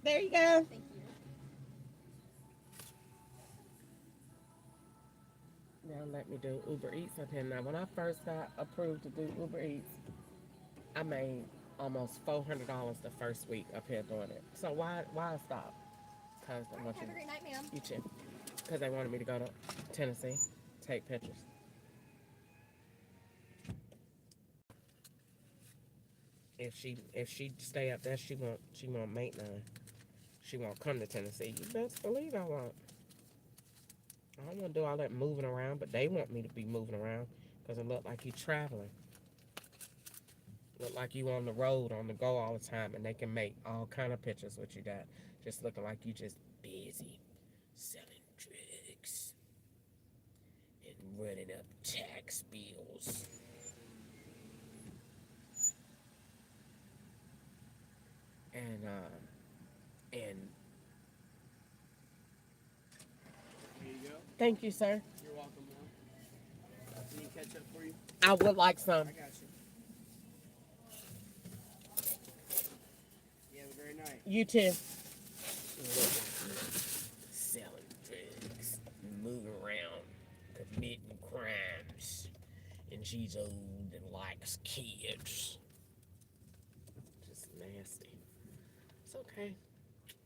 [SPEAKER 1] There you go.
[SPEAKER 11] Thank you.
[SPEAKER 1] Now let me do Uber Eats up here. Now, when I first got approved to do Uber Eats, I made almost $400 the first week up here doing it. So why stop? Because I want
[SPEAKER 11] Have a
[SPEAKER 1] you.
[SPEAKER 11] great night, ma'am.
[SPEAKER 1] You too. Because they wanted me to go to Tennessee, take pictures. If she stay up there, she won't make none. She won't come to Tennessee. You best believe I won't. I don't want to do all that moving around, but they want me to be moving around because it look like you traveling. Look like you on the road, on the go all the time, and they can make all kind of pictures what you got. Just looking like you just busy selling drugs and running up tax bills. And
[SPEAKER 14] Here you go.
[SPEAKER 1] thank you, sir.
[SPEAKER 14] You're welcome, man. Can you catch up for you?
[SPEAKER 1] I would like some.
[SPEAKER 14] I got you. You have a great night.
[SPEAKER 1] You too. Selling drugs, moving around, committing crimes, and she's old and likes kids. Just nasty. It's okay.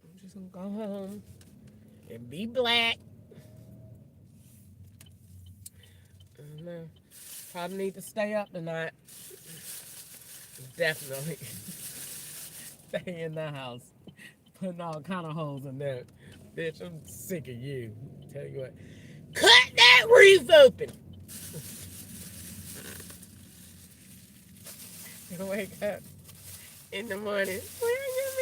[SPEAKER 1] I'm just gonna go home and be black. I don't know. Probably need to stay up tonight. Definitely. Stay in the house. Putting all kind of holes in there. Bitch, I'm sick of you. Tell you what. Cut that roof open! You wake up in the morning. Where are your